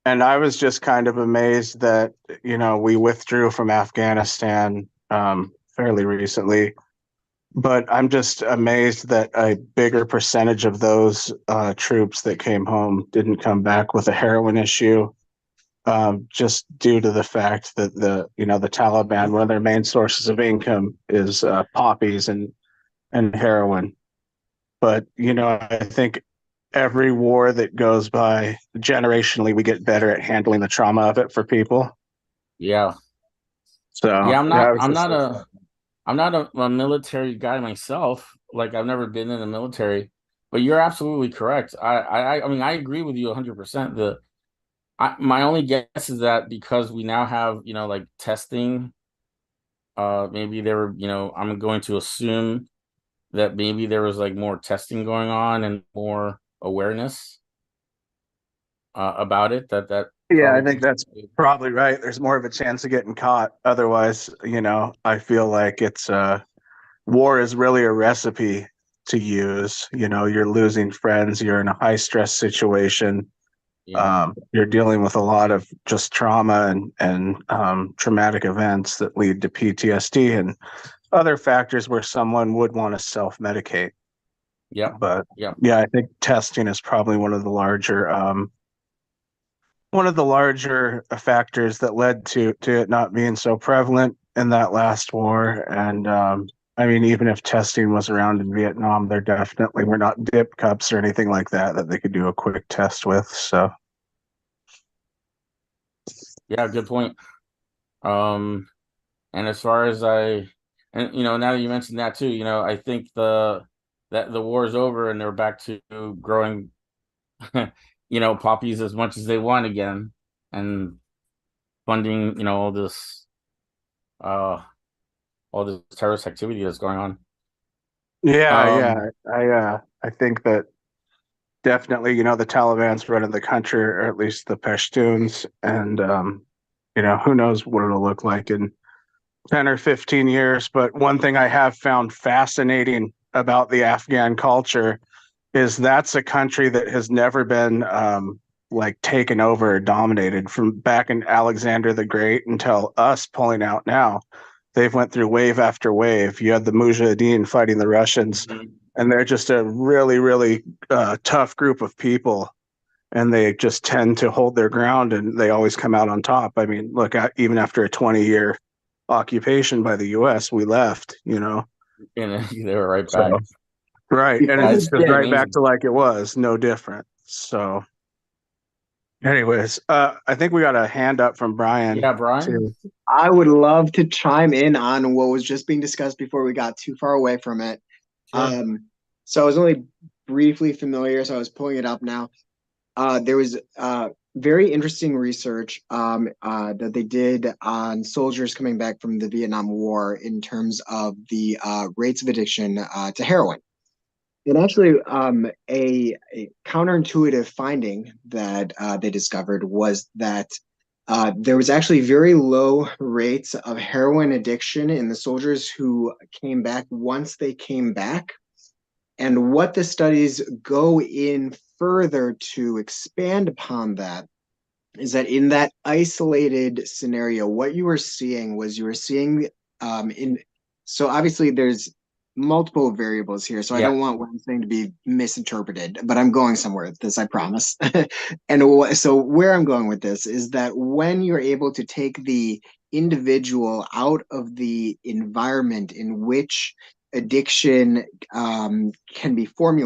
And I was just kind of amazed that, we withdrew from Afghanistan fairly recently. But I'm just amazed that a bigger percentage of those troops that came home didn't come back with a heroin issue, just due to the fact that the Taliban, one of their main sources of income is poppies and heroin. But I think every war that goes by, generationally, we get better at handling the trauma of it for people.
Yeah.
So
Yeah,
I was
I'm
just
not I'm not a military guy myself. Like I've never been in the military, but you're absolutely correct. I mean I agree with you 100%. My only guess is that because we now have, like testing, maybe there were, I'm going to assume that maybe there was like more testing going on and more awareness about it that
Yeah, I
probably
think that's probably right. There's more of a chance of getting caught. Otherwise, I feel like it's war is really a recipe to use. You're losing friends, you're in a high stress situation.
Yeah.
You're dealing with a lot of just trauma and traumatic events that lead to PTSD and other factors where someone would want to self-medicate.
Yeah.
But
Yeah.
yeah, I think testing is probably one of the larger factors that led to it not being so prevalent in that last war. And I mean, even if testing was around in Vietnam, there definitely were not dip cups or anything like that they could do a quick test with. So
Yeah, good point. And as far as now that you mentioned that too, I think that the war is over and they're back to growing, poppies as much as they want again and funding, uh, all this terrorist activity that's going on.
yeah. I think that definitely, the Taliban's running the country, or at least the Pashtuns, and who knows what it'll look like in 10 or 15 years. But one thing I have found fascinating about the Afghan culture is that's a country that has never been like taken over or dominated from back in Alexander the Great until us pulling out now. They've went through wave after wave. You had the Mujahideen fighting the Russians, and they're just a really, really tough group of people. And they just tend to hold their ground, and they always come out on top. I mean, look, even after a 20-year occupation by the U.S., we left.
And they were right back.
So, right, and
Yeah,
it's just right
amazing.
back to like it was, no different. So, anyways, I think we got a hand up from Brian.
Yeah, Brian.
Too.
I would love to chime in on what was just being discussed before we got too far away from it.
Sure.
So I was only briefly familiar, so I was pulling it up now. There was very interesting research that they did on soldiers coming back from the Vietnam War in terms of the rates of addiction to heroin. And actually, a counterintuitive finding that they discovered was that there was actually very low rates of heroin addiction in the soldiers who came back once they came back. And what the studies go in further to expand upon that is that in that isolated scenario, what you were seeing so obviously there's multiple variables here. So I don't want what I'm saying to be misinterpreted, but I'm going somewhere with this, I promise. And so where I'm going with this is that when you're able to take the individual out of the environment in which addiction can be formulated,